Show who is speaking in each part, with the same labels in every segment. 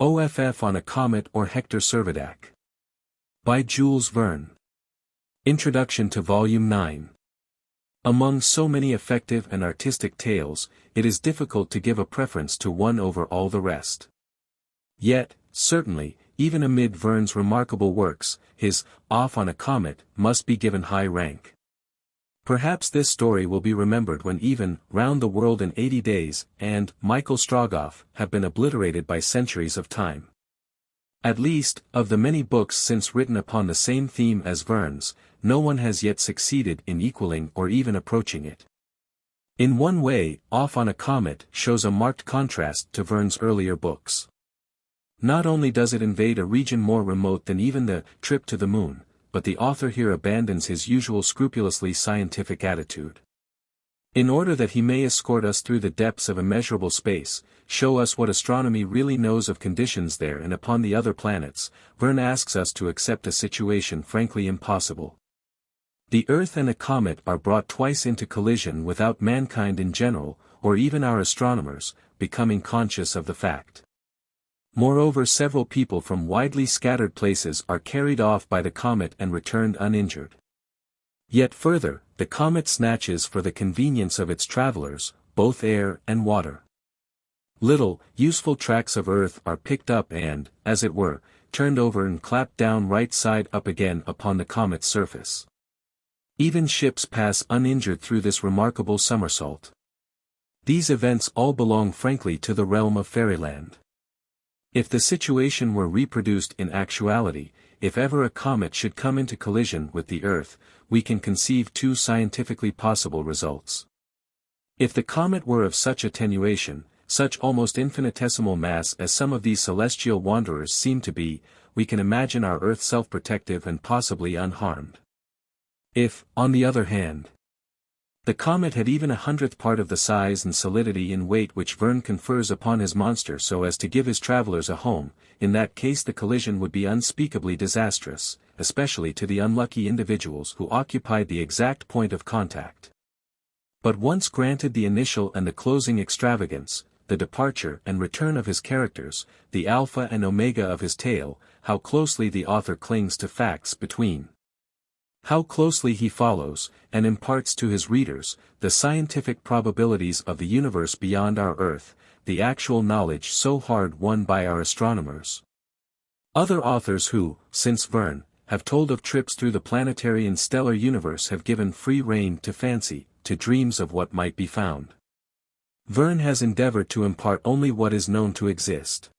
Speaker 1: OFF on a Comet or Hector Servadac. By Jules Verne. Introduction to Volume 9. Among so many effective and artistic tales, it is difficult to give a preference to one over all the rest. Yet, certainly, even amid Verne's remarkable works, his Off on a Comet must be given high rank. Perhaps this story will be remembered when even Round the World in 80 Days and Michael Strogoff have been obliterated by centuries of time. At least, of the many books since written upon the same theme as Verne's, no one has yet succeeded in equaling or even approaching it. In one way, Off on a Comet shows a marked contrast to Verne's earlier books. Not only does it invade a region more remote than even the Trip to the Moon, but the author here abandons his usual scrupulously scientific attitude. In order that he may escort us through the depths of immeasurable space, show us what astronomy really knows of conditions there and upon the other planets, Verne asks us to accept a situation frankly impossible. The Earth and a comet are brought twice into collision without mankind in general, or even our astronomers, becoming conscious of the fact. Moreover, several people from widely scattered places are carried off by the comet and returned uninjured. Yet further, the comet snatches for the convenience of its travelers, both air and water. Little, useful tracts of earth are picked up and, as it were, turned over and clapped down right side up again upon the comet's surface. Even ships pass uninjured through this remarkable somersault. These events all belong frankly to the realm of fairyland. If the situation were reproduced in actuality, if ever a comet should come into collision with the Earth, we can conceive two scientifically possible results. If the comet were of such attenuation, such almost infinitesimal mass as some of these celestial wanderers seem to be, we can imagine our Earth self-protective and possibly unharmed. If, on the other hand, the comet had even 100th part of the size and solidity in weight which Verne confers upon his monster so as to give his travelers a home, in that case the collision would be unspeakably disastrous, especially to the unlucky individuals who occupied the exact point of contact. But once granted the initial and the closing extravagance, the departure and return of his characters, the alpha and omega of his tale, how closely the author clings to facts between. How closely he follows, and imparts to his readers, the scientific probabilities of the universe beyond our Earth, the actual knowledge so hard won by our astronomers. Other authors who, since Verne, have told of trips through the planetary and stellar universe have given free rein to fancy, to dreams of what might be found. Verne has endeavored to impart only what is known to exist.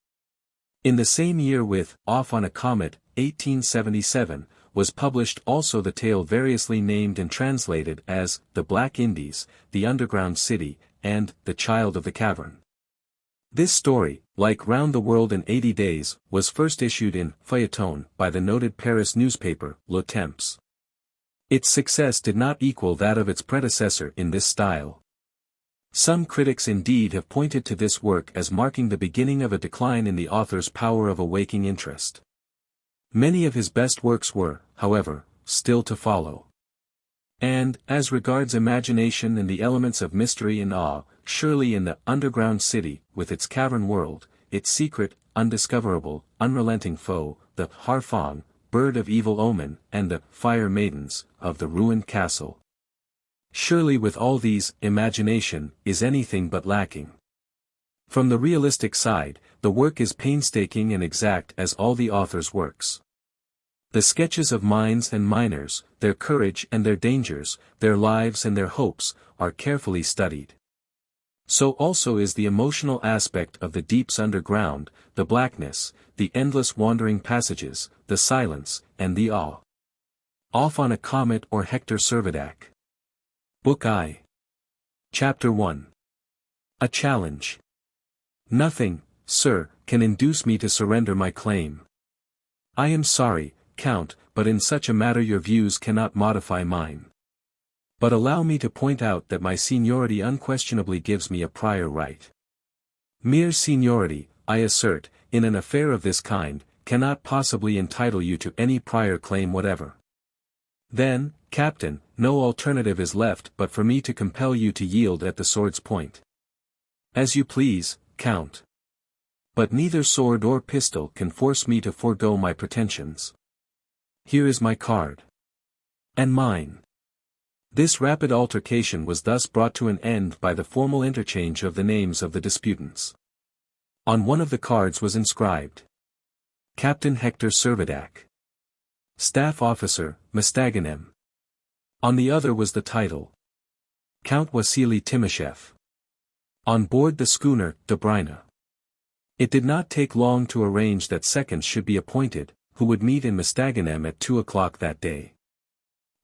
Speaker 1: In the same year with Off on a Comet, 1877, was published also the tale variously named and translated as The Black Indies, The Underground City, and The Child of the Cavern. This story, like Round the World in 80 Days, was first issued in feuilleton by the noted Paris newspaper, Le Temps. Its success did not equal that of its predecessor in this style. Some critics indeed have pointed to this work as marking the beginning of a decline in the author's power of awaking interest. Many of his best works were, however, still to follow. And, as regards imagination and the elements of mystery and awe, surely in the underground city, with its cavern world, its secret, undiscoverable, unrelenting foe, the Harfang, bird of evil omen, and the fire maidens, of the ruined castle. Surely with all these, imagination is anything but lacking. From the realistic side, the work is painstaking and exact as all the author's works. The sketches of mines and miners, their courage and their dangers, their lives and their hopes, are carefully studied. So also is the emotional aspect of the deeps underground, the blackness, the endless wandering passages, the silence, and the awe. Off on a Comet or Hector Servadac. Book I. Chapter 1. A Challenge. Nothing, sir, can induce me to surrender my claim. I am sorry, Count, but in such a matter your views cannot modify mine. But allow me to point out that my seniority unquestionably gives me a prior right. Mere seniority, I assert, in an affair of this kind, cannot possibly entitle you to any prior claim whatever. Then, Captain, no alternative is left but for me to compel you to yield at the sword's point. As you please, Count. But neither sword or pistol can force me to forego my pretensions. Here is my card. And mine. This rapid altercation was thus brought to an end by the formal interchange of the names of the disputants. On one of the cards was inscribed, Captain Hector Servadac. Staff Officer, Mostaganem. On the other was the title, Count Wassily Timascheff. On board the schooner, Dobryna. It did not take long to arrange that seconds should be appointed, who would meet in Mostaganem at 2 o'clock that day.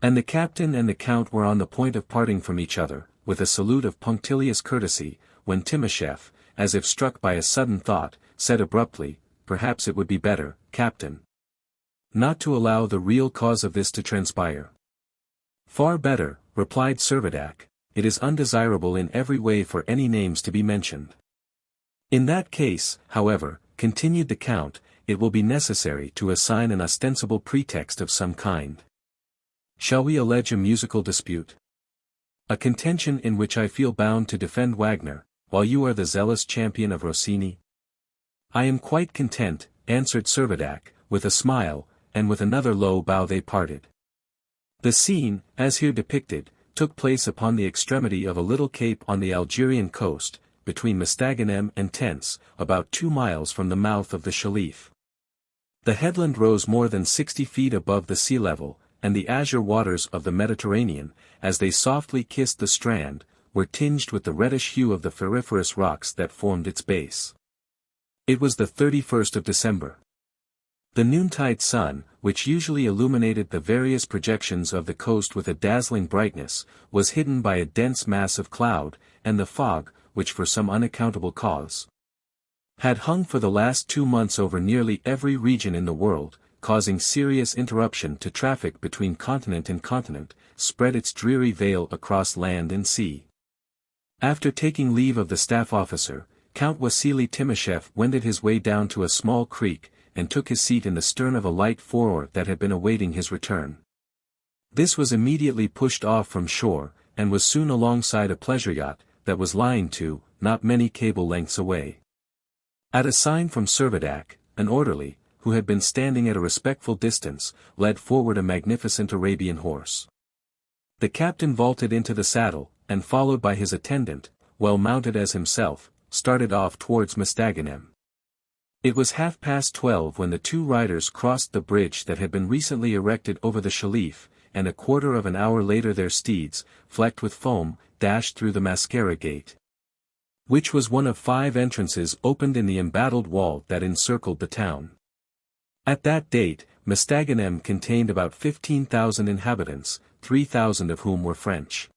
Speaker 1: And the captain and the count were on the point of parting from each other, with a salute of punctilious courtesy, when Timascheff, as if struck by a sudden thought, said abruptly, "Perhaps it would be better, Captain, not to allow the real cause of this to transpire." "Far better," replied Servadac, "it is undesirable in every way for any names to be mentioned." "In that case, however," continued the count, "it will be necessary to assign an ostensible pretext of some kind. Shall we allege a musical dispute? A contention in which I feel bound to defend Wagner, while you are the zealous champion of Rossini?" "I am quite content," answered Servadac, with a smile, and with another low bow they parted. The scene, as here depicted, took place upon the extremity of a little cape on the Algerian coast, between Mostaganem and Tence, about 2 miles from the mouth of the Shelif. The headland rose more than 60 feet above the sea level, and the azure waters of the Mediterranean, as they softly kissed the strand, were tinged with the reddish hue of the ferriferous rocks that formed its base. It was the 31st of December. The noontide sun, which usually illuminated the various projections of the coast with a dazzling brightness, was hidden by a dense mass of cloud, and the fog, which for some unaccountable cause had hung for the last 2 months over nearly every region in the world, causing serious interruption to traffic between continent and continent, spread its dreary veil across land and sea. After taking leave of the staff officer, Count Wassily Timascheff wended his way down to a small creek, and took his seat in the stern of a light four-oar that had been awaiting his return. This was immediately pushed off from shore, and was soon alongside a pleasure yacht, that was lying to, not many cable lengths away. At a sign from Servadac, an orderly, who had been standing at a respectful distance, led forward a magnificent Arabian horse. The captain vaulted into the saddle, and followed by his attendant, well mounted as himself, started off towards Mostaganem. It was 12:30 when the two riders crossed the bridge that had been recently erected over the Shelif, and a quarter of an hour later their steeds, flecked with foam, dashed through the Mascara gate, which was one of 5 entrances opened in the embattled wall that encircled the town. At that date, Mostaganem contained about 15,000 inhabitants, 3,000 of whom were French.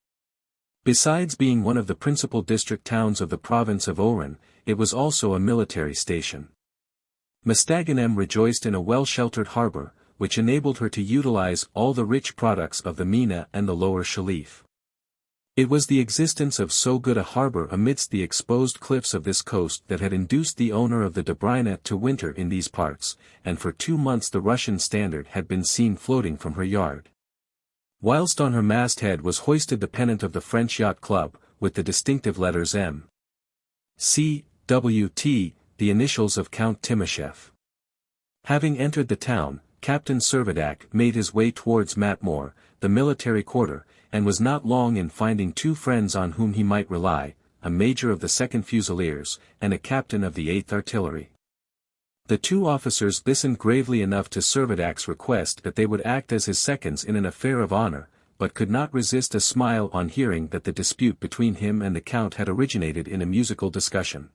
Speaker 1: Besides being one of the principal district towns of the province of Oran, it was also a military station. Mostaganem rejoiced in a well-sheltered harbor, which enabled her to utilize all the rich products of the Mina and the lower Shelif. It was the existence of so good a harbor amidst the exposed cliffs of this coast that had induced the owner of the Dobryna to winter in these parts, and for 2 months the Russian standard had been seen floating from her yard, whilst on her masthead was hoisted the pennant of the French Yacht Club, with the distinctive letters M. C. W. T., the initials of Count Timascheff. Having entered the town, Captain Servadac made his way towards Matmore, the military quarter, and was not long in finding 2 friends on whom he might rely, a major of the 2nd Fusiliers, and a captain of the 8th Artillery. The 2 officers listened gravely enough to Servadac's request that they would act as his seconds in an affair of honor, but could not resist a smile on hearing that the dispute between him and the Count had originated in a musical discussion.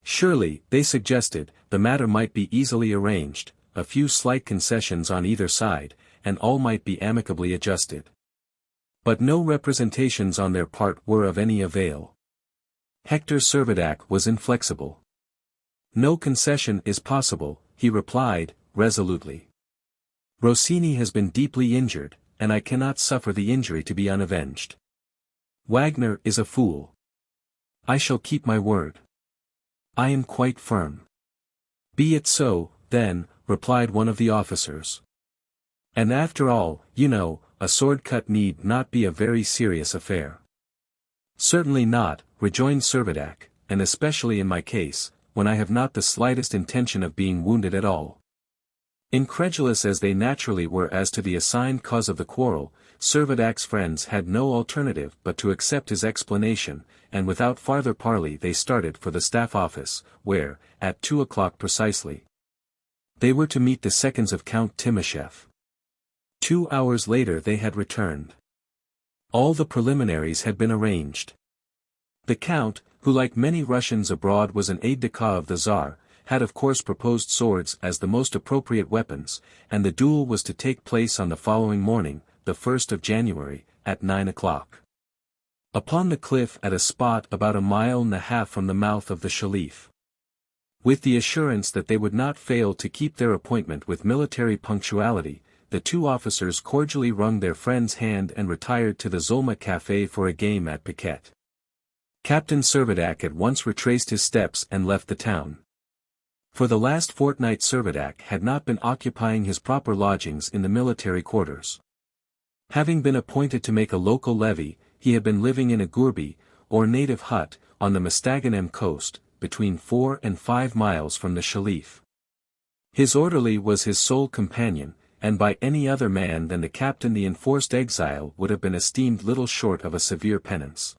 Speaker 1: Surely, they suggested, the matter might be easily arranged, a few slight concessions on either side, and all might be amicably adjusted. But no representations on their part were of any avail. Hector Servadac was inflexible. "No concession is possible," he replied, resolutely. "Rossini has been deeply injured, and I cannot suffer the injury to be unavenged. Wagner is a fool. I shall keep my word. I am quite firm." "Be it so, then," replied one of the officers. "And after all, you know, a sword cut need not be a very serious affair." "Certainly not," rejoined Servadac, "and especially in my case, when I have not the slightest intention of being wounded at all. Incredulous as they naturally were as to the assigned cause of the quarrel, Servadac's friends had no alternative but to accept his explanation, and without farther parley they started for the staff office, where, at 2 o'clock precisely, they were to meet the seconds of Count Timascheff. 2 hours later they had returned. All the preliminaries had been arranged. The Count, who like many Russians abroad was an aide-de-camp of the Tsar, had of course proposed swords as the most appropriate weapons, and the duel was to take place on the following morning, the 1st of January, at 9 o'clock. Upon the cliff at a spot about 1.5 miles from the mouth of the Shelif. With the assurance that they would not fail to keep their appointment with military punctuality, the two officers cordially wrung their friend's hand and retired to the Zulma Café for a game at piquet. Captain Servadac at once retraced his steps and left the town. For the last fortnight Servadac had not been occupying his proper lodgings in the military quarters. Having been appointed to make a local levy, he had been living in a gourbi, or native hut, on the Mostaganem coast, between 4 and 5 miles from the Shelif. His orderly was his sole companion, and by any other man than the captain the enforced exile would have been esteemed little short of a severe penance.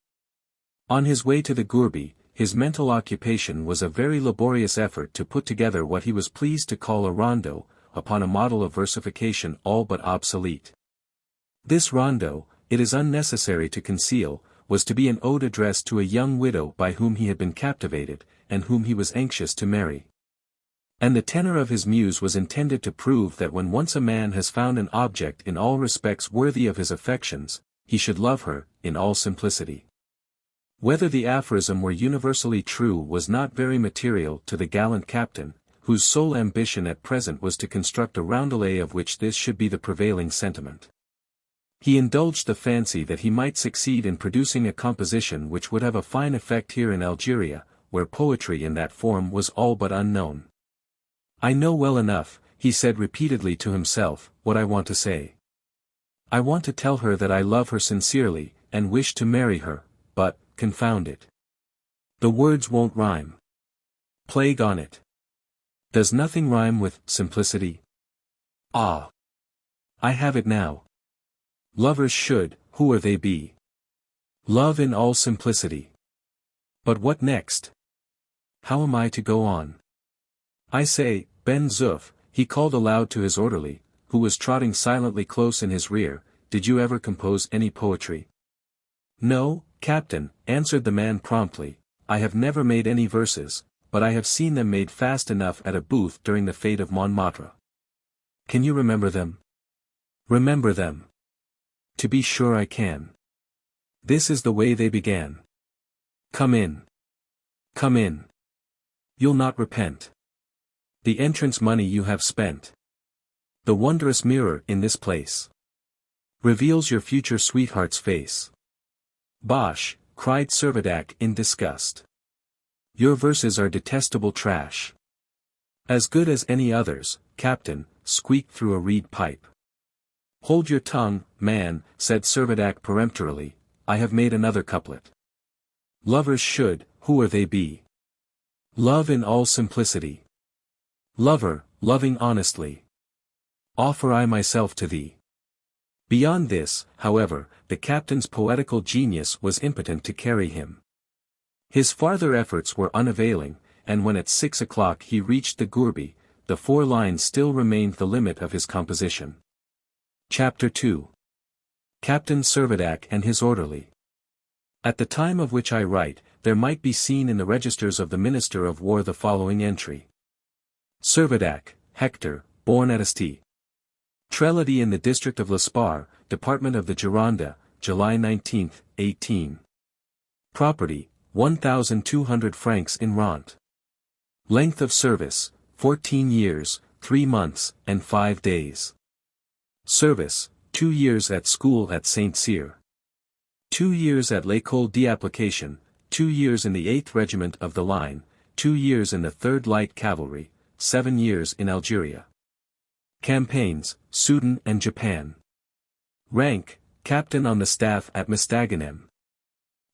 Speaker 1: On his way to the gourbi, his mental occupation was a very laborious effort to put together what he was pleased to call a rondo, upon a model of versification all but obsolete. This rondo, it is unnecessary to conceal, was to be an ode addressed to a young widow by whom he had been captivated, and whom he was anxious to marry. And the tenor of his muse was intended to prove that when once a man has found an object in all respects worthy of his affections, he should love her, in all simplicity. Whether the aphorism were universally true was not very material to the gallant captain, whose sole ambition at present was to construct a roundelay of which this should be the prevailing sentiment. He indulged the fancy that he might succeed in producing a composition which would have a fine effect here in Algeria, where poetry in that form was all but unknown. I know well enough, he said repeatedly to himself, what I want to say. I want to tell her that I love her sincerely, and wish to marry her, but, confound it, the words won't rhyme. Plague on it. Does nothing rhyme with simplicity? Ah! I have it now. Lovers should, who are they be? Love in all simplicity. But what next? How am I to go on? I say, Ben-Zuff, he called aloud to his orderly, who was trotting silently close in his rear, did you ever compose any poetry? No, Captain, answered the man promptly, I have never made any verses, but I have seen them made fast enough at a booth during the fête of Montmartre. Can you remember them? Remember them? To be sure I can. This is the way they began. Come in. Come in. You'll not repent. The entrance money you have spent. The wondrous mirror in this place reveals your future sweetheart's face. Bosh, cried Servadac in disgust. Your verses are detestable trash. As good as any others, Captain, squeaked through a reed pipe. Hold your tongue, man, said Servadac peremptorily, I have made another couplet. Lovers should, who are they be? Love in all simplicity. Lover, loving honestly. Offer I myself to thee. Beyond this, however, the captain's poetical genius was impotent to carry him. His farther efforts were unavailing, and when at 6 o'clock he reached the gourbi, the 4 lines still remained the limit of his composition. Chapter 2. Captain Servadac and his orderly. At the time of which I write, there might be seen in the registers of the Minister of War the following entry. Servadac, Hector, born at Asti. Trelady in the district of L'Espar, Department of the Gironde, July 19, 18. Property, 1,200 francs in rent. Length of service, 14 years, 3 months, and 5 days. Service, 2 years at school at Saint-Cyr. 2 years at l'École d'Application, 2 years in the 8th Regiment of the Line, 2 years in the 3rd Light Cavalry, 7 years in Algeria. Campaigns, Sudan and Japan. Rank, Captain on the Staff at Mostaganem.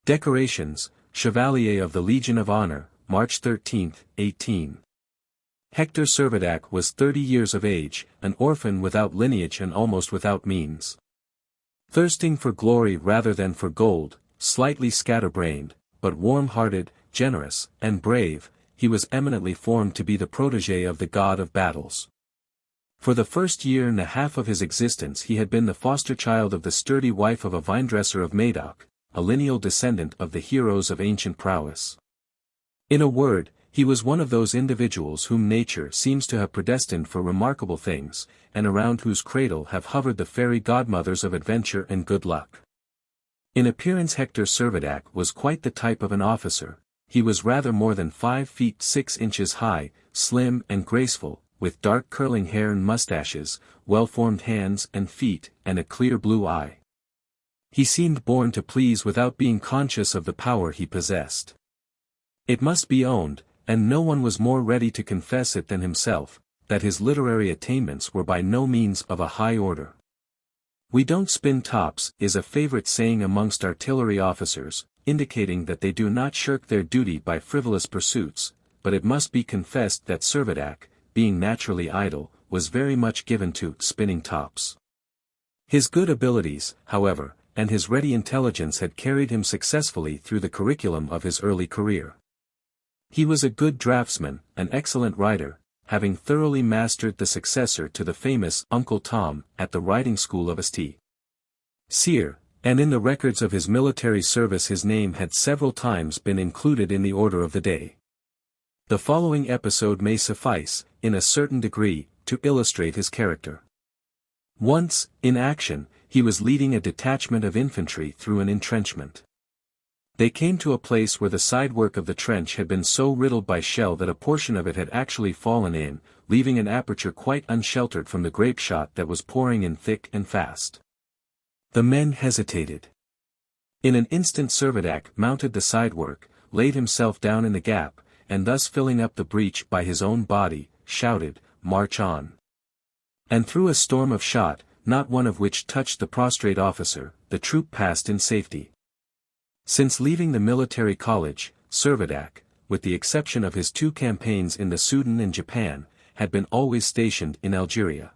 Speaker 1: Decorations, Chevalier of the Legion of Honor, March 13, 18. Hector Servadac was 30 years of age, an orphan without lineage and almost without means. Thirsting for glory rather than for gold, slightly scatterbrained, but warm-hearted, generous, and brave, he was eminently formed to be the protégé of the god of battles. For the first year and a half of his existence he had been the foster child of the sturdy wife of a vinedresser of Médoc, a lineal descendant of the heroes of ancient prowess. In a word, he was one of those individuals whom nature seems to have predestined for remarkable things, and around whose cradle have hovered the fairy godmothers of adventure and good luck. In appearance Hector Servadac was quite the type of an officer. He was rather more than 5 feet 6 inches high, slim and graceful, with dark curling hair and mustaches, well-formed hands and feet, and a clear blue eye. He seemed born to please without being conscious of the power he possessed. It must be owned, and no one was more ready to confess it than himself, that his literary attainments were by no means of a high order. "We don't spin tops" is a favorite saying amongst artillery officers, indicating that they do not shirk their duty by frivolous pursuits, but it must be confessed that Servadac, being naturally idle, was very much given to spinning tops. His good abilities, however, and his ready intelligence had carried him successfully through the curriculum of his early career. He was a good draftsman, an excellent writer, having thoroughly mastered the successor to the famous Uncle Tom at the writing school of XVIII, and in the records of his military service his name had several times been included in the order of the day. The following episode may suffice, in a certain degree, to illustrate his character. Once, in action, he was leading a detachment of infantry through an entrenchment. They came to a place where the sidework of the trench had been so riddled by shell that a portion of it had actually fallen in, leaving an aperture quite unsheltered from the grape shot that was pouring in thick and fast. The men hesitated. In an instant Servadac mounted the sidework, laid himself down in the gap, and thus filling up the breach by his own body, shouted, "March on!" And through a storm of shot, not one of which touched the prostrate officer, the troop passed in safety. Since leaving the military college, Servadac, with the exception of his 2 campaigns in the Sudan and Japan, had been always stationed in Algeria.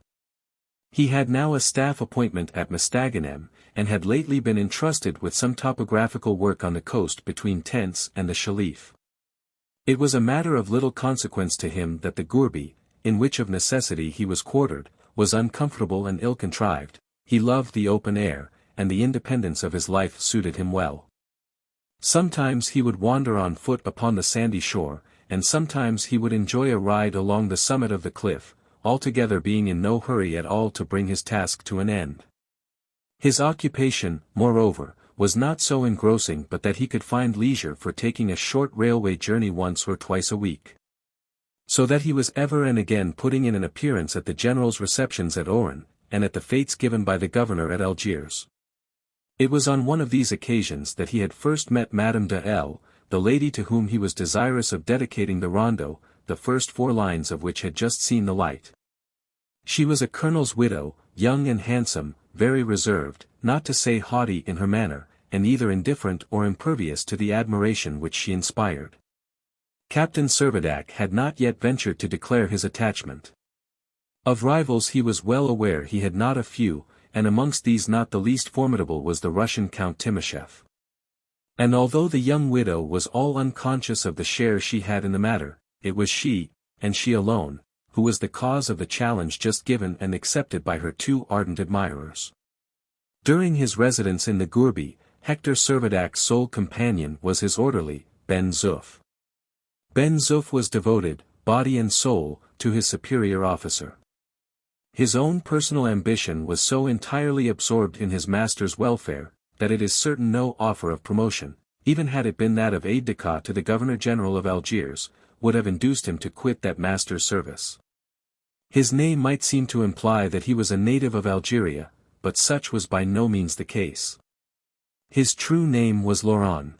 Speaker 1: He had now a staff appointment at Mostaganem, and had lately been entrusted with some topographical work on the coast between Tents and the Shalif. It was a matter of little consequence to him that the gourbi, in which of necessity he was quartered, was uncomfortable and ill-contrived. He loved the open air, and the independence of his life suited him well. Sometimes he would wander on foot upon the sandy shore, and sometimes he would enjoy a ride along the summit of the cliff, altogether being in no hurry at all to bring his task to an end. His occupation, moreover, was not so engrossing but that he could find leisure for taking a short railway journey once or twice a week. So that he was ever and again putting in an appearance at the general's receptions at Oran, and at the fêtes given by the governor at Algiers. It was on one of these occasions that he had first met Madame de L., the lady to whom he was desirous of dedicating the rondo, the first 4 lines of which had just seen the light. She was a colonel's widow, young and handsome, very reserved, not to say haughty in her manner, and either indifferent or impervious to the admiration which she inspired. Captain Servadac had not yet ventured to declare his attachment. Of rivals he was well aware he had not a few, and amongst these not the least formidable was the Russian Count Timascheff. And although the young widow was all unconscious of the share she had in the matter, it was she, and she alone, who was the cause of the challenge just given and accepted by her 2 ardent admirers. During his residence in the gourbi, Hector Servadac's sole companion was his orderly, Ben-Zuff. Ben-Zuff was devoted, body and soul, to his superior officer. His own personal ambition was so entirely absorbed in his master's welfare, that it is certain no offer of promotion, even had it been that of aide-de-camp to the Governor-General of Algiers, would have induced him to quit that master's service. His name might seem to imply that he was a native of Algeria, but such was by no means the case. His true name was Laurent.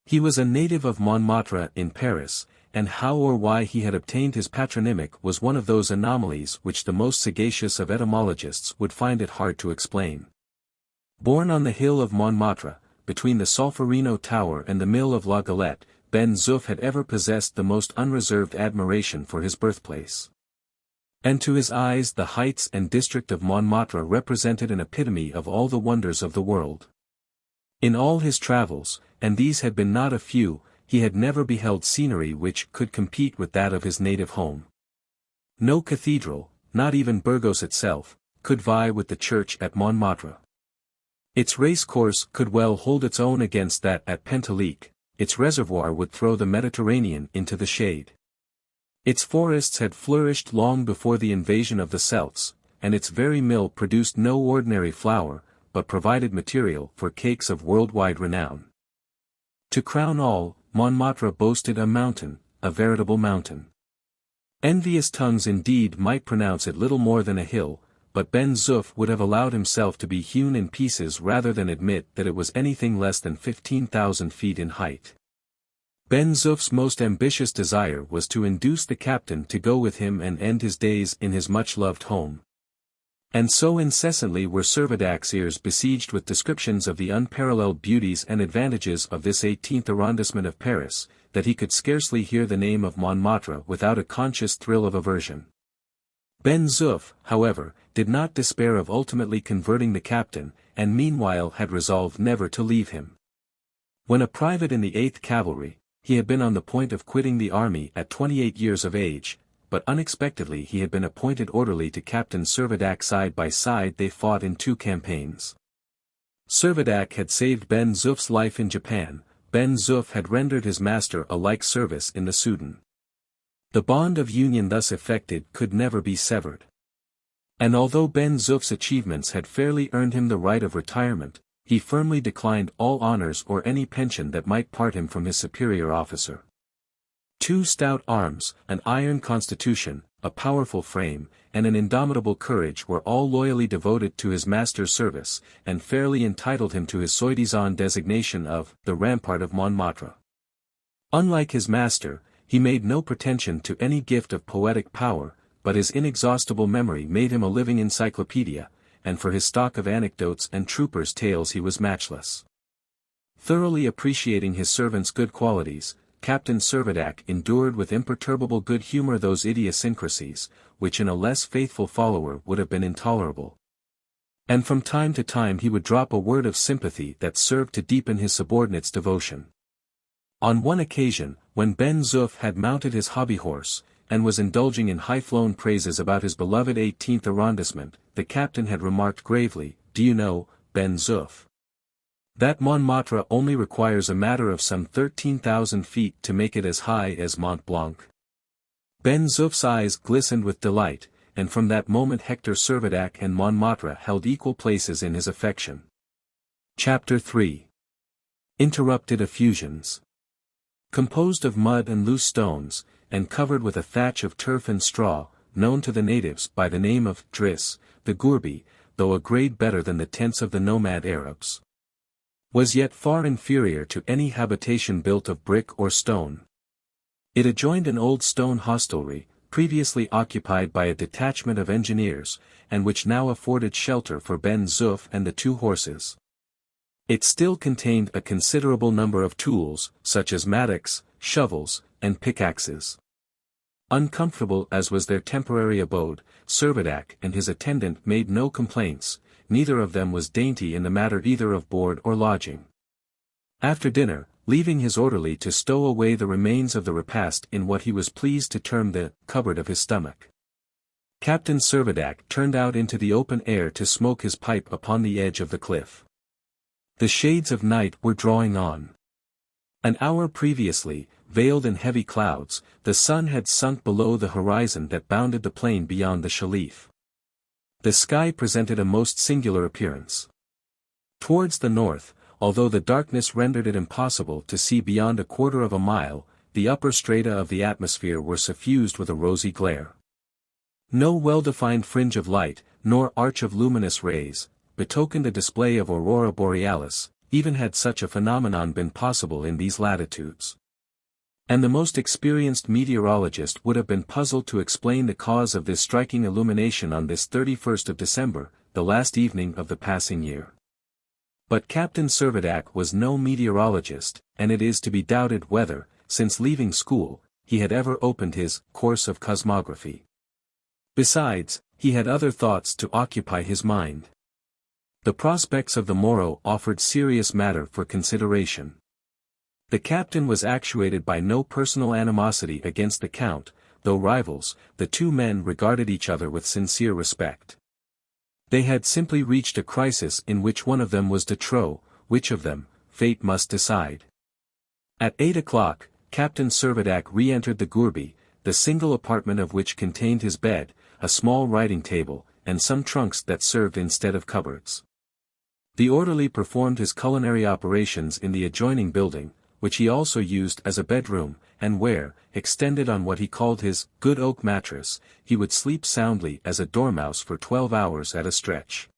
Speaker 1: He was a native of Montmartre in Paris, and how or why he had obtained his patronymic was one of those anomalies which the most sagacious of etymologists would find it hard to explain. Born on the hill of Montmartre, between the Solferino Tower and the mill of La Galette, Ben-Zuff had ever possessed the most unreserved admiration for his birthplace. And to his eyes the heights and district of Montmartre represented an epitome of all the wonders of the world. In all his travels, and these had been not a few, he had never beheld scenery which could compete with that of his native home. No cathedral, not even Burgos itself, could vie with the church at Montmartre. Its race-course could well hold its own against that at Pentelik, its reservoir would throw the Mediterranean into the shade. Its forests had flourished long before the invasion of the Celts, and its very mill produced no ordinary flour, but provided material for cakes of worldwide renown. To crown all, Montmartre boasted a mountain, a veritable mountain. Envious tongues indeed might pronounce it little more than a hill, but Ben-Zuff would have allowed himself to be hewn in pieces rather than admit that it was anything less than 15,000 feet in height. Ben-Zuff's most ambitious desire was to induce the captain to go with him and end his days in his much-loved home. And so incessantly were Servadac's ears besieged with descriptions of the unparalleled beauties and advantages of this 18th arrondissement of Paris, that he could scarcely hear the name of Montmartre without a conscious thrill of aversion. Ben-Zuff, however, did not despair of ultimately converting the captain, and meanwhile had resolved never to leave him. When a private in the 8th Cavalry, he had been on the point of quitting the army at 28 years of age, but unexpectedly he had been appointed orderly to Captain Servadac. Side by side they fought in 2 campaigns. Servadac had saved Ben-Zuff's life in Japan, Ben-Zuff had rendered his master a like service in the Soudan. The bond of union thus effected could never be severed. And although Ben-Zuff's achievements had fairly earned him the right of retirement, he firmly declined all honors or any pension that might part him from his superior officer. 2 stout arms, an iron constitution, a powerful frame, and an indomitable courage were all loyally devoted to his master's service, and fairly entitled him to his soi-disant designation of the Rampart of Montmartre. Unlike his master, he made no pretension to any gift of poetic power, but his inexhaustible memory made him a living encyclopedia, and for his stock of anecdotes and troopers' tales he was matchless. Thoroughly appreciating his servant's good qualities, Captain Servadac endured with imperturbable good humor those idiosyncrasies, which in a less faithful follower would have been intolerable. And from time to time he would drop a word of sympathy that served to deepen his subordinate's devotion. On one occasion, when Ben-Zuff had mounted his hobby horse, and was indulging in high-flown praises about his beloved 18th arrondissement, the captain had remarked gravely, "Do you know, Ben-Zuff, that Montmartre only requires a matter of some 13,000 feet to make it as high as Mont Blanc?" Ben-Zuff's eyes glistened with delight, and from that moment Hector Servadac and Montmartre held equal places in his affection. Chapter 3. Interrupted Effusions. Composed of mud and loose stones, and covered with a thatch of turf and straw, known to the natives by the name of Driss, the Gourbi, though a grade better than the tents of the nomad Arabs, was yet far inferior to any habitation built of brick or stone. It adjoined an old stone hostelry, previously occupied by a detachment of engineers, and which now afforded shelter for Ben-Zuff and the 2 horses. It still contained a considerable number of tools, such as mattocks, shovels, and pickaxes. Uncomfortable as was their temporary abode, Servadac and his attendant made no complaints, neither of them was dainty in the matter either of board or lodging. After dinner, leaving his orderly to stow away the remains of the repast in what he was pleased to term the cupboard of his stomach, Captain Servadac turned out into the open air to smoke his pipe upon the edge of the cliff. The shades of night were drawing on. An hour previously, veiled in heavy clouds, the sun had sunk below the horizon that bounded the plain beyond the Shalif. The sky presented a most singular appearance. Towards the north, although the darkness rendered it impossible to see beyond a quarter of a mile, the upper strata of the atmosphere were suffused with a rosy glare. No well-defined fringe of light, nor arch of luminous rays, betokened a display of aurora borealis, even had such a phenomenon been possible in these latitudes. And the most experienced meteorologist would have been puzzled to explain the cause of this striking illumination on this 31st of December, the last evening of the passing year. But Captain Servadac was no meteorologist, and it is to be doubted whether, since leaving school, he had ever opened his course of cosmography. Besides, he had other thoughts to occupy his mind. The prospects of the morrow offered serious matter for consideration. The captain was actuated by no personal animosity against the count, though rivals, the two men regarded each other with sincere respect. They had simply reached a crisis in which one of them was de trop, which of them, fate must decide. At 8 o'clock, Captain Servadac re-entered the gourbi, the single apartment of which contained his bed, a small writing table, and some trunks that served instead of cupboards. The orderly performed his culinary operations in the adjoining building, which he also used as a bedroom, and where, extended on what he called his good oak mattress, he would sleep soundly as a dormouse for 12 hours at a stretch.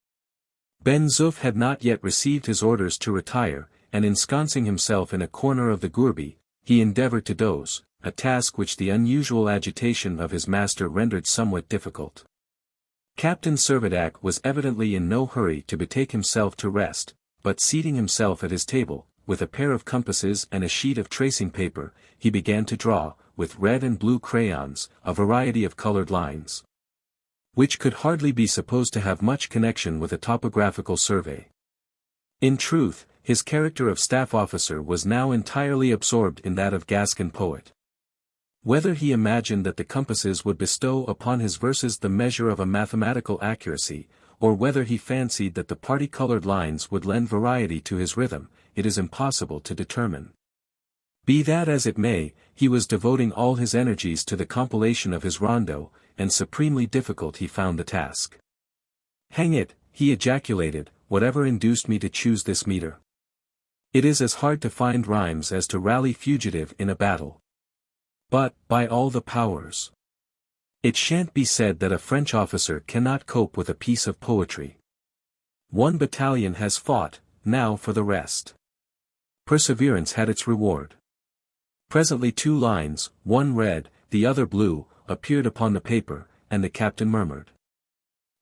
Speaker 1: Ben-Zuff had not yet received his orders to retire, and ensconcing himself in a corner of the gourbi, he endeavored to doze, a task which the unusual agitation of his master rendered somewhat difficult. Captain Servadac was evidently in no hurry to betake himself to rest, but seating himself at his table, with a pair of compasses and a sheet of tracing paper, he began to draw, with red and blue crayons, a variety of colored lines, which could hardly be supposed to have much connection with a topographical survey. In truth, his character of staff officer was now entirely absorbed in that of Gascon poet. Whether he imagined that the compasses would bestow upon his verses the measure of a mathematical accuracy, or whether he fancied that the parti-colored lines would lend variety to his rhythm, it is impossible to determine. Be that as it may, he was devoting all his energies to the compilation of his rondo, and supremely difficult he found the task. "Hang it," he ejaculated, "whatever induced me to choose this metre? It is as hard to find rhymes as to rally fugitive in a battle. But, by all the powers, it shan't be said that a French officer cannot cope with a piece of poetry. One battalion has fought, now for the rest." Perseverance had its reward. Presently two lines, one red, the other blue, appeared upon the paper, and the captain murmured,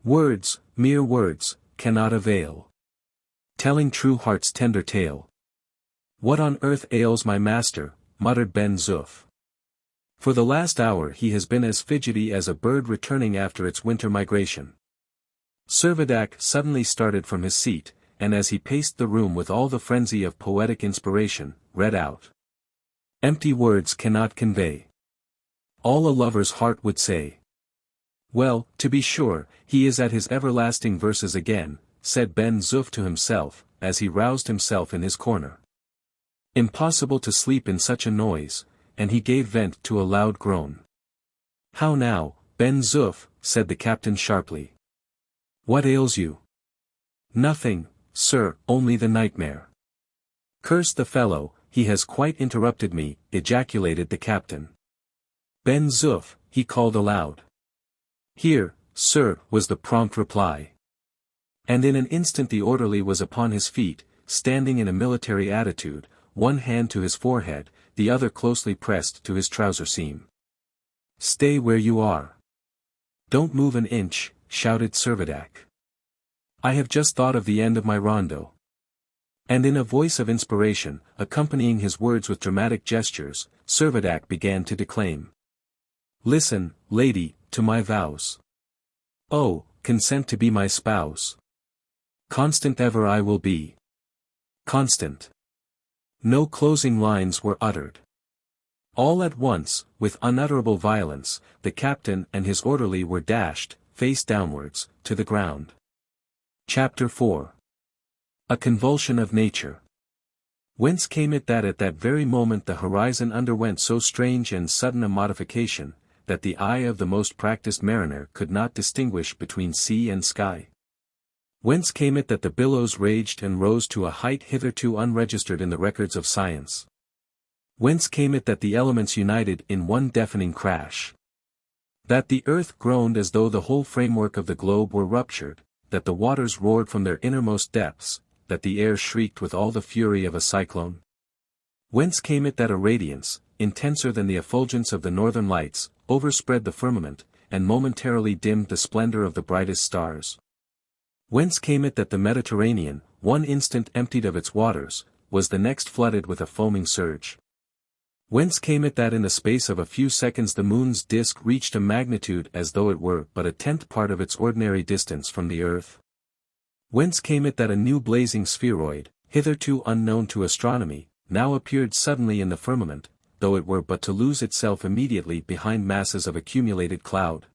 Speaker 1: "Words, mere words, cannot avail, telling true heart's tender tale." "What on earth ails my master?" muttered Ben-Zuff. "For the last hour he has been as fidgety as a bird returning after its winter migration." Servadac suddenly started from his seat, and as he paced the room with all the frenzy of poetic inspiration, read out, "Empty words cannot convey all a lover's heart would say." "Well, to be sure, he is at his everlasting verses again," said Ben-Zuff to himself, as he roused himself in his corner. Impossible to sleep in such a noise, and he gave vent to a loud groan. "How now, Ben-Zuff," said the captain sharply. "What ails you?" "Nothing, sir, only the nightmare." "Curse the fellow, he has quite interrupted me," ejaculated the captain. "Ben-Zuff," he called aloud. "Here, sir," was the prompt reply. And in an instant the orderly was upon his feet, standing in a military attitude, one hand to his forehead, the other closely pressed to his trouser seam. "Stay where you are. Don't move an inch," shouted Servadac. "I have just thought of the end of my rondo." And in a voice of inspiration, accompanying his words with dramatic gestures, Servadac began to declaim. "Listen, lady, to my vows. Oh, consent to be my spouse. Constant ever I will be. Constant." No closing lines were uttered. All at once, with unutterable violence, the captain and his orderly were dashed, face downwards, to the ground. Chapter 4. A convulsion of nature. Whence came it that at that very moment the horizon underwent so strange and sudden a modification, that the eye of the most practised mariner could not distinguish between sea and sky? Whence came it that the billows raged and rose to a height hitherto unregistered in the records of science? Whence came it that the elements united in one deafening crash? That the earth groaned as though the whole framework of the globe were ruptured, that the waters roared from their innermost depths, that the air shrieked with all the fury of a cyclone? Whence came it that a radiance, intenser than the effulgence of the northern lights, overspread the firmament, and momentarily dimmed the splendor of the brightest stars? Whence came it that the Mediterranean, one instant emptied of its waters, was the next flooded with a foaming surge? Whence came it that in the space of a few seconds the moon's disk reached a magnitude as though it were but a tenth part of its ordinary distance from the earth? Whence came it that a new blazing spheroid, hitherto unknown to astronomy, now appeared suddenly in the firmament, though it were but to lose itself immediately behind masses of accumulated cloud?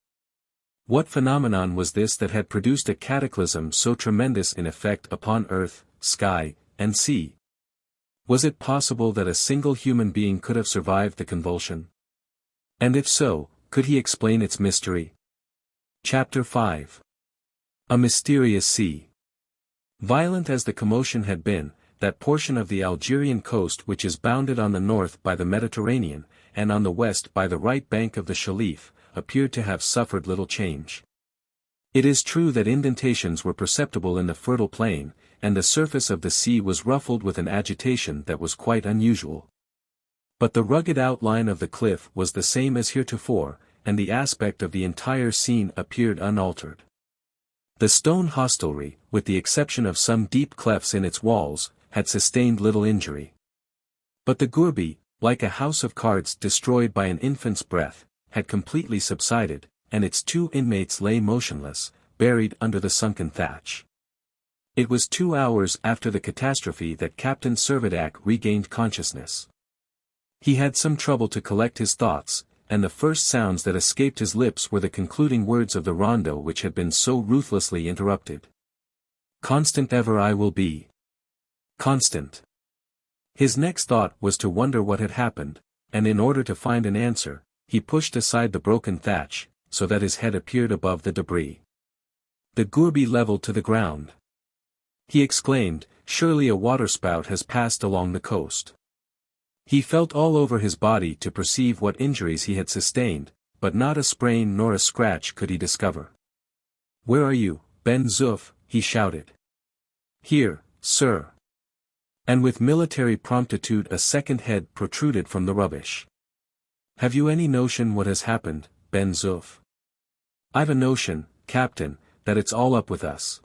Speaker 1: What phenomenon was this that had produced a cataclysm so tremendous in effect upon earth, sky, and sea? Was it possible that a single human being could have survived the convulsion? And if so, could he explain its mystery? Chapter 5. A Mysterious Sea. Violent as the commotion had been, that portion of the Algerian coast which is bounded on the north by the Mediterranean, and on the west by the right bank of the Shelif, appeared to have suffered little change. It is true that indentations were perceptible in the fertile plain, and the surface of the sea was ruffled with an agitation that was quite unusual. But the rugged outline of the cliff was the same as heretofore, and the aspect of the entire scene appeared unaltered. The stone hostelry, with the exception of some deep clefts in its walls, had sustained little injury. But the gourbi, like a house of cards destroyed by an infant's breath, had completely subsided, and its two inmates lay motionless, buried under the sunken thatch. It was 2 hours after the catastrophe that Captain Servadac regained consciousness. He had some trouble to collect his thoughts, and the first sounds that escaped his lips were the concluding words of the rondo which had been so ruthlessly interrupted. "Constant ever I will be. Constant." His next thought was to wonder what had happened, and in order to find an answer, he pushed aside the broken thatch, so that his head appeared above the debris. The gourbi leveled to the ground. He exclaimed, "Surely a waterspout has passed along the coast." He felt all over his body to perceive what injuries he had sustained, but not a sprain nor a scratch could he discover. "Where are you, Ben-Zuff?" he shouted. "Here, sir." And with military promptitude a second head protruded from the rubbish. "Have you any notion what has happened, Ben-Zuff?" "I've a notion, Captain, that it's all up with us."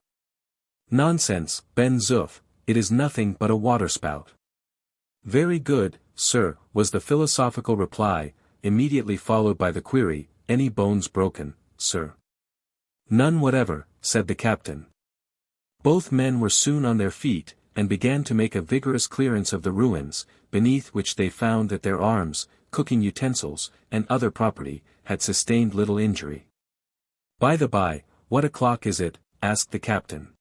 Speaker 1: "Nonsense, Ben-Zuff, it is nothing but a waterspout." "Very good, sir," was the philosophical reply, immediately followed by the query, "Any bones broken, sir?" "None whatever," said the captain. Both men were soon on their feet, and began to make a vigorous clearance of the ruins, beneath which they found that their arms, cooking utensils, and other property, had sustained little injury. "By the by, what o'clock is it?" asked the captain.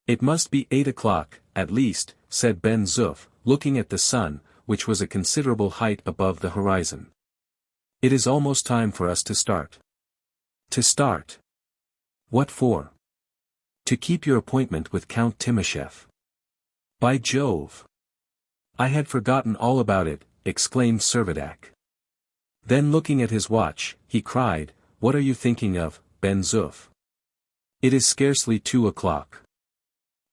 Speaker 1: "It must be 8 o'clock, at least," said Ben-Zuff, looking at the sun, which was a considerable height above the horizon. "It is almost time for us to start." "To start? What for?" "To keep your appointment with Count Timascheff." "By Jove! I had forgotten all about it," exclaimed Servadac. Then looking at his watch, he cried, "What are you thinking of, Ben-Zuff? It is scarcely 2 o'clock."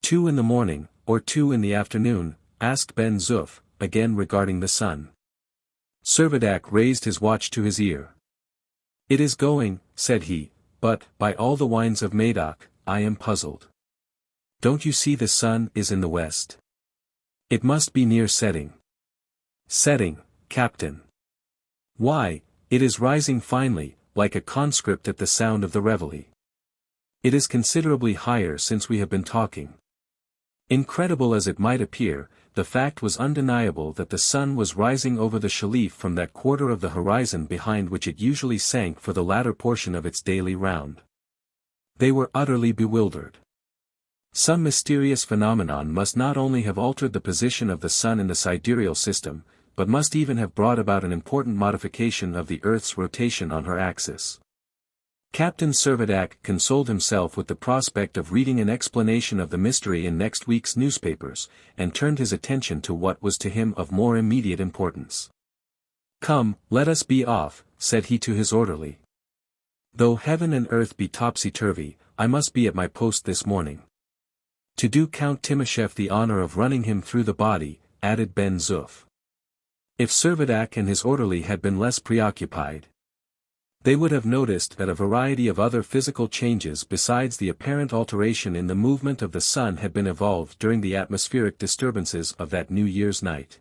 Speaker 1: "2 in the morning, or 2 in the afternoon?" asked Ben-Zuff, again regarding the sun. Servadac raised his watch to his ear. "It is going," said he, "but, by all the wines of Medoc, I am puzzled. Don't you see the sun is in the west? It must be near setting." "Setting, Captain." "Why, it is rising finely, like a conscript at the sound of the reveille. It is considerably higher since we have been talking." Incredible as it might appear, the fact was undeniable that the sun was rising over the Shelif from that quarter of the horizon behind which it usually sank for the latter portion of its daily round. They were utterly bewildered. Some mysterious phenomenon must not only have altered the position of the sun in the sidereal system, but must even have brought about an important modification of the Earth's rotation on her axis. Captain Servadac consoled himself with the prospect of reading an explanation of the mystery in next week's newspapers, and turned his attention to what was to him of more immediate importance. "Come, let us be off," said he to his orderly. "Though heaven and earth be topsy-turvy, I must be at my post this morning. To do Count Timascheff the honor of running him through the body," added Ben-Zuff. If Servadac and his orderly had been less preoccupied, they would have noticed that a variety of other physical changes besides the apparent alteration in the movement of the sun had been evolved during the atmospheric disturbances of that New Year's night.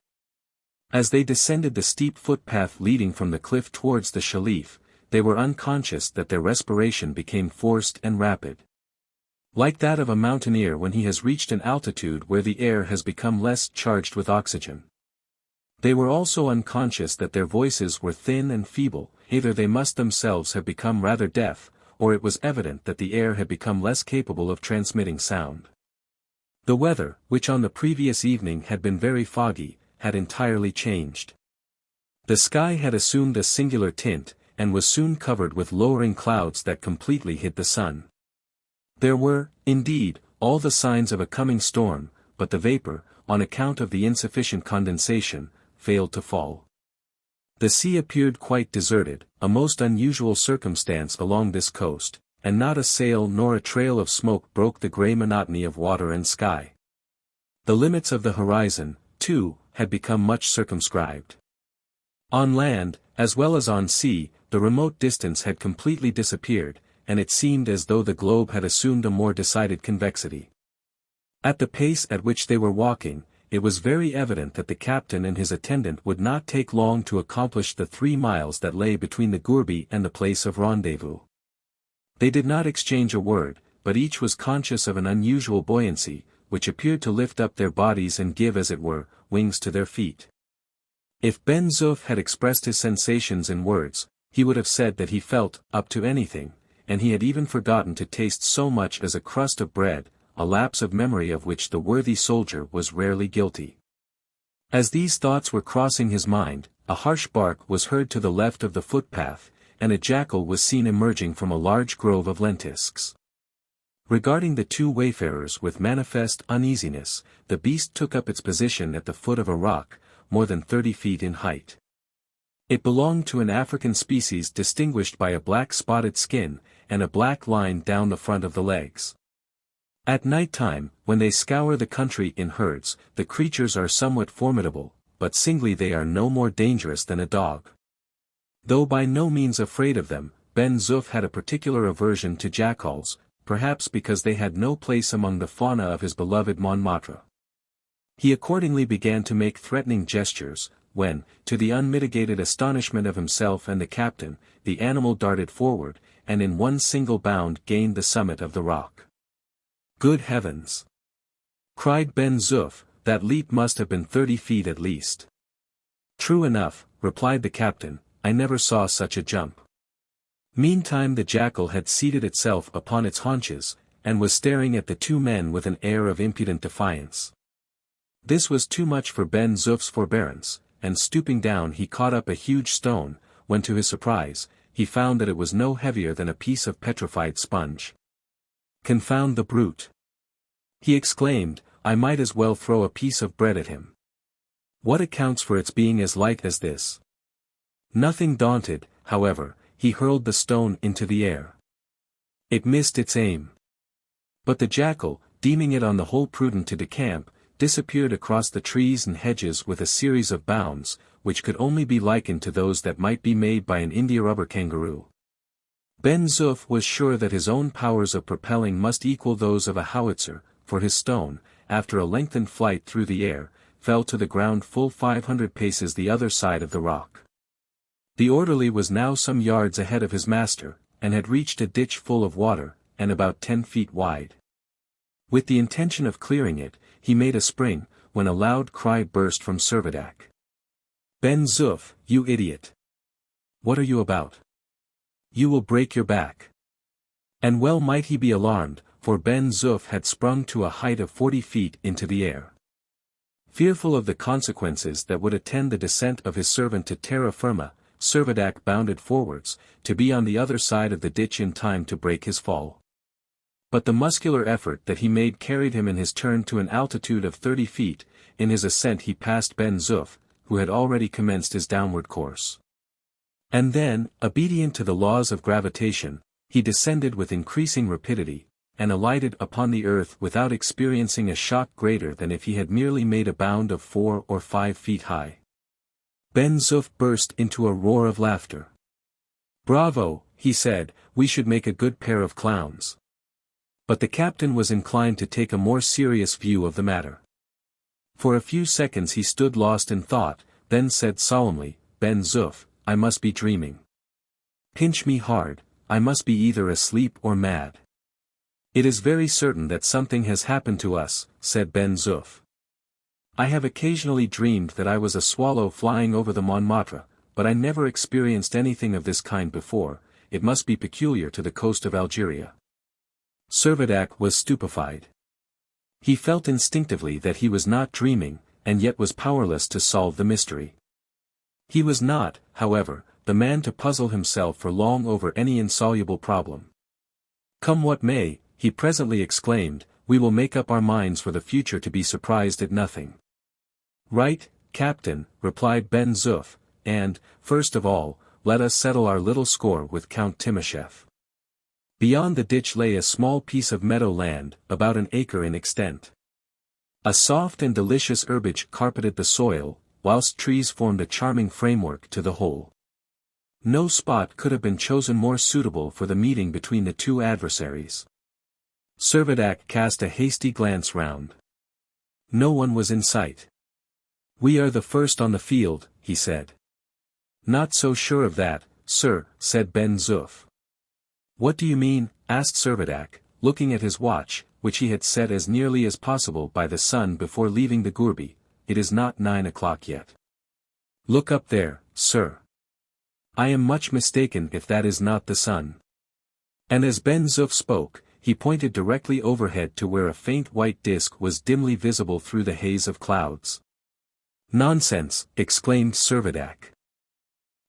Speaker 1: As they descended the steep footpath leading from the cliff towards the Shalif, they were unconscious that their respiration became forced and rapid. Like that of a mountaineer when he has reached an altitude where the air has become less charged with oxygen. They were also unconscious that their voices were thin and feeble, either they must themselves have become rather deaf, or it was evident that the air had become less capable of transmitting sound. The weather, which on the previous evening had been very foggy, had entirely changed. The sky had assumed a singular tint, and was soon covered with lowering clouds that completely hid the sun. There were, indeed, all the signs of a coming storm, but the vapor, on account of the insufficient condensation, failed to fall. The sea appeared quite deserted, a most unusual circumstance along this coast, and not a sail nor a trail of smoke broke the grey monotony of water and sky. The limits of the horizon, too, had become much circumscribed. On land, as well as on sea, the remote distance had completely disappeared, and it seemed as though the globe had assumed a more decided convexity. At the pace at which they were walking, it was very evident that the captain and his attendant would not take long to accomplish the 3 miles that lay between the gourbi and the place of rendezvous. They did not exchange a word, but each was conscious of an unusual buoyancy, which appeared to lift up their bodies and give as it were, wings to their feet. If Ben-Zuff had expressed his sensations in words, he would have said that he felt up to anything, and he had even forgotten to taste so much as a crust of bread, a lapse of memory of which the worthy soldier was rarely guilty. As these thoughts were crossing his mind, a harsh bark was heard to the left of the footpath, and a jackal was seen emerging from a large grove of lentisks. Regarding the 2 wayfarers with manifest uneasiness, the beast took up its position at the foot of a rock, more than 30 feet in height. It belonged to an African species distinguished by a black spotted skin, and a black line down the front of the legs. At night time, when they scour the country in herds, the creatures are somewhat formidable, but singly they are no more dangerous than a dog. Though by no means afraid of them, Ben-Zuff had a particular aversion to jackals, perhaps because they had no place among the fauna of his beloved Montmartre. He accordingly began to make threatening gestures, when, to the unmitigated astonishment of himself and the captain, the animal darted forward, and in one single bound gained the summit of the rock. "Good heavens!" cried Ben-Zuff, "that leap must have been 30 feet at least." "True enough," replied the captain, "I never saw such a jump." Meantime the jackal had seated itself upon its haunches, and was staring at the 2 men with an air of impudent defiance. This was too much for Ben-Zuff's forbearance, and stooping down he caught up a huge stone, when to his surprise, he found that it was no heavier than a piece of petrified sponge. "Confound the brute!" he exclaimed, "I might as well throw a piece of bread at him. What accounts for its being as light as this?" Nothing daunted, however, he hurled the stone into the air. It missed its aim. But the jackal, deeming it on the whole prudent to decamp, disappeared across the trees and hedges with a series of bounds, which could only be likened to those that might be made by an india-rubber kangaroo. Ben-Zuff was sure that his own powers of propelling must equal those of a howitzer, for his stone, after a lengthened flight through the air, fell to the ground full 500 paces the other side of the rock. The orderly was now some yards ahead of his master, and had reached a ditch full of water, and about 10 feet wide. With the intention of clearing it, he made a spring, when a loud cry burst from Servadac. "Ben-Zuff, you idiot! What are you about? You will break your back." And well might he be alarmed, for Ben-Zuff had sprung to a height of 40 feet into the air. Fearful of the consequences that would attend the descent of his servant to terra firma, Servadac bounded forwards, to be on the other side of the ditch in time to break his fall. But the muscular effort that he made carried him in his turn to an altitude of 30 feet, in his ascent he passed Ben-Zuff, who had already commenced his downward course. And then, obedient to the laws of gravitation, he descended with increasing rapidity, and alighted upon the earth without experiencing a shock greater than if he had merely made a bound of 4 or 5 feet high. Ben-Zuff burst into a roar of laughter. "Bravo," he said, "we should make a good pair of clowns." But the captain was inclined to take a more serious view of the matter. For a few seconds he stood lost in thought, then said solemnly, Ben-Zuff, I must be dreaming. Pinch me hard, I must be either asleep or mad. It is very certain that something has happened to us, said Ben-Zuff. I have occasionally dreamed that I was a swallow flying over the Montmartre, but I never experienced anything of this kind before. It must be peculiar to the coast of Algeria. Servadac was stupefied. He felt instinctively that he was not dreaming, and yet was powerless to solve the mystery. He was not, however, the man to puzzle himself for long over any insoluble problem. Come what may, he presently exclaimed, we will make up our minds for the future to be surprised at nothing. Right, Captain, replied Ben-Zuff, and, first of all, let us settle our little score with Count Timascheff. Beyond the ditch lay a small piece of meadow land, about an acre in extent. A soft and delicious herbage carpeted the soil, whilst trees formed a charming framework to the whole. No spot could have been chosen more suitable for the meeting between the two adversaries. Servadac cast a hasty glance round. No one was in sight. We are the first on the field, he said. Not so sure of that, sir, said Ben-Zuff. What do you mean? Asked Servadac, looking at his watch, which he had set as nearly as possible by the sun before leaving the gourbi. It is not 9 o'clock yet. Look up there, sir. I am much mistaken if that is not the sun. And as Ben-Zuff spoke, he pointed directly overhead to where a faint white disk was dimly visible through the haze of clouds. Nonsense, exclaimed Servadac.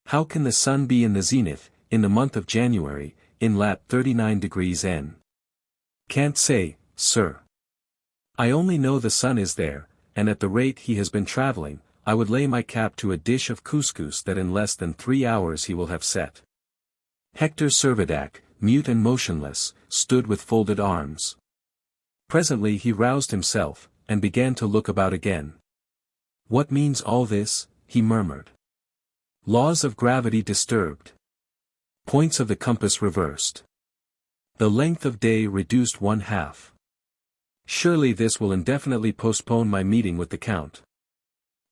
Speaker 1: How can the sun be in the zenith, in the month of January, in lat. 39 degrees N? Can't say, sir. I only know the sun is there, and at the rate he has been travelling, I would lay my cap to a dish of couscous that in less than 3 hours he will have set. Hector Servadac, mute and motionless, stood with folded arms. Presently he roused himself, and began to look about again. What means all this? He murmured. Laws of gravity disturbed. Points of the compass reversed. The length of day reduced 1/2. Surely this will indefinitely postpone my meeting with the Count.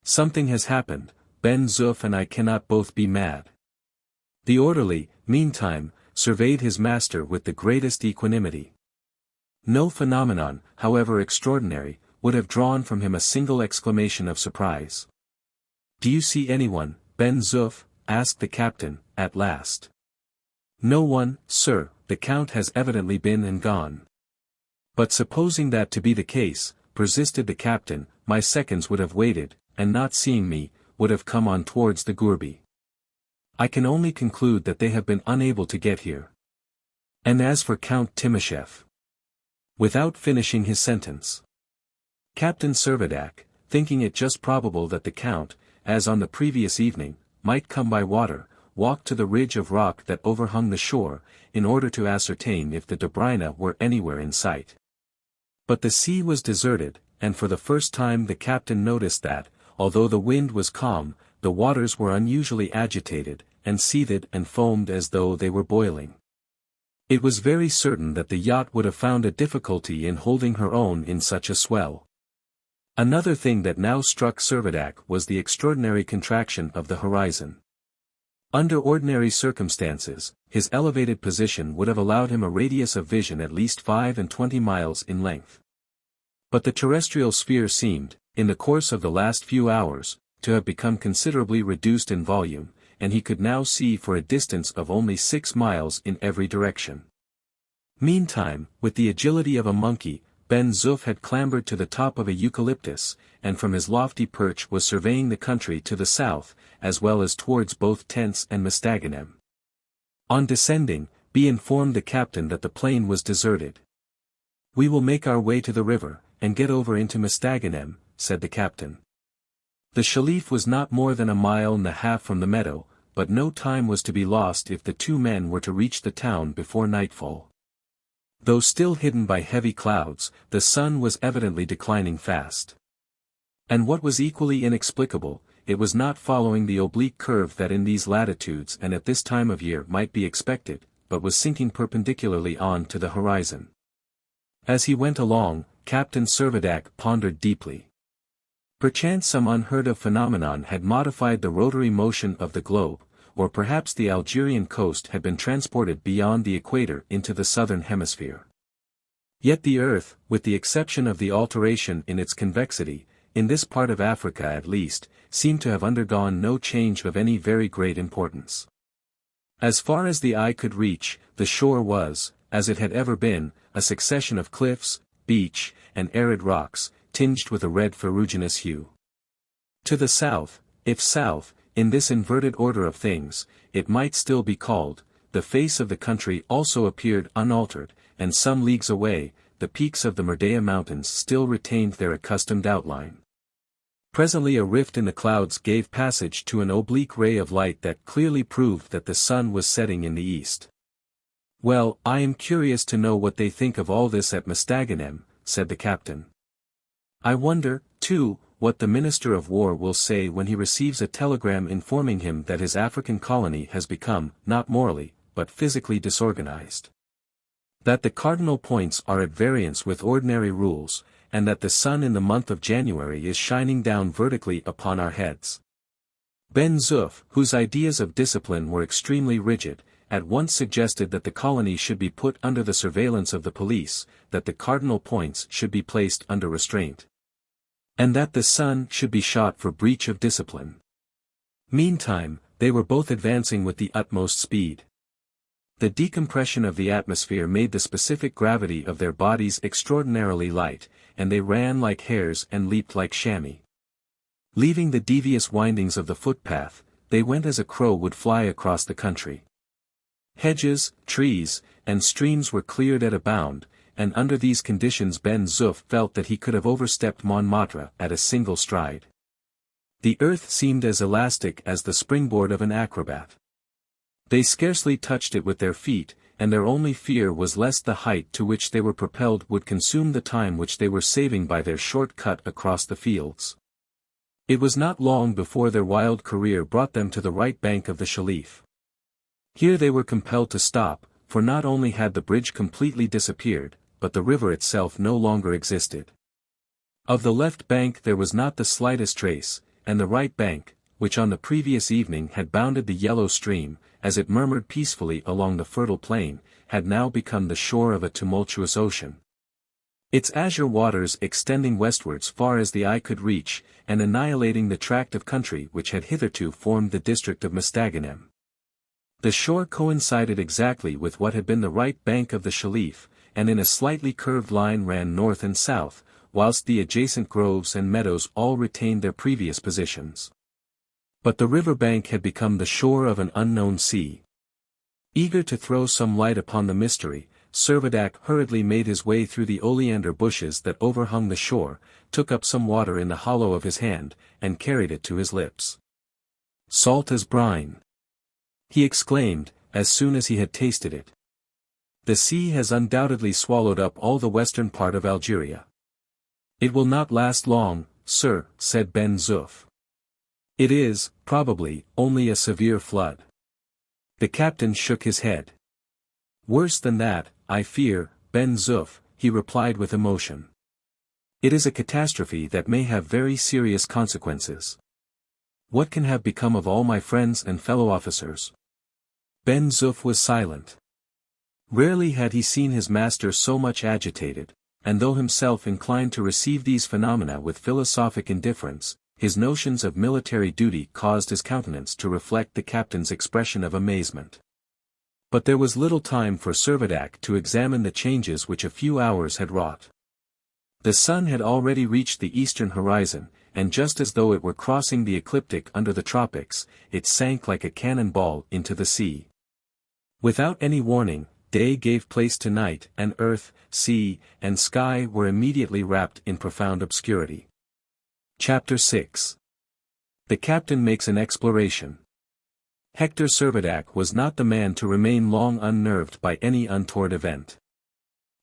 Speaker 1: Something has happened, Ben-Zuff and I cannot both be mad. The orderly, meantime, surveyed his master with the greatest equanimity. No phenomenon, however extraordinary, would have drawn from him a single exclamation of surprise. Do you see anyone, Ben-Zuff? Asked the captain, at last. No one, sir, the Count has evidently been and gone. But supposing that to be the case, persisted the captain, my seconds would have waited, and not seeing me, would have come on towards the gourbi. I can only conclude that they have been unable to get here. And as for Count Timascheff. Without finishing his sentence. Captain Servadac, thinking it just probable that the Count, as on the previous evening, might come by water, walked to the ridge of rock that overhung the shore, in order to ascertain if the Dobryna were anywhere in sight. But the sea was deserted, and for the first time the captain noticed that, although the wind was calm, the waters were unusually agitated, and seethed and foamed as though they were boiling. It was very certain that the yacht would have found a difficulty in holding her own in such a swell. Another thing that now struck Servadac was the extraordinary contraction of the horizon. Under ordinary circumstances, his elevated position would have allowed him a radius of vision at least 25 miles in length. But the terrestrial sphere seemed, in the course of the last few hours, to have become considerably reduced in volume, and he could now see for a distance of only 6 miles in every direction. Meantime, with the agility of a monkey, Ben-Zuff had clambered to the top of a eucalyptus, and from his lofty perch was surveying the country to the south, as well as towards both Tents and Mostaganem. On descending, be informed the captain that the plain was deserted. We will make our way to the river, and get over into Mostaganem, said the captain. The Shalif was not more than 1.5 miles from the meadow, but no time was to be lost if the two men were to reach the town before nightfall. Though still hidden by heavy clouds, the sun was evidently declining fast. And what was equally inexplicable, it was not following the oblique curve that in these latitudes and at this time of year might be expected, but was sinking perpendicularly on to the horizon. As he went along, Captain Servadac pondered deeply. Perchance some unheard-of phenomenon had modified the rotary motion of the globe, or perhaps the Algerian coast had been transported beyond the equator into the southern hemisphere. Yet the earth, with the exception of the alteration in its convexity, in this part of Africa at least, seemed to have undergone no change of any very great importance. As far as the eye could reach, the shore was, as it had ever been, a succession of cliffs, beach, and arid rocks, tinged with a red ferruginous hue. To the south, if south, in this inverted order of things, it might still be called, the face of the country also appeared unaltered, and some leagues away, the peaks of the Merdea mountains still retained their accustomed outline. Presently a rift in the clouds gave passage to an oblique ray of light that clearly proved that the sun was setting in the east. "Well, I am curious to know what they think of all this at Mostaganem," said the captain. "I wonder, too, what the Minister of War will say when he receives a telegram informing him that his African colony has become, not morally, but physically disorganized. That the cardinal points are at variance with ordinary rules, and that the sun in the month of January is shining down vertically upon our heads." Ben-Zuff, whose ideas of discipline were extremely rigid, at once suggested that the colony should be put under the surveillance of the police, that the cardinal points should be placed under restraint, and that the sun should be shot for breach of discipline. Meantime, they were both advancing with the utmost speed. The decompression of the atmosphere made the specific gravity of their bodies extraordinarily light, and they ran like hares and leaped like chamois. Leaving the devious windings of the footpath, they went as a crow would fly across the country. Hedges, trees, and streams were cleared at a bound, and under these conditions Ben-Zuff felt that he could have overstepped Montmartre at a single stride. The earth seemed as elastic as the springboard of an acrobat. They scarcely touched it with their feet, and their only fear was lest the height to which they were propelled would consume the time which they were saving by their short cut across the fields. It was not long before their wild career brought them to the right bank of the Shelif. Here they were compelled to stop, for not only had the bridge completely disappeared, but the river itself no longer existed. Of the left bank there was not the slightest trace, and the right bank, which on the previous evening had bounded the yellow stream, as it murmured peacefully along the fertile plain, had now become the shore of a tumultuous ocean. Its azure waters extending westwards far as the eye could reach, and annihilating the tract of country which had hitherto formed the district of Mostaganem. The shore coincided exactly with what had been the right bank of the Shelif, and in a slightly curved line ran north and south, whilst the adjacent groves and meadows all retained their previous positions. But the river bank had become the shore of an unknown sea. Eager to throw some light upon the mystery, Servadac hurriedly made his way through the oleander bushes that overhung the shore, took up some water in the hollow of his hand, and carried it to his lips. "Salt as brine," he exclaimed, as soon as he had tasted it. "The sea has undoubtedly swallowed up all the western part of Algeria." "It will not last long, sir," said Ben-Zuff. "It is, probably, only a severe flood." The captain shook his head. "Worse than that, I fear, Ben-Zuff," he replied with emotion. "It is a catastrophe that may have very serious consequences. What can have become of all my friends and fellow officers?" Ben-Zuff was silent. Rarely had he seen his master so much agitated, and though himself inclined to receive these phenomena with philosophic indifference, his notions of military duty caused his countenance to reflect the captain's expression of amazement. But there was little time for Servadac to examine the changes which a few hours had wrought. The sun had already reached the eastern horizon, and just as though it were crossing the ecliptic under the tropics, it sank like a cannon ball into the sea. Without any warning, day gave place to night, and earth, sea, and sky were immediately wrapped in profound obscurity. Chapter 6. The captain makes an exploration. Hector Servadac was not the man to remain long unnerved by any untoward event.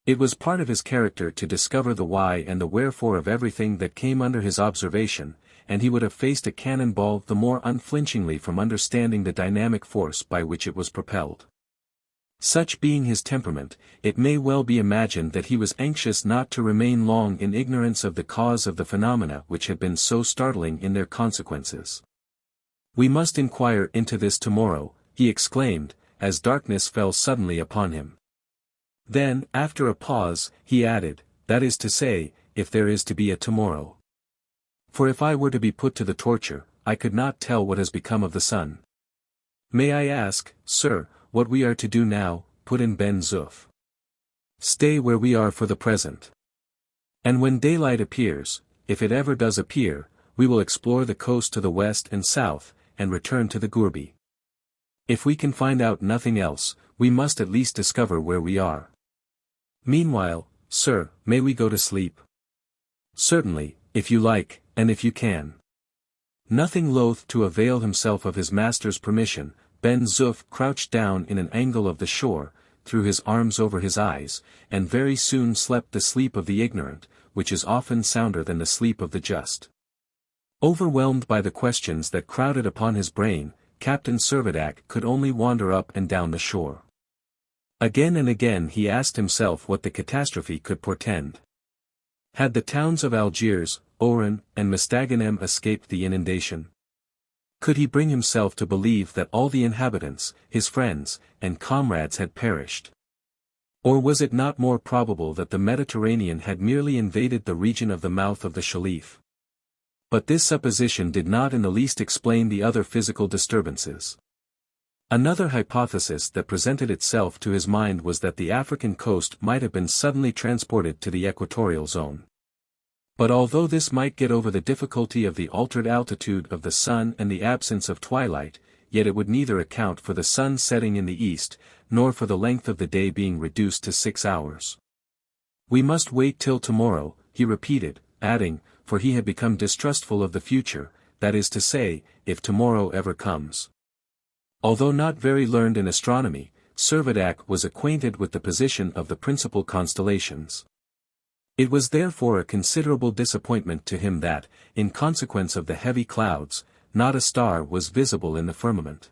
Speaker 1: It was part of his character to discover the why and the wherefore of everything that came under his observation, and he would have faced a cannonball the more unflinchingly from understanding the dynamic force by which it was propelled. Such being his temperament, it may well be imagined that he was anxious not to remain long in ignorance of the cause of the phenomena which had been so startling in their consequences. "We must inquire into this tomorrow," he exclaimed, as darkness fell suddenly upon him. Then, after a pause, he added, "That is to say, if there is to be a tomorrow. For if I were to be put to the torture, I could not tell what has become of the sun." "May I ask, sir, what we are to do now?" put in Ben-Zuff. "Stay where we are for the present. And when daylight appears, if it ever does appear, we will explore the coast to the west and south, and return to the gourbi. If we can find out nothing else, we must at least discover where we are. Meanwhile, sir, may we go to sleep?" "Certainly, if you like, and if you can." Nothing loath to avail himself of his master's permission, Ben-Zuff crouched down in an angle of the shore, threw his arms over his eyes, and very soon slept the sleep of the ignorant, which is often sounder than the sleep of the just. Overwhelmed by the questions that crowded upon his brain, Captain Servadac could only wander up and down the shore. Again and again he asked himself what the catastrophe could portend. Had the towns of Algiers, Oran, and Mostaganem escaped the inundation? Could he bring himself to believe that all the inhabitants, his friends, and comrades had perished? Or was it not more probable that the Mediterranean had merely invaded the region of the mouth of the Shelif? But this supposition did not in the least explain the other physical disturbances. Another hypothesis that presented itself to his mind was that the African coast might have been suddenly transported to the equatorial zone. But although this might get over the difficulty of the altered altitude of the sun and the absence of twilight, yet it would neither account for the sun setting in the east, nor for the length of the day being reduced to 6 hours. "We must wait till tomorrow," he repeated, adding, for he had become distrustful of the future, that is to say, if tomorrow ever comes. Although not very learned in astronomy, Servadac was acquainted with the position of the principal constellations. It was therefore a considerable disappointment to him that, in consequence of the heavy clouds, not a star was visible in the firmament.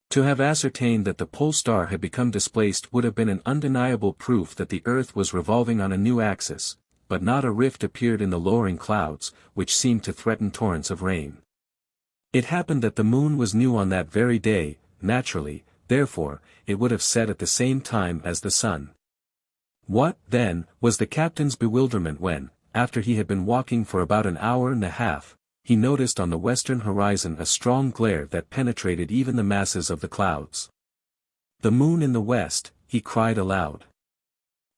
Speaker 1: To have ascertained that the pole star had become displaced would have been an undeniable proof that the earth was revolving on a new axis, but not a rift appeared in the lowering clouds, which seemed to threaten torrents of rain. It happened that the moon was new on that very day, naturally, therefore, it would have set at the same time as the sun. What, then, was the captain's bewilderment when, after he had been walking for about an hour and a half, he noticed on the western horizon a strong glare that penetrated even the masses of the clouds. "The moon in the west," he cried aloud.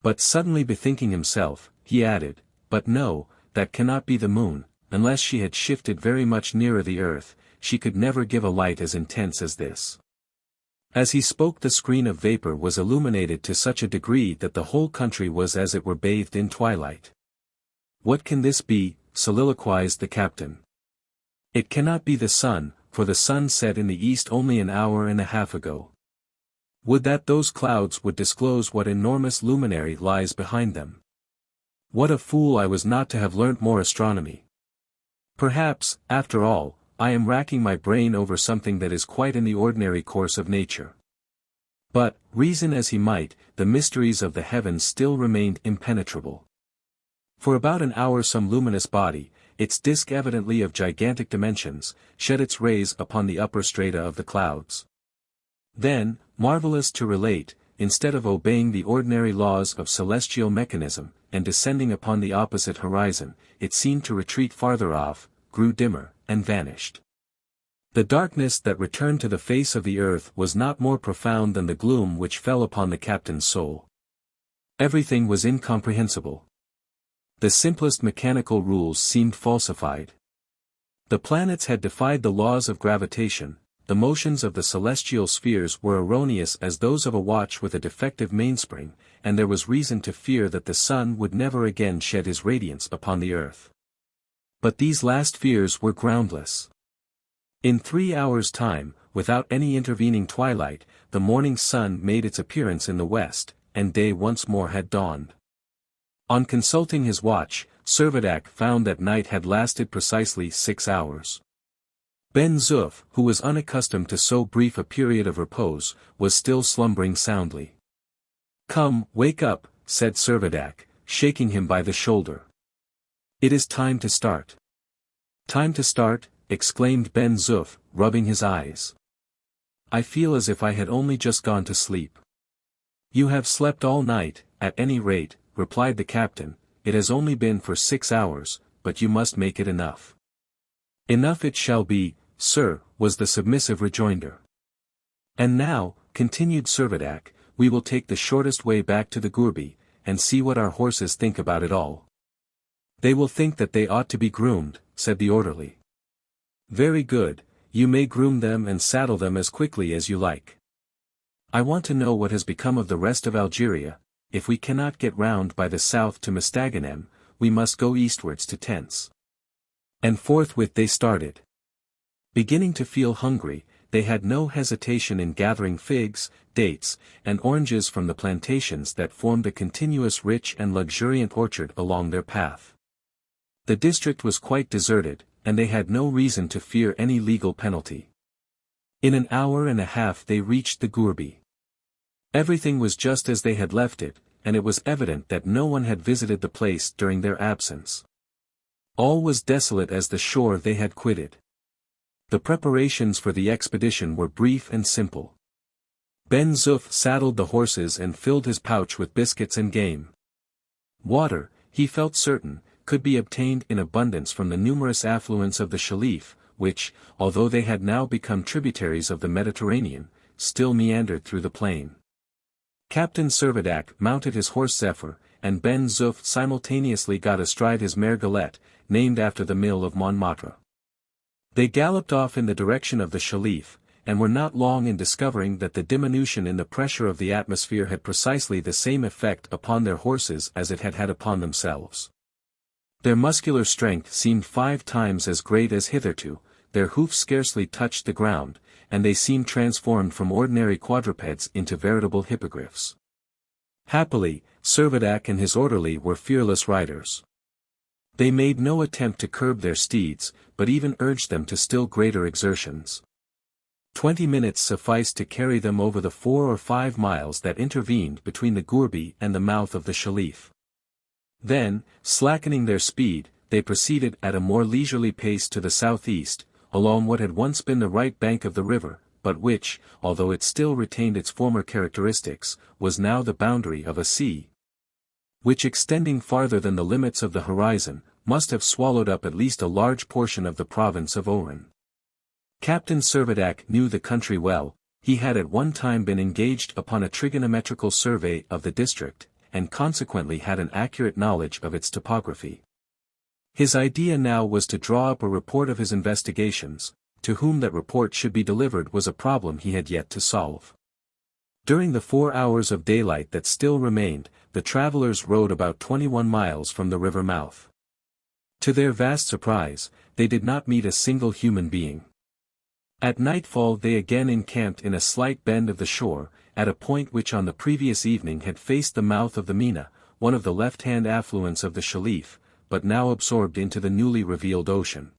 Speaker 1: But suddenly bethinking himself, he added, "But no, that cannot be the moon, unless she had shifted very much nearer the earth, she could never give a light as intense as this." As he spoke the screen of vapor was illuminated to such a degree that the whole country was as it were bathed in twilight. "What can this be?" soliloquized the captain. "It cannot be the sun, for the sun set in the east only an hour and a half ago. Would that those clouds would disclose what enormous luminary lies behind them. What a fool I was not to have learnt more astronomy. Perhaps, after all, I am racking my brain over something that is quite in the ordinary course of nature." But, reason as he might, the mysteries of the heavens still remained impenetrable. For about an hour some luminous body, its disk evidently of gigantic dimensions, shed its rays upon the upper strata of the clouds. Then, marvelous to relate, instead of obeying the ordinary laws of celestial mechanism, and descending upon the opposite horizon, it seemed to retreat farther off, grew dimmer, and vanished. The darkness that returned to the face of the earth was not more profound than the gloom which fell upon the captain's soul. Everything was incomprehensible. The simplest mechanical rules seemed falsified. The planets had defied the laws of gravitation, the motions of the celestial spheres were erroneous as those of a watch with a defective mainspring, and there was reason to fear that the sun would never again shed his radiance upon the earth. But these last fears were groundless. In 3 hours' time, without any intervening twilight, the morning sun made its appearance in the west, and day once more had dawned. On consulting his watch, Servadac found that night had lasted precisely 6 hours. Ben-Zuff, who was unaccustomed to so brief a period of repose, was still slumbering soundly. "Come, wake up," said Servadac, shaking him by the shoulder. "It is time to start." "Time to start?" exclaimed Ben-Zuff, rubbing his eyes. "I feel as if I had only just gone to sleep." "You have slept all night, at any rate," replied the captain. "It has only been for 6 hours, but you must make it enough." "Enough it shall be, sir," was the submissive rejoinder. "And now," continued Servadac, "we will take the shortest way back to the gourbi, and see what our horses think about it all." "They will think that they ought to be groomed," said the orderly. "Very good, you may groom them and saddle them as quickly as you like. I want to know what has become of the rest of Algeria. If we cannot get round by the south to Mostaganem, we must go eastwards to Tents." And forthwith they started. Beginning to feel hungry, they had no hesitation in gathering figs, dates, and oranges from the plantations that formed a continuous rich and luxuriant orchard along their path. The district was quite deserted, and they had no reason to fear any legal penalty. In an hour and a half they reached the gourbi. Everything was just as they had left it, and it was evident that no one had visited the place during their absence. All was desolate as the shore they had quitted. The preparations for the expedition were brief and simple. Ben-Zuff saddled the horses and filled his pouch with biscuits and game. Water, he felt certain, could be obtained in abundance from the numerous affluents of the Shelif, which, although they had now become tributaries of the Mediterranean, still meandered through the plain. Captain Servadac mounted his horse Zephyr, and Ben-Zuff simultaneously got astride his mare Galette, named after the mill of Montmartre. They galloped off in the direction of the Shelif, and were not long in discovering that the diminution in the pressure of the atmosphere had precisely the same effect upon their horses as it had had upon themselves. Their muscular strength seemed 5 times as great as hitherto, their hoofs scarcely touched the ground, and they seemed transformed from ordinary quadrupeds into veritable hippogriffs. Happily, Servadac and his orderly were fearless riders. They made no attempt to curb their steeds, but even urged them to still greater exertions. 20 minutes sufficed to carry them over the 4 or 5 miles that intervened between the gourbi and the mouth of the Shelif. Then, slackening their speed, they proceeded at a more leisurely pace to the southeast, along what had once been the right bank of the river, but which, although it still retained its former characteristics, was now the boundary of a sea, which extending farther than the limits of the horizon, must have swallowed up at least a large portion of the province of Oran. Captain Servadac knew the country well. He had at one time been engaged upon a trigonometrical survey of the district, and consequently had an accurate knowledge of its topography. His idea now was to draw up a report of his investigations. To whom that report should be delivered was a problem he had yet to solve. During the 4 hours of daylight that still remained, the travelers rode about 21 miles from the river mouth. To their vast surprise, they did not meet a single human being. At nightfall they again encamped in a slight bend of the shore, at a point which on the previous evening had faced the mouth of the Mina, one of the left-hand affluents of the Shelif, but now absorbed into the newly revealed ocean.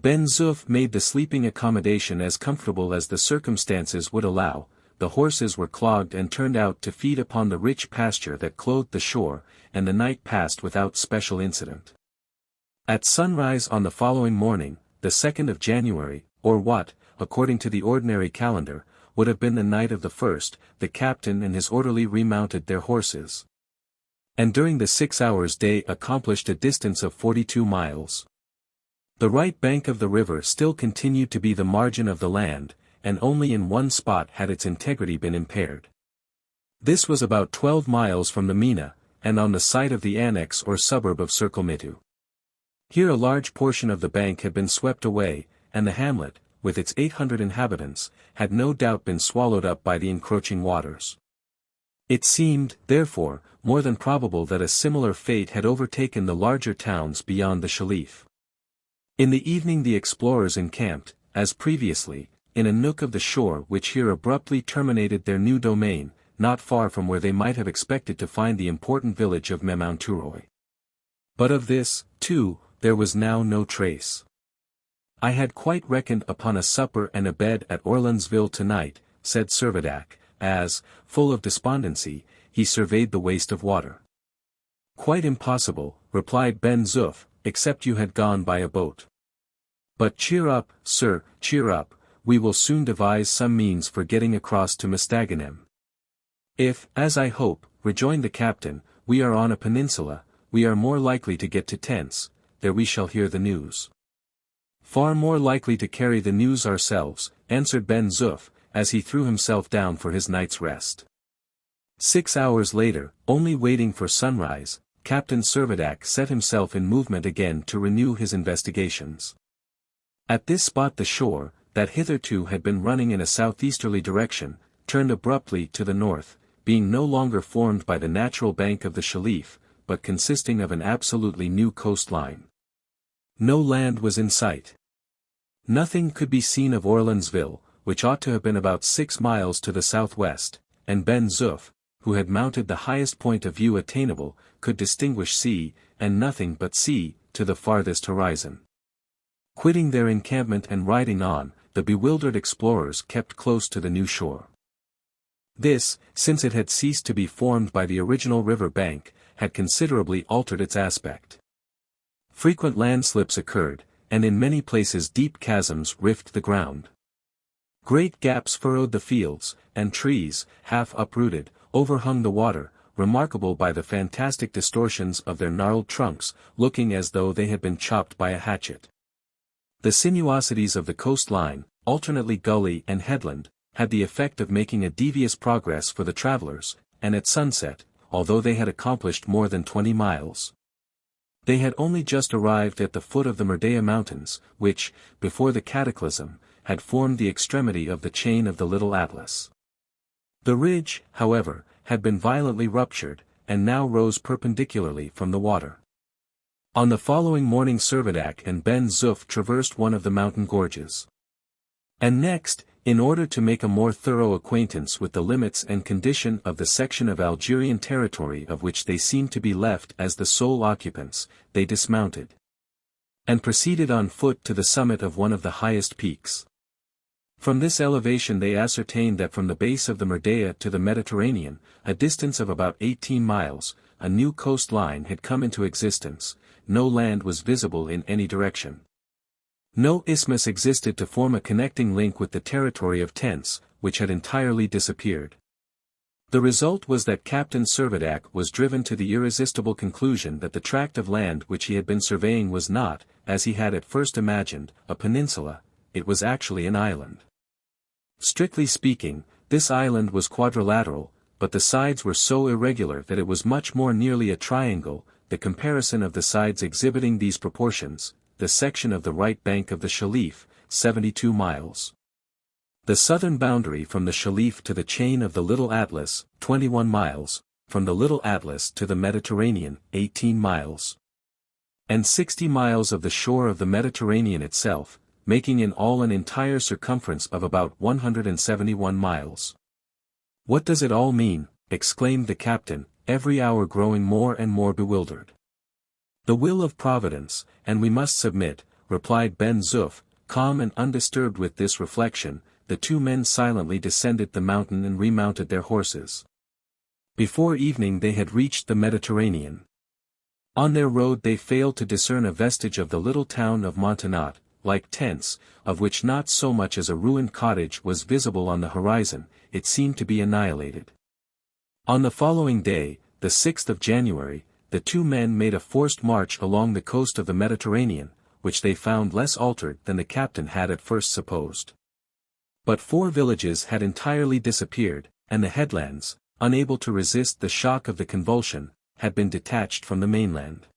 Speaker 1: Ben-Zuff made the sleeping accommodation as comfortable as the circumstances would allow. The horses were clogged and turned out to feed upon the rich pasture that clothed the shore, and the night passed without special incident. At sunrise on the following morning, the 2nd of January, or what, according to the ordinary calendar, would have been the night of the 1st, the captain and his orderly remounted their horses. And during the 6 hours they accomplished a distance of 42 miles. The right bank of the river still continued to be the margin of the land, and only in one spot had its integrity been impaired. This was about 12 miles from the Mina, and on the site of the annex or suburb of Circlemitu. Here a large portion of the bank had been swept away, and the hamlet, with its 800 inhabitants, had no doubt been swallowed up by the encroaching waters. It seemed, therefore, more than probable that a similar fate had overtaken the larger towns beyond the Shelif. In the evening the explorers encamped, as previously, in a nook of the shore which here abruptly terminated their new domain, not far from where they might have expected to find the important village of Memounturoy. But of this, too, there was now no trace. "I had quite reckoned upon a supper and a bed at Orleansville tonight," said Servadac, as, full of despondency, he surveyed the waste of water. "Quite impossible," replied Ben-Zuff, "except you had gone by a boat. But cheer up, sir, cheer up, we will soon devise some means for getting across to Mostaganem. If, as I hope," rejoined the captain, "we are on a peninsula, we are more likely to get to tents, there we shall hear the news." "Far more likely to carry the news ourselves," answered Ben-Zuff, as he threw himself down for his night's rest. 6 hours later, only waiting for sunrise, Captain Servadac set himself in movement again to renew his investigations. At this spot the shore, that hitherto had been running in a southeasterly direction, turned abruptly to the north, being no longer formed by the natural bank of the Shelif, but consisting of an absolutely new coastline. No land was in sight. Nothing could be seen of Orleansville, which ought to have been about 6 miles to the southwest, and Ben-Zuff, who had mounted the highest point of view attainable, could distinguish sea, and nothing but sea, to the farthest horizon. Quitting their encampment and riding on, the bewildered explorers kept close to the new shore. This, since it had ceased to be formed by the original river bank, had considerably altered its aspect. Frequent landslips occurred, and in many places deep chasms rifted the ground. Great gaps furrowed the fields, and trees, half uprooted, overhung the water, remarkable by the fantastic distortions of their gnarled trunks, looking as though they had been chopped by a hatchet. The sinuosities of the coastline, alternately gully and headland, had the effect of making a devious progress for the travelers, and at sunset, although they had accomplished more than 20 miles. They had only just arrived at the foot of the Merdea Mountains, which, before the cataclysm, had formed the extremity of the chain of the Little Atlas. The ridge, however, had been violently ruptured, and now rose perpendicularly from the water. On the following morning Servadac and Ben-Zuff traversed one of the mountain gorges. And next, in order to make a more thorough acquaintance with the limits and condition of the section of Algerian territory of which they seemed to be left as the sole occupants, they dismounted and proceeded on foot to the summit of one of the highest peaks. From this elevation they ascertained that from the base of the Merdea to the Mediterranean, a distance of about 18 miles, a new coastline had come into existence. No land was visible in any direction. No isthmus existed to form a connecting link with the territory of tents, which had entirely disappeared. The result was that Captain Servadac was driven to the irresistible conclusion that the tract of land which he had been surveying was not, as he had at first imagined, a peninsula, it was actually an island. Strictly speaking, this island was quadrilateral, but the sides were so irregular that it was much more nearly a triangle, the comparison of the sides exhibiting these proportions, the section of the right bank of the Shelif, 72 miles. The southern boundary from the Shelif to the chain of the Little Atlas, 21 miles, from the Little Atlas to the Mediterranean, 18 miles. And 60 miles of the shore of the Mediterranean itself, making in all an entire circumference of about 171 miles. "What does it all mean?" exclaimed the captain, every hour growing more and more bewildered. "The will of Providence, and we must submit," replied Ben-Zuff, calm and undisturbed. With this reflection, the two men silently descended the mountain and remounted their horses. Before evening they had reached the Mediterranean. On their road they failed to discern a vestige of the little town of Montenot, like tents, of which not so much as a ruined cottage was visible on the horizon. It seemed to be annihilated. On the following day, the 6th of January, the two men made a forced march along the coast of the Mediterranean, which they found less altered than the captain had at first supposed. But 4 villages had entirely disappeared, and the headlands, unable to resist the shock of the convulsion, had been detached from the mainland.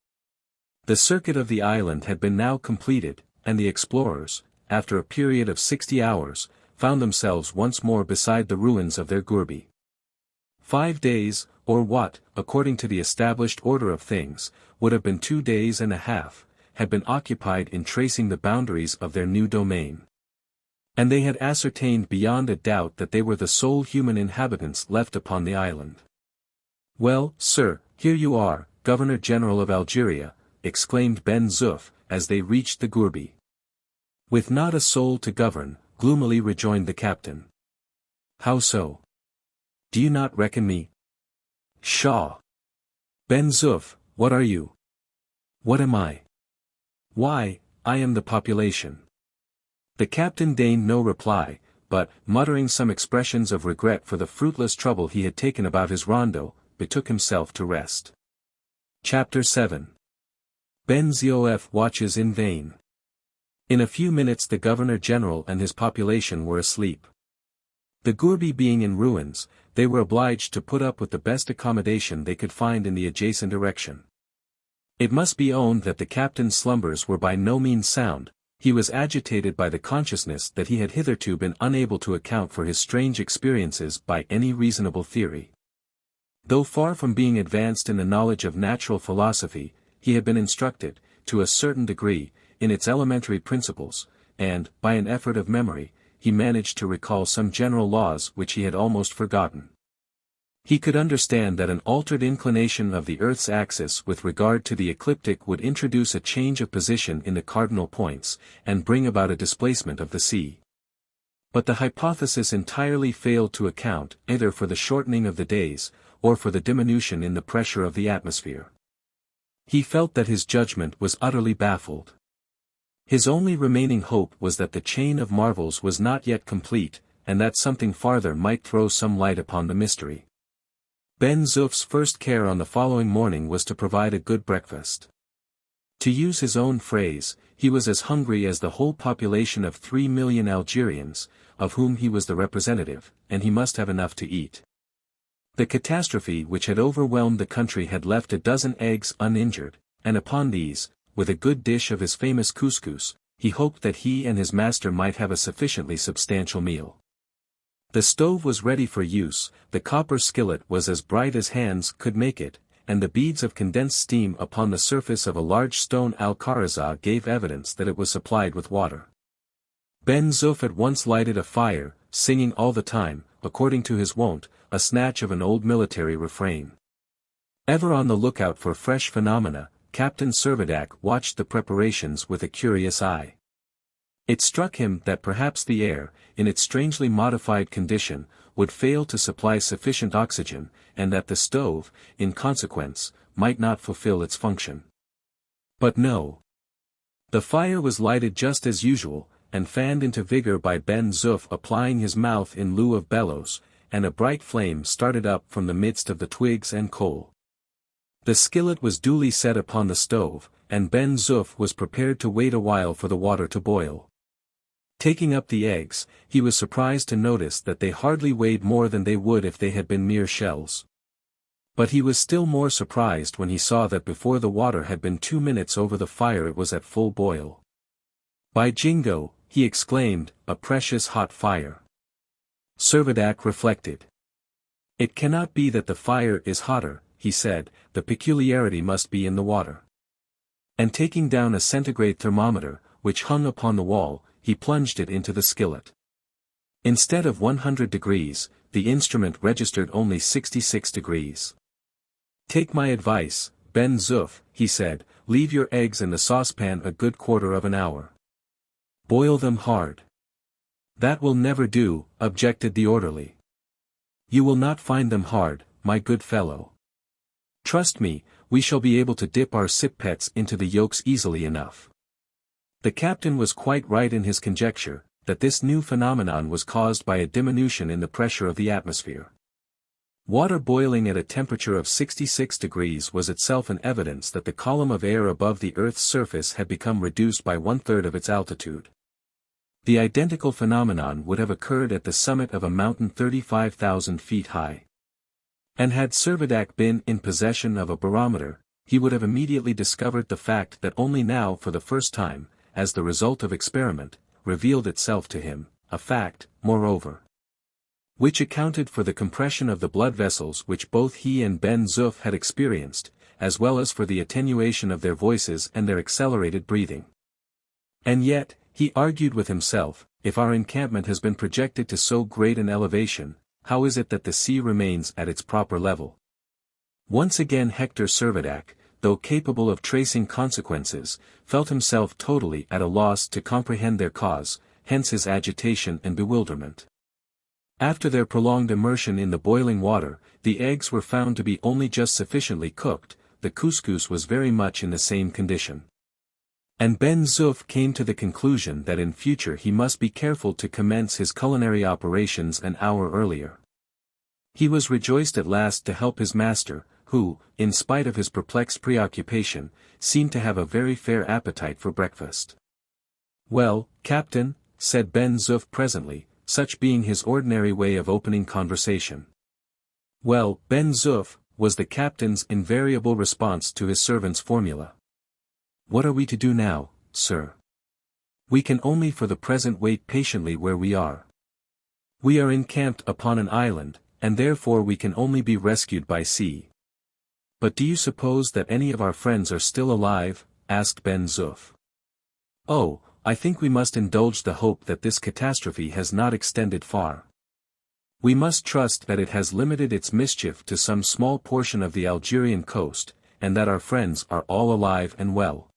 Speaker 1: The circuit of the island had been now completed, and the explorers, after a period of 60 hours, found themselves once more beside the ruins of their gourbi. 5 days, or what, according to the established order of things, would have been 2 days and a half, had been occupied in tracing the boundaries of their new domain. And they had ascertained beyond a doubt that they were the sole human inhabitants left upon the island. "Well, sir, here you are, Governor-General of Algeria," exclaimed Ben-Zuff, as they reached the gourbi. With not a soul to govern, gloomily rejoined the captain. How so? Do you not reckon me? Pshaw! Ben-Zuff, what are you? What am I? Why, I am the population. The captain deigned no reply, but, muttering some expressions of regret for the fruitless trouble he had taken about his rondo, betook himself to rest. Chapter 7. Ben-Zuff watches in vain. In a few minutes the Governor-General and his population were asleep. The gourbi being in ruins, they were obliged to put up with the best accommodation they could find in the adjacent erection. It must be owned that the captain's slumbers were by no means sound. He was agitated by the consciousness that he had hitherto been unable to account for his strange experiences by any reasonable theory. Though far from being advanced in the knowledge of natural philosophy, he had been instructed, to a certain degree, in its elementary principles, and, by an effort of memory, he managed to recall some general laws which he had almost forgotten. He could understand that an altered inclination of the Earth's axis with regard to the ecliptic would introduce a change of position in the cardinal points, and bring about a displacement of the sea. But the hypothesis entirely failed to account either for the shortening of the days, or for the diminution in the pressure of the atmosphere. He felt that his judgment was utterly baffled. His only remaining hope was that the chain of marvels was not yet complete, and that something farther might throw some light upon the mystery. Ben-Zuff's first care on the following morning was to provide a good breakfast. To use his own phrase, he was as hungry as the whole population of 3 million Algerians, of whom he was the representative, and he must have enough to eat. The catastrophe which had overwhelmed the country had left a dozen eggs uninjured, and upon these, with a good dish of his famous couscous, he hoped that he and his master might have a sufficiently substantial meal. The stove was ready for use, the copper skillet was as bright as hands could make it, and the beads of condensed steam upon the surface of a large stone alcaraza gave evidence that it was supplied with water. Ben-Zuff at once lighted a fire, singing all the time, according to his wont, a snatch of an old military refrain. Ever on the lookout for fresh phenomena, Captain Servadac watched the preparations with a curious eye. It struck him that perhaps the air, in its strangely modified condition, would fail to supply sufficient oxygen, and that the stove, in consequence, might not fulfill its function. But no. The fire was lighted just as usual, and fanned into vigor by Ben-Zuff applying his mouth in lieu of bellows, and a bright flame started up from the midst of the twigs and coal. The skillet was duly set upon the stove, and Ben-Zuff was prepared to wait a while for the water to boil. Taking up the eggs, he was surprised to notice that they hardly weighed more than they would if they had been mere shells. But he was still more surprised when he saw that before the water had been 2 minutes over the fire it was at full boil. By jingo, he exclaimed, a precious hot fire. Servadac reflected. It cannot be that the fire is hotter, he said, the peculiarity must be in the water. And taking down a centigrade thermometer, which hung upon the wall, he plunged it into the skillet. Instead of 100 degrees, the instrument registered only 66 degrees. Take my advice, Ben-Zuff, he said, leave your eggs in the saucepan a good quarter of an hour. Boil them hard. That will never do, objected the orderly. You will not find them hard, my good fellow. Trust me, we shall be able to dip our sippets into the yolks easily enough. The captain was quite right in his conjecture, that this new phenomenon was caused by a diminution in the pressure of the atmosphere. Water boiling at a temperature of 66 degrees was itself an evidence that the column of air above the Earth's surface had become reduced by 1/3 of its altitude. The identical phenomenon would have occurred at the summit of a mountain 35,000 feet high. And had Servadac been in possession of a barometer, he would have immediately discovered the fact that only now for the first time, as the result of experiment, revealed itself to him, a fact, moreover, which accounted for the compression of the blood vessels which both he and Ben-Zuff had experienced, as well as for the attenuation of their voices and their accelerated breathing. And yet, he argued with himself, if our encampment has been projected to so great an elevation, how is it that the sea remains at its proper level? Once again Hector Servadac, though capable of tracing consequences, felt himself totally at a loss to comprehend their cause, hence his agitation and bewilderment. After their prolonged immersion in the boiling water, the eggs were found to be only just sufficiently cooked, the couscous was very much in the same condition. And Ben-Zuff came to the conclusion that in future he must be careful to commence his culinary operations an hour earlier. He was rejoiced at last to help his master, who, in spite of his perplexed preoccupation, seemed to have a very fair appetite for breakfast. "Well, Captain," said Ben-Zuff presently, such being his ordinary way of opening conversation. "Well, Ben-Zuff," was the captain's invariable response to his servant's formula. "What are we to do now, sir?" "We can only for the present wait patiently where we are. We are encamped upon an island, and therefore we can only be rescued by sea." "But do you suppose that any of our friends are still alive?" asked Ben-Zuff. "Oh, I think we must indulge the hope that this catastrophe has not extended far. We must trust that it has limited its mischief to some small portion of the Algerian coast, and that our friends are all alive and well.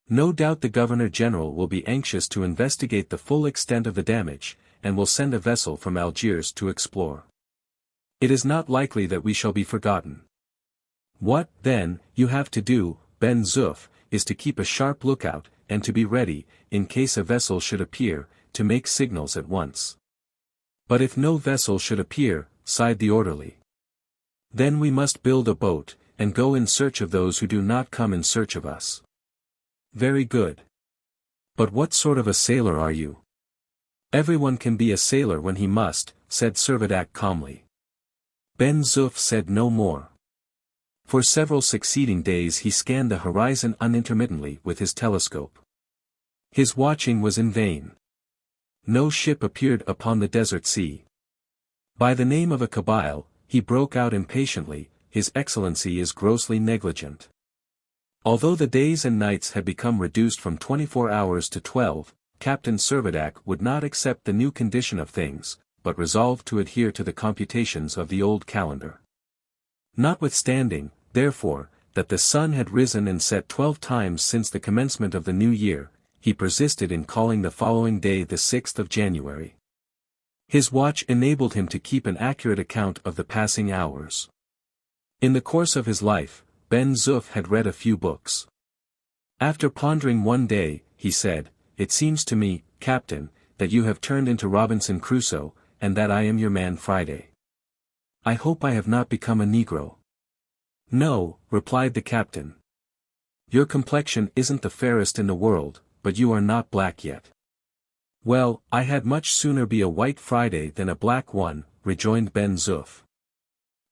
Speaker 1: No doubt the Governor-General will be anxious to investigate the full extent of the damage, and will send a vessel from Algiers to explore. It is not likely that we shall be forgotten. What, then, you have to do, Ben-Zuff, is to keep a sharp lookout, and to be ready, in case a vessel should appear, to make signals at once." "But if no vessel should appear," sighed the orderly. "Then we must build a boat, and go in search of those who do not come in search of us." "Very good. But what sort of a sailor are you?" "Everyone can be a sailor when he must," said Servadac calmly. Ben-Zuff said no more. For several succeeding days he scanned the horizon unintermittently with his telescope. His watching was in vain. No ship appeared upon the desert sea. By the name of a Kabyle, he broke out impatiently, "His Excellency is grossly negligent." Although the days and nights had become reduced from 24 hours to 12, Captain Servadac would not accept the new condition of things, but resolved to adhere to the computations of the old calendar. Notwithstanding, therefore, that the sun had risen and set 12 times since the commencement of the new year, he persisted in calling the following day the 6th of January. His watch enabled him to keep an accurate account of the passing hours. In the course of his life, Ben-Zuff had read a few books. After pondering one day, he said, "It seems to me, Captain, that you have turned into Robinson Crusoe, and that I am your man Friday. I hope I have not become a Negro." "No," replied the captain. "Your complexion isn't the fairest in the world, but you are not black yet." "Well, I had much sooner be a white Friday than a black one," rejoined Ben-Zuff.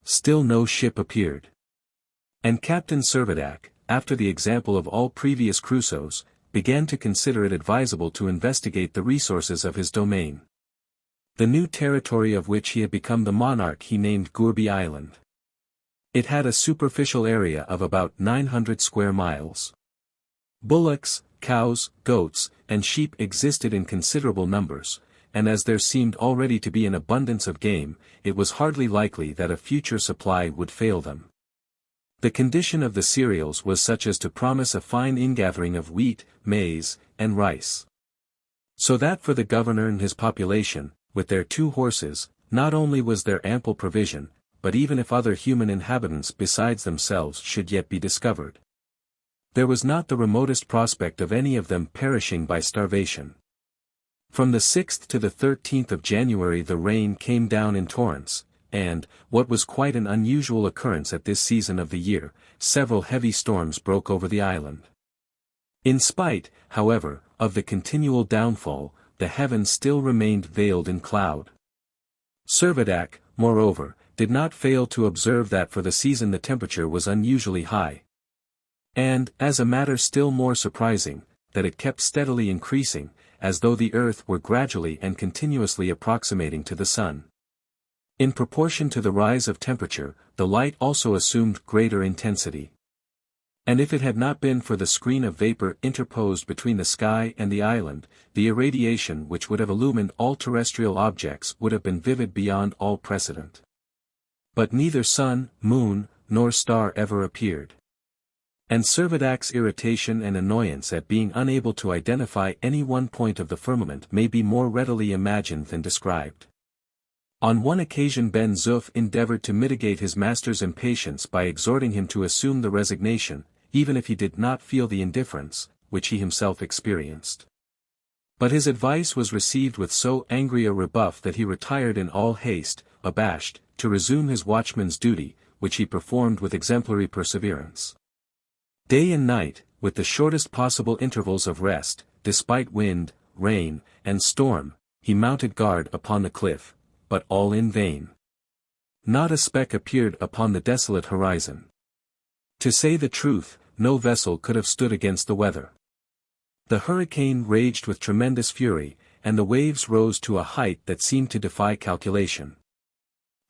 Speaker 1: Still no ship appeared. And Captain Servadac, after the example of all previous Crusoes, began to consider it advisable to investigate the resources of his domain. The new territory of which he had become the monarch he named Gourbi Island. It had a superficial area of about 900 square miles. Bullocks, cows, goats, and sheep existed in considerable numbers, and as there seemed already to be an abundance of game, it was hardly likely that a future supply would fail them. The condition of the cereals was such as to promise a fine ingathering of wheat, maize, and rice. So that for the governor and his population, with their 2 horses, not only was there ample provision, but even if other human inhabitants besides themselves should yet be discovered, there was not the remotest prospect of any of them perishing by starvation. From the 6th to the 13th of January the rain came down in torrents, and, what was quite an unusual occurrence at this season of the year, several heavy storms broke over the island. In spite, however, of the continual downfall, the heavens still remained veiled in cloud. Servadac, moreover, did not fail to observe that for the season the temperature was unusually high. And, as a matter still more surprising, that it kept steadily increasing, as though the earth were gradually and continuously approximating to the sun. In proportion to the rise of temperature, the light also assumed greater intensity. And if it had not been for the screen of vapor interposed between the sky and the island, the irradiation which would have illumined all terrestrial objects would have been vivid beyond all precedent. But neither sun, moon, nor star ever appeared. And Servadac's irritation and annoyance at being unable to identify any one point of the firmament may be more readily imagined than described. On one occasion Ben-Zuff endeavored to mitigate his master's impatience by exhorting him to assume the resignation, even if he did not feel the indifference, which he himself experienced. But his advice was received with so angry a rebuff that he retired in all haste, abashed, to resume his watchman's duty, which he performed with exemplary perseverance. Day and night, with the shortest possible intervals of rest, despite wind, rain, and storm, he mounted guard upon the cliff, but all in vain. Not a speck appeared upon the desolate horizon. To say the truth, no vessel could have stood against the weather. The hurricane raged with tremendous fury, and the waves rose to a height that seemed to defy calculation.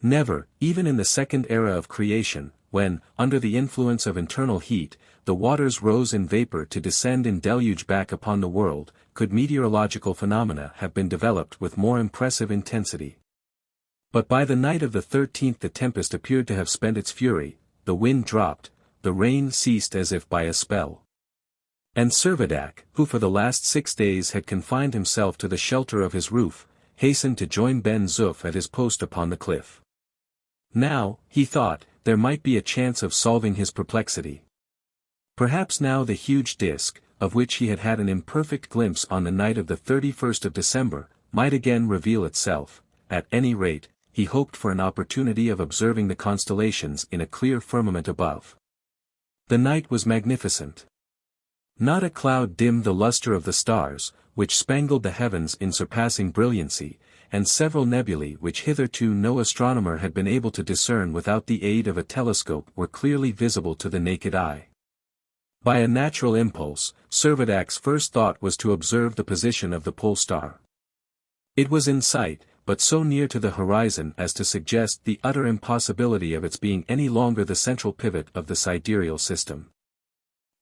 Speaker 1: Never, even in the second era of creation, when, under the influence of internal heat, the waters rose in vapor to descend in deluge back upon the world, could meteorological phenomena have been developed with more impressive intensity. But by the night of the 13th the tempest appeared to have spent its fury, the wind dropped, the rain ceased as if by a spell. And Servadac, who for the last 6 days had confined himself to the shelter of his roof, hastened to join Ben-Zuff at his post upon the cliff. Now, he thought, there might be a chance of solving his perplexity. Perhaps now the huge disk, of which he had had an imperfect glimpse on the night of the 31st of December, might again reveal itself. At any rate, he hoped for an opportunity of observing the constellations in a clear firmament above. The night was magnificent. Not a cloud dimmed the luster of the stars, which spangled the heavens in surpassing brilliancy, and several nebulae which hitherto no astronomer had been able to discern without the aid of a telescope were clearly visible to the naked eye. By a natural impulse, Servadac's first thought was to observe the position of the pole star. It was in sight, but so near to the horizon as to suggest the utter impossibility of its being any longer the central pivot of the sidereal system.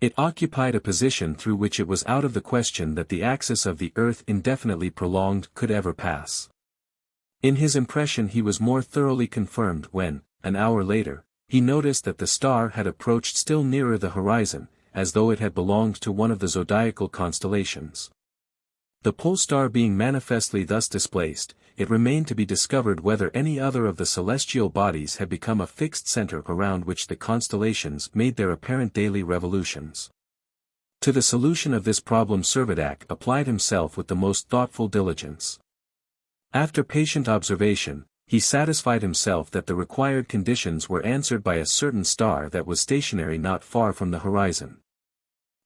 Speaker 1: It occupied a position through which it was out of the question that the axis of the Earth indefinitely prolonged could ever pass. In his impression he was more thoroughly confirmed when, an hour later, he noticed that the star had approached still nearer the horizon, as though it had belonged to one of the zodiacal constellations. The pole star being manifestly thus displaced, it remained to be discovered whether any other of the celestial bodies had become a fixed center around which the constellations made their apparent daily revolutions. To the solution of this problem Servadac applied himself with the most thoughtful diligence. After patient observation, he satisfied himself that the required conditions were answered by a certain star that was stationary not far from the horizon.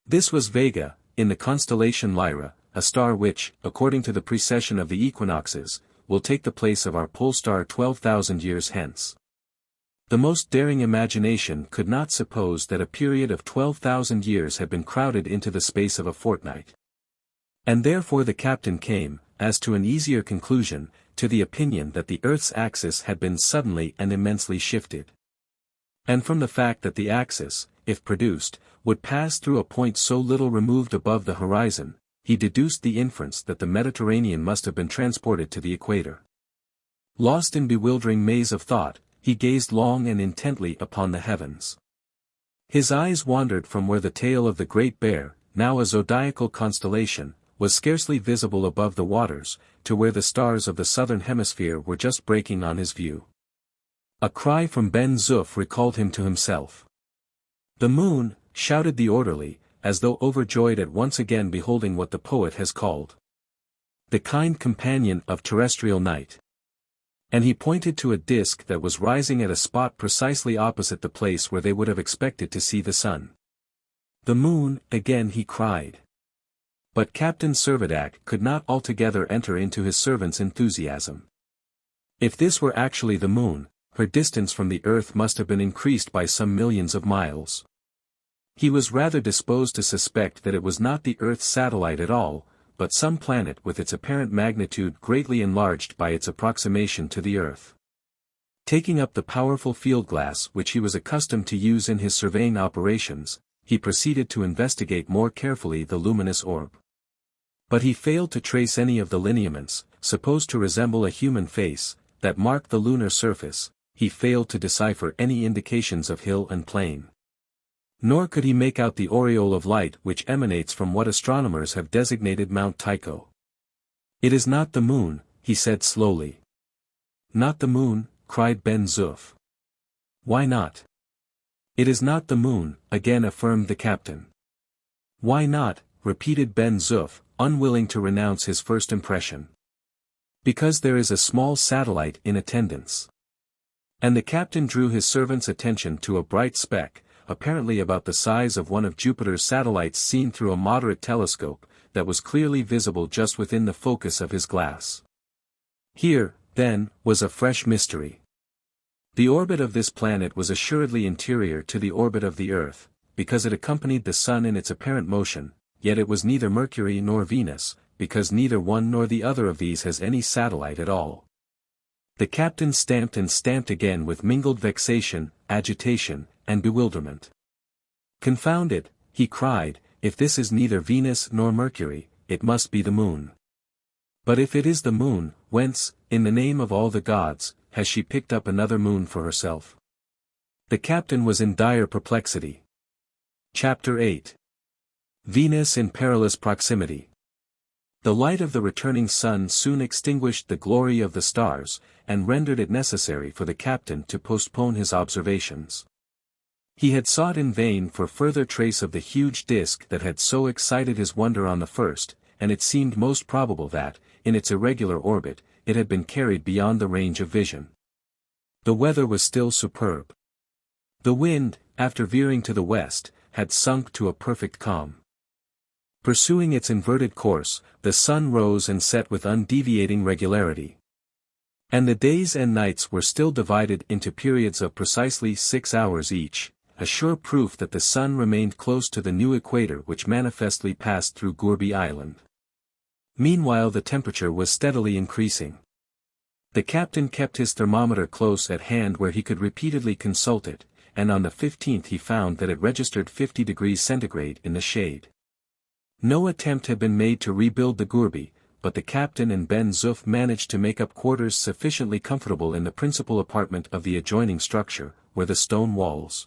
Speaker 1: This was Vega, in the constellation Lyra, a star which, according to the precession of the equinoxes, will take the place of our pole star 12,000 years hence. The most daring imagination could not suppose that a period of 12,000 years had been crowded into the space of a fortnight. And therefore the captain came, as to an easier conclusion, to the opinion that the Earth's axis had been suddenly and immensely shifted. And from the fact that the axis, if produced, would pass through a point so little removed above the horizon, he deduced the inference that the Mediterranean must have been transported to the equator. Lost in bewildering maze of thought, he gazed long and intently upon the heavens. His eyes wandered from where the tail of the Great Bear, now a zodiacal constellation, was scarcely visible above the waters, to where the stars of the southern hemisphere were just breaking on his view. A cry from Ben-Zuff recalled him to himself. "The moon!" shouted the orderly, as though overjoyed at once again beholding what the poet has called the kind companion of terrestrial night. And he pointed to a disk that was rising at a spot precisely opposite the place where they would have expected to see the sun. "The moon!" again he cried. But Captain Servadac could not altogether enter into his servant's enthusiasm. If this were actually the moon, her distance from the earth must have been increased by some millions of miles. He was rather disposed to suspect that it was not the Earth's satellite at all, but some planet with its apparent magnitude greatly enlarged by its approximation to the Earth. Taking up the powerful field glass which he was accustomed to use in his surveying operations, he proceeded to investigate more carefully the luminous orb. But he failed to trace any of the lineaments, supposed to resemble a human face, that marked the lunar surface. He failed to decipher any indications of hill and plain. Nor could he make out the aureole of light which emanates from what astronomers have designated Mount Tycho. "It is not the moon," he said slowly. "Not the moon?" cried Ben-Zuff. "Why not?" "It is not the moon," again affirmed the captain. "Why not?" repeated Ben-Zuff, unwilling to renounce his first impression. "Because there is a small satellite in attendance." And the captain drew his servant's attention to a bright speck, apparently about the size of one of Jupiter's satellites seen through a moderate telescope, that was clearly visible just within the focus of his glass. Here, then, was a fresh mystery. The orbit of this planet was assuredly interior to the orbit of the Earth, because it accompanied the Sun in its apparent motion, yet it was neither Mercury nor Venus, because neither one nor the other of these has any satellite at all. The captain stamped and stamped again with mingled vexation, agitation, and bewilderment. "Confound it," he cried, "if this is neither Venus nor Mercury, it must be the moon. But if it is the moon, whence, in the name of all the gods, has she picked up another moon for herself?" The captain was in dire perplexity. Chapter 8. Venus in perilous proximity. The light of the returning sun soon extinguished the glory of the stars, and rendered it necessary for the captain to postpone his observations. He had sought in vain for further trace of the huge disk that had so excited his wonder on the first, and it seemed most probable that, in its irregular orbit, it had been carried beyond the range of vision. The weather was still superb. The wind, after veering to the west, had sunk to a perfect calm. Pursuing its inverted course, the sun rose and set with undeviating regularity. And the days and nights were still divided into periods of precisely 6 hours each, a sure proof that the sun remained close to the new equator which manifestly passed through Gourbi Island. Meanwhile the temperature was steadily increasing. The captain kept his thermometer close at hand where he could repeatedly consult it, and on the 15th he found that it registered 50 degrees centigrade in the shade. No attempt had been made to rebuild the Gourbi, but the captain and Ben-Zuff managed to make up quarters sufficiently comfortable in the principal apartment of the adjoining structure, where the stone walls,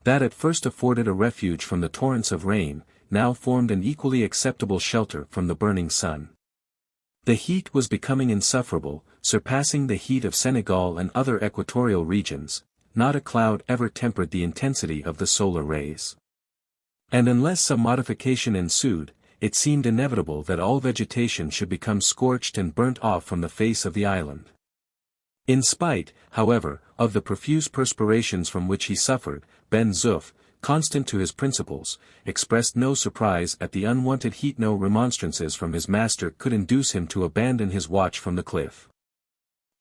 Speaker 1: that at first afforded a refuge from the torrents of rain, now formed an equally acceptable shelter from the burning sun. The heat was becoming insufferable, surpassing the heat of Senegal and other equatorial regions. Not a cloud ever tempered the intensity of the solar rays. And unless some modification ensued, it seemed inevitable that all vegetation should become scorched and burnt off from the face of the island. In spite, however, of the profuse perspirations from which he suffered, Ben-Zuff, constant to his principles, expressed no surprise at the unwonted heat. No remonstrances from his master could induce him to abandon his watch from the cliff.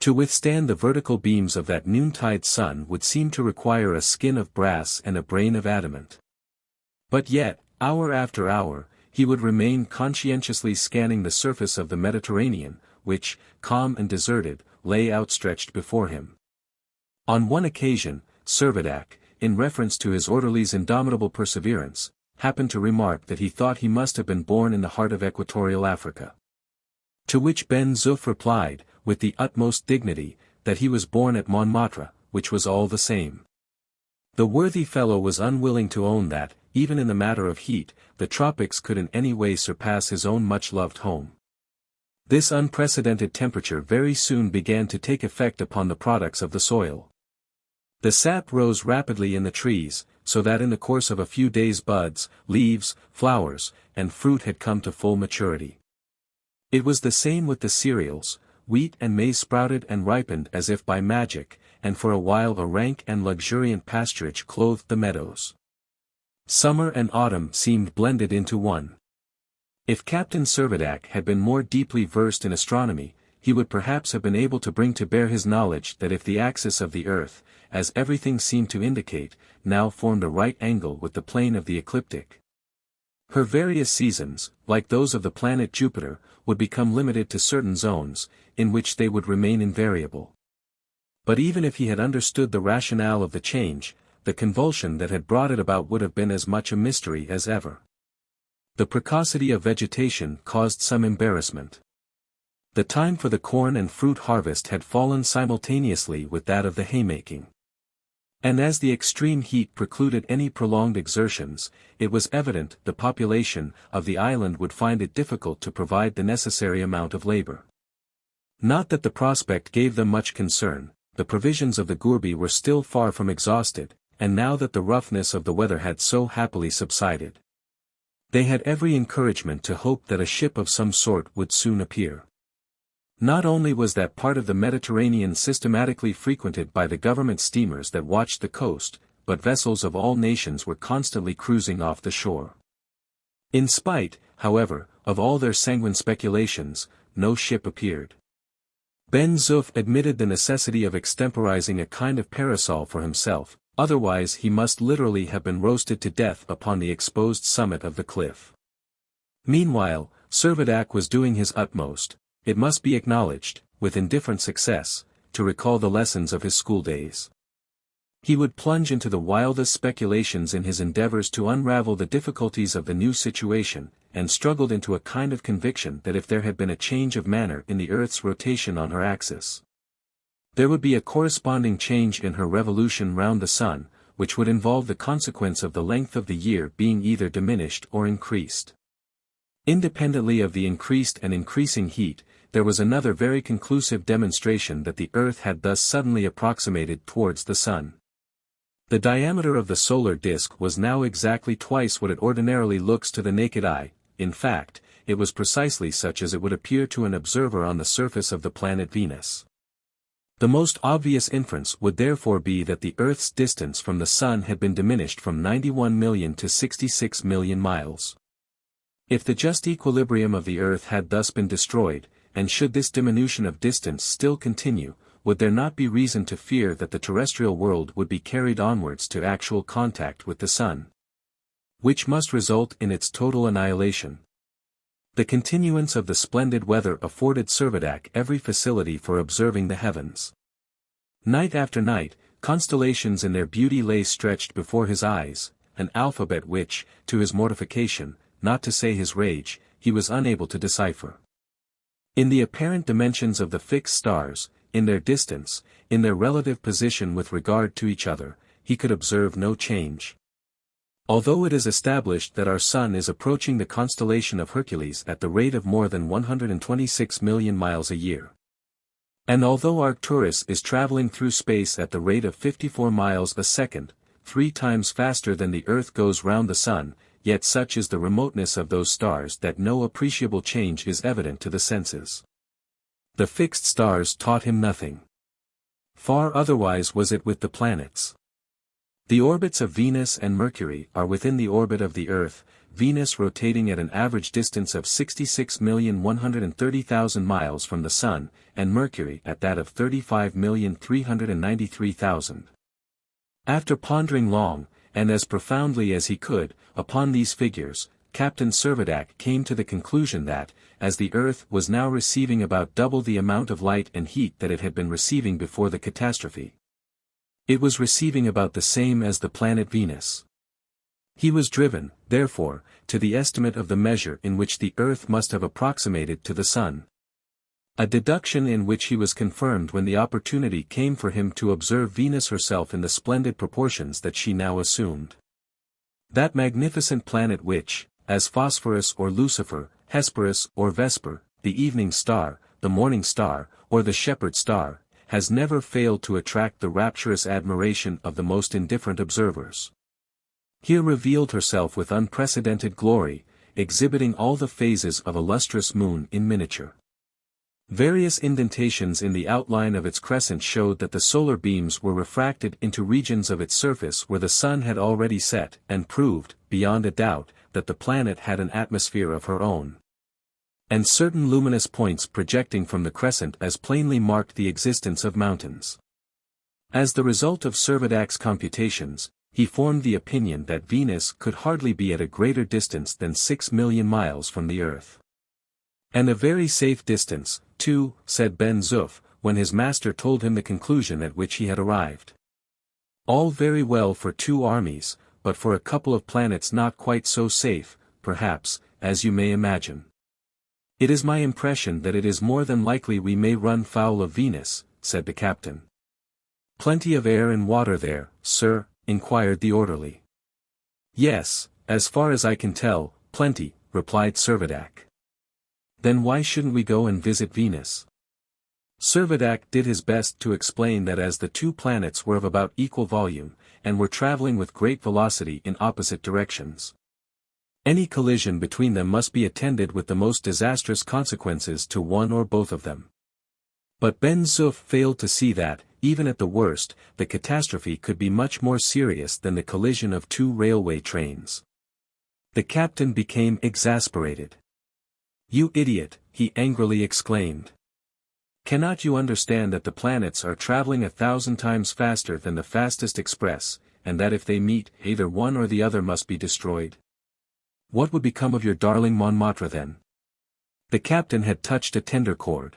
Speaker 1: To withstand the vertical beams of that noontide sun would seem to require a skin of brass and a brain of adamant. But yet, hour after hour, he would remain conscientiously scanning the surface of the Mediterranean, which, calm and deserted, lay outstretched before him. On one occasion, Servadac, in reference to his orderly's indomitable perseverance, happened to remark that he thought he must have been born in the heart of equatorial Africa. To which Ben-Zuff replied, with the utmost dignity, that he was born at Montmartre, which was all the same. The worthy fellow was unwilling to own that, even in the matter of heat, the tropics could in any way surpass his own much-loved home. This unprecedented temperature very soon began to take effect upon the products of the soil. The sap rose rapidly in the trees, so that in the course of a few days buds, leaves, flowers, and fruit had come to full maturity. It was the same with the cereals. Wheat and maize sprouted and ripened as if by magic, and for a while a rank and luxuriant pasturage clothed the meadows. Summer and autumn seemed blended into one. If Captain Servadac had been more deeply versed in astronomy, he would perhaps have been able to bring to bear his knowledge that if the axis of the Earth, as everything seemed to indicate, now formed a right angle with the plane of the ecliptic, her various seasons, like those of the planet Jupiter, would become limited to certain zones, in which they would remain invariable. But even if he had understood the rationale of the change, the convulsion that had brought it about would have been as much a mystery as ever. The precocity of vegetation caused some embarrassment. The time for the corn and fruit harvest had fallen simultaneously with that of the haymaking. And as the extreme heat precluded any prolonged exertions, it was evident the population of the island would find it difficult to provide the necessary amount of labor. Not that the prospect gave them much concern, the provisions of the gourbi were still far from exhausted, and now that the roughness of the weather had so happily subsided, they had every encouragement to hope that a ship of some sort would soon appear. Not only was that part of the Mediterranean systematically frequented by the government steamers that watched the coast, but vessels of all nations were constantly cruising off the shore. In spite, however, of all their sanguine speculations, no ship appeared. Ben-Zuff admitted the necessity of extemporizing a kind of parasol for himself, otherwise he must literally have been roasted to death upon the exposed summit of the cliff. Meanwhile, Servadac was doing his utmost, it must be acknowledged, with indifferent success, to recall the lessons of his school days. He would plunge into the wildest speculations in his endeavors to unravel the difficulties of the new situation, and struggled into a kind of conviction that if there had been a change of manner in the Earth's rotation on her axis, there would be a corresponding change in her revolution round the Sun, which would involve the consequence of the length of the year being either diminished or increased. Independently of the increased and increasing heat, there was another very conclusive demonstration that the Earth had thus suddenly approximated towards the Sun. The diameter of the solar disk was now exactly twice what it ordinarily looks to the naked eye. In fact, it was precisely such as it would appear to an observer on the surface of the planet Venus. The most obvious inference would therefore be that the Earth's distance from the Sun had been diminished from 91 million to 66 million miles. If the just equilibrium of the Earth had thus been destroyed, and should this diminution of distance still continue, would there not be reason to fear that the terrestrial world would be carried onwards to actual contact with the Sun, which must result in its total annihilation? The continuance of the splendid weather afforded Servadac every facility for observing the heavens. Night after night, constellations in their beauty lay stretched before his eyes, an alphabet which, to his mortification, not to say his rage, he was unable to decipher. In the apparent dimensions of the fixed stars, in their distance, in their relative position with regard to each other, he could observe no change. Although it is established that our Sun is approaching the constellation of Hercules at the rate of more than 126 million miles a year, and although Arcturus is traveling through space at the rate of 54 miles a second, 3 times faster than the Earth goes round the Sun, yet such is the remoteness of those stars that no appreciable change is evident to the senses. The fixed stars taught him nothing. Far otherwise was it with the planets. The orbits of Venus and Mercury are within the orbit of the Earth, Venus rotating at an average distance of 66,130,000 miles from the Sun, and Mercury at that of 35,393,000. After pondering long, and as profoundly as he could, upon these figures, Captain Servadac came to the conclusion that, as the Earth was now receiving about double the amount of light and heat that it had been receiving before the catastrophe, it was receiving about the same as the planet Venus. He was driven, therefore, to the estimate of the measure in which the Earth must have approximated to the Sun. A deduction in which he was confirmed when the opportunity came for him to observe Venus herself in the splendid proportions that she now assumed. That magnificent planet which, as Phosphorus or Lucifer, Hesperus or Vesper, the evening star, the morning star, or the shepherd star, has never failed to attract the rapturous admiration of the most indifferent observers, here revealed herself with unprecedented glory, exhibiting all the phases of a lustrous moon in miniature. Various indentations in the outline of its crescent showed that the solar beams were refracted into regions of its surface where the Sun had already set, and proved, beyond a doubt, that the planet had an atmosphere of her own. And certain luminous points projecting from the crescent as plainly marked the existence of mountains. As the result of Servadac's computations, he formed the opinion that Venus could hardly be at a greater distance than 6 million miles from the Earth. And a very safe distance, too, said Ben-Zuff, when his master told him the conclusion at which he had arrived. All very well for 2 armies, but for a couple of planets not quite so safe, perhaps, as you may imagine. It is my impression that it is more than likely we may run foul of Venus, said the captain. Plenty of air and water there, sir? Inquired the orderly. Yes, as far as I can tell, plenty, replied Servadac. Then why shouldn't we go and visit Venus? Servadac did his best to explain that as the two planets were of about equal volume, and were traveling with great velocity in opposite directions, any collision between them must be attended with the most disastrous consequences to one or both of them. But Ben-Zuff failed to see that, even at the worst, the catastrophe could be much more serious than the collision of two railway trains. The captain became exasperated. "You idiot," he angrily exclaimed. "Cannot you understand that the planets are traveling 1,000 times faster than the fastest express, and that if they meet, either one or the other must be destroyed? What would become of your darling Montmartre then?" The captain had touched a tender chord.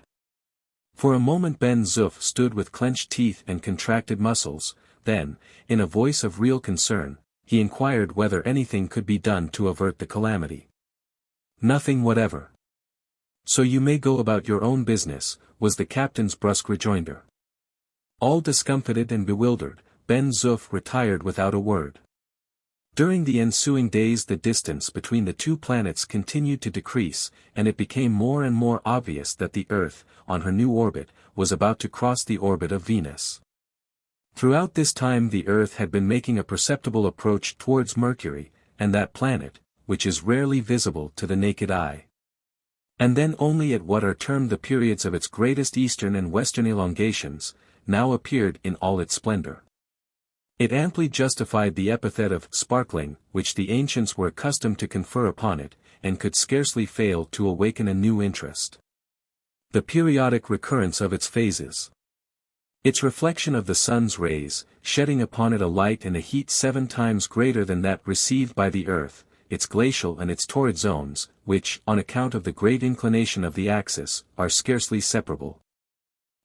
Speaker 1: For a moment Ben-Zuff stood with clenched teeth and contracted muscles, then, in a voice of real concern, he inquired whether anything could be done to avert the calamity. "Nothing whatever. So you may go about your own business," was the captain's brusque rejoinder. All discomfited and bewildered, Ben-Zuff retired without a word. During the ensuing days the distance between the two planets continued to decrease, and it became more and more obvious that the Earth, on her new orbit, was about to cross the orbit of Venus. Throughout this time the Earth had been making a perceptible approach towards Mercury, and that planet, which is rarely visible to the naked eye. And then only at what are termed the periods of its greatest eastern and western elongations, now appeared in all its splendor. It amply justified the epithet of sparkling, which the ancients were accustomed to confer upon it, and could scarcely fail to awaken a new interest. The periodic recurrence of its phases. Its reflection of the sun's rays, shedding upon it a light and a heat 7 times greater than that received by the earth, its glacial and its torrid zones, which, on account of the great inclination of the axis, are scarcely separable.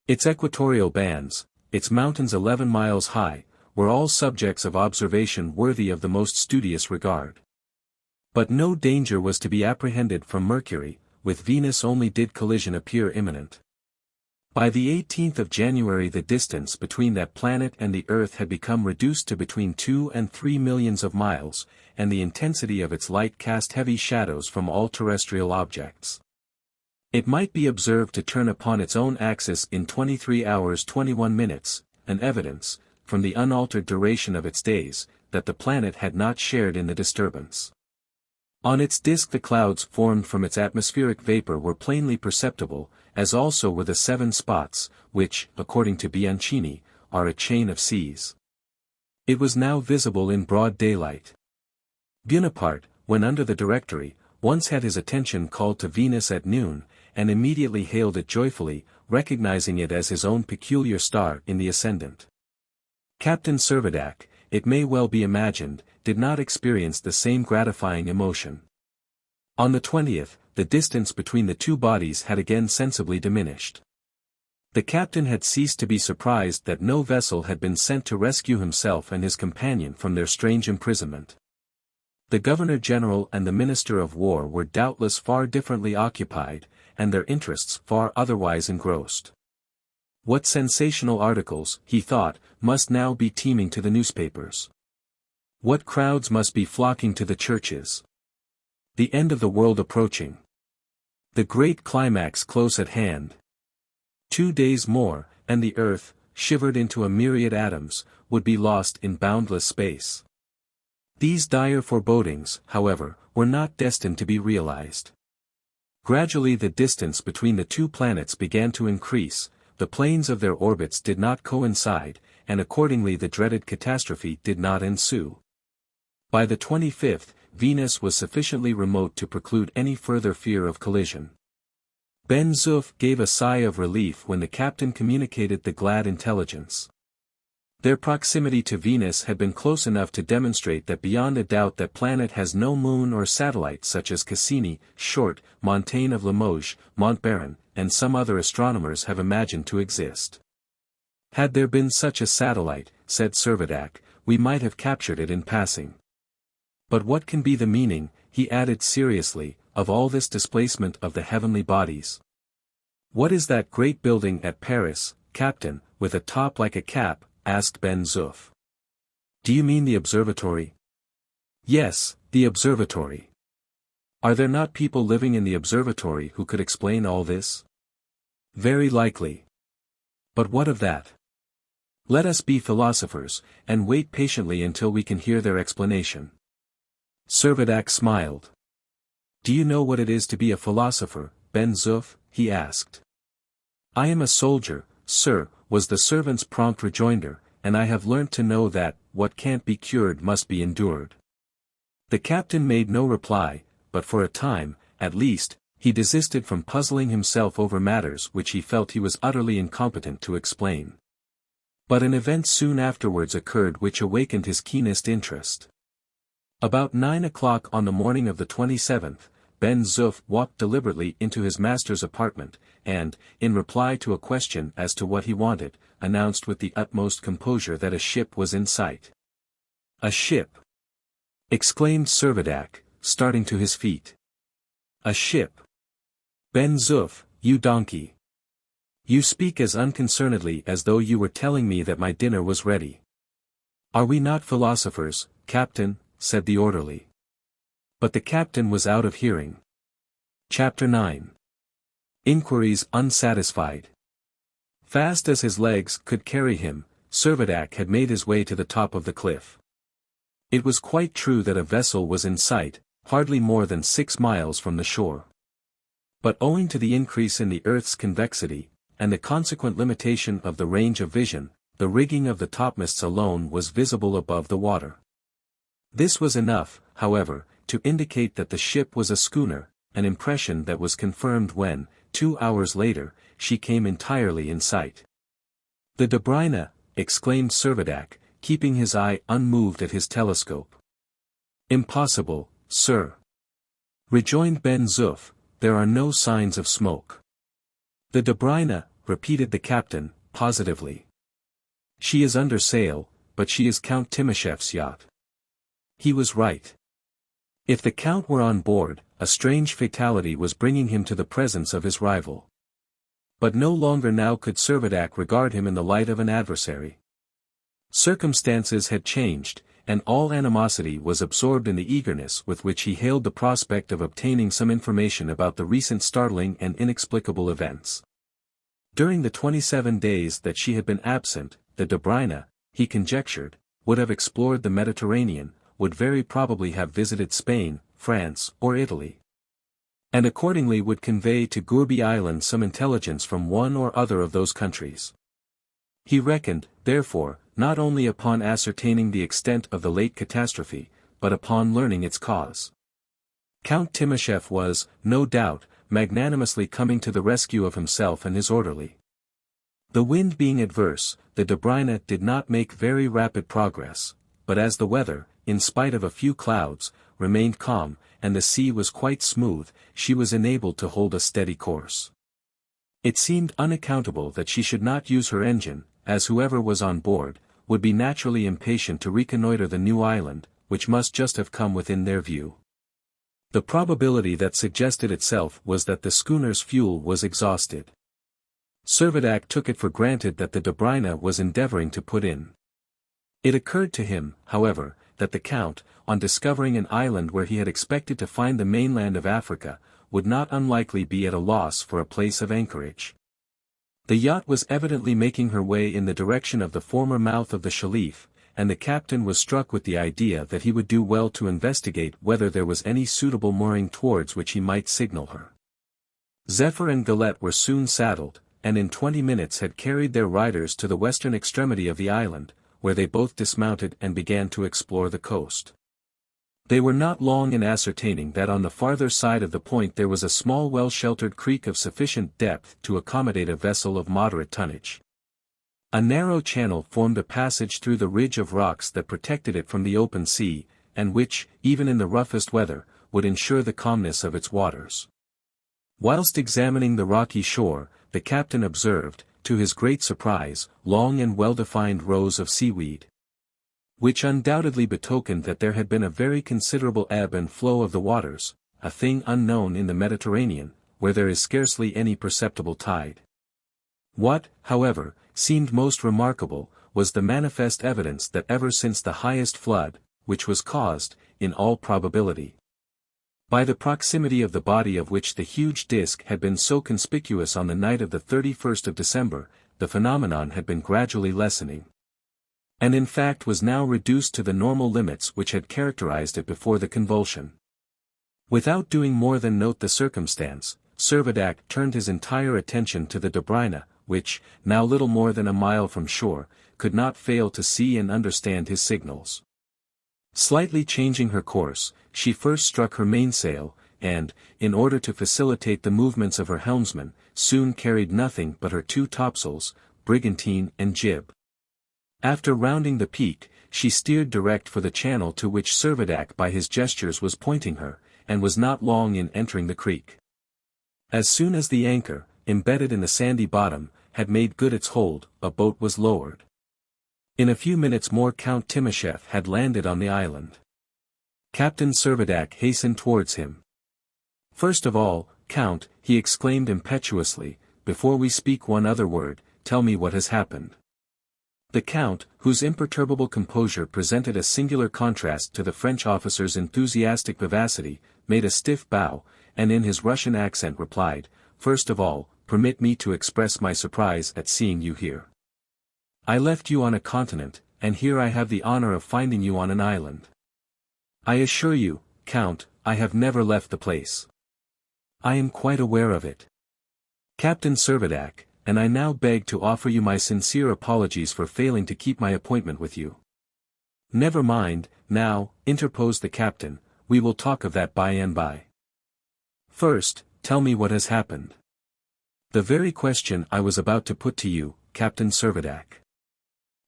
Speaker 1: Its equatorial bands, its mountains 11 miles high, were all subjects of observation worthy of the most studious regard. But no danger was to be apprehended from Mercury, with Venus only did collision appear imminent. By the 18th of January the distance between that planet and the Earth had become reduced to between 2 and 3 millions of miles, and the intensity of its light cast heavy shadows from all terrestrial objects. It might be observed to turn upon its own axis in 23 hours 21 minutes, an evidence, from the unaltered duration of its days, that the planet had not shared in the disturbance. On its disk the clouds formed from its atmospheric vapor were plainly perceptible, as also were the 7 spots, which, according to Bianchini, are a chain of seas. It was now visible in broad daylight. Bonaparte, when under the Directory, once had his attention called to Venus at noon, and immediately hailed it joyfully, recognizing it as his own peculiar star in the ascendant. Captain Servadac, it may well be imagined, did not experience the same gratifying emotion. On the 20th, the distance between the two bodies had again sensibly diminished. The captain had ceased to be surprised that no vessel had been sent to rescue himself and his companion from their strange imprisonment. The Governor-General and the Minister of War were doubtless far differently occupied, and their interests far otherwise engrossed. What sensational articles, he thought, must now be teeming to the newspapers. What crowds must be flocking to the churches. The end of the world approaching. The great climax close at hand. 2 days more, and the earth, shivered into a myriad atoms, would be lost in boundless space. These dire forebodings, however, were not destined to be realized. Gradually the distance between the two planets began to increase, the planes of their orbits did not coincide, and accordingly the dreaded catastrophe did not ensue. By the 25th, Venus was sufficiently remote to preclude any further fear of collision. Ben-Zuff gave a sigh of relief when the captain communicated the glad intelligence. Their proximity to Venus had been close enough to demonstrate that beyond a doubt that planet has no moon or satellite such as Cassini, Short, Montaigne of Limoges, Montbarron, and some other astronomers have imagined to exist. Had there been such a satellite, said Servadac, we might have captured it in passing. But what can be the meaning, he added seriously, of all this displacement of the heavenly bodies? What is that great building at Paris, Captain, with a top like a cap? asked Ben-Zuff. Do you mean the observatory? Yes, the observatory. Are there not people living in the observatory who could explain all this? Very likely. But what of that? Let us be philosophers, and wait patiently until we can hear their explanation. Servadac smiled. Do you know what it is to be a philosopher, Ben-Zuff? He asked. I am a soldier, sir, was the servant's prompt rejoinder, and I have learnt to know that, what can't be cured must be endured. The captain made no reply, but for a time, at least, he desisted from puzzling himself over matters which he felt he was utterly incompetent to explain. But an event soon afterwards occurred which awakened his keenest interest. About 9 o'clock on the morning of the 27th, Ben-Zuff walked deliberately into his master's apartment, and, in reply to a question as to what he wanted, announced with the utmost composure that a ship was in sight. A ship! Exclaimed Servadac, starting to his feet. A ship! Ben-Zuff, you donkey! You speak as unconcernedly as though you were telling me that my dinner was ready. Are we not philosophers, Captain? Said the orderly. But the captain was out of hearing. Chapter 9. Inquiries unsatisfied. Fast as his legs could carry him, Servadac had made his way to the top of the cliff. It was quite true that a vessel was in sight, hardly more than 6 miles from the shore. But owing to the increase in the Earth's convexity, and the consequent limitation of the range of vision, the rigging of the topmasts alone was visible above the water. This was enough, however, to indicate that the ship was a schooner, an impression that was confirmed when, 2 hours later, she came entirely in sight. The Dobryna, exclaimed Servadac, keeping his eye unmoved at his telescope. Impossible, sir. Rejoined Ben-Zuff, there are no signs of smoke. The Dobryna, repeated the captain, positively. She is under sail, but she is Count Timasheff's yacht. He was right. If the Count were on board, a strange fatality was bringing him to the presence of his rival. But no longer now could Servadac regard him in the light of an adversary. Circumstances had changed, and all animosity was absorbed in the eagerness with which he hailed the prospect of obtaining some information about the recent startling and inexplicable events. During the 27 days that she had been absent, the Dobryna, he conjectured, would have explored the Mediterranean, would very probably have visited Spain, France, or Italy. And accordingly would convey to Gourbi Island some intelligence from one or other of those countries. He reckoned, therefore, not only upon ascertaining the extent of the late catastrophe, but upon learning its cause. Count Timascheff was, no doubt, magnanimously coming to the rescue of himself and his orderly. The wind being adverse, the Dobryna did not make very rapid progress, but as the weather, in spite of a few clouds, remained calm, and the sea was quite smooth, she was enabled to hold a steady course. It seemed unaccountable that she should not use her engine, as whoever was on board, would be naturally impatient to reconnoiter the new island, which must just have come within their view. The probability that suggested itself was that the schooner's fuel was exhausted. Servadac took it for granted that the Dobryna was endeavoring to put in. It occurred to him, however, that the Count, on discovering an island where he had expected to find the mainland of Africa, would not unlikely be at a loss for a place of anchorage. The yacht was evidently making her way in the direction of the former mouth of the Shelif, and the captain was struck with the idea that he would do well to investigate whether there was any suitable mooring towards which he might signal her. Zephyr and Galette were soon saddled, and in 20 minutes had carried their riders to the western extremity of the island, where they both dismounted and began to explore the coast. They were not long in ascertaining that on the farther side of the point there was a small well-sheltered creek of sufficient depth to accommodate a vessel of moderate tonnage. A narrow channel formed a passage through the ridge of rocks that protected it from the open sea, and which, even in the roughest weather, would ensure the calmness of its waters. Whilst examining the rocky shore, the captain observed, to his great surprise, long and well-defined rows of seaweed, which undoubtedly betokened that there had been a very considerable ebb and flow of the waters, a thing unknown in the Mediterranean, where there is scarcely any perceptible tide. What, however, seemed most remarkable, was the manifest evidence that ever since the highest flood, which was caused, in all probability, by the proximity of the body of which the huge disk had been so conspicuous on the night of the 31st of December, the phenomenon had been gradually lessening, and in fact was now reduced to the normal limits which had characterized it before the convulsion. Without doing more than note the circumstance, Servadac turned his entire attention to the Dobryna, which, now little more than a mile from shore, could not fail to see and understand his signals. Slightly changing her course, she first struck her mainsail, and, in order to facilitate the movements of her helmsman, soon carried nothing but her two topsails, brigantine and jib. After rounding the peak, she steered direct for the channel to which Servadac by his gestures was pointing her, and was not long in entering the creek. As soon as the anchor, embedded in the sandy bottom, had made good its hold, a boat was lowered. In a few minutes more Count Timascheff had landed on the island. Captain Servadac hastened towards him. "First of all, Count," he exclaimed impetuously, "before we speak one other word, tell me what has happened." The Count, whose imperturbable composure presented a singular contrast to the French officer's enthusiastic vivacity, made a stiff bow, and in his Russian accent replied, "First of all, permit me to express my surprise at seeing you here. I left you on a continent, and here I have the honor of finding you on an island. I assure you, Count, I have never left the place. I am quite aware of it, Captain Servadac, and I now beg to offer you my sincere apologies for failing to keep my appointment with you." "Never mind, now," interposed the captain, "we will talk of that by and by. First, tell me what has happened." "The very question I was about to put to you, Captain Servadac.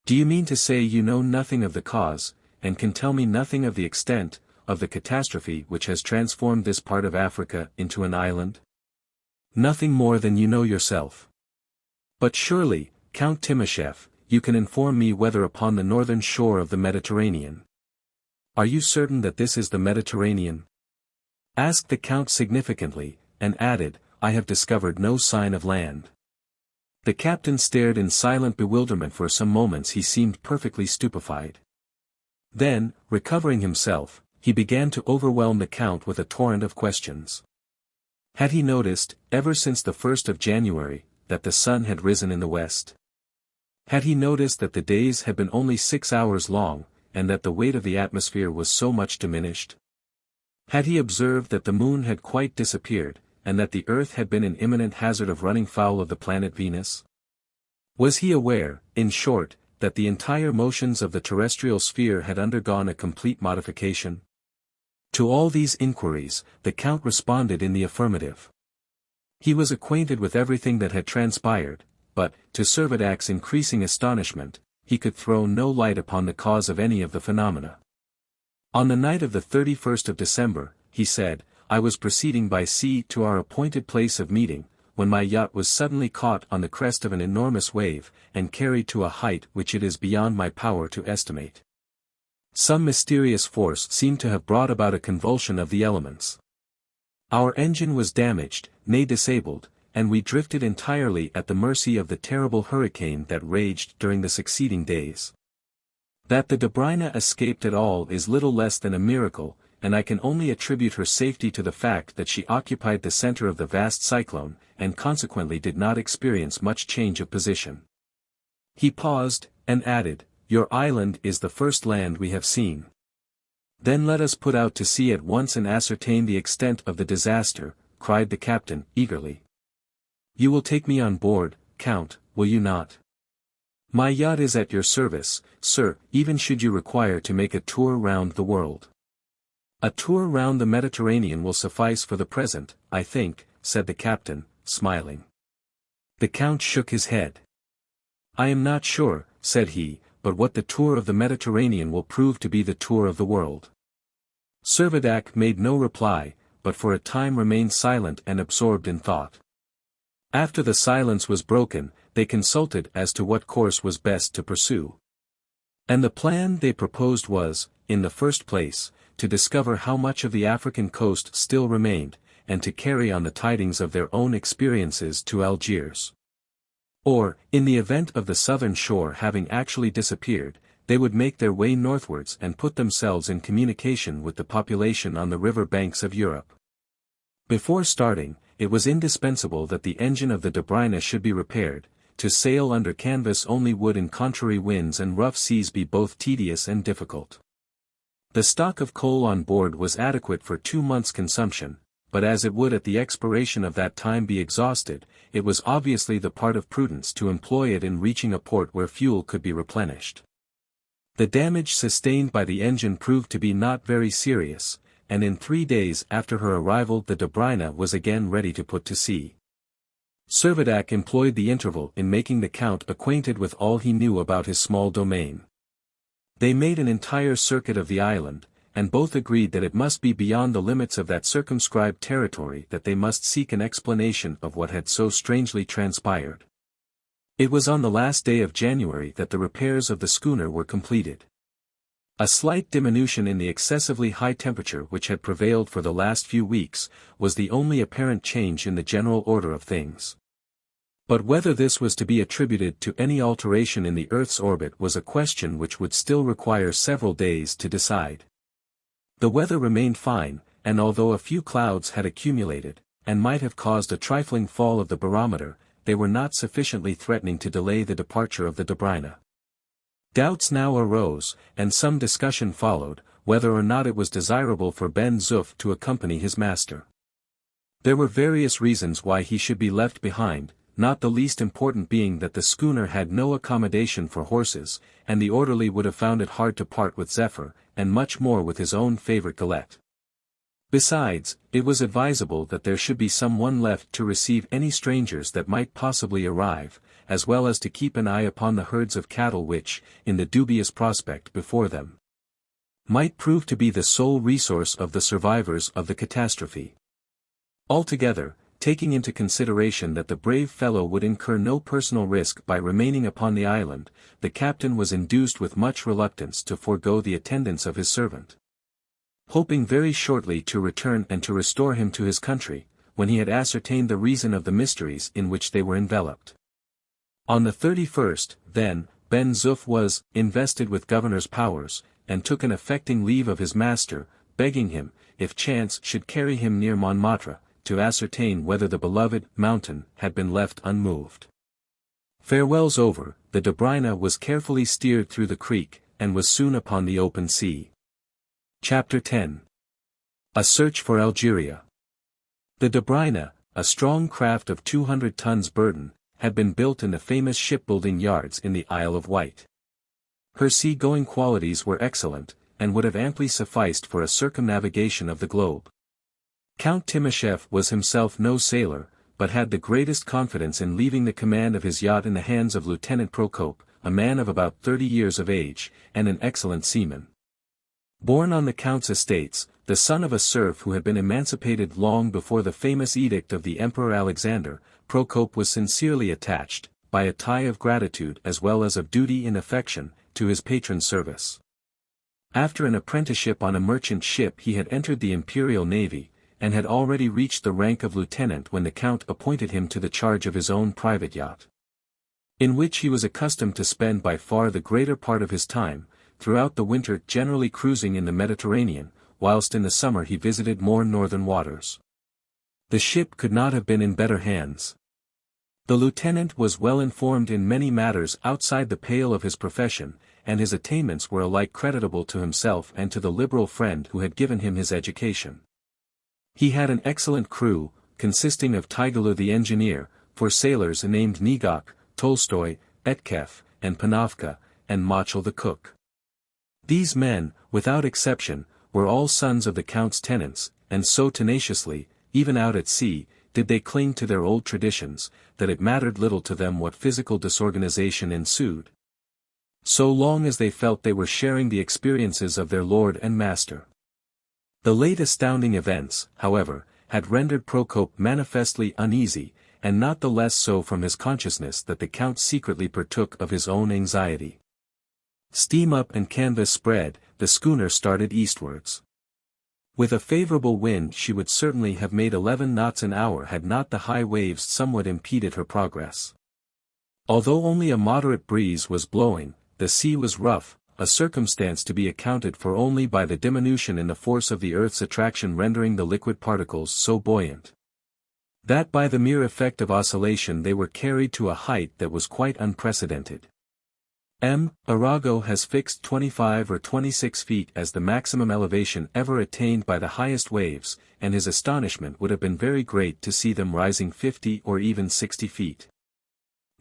Speaker 1: Do you mean to say you know nothing of the cause, and can tell me nothing of the extent, of the catastrophe which has transformed this part of Africa into an island?" "Nothing more than you know yourself." "But surely, Count Timascheff, you can inform me whether upon the northern shore of the Mediterranean. Are you certain that this is the Mediterranean?" asked the Count significantly, and added, "I have discovered no sign of land." The captain stared in silent bewilderment. For some moments he seemed perfectly stupefied. Then, recovering himself, he began to overwhelm the Count with a torrent of questions. Had he noticed, ever since the 1st of January, that the sun had risen in the west? Had he noticed that the days had been only 6 hours long, and that the weight of the atmosphere was so much diminished? Had he observed that the moon had quite disappeared, and that the earth had been in imminent hazard of running foul of the planet Venus? Was he aware, in short, that the entire motions of the terrestrial sphere had undergone a complete modification? To all these inquiries, the Count responded in the affirmative. He was acquainted with everything that had transpired, but, to Servadac's increasing astonishment, he could throw no light upon the cause of any of the phenomena. "On the night of the 31st of December, he said, I was proceeding by sea to our appointed place of meeting, when my yacht was suddenly caught on the crest of an enormous wave, and carried to a height which it is beyond my power to estimate. Some mysterious force seemed to have brought about a convulsion of the elements. Our engine was damaged, nay disabled, and we drifted entirely at the mercy of the terrible hurricane that raged during the succeeding days. That the Dobryna escaped at all is little less than a miracle, and I can only attribute her safety to the fact that she occupied the center of the vast cyclone, and consequently did not experience much change of position." He paused, and added, "Your island is the first land we have seen. Then let us put out to sea at once and ascertain the extent of the disaster," cried the captain, eagerly. "You will take me on board, Count, will you not? My yacht is at your service, sir, even should you require to make a tour round the world." "A tour round the Mediterranean will suffice for the present, I think," said the captain, smiling. The Count shook his head. "I am not sure," said he, "but what the tour of the Mediterranean will prove to be the tour of the world." Servadac made no reply, but for a time remained silent and absorbed in thought. After the silence was broken, they consulted as to what course was best to pursue. And the plan they proposed was, in the first place, to discover how much of the African coast still remained, and to carry on the tidings of their own experiences to Algiers. Or, in the event of the southern shore having actually disappeared, they would make their way northwards and put themselves in communication with the population on the river banks of Europe. Before starting, it was indispensable that the engine of the Dobryna should be repaired. To sail under canvas only would in contrary winds and rough seas be both tedious and difficult. The stock of coal on board was adequate for 2 months' consumption, but as it would at the expiration of that time be exhausted, it was obviously the part of prudence to employ it in reaching a port where fuel could be replenished. The damage sustained by the engine proved to be not very serious, and in 3 days after her arrival the Dobryna was again ready to put to sea. Servadac employed the interval in making the Count acquainted with all he knew about his small domain. They made an entire circuit of the island, and both agreed that it must be beyond the limits of that circumscribed territory that they must seek an explanation of what had so strangely transpired. It was on the last day of January that the repairs of the schooner were completed. A slight diminution in the excessively high temperature which had prevailed for the last few weeks, was the only apparent change in the general order of things. But whether this was to be attributed to any alteration in the Earth's orbit was a question which would still require several days to decide. The weather remained fine, and although a few clouds had accumulated, and might have caused a trifling fall of the barometer, they were not sufficiently threatening to delay the departure of the Dobryna. Doubts now arose, and some discussion followed, whether or not it was desirable for Ben-Zuff to accompany his master. There were various reasons why he should be left behind, not the least important being that the schooner had no accommodation for horses, and the orderly would have found it hard to part with Zephyr, and much more with his own favorite Galette. Besides, it was advisable that there should be some one left to receive any strangers that might possibly arrive, as well as to keep an eye upon the herds of cattle which, in the dubious prospect before them, might prove to be the sole resource of the survivors of the catastrophe. Altogether, taking into consideration that the brave fellow would incur no personal risk by remaining upon the island, the captain was induced with much reluctance to forego the attendance of his servant, hoping very shortly to return and to restore him to his country, when he had ascertained the reason of the mysteries in which they were enveloped. On the 31st, then, Ben-Zuff was invested with governor's powers, and took an affecting leave of his master, begging him, if chance should carry him near Montmartre, to ascertain whether the beloved mountain had been left unmoved. Farewells over, the Dobryna was carefully steered through the creek, and was soon upon the open sea. Chapter 10. A Search for Algeria. The Dobryna, a strong craft of 200 tons burden, had been built in the famous shipbuilding yards in the Isle of Wight. Her sea-going qualities were excellent, and would have amply sufficed for a circumnavigation of the globe. Count Timascheff was himself no sailor, but had the greatest confidence in leaving the command of his yacht in the hands of Lieutenant Procope, a man of about 30 years of age, and an excellent seaman. Born on the Count's estates, the son of a serf who had been emancipated long before the famous edict of the Emperor Alexander, Procope was sincerely attached, by a tie of gratitude as well as of duty and affection, to his patron's service. After an apprenticeship on a merchant ship he had entered the Imperial Navy, and had already reached the rank of lieutenant when the Count appointed him to the charge of his own private yacht, in which he was accustomed to spend by far the greater part of his time, throughout the winter generally cruising in the Mediterranean, whilst in the summer he visited more northern waters. The ship could not have been in better hands. The lieutenant was well informed in many matters outside the pale of his profession, and his attainments were alike creditable to himself and to the liberal friend who had given him his education. He had an excellent crew, consisting of Tigelu the engineer, for sailors named Nigok, Tolstoy, Etkeff, and Panofka, and Mochel the cook. These men, without exception, were all sons of the Count's tenants, and so tenaciously, even out at sea, did they cling to their old traditions, that it mattered little to them what physical disorganization ensued, so long as they felt they were sharing the experiences of their lord and master. The late astounding events, however, had rendered Procope manifestly uneasy, and not the less so from his consciousness that the Count secretly partook of his own anxiety. Steam up and canvas spread, the schooner started eastwards. With a favourable wind she would certainly have made 11 knots an hour had not the high waves somewhat impeded her progress. Although only a moderate breeze was blowing, the sea was rough, a circumstance to be accounted for only by the diminution in the force of the Earth's attraction rendering the liquid particles so buoyant, that by the mere effect of oscillation they were carried to a height that was quite unprecedented. Arago has fixed 25 or 26 feet as the maximum elevation ever attained by the highest waves, and his astonishment would have been very great to see them rising 50 or even 60 feet.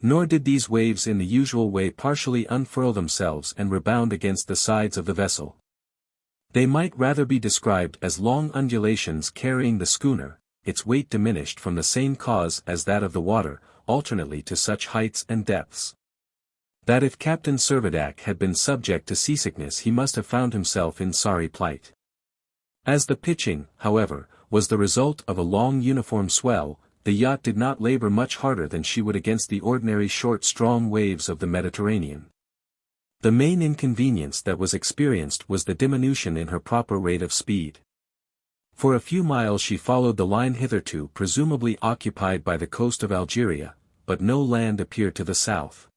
Speaker 1: Nor did these waves in the usual way partially unfurl themselves and rebound against the sides of the vessel. They might rather be described as long undulations carrying the schooner, its weight diminished from the same cause as that of the water, alternately to such heights and depths, that if Captain Servadac had been subject to seasickness he must have found himself in sorry plight. As the pitching, however, was the result of a long uniform swell, the yacht did not labor much harder than she would against the ordinary short strong waves of the Mediterranean. The main inconvenience that was experienced was the diminution in her proper rate of speed. For a few miles she followed the line hitherto presumably occupied by the coast of Algeria, but no land appeared to the south.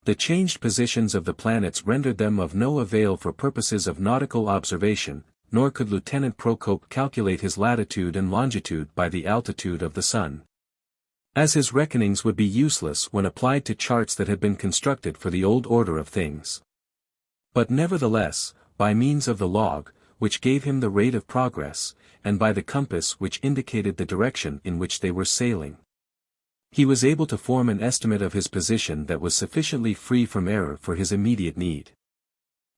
Speaker 1: The changed positions of the planets rendered them of no avail for purposes of nautical observation, nor could Lieutenant Procope calculate his latitude and longitude by the altitude of the sun, as his reckonings would be useless when applied to charts that had been constructed for the old order of things. But nevertheless, by means of the log, which gave him the rate of progress, and by the compass which indicated the direction in which they were sailing, he was able to form an estimate of his position that was sufficiently free from error for his immediate need.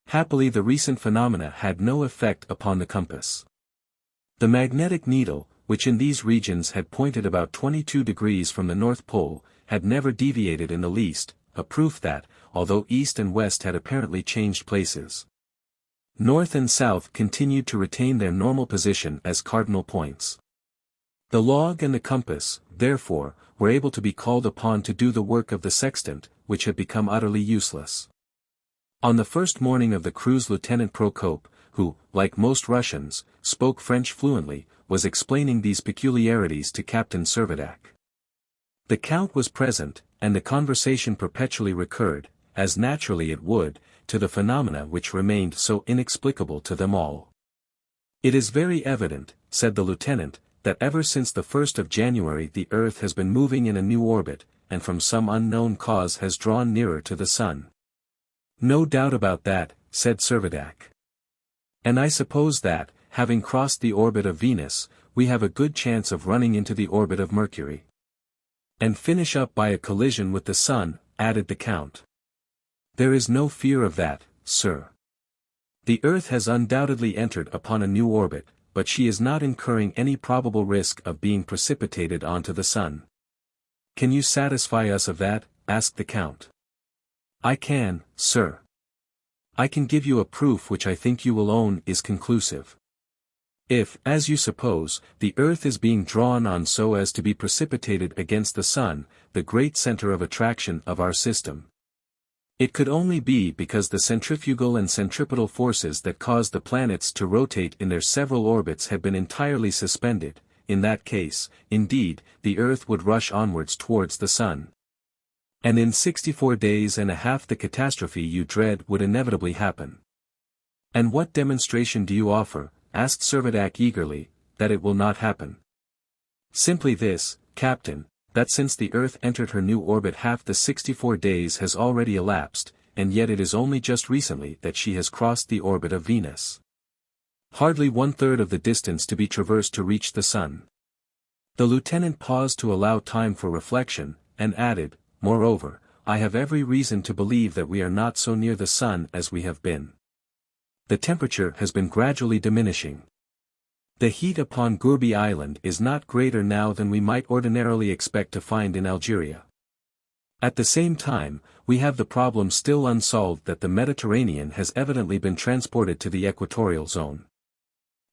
Speaker 1: Happily the recent phenomena had no effect upon the compass. The magnetic needle, which in these regions had pointed about 22 degrees from the North Pole, had never deviated in the least, a proof that, although east and west had apparently changed places, north and south continued to retain their normal position as cardinal points. The log and the compass, therefore, were able to be called upon to do the work of the sextant, which had become utterly useless. On the first morning of the cruise Lieutenant Procope, who, like most Russians, spoke French fluently, was explaining these peculiarities to Captain Servadac. The Count was present, and the conversation perpetually recurred, as naturally it would, to the phenomena which remained so inexplicable to them all. "It is very evident," said the lieutenant, "that ever since the 1st of January the Earth has been moving in a new orbit, and from some unknown cause has drawn nearer to the sun." "No doubt about that," said Servadac. "And I suppose that, having crossed the orbit of Venus, we have a good chance of running into the orbit of Mercury." "And finish up by a collision with the sun," added the Count. "There is no fear of that, sir. The Earth has undoubtedly entered upon a new orbit, but she is not incurring any probable risk of being precipitated onto the sun." "Can you satisfy us of that?" asked the Count. "I can, sir. I can give you a proof which I think you will own is conclusive. If, as you suppose, the Earth is being drawn on so as to be precipitated against the sun, the great center of attraction of our system, it could only be because the centrifugal and centripetal forces that cause the planets to rotate in their several orbits had been entirely suspended. In that case, indeed, the Earth would rush onwards towards the sun. And in 64 days and a half the catastrophe you dread would inevitably happen." "And what demonstration do you offer," asked Servadac eagerly, "that it will not happen?" "Simply this, Captain, that since the Earth entered her new orbit half the 64 days has already elapsed, and yet it is only just recently that she has crossed the orbit of Venus. Hardly 1/3 of the distance to be traversed to reach the sun." The lieutenant paused to allow time for reflection, and added, "Moreover, I have every reason to believe that we are not so near the sun as we have been. The temperature has been gradually diminishing. The heat upon Gourbi Island is not greater now than we might ordinarily expect to find in Algeria. At the same time, we have the problem still unsolved that the Mediterranean has evidently been transported to the equatorial zone."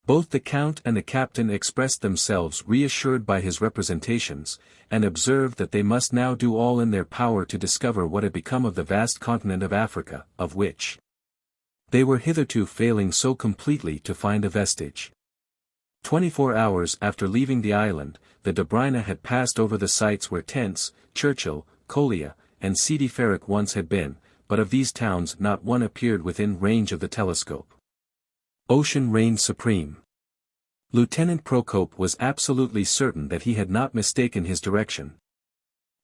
Speaker 1: Both the Count and the Captain expressed themselves reassured by his representations, and observed that they must now do all in their power to discover what had become of the vast continent of Africa, of which they were hitherto failing so completely to find a vestige. 24 hours after leaving the island, the Dobryna had passed over the sites where Tents, Churchill, Kolia, and Sidi Ferric once had been, but of these towns not one appeared within range of the telescope. Ocean reigned supreme. Lieutenant Procope was absolutely certain that he had not mistaken his direction.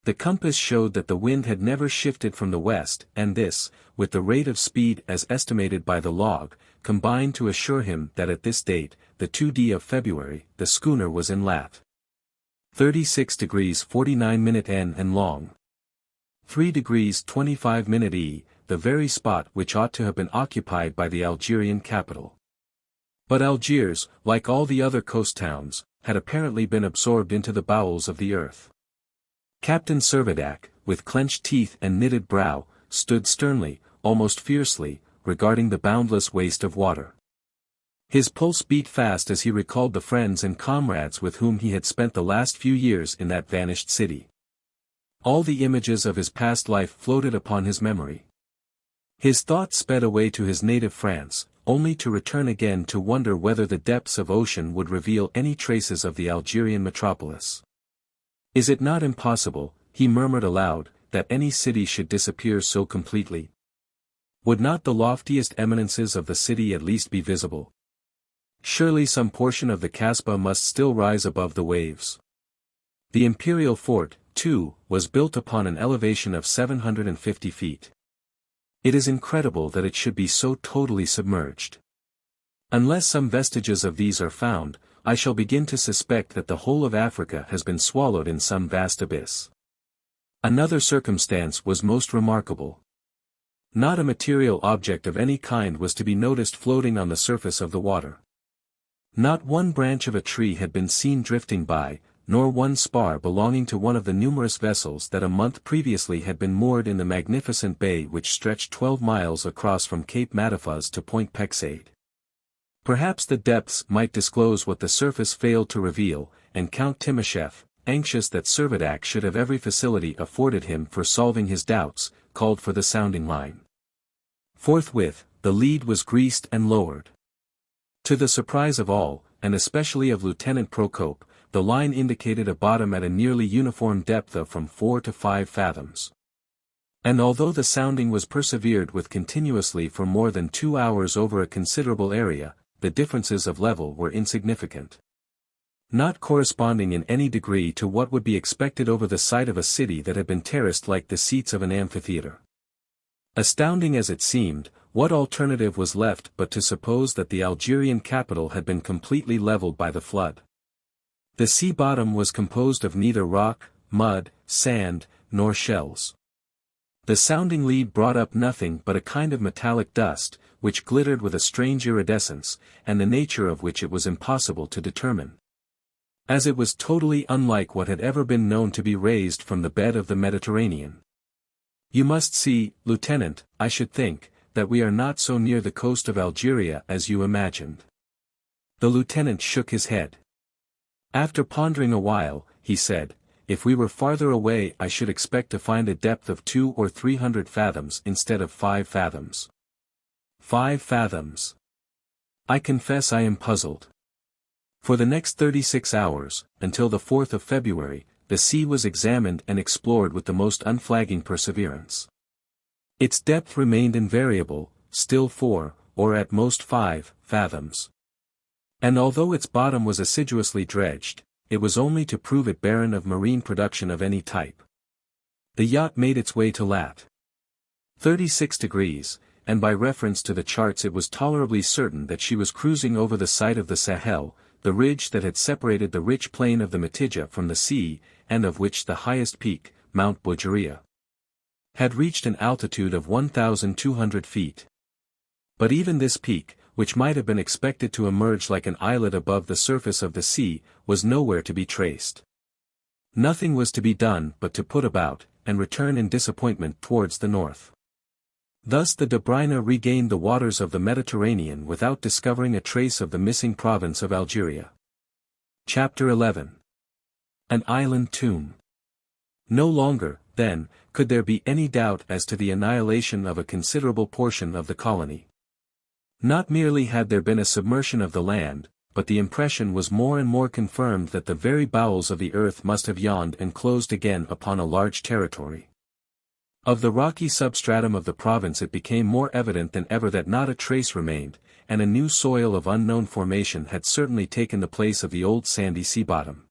Speaker 1: The compass showed that the wind had never shifted from the west, and this, with the rate of speed as estimated by the log, combined to assure him that at this date, the 2d of February, the schooner was in lat. 36 degrees 49 minute N and long. 3 degrees 25 minute E, the very spot which ought to have been occupied by the Algerian capital. But Algiers, like all the other coast towns, had apparently been absorbed into the bowels of the earth. Captain Servadac, with clenched teeth and knitted brow, stood sternly, almost fiercely, regarding the boundless waste of water. His pulse beat fast as he recalled the friends and comrades with whom he had spent the last few years in that vanished city. All the images of his past life floated upon his memory. His thoughts sped away to his native France, only to return again to wonder whether the depths of ocean would reveal any traces of the Algerian metropolis. "Is it not impossible," he murmured aloud, "that any city should disappear so completely? Would not the loftiest eminences of the city at least be visible? Surely some portion of the Kasbah must still rise above the waves." The imperial fort, too, was built upon an elevation of 750 feet. It is incredible that it should be so totally submerged. Unless some vestiges of these are found, I shall begin to suspect that the whole of Africa has been swallowed in some vast abyss. Another circumstance was most remarkable. Not a material object of any kind was to be noticed floating on the surface of the water. Not one branch of a tree had been seen drifting by, nor one spar belonging to one of the numerous vessels that a month previously had been moored in the magnificent bay which stretched 12 miles across from Cape Matafuz to Point Pexade. Perhaps the depths might disclose what the surface failed to reveal, and Count Timascheff, anxious that Servadac should have every facility afforded him for solving his doubts, called for the sounding line. Forthwith, the lead was greased and lowered. To the surprise of all, and especially of Lieutenant Procope, the line indicated a bottom at a nearly uniform depth of from 4 to 5 fathoms. And although the sounding was persevered with continuously for more than 2 hours over a considerable area, the differences of level were insignificant. Not corresponding in any degree to what would be expected over the site of a city that had been terraced like the seats of an amphitheater. Astounding as it seemed, what alternative was left but to suppose that the Algerian capital had been completely leveled by the flood? The sea bottom was composed of neither rock, mud, sand, nor shells. The sounding lead brought up nothing but a kind of metallic dust, which glittered with a strange iridescence, and the nature of which it was impossible to determine. As it was totally unlike what had ever been known to be raised from the bed of the Mediterranean. "You must see, Lieutenant, I should think, that we are not so near the coast of Algeria as you imagined." The lieutenant shook his head. After pondering a while, he said, "If we were farther away I should expect to find a depth of 200 or 300 fathoms instead of 5 fathoms. 5 fathoms. I confess I am puzzled." For the next 36 hours, until the 4th of February, the sea was examined and explored with the most unflagging perseverance. Its depth remained invariable, still 4, or at most 5, fathoms. And although its bottom was assiduously dredged, it was only to prove it barren of marine production of any type. The yacht made its way to lat. 36 degrees, and by reference to the charts it was tolerably certain that she was cruising over the site of the Sahel, the ridge that had separated the rich plain of the Matija from the sea, and of which the highest peak, Mount Bougeria, had reached an altitude of 1,200 feet. But even this peak, which might have been expected to emerge like an islet above the surface of the sea, was nowhere to be traced. Nothing was to be done but to put about, and return in disappointment towards the north. Thus the Dobryna regained the waters of the Mediterranean without discovering a trace of the missing province of Algeria. Chapter 11. An Island Tomb. No longer, then, could there be any doubt as to the annihilation of a considerable portion of the colony. Not merely had there been a submersion of the land, but the impression was more and more confirmed that the very bowels of the earth must have yawned and closed again upon a large territory. Of the rocky substratum of the province it became more evident than ever that not a trace remained, and a new soil of unknown formation had certainly taken the place of the old sandy sea bottom.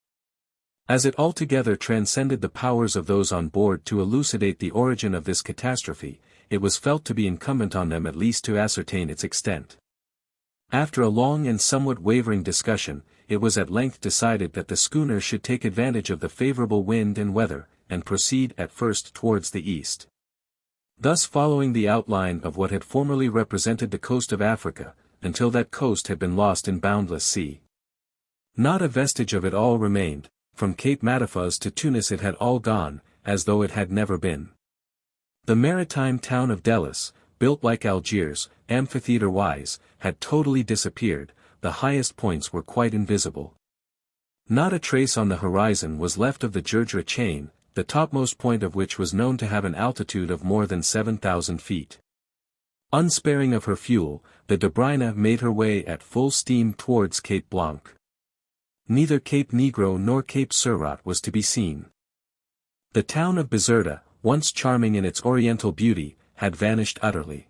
Speaker 1: As it altogether transcended the powers of those on board to elucidate the origin of this catastrophe, it was felt to be incumbent on them at least to ascertain its extent. After a long and somewhat wavering discussion, it was at length decided that the schooner should take advantage of the favorable wind and weather, and proceed at first towards the east. Thus following the outline of what had formerly represented the coast of Africa, until that coast had been lost in boundless sea. Not a vestige of it all remained, from Cape Matafuz to Tunis it had all gone, as though it had never been. The maritime town of Delis, built like Algiers, amphitheatre-wise, had totally disappeared, the highest points were quite invisible. Not a trace on the horizon was left of the Jurjra chain, the topmost point of which was known to have an altitude of more than 7,000 feet. Unsparing of her fuel, the Dobryna made her way at full steam towards Cape Blanc. Neither Cape Negro nor Cape Surat was to be seen. The town of Bizerta, once charming in its oriental beauty, had vanished utterly.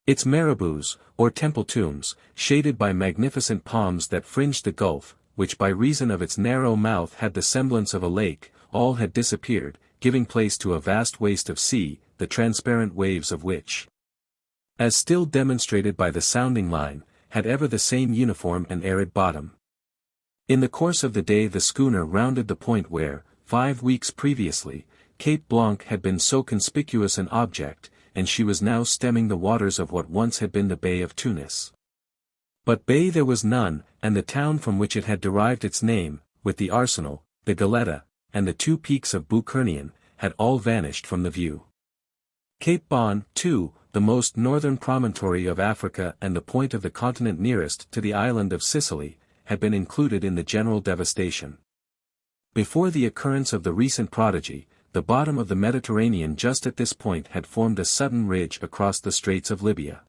Speaker 1: Its marabouts, or temple tombs, shaded by magnificent palms that fringed the gulf, which by reason of its narrow mouth had the semblance of a lake, all had disappeared, giving place to a vast waste of sea, the transparent waves of which, as still demonstrated by the sounding line, had ever the same uniform and arid bottom. In the course of the day the schooner rounded the point where, 5 weeks previously, Cape Blanc had been so conspicuous an object, and she was now stemming the waters of what once had been the Bay of Tunis. But bay there was none, and the town from which it had derived its name, with the arsenal, the Goletta, and the 2 peaks of Bucernian, had all vanished from the view. Cape Bon, too, the most northern promontory of Africa and the point of the continent nearest to the island of Sicily, had been included in the general devastation. Before the occurrence of the recent prodigy, the bottom of the Mediterranean just at this point had formed a sudden ridge across the Straits of Libya.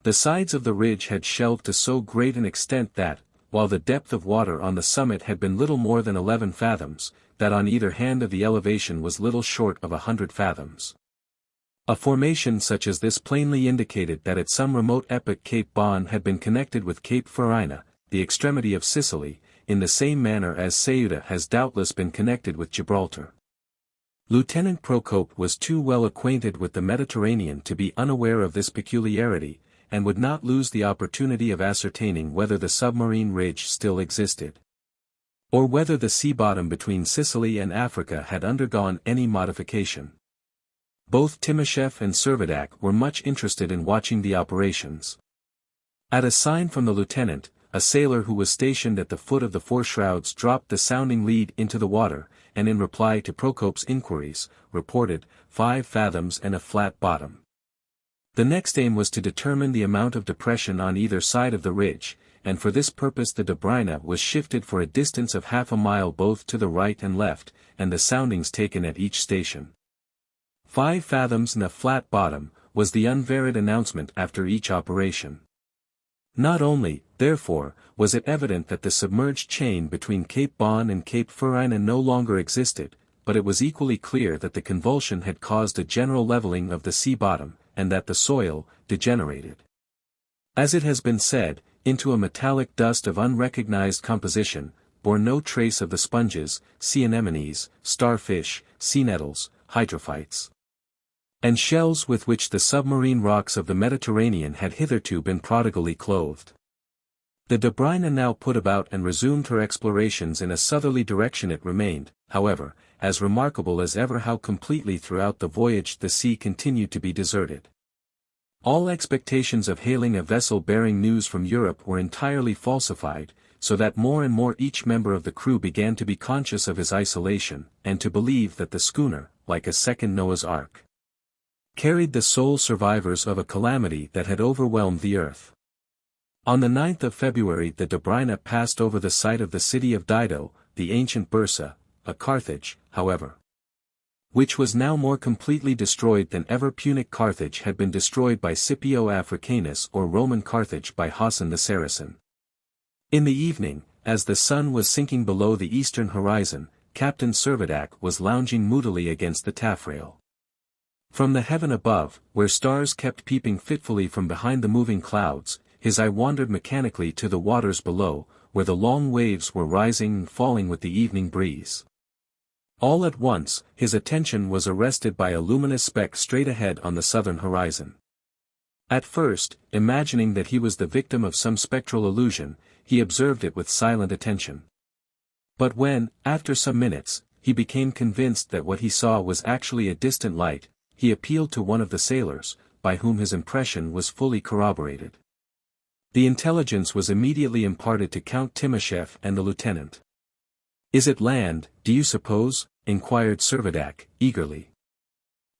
Speaker 1: The sides of the ridge had shelved to so great an extent that, while the depth of water on the summit had been little more than 11 fathoms, that on either hand of the elevation was little short of 100 fathoms. A formation such as this plainly indicated that at some remote epoch Cape Bon had been connected with Cape Farina, the extremity of Sicily, in the same manner as Ceuta has doubtless been connected with Gibraltar. Lieutenant Procope was too well acquainted with the Mediterranean to be unaware of this peculiarity, and would not lose the opportunity of ascertaining whether the submarine ridge still existed, or whether the sea bottom between Sicily and Africa had undergone any modification. Both Timascheff and Servadac were much interested in watching the operations. At a sign from the lieutenant, a sailor who was stationed at the foot of the foreshrouds dropped the sounding lead into the water, and in reply to Procope's inquiries, reported 5 fathoms and a flat bottom. The next aim was to determine the amount of depression on either side of the ridge, and for this purpose the Dobryna was shifted for a distance of half a mile both to the right and left, and the soundings taken at each station. 5 fathoms and a flat bottom, was the unvaried announcement after each operation. Not only, therefore, was it evident that the submerged chain between Cape Bon and Cape Farina no longer existed, but it was equally clear that the convulsion had caused a general leveling of the sea bottom, and that the soil, degenerated, as it has been said, into a metallic dust of unrecognized composition, bore no trace of the sponges, sea anemones, starfish, sea nettles, hydrophytes, and shells with which the submarine rocks of the Mediterranean had hitherto been prodigally clothed. The Dobryna now put about and resumed her explorations in a southerly direction. It remained, however, as remarkable as ever how completely throughout the voyage the sea continued to be deserted. All expectations of hailing a vessel bearing news from Europe were entirely falsified, so that more and more each member of the crew began to be conscious of his isolation, and to believe that the schooner, like a second Noah's Ark, carried the sole survivors of a calamity that had overwhelmed the earth. On the 9th of February the Dobryna passed over the site of the city of Dido, the ancient Bursa, a Carthage, however, which was now more completely destroyed than ever Punic Carthage had been destroyed by Scipio Africanus or Roman Carthage by Hassan the Saracen. In the evening, as the sun was sinking below the eastern horizon, Captain Servadac was lounging moodily against the taffrail. From the heaven above, where stars kept peeping fitfully from behind the moving clouds, his eye wandered mechanically to the waters below, where the long waves were rising and falling with the evening breeze. All at once, his attention was arrested by a luminous speck straight ahead on the southern horizon. At first, imagining that he was the victim of some spectral illusion, he observed it with silent attention. But when, after some minutes, he became convinced that what he saw was actually a distant light, he appealed to one of the sailors, by whom his impression was fully corroborated. The intelligence was immediately imparted to Count Timascheff and the lieutenant. "Is it land, do you suppose?" inquired Servadac, eagerly.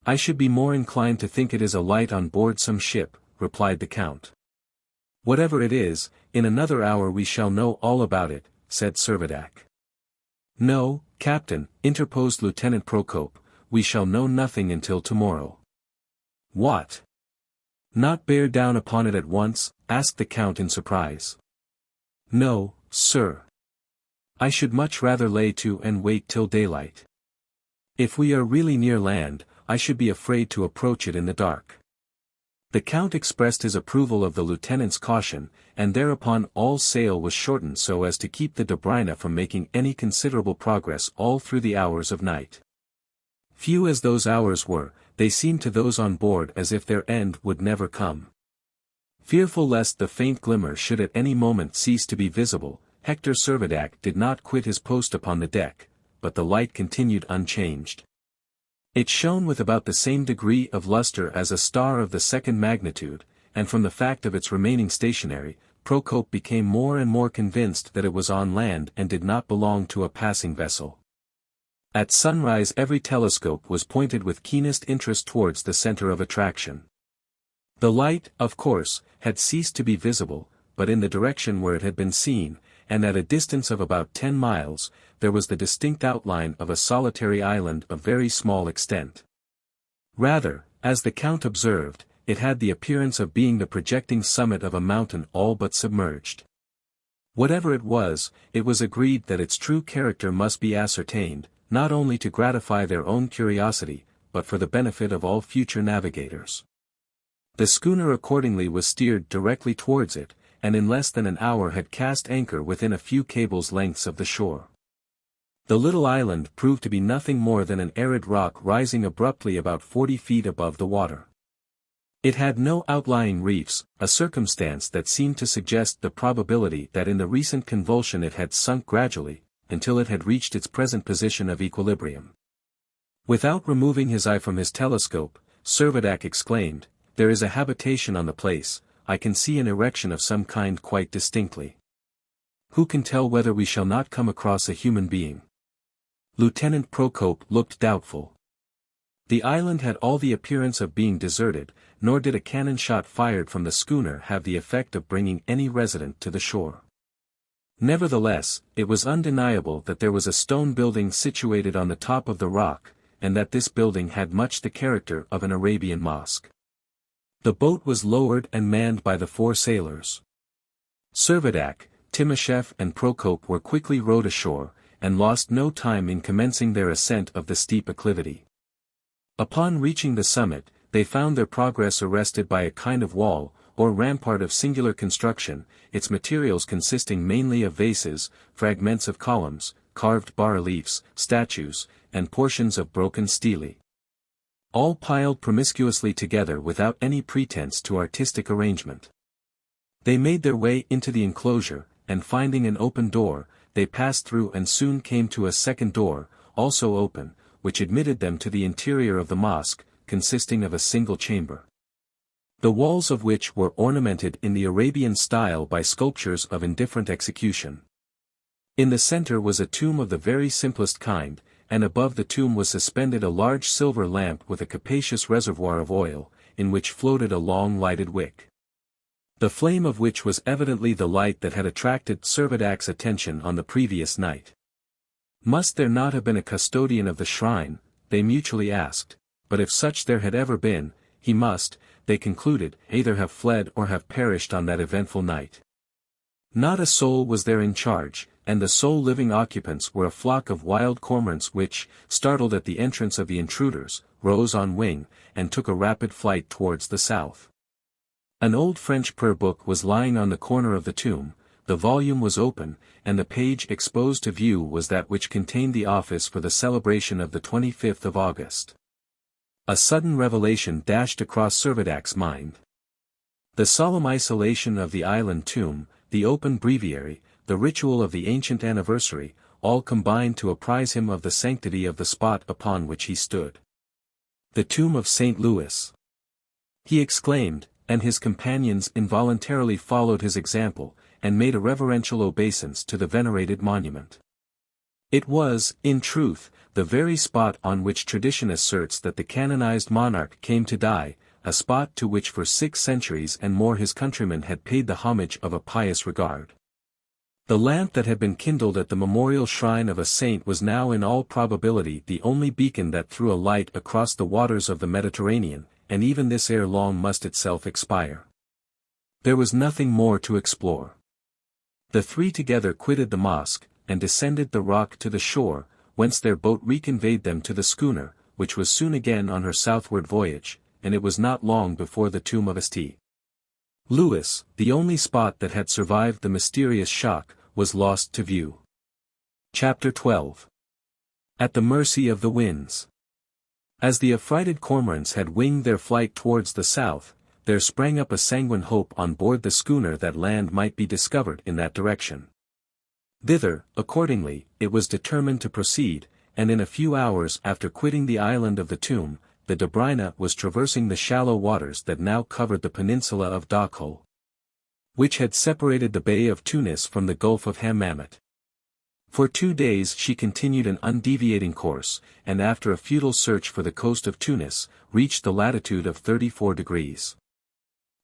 Speaker 1: "I should be more inclined to think it is a light on board some ship," replied the count. "Whatever it is, in another hour we shall know all about it," said Servadac. "No, Captain," interposed Lieutenant Procope, "we shall know nothing until tomorrow." "What? Not bear down upon it at once?" asked the count in surprise. "No, sir. I should much rather lay to and wait till daylight. If we are really near land, I should be afraid to approach it in the dark." The count expressed his approval of the lieutenant's caution, and thereupon all sail was shortened so as to keep the Dobryna from making any considerable progress all through the hours of night. Few as those hours were, they seemed to those on board as if their end would never come. Fearful lest the faint glimmer should at any moment cease to be visible, Hector Servadac did not quit his post upon the deck, but the light continued unchanged. It shone with about the same degree of luster as a star of the second magnitude, and from the fact of its remaining stationary, Procope became more and more convinced that it was on land and did not belong to a passing vessel. At sunrise every telescope was pointed with keenest interest towards the center of attraction. The light, of course, had ceased to be visible, but in the direction where it had been seen, and at a distance of about 10 miles, there was the distinct outline of a solitary island of very small extent. Rather, as the count observed, it had the appearance of being the projecting summit of a mountain all but submerged. Whatever it was agreed that its true character must be ascertained, not only to gratify their own curiosity, but for the benefit of all future navigators. The schooner accordingly was steered directly towards it, and in less than an hour had cast anchor within a few cables' lengths of the shore. The little island proved to be nothing more than an arid rock rising abruptly about 40 feet above the water. It had no outlying reefs, a circumstance that seemed to suggest the probability that in the recent convulsion it had sunk gradually, until it had reached its present position of equilibrium. Without removing his eye from his telescope, Servadac exclaimed, "There is a habitation on the place, I can see an erection of some kind quite distinctly. Who can tell whether we shall not come across a human being?" Lieutenant Procope looked doubtful. The island had all the appearance of being deserted, nor did a cannon shot fired from the schooner have the effect of bringing any resident to the shore. Nevertheless, it was undeniable that there was a stone building situated on the top of the rock, and that this building had much the character of an Arabian mosque. The boat was lowered and manned by the 4 sailors. Servadac, Timascheff and Procope were quickly rowed ashore, and lost no time in commencing their ascent of the steep acclivity. Upon reaching the summit, they found their progress arrested by a kind of wall, or rampart of singular construction, its materials consisting mainly of vases, fragments of columns, carved bas-reliefs, statues, and portions of broken stelae. All piled promiscuously together without any pretense to artistic arrangement. They made their way into the enclosure, and finding an open door, they passed through and soon came to a second door, also open, which admitted them to the interior of the mosque, consisting of a single chamber, the walls of which were ornamented in the Arabian style by sculptures of indifferent execution. In the center was a tomb of the very simplest kind, and above the tomb was suspended a large silver lamp with a capacious reservoir of oil, in which floated a long lighted wick, the flame of which was evidently the light that had attracted Servadac's attention on the previous night. Must there not have been a custodian of the shrine, they mutually asked, but if such there had ever been, he must, they concluded, either have fled or have perished on that eventful night. Not a soul was there in charge, and the sole living occupants were a flock of wild cormorants which, startled at the entrance of the intruders, rose on wing, and took a rapid flight towards the south. An old French prayer book was lying on the corner of the tomb, the volume was open, and the page exposed to view was that which contained the office for the celebration of the 25th of August. A sudden revelation dashed across Servadac's mind. The solemn isolation of the island tomb, the open breviary, the ritual of the ancient anniversary, all combined to apprise him of the sanctity of the spot upon which he stood. The tomb of St. Louis! He exclaimed, and his companions involuntarily followed his example, and made a reverential obeisance to the venerated monument. It was, in truth, the very spot on which tradition asserts that the canonized monarch came to die, a spot to which for 6 centuries and more his countrymen had paid the homage of a pious regard. The lamp that had been kindled at the memorial shrine of a saint was now in all probability the only beacon that threw a light across the waters of the Mediterranean, and even this ere long must itself expire. There was nothing more to explore. The three together quitted the mosque, and descended the rock to the shore, whence their boat reconveyed them to the schooner, which was soon again on her southward voyage, and it was not long before the tomb of St. Louis, the only spot that had survived the mysterious shock, was lost to view. Chapter 12. At the mercy of the winds. As the affrighted cormorants had winged their flight towards the south, there sprang up a sanguine hope on board the schooner that land might be discovered in that direction. Thither, accordingly, it was determined to proceed, and in a few hours after quitting the island of the tomb, the Dobryna was traversing the shallow waters that now covered the peninsula of Dakhul, which had separated the Bay of Tunis from the Gulf of Hammamet. For 2 days she continued an undeviating course, and after a futile search for the coast of Tunis, reached the latitude of 34 degrees.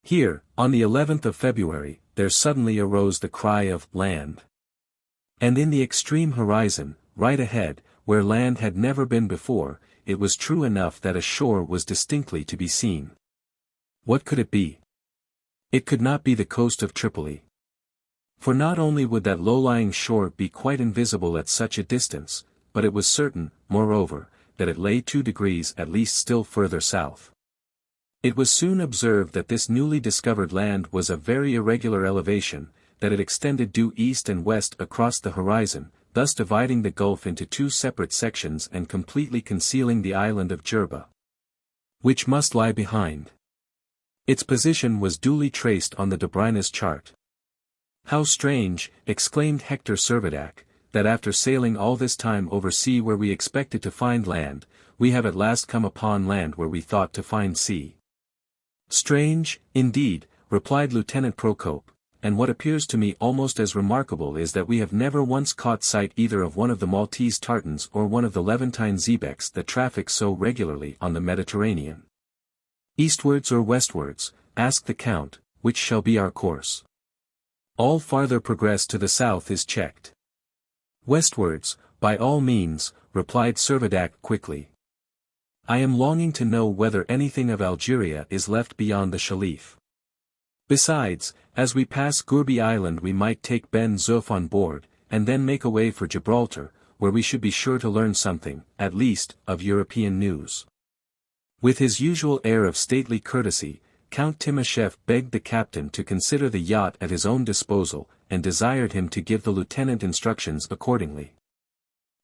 Speaker 1: Here, on the 11th of February, there suddenly arose the cry of land. And in the extreme horizon, right ahead, where land had never been before, it was true enough that a shore was distinctly to be seen. What could it be? It could not be the coast of Tripoli. For not only would that low-lying shore be quite invisible at such a distance, but it was certain, moreover, that it lay 2 degrees at least still further south. It was soon observed that this newly discovered land was of very irregular elevation, that it extended due east and west across the horizon, thus dividing the gulf into 2 separate sections and completely concealing the island of Jerba, which must lie behind. Its position was duly traced on the Dobryna's chart. "How strange," exclaimed Hector Servadac, "that after sailing all this time over sea where we expected to find land, we have at last come upon land where we thought to find sea." "Strange, indeed," replied Lieutenant Procope, "and what appears to me almost as remarkable is that we have never once caught sight either of one of the Maltese tartans or one of the Levantine xebecs that traffic so regularly on the Mediterranean." "Eastwards or westwards," asked the Count, "which shall be our course?" "All farther progress to the south is checked." "Westwards, by all means," replied Servadac quickly. "I am longing to know whether anything of Algeria is left beyond the Shalif. Besides, as we pass Gourbi Island we might take Ben-Zuff on board, and then make away for Gibraltar, where we should be sure to learn something, at least, of European news." With his usual air of stately courtesy, Count Timascheff begged the captain to consider the yacht at his own disposal, and desired him to give the lieutenant instructions accordingly.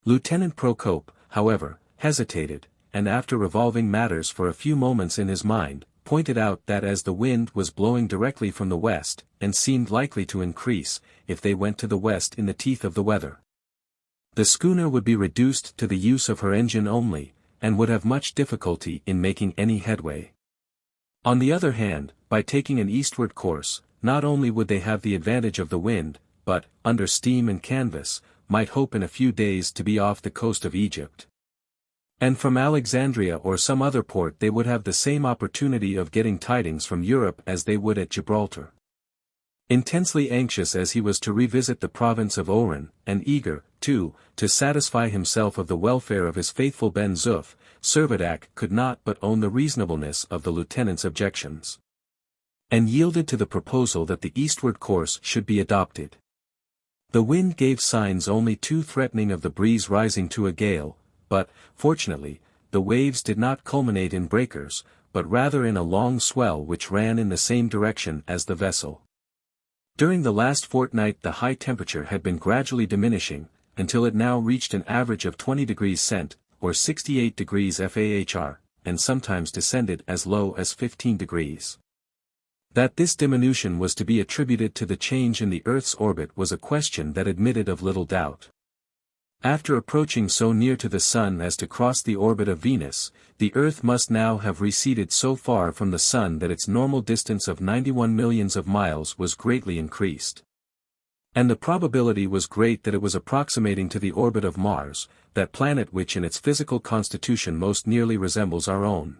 Speaker 1: Lieutenant Procope, however, hesitated, and after revolving matters for a few moments in his mind, pointed out that as the wind was blowing directly from the west, and seemed likely to increase, if they went to the west in the teeth of the weather, the schooner would be reduced to the use of her engine only, and would have much difficulty in making any headway. On the other hand, by taking an eastward course, not only would they have the advantage of the wind, but, under steam and canvas, might hope in a few days to be off the coast of Egypt. And from Alexandria or some other port they would have the same opportunity of getting tidings from Europe as they would at Gibraltar. Intensely anxious as he was to revisit the province of Oran, and eager, too, to satisfy himself of the welfare of his faithful Ben-Zuff, Servadac could not but own the reasonableness of the lieutenant's objections, and yielded to the proposal that the eastward course should be adopted. The wind gave signs only too threatening of the breeze rising to a gale, but, fortunately, the waves did not culminate in breakers, but rather in a long swell which ran in the same direction as the vessel. During the last fortnight the high temperature had been gradually diminishing, until it now reached an average of 20 degrees Cent, or 68 degrees FAHR, and sometimes descended as low as 15 degrees. That this diminution was to be attributed to the change in the Earth's orbit was a question that admitted of little doubt. After approaching so near to the Sun as to cross the orbit of Venus, the Earth must now have receded so far from the Sun that its normal distance of 91 millions of miles was greatly increased. And the probability was great that it was approximating to the orbit of Mars, that planet which in its physical constitution most nearly resembles our own.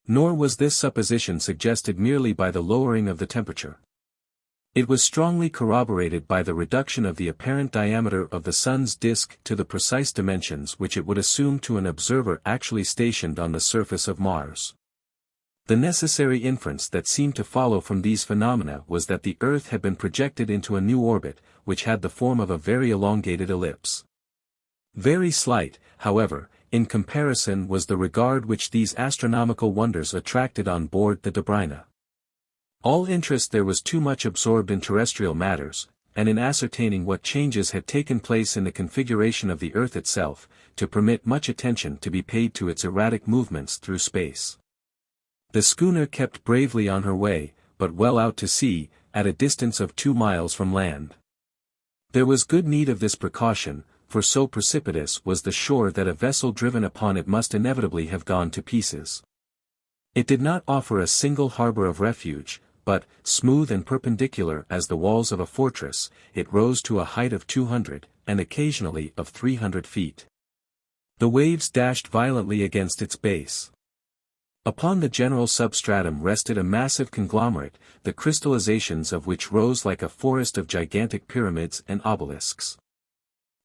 Speaker 1: Nor was this supposition suggested merely by the lowering of the temperature. It was strongly corroborated by the reduction of the apparent diameter of the Sun's disk to the precise dimensions which it would assume to an observer actually stationed on the surface of Mars. The necessary inference that seemed to follow from these phenomena was that the Earth had been projected into a new orbit, which had the form of a very elongated ellipse. Very slight, however, in comparison was the regard which these astronomical wonders attracted on board the Dobryna. All interest there was too much absorbed in terrestrial matters, and in ascertaining what changes had taken place in the configuration of the Earth itself, to permit much attention to be paid to its erratic movements through space. The schooner kept bravely on her way, but well out to sea, at a distance of 2 miles from land. There was good need of this precaution, for so precipitous was the shore that a vessel driven upon it must inevitably have gone to pieces. It did not offer a single harbor of refuge, but, smooth and perpendicular as the walls of a fortress, it rose to a height of 200, and occasionally of 300 feet. The waves dashed violently against its base. Upon the general substratum rested a massive conglomerate, the crystallizations of which rose like a forest of gigantic pyramids and obelisks.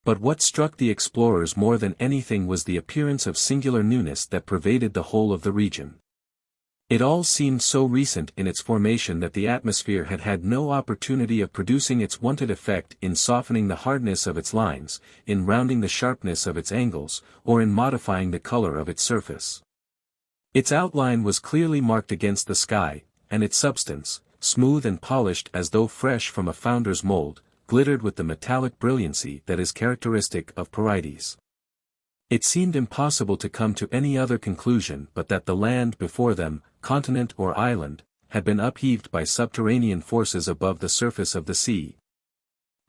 Speaker 1: But what struck the explorers more than anything was the appearance of singular newness that pervaded the whole of the region. It all seemed so recent in its formation that the atmosphere had had no opportunity of producing its wonted effect in softening the hardness of its lines, in rounding the sharpness of its angles, or in modifying the color of its surface. Its outline was clearly marked against the sky, and its substance, smooth and polished as though fresh from a founder's mold, glittered with the metallic brilliancy that is characteristic of Porites. It seemed impossible to come to any other conclusion but that the land before them, continent or island, had been upheaved by subterranean forces above the surface of the sea.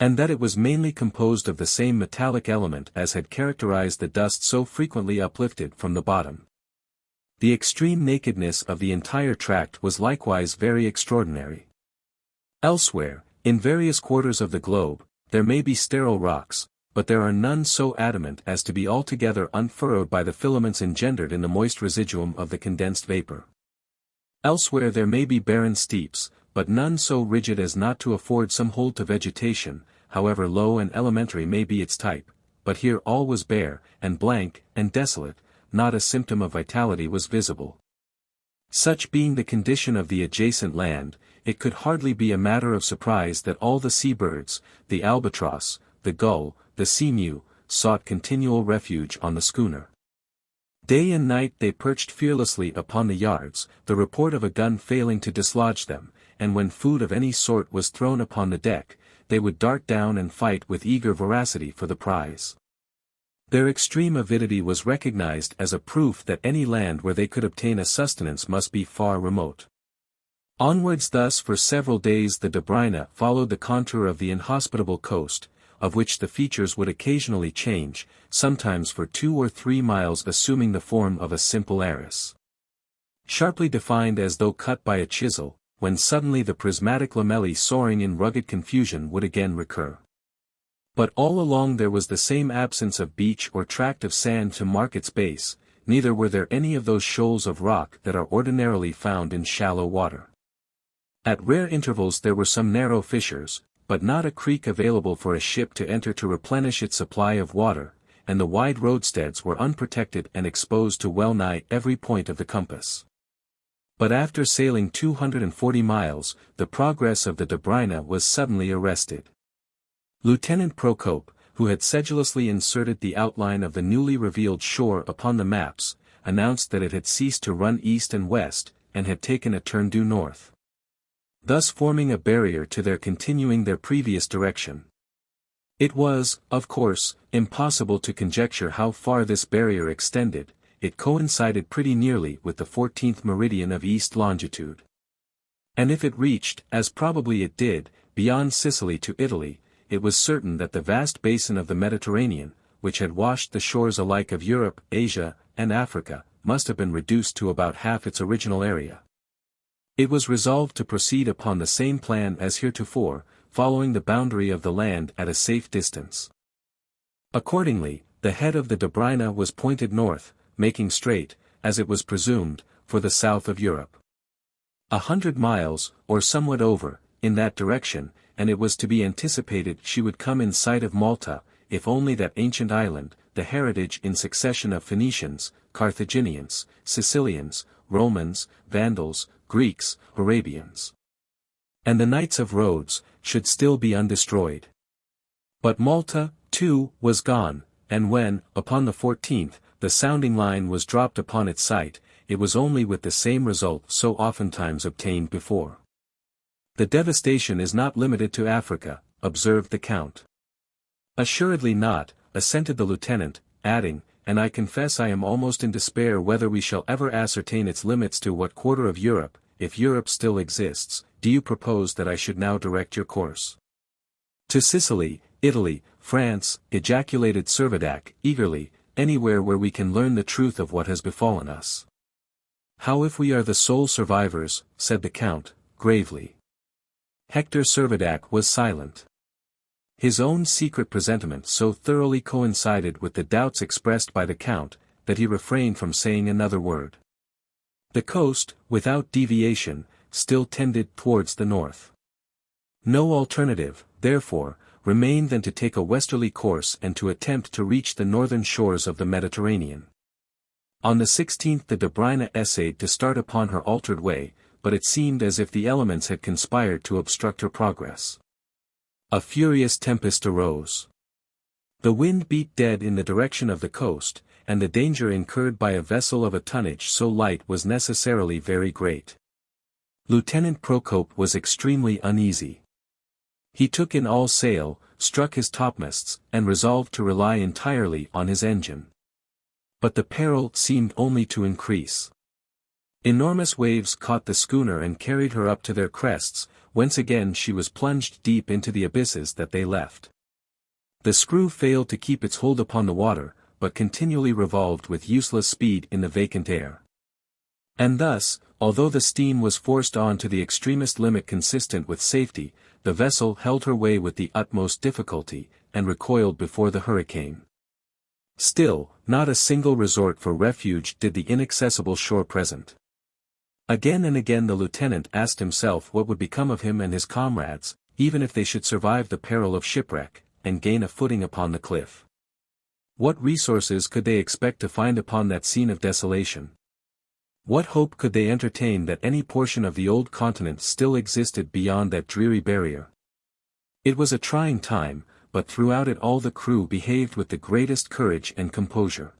Speaker 1: And that it was mainly composed of the same metallic element as had characterized the dust so frequently uplifted from the bottom. The extreme nakedness of the entire tract was likewise very extraordinary. Elsewhere, in various quarters of the globe, there may be sterile rocks, but there are none so adamant as to be altogether unfurrowed by the filaments engendered in the moist residuum of the condensed vapor. Elsewhere there may be barren steeps, but none so rigid as not to afford some hold to vegetation, however low and elementary may be its type, but here all was bare, and blank, and desolate, not a symptom of vitality was visible. Such being the condition of the adjacent land, it could hardly be a matter of surprise that all the seabirds, the albatross, the gull, the seamew, sought continual refuge on the schooner. Day and night they perched fearlessly upon the yards, the report of a gun failing to dislodge them, and when food of any sort was thrown upon the deck, they would dart down and fight with eager voracity for the prize. Their extreme avidity was recognized as a proof that any land where they could obtain a sustenance must be far remote. Onwards thus for several days the Dobryna followed the contour of the inhospitable coast, of which the features would occasionally change, sometimes for 2 or 3 miles assuming the form of a simple arras. Sharply defined as though cut by a chisel, when suddenly the prismatic lamellae soaring in rugged confusion would again recur. But all along there was the same absence of beach or tract of sand to mark its base, neither were there any of those shoals of rock that are ordinarily found in shallow water. At rare intervals there were some narrow fissures, but not a creek available for a ship to enter to replenish its supply of water, and the wide roadsteads were unprotected and exposed to well-nigh every point of the compass. But after sailing 240 miles, the progress of the Dobryna was suddenly arrested. Lieutenant Procope, who had sedulously inserted the outline of the newly revealed shore upon the maps, announced that it had ceased to run east and west, and had taken a turn due north, thus forming a barrier to their continuing their previous direction. It was, of course, impossible to conjecture how far this barrier extended. It coincided pretty nearly with the 14th meridian of east longitude. And if it reached, as probably it did, beyond Sicily to Italy, it was certain that the vast basin of the Mediterranean, which had washed the shores alike of Europe, Asia, and Africa, must have been reduced to about half its original area. It was resolved to proceed upon the same plan as heretofore, following the boundary of the land at a safe distance. Accordingly, the head of the Dobryna was pointed north, making straight, as it was presumed, for the south of Europe. 100 miles, or somewhat over, in that direction, and it was to be anticipated she would come in sight of Malta, if only that ancient island, the heritage in succession of Phoenicians, Carthaginians, Sicilians, Romans, Vandals, Greeks, Arabians, and the Knights of Rhodes, should still be undestroyed. But Malta, too, was gone, and when, upon the 14th, the sounding line was dropped upon its site, it was only with the same result so oftentimes obtained before. The devastation is not limited to Africa, observed the Count. Assuredly not, assented the lieutenant, adding, and I confess I am almost in despair whether we shall ever ascertain its limits to what quarter of Europe, if Europe still exists. Do you propose that I should now direct your course to Sicily, Italy, France, ejaculated Servadac, eagerly, anywhere where we can learn the truth of what has befallen us? How if we are the sole survivors, said the Count, gravely. Hector Servadac was silent. His own secret presentiment so thoroughly coincided with the doubts expressed by the Count, that he refrained from saying another word. The coast, without deviation, still tended towards the north. No alternative, therefore, remained than to take a westerly course and to attempt to reach the northern shores of the Mediterranean. On the 16th the Dobryna essayed to start upon her altered way, but it seemed as if the elements had conspired to obstruct her progress. A furious tempest arose. The wind beat dead in the direction of the coast, and the danger incurred by a vessel of a tonnage so light was necessarily very great. Lieutenant Procope was extremely uneasy. He took in all sail, struck his topmasts, and resolved to rely entirely on his engine. But the peril seemed only to increase. Enormous waves caught the schooner and carried her up to their crests, whence again she was plunged deep into the abysses that they left. The screw failed to keep its hold upon the water, but continually revolved with useless speed in the vacant air. And thus, although the steam was forced on to the extremest limit consistent with safety, the vessel held her way with the utmost difficulty, and recoiled before the hurricane. Still, not a single resort for refuge did the inaccessible shore present. Again and again the lieutenant asked himself what would become of him and his comrades, even if they should survive the peril of shipwreck, and gain a footing upon the cliff. What resources could they expect to find upon that scene of desolation? What hope could they entertain that any portion of the old continent still existed beyond that dreary barrier? It was a trying time, but throughout it all the crew behaved with the greatest courage and composure.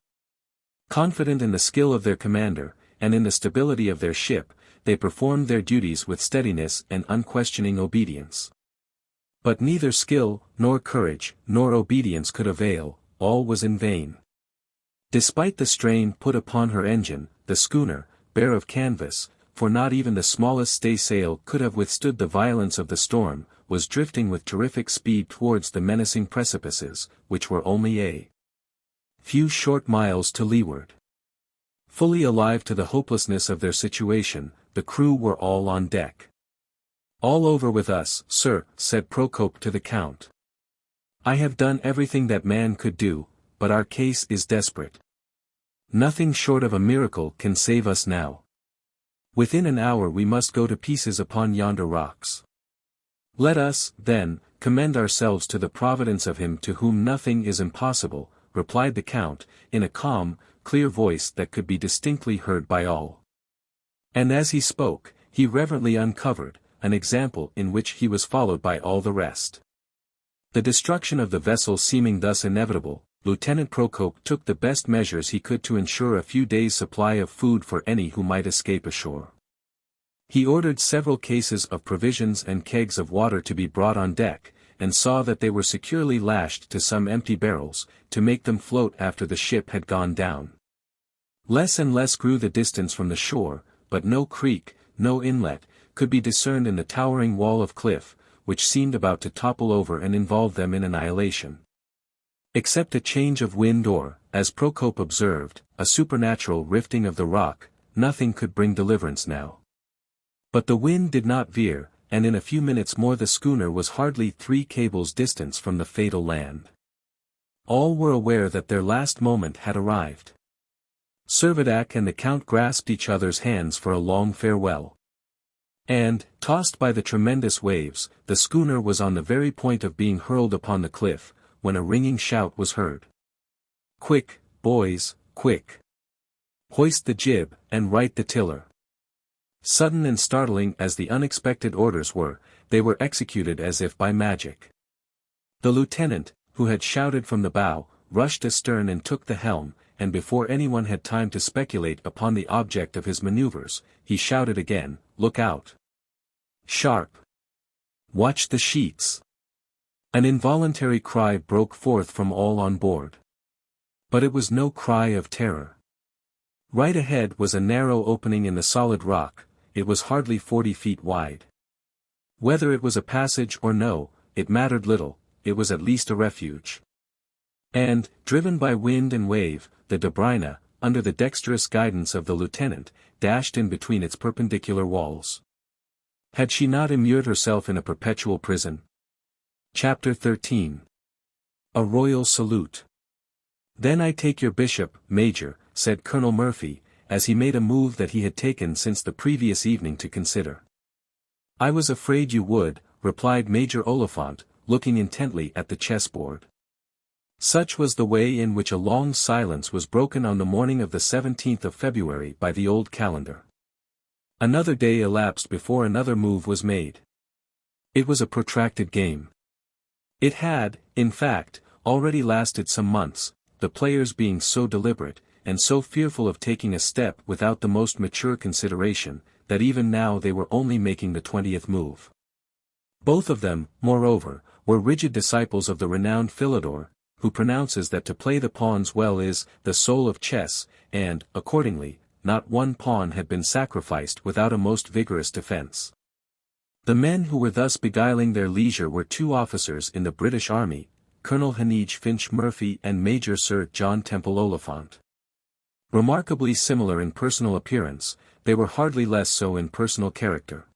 Speaker 1: Confident in the skill of their commander, and in the stability of their ship, they performed their duties with steadiness and unquestioning obedience. But neither skill, nor courage, nor obedience could avail, all was in vain. Despite the strain put upon her engine, the schooner, bare of canvas, for not even the smallest staysail could have withstood the violence of the storm, was drifting with terrific speed towards the menacing precipices, which were only a few short miles to leeward. Fully alive to the hopelessness of their situation, the crew were all on deck. "All over with us, sir," said Procope to the Count. "I have done everything that man could do, but our case is desperate. Nothing short of a miracle can save us now. Within an hour we must go to pieces upon yonder rocks. Let us, then, commend ourselves to the providence of him to whom nothing is impossible," replied the Count, in a calm, clear voice that could be distinctly heard by all. And as he spoke, he reverently uncovered, an example in which he was followed by all the rest. The destruction of the vessel seeming thus inevitable, Lieutenant Procope took the best measures he could to ensure a few days' supply of food for any who might escape ashore. He ordered several cases of provisions and kegs of water to be brought on deck, and saw that they were securely lashed to some empty barrels, to make them float after the ship had gone down. Less and less grew the distance from the shore, but no creek, no inlet, could be discerned in the towering wall of cliff, which seemed about to topple over and involve them in annihilation. Except a change of wind or, as Procope observed, a supernatural rifting of the rock, nothing could bring deliverance now. But the wind did not veer, and in a few minutes more the schooner was hardly 3 cables distance from the fatal land. All were aware that their last moment had arrived. Servadac and the Count grasped each other's hands for a long farewell. And, tossed by the tremendous waves, the schooner was on the very point of being hurled upon the cliff, when a ringing shout was heard. "Quick, boys, quick! Hoist the jib, and right the tiller!" Sudden and startling as the unexpected orders were, they were executed as if by magic. The lieutenant, who had shouted from the bow, rushed astern and took the helm, and before anyone had time to speculate upon the object of his maneuvers, he shouted again, "Look out! Sharp! Watch the sheets!" An involuntary cry broke forth from all on board. But it was no cry of terror. Right ahead was a narrow opening in the solid rock, it was hardly 40 feet wide. Whether it was a passage or no, it mattered little, it was at least a refuge. And, driven by wind and wave, the Dobryna, under the dexterous guidance of the lieutenant, dashed in between its perpendicular walls. Had she not immured herself in a perpetual prison? Chapter 13. A Royal Salute. "Then I take your bishop, Major," said Colonel Murphy, as he made a move that he had taken since the previous evening to consider. "I was afraid you would," replied Major Oliphant, looking intently at the chessboard. Such was the way in which a long silence was broken on the morning of the 17th of February by the old calendar. Another day elapsed before another move was made. It was a protracted game. It had, in fact, already lasted some months, the players being so deliberate, and so fearful of taking a step without the most mature consideration, that even now they were only making the 20th move. Both of them, moreover, were rigid disciples of the renowned Philidor, who pronounces that to play the pawns well is the soul of chess, and, accordingly, not one pawn had been sacrificed without a most vigorous defense. The men who were thus beguiling their leisure were 2 officers in the British Army, Colonel Heneage Finch Murphy and Major Sir John Temple Oliphant. Remarkably similar in personal appearance, they were hardly less so in personal character.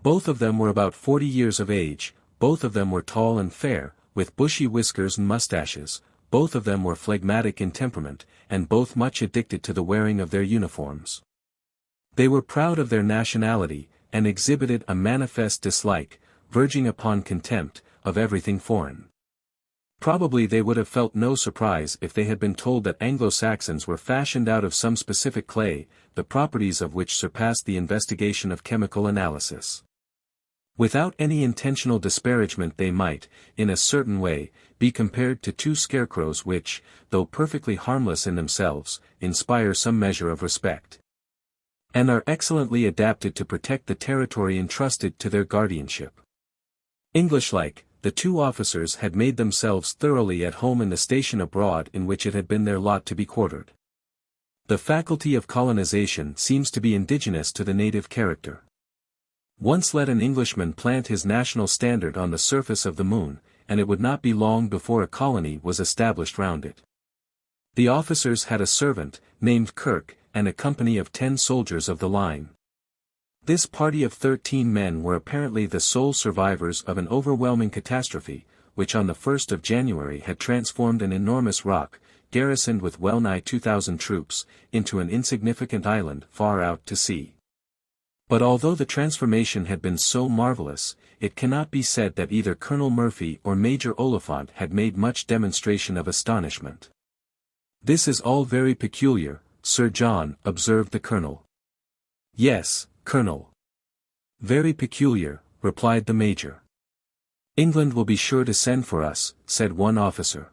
Speaker 1: Both of them were about 40 years of age, both of them were tall and fair, with bushy whiskers and mustaches, both of them were phlegmatic in temperament, and both much addicted to the wearing of their uniforms. They were proud of their nationality, and exhibited a manifest dislike, verging upon contempt, of everything foreign. Probably they would have felt no surprise if they had been told that Anglo-Saxons were fashioned out of some specific clay, the properties of which surpassed the investigation of chemical analysis. Without any intentional disparagement they might, in a certain way, be compared to 2 scarecrows which, though perfectly harmless in themselves, inspire some measure of respect, and are excellently adapted to protect the territory entrusted to their guardianship. English-like, the 2 officers had made themselves thoroughly at home in the station abroad in which it had been their lot to be quartered. The faculty of colonization seems to be indigenous to the native character. Once let an Englishman plant his national standard on the surface of the moon, and it would not be long before a colony was established round it. The officers had a servant, named Kirk, and a company of 10 soldiers of the line. This party of 13 men were apparently the sole survivors of an overwhelming catastrophe, which on the 1st of January had transformed an enormous rock, garrisoned with well-nigh 2,000 troops, into an insignificant island far out to sea. But although the transformation had been so marvelous, it cannot be said that either Colonel Murphy or Major Oliphant had made much demonstration of astonishment. "This is all very peculiar, Sir John," observed the Colonel. "Yes, Colonel. Very peculiar," replied the Major. "England will be sure to send for us," said one officer.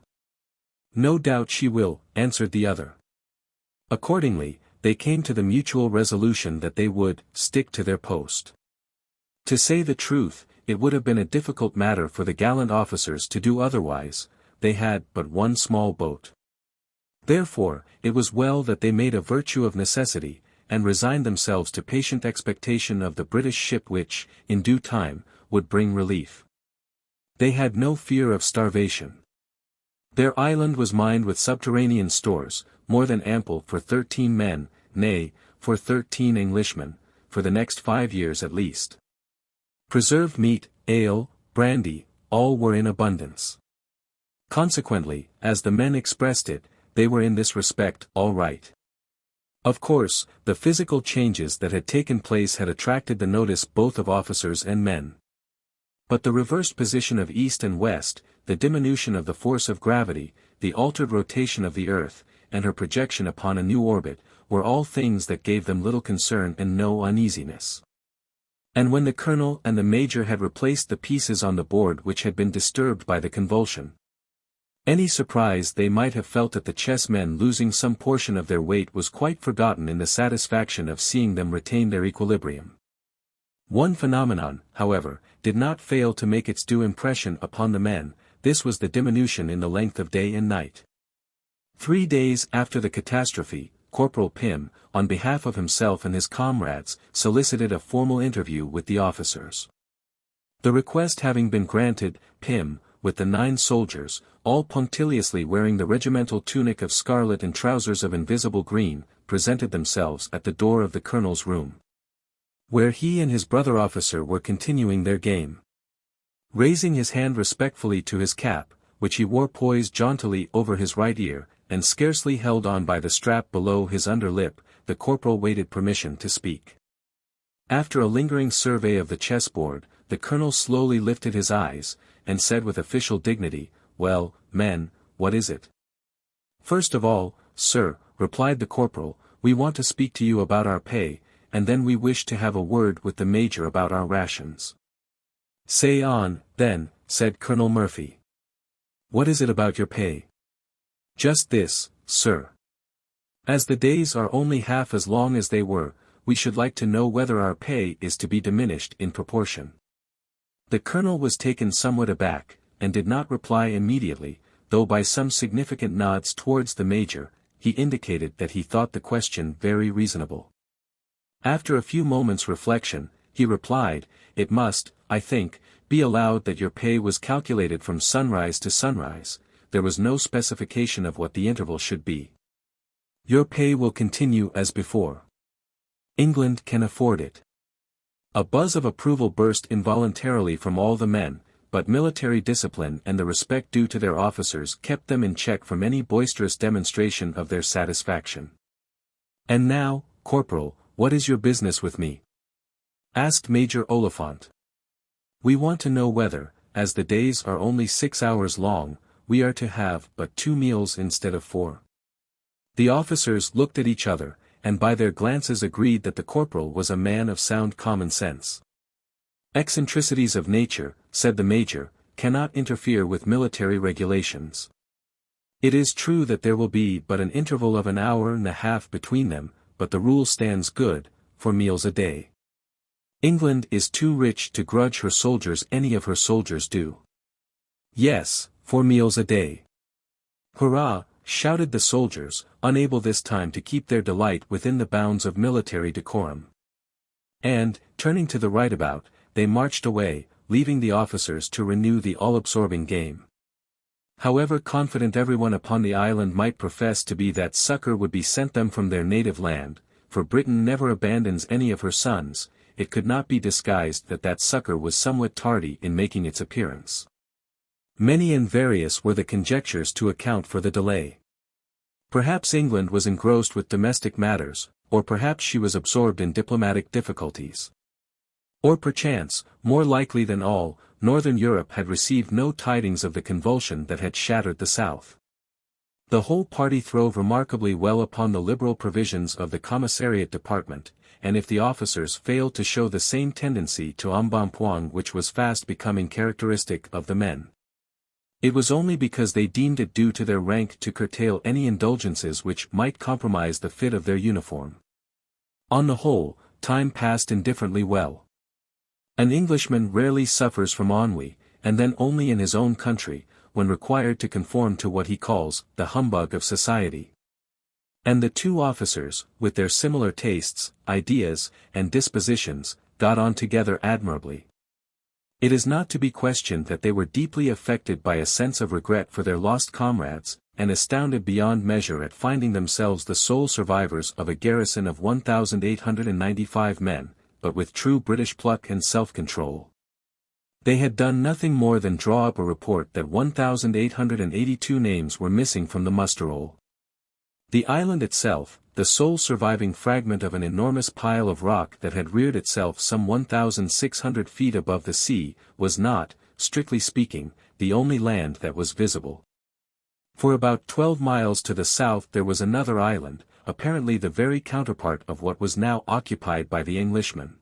Speaker 1: No doubt she will, answered the other. Accordingly, they came to the mutual resolution that they would stick to their post. To say the truth, it would have been a difficult matter for the gallant officers to do otherwise, they had but one small boat. Therefore, it was well that they made a virtue of necessity, and resigned themselves to patient expectation of the British ship which, in due time, would bring relief. They had no fear of starvation. Their island was mined with subterranean stores, more than ample for 13 men, nay, for 13 Englishmen, for the next 5 years at least. Preserved meat, ale, brandy, all were in abundance. Consequently, as the men expressed it, they were in this respect all right. Of course, the physical changes that had taken place had attracted the notice both of officers and men. But the reversed position of east and west, the diminution of the force of gravity, the altered rotation of the earth, and her projection upon a new orbit, were all things that gave them little concern and no uneasiness. And when the colonel and the major had replaced the pieces on the board which had been disturbed by the convulsion, any surprise they might have felt at the chessmen losing some portion of their weight was quite forgotten in the satisfaction of seeing them retain their equilibrium. One phenomenon, however, did not fail to make its due impression upon the men, this was the diminution in the length of day and night. 3 days after the catastrophe, Corporal Pym, on behalf of himself and his comrades, solicited a formal interview with the officers. The request having been granted, Pym, with the 9 soldiers, all punctiliously wearing the regimental tunic of scarlet and trousers of invisible green, presented themselves at the door of the colonel's room, where he and his brother officer were continuing their game. Raising his hand respectfully to his cap, which he wore poised jauntily over his right ear, and scarcely held on by the strap below his under lip, the corporal waited permission to speak. After a lingering survey of the chessboard, the colonel slowly lifted his eyes, and said with official dignity, "Well, men, what is it?" "First of all, sir," replied the corporal, "we want to speak to you about our pay, and then we wish to have a word with the major about our rations." "Say on, then," said Colonel Murphy. "What is it about your pay?" "Just this, sir. As the days are only half as long as they were, we should like to know whether our pay is to be diminished in proportion." The colonel was taken somewhat aback, and did not reply immediately, though by some significant nods towards the major, he indicated that he thought the question very reasonable. After a few moments' reflection, he replied, "It must, I think, be allowed that your pay was calculated from sunrise to sunrise, there was no specification of what the interval should be. Your pay will continue as before. England can afford it." A buzz of approval burst involuntarily from all the men, but military discipline and the respect due to their officers kept them in check from any boisterous demonstration of their satisfaction. "And now, Corporal, what is your business with me?" asked Major Oliphant. "We want to know whether, as the days are only 6 hours long, we are to have but 2 meals instead of 4. The officers looked at each other, and by their glances agreed that the corporal was a man of sound common sense. "Eccentricities of nature," said the major, "cannot interfere with military regulations. It is true that there will be but an interval of an hour and a half between them, but the rule stands good, 4 meals a day. England is too rich to grudge her soldiers any of her soldiers' due. Yes, 4 meals a day." "Hurrah!" shouted the soldiers, unable this time to keep their delight within the bounds of military decorum. And, turning to the right about, they marched away, leaving the officers to renew the all-absorbing game. However confident everyone upon the island might profess to be that succor would be sent them from their native land, for Britain never abandons any of her sons, it could not be disguised that that succor was somewhat tardy in making its appearance. Many and various were the conjectures to account for the delay. Perhaps England was engrossed with domestic matters, or perhaps she was absorbed in diplomatic difficulties. Or perchance, more likely than all, Northern Europe had received no tidings of the convulsion that had shattered the South. The whole party throve remarkably well upon the liberal provisions of the Commissariat Department, and if the officers failed to show the same tendency to embonpoint which was fast becoming characteristic of the men, It was only because they deemed it due to their rank to curtail any indulgences which might compromise the fit of their uniform. On the whole, time passed indifferently well. An Englishman rarely suffers from ennui, and then only in his own country, when required to conform to what he calls the humbug of society. And the two officers, with their similar tastes, ideas, and dispositions, got on together admirably. It is not to be questioned that they were deeply affected by a sense of regret for their lost comrades, and astounded beyond measure at finding themselves the sole survivors of a garrison of 1,895 men, but with true British pluck and self-control. They had done nothing more than draw up a report that 1,882 names were missing from the muster roll. The island itself, the sole surviving fragment of an enormous pile of rock that had reared itself some 1,600 feet above the sea, was not, strictly speaking, the only land that was visible. For about 12 miles to the south there was another island, apparently the very counterpart of what was now occupied by the Englishman.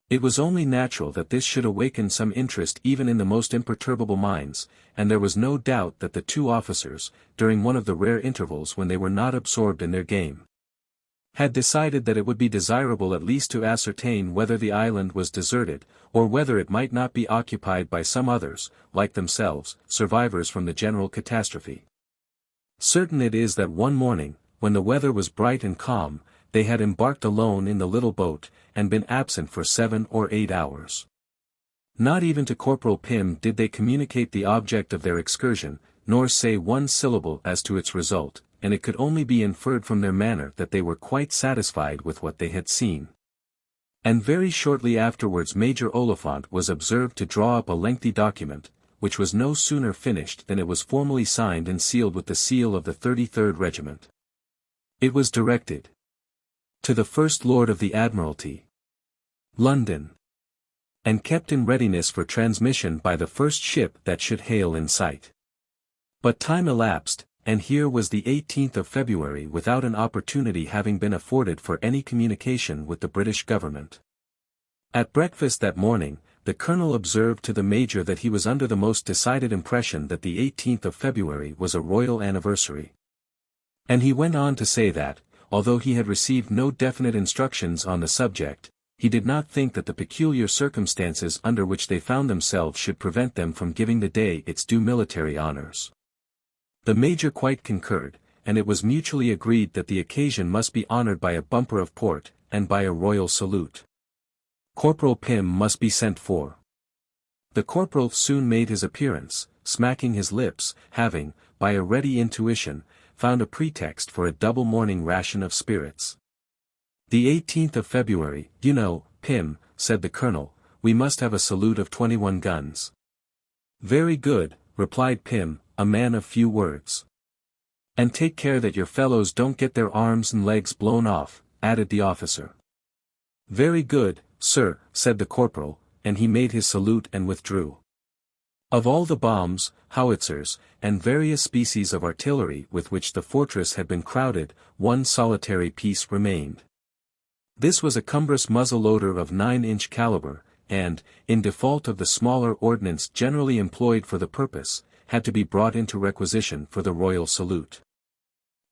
Speaker 1: It was only natural that this should awaken some interest even in the most imperturbable minds, and there was no doubt that the two officers, during one of the rare intervals when they were not absorbed in their game, had decided that it would be desirable at least to ascertain whether the island was deserted, or whether it might not be occupied by some others, like themselves, survivors from the general catastrophe. Certain it is that one morning, when the weather was bright and calm, they had embarked alone in the little boat, and been absent for 7 or 8 hours. Not even to Corporal Pym did they communicate the object of their excursion, nor say one syllable as to its result, and it could only be inferred from their manner that they were quite satisfied with what they had seen. And very shortly afterwards Major Oliphant was observed to draw up a lengthy document, which was no sooner finished than it was formally signed and sealed with the seal of the 33rd Regiment. It was directed to the First Lord of the Admiralty, London, and kept in readiness for transmission by the first ship that should hail in sight. But time elapsed, and here was the 18th of February without an opportunity having been afforded for any communication with the British government. At breakfast that morning, the colonel observed to the major that he was under the most decided impression that the 18th of February was a royal anniversary. And he went on to say that, although he had received no definite instructions on the subject, he did not think that the peculiar circumstances under which they found themselves should prevent them from giving the day its due military honors. The major quite concurred, and it was mutually agreed that the occasion must be honored by a bumper of port, and by a royal salute. Corporal Pym must be sent for. The corporal soon made his appearance, smacking his lips, having, by a ready intuition, found a pretext for a double morning ration of spirits. The 18th of February, you know, Pym, said the colonel, we must have a salute of 21 guns. Very good, replied Pym, a man of few words. And take care that your fellows don't get their arms and legs blown off, added the officer. Very good, sir, said the corporal, and he made his salute and withdrew. Of all the bombs, howitzers, and various species of artillery with which the fortress had been crowded, one solitary piece remained. This was a cumbrous muzzle-loader of 9-inch caliber, and, in default of the smaller ordnance generally employed for the purpose, had to be brought into requisition for the royal salute.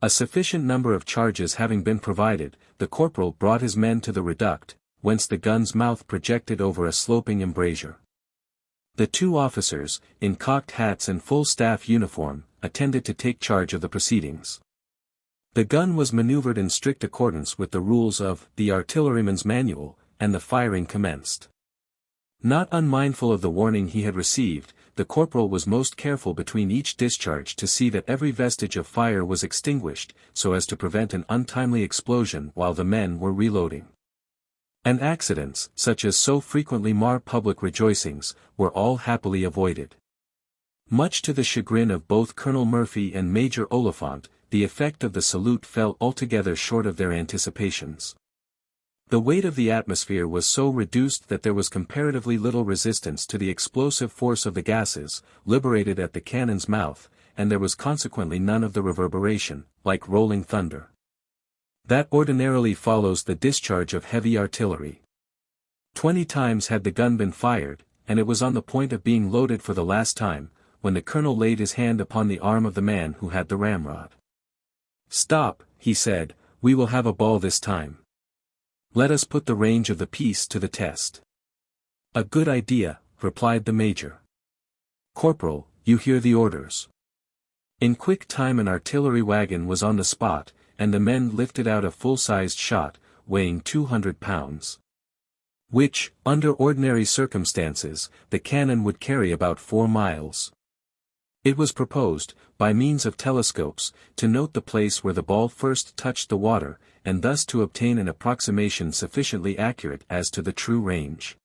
Speaker 1: A sufficient number of charges having been provided, the corporal brought his men to the reduct, whence the gun's mouth projected over a sloping embrasure. The two officers, in cocked hats and full staff uniform, attended to take charge of the proceedings. The gun was maneuvered in strict accordance with the rules of the artilleryman's manual, and the firing commenced. Not unmindful of the warning he had received, the corporal was most careful between each discharge to see that every vestige of fire was extinguished, so as to prevent an untimely explosion while the men were reloading. And accidents, such as so frequently mar public rejoicings, were all happily avoided. Much to the chagrin of both Colonel Murphy and Major Oliphant, the effect of the salute fell altogether short of their anticipations. The weight of the atmosphere was so reduced that there was comparatively little resistance to the explosive force of the gases, liberated at the cannon's mouth, and there was consequently none of the reverberation, like rolling thunder, that ordinarily follows the discharge of heavy artillery. 20 times had the gun been fired, and it was on the point of being loaded for the last time, when the colonel laid his hand upon the arm of the man who had the ramrod. "Stop," he said, "we will have a ball this time. Let us put the range of the piece to the test." "A good idea," replied the major. "Corporal, you hear the orders." In quick time an artillery wagon was on the spot, and the men lifted out a full-sized shot, weighing 200 pounds. Which, under ordinary circumstances, the cannon would carry about 4 miles. It was proposed, by means of telescopes, to note the place where the ball first touched the water, and thus to obtain an approximation sufficiently accurate as to the true range.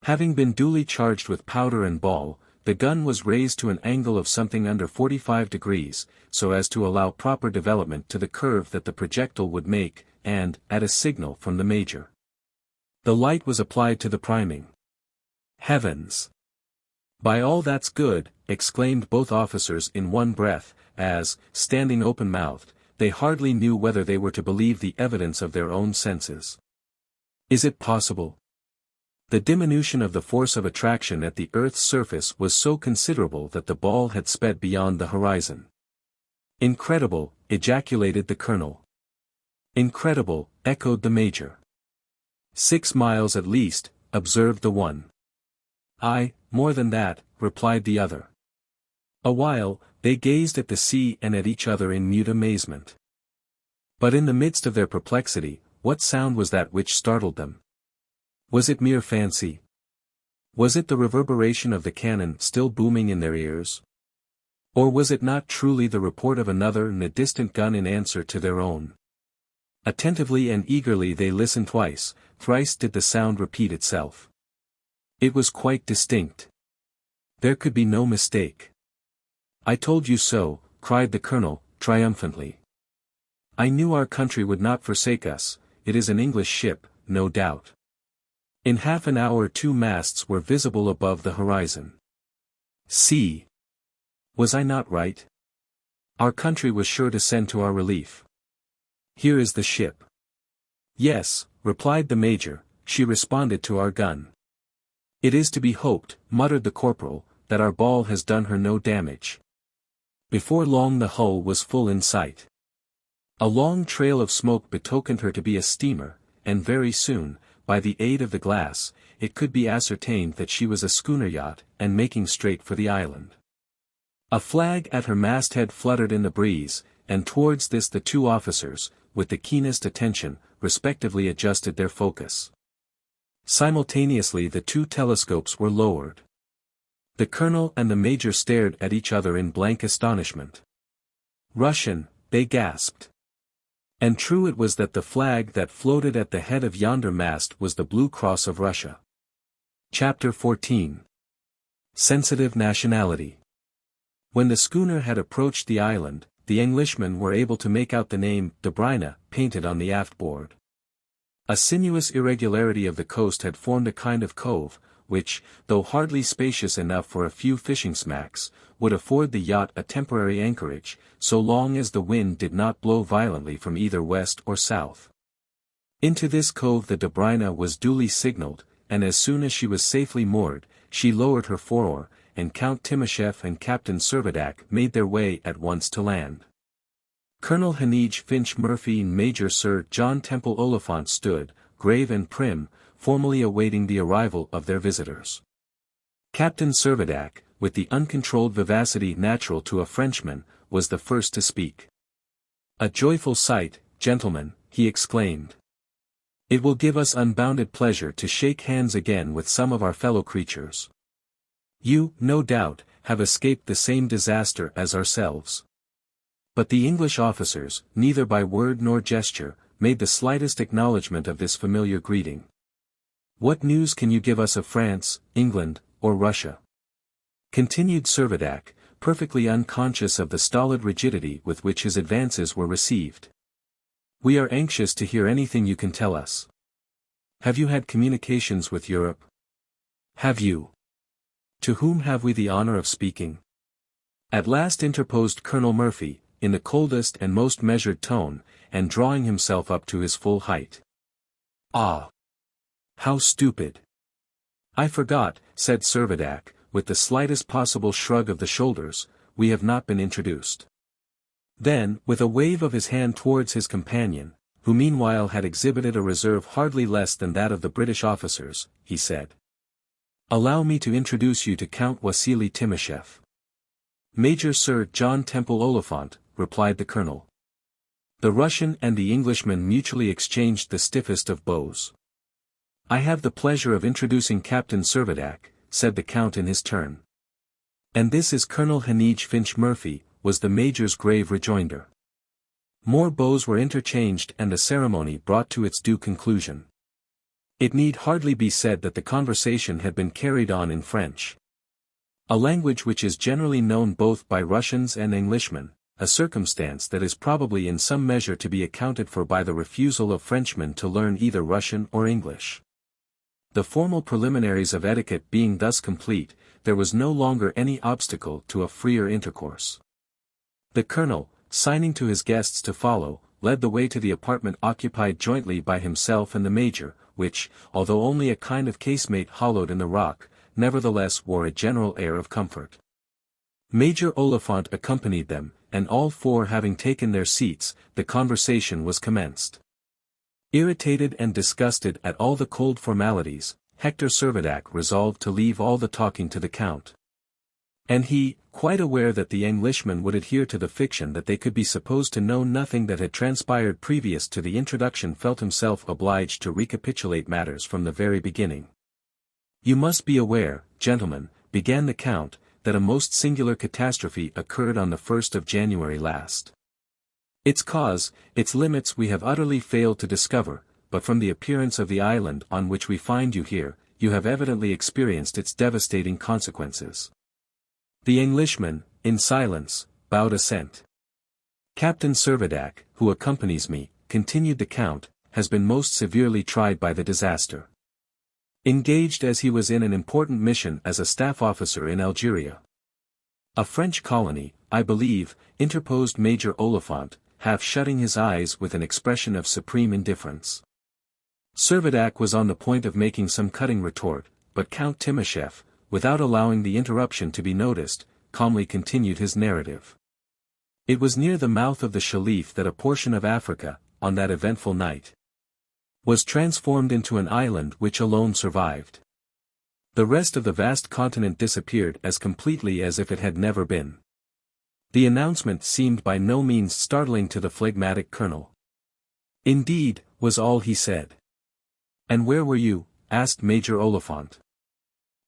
Speaker 1: Having been duly charged with powder and ball, the gun was raised to an angle of something under 45 degrees, so as to allow proper development to the curve that the projectile would make, and, at a signal from the major, the light was applied to the priming. "Heavens! By all that's good," exclaimed both officers in one breath, as, standing open-mouthed, they hardly knew whether they were to believe the evidence of their own senses. "Is it possible?" The diminution of the force of attraction at the earth's surface was so considerable that the ball had sped beyond the horizon. "Incredible," ejaculated the colonel. "Incredible," echoed the major. 6 miles at least," observed the one. "Aye, more than that," replied the other. A while, they gazed at the sea and at each other in mute amazement. But in the midst of their perplexity, what sound was that which startled them? Was it mere fancy? Was it the reverberation of the cannon still booming in their ears? Or was it not truly the report of another and a distant gun in answer to their own? Attentively and eagerly they listened twice, thrice did the sound repeat itself. It was quite distinct. There could be no mistake. "I told you so," cried the colonel, triumphantly. "I knew our country would not forsake us. It is an English ship, no doubt." In half an hour 2 masts were visible above the horizon. "See! Was I not right? Our country was sure to send to our relief. Here is the ship." "Yes," replied the major, "she responded to our gun." "It is to be hoped," muttered the corporal, "that our ball has done her no damage." Before long the hull was full in sight. A long trail of smoke betokened her to be a steamer, and very soon, by the aid of the glass, it could be ascertained that she was a schooner yacht, and making straight for the island. A flag at her masthead fluttered in the breeze, and towards this the two officers, with the keenest attention, respectively adjusted their focus. Simultaneously the 2 telescopes were lowered. The colonel and the major stared at each other in blank astonishment. "Russian," they gasped. And true it was that the flag that floated at the head of yonder mast was the Blue Cross of Russia. Chapter 14. Sensitive Nationality. When the schooner had approached the island, the Englishmen were able to make out the name, Dobryna, painted on the aft board. A sinuous irregularity of the coast had formed a kind of cove, which, though hardly spacious enough for a few fishing smacks, would afford the yacht a temporary anchorage, so long as the wind did not blow violently from either west or south. Into this cove the Dobryna was duly signalled, and as soon as she was safely moored, she lowered her fore-oar, and Count Timascheff and Captain Servadac made their way at once to land. Colonel Heneage Finch Murphy and Major Sir John Temple Oliphant stood, grave and prim, formally awaiting the arrival of their visitors. Captain Servadac, with the uncontrolled vivacity natural to a Frenchman, was the first to speak. "A joyful sight, gentlemen," he exclaimed. "It will give us unbounded pleasure to shake hands again with some of our fellow creatures. You, no doubt, have escaped the same disaster as ourselves." But the English officers, neither by word nor gesture, made the slightest acknowledgement of this familiar greeting. "What news can you give us of France, England, or Russia?" continued Servadac, perfectly unconscious of the stolid rigidity with which his advances were received. "We are anxious to hear anything you can tell us. Have you had communications with Europe? Have you? To whom have we the honor of speaking?" At last interposed Colonel Murphy, in the coldest and most measured tone, and drawing himself up to his full height. "Ah! How stupid!" "I forgot," said Servadac, with the slightest possible shrug of the shoulders, "we have not been introduced." Then, with a wave of his hand towards his companion, who meanwhile had exhibited a reserve hardly less than that of the British officers, he said, "Allow me to introduce you to Count Wassily Timascheff." "Major Sir John Temple Oliphant," replied the colonel. The Russian and the Englishman mutually exchanged the stiffest of bows. "I have the pleasure of introducing Captain Servadac," said the count in his turn. "And this is Colonel Heneage Finch Murphy," was the major's grave rejoinder. More bows were interchanged and the ceremony brought to its due conclusion. It need hardly be said that the conversation had been carried on in French, a language which is generally known both by Russians and Englishmen, a circumstance that is probably in some measure to be accounted for by the refusal of Frenchmen to learn either Russian or English. The formal preliminaries of etiquette being thus complete, there was no longer any obstacle to a freer intercourse. The colonel, signing to his guests to follow, led the way to the apartment occupied jointly by himself and the major, which, although only a kind of casemate hollowed in the rock, nevertheless wore a general air of comfort. Major Oliphant accompanied them, and all four having taken their seats, the conversation was commenced. Irritated and disgusted at all the cold formalities, Hector Servadac resolved to leave all the talking to the count. And he, quite aware that the Englishman would adhere to the fiction that they could be supposed to know nothing that had transpired previous to the introduction, felt himself obliged to recapitulate matters from the very beginning. "You must be aware, gentlemen," began the count, "that a most singular catastrophe occurred on the 1st of January last. Its cause, its limits we have utterly failed to discover, but from the appearance of the island on which we find you here, you have evidently experienced its devastating consequences." The Englishman, in silence, bowed assent. "Captain Servadac, who accompanies me," continued the count, "has been most severely tried by the disaster. Engaged as he was in an important mission as a staff officer in Algeria, a French colony, I believe," interposed Major Oliphant, half shutting his eyes with an expression of supreme indifference. Servadac was on the point of making some cutting retort, but Count Timascheff, without allowing the interruption to be noticed, calmly continued his narrative. "It was near the mouth of the Shelif that a portion of Africa, on that eventful night, was transformed into an island which alone survived. The rest of the vast continent disappeared as completely as if it had never been." The announcement seemed by no means startling to the phlegmatic colonel. "Indeed," was all he said. "And where were you?" asked Major Oliphant.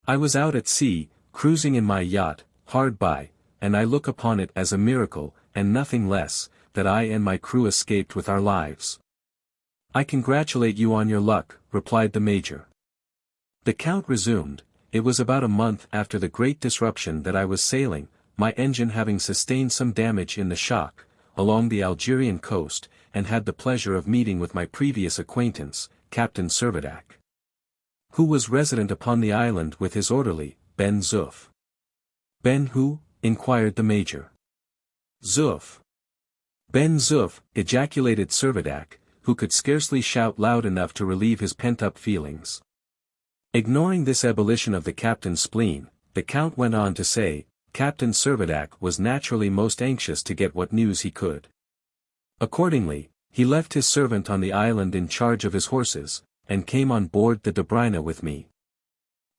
Speaker 1: "I was out at sea, cruising in my yacht, hard by, and I look upon it as a miracle, and nothing less, that I and my crew escaped with our lives." "I congratulate you on your luck," replied the major. The count resumed, "It was about a month after the great disruption that I was sailing, my engine having sustained some damage in the shock, along the Algerian coast, and had the pleasure of meeting with my previous acquaintance, Captain Servadac, who was resident upon the island with his orderly, Ben-Zuff." "Ben who?" inquired the major. "Zuff." "Ben-Zuff," ejaculated Servadac, who could scarcely shout loud enough to relieve his pent-up feelings. Ignoring this ebullition of the captain's spleen, the count went on to say, Captain Servadac was naturally most anxious to get what news he could. Accordingly, he left his servant on the island in charge of his horses, and came on board the Dobryna with me.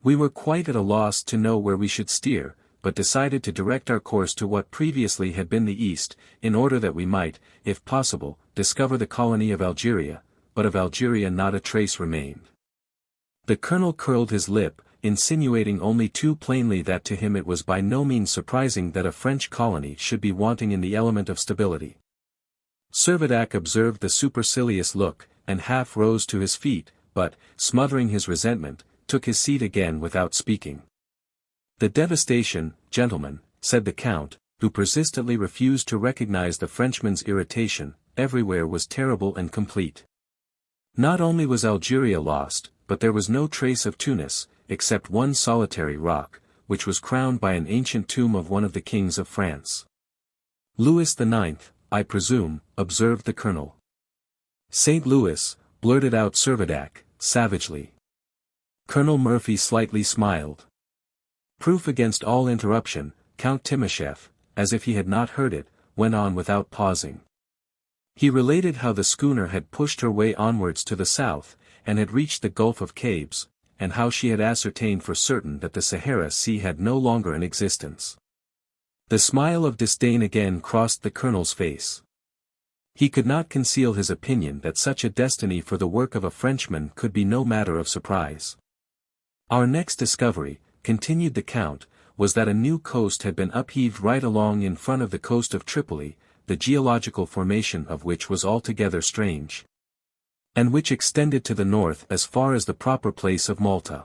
Speaker 1: We were quite at a loss to know where we should steer, but decided to direct our course to what previously had been the east, in order that we might, if possible, discover the colony of Algeria, but of Algeria not a trace remained. The colonel curled his lip, insinuating only too plainly that to him it was by no means surprising that a French colony should be wanting in the element of stability. Servadac observed the supercilious look, and half rose to his feet, but, smothering his resentment, took his seat again without speaking. "The devastation, gentlemen," said the count, who persistently refused to recognize the Frenchman's irritation, "everywhere was terrible and complete. Not only was Algeria lost, but there was no trace of Tunis, except one solitary rock, which was crowned by an ancient tomb of one of the kings of France." "Louis IX, I presume," observed the colonel. "St. Louis," blurted out Servadac, savagely. Colonel Murphy slightly smiled. Proof against all interruption, Count Timascheff, as if he had not heard it, went on without pausing. He related how the schooner had pushed her way onwards to the south, and had reached the Gulf of Cabes, and how she had ascertained for certain that the Sahara Sea had no longer an existence. The smile of disdain again crossed the colonel's face. He could not conceal his opinion that such a destiny for the work of a Frenchman could be no matter of surprise. Our next discovery, continued the Count, was that a new coast had been upheaved right along in front of the coast of Tripoli, the geological formation of which was altogether strange, and which extended to the north as far as the proper place of Malta.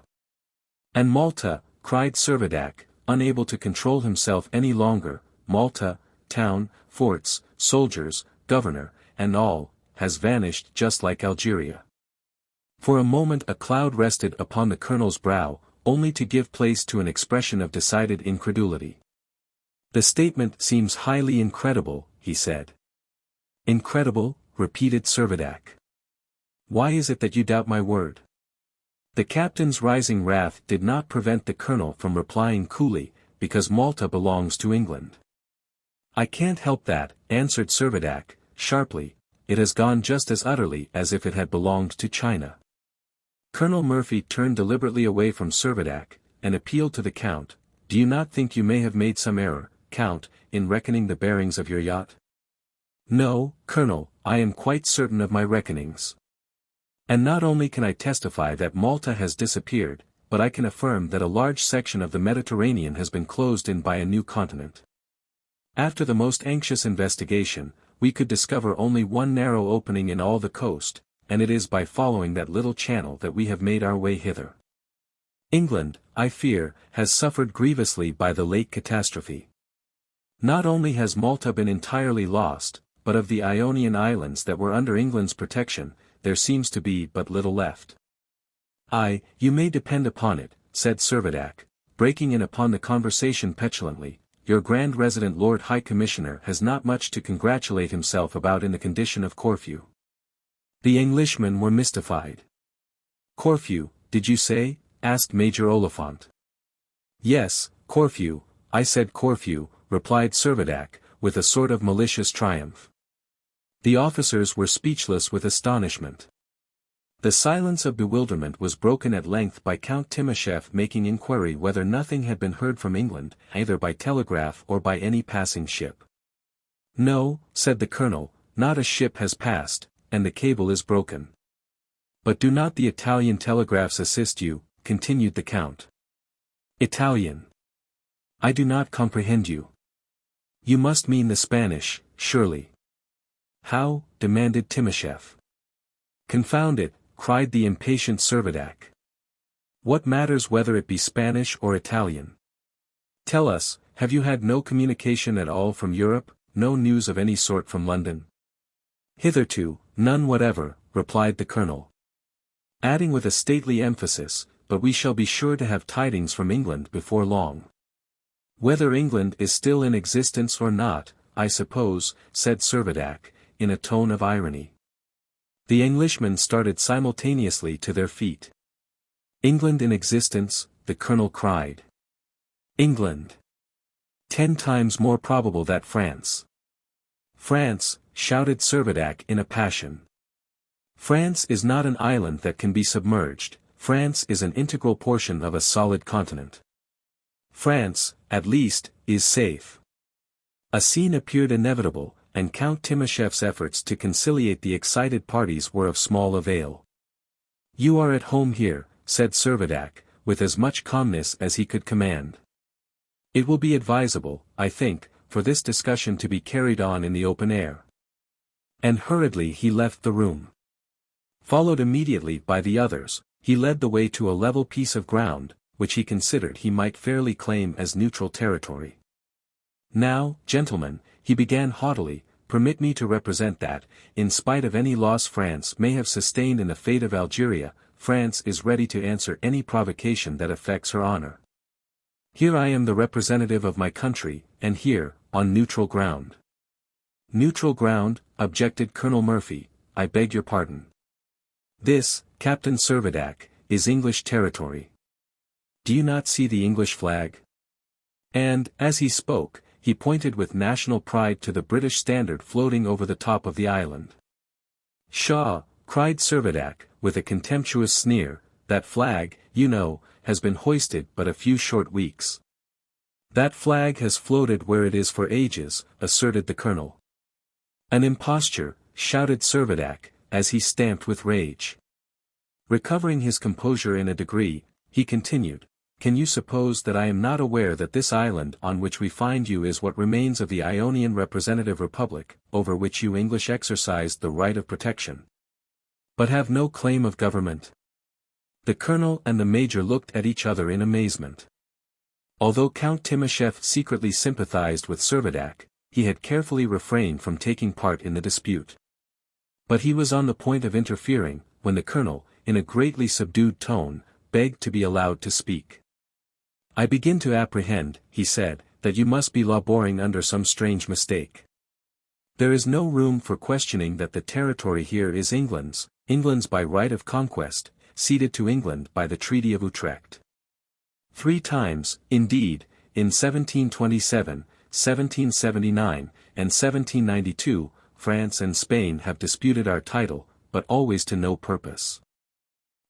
Speaker 1: And Malta, cried Servadac, unable to control himself any longer, Malta, town, forts, soldiers, governor, and all, has vanished just like Algeria. For a moment a cloud rested upon the colonel's brow, only to give place to an expression of decided incredulity. The statement seems highly incredible, he said. Incredible, repeated Servadac. Why is it that you doubt my word? The captain's rising wrath did not prevent the colonel from replying coolly, because Malta belongs to England. I can't help that, answered Servadac, sharply, it has gone just as utterly as if it had belonged to China. Colonel Murphy turned deliberately away from Servadac, and appealed to the Count. Do you not think you may have made some error, Count, in reckoning the bearings of your yacht? No, Colonel, I am quite certain of my reckonings. And not only can I testify that Malta has disappeared, but I can affirm that a large section of the Mediterranean has been closed in by a new continent. After the most anxious investigation, we could discover only one narrow opening in all the coast, and it is by following that little channel that we have made our way hither. England, I fear, has suffered grievously by the late catastrophe. Not only has Malta been entirely lost, but of the Ionian Islands that were under England's protection, there seems to be but little left. Aye, you may depend upon it, said Servadac, breaking in upon the conversation petulantly, your Grand Resident Lord High Commissioner has not much to congratulate himself about in the condition of Corfu. The Englishmen were mystified. Corfu, did you say? Asked Major Oliphant. Yes, Corfu, I said Corfu, replied Servadac, with a sort of malicious triumph. The officers were speechless with astonishment. The silence of bewilderment was broken at length by Count Timascheff making inquiry whether nothing had been heard from England, either by telegraph or by any passing ship. No, said the colonel, not a ship has passed, and the cable is broken. But do not the Italian telegraphs assist you, continued the Count. Italian. I do not comprehend you. You must mean the Spanish, surely. How? Demanded Timascheff. Confound it, cried the impatient Servadac. What matters whether it be Spanish or Italian? Tell us, have you had no communication at all from Europe, no news of any sort from London? Hitherto, none whatever, replied the colonel. Adding with a stately emphasis, but we shall be sure to have tidings from England before long. Whether England is still in existence or not, I suppose, said Servadac, in a tone of irony. The Englishmen started simultaneously to their feet. England in existence, the colonel cried. England. 10 times more probable that France. France, shouted Servadac in a passion. France is not an island that can be submerged, France is an integral portion of a solid continent. France, at least, is safe. A scene appeared inevitable, and Count Timasheff's efforts to conciliate the excited parties were of small avail. You are at home here, said Servadac, with as much calmness as he could command. It will be advisable, I think, for this discussion to be carried on in the open air. And hurriedly he left the room. Followed immediately by the others, he led the way to a level piece of ground, which he considered he might fairly claim as neutral territory. Now, gentlemen, he began haughtily, permit me to represent that, in spite of any loss France may have sustained in the fate of Algeria, France is ready to answer any provocation that affects her honor. Here I am the representative of my country, and here, on neutral ground. Neutral ground, objected Colonel Murphy, I beg your pardon. This, Captain Servadac, is English territory. Do you not see the English flag? And, as he spoke, he pointed with national pride to the British standard floating over the top of the island. "Pshaw!" cried Servadac, with a contemptuous sneer, "that flag, you know, has been hoisted but a few short weeks." "That flag has floated where it is for ages," asserted the colonel. "An imposture," shouted Servadac, as he stamped with rage. Recovering his composure in a degree, he continued, "Can you suppose that I am not aware that this island on which we find you is what remains of the Ionian Representative Republic, over which you English exercised the right of protection, but have no claim of government?" The colonel and the major looked at each other in amazement. Although Count Timascheff secretly sympathized with Servadac, he had carefully refrained from taking part in the dispute. But he was on the point of interfering, when the colonel, in a greatly subdued tone, begged to be allowed to speak. "I begin to apprehend," he said, "that you must be laboring under some strange mistake. There is no room for questioning that the territory here is England's by right of conquest, ceded to England by the Treaty of Utrecht. 3 times, indeed, in 1727, 1779, and 1792, France and Spain have disputed our title, but always to no purpose.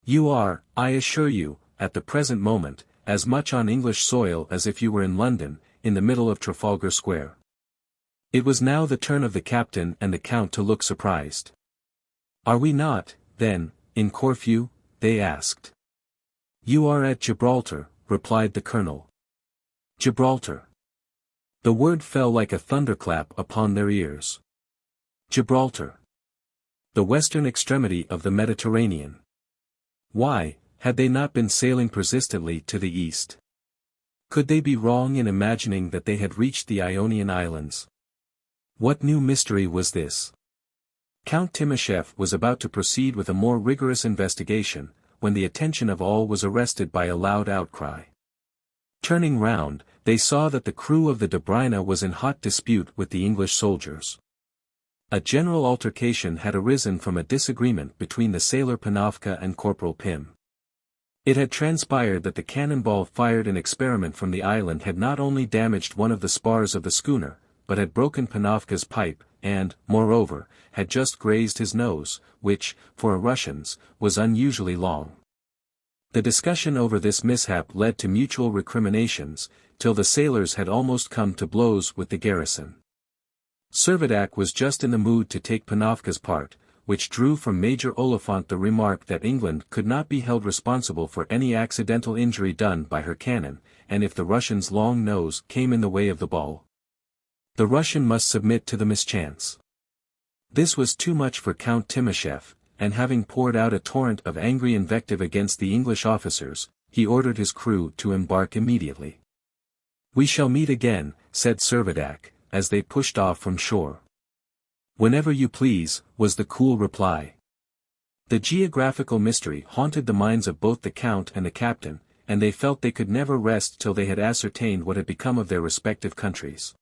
Speaker 1: You are, I assure you, at the present moment, as much on English soil as if you were in London, in the middle of Trafalgar Square." It was now the turn of the captain and the count to look surprised. "Are we not, then, in Corfu?" they asked. "You are at Gibraltar," replied the colonel. Gibraltar. The word fell like a thunderclap upon their ears. Gibraltar. The western extremity of the Mediterranean. Why, had they not been sailing persistently to the east? Could they be wrong in imagining that they had reached the Ionian Islands? What new mystery was this? Count Timascheff was about to proceed with a more rigorous investigation, when the attention of all was arrested by a loud outcry. Turning round, they saw that the crew of the Dobryna was in hot dispute with the English soldiers. A general altercation had arisen from a disagreement between the sailor Panofka and Corporal Pym. It had transpired that the cannonball fired in experiment from the island had not only damaged one of the spars of the schooner, but had broken Panofka's pipe, and, moreover, had just grazed his nose, which, for a Russian's, was unusually long. The discussion over this mishap led to mutual recriminations, till the sailors had almost come to blows with the garrison. Servadac was just in the mood to take Panofka's part, which drew from Major Oliphant the remark that England could not be held responsible for any accidental injury done by her cannon, and if the Russian's long nose came in the way of the ball, the Russian must submit to the mischance. This was too much for Count Timascheff, and having poured out a torrent of angry invective against the English officers, he ordered his crew to embark immediately. "We shall meet again," said Servadac, as they pushed off from shore. "Whenever you please," was the cool reply. The geographical mystery haunted the minds of both the count and the captain, and they felt they could never rest till they had ascertained what had become of their respective countries.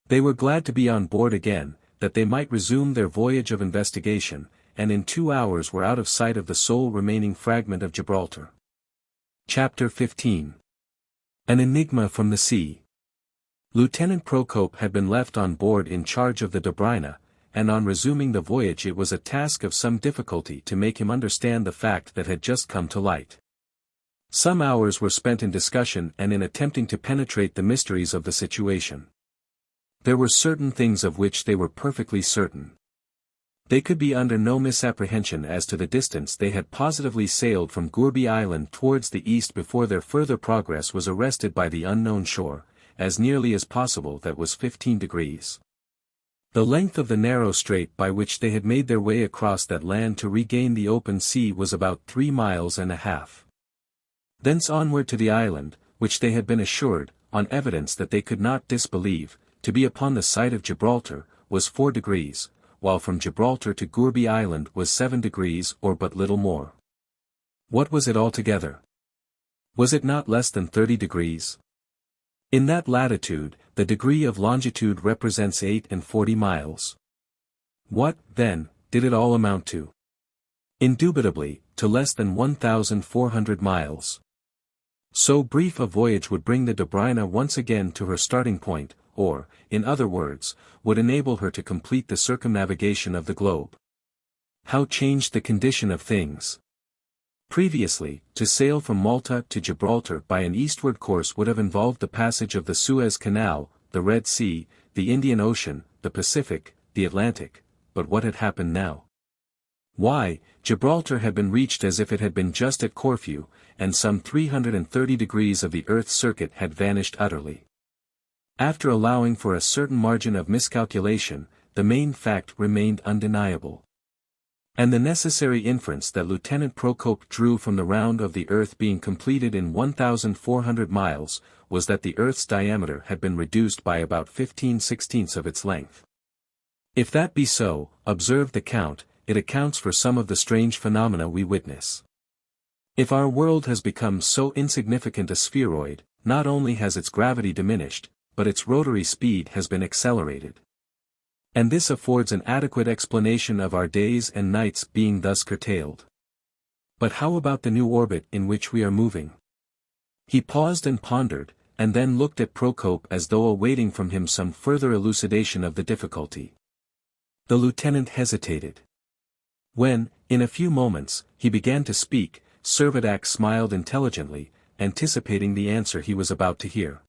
Speaker 1: They were glad to be on board again, that they might resume their voyage of investigation, and in 2 hours were out of sight of the sole remaining fragment of Gibraltar. Chapter 15. An Enigma from the Sea. Lieutenant Procope had been left on board in charge of the Dobryna, and on resuming the voyage it was a task of some difficulty to make him understand the fact that had just come to light. Some hours were spent in discussion and in attempting to penetrate the mysteries of the situation. There were certain things of which they were perfectly certain. They could be under no misapprehension as to the distance they had positively sailed from Gourbi Island towards the east before their further progress was arrested by the unknown shore, as nearly as possible that was 15 degrees. The length of the narrow strait by which they had made their way across that land to regain the open sea was about 3 miles and a half. Thence onward to the island, which they had been assured, on evidence that they could not disbelieve, to be upon the site of Gibraltar, was 4 degrees, while from Gibraltar to Gourbi Island was 7 degrees or but little more. What was it altogether? Was it not less than 30 degrees? In that latitude, the degree of longitude represents 48 miles. What, then, did it all amount to? Indubitably, to less than 1,400 miles. So brief a voyage would bring the Dobryna once again to her starting point, or, in other words, would enable her to complete the circumnavigation of the globe. How changed the condition of things! Previously, to sail from Malta to Gibraltar by an eastward course would have involved the passage of the Suez Canal, the Red Sea, the Indian Ocean, the Pacific, the Atlantic, but what had happened now? Why, Gibraltar had been reached as if it had been just at Corfu, and some 330 degrees of the Earth's circuit had vanished utterly. After allowing for a certain margin of miscalculation, the main fact remained undeniable. And the necessary inference that Lieutenant Procope drew from the round of the Earth being completed in 1,400 miles, was that the Earth's diameter had been reduced by about 15/16 of its length. If that be so, observed the Count, it accounts for some of the strange phenomena we witness. If our world has become so insignificant a spheroid, not only has its gravity diminished, but its rotary speed has been accelerated. And this affords an adequate explanation of our days and nights being thus curtailed. But how about the new orbit in which we are moving? He paused and pondered, and then looked at Procope as though awaiting from him some further elucidation of the difficulty. The lieutenant hesitated. When, in a few moments, he began to speak, Servadac smiled intelligently, anticipating the answer he was about to hear.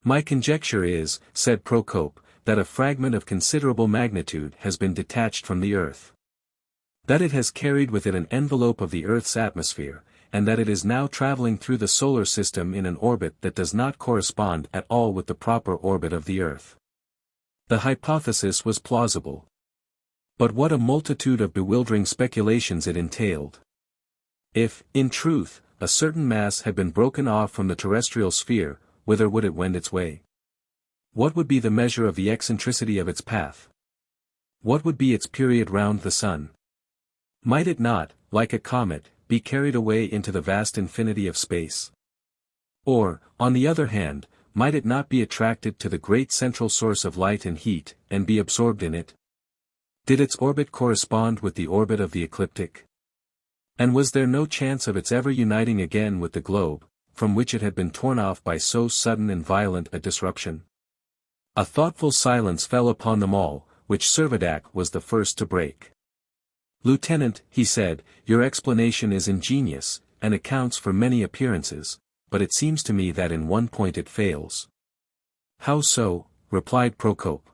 Speaker 1: "My conjecture is," said Procope, "that a fragment of considerable magnitude has been detached from the Earth. That it has carried with it an envelope of the Earth's atmosphere, and that it is now traveling through the solar system in an orbit that does not correspond at all with the proper orbit of the Earth." The hypothesis was plausible. But what a multitude of bewildering speculations it entailed. If, in truth, a certain mass had been broken off from the terrestrial sphere, whither would it wend its way? What would be the measure of the eccentricity of its path? What would be its period round the sun? Might it not, like a comet, be carried away into the vast infinity of space? Or, on the other hand, might it not be attracted to the great central source of light and heat, and be absorbed in it? Did its orbit correspond with the orbit of the ecliptic? And was there no chance of its ever uniting again with the globe, from which it had been torn off by so sudden and violent a disruption? A thoughtful silence fell upon them all, which Servadac was the first to break. "Lieutenant," he said, "your explanation is ingenious, and accounts for many appearances, but it seems to me that in one point it fails." "How so?" replied Procope.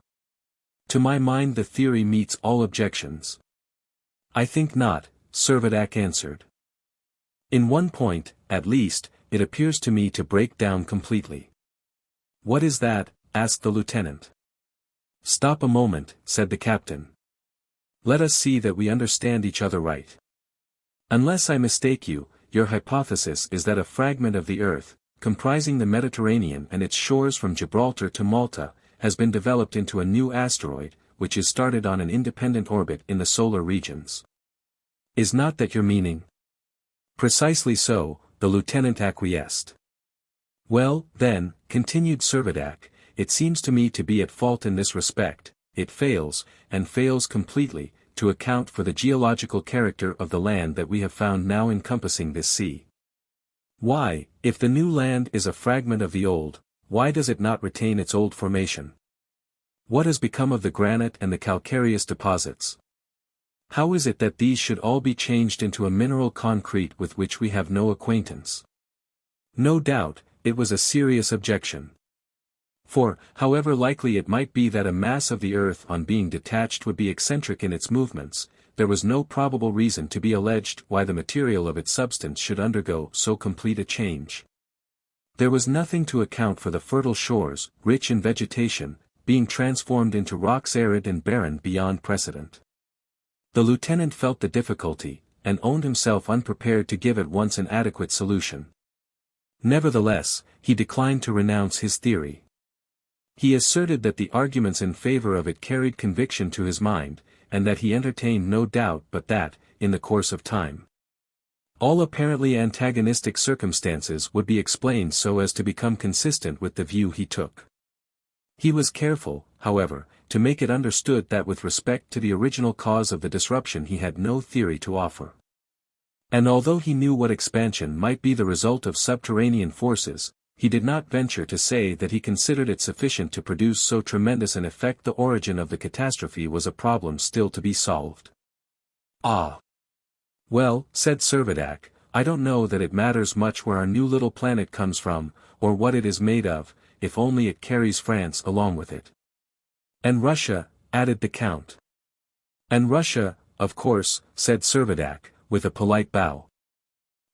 Speaker 1: "To my mind the theory meets all objections." "I think not," Servadac answered. "In one point, at least, it appears to me to break down completely." "What is that?" asked the lieutenant. "Stop a moment," said the captain. "Let us see that we understand each other right. Unless I mistake you, your hypothesis is that a fragment of the Earth, comprising the Mediterranean and its shores from Gibraltar to Malta, has been developed into a new asteroid, which is started on an independent orbit in the solar regions. Is not that your meaning?" "Precisely so," the lieutenant acquiesced. "Well, then," continued Servadac, "it seems to me to be at fault in this respect. It fails, and fails completely, to account for the geological character of the land that we have found now encompassing this sea. Why, if the new land is a fragment of the old, why does it not retain its old formation? What has become of the granite and the calcareous deposits? How is it that these should all be changed into a mineral concrete with which we have no acquaintance?" No doubt, it was a serious objection. For, however likely it might be that a mass of the earth on being detached would be eccentric in its movements, there was no probable reason to be alleged why the material of its substance should undergo so complete a change. There was nothing to account for the fertile shores, rich in vegetation, being transformed into rocks arid and barren beyond precedent. The lieutenant felt the difficulty, and owned himself unprepared to give at once an adequate solution. Nevertheless, he declined to renounce his theory. He asserted that the arguments in favor of it carried conviction to his mind, and that he entertained no doubt but that, in the course of time, all apparently antagonistic circumstances would be explained so as to become consistent with the view he took. He was careful, however, to make it understood that with respect to the original cause of the disruption he had no theory to offer. And although he knew what expansion might be the result of subterranean forces, he did not venture to say that he considered it sufficient to produce so tremendous an effect. The origin of the catastrophe was a problem still to be solved. Ah! Well, said Servadac, I don't know that it matters much where our new little planet comes from, or what it is made of, if only it carries France along with it. And Russia, added the Count. And Russia, of course, said Servadac, with a polite bow.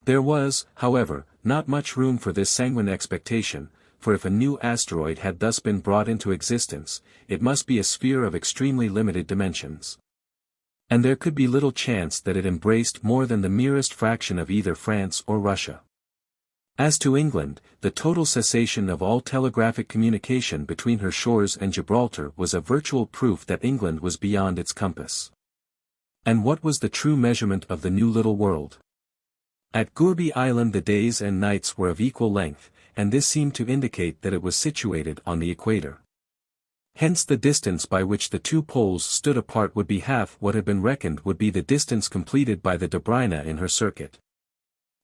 Speaker 1: There was, however, not much room for this sanguine expectation, for if a new asteroid had thus been brought into existence, it must be a sphere of extremely limited dimensions. And there could be little chance that it embraced more than the merest fraction of either France or Russia. As to England, the total cessation of all telegraphic communication between her shores and Gibraltar was a virtual proof that England was beyond its compass. And what was the true measurement of the new little world? At Gourbi Island the days and nights were of equal length, and this seemed to indicate that it was situated on the equator. Hence the distance by which the two poles stood apart would be half what had been reckoned would be the distance completed by the de Bruyne in her circuit.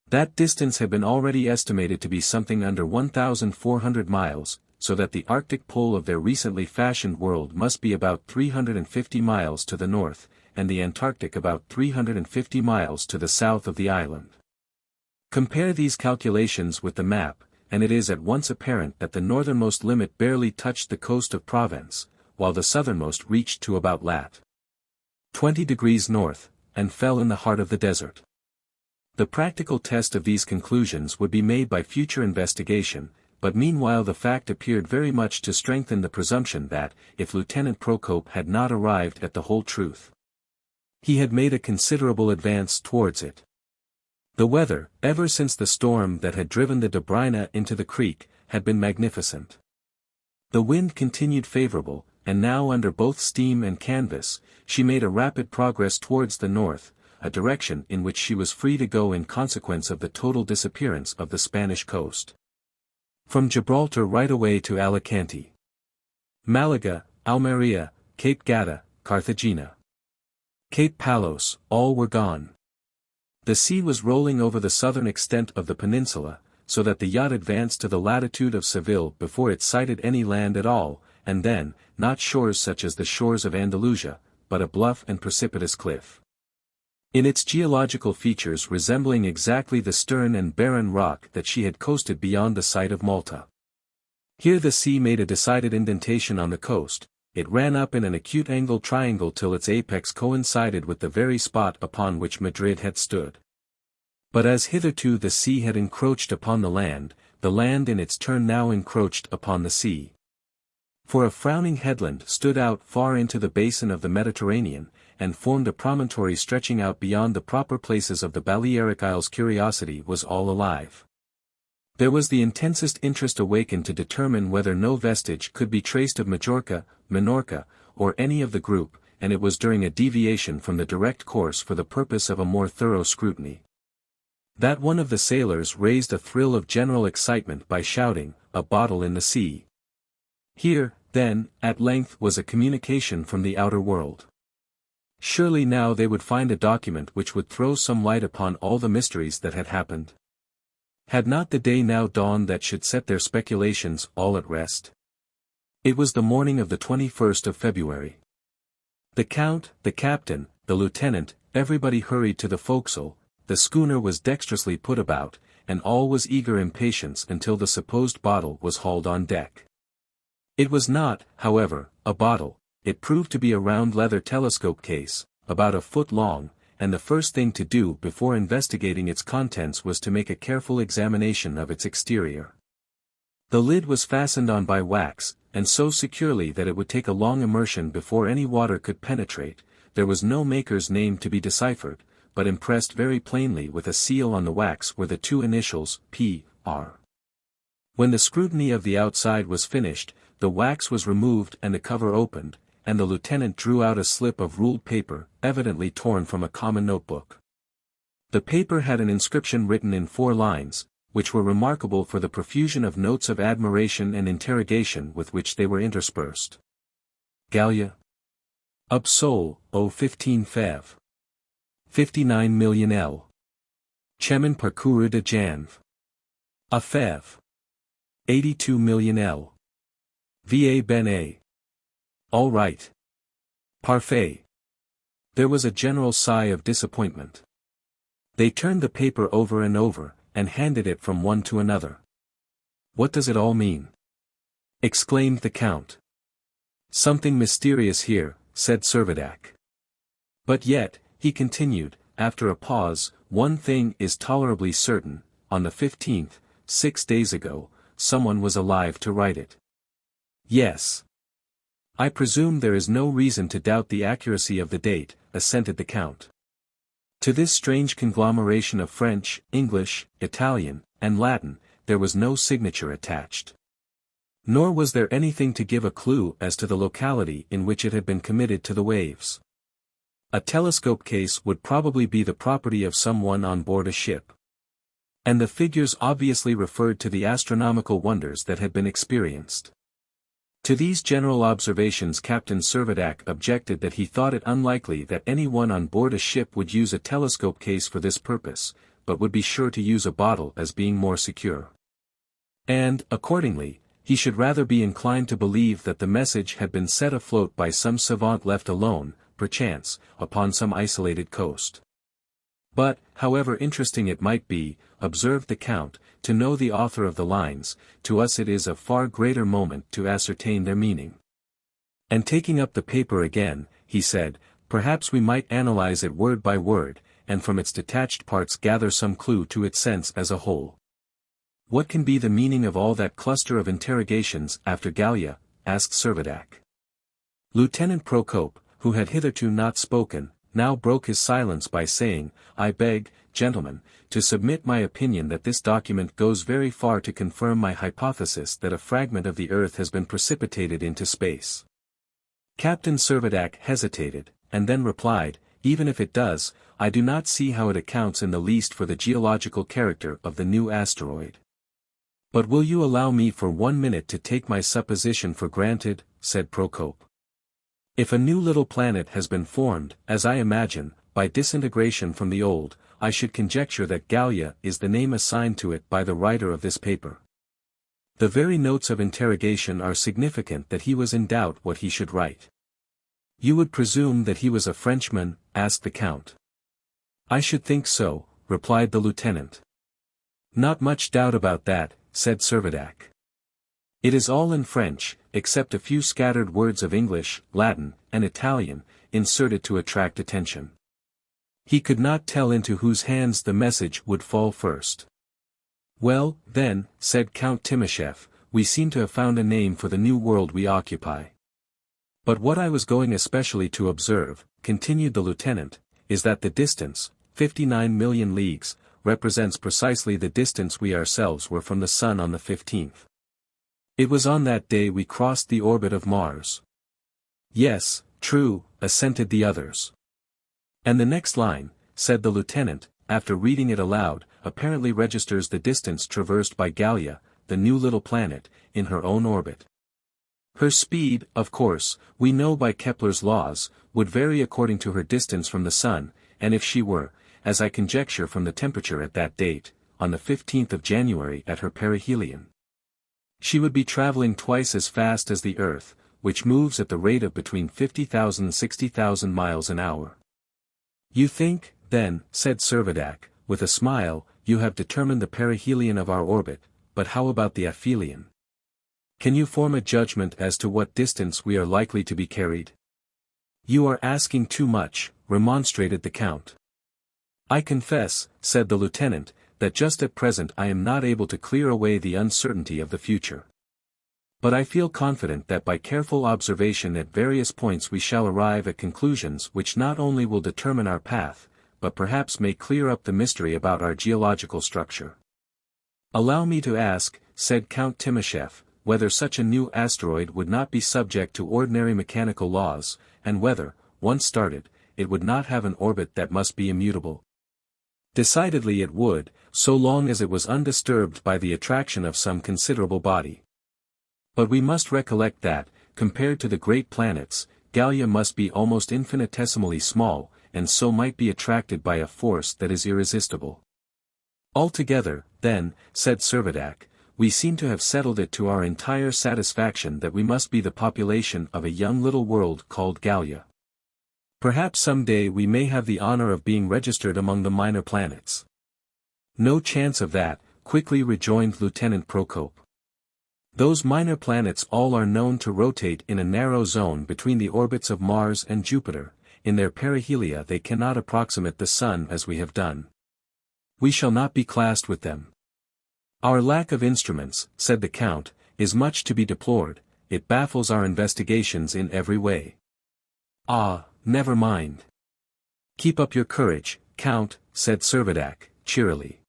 Speaker 1: That distance had been already estimated to be something under 1,400 miles, so that the Arctic pole of their recently fashioned world must be about 350 miles to the north, and the Antarctic about 350 miles to the south of the island. Compare these calculations with the map, and it is at once apparent that the northernmost limit barely touched the coast of Provence, while the southernmost reached to about lat. 20 degrees north, and fell in the heart of the desert. The practical test of these conclusions would be made by future investigation, but meanwhile the fact appeared very much to strengthen the presumption that, if Lieutenant Procope had not arrived at the whole truth, he had made a considerable advance towards it. The weather, ever since the storm that had driven the de Bruyne into the creek, had been magnificent. The wind continued favorable, and now under both steam and canvas, she made a rapid progress towards the north, a direction in which she was free to go in consequence of the total disappearance of the Spanish coast. From Gibraltar right away to Alicante, Malaga, Almeria, Cape Gata, Carthagena, Cape Palos, all were gone. The sea was rolling over the southern extent of the peninsula, so that the yacht advanced to the latitude of Seville before it sighted any land at all, and then, not shores such as the shores of Andalusia, but a bluff and precipitous cliff, in its geological features resembling exactly the stern and barren rock that she had coasted beyond the site of Malta. Here the sea made a decided indentation on the coast. It ran up in an acute angled triangle till its apex coincided with the very spot upon which Madrid had stood. But as hitherto the sea had encroached upon the land in its turn now encroached upon the sea. For a frowning headland stood out far into the basin of the Mediterranean, and formed a promontory stretching out beyond the proper places of the Balearic Isles. Curiosity was all alive. There was the intensest interest awakened to determine whether no vestige could be traced of Majorca, Minorca, or any of the group, and it was during a deviation from the direct course for the purpose of a more thorough scrutiny that one of the sailors raised a thrill of general excitement by shouting, "A bottle in the sea!" Here, then, at length was a communication from the outer world. Surely now they would find a document which would throw some light upon all the mysteries that had happened. Had not the day now dawned that should set their speculations all at rest? It was the morning of the 21st of February. The Count, the captain, the lieutenant, everybody hurried to the forecastle, the schooner was dexterously put about, and all was eager impatience until the supposed bottle was hauled on deck. It was not, however, a bottle, it proved to be a round leather telescope case, about a foot long, and the first thing to do before investigating its contents was to make a careful examination of its exterior. The lid was fastened on by wax, and so securely that it would take a long immersion before any water could penetrate. There was no maker's name to be deciphered, but impressed very plainly with a seal on the wax were the two initials, P.R. When the scrutiny of the outside was finished, the wax was removed and the cover opened, and the lieutenant drew out a slip of ruled paper, evidently torn from a common notebook. The paper had an inscription written in 4 lines, which were remarkable for the profusion of notes of admiration and interrogation with which they were interspersed. Gallia. Up Sol, O 15 Fev. 59 million L. Chemin parcouru de Janvier. A Fev. 82 million L. Va ben a. All right. Parfait. There was a general sigh of disappointment. They turned the paper over and over, and handed it from one to another. What does it all mean? Exclaimed the Count. Something mysterious here, said Servadac. But yet, he continued, after a pause, one thing is tolerably certain, on the 15th, 6 days ago, someone was alive to write it. Yes. I presume there is no reason to doubt the accuracy of the date, assented the Count. To this strange conglomeration of French, English, Italian, and Latin, there was no signature attached. Nor was there anything to give a clue as to the locality in which it had been committed to the waves. A telescope case would probably be the property of someone on board a ship. And the figures obviously referred to the astronomical wonders that had been experienced. To these general observations Captain Servadac objected that he thought it unlikely that anyone on board a ship would use a telescope case for this purpose, but would be sure to use a bottle as being more secure. And, accordingly, he should rather be inclined to believe that the message had been set afloat by some savant left alone, perchance, upon some isolated coast. But, however interesting it might be, observed the Count, to know the author of the lines, to us it is of far greater moment to ascertain their meaning. And taking up the paper again, he said, perhaps we might analyze it word by word, and from its detached parts gather some clue to its sense as a whole. What can be the meaning of all that cluster of interrogations after Gallia? Asked Servadac. Lieutenant Procope, who had hitherto not spoken, now broke his silence by saying, I beg, gentlemen, to submit my opinion that this document goes very far to confirm my hypothesis that a fragment of the earth has been precipitated into space. Captain Servadac hesitated, and then replied, even if it does, I do not see how it accounts in the least for the geological character of the new asteroid. But will you allow me for 1 minute to take my supposition for granted, said Procope. If a new little planet has been formed, as I imagine, by disintegration from the old, I should conjecture that Gallia is the name assigned to it by the writer of this paper. The very notes of interrogation are significant that he was in doubt what he should write. You would presume that he was a Frenchman? Asked the Count. I should think so, replied the lieutenant. Not much doubt about that, said Servadac. It is all in French, except a few scattered words of English, Latin, and Italian, inserted to attract attention. He could not tell into whose hands the message would fall first. Well, then, said Count Timascheff, we seem to have found a name for the new world we occupy. But what I was going especially to observe, continued the lieutenant, is that the distance, 59 million leagues, represents precisely the distance we ourselves were from the sun on the 15th. It was on that day we crossed the orbit of Mars. Yes, true, assented the others. And the next line, said the lieutenant, after reading it aloud, apparently registers the distance traversed by Gallia, the new little planet, in her own orbit. Her speed, of course, we know by Kepler's laws, would vary according to her distance from the sun, and if she were, as I conjecture from the temperature at that date, on the 15th of January at her perihelion, she would be traveling twice as fast as the Earth, which moves at the rate of between 50,000 and 60,000 miles an hour. You think, then, said Servadac, with a smile, you have determined the perihelion of our orbit, but how about the aphelion? Can you form a judgment as to what distance we are likely to be carried? You are asking too much, remonstrated the Count. I confess, said the lieutenant, that just at present I am not able to clear away the uncertainty of the future. But I feel confident that by careful observation at various points we shall arrive at conclusions which not only will determine our path, but perhaps may clear up the mystery about our geological structure. Allow me to ask, said Count Timascheff, whether such a new asteroid would not be subject to ordinary mechanical laws, and whether, once started, it would not have an orbit that must be immutable. Decidedly it would, so long as it was undisturbed by the attraction of some considerable body. But we must recollect that, compared to the great planets, Gallia must be almost infinitesimally small, and so might be attracted by a force that is irresistible. Altogether, then, said Servadac, we seem to have settled it to our entire satisfaction that we must be the population of a young little world called Gallia. Perhaps some day we may have the honor of being registered among the minor planets. No chance of that, quickly rejoined Lieutenant Procope. Those minor planets all are known to rotate in a narrow zone between the orbits of Mars and Jupiter. In their perihelia they cannot approximate the Sun as we have done. We shall not be classed with them. Our lack of instruments, said the Count, is much to be deplored, it baffles our investigations in every way. Ah, never mind. Keep up your courage, Count, said Servadac, cheerily.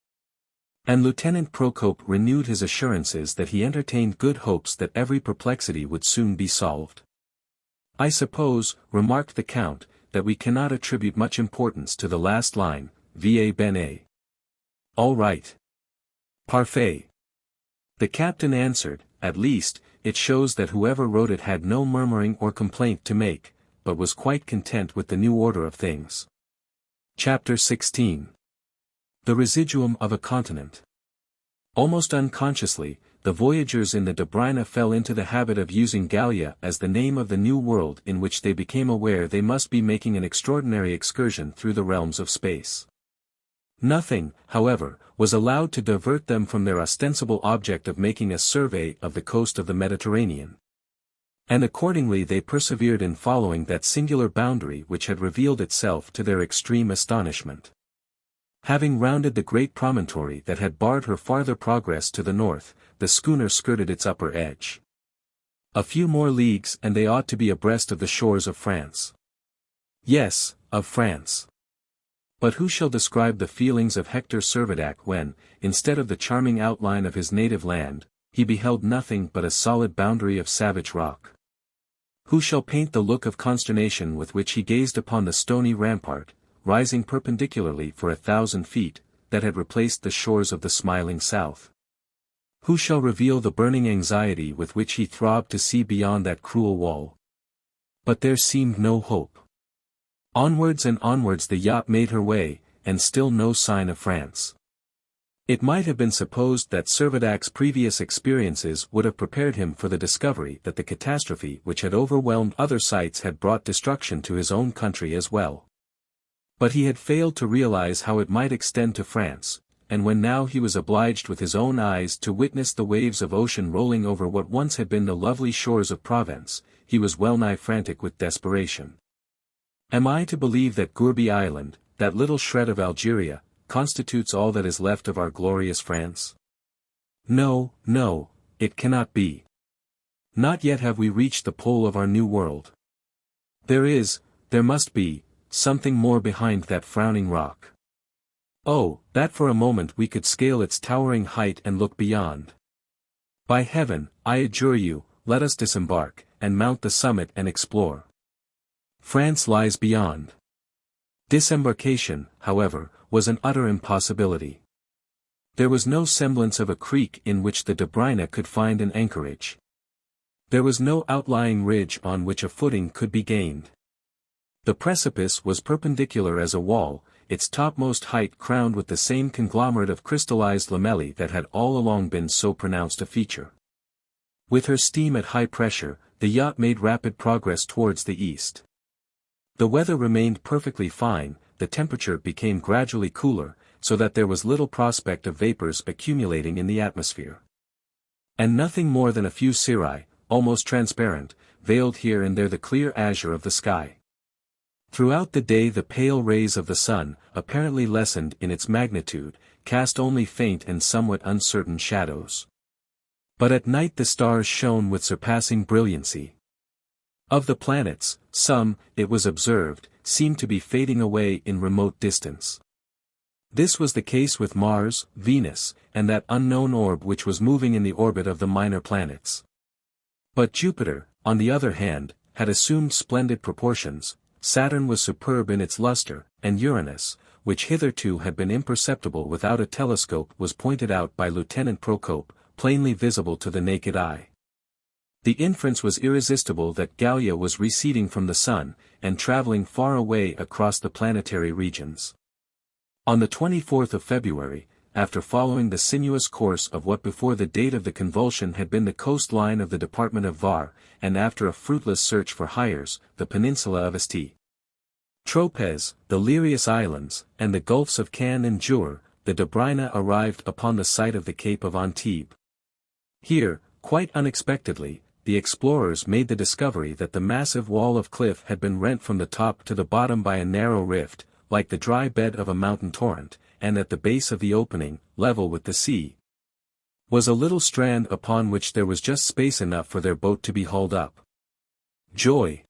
Speaker 1: And Lieutenant Procope renewed his assurances that he entertained good hopes that every perplexity would soon be solved. I suppose, remarked the Count, that we cannot attribute much importance to the last line, va bene. All right. Parfait. The captain answered, at least, it shows that whoever wrote it had no murmuring or complaint to make, but was quite content with the new order of things. Chapter 16. The residuum of a continent. Almost unconsciously, the voyagers in the Dobryna fell into the habit of using Gallia as the name of the new world in which they became aware they must be making an extraordinary excursion through the realms of space. Nothing, however, was allowed to divert them from their ostensible object of making a survey of the coast of the Mediterranean. And accordingly they persevered in following that singular boundary which had revealed itself to their extreme astonishment. Having rounded the great promontory that had barred her farther progress to the north, the schooner skirted its upper edge. A few more leagues and they ought to be abreast of the shores of France. Yes, of France. But who shall describe the feelings of Hector Servadac when, instead of the charming outline of his native land, he beheld nothing but a solid boundary of savage rock? Who shall paint the look of consternation with which he gazed upon the stony rampart, rising perpendicularly for 1,000 feet, that had replaced the shores of the smiling south? Who shall reveal the burning anxiety with which he throbbed to see beyond that cruel wall? But there seemed no hope. Onwards and onwards the yacht made her way, and still no sign of France. It might have been supposed that Servadac's previous experiences would have prepared him for the discovery that the catastrophe which had overwhelmed other sites had brought destruction to his own country as well. But he had failed to realize how it might extend to France, and when now he was obliged with his own eyes to witness the waves of ocean rolling over what once had been the lovely shores of Provence, he was well-nigh frantic with desperation. Am I to believe that Gourbi Island, that little shred of Algeria, constitutes all that is left of our glorious France? No, no, it cannot be. Not yet have we reached the pole of our new world. There must be, something more behind that frowning rock. Oh, that for a moment we could scale its towering height and look beyond. By heaven, I adjure you, let us disembark, and mount the summit and explore. France lies beyond. Disembarkation, however, was an utter impossibility. There was no semblance of a creek in which the Dobryna could find an anchorage. There was no outlying ridge on which a footing could be gained. The precipice was perpendicular as a wall, its topmost height crowned with the same conglomerate of crystallized lamellae that had all along been so pronounced a feature. With her steam at high pressure, the yacht made rapid progress towards the east. The weather remained perfectly fine, the temperature became gradually cooler, so that there was little prospect of vapors accumulating in the atmosphere. And nothing more than a few cirri, almost transparent, veiled here and there the clear azure of the sky. Throughout the day the pale rays of the sun, apparently lessened in its magnitude, cast only faint and somewhat uncertain shadows. But at night the stars shone with surpassing brilliancy. Of the planets, some, it was observed, seemed to be fading away in remote distance. This was the case with Mars, Venus, and that unknown orb which was moving in the orbit of the minor planets. But Jupiter, on the other hand, had assumed splendid proportions, Saturn was superb in its luster, and Uranus, which hitherto had been imperceptible without a telescope, was pointed out by Lieutenant Procope, plainly visible to the naked eye. The inference was irresistible that Gallia was receding from the sun, and traveling far away across the planetary regions. On the 24th of February, after following the sinuous course of what before the date of the convulsion had been the coastline of the department of Var, and after a fruitless search for Hyères, the peninsula of St. Tropez, the Lerius Islands, and the gulfs of Cannes and Jure, the de Bruyne arrived upon the site of the Cape of Antibes. Here, quite unexpectedly, the explorers made the discovery that the massive wall of cliff had been rent from the top to the bottom by a narrow rift, like the dry bed of a mountain torrent, and at the base of the opening, level with the sea, was a little strand upon which there was just space enough for their boat to be hauled up. "Joy!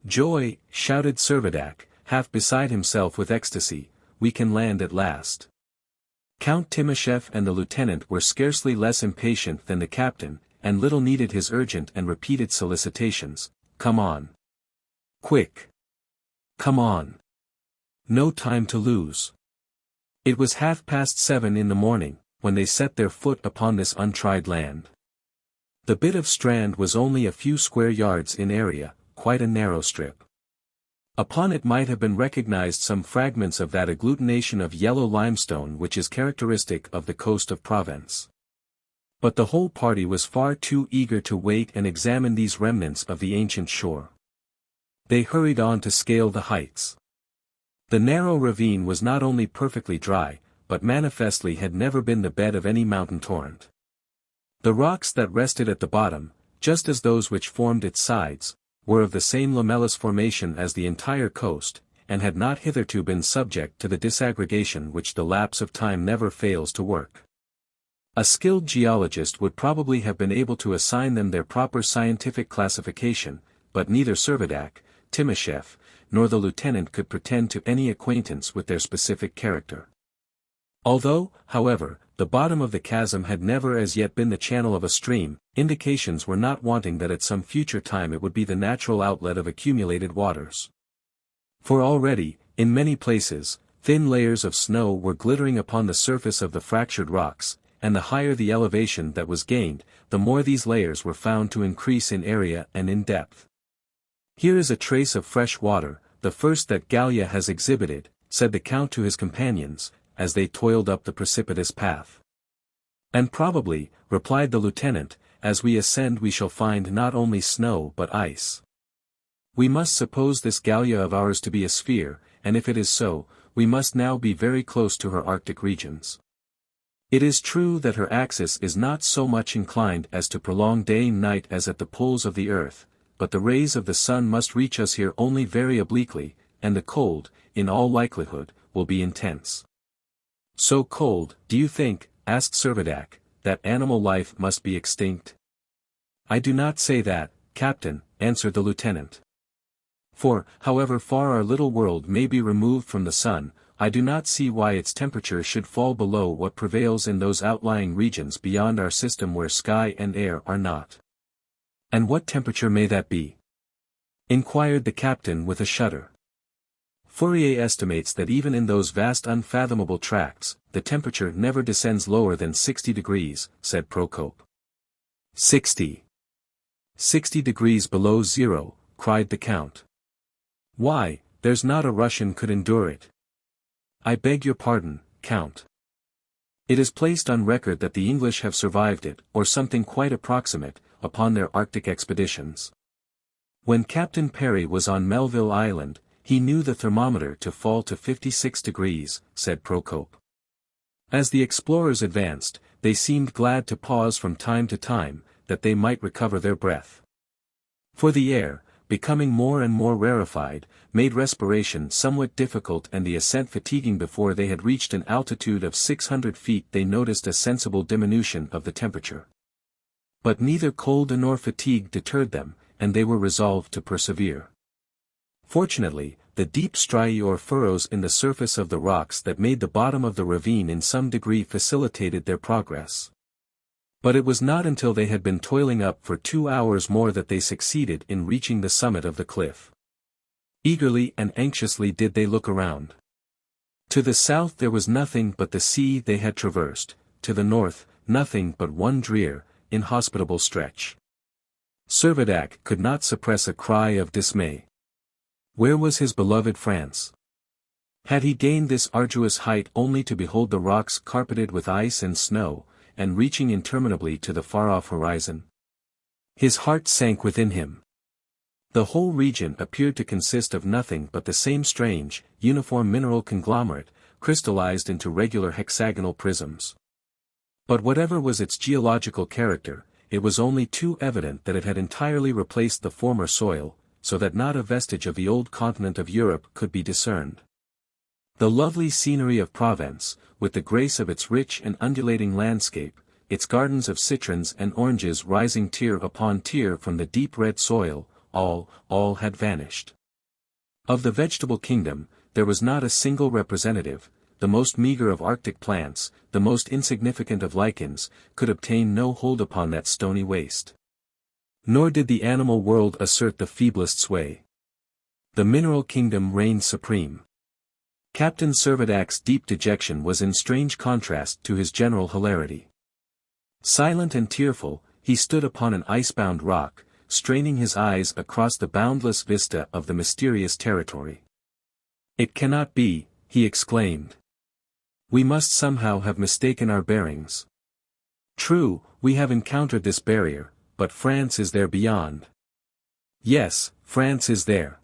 Speaker 1: Joy!" shouted Servadac, half beside himself with ecstasy, "we can land at last." Count Timascheff and the lieutenant were scarcely less impatient than the captain, and little needed his urgent and repeated solicitations. "Come on! Quick! Come on! No time to lose!" It was 7:30 in the morning, when they set their foot upon this untried land. The bit of strand was only a few square yards in area, quite a narrow strip. Upon it might have been recognized some fragments of that agglutination of yellow limestone which is characteristic of the coast of Provence. But the whole party was far too eager to wait and examine these remnants of the ancient shore. They hurried on to scale the heights. The narrow ravine was not only perfectly dry, but manifestly had never been the bed of any mountain torrent. The rocks that rested at the bottom, just as those which formed its sides, were of the same lamellous formation as the entire coast, and had not hitherto been subject to the disaggregation which the lapse of time never fails to work. A skilled geologist would probably have been able to assign them their proper scientific classification, but neither Servadac, Timascheff, nor the lieutenant could pretend to any acquaintance with their specific character. Although, however, the bottom of the chasm had never as yet been the channel of a stream, indications were not wanting that at some future time it would be the natural outlet of accumulated waters. For already, in many places, thin layers of snow were glittering upon the surface of the fractured rocks, and the higher the elevation that was gained, the more these layers were found to increase in area and in depth. "Here is a trace of fresh water, the first that Gallia has exhibited," said the Count to his companions, as they toiled up the precipitous path. "And probably," replied the lieutenant, "as we ascend we shall find not only snow but ice. We must suppose this Gallia of ours to be a sphere, and if it is so, we must now be very close to her Arctic regions. It is true that her axis is not so much inclined as to prolong day and night as at the poles of the earth, but the rays of the sun must reach us here only very obliquely, and the cold, in all likelihood, will be intense." "So cold, do you think," asked Servadac, "that animal life must be extinct?" "I do not say that, Captain," answered the lieutenant. "For, however far our little world may be removed from the sun, I do not see why its temperature should fall below what prevails in those outlying regions beyond our system where sky and air are not." "And what temperature may that be?" inquired the captain with a shudder. "Fourier estimates that even in those vast unfathomable tracts, the temperature never descends lower than 60 degrees, said Procope. 60 degrees below zero, cried the Count. "Why, there's not a Russian could endure it." "I beg your pardon, Count. It is placed on record that the English have survived it, or something quite approximate, upon their Arctic expeditions. When Captain Perry was on Melville Island, he knew the thermometer to fall to 56 degrees, said Procope. As the explorers advanced, they seemed glad to pause from time to time, that they might recover their breath. For the air, becoming more and more rarefied, made respiration somewhat difficult and the ascent fatiguing. Before they had reached an altitude of 600 feet they noticed a sensible diminution of the temperature. But neither cold nor fatigue deterred them, and they were resolved to persevere. Fortunately, the deep striae or furrows in the surface of the rocks that made the bottom of the ravine in some degree facilitated their progress. But it was not until they had been toiling up for 2 hours more that they succeeded in reaching the summit of the cliff. Eagerly and anxiously did they look around. To the south there was nothing but the sea they had traversed, to the north, nothing but one drear, inhospitable stretch. Servadac could not suppress a cry of dismay. Where was his beloved France? Had he gained this arduous height only to behold the rocks carpeted with ice and snow, and reaching interminably to the far-off horizon? His heart sank within him. The whole region appeared to consist of nothing but the same strange, uniform mineral conglomerate, crystallized into regular hexagonal prisms. But whatever was its geological character, it was only too evident that it had entirely replaced the former soil, so that not a vestige of the old continent of Europe could be discerned. The lovely scenery of Provence, with the grace of its rich and undulating landscape, its gardens of citrons and oranges rising tier upon tier from the deep red soil, all had vanished. Of the vegetable kingdom, there was not a single representative. The most meager of arctic plants, the most insignificant of lichens, could obtain no hold upon that stony waste. Nor did the animal world assert the feeblest sway. The mineral kingdom reigned supreme. Captain Servadac's deep dejection was in strange contrast to his general hilarity. Silent and tearful, he stood upon an icebound rock, straining his eyes across the boundless vista of the mysterious territory. "It cannot be," he exclaimed. "We must somehow have mistaken our bearings. True, we have encountered this barrier, but France is there beyond. Yes, France is there.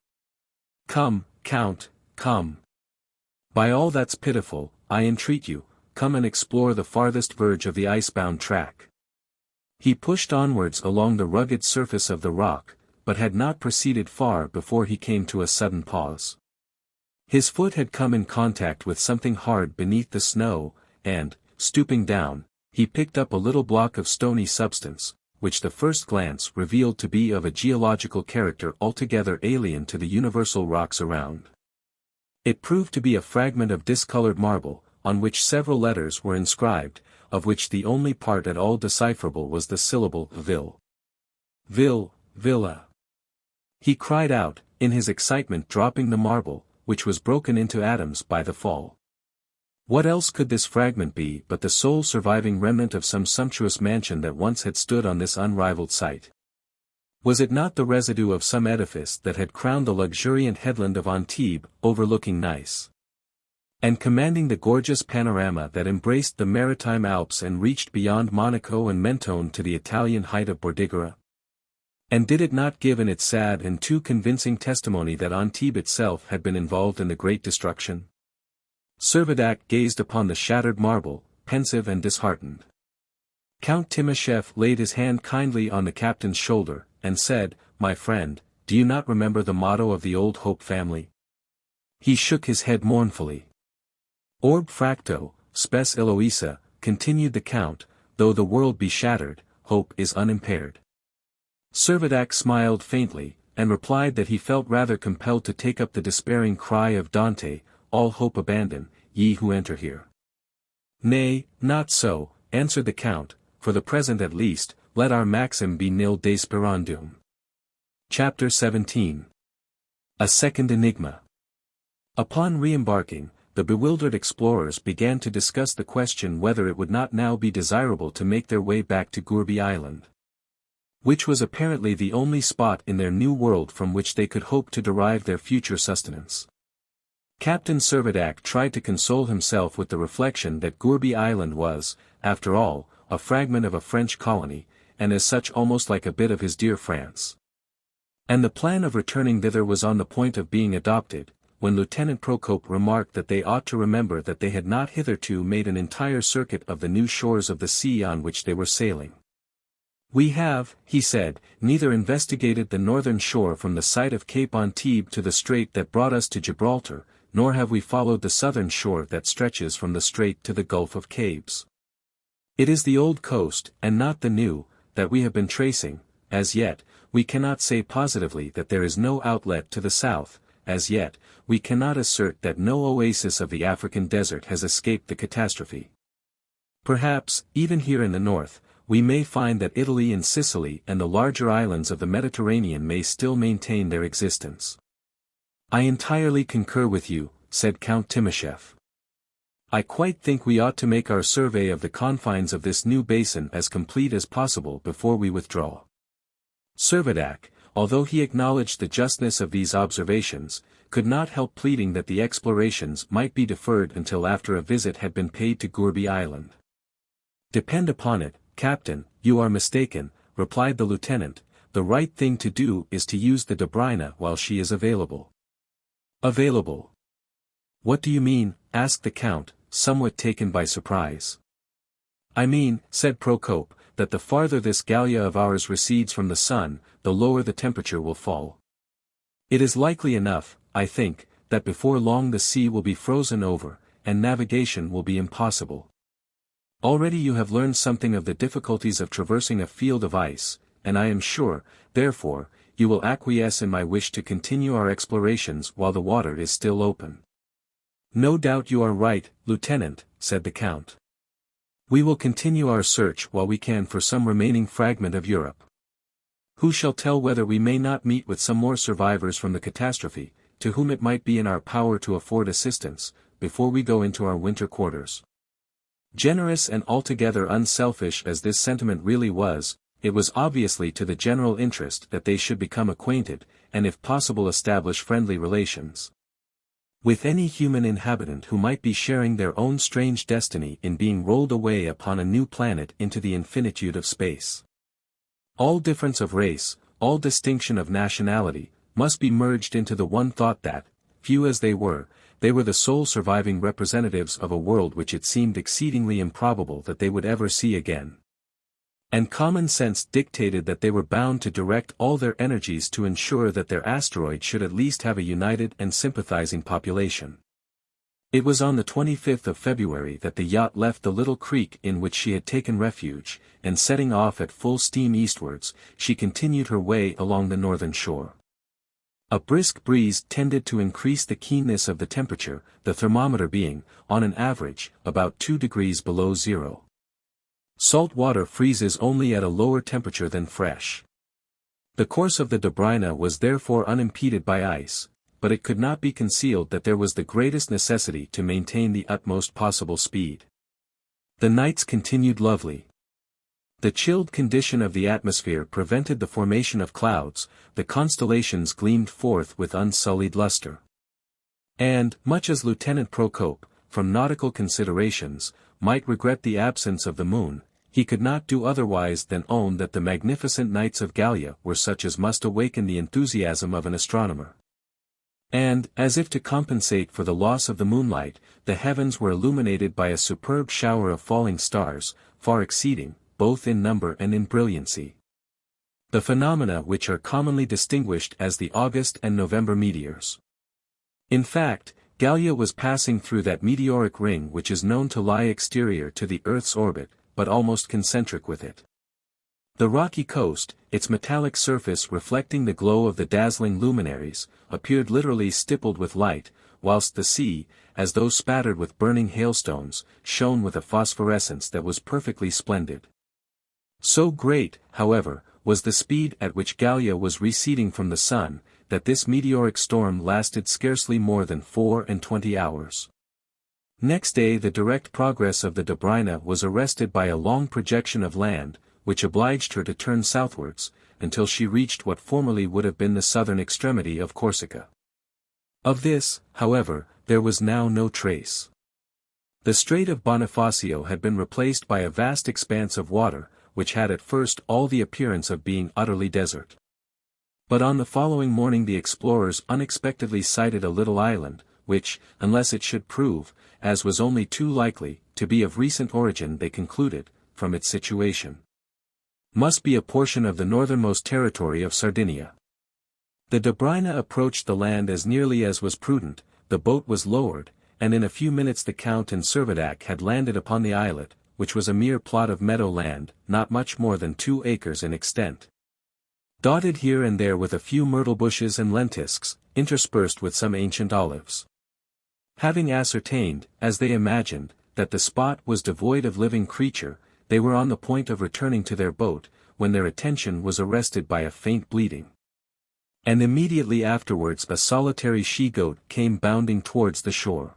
Speaker 1: Come, Count, come. By all that's pitiful, I entreat you, come and explore the farthest verge of the icebound track." He pushed onwards along the rugged surface of the rock, but had not proceeded far before he came to a sudden pause. His foot had come in contact with something hard beneath the snow, and, stooping down, he picked up a little block of stony substance, which the first glance revealed to be of a geological character altogether alien to the universal rocks around. It proved to be a fragment of discolored marble, on which several letters were inscribed, of which the only part at all decipherable was the syllable ville. Villa. He cried out, in his excitement dropping the marble, which was broken into atoms by the fall. What else could this fragment be but the sole surviving remnant of some sumptuous mansion that once had stood on this unrivaled site? Was it not the residue of some edifice that had crowned the luxuriant headland of Antibes, overlooking Nice, and commanding the gorgeous panorama that embraced the maritime Alps and reached beyond Monaco and Mentone to the Italian height of Bordighera? And did it not give in its sad and too convincing testimony that Antibes itself had been involved in the great destruction? Servadac gazed upon the shattered marble, pensive and disheartened. Count Timascheff laid his hand kindly on the captain's shoulder, and said, "My friend, do you not remember the motto of the old Hope family?" He shook his head mournfully. "Orb fracto, spes Eloisa," continued the count, "though the world be shattered, hope is unimpaired." Servadac smiled faintly, and replied that he felt rather compelled to take up the despairing cry of Dante, "All hope abandon, ye who enter here." "Nay, not so," answered the count, "for the present at least, let our maxim be nil desperandum." Chapter 17. A Second Enigma. Upon re-embarking, the bewildered explorers began to discuss the question whether it would not now be desirable to make their way back to Gourbi Island, which was apparently the only spot in their new world from which they could hope to derive their future sustenance. Captain Servadac tried to console himself with the reflection that Gourbi Island was, after all, a fragment of a French colony, and as such almost like a bit of his dear France. And the plan of returning thither was on the point of being adopted, when Lieutenant Procope remarked that they ought to remember that they had not hitherto made an entire circuit of the new shores of the sea on which they were sailing. "We have," he said, "neither investigated the northern shore from the site of Cape Antibes to the strait that brought us to Gibraltar, nor have we followed the southern shore that stretches from the strait to the Gulf of Cabes. It is the old coast, and not the new, that we have been tracing. As yet, we cannot say positively that there is no outlet to the south. As yet, we cannot assert that no oasis of the African desert has escaped the catastrophe. Perhaps, even here in the north, we may find that Italy and Sicily and the larger islands of the Mediterranean may still maintain their existence." "I entirely concur with you," said Count Timascheff. "I quite think we ought to make our survey of the confines of this new basin as complete as possible before we withdraw." Servadac, although he acknowledged the justness of these observations, could not help pleading that the explorations might be deferred until after a visit had been paid to Gourbi Island. "Depend upon it, Captain, you are mistaken," replied the lieutenant. "The right thing to do is to use the Dobryna while she is available." "Available? What do you mean?" asked the Count, somewhat taken by surprise. "I mean," said Procope, "that the farther this Gallia of ours recedes from the sun, the lower the temperature will fall. It is likely enough, I think, that before long the sea will be frozen over, and navigation will be impossible. Already you have learned something of the difficulties of traversing a field of ice, and I am sure, therefore, you will acquiesce in my wish to continue our explorations while the water is still open." "No doubt you are right, Lieutenant," said the Count. "We will continue our search while we can for some remaining fragment of Europe. Who shall tell whether we may not meet with some more survivors from the catastrophe, to whom it might be in our power to afford assistance, before we go into our winter quarters?" Generous and altogether unselfish as this sentiment really was, it was obviously to the general interest that they should become acquainted, and if possible establish friendly relations with any human inhabitant who might be sharing their own strange destiny in being rolled away upon a new planet into the infinitude of space. All difference of race, all distinction of nationality, must be merged into the one thought that, few as they were the sole surviving representatives of a world which it seemed exceedingly improbable that they would ever see again. And common sense dictated that they were bound to direct all their energies to ensure that their asteroid should at least have a united and sympathizing population. It was on the 25th of February that the yacht left the little creek in which she had taken refuge, and setting off at full steam eastwards, she continued her way along the northern shore. A brisk breeze tended to increase the keenness of the temperature, the thermometer being, on an average, about 2 degrees below zero. Salt water freezes only at a lower temperature than fresh. The course of the Dobryna was therefore unimpeded by ice, but it could not be concealed that there was the greatest necessity to maintain the utmost possible speed. The nights continued lovely. The chilled condition of the atmosphere prevented the formation of clouds, the constellations gleamed forth with unsullied luster. And, much as Lieutenant Procope, from nautical considerations, might regret the absence of the moon, he could not do otherwise than own that the magnificent nights of Gallia were such as must awaken the enthusiasm of an astronomer. And, as if to compensate for the loss of the moonlight, the heavens were illuminated by a superb shower of falling stars, far exceeding, both in number and in brilliancy, the phenomena which are commonly distinguished as the August and November meteors. In fact, Gallia was passing through that meteoric ring which is known to lie exterior to the Earth's orbit, but almost concentric with it. The rocky coast, its metallic surface reflecting the glow of the dazzling luminaries, appeared literally stippled with light, whilst the sea, as though spattered with burning hailstones, shone with a phosphorescence that was perfectly splendid. So great, however, was the speed at which Gallia was receding from the sun, that this meteoric storm lasted scarcely more than 24 hours. Next day the direct progress of the Dobryna was arrested by a long projection of land, which obliged her to turn southwards, until she reached what formerly would have been the southern extremity of Corsica. Of this, however, there was now no trace. The Strait of Bonifacio had been replaced by a vast expanse of water, which had at first all the appearance of being utterly desert. But on the following morning the explorers unexpectedly sighted a little island, which, unless it should prove, as was only too likely, to be of recent origin they concluded, from its situation, must be a portion of the northernmost territory of Sardinia. The Dobryna approached the land as nearly as was prudent, the boat was lowered, and in a few minutes the Count and Servadac had landed upon the islet, which was a mere plot of meadow land, not much more than 2 acres in extent, dotted here and there with a few myrtle bushes and lentisks, interspersed with some ancient olives. Having ascertained, as they imagined, that the spot was devoid of living creature, they were on the point of returning to their boat, when their attention was arrested by a faint bleating. And immediately afterwards a solitary she-goat came bounding towards the shore.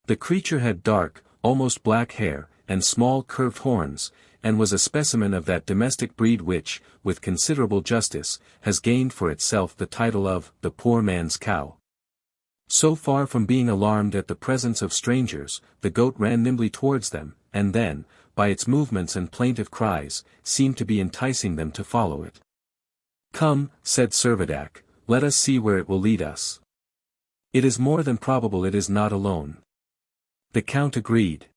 Speaker 1: The creature had dark, almost black hair, and small curved horns, and was a specimen of that domestic breed which, with considerable justice, has gained for itself the title of the poor man's cow. So far from being alarmed at the presence of strangers, the goat ran nimbly towards them, and then, by its movements and plaintive cries, seemed to be enticing them to follow it. "Come," said Servadac, "let us see where it will lead us. It is more than probable it is not alone." The count agreed.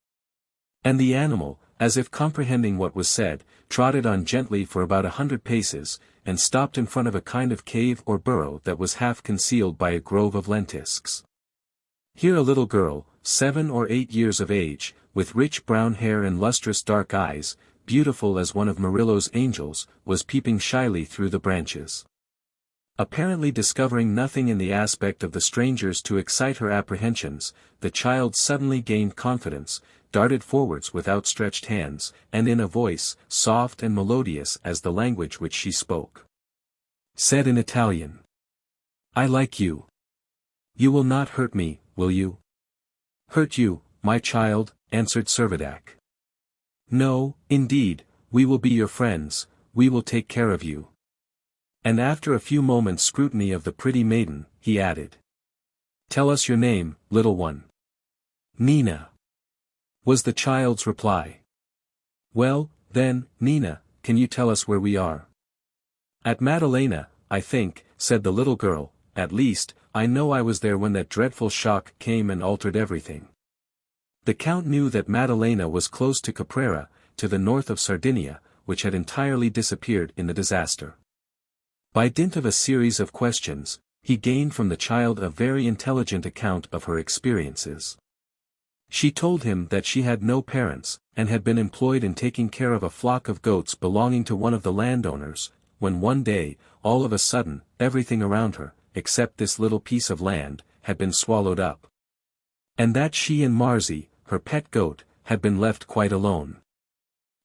Speaker 1: And the animal, as if comprehending what was said, trotted on gently for about 100 paces, and stopped in front of a kind of cave or burrow that was half concealed by a grove of lentisks. Here a little girl, 7 or 8 years of age, with rich brown hair and lustrous dark eyes, beautiful as one of Murillo's angels, was peeping shyly through the branches. Apparently discovering nothing in the aspect of the strangers to excite her apprehensions, the child suddenly gained confidence, darted forwards with outstretched hands, and in a voice, soft and melodious as the language which she spoke, said in Italian, "I like you. You will not hurt me, will you?" "Hurt you, my child?" answered Servadac. "No, indeed, we will be your friends, we will take care of you." And after a few moments' scrutiny of the pretty maiden, he added, "Tell us your name, little one." "Nina," was the child's reply. "Well, then, Nina, can you tell us where we are?" "At Maddalena, I think," said the little girl, "at least, I know I was there when that dreadful shock came and altered everything." The count knew that Maddalena was close to Caprera, to the north of Sardinia, which had entirely disappeared in the disaster. By dint of a series of questions, he gained from the child a very intelligent account of her experiences. She told him that she had no parents, and had been employed in taking care of a flock of goats belonging to one of the landowners, when one day, all of a sudden, everything around her, except this little piece of land, had been swallowed up. And that she and Marzi, her pet goat, had been left quite alone.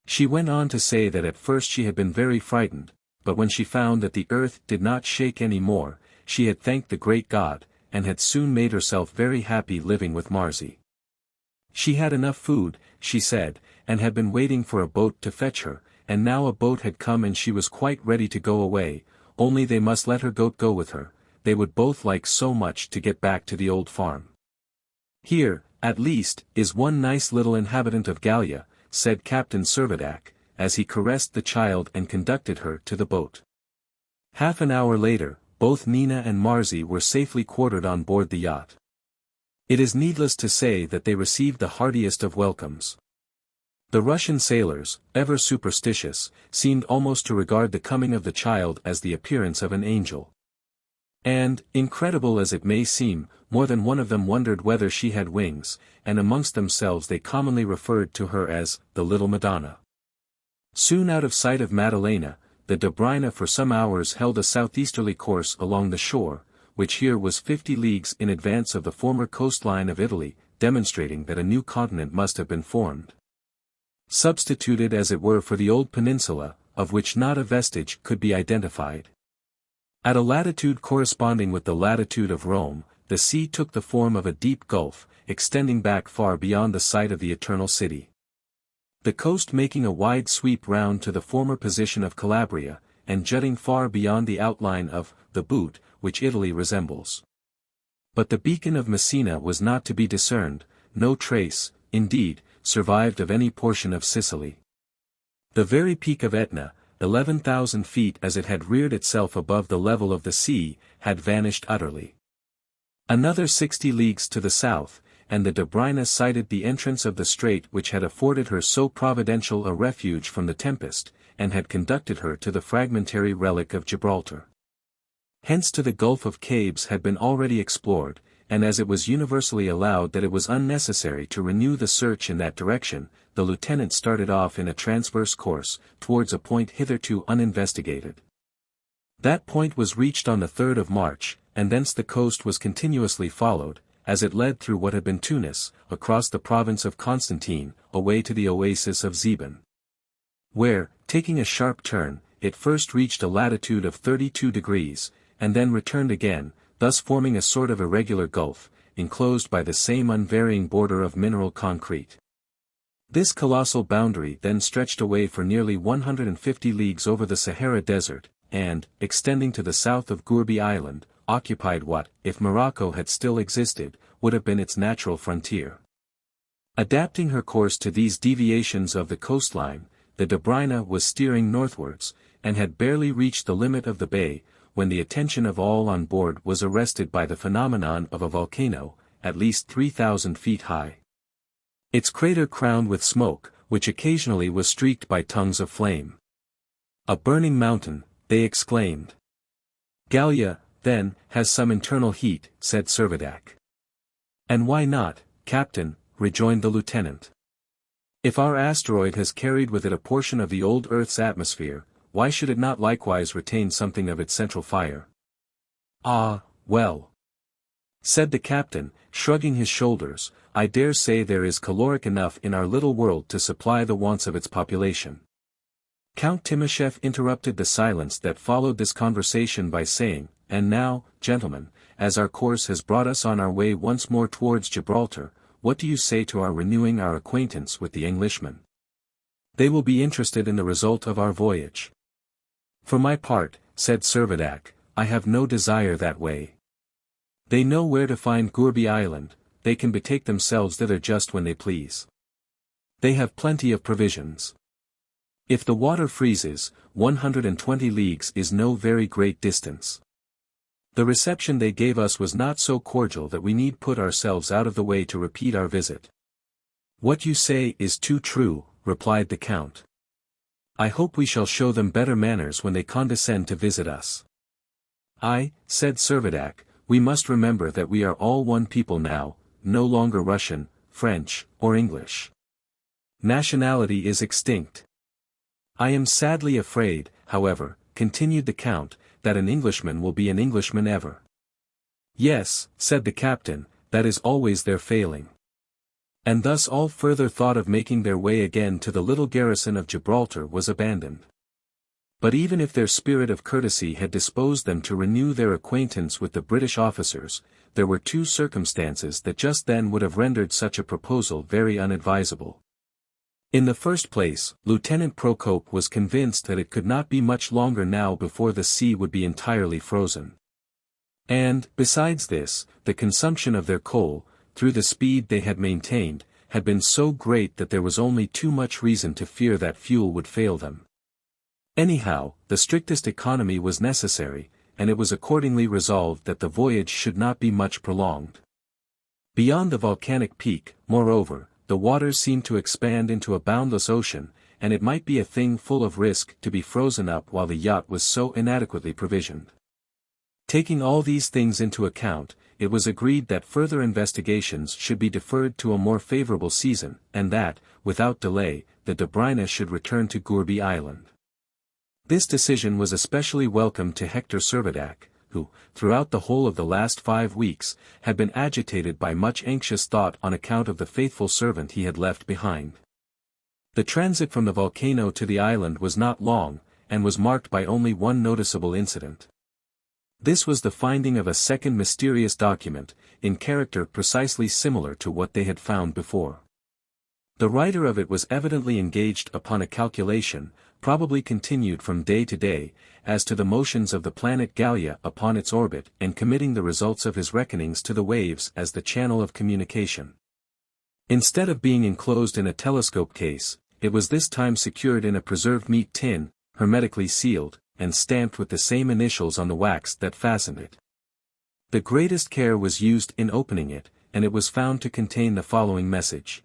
Speaker 1: She went on to say that at first she had been very frightened, but when she found that the earth did not shake any more, she had thanked the great God, and had soon made herself very happy living with Marzi. She had enough food, she said, and had been waiting for a boat to fetch her, and now a boat had come and she was quite ready to go away, only they must let her goat go with her, they would both like so much to get back to the old farm. "Here, at least, is one nice little inhabitant of Gallia," said Captain Servadac, as he caressed the child and conducted her to the boat. Half an hour later, both Nina and Marzi were safely quartered on board the yacht. It is needless to say that they received the heartiest of welcomes. The Russian sailors, ever superstitious, seemed almost to regard the coming of the child as the appearance of an angel. And, incredible as it may seem, more than one of them wondered whether she had wings, and amongst themselves they commonly referred to her as the Little Madonna. Soon out of sight of Maddalena, the Dobryna for some hours held a southeasterly course along the shore, which here was 50 leagues in advance of the former coastline of Italy, demonstrating that a new continent must have been formed. Substituted as it were for the old peninsula, of which not a vestige could be identified. At a latitude corresponding with the latitude of Rome, the sea took the form of a deep gulf, extending back far beyond the site of the Eternal City. The coast making a wide sweep round to the former position of Calabria, and jutting far beyond the outline of the boot, which Italy resembles. But the beacon of Messina was not to be discerned, no trace, indeed, survived of any portion of Sicily. The very peak of Etna, 11,000 feet as it had reared itself above the level of the sea, had vanished utterly. Another 60 leagues to the south, and the Dobryna sighted the entrance of the strait which had afforded her so providential a refuge from the tempest, and had conducted her to the fragmentary relic of Gibraltar. Hence to the Gulf of Cabes had been already explored, and as it was universally allowed that it was unnecessary to renew the search in that direction, the lieutenant started off in a transverse course, towards a point hitherto uninvestigated. That point was reached on the 3rd of March, and thence the coast was continuously followed, as it led through what had been Tunis, across the province of Constantine, away to the oasis of Zeben. Where, taking a sharp turn, it first reached a latitude of 32 degrees, and then returned again, thus forming a sort of irregular gulf, enclosed by the same unvarying border of mineral concrete. This colossal boundary then stretched away for nearly 150 leagues over the Sahara Desert, and, extending to the south of Gourbi Island, occupied what, if Morocco had still existed, would have been its natural frontier. Adapting her course to these deviations of the coastline, the Dobryna was steering northwards, and had barely reached the limit of the bay, when the attention of all on board was arrested by the phenomenon of a volcano, at least 3,000 feet high. Its crater crowned with smoke, which occasionally was streaked by tongues of flame. "A burning mountain," they exclaimed. "Gallia, then, has some internal heat," said Servadac. "And why not, Captain?" rejoined the lieutenant. "If our asteroid has carried with it a portion of the old Earth's atmosphere, why should it not likewise retain something of its central fire?" "Ah, well," said the captain, shrugging his shoulders, "I dare say there is caloric enough in our little world to supply the wants of its population." Count Timascheff interrupted the silence that followed this conversation by saying, "And now, gentlemen, as our course has brought us on our way once more towards Gibraltar, what do you say to our renewing our acquaintance with the Englishmen? They will be interested in the result of our voyage." "For my part," said Servadac, "I have no desire that way. They know where to find Gourbi Island, they can betake themselves thither just when they please. They have plenty of provisions. If the water freezes, 120 leagues is no very great distance. The reception they gave us was not so cordial that we need put ourselves out of the way to repeat our visit." "What you say is too true," replied the count. "I hope we shall show them better manners when they condescend to visit us." "Aye," said Servadac, "we must remember that we are all one people now, no longer Russian, French, or English. Nationality is extinct. I am sadly afraid, however," continued the count, "that an Englishman will be an Englishman ever." "Yes," said the captain, "that is always their failing." And thus all further thought of making their way again to the little garrison of Gibraltar was abandoned. But even if their spirit of courtesy had disposed them to renew their acquaintance with the British officers, there were two circumstances that just then would have rendered such a proposal very unadvisable. In the first place, Lieutenant Procope was convinced that it could not be much longer now before the sea would be entirely frozen. And, besides this, the consumption of their coal, through the speed they had maintained, had been so great that there was only too much reason to fear that fuel would fail them. Anyhow, the strictest economy was necessary, and it was accordingly resolved that the voyage should not be much prolonged. Beyond the volcanic peak, moreover, the waters seemed to expand into a boundless ocean, and it might be a thing full of risk to be frozen up while the yacht was so inadequately provisioned. Taking all these things into account, it was agreed that further investigations should be deferred to a more favorable season, and that, without delay, the Dobryna should return to Gourbi Island. This decision was especially welcome to Hector Servadac, who, throughout the whole of the last 5 weeks, had been agitated by much anxious thought on account of the faithful servant he had left behind. The transit from the volcano to the island was not long, and was marked by only one noticeable incident. This was the finding of a second mysterious document, in character precisely similar to what they had found before. The writer of it was evidently engaged upon a calculation, probably continued from day to day, as to the motions of the planet Gallia upon its orbit and committing the results of his reckonings to the waves as the channel of communication. Instead of being enclosed in a telescope case, it was this time secured in a preserved meat tin, hermetically sealed, and stamped with the same initials on the wax that fastened it. The greatest care was used in opening it, and it was found to contain the following message.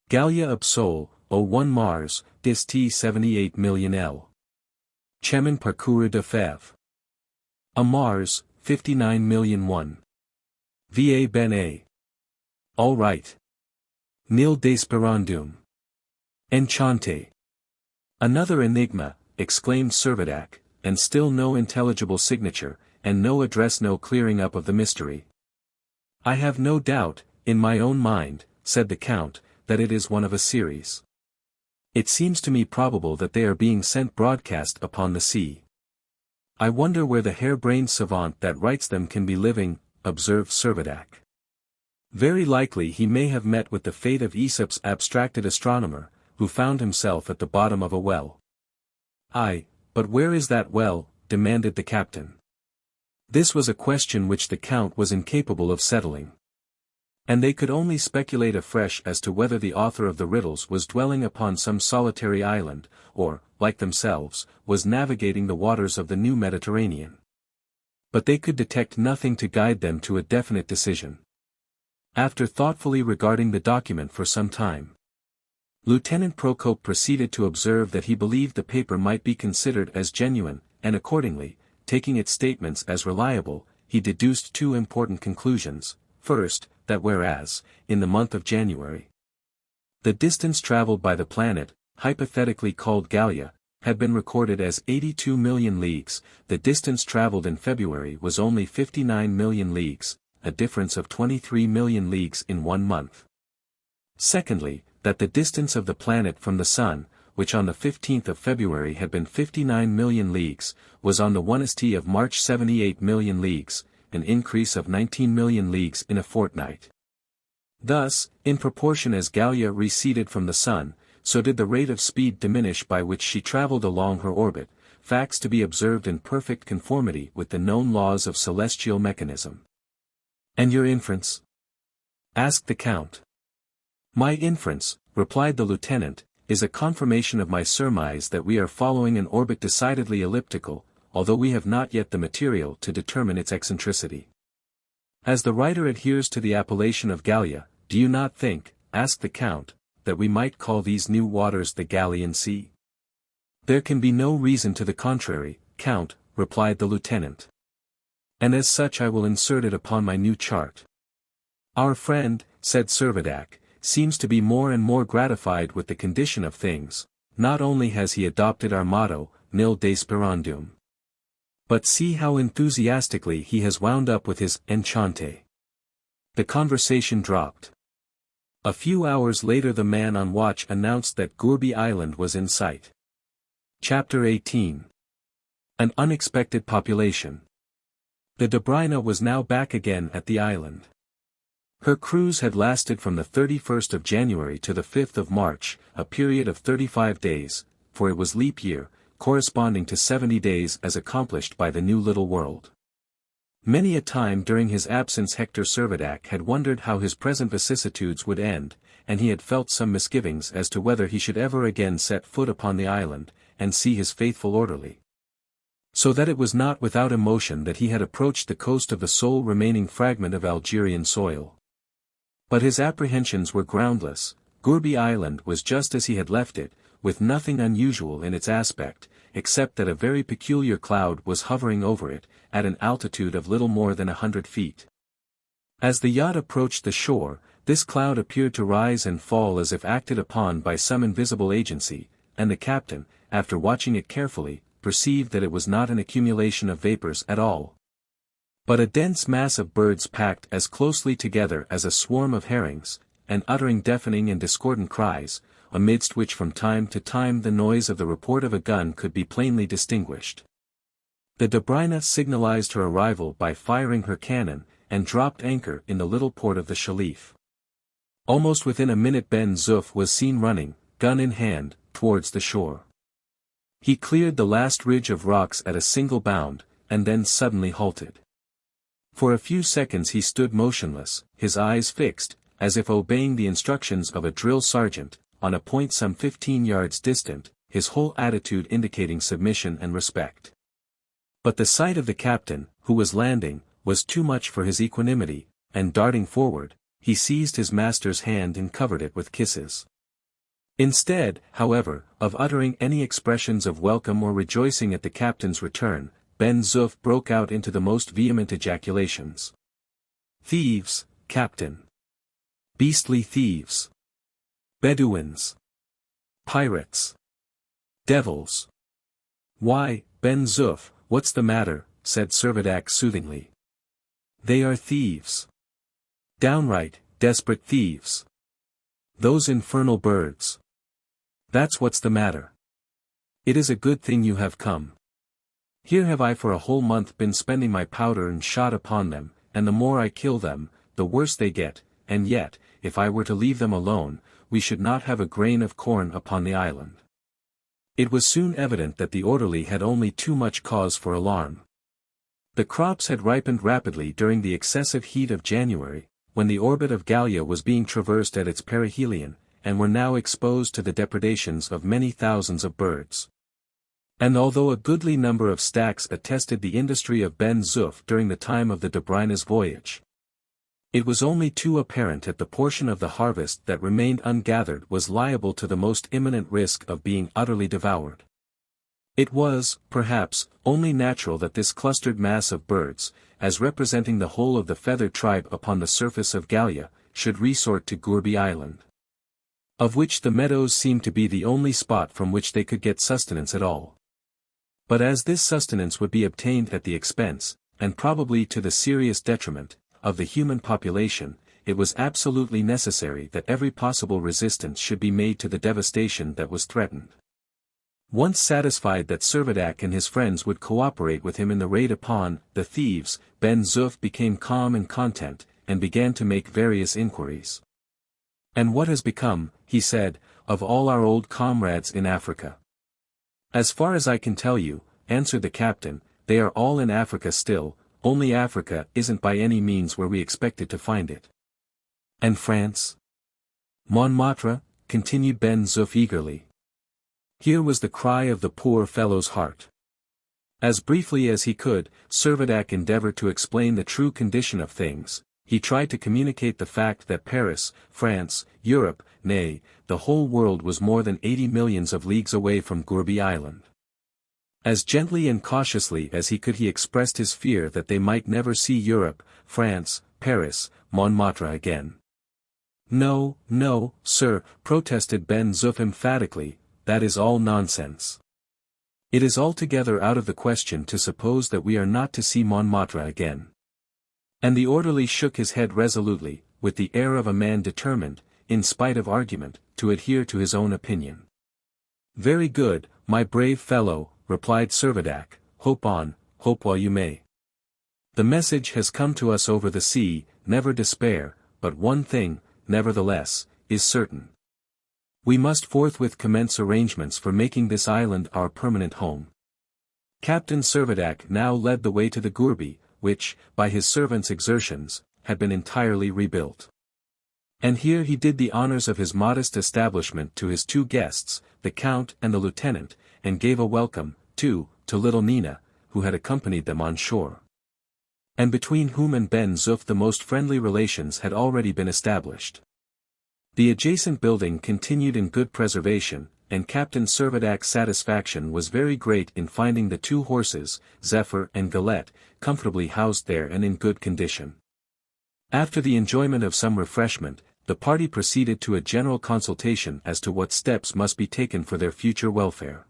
Speaker 1: Gallia ab Sol, O1 Mars, dis T 78 million L. Chemin parcouru de fève. A Mars, 59 million 1. Va ben a. All right. Nil desperandum. Enchante. Another enigma, exclaimed Servadac, and still no intelligible signature, and no address, no clearing up of the mystery. "I have no doubt, in my own mind," said the Count, "that it is one of a series. It seems to me probable that they are being sent broadcast upon the sea. I wonder where the hair-brained savant that writes them can be living," observed Servadac. Very likely he may have met with the fate of Aesop's abstracted astronomer, who found himself at the bottom of a well. "Aye, but where is that well?" demanded the captain. This was a question which the count was incapable of settling. And they could only speculate afresh as to whether the author of the riddles was dwelling upon some solitary island, or, like themselves, was navigating the waters of the new Mediterranean. But they could detect nothing to guide them to a definite decision. After thoughtfully regarding the document for some time, Lieutenant Procope proceeded to observe that he believed the paper might be considered as genuine, and accordingly, taking its statements as reliable, he deduced two important conclusions. First, that whereas, in the month of January, the distance traveled by the planet, hypothetically called Gallia, had been recorded as 82 million leagues, the distance traveled in February was only 59 million leagues, a difference of 23 million leagues in 1 month. Secondly, that the distance of the planet from the Sun, which on the 15th of February had been 59 million leagues, was on the 1st of March 78 million leagues, an increase of 19 million leagues in a fortnight. Thus, in proportion as Gallia receded from the Sun, so did the rate of speed diminish by which she traveled along her orbit, facts to be observed in perfect conformity with the known laws of celestial mechanism. "And your inference?" asked the count. "My inference," replied the lieutenant, "is a confirmation of my surmise that we are following an orbit decidedly elliptical, although we have not yet the material to determine its eccentricity. As the writer adheres to the appellation of Gallia, do you not think," asked the count, "that we might call these new waters the Gallian Sea?" "There can be no reason to the contrary, Count," replied the lieutenant. "And as such I will insert it upon my new chart." "Our friend," said Servadac, "seems to be more and more gratified with the condition of things. Not only has he adopted our motto, nil desperandum, but see how enthusiastically he has wound up with his enchante." The conversation dropped. A few hours later the man on watch announced that Gourbi Island was in sight. Chapter 18. An unexpected population. The Dobryna was now back again at the island. Her cruise had lasted from the 31st of January to the 5th of March, a period of 35 days, for it was leap year, corresponding to 70 days as accomplished by the new little world. Many a time during his absence Hector Servadac had wondered how his present vicissitudes would end, and he had felt some misgivings as to whether he should ever again set foot upon the island, and see his faithful orderly. So that it was not without emotion that he had approached the coast of the sole remaining fragment of Algerian soil. But his apprehensions were groundless. Gourbi Island was just as he had left it, with nothing unusual in its aspect, except that a very peculiar cloud was hovering over it, at an altitude of little more than 100 feet. As the yacht approached the shore, this cloud appeared to rise and fall as if acted upon by some invisible agency, and the captain, after watching it carefully, perceived that it was not an accumulation of vapors at all, but a dense mass of birds packed as closely together as a swarm of herrings, and uttering deafening and discordant cries, amidst which from time to time the noise of the report of a gun could be plainly distinguished. The Dobryna signalized her arrival by firing her cannon, and dropped anchor in the little port of the Shalif. Almost within a minute Ben-Zuff was seen running, gun in hand, towards the shore. He cleared the last ridge of rocks at a single bound, and then suddenly halted. For a few seconds he stood motionless, his eyes fixed, as if obeying the instructions of a drill sergeant, on a point some 15 yards distant, his whole attitude indicating submission and respect. But the sight of the captain, who was landing, was too much for his equanimity, and darting forward, he seized his master's hand and covered it with kisses. Instead, however, of uttering any expressions of welcome or rejoicing at the captain's return, Ben-Zuff broke out into the most vehement ejaculations. "Thieves, captain! Beastly thieves! Bedouins! Pirates! Devils! Why, Ben-Zuff, what's the matter?" said Servadac soothingly. "They are thieves. Downright, desperate thieves. Those infernal birds. That's what's the matter. It is a good thing you have come. Here have I for a whole month been spending my powder and shot upon them, and the more I kill them, the worse they get, and yet, if I were to leave them alone, we should not have a grain of corn upon the island. It was soon evident that the orderly had only too much cause for alarm. The crops had ripened rapidly during the excessive heat of January, when the orbit of Gallia was being traversed at its perihelion, and were now exposed to the depredations of many thousands of birds. And although a goodly number of stacks attested the industry of Ben-Zuff during the time of the de Bruyne's voyage, it was only too apparent that the portion of the harvest that remained ungathered was liable to the most imminent risk of being utterly devoured. It was, perhaps, only natural that this clustered mass of birds, as representing the whole of the feathered tribe upon the surface of Gallia, should resort to Gourbi Island, of which the meadows seemed to be the only spot from which they could get sustenance at all. But as this sustenance would be obtained at the expense, and probably to the serious detriment, of the human population, it was absolutely necessary that every possible resistance should be made to the devastation that was threatened. Once satisfied that Servadac and his friends would cooperate with him in the raid upon the thieves, Ben-Zuff became calm and content, and began to make various inquiries. "And what has become," he said, "of all our old comrades in Africa?" "As far as I can tell you," answered the captain, "they are all in Africa still, only Africa isn't by any means where we expected to find it." "And France?" "Montmartre," continued Ben-Zuff eagerly. Here was the cry of the poor fellow's heart. As briefly as he could, Servadac endeavored to explain the true condition of things. He tried to communicate the fact that Paris, France, Europe, nay, the whole world was more than 80 millions of leagues away from Gourbi Island. As gently and cautiously as he could he expressed his fear that they might never see Europe, France, Paris, Montmartre again. "No, no, sir," protested Ben-Zuff emphatically, "that is all nonsense. It is altogether out of the question to suppose that we are not to see Montmartre again." And the orderly shook his head resolutely, with the air of a man determined, in spite of argument, to adhere to his own opinion. "Very good, my brave fellow," replied Servadac, hope on, hope while you may. "The message has come to us over the sea, never despair, but one thing, nevertheless, is certain. We must forthwith commence arrangements for making this island our permanent home." Captain Servadac now led the way to the Gourbi, which, by his servants' exertions, had been entirely rebuilt. And here he did the honors of his modest establishment to his two guests, the Count and the Lieutenant, and gave a welcome, too, to little Nina, who had accompanied them on shore, and between whom and Ben-Zuff the most friendly relations had already been established. The adjacent building continued in good preservation, and Captain Servadac's satisfaction was very great in finding the two horses, Zephyr and Gallia, comfortably housed there and in good condition. After the enjoyment of some refreshment, the party proceeded to a general consultation as to what steps must be taken for their future welfare.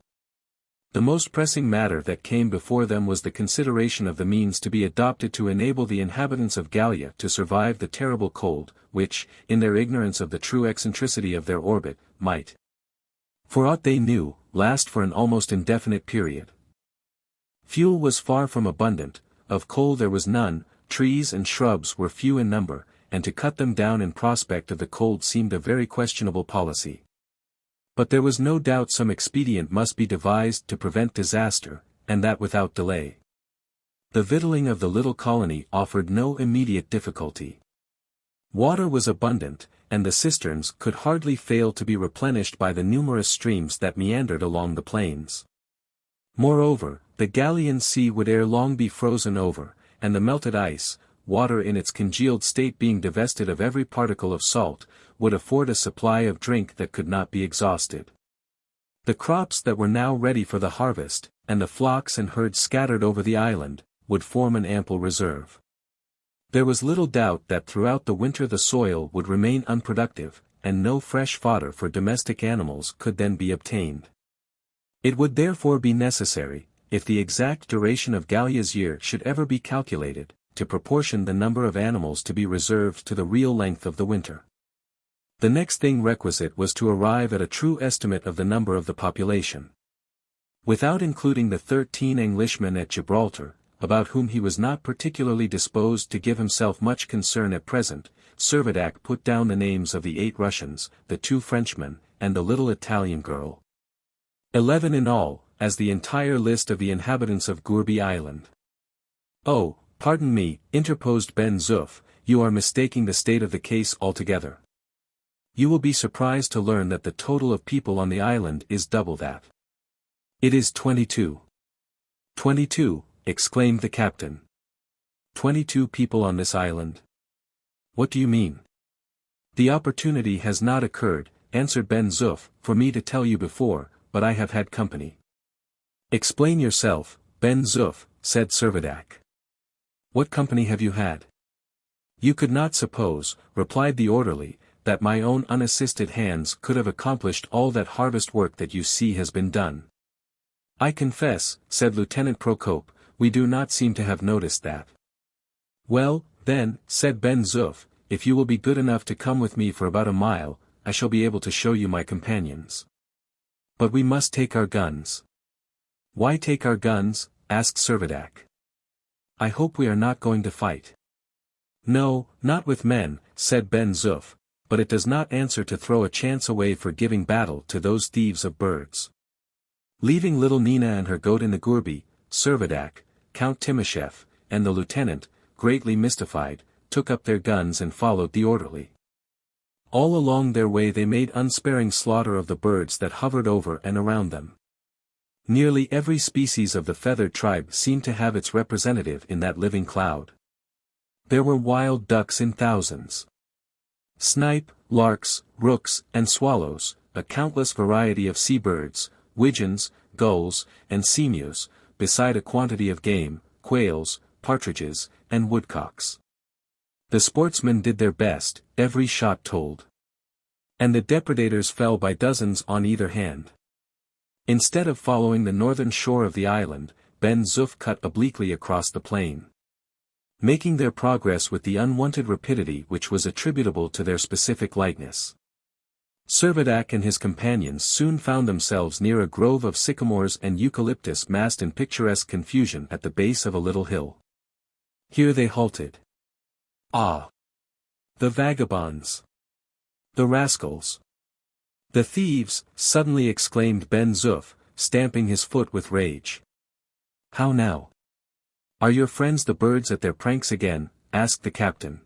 Speaker 1: The most pressing matter that came before them was the consideration of the means to be adopted to enable the inhabitants of Gallia to survive the terrible cold, which, in their ignorance of the true eccentricity of their orbit, might, for aught they knew, last for an almost indefinite period. Fuel was far from abundant, of coal there was none, trees and shrubs were few in number, and to cut them down in prospect of the cold seemed a very questionable policy. But there was no doubt some expedient must be devised to prevent disaster, and that without delay. The victualling of the little colony offered no immediate difficulty. Water was abundant, and the cisterns could hardly fail to be replenished by the numerous streams that meandered along the plains. Moreover, the Gallian sea would ere long be frozen over, and the melted ice, water in its congealed state being divested of every particle of salt, would afford a supply of drink that could not be exhausted. The crops that were now ready for the harvest, and the flocks and herds scattered over the island, would form an ample reserve. There was little doubt that throughout the winter the soil would remain unproductive, and no fresh fodder for domestic animals could then be obtained. It would therefore be necessary, if the exact duration of Gallia's year should ever be calculated, to proportion the number of animals to be reserved to the real length of the winter. The next thing requisite was to arrive at a true estimate of the number of the population. Without including the 13 Englishmen at Gibraltar, about whom he was not particularly disposed to give himself much concern at present, Servadac put down the names of the 8 Russians, the 2 Frenchmen, and the little Italian girl. 11 in all, as the entire list of the inhabitants of Gourbi Island. "Oh, pardon me," interposed Ben-Zuff, "you are mistaking the state of the case altogether. You will be surprised to learn that the total of people on the island is double that. It is 22. 22, exclaimed the captain. 22 people on this island? What do you mean? The opportunity has not occurred, answered Ben-Zuff, for me to tell you before, but I have had company. Explain yourself, Ben-Zuff, said Servadac. What company have you had? You could not suppose, replied the orderly, that my own unassisted hands could have accomplished all that harvest work that you see has been done. I confess, said Lieutenant Procope, we do not seem to have noticed that. Well, then, said Ben-Zuff, if you will be good enough to come with me for about a mile, I shall be able to show you my companions. But we must take our guns. Why take our guns? Asked Servadac. I hope we are not going to fight. No, not with men, said Ben-Zuff, but it does not answer to throw a chance away for giving battle to those thieves of birds. Leaving little Nina and her goat in the Gourbi, Servadac, Count Timascheff, and the lieutenant, greatly mystified, took up their guns and followed the orderly. All along their way they made unsparing slaughter of the birds that hovered over and around them. Nearly every species of the feathered tribe seemed to have its representative in that living cloud. There were wild ducks in thousands. Snipe, larks, rooks, and swallows, a countless variety of seabirds, widgeons, gulls, and seamews, beside a quantity of game, quails, partridges, and woodcocks. The sportsmen did their best, every shot told. And the depredators fell by dozens on either hand. Instead of following the northern shore of the island, Ben-Zuff cut obliquely across the plain. Making their progress with the unwonted rapidity which was attributable to their specific lightness. Servadac and his companions soon found themselves near a grove of sycamores and eucalyptus massed in picturesque confusion at the base of a little hill. Here they halted. Ah! The vagabonds! The rascals! The thieves! Suddenly exclaimed Ben-Zuff, stamping his foot with rage. How now? Are your friends the birds at their pranks again? Asked the captain.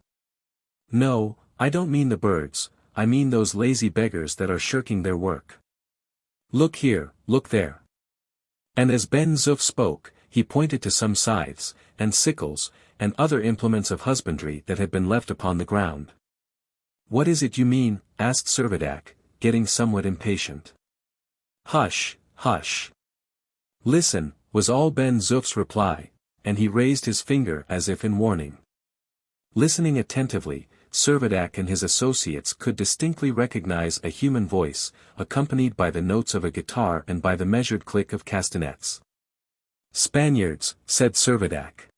Speaker 1: No, I don't mean the birds, I mean those lazy beggars that are shirking their work. Look here, look there. And as Ben-Zuff spoke, he pointed to some scythes, and sickles, and other implements of husbandry that had been left upon the ground. What is it you mean? Asked Servadac, getting somewhat impatient. Hush, hush. Listen, was all Ben-Zuff's reply, and he raised his finger as if in warning. Listening attentively, Servadac and his associates could distinctly recognize a human voice, accompanied by the notes of a guitar and by the measured click of castanets. Spaniards, said Servadac.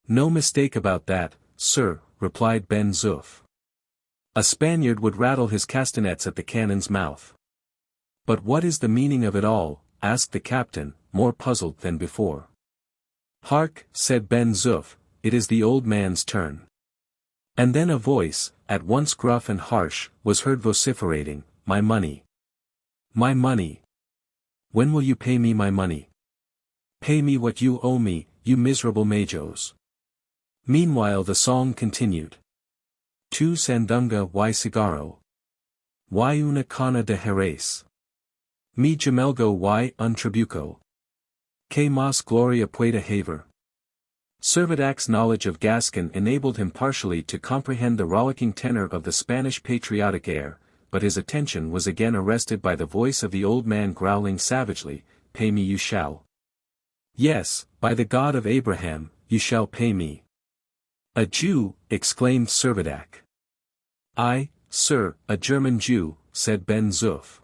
Speaker 1: No mistake about that, sir, replied Ben-Zuff. A Spaniard would rattle his castanets at the cannon's mouth. But what is the meaning of it all? Asked the captain, more puzzled than before. Hark, said Ben-Zuff, it is the old man's turn. And then a voice, at once gruff and harsh, was heard vociferating, my money. My money. When will you pay me my money? Pay me what you owe me, you miserable majos. Meanwhile the song continued. Tu sandunga y cigarro. Y una cana de Jerez. Mi gemelgo y un trabuco. Que mas gloria pueda haver. Servadac's knowledge of Gascon enabled him partially to comprehend the rollicking tenor of the Spanish patriotic air, but his attention was again arrested by the voice of the old man growling savagely, pay me you shall. Yes, by the God of Abraham, you shall pay me. A Jew, exclaimed Servadac. I, sir, a German Jew, said Ben-Zuff.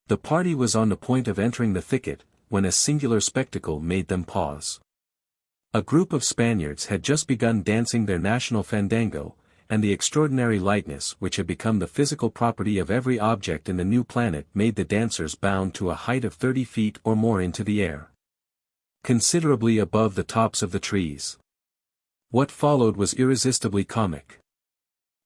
Speaker 1: The party was on the point of entering the thicket, when a singular spectacle made them pause. A group of Spaniards had just begun dancing their national fandango, and the extraordinary lightness which had become the physical property of every object in the new planet made the dancers bound to a height of 30 feet or more into the air. Considerably above the tops of the trees. What followed was irresistibly comic.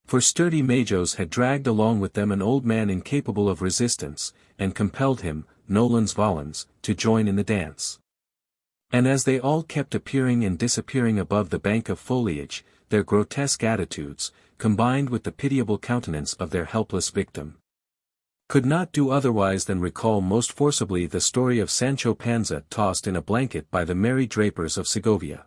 Speaker 1: For sturdy majos had dragged along with them an old man incapable of resistance, and compelled him, nolens volens, to join in the dance. And as they all kept appearing and disappearing above the bank of foliage, their grotesque attitudes, combined with the pitiable countenance of their helpless victim, could not do otherwise than recall most forcibly the story of Sancho Panza tossed in a blanket by the merry drapers of Segovia.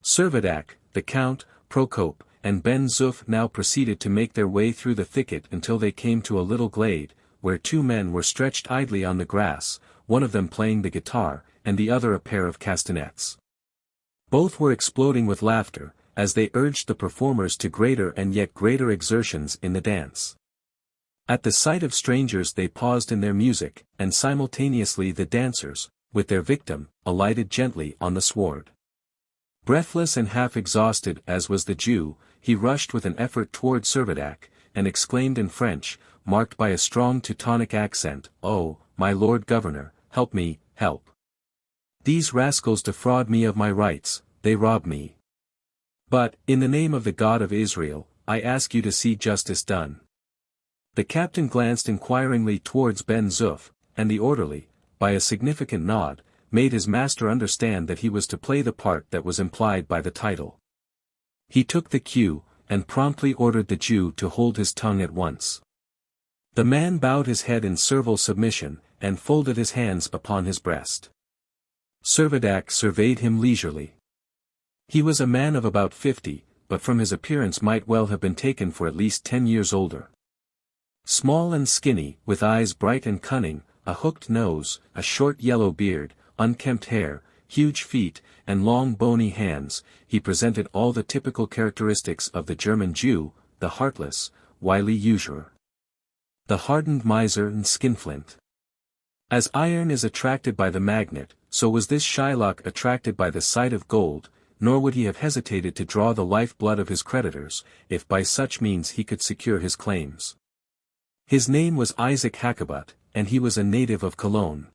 Speaker 1: Servadac, the Count, Procope, and Ben-Zuff now proceeded to make their way through the thicket until they came to a little glade, where two men were stretched idly on the grass, one of them playing the guitar, and the other a pair of castanets. Both were exploding with laughter, as they urged the performers to greater and yet greater exertions in the dance. At the sight of strangers they paused in their music, and simultaneously the dancers, with their victim, alighted gently on the sward. Breathless and half exhausted as was the Jew, he rushed with an effort toward Servadac, and exclaimed in French, marked by a strong Teutonic accent, "Oh, my Lord Governor, help me, help! These rascals defraud me of my rights, they rob me. But, in the name of the God of Israel, I ask you to see justice done." The captain glanced inquiringly towards Ben-Zuff, and the orderly, by a significant nod, made his master understand that he was to play the part that was implied by the title. He took the cue, and promptly ordered the Jew to hold his tongue at once. The man bowed his head in servile submission, and folded his hands upon his breast. Servadac surveyed him leisurely. He was a man of about 50, but from his appearance might well have been taken for at least 10 years older. Small and skinny, with eyes bright and cunning, a hooked nose, a short yellow beard, unkempt hair, huge feet, and long bony hands, he presented all the typical characteristics of the German Jew, the heartless, wily usurer, the hardened miser and skinflint. As iron is attracted by the magnet, so was this Shylock attracted by the sight of gold, nor would he have hesitated to draw the life-blood of his creditors, if by such means he could secure his claims. His name was Isaac Hakkabut, and he was a native of Cologne.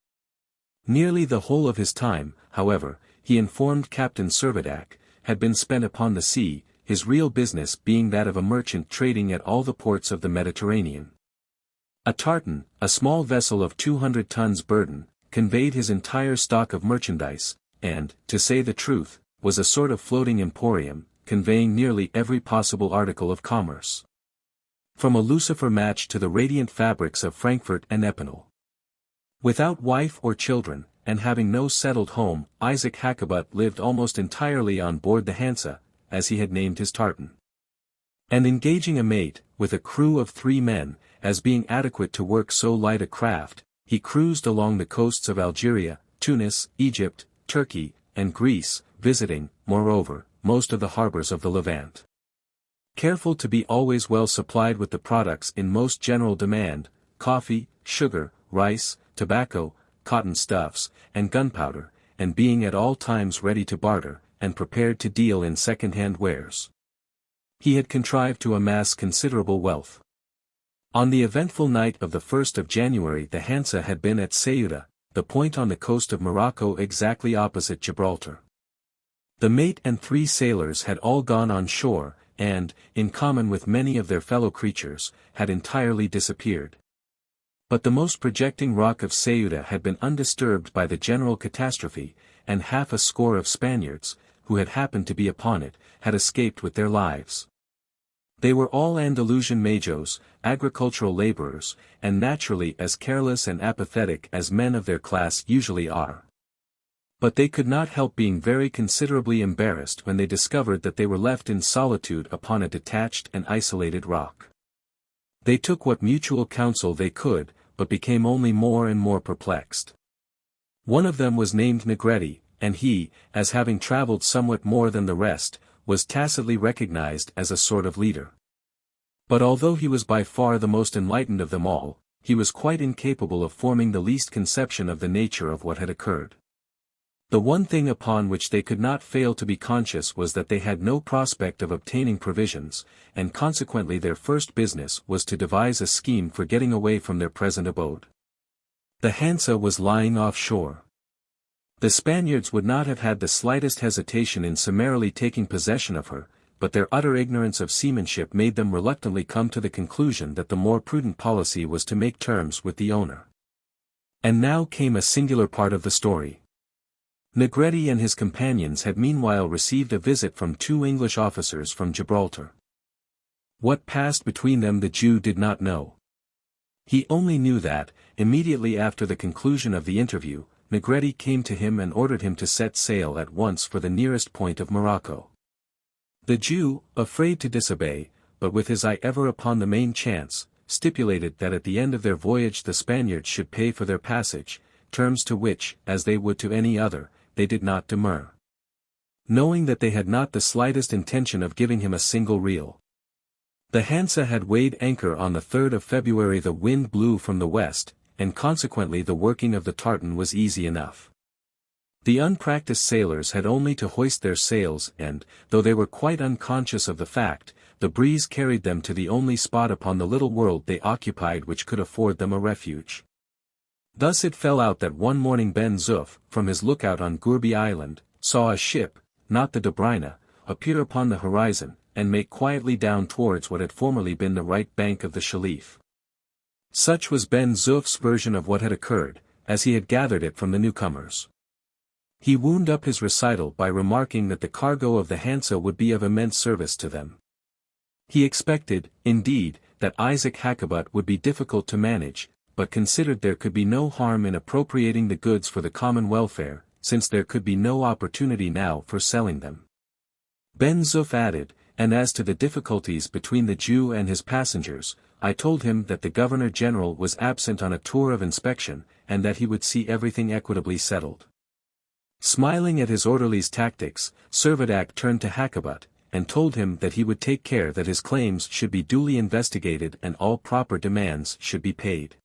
Speaker 1: Nearly the whole of his time, however, he informed Captain Servadac, had been spent upon the sea, his real business being that of a merchant trading at all the ports of the Mediterranean. A tartan, a small vessel of 200 tons burden, conveyed his entire stock of merchandise, and, to say the truth, was a sort of floating emporium, conveying nearly every possible article of commerce. From a lucifer match to the radiant fabrics of Frankfurt and Epinal. Without wife or children, and having no settled home, Isaac Hakkabut lived almost entirely on board the Hansa, as he had named his tartan. And engaging a mate, with a crew of 3 men, as being adequate to work so light a craft, he cruised along the coasts of Algeria, Tunis, Egypt, Turkey, and Greece, visiting, moreover, most of the harbors of the Levant. Careful to be always well supplied with the products in most general demand, coffee, sugar, rice, tobacco, cotton stuffs, and gunpowder, and being at all times ready to barter, and prepared to deal in second-hand wares. He had contrived to amass considerable wealth. On the eventful night of the 1st of January the Hansa had been at Ceuta, the point on the coast of Morocco exactly opposite Gibraltar. The mate and 3 sailors had all gone on shore, and, in common with many of their fellow creatures, had entirely disappeared. But the most projecting rock of Ceuta had been undisturbed by the general catastrophe, and half a score of Spaniards, who had happened to be upon it, had escaped with their lives. They were all Andalusian majos, agricultural laborers, and naturally as careless and apathetic as men of their class usually are. But they could not help being very considerably embarrassed when they discovered that they were left in solitude upon a detached and isolated rock. They took what mutual counsel they could, but became only more and more perplexed. One of them was named Negretti, and he, as having travelled somewhat more than the rest, was tacitly recognized as a sort of leader. But although he was by far the most enlightened of them all, he was quite incapable of forming the least conception of the nature of what had occurred. The one thing upon which they could not fail to be conscious was that they had no prospect of obtaining provisions, and consequently their first business was to devise a scheme for getting away from their present abode. The Hansa was lying offshore. The Spaniards would not have had the slightest hesitation in summarily taking possession of her, but their utter ignorance of seamanship made them reluctantly come to the conclusion that the more prudent policy was to make terms with the owner. And now came a singular part of the story. Negretti and his companions had meanwhile received a visit from 2 English officers from Gibraltar. What passed between them the Jew did not know. He only knew that, immediately after the conclusion of the interview, Negretti came to him and ordered him to set sail at once for the nearest point of Morocco. The Jew, afraid to disobey, but with his eye ever upon the main chance, stipulated that at the end of their voyage the Spaniards should pay for their passage, terms to which, as they would to any other, they did not demur. Knowing that they had not the slightest intention of giving him a single real. The Hansa had weighed anchor on the 3rd of February. The wind blew from the west, and consequently the working of the tartan was easy enough. The unpracticed sailors had only to hoist their sails and, though they were quite unconscious of the fact, the breeze carried them to the only spot upon the little world they occupied which could afford them a refuge. Thus it fell out that one morning Ben-Zuff, from his lookout on Gourbi Island, saw a ship, not the Dobryna, appear upon the horizon, and make quietly down towards what had formerly been the right bank of the Shelif. Such was Ben-Zuff's version of what had occurred, as he had gathered it from the newcomers. He wound up his recital by remarking that the cargo of the Hansa would be of immense service to them. He expected, indeed, that Isaac Hakkabut would be difficult to manage, but considered there could be no harm in appropriating the goods for the common welfare, since there could be no opportunity now for selling them. Ben-Zuff added, and as to the difficulties between the Jew and his passengers, I told him that the Governor-General was absent on a tour of inspection, and that he would see everything equitably settled. Smiling at his orderly's tactics, Servadac turned to Hakkabut, and told him that he would take care that his claims should be duly investigated and all proper demands should be paid.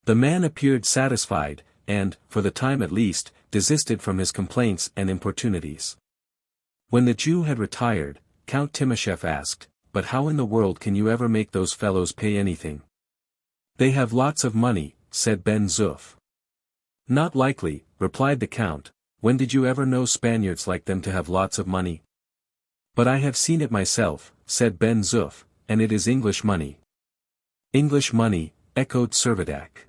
Speaker 1: The man appeared satisfied, and, for the time at least, desisted from his complaints and importunities. When the Jew had retired, Count Timascheff asked, "But how in the world can you ever make those fellows pay anything?" "They have lots of money," said Ben-Zuff. "Not likely," replied the Count. "When did you ever know Spaniards like them to have lots of money?" "But I have seen it myself," said Ben-Zuff, "and it is English money." "English money," echoed Servadac.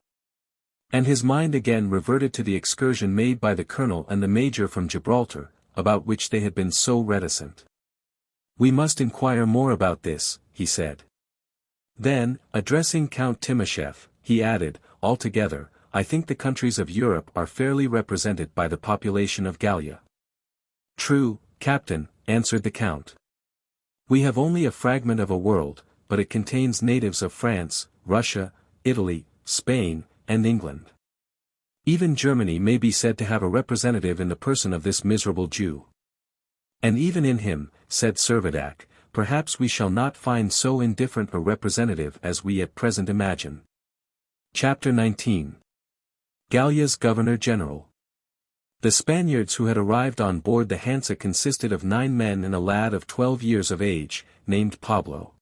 Speaker 1: And his mind again reverted to the excursion made by the Colonel and the Major from Gibraltar, about which they had been so reticent. "We must inquire more about this," he said. Then, addressing Count Timascheff, he added, "Altogether, I think the countries of Europe are fairly represented by the population of Gallia." "True, Captain," answered the Count. "We have only a fragment of a world, but it contains natives of France, Russia, Italy, Spain, and England. Even Germany may be said to have a representative in the person of this miserable Jew. And even in him, said Servadac, perhaps we shall not find so indifferent a representative as we at present imagine." Chapter 19. Gallia's Governor-General. The Spaniards who had arrived on board the Hansa consisted of 9 men and a lad of 12 years of age, named Pablo.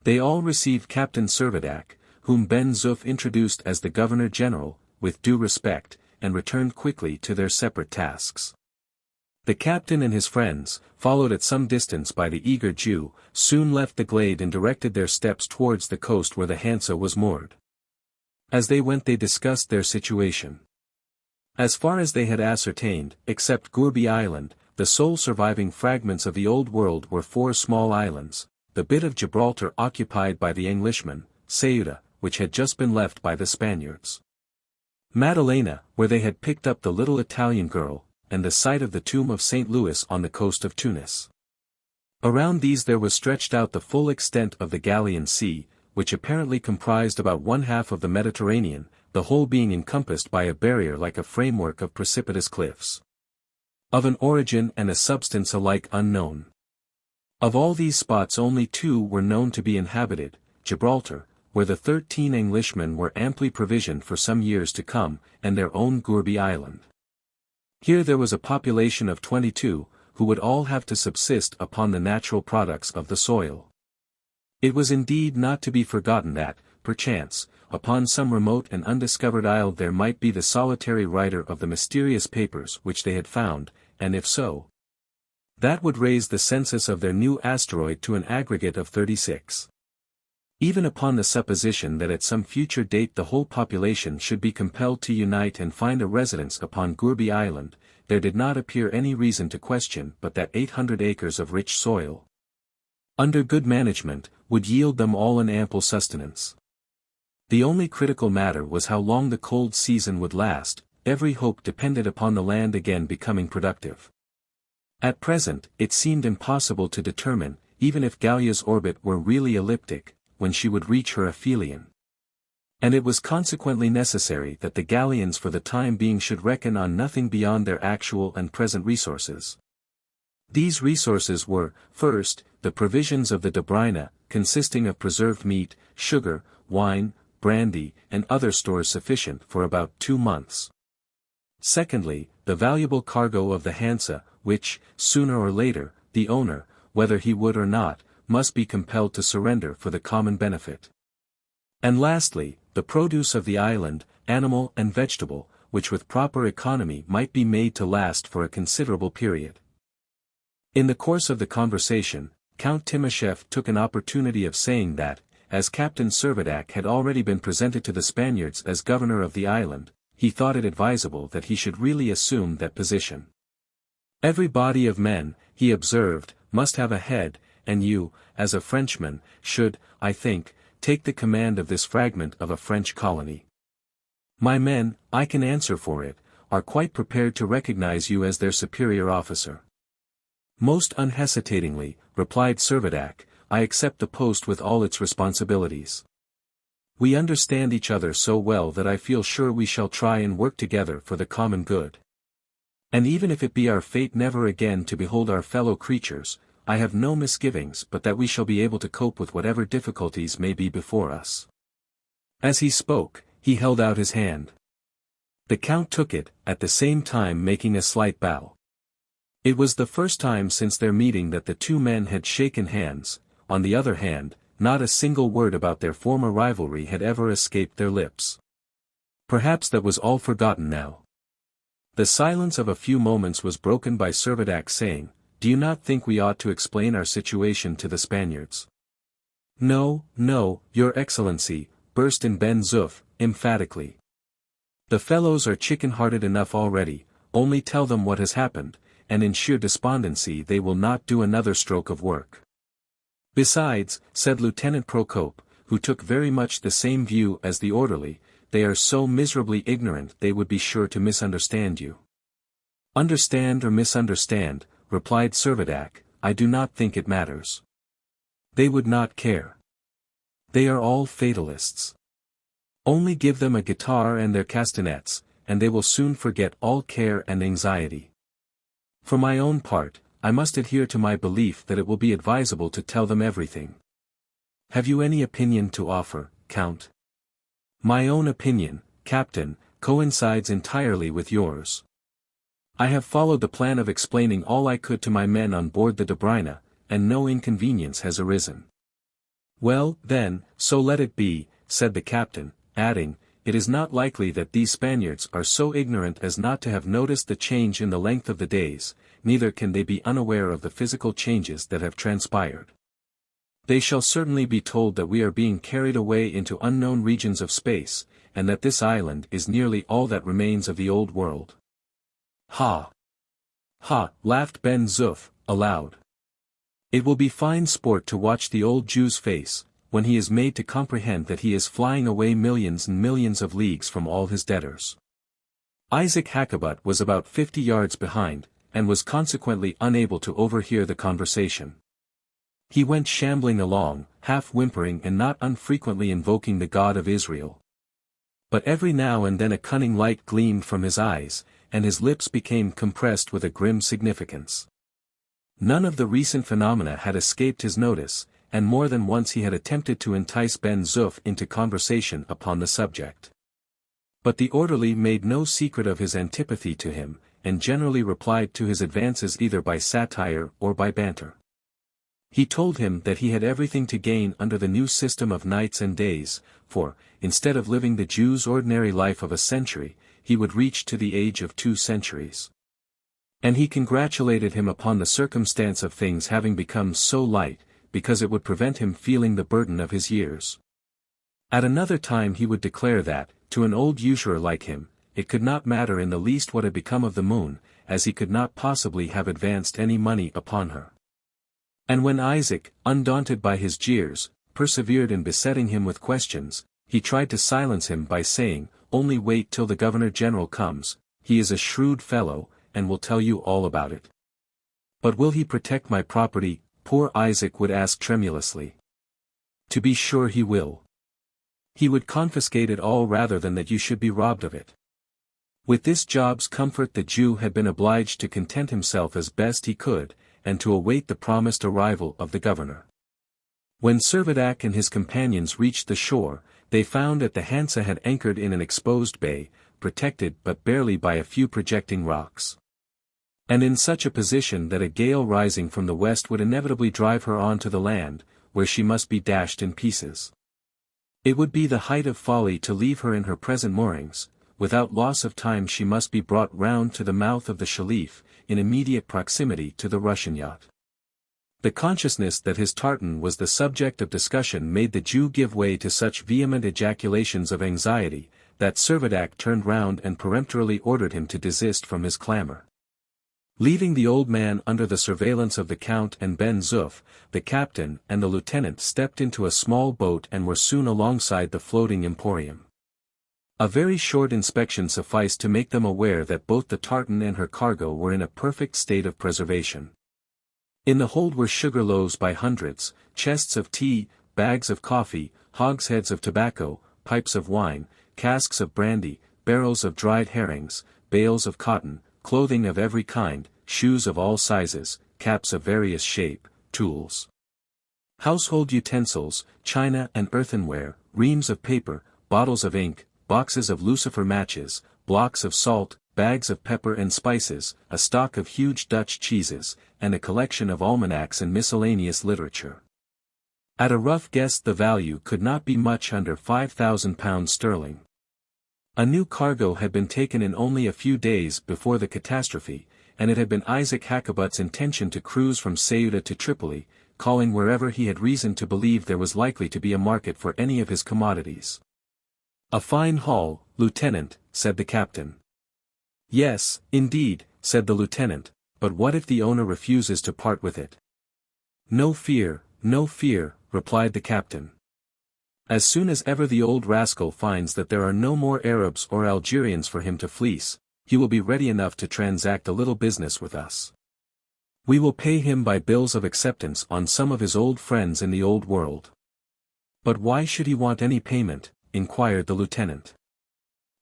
Speaker 1: They all received Captain Servadac, whom Ben-Zuff introduced as the Governor-General, with due respect, and returned quickly to their separate tasks. The captain and his friends, followed at some distance by the eager Jew, soon left the glade and directed their steps towards the coast where the Hansa was moored. As they went they discussed their situation. As far as they had ascertained, except Gourbi Island, the sole surviving fragments of the Old World were 4 small islands, the bit of Gibraltar occupied by the Englishman, Ceuta, which had just been left by the Spaniards, Madalena, where they had picked up the little Italian girl, and the site of the tomb of St. Louis on the coast of Tunis. Around these there was stretched out the full extent of the Gallian Sea, which apparently comprised about 1/2 of the Mediterranean, the whole being encompassed by a barrier like a framework of precipitous cliffs. Of an origin and a substance alike unknown. Of all these spots only 2 were known to be inhabited, Gibraltar, where the 13 Englishmen were amply provisioned for some years to come, and their own Gourbi Island. Here there was a population of 22, who would all have to subsist upon the natural products of the soil. It was indeed not to be forgotten that, perchance, upon some remote and undiscovered isle there might be the solitary writer of the mysterious papers which they had found, and if so, That would raise the census of their new asteroid to an aggregate of 36. Even upon the supposition that at some future date the whole population should be compelled to unite and find a residence upon Gourbi Island, there did not appear any reason to question but that 800 acres of rich soil, under good management, would yield them all an ample sustenance. The only critical matter was how long the cold season would last. Every hope depended upon the land again becoming productive. At present, it seemed impossible to determine, even if Gallia's orbit were really elliptic, when she would reach her aphelion. And it was consequently necessary that the Gallians for the time being should reckon on nothing beyond their actual and present resources. These resources were, first, the provisions of the Dobryna, consisting of preserved meat, sugar, wine, brandy, and other stores sufficient for about 2 months. Secondly, the valuable cargo of the Hansa, which, sooner or later, the owner, whether he would or not, must be compelled to surrender for the common benefit. And lastly, the produce of the island, animal and vegetable, which with proper economy might be made to last for a considerable period. In the course of the conversation, Count Timascheff took an opportunity of saying that, as Captain Servadac had already been presented to the Spaniards as governor of the island, he thought it advisable that he should really assume that position. Every body of men, he observed, must have a head, and you, as a Frenchman, should, I think, take the command of this fragment of a French colony. My men, I can answer for it, are quite prepared to recognize you as their superior officer. Most unhesitatingly, replied Servadac, I accept the post with all its responsibilities. We understand each other so well that I feel sure we shall try and work together for the common good. And even if it be our fate never again to behold our fellow creatures, I have no misgivings but that we shall be able to cope with whatever difficulties may be before us. As he spoke, he held out his hand. The Count took it, at the same time making a slight bow. It was the first time since their meeting that the two men had shaken hands. On the other hand, not a single word about their former rivalry had ever escaped their lips. Perhaps that was all forgotten now. The silence of a few moments was broken by Servadac saying, Do you not think we ought to explain our situation to the Spaniards? No, no, Your Excellency, burst in Ben-Zuff, emphatically. The fellows are chicken-hearted enough already, only tell them what has happened, and in sheer despondency they will not do another stroke of work. Besides, said Lieutenant Procope, who took very much the same view as the orderly, they are so miserably ignorant they would be sure to misunderstand you. Understand or misunderstand, replied Servadac, I do not think it matters. They would not care. They are all fatalists. Only give them a guitar and their castanets, and they will soon forget all care and anxiety. For my own part, I must adhere to my belief that it will be advisable to tell them everything. Have you any opinion to offer, Count? My own opinion, Captain, coincides entirely with yours. I have followed the plan of explaining all I could to my men on board the Dobryna, and no inconvenience has arisen. Well, then, so let it be, said the captain, adding, it is not likely that these Spaniards are so ignorant as not to have noticed the change in the length of the days, neither can they be unaware of the physical changes that have transpired. They shall certainly be told that we are being carried away into unknown regions of space, and that this island is nearly all that remains of the old world. Ha! Ha! Laughed Ben-Zuff, aloud. It will be fine sport to watch the old Jew's face, when he is made to comprehend that he is flying away millions and millions of leagues from all his debtors. Isaac Hakkabut was about 50 yards behind, and was consequently unable to overhear the conversation. He went shambling along, half whimpering and not unfrequently invoking the God of Israel. But every now and then a cunning light gleamed from his eyes, and his lips became compressed with a grim significance. None of the recent phenomena had escaped his notice, and more than once he had attempted to entice Ben-Zuff into conversation upon the subject. But the orderly made no secret of his antipathy to him, and generally replied to his advances either by satire or by banter. He told him that he had everything to gain under the new system of nights and days, for, instead of living the Jew's ordinary life of a century, he would reach to the age of 2 centuries. And he congratulated him upon the circumstance of things having become so light, because it would prevent him feeling the burden of his years. At another time he would declare that, to an old usurer like him, it could not matter in the least what had become of the moon, as he could not possibly have advanced any money upon her. And when Isaac, undaunted by his jeers, persevered in besetting him with questions, he tried to silence him by saying, "Only wait till the Governor-General comes, he is a shrewd fellow, and will tell you all about it." "But will he protect my property?" poor Isaac would ask tremulously. "To be sure he will. He would confiscate it all rather than that you should be robbed of it." With this job's comfort the Jew had been obliged to content himself as best he could, and to await the promised arrival of the governor. When Servadac and his companions reached the shore, they found that the Hansa had anchored in an exposed bay, protected but barely by a few projecting rocks. And in such a position that a gale rising from the west would inevitably drive her on to the land, where she must be dashed in pieces. It would be the height of folly to leave her in her present moorings. Without loss of time she must be brought round to the mouth of the Shelif, in immediate proximity to the Russian yacht. The consciousness that his tartan was the subject of discussion made the Jew give way to such vehement ejaculations of anxiety, that Servadac turned round and peremptorily ordered him to desist from his clamor. Leaving the old man under the surveillance of the Count and Ben-Zuff, the captain and the lieutenant stepped into a small boat and were soon alongside the floating emporium. A very short inspection sufficed to make them aware that both the tartan and her cargo were in a perfect state of preservation. In the hold were sugar loaves by hundreds, chests of tea, bags of coffee, hogsheads of tobacco, pipes of wine, casks of brandy, barrels of dried herrings, bales of cotton, clothing of every kind, shoes of all sizes, caps of various shape, tools, household utensils, china and earthenware, reams of paper, bottles of ink, boxes of lucifer matches, blocks of salt, bags of pepper and spices, a stock of huge Dutch cheeses, and a collection of almanacs and miscellaneous literature. At a rough guess the value could not be much under £5,000 sterling. A new cargo had been taken in only a few days before the catastrophe, and it had been Isaac Hakkabut's intention to cruise from Ceuta to Tripoli, calling wherever he had reason to believe there was likely to be a market for any of his commodities. "A fine haul, Lieutenant," said the captain. "Yes, indeed," said the lieutenant, "but what if the owner refuses to part with it?" No fear," replied the captain. "As soon as ever the old rascal finds that there are no more Arabs or Algerians for him to fleece, he will be ready enough to transact a little business with us. We will pay him by bills of acceptance on some of his old friends in the old world." "But why should he want any payment?" inquired the lieutenant.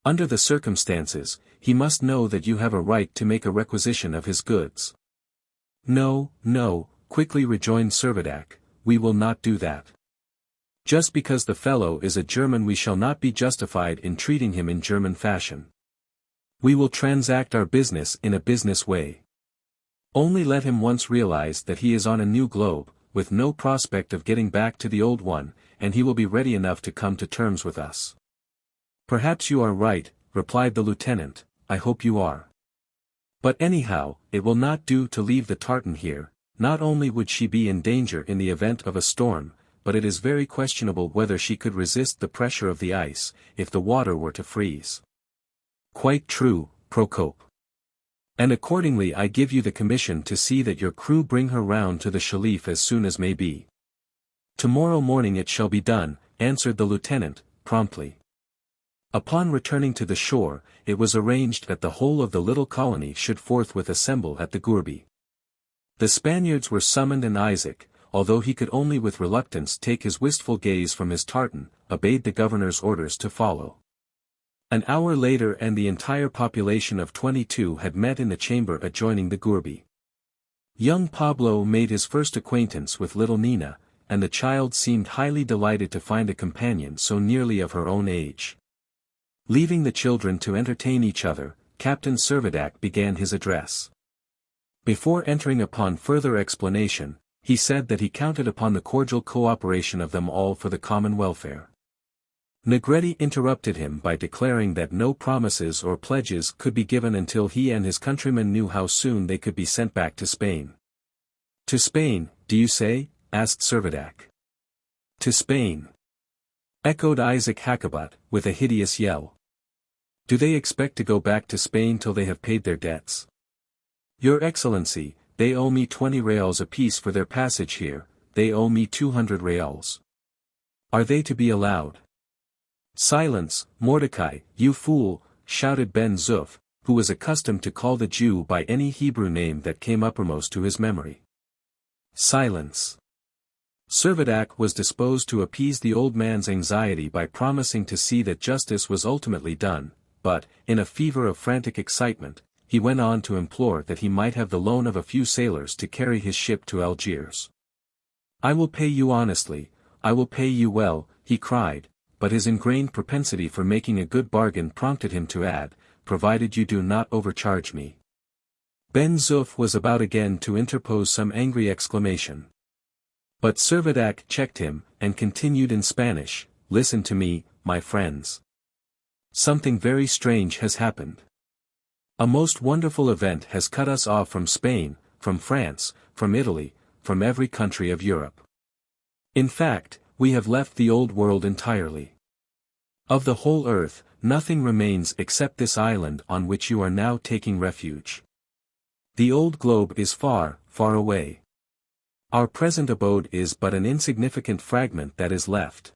Speaker 1: "Under the circumstances, he must know that you have a right to make a requisition of his goods." No, quickly rejoined Servadac, "we will not do that. Just because the fellow is a German we shall not be justified in treating him in German fashion. We will transact our business in a business way. Only let him once realize that he is on a new globe, with no prospect of getting back to the old one, and he will be ready enough to come to terms with us." "Perhaps you are right," replied the lieutenant, "I hope you are. But anyhow, it will not do to leave the tartan here. Not only would she be in danger in the event of a storm, but it is very questionable whether she could resist the pressure of the ice, if the water were to freeze." "Quite true, Procope. And accordingly I give you the commission to see that your crew bring her round to the Shelif as soon as may be." "Tomorrow morning it shall be done," answered the lieutenant, promptly. Upon returning to the shore, it was arranged that the whole of the little colony should forthwith assemble at the Gourbi. The Spaniards were summoned and Isaac, although he could only with reluctance take his wistful gaze from his tartan, obeyed the governor's orders to follow. An hour later and the entire population of 22 had met in the chamber adjoining the Gourbi. Young Pablo made his first acquaintance with little Nina, and the child seemed highly delighted to find a companion so nearly of her own age. Leaving the children to entertain each other, Captain Servadac began his address. Before entering upon further explanation, he said that he counted upon the cordial cooperation of them all for the common welfare. Negretti interrupted him by declaring that no promises or pledges could be given until he and his countrymen knew how soon they could be sent back to Spain. "To Spain, do you say?" asked Servadac. "To Spain," echoed Isaac Hakkabut, with a hideous yell. "Do they expect to go back to Spain till they have paid their debts?" "Your Excellency, they owe me 20 reals apiece for their passage here, they owe me 200 reals. Are they to be allowed?" "Silence, Mordecai, you fool," shouted Ben-Zuff, who was accustomed to call the Jew by any Hebrew name that came uppermost to his memory. "Silence." Servadac was disposed to appease the old man's anxiety by promising to see that justice was ultimately done, but, in a fever of frantic excitement, he went on to implore that he might have the loan of a few sailors to carry his ship to Algiers. "I will pay you honestly, I will pay you well," he cried, but his ingrained propensity for making a good bargain prompted him to add, "provided you do not overcharge me." Ben-Zuff was about again to interpose some angry exclamation. But Servadac checked him, and continued in Spanish, "Listen to me, my friends. Something very strange has happened. A most wonderful event has cut us off from Spain, from France, from Italy, from every country of Europe. In fact, we have left the old world entirely. Of the whole earth, nothing remains except this island on which you are now taking refuge. The old globe is far, far away. Our present abode is but an insignificant fragment that is left.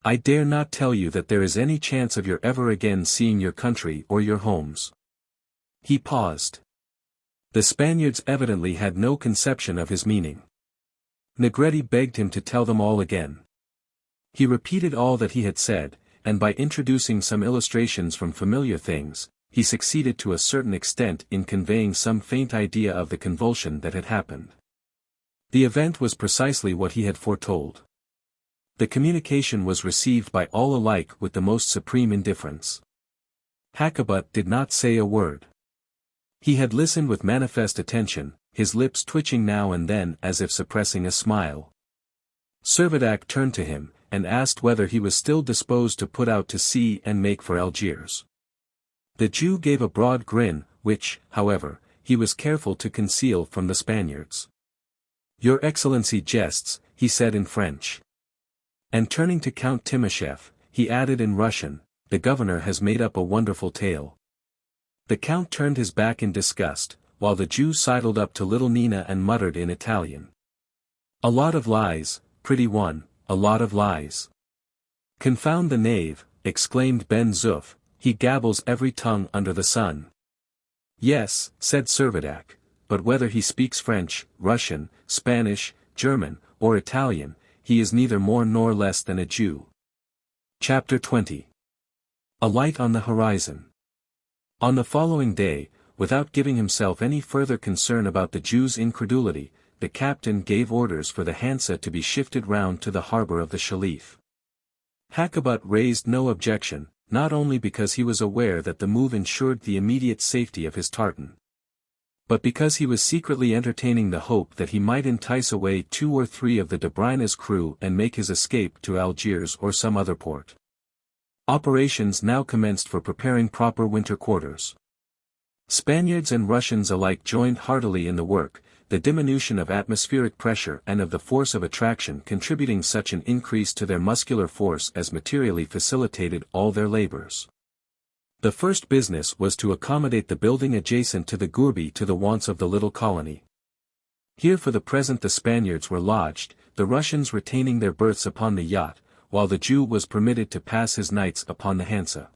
Speaker 1: I dare not tell you that there is any chance of your ever again seeing your country or your homes." He paused. The Spaniards evidently had no conception of his meaning. Negretti begged him to tell them all again. He repeated all that he had said, and by introducing some illustrations from familiar things, he succeeded to a certain extent in conveying some faint idea of the convulsion that had happened. The event was precisely what he had foretold. The communication was received by all alike with the most supreme indifference. Hakkabut did not say a word. He had listened with manifest attention, his lips twitching now and then as if suppressing a smile. Servadac turned to him, and asked whether he was still disposed to put out to sea and make for Algiers. The Jew gave a broad grin, which, however, he was careful to conceal from the Spaniards. "Your Excellency jests," he said in French. And turning to Count Timascheff, he added in Russian, "The governor has made up a wonderful tale." The Count turned his back in disgust, while the Jew sidled up to little Nina and muttered in Italian. "A lot of lies, pretty one, a lot of lies." "Confound the knave," exclaimed Ben-Zuff, "he gabbles every tongue under the sun." "Yes," said Servadac, "but whether he speaks French, Russian, Spanish, German, or Italian, he is neither more nor less than a Jew." Chapter 20. A Light on the Horizon. On the following day, without giving himself any further concern about the Jew's incredulity, the captain gave orders for the Hansa to be shifted round to the harbor of the Shalif. Hakkabut raised no objection, not only because he was aware that the move ensured the immediate safety of his tartan, but because he was secretly entertaining the hope that he might entice away 2 or 3 of the Dobryna's crew and make his escape to Algiers or some other port. Operations now commenced for preparing proper winter quarters. Spaniards and Russians alike joined heartily in the work, the diminution of atmospheric pressure and of the force of attraction contributing such an increase to their muscular force as materially facilitated all their labors. The first business was to accommodate the building adjacent to the gourbi to the wants of the little colony. Here for the present the Spaniards were lodged, the Russians retaining their berths upon the yacht, while the Jew was permitted to pass his nights upon the Hansa.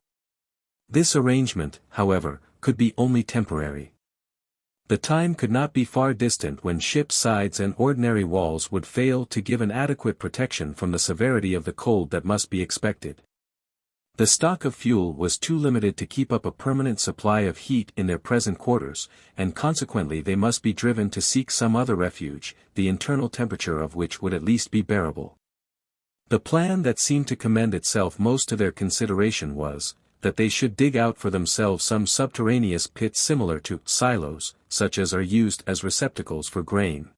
Speaker 1: This arrangement, however, could be only temporary. The time could not be far distant when ship's sides and ordinary walls would fail to give an adequate protection from the severity of the cold that must be expected. The stock of fuel was too limited to keep up a permanent supply of heat in their present quarters, and consequently they must be driven to seek some other refuge, the internal temperature of which would at least be bearable. The plan that seemed to commend itself most to their consideration was, that they should dig out for themselves some subterraneous pit similar to silos, such as are used as receptacles for grain.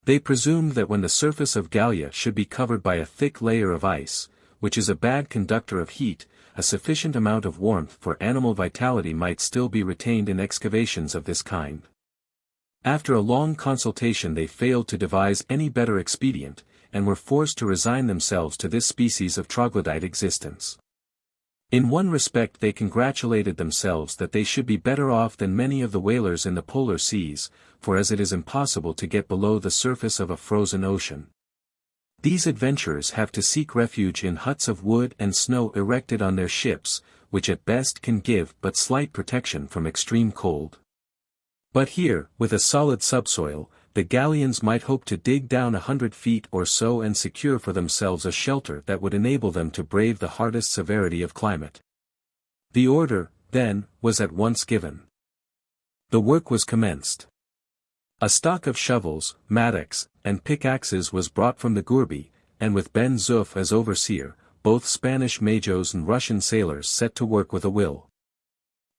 Speaker 1: They presumed that when the surface of Gallia should be covered by a thick layer of ice, which is a bad conductor of heat, a sufficient amount of warmth for animal vitality might still be retained in excavations of this kind. After a long consultation they failed to devise any better expedient, and were forced to resign themselves to this species of troglodyte existence. In one respect they congratulated themselves that they should be better off than many of the whalers in the polar seas, for as it is impossible to get below the surface of a frozen ocean, these adventurers have to seek refuge in huts of wood and snow erected on their ships, which at best can give but slight protection from extreme cold. But here, with a solid subsoil, the Gallians might hope to dig down 100 feet or so and secure for themselves a shelter that would enable them to brave the hardest severity of climate. The order, then, was at once given. The work was commenced. A stock of shovels, mattocks, and pickaxes was brought from the gourbi, and with Ben-Zuff as overseer, both Spanish majos and Russian sailors set to work with a will.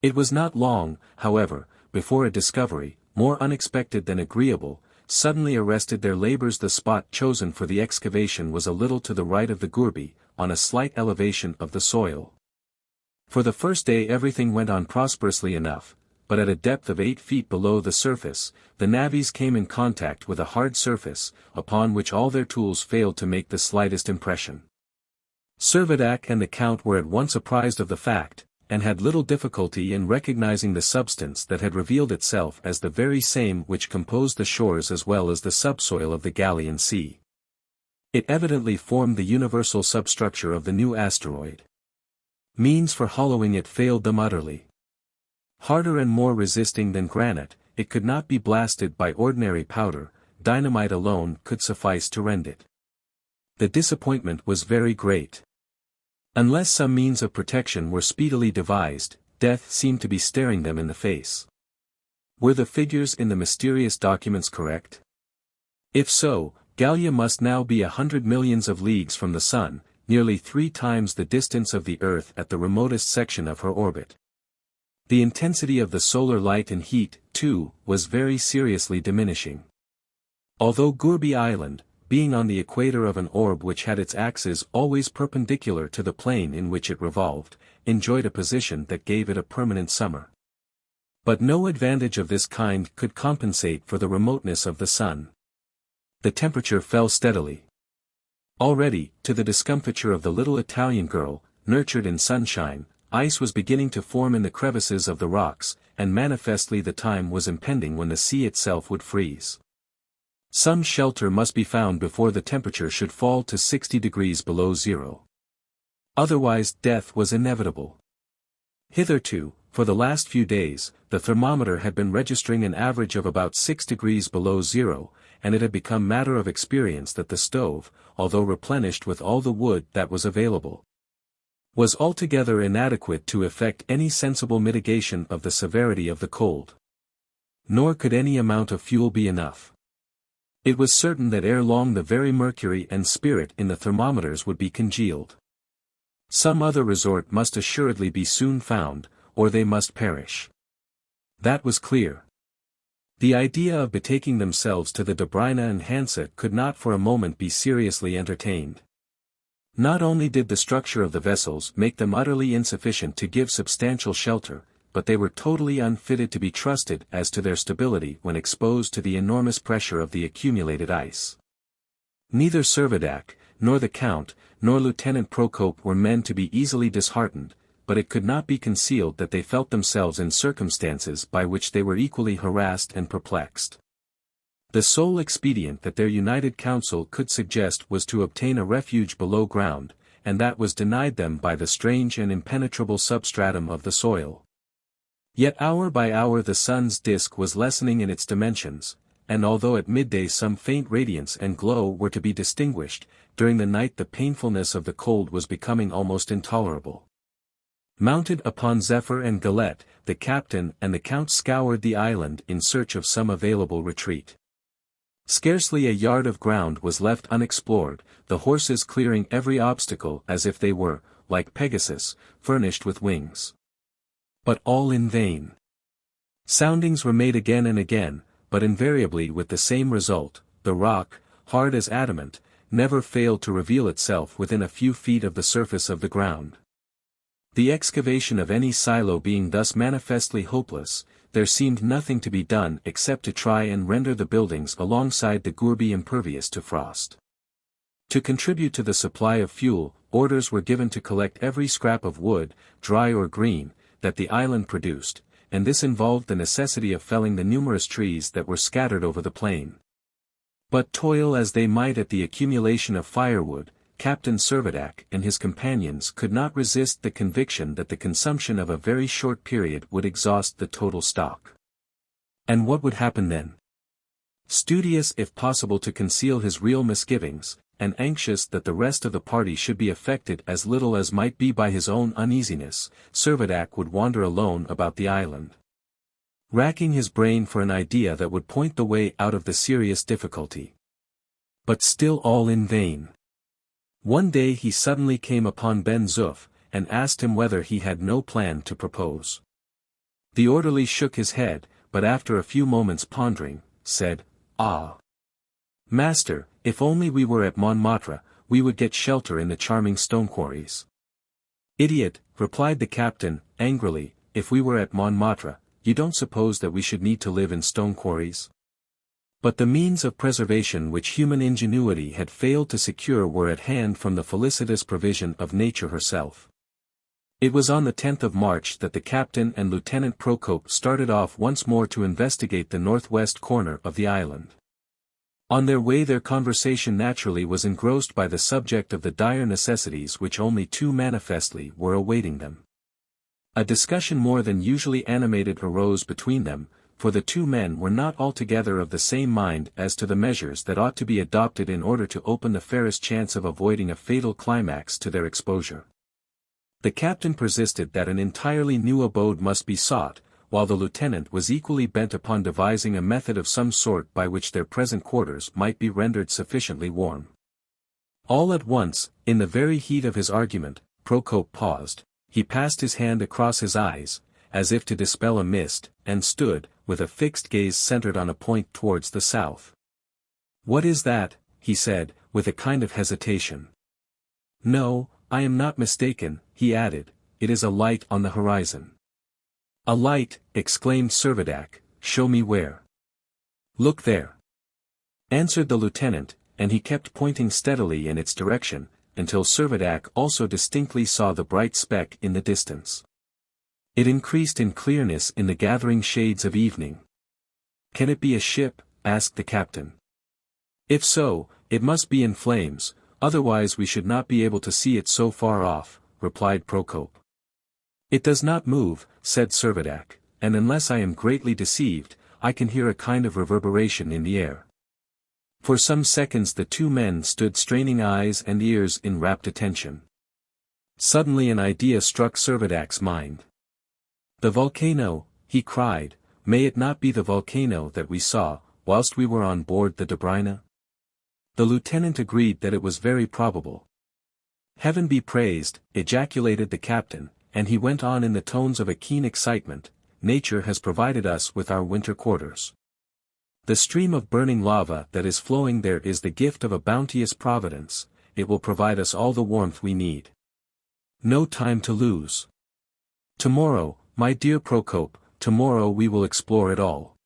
Speaker 1: It was not long, however, before a discovery, more unexpected than agreeable, suddenly arrested their labors. The spot chosen for the excavation was a little to the right of the gourbi, on a slight elevation of the soil. For the first day everything went on prosperously enough, but at a depth of 8 feet below the surface, the navvies came in contact with a hard surface, upon which all their tools failed to make the slightest impression. Servadac and the Count were at once apprised of the fact, and had little difficulty in recognizing the substance that had revealed itself as the very same which composed the shores as well as the subsoil of the Gallian Sea. It evidently formed the universal substructure of the new asteroid. Means for hollowing it failed them utterly. Harder and more resisting than granite, it could not be blasted by ordinary powder, dynamite alone could suffice to rend it. The disappointment was very great. Unless some means of protection were speedily devised, death seemed to be staring them in the face. Were the figures in the mysterious documents correct? If so, Gallia must now be 100 millions of leagues from the Sun, nearly 3 times the distance of the Earth at the remotest section of her orbit. The intensity of the solar light and heat, too, was very seriously diminishing. Although Gourbi Island, being on the equator of an orb which had its axis always perpendicular to the plane in which it revolved, enjoyed a position that gave it a permanent summer. But no advantage of this kind could compensate for the remoteness of the Sun. The temperature fell steadily. Already, to the discomfiture of the little Italian girl, nurtured in sunshine, ice was beginning to form in the crevices of the rocks, and manifestly the time was impending when the sea itself would freeze. Some shelter must be found before the temperature should fall to 60 degrees below zero. Otherwise death was inevitable. Hitherto, for the last few days, the thermometer had been registering an average of about 6 degrees below zero, and it had become matter of experience that the stove, although replenished with all the wood that was available, was altogether inadequate to effect any sensible mitigation of the severity of the cold. Nor could any amount of fuel be enough. It was certain that ere long the very mercury and spirit in the thermometers would be congealed. Some other resort must assuredly be soon found, or they must perish. That was clear. The idea of betaking themselves to the Dobryna and Hansa could not for a moment be seriously entertained. Not only did the structure of the vessels make them utterly insufficient to give substantial shelter, but they were totally unfitted to be trusted as to their stability when exposed to the enormous pressure of the accumulated ice. Neither Servadac, nor the Count, nor Lieutenant Procope were men to be easily disheartened, but it could not be concealed that they felt themselves in circumstances by which they were equally harassed and perplexed. The sole expedient that their united counsel could suggest was to obtain a refuge below ground, and that was denied them by the strange and impenetrable substratum of the soil. Yet hour by hour the sun's disk was lessening in its dimensions, and although at midday some faint radiance and glow were to be distinguished, during the night the painfulness of the cold was becoming almost intolerable. Mounted upon Zephyr and Galette, the captain and the Count scoured the island in search of some available retreat. Scarcely a yard of ground was left unexplored, the horses clearing every obstacle as if they were, like Pegasus, furnished with wings. But all in vain. Soundings were made again and again, but invariably with the same result: the rock, hard as adamant, never failed to reveal itself within a few feet of the surface of the ground. The excavation of any silo being thus manifestly hopeless, there seemed nothing to be done except to try and render the buildings alongside the gourbi impervious to frost. To contribute to the supply of fuel, orders were given to collect every scrap of wood, dry or green, that the island produced, and this involved the necessity of felling the numerous trees that were scattered over the plain. But toil as they might at the accumulation of firewood, Captain Servadac and his companions could not resist the conviction that the consumption of a very short period would exhaust the total stock. And what would happen then? Studious if possible to conceal his real misgivings, and anxious that the rest of the party should be affected as little as might be by his own uneasiness, Servadac would wander alone about the island, racking his brain for an idea that would point the way out of the serious difficulty. But still all in vain. One day he suddenly came upon Ben-Zuff, and asked him whether he had no plan to propose. The orderly shook his head, but after a few moments pondering, said, "Ah, master, if only we were at Montmartre, we would get shelter in the charming stone quarries." "Idiot," replied the captain, angrily, "if we were at Montmartre, you don't suppose that we should need to live in stone quarries?" But the means of preservation which human ingenuity had failed to secure were at hand from the felicitous provision of nature herself. It was on the 10th of March that the captain and Lieutenant Procope started off once more to investigate the northwest corner of the island. On their way their conversation naturally was engrossed by the subject of the dire necessities which only too manifestly were awaiting them. A discussion more than usually animated arose between them, for the two men were not altogether of the same mind as to the measures that ought to be adopted in order to open the fairest chance of avoiding a fatal climax to their exposure. The captain persisted that an entirely new abode must be sought, while the lieutenant was equally bent upon devising a method of some sort by which their present quarters might be rendered sufficiently warm. All at once, in the very heat of his argument, Procope paused, he passed his hand across his eyes, as if to dispel a mist, and stood, with a fixed gaze centered on a point towards the south. "What is that?" he said, with a kind of hesitation. "No, I am not mistaken," he added, "it is a light on the horizon." "A light," exclaimed Servadac, "show me where." "Look there," answered the lieutenant, and he kept pointing steadily in its direction, until Servadac also distinctly saw the bright speck in the distance. It increased in clearness in the gathering shades of evening. "Can it be a ship?" asked the captain. "If so, it must be in flames, otherwise we should not be able to see it so far off," replied Procope. "It does not move," said Servadac, "and unless I am greatly deceived, I can hear a kind of reverberation in the air." For some seconds the two men stood straining eyes and ears in rapt attention. Suddenly an idea struck Servadac's mind. "The volcano," he cried, "may it not be the volcano that we saw, whilst we were on board the Dobryna?" The lieutenant agreed that it was very probable. "Heaven be praised," ejaculated the captain, and he went on in the tones of a keen excitement, "nature has provided us with our winter quarters. The stream of burning lava that is flowing there is the gift of a bounteous providence, it will provide us all the warmth we need. No time to lose. Tomorrow, my dear Procope, tomorrow we will explore it all.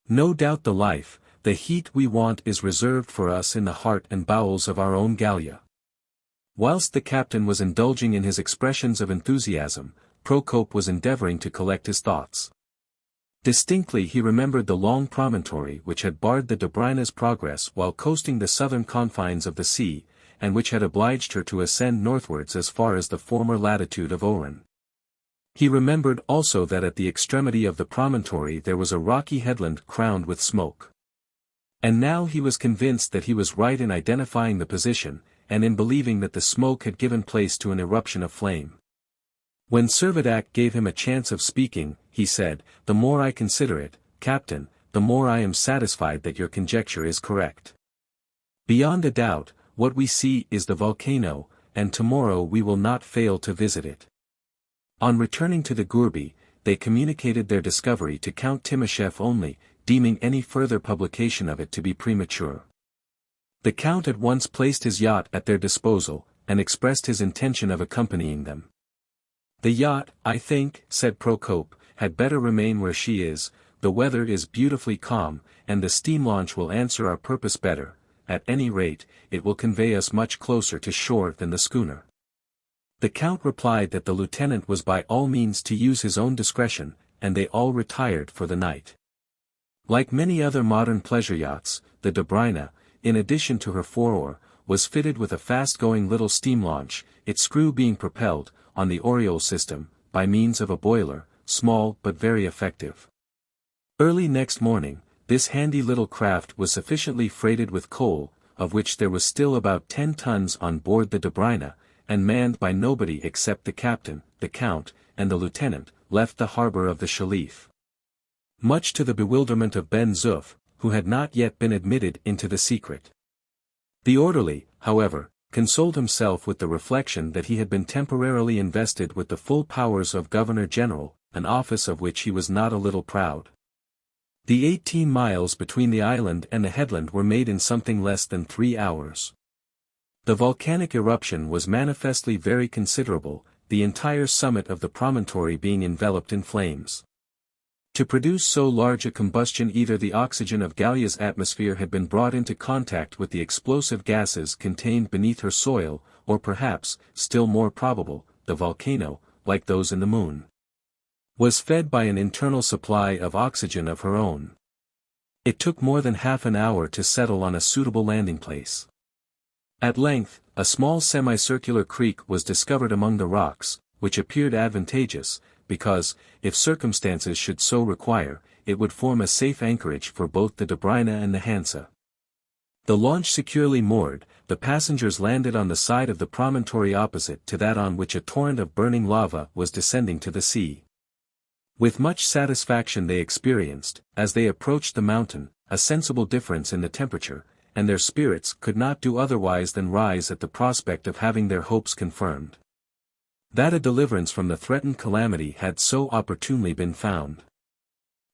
Speaker 1: No doubt the life, the heat we want is reserved for us in the heart and bowels of our own Gallia." Whilst the captain was indulging in his expressions of enthusiasm, Procope was endeavoring to collect his thoughts. Distinctly he remembered the long promontory which had barred the Dobryna's progress while coasting the southern confines of the sea, and which had obliged her to ascend northwards as far as the former latitude of Oran. He remembered also that at the extremity of the promontory there was a rocky headland crowned with smoke. And now he was convinced that he was right in identifying the position, and in believing that the smoke had given place to an eruption of flame. When Servadac gave him a chance of speaking, he said, "The more I consider it, Captain, the more I am satisfied that your conjecture is correct. Beyond a doubt, what we see is the volcano, and tomorrow we will not fail to visit it." On returning to the gourbi, they communicated their discovery to Count Timascheff only, deeming any further publication of it to be premature. The Count at once placed his yacht at their disposal, and expressed his intention of accompanying them. "The yacht, I think," said Procope, "had better remain where she is. The weather is beautifully calm, and the steam launch will answer our purpose better. At any rate, it will convey us much closer to shore than the schooner." The Count replied that the lieutenant was by all means to use his own discretion, and they all retired for the night. Like many other modern pleasure yachts, the Dobryna, in addition to her four-oar, was fitted with a fast-going little steam launch, its screw being propelled, on the Oriole system, by means of a boiler, small but very effective. Early next morning, this handy little craft was sufficiently freighted with coal, of which there was still about 10 tons on board the Dobryna, and manned by nobody except the captain, the Count, and the lieutenant, left the harbor of the Shelif. Much to the bewilderment of Ben-Zuff, who had not yet been admitted into the secret. The orderly, however, consoled himself with the reflection that he had been temporarily invested with the full powers of Governor-General, an office of which he was not a little proud. The 18 miles between the island and the headland were made in something less than 3 hours. The volcanic eruption was manifestly very considerable, the entire summit of the promontory being enveloped in flames. To produce so large a combustion, either the oxygen of Gallia's atmosphere had been brought into contact with the explosive gases contained beneath her soil, or perhaps, still more probable, the volcano, like those in the moon, was fed by an internal supply of oxygen of her own. It took more than half an hour to settle on a suitable landing place. At length, a small semicircular creek was discovered among the rocks, which appeared advantageous, because, if circumstances should so require, it would form a safe anchorage for both the Dobryna and the Hansa. The launch securely moored, the passengers landed on the side of the promontory opposite to that on which a torrent of burning lava was descending to the sea. With much satisfaction they experienced, as they approached the mountain, a sensible difference in the temperature, and their spirits could not do otherwise than rise at the prospect of having their hopes confirmed. That a deliverance from the threatened calamity had so opportunely been found.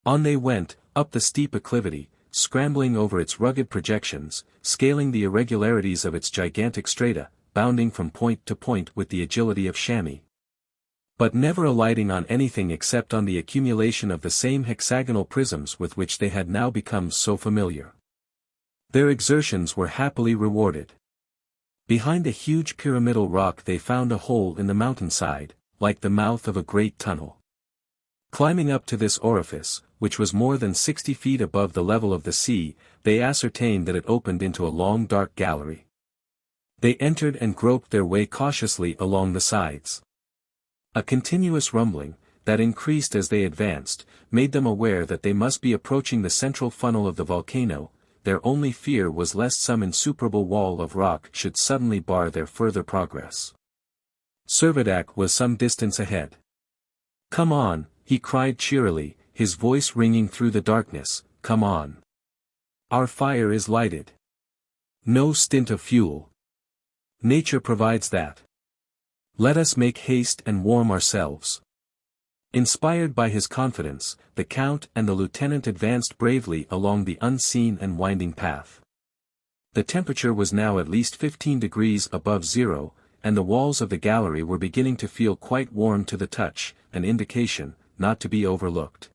Speaker 1: On they went, up the steep acclivity, scrambling over its rugged projections, scaling the irregularities of its gigantic strata, bounding from point to point with the agility of chamois, but never alighting on anything except on the accumulation of the same hexagonal prisms with which they had now become so familiar. Their exertions were happily rewarded. Behind a huge pyramidal rock they found a hole in the mountainside, like the mouth of a great tunnel. Climbing up to this orifice, which was more than 60 feet above the level of the sea, they ascertained that it opened into a long dark gallery. They entered and groped their way cautiously along the sides. A continuous rumbling, that increased as they advanced, made them aware that they must be approaching the central funnel of the volcano. Their only fear was lest some insuperable wall of rock should suddenly bar their further progress. Servadac was some distance ahead. "Come on," he cried cheerily, his voice ringing through the darkness, "come on. Our fire is lighted. No stint of fuel. Nature provides that. Let us make haste and warm ourselves." Inspired by his confidence, the Count and the lieutenant advanced bravely along the unseen and winding path. The temperature was now at least 15 degrees above zero, and the walls of the gallery were beginning to feel quite warm to the touch, an indication, not to be overlooked,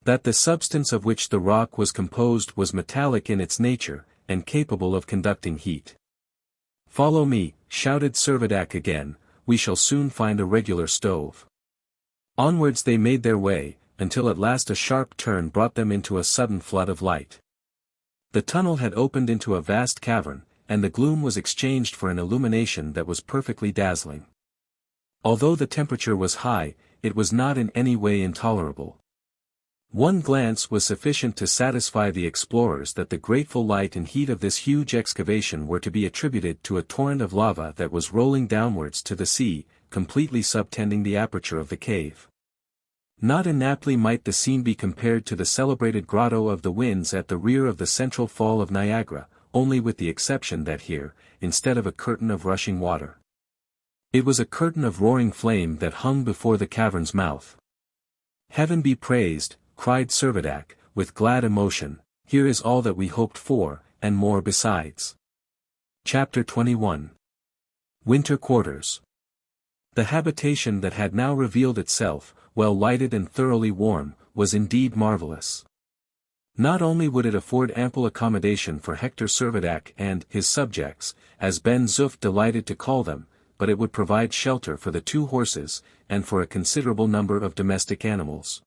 Speaker 1: that the substance of which the rock was composed was metallic in its nature, and capable of conducting heat. "Follow me," shouted Servadac again, "we shall soon find a regular stove." Onwards they made their way, until at last a sharp turn brought them into a sudden flood of light. The tunnel had opened into a vast cavern, and the gloom was exchanged for an illumination that was perfectly dazzling. Although the temperature was high, it was not in any way intolerable. One glance was sufficient to satisfy the explorers that the grateful light and heat of this huge excavation were to be attributed to a torrent of lava that was rolling downwards to the sea, completely subtending the aperture of the cave. Not inaptly might the scene be compared to the celebrated Grotto of the Winds at the rear of the central fall of Niagara, only with the exception that here, instead of a curtain of rushing water, it was a curtain of roaring flame that hung before the cavern's mouth. "Heaven be praised," cried Servadac, with glad emotion, "here is all that we hoped for, and more besides. Chapter 21. Winter Quarters. The habitation that had now revealed itself, well lighted and thoroughly warm, was indeed marvelous. Not only would it afford ample accommodation for Hector Servadac and his subjects, as Ben-Zuff delighted to call them, but it would provide shelter for the 2 horses, and for a considerable number of domestic animals.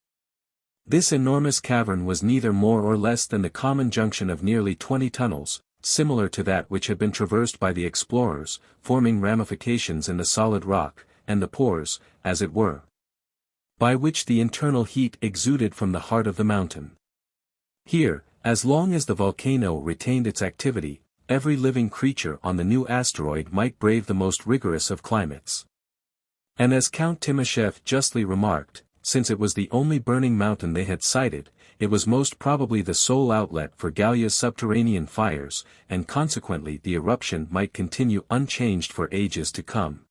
Speaker 1: This enormous cavern was neither more or less than the common junction of nearly 20 tunnels, similar to that which had been traversed by the explorers, forming ramifications in the solid rock, and the pores, as it were, by which the internal heat exuded from the heart of the mountain. Here, as long as the volcano retained its activity, every living creature on the new asteroid might brave the most rigorous of climates. And as Count Timascheff justly remarked, since it was the only burning mountain they had sighted, it was most probably the sole outlet for Gallia's subterranean fires, and consequently the eruption might continue unchanged for ages to come.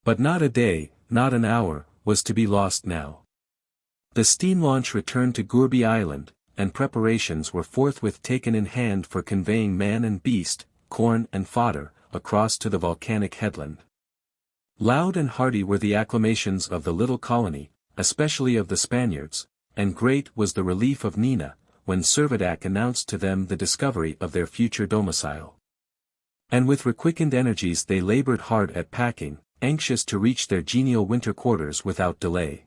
Speaker 1: But not a day, not an hour, was to be lost now. The steam launch returned to Gourbi Island, and preparations were forthwith taken in hand for conveying man and beast, corn and fodder, across to the volcanic headland. Loud and hearty were the acclamations of the little colony, especially of the Spaniards, and great was the relief of Nina, when Servadac announced to them the discovery of their future domicile. And with requickened energies they labored hard at packing, anxious to reach their genial winter quarters without delay.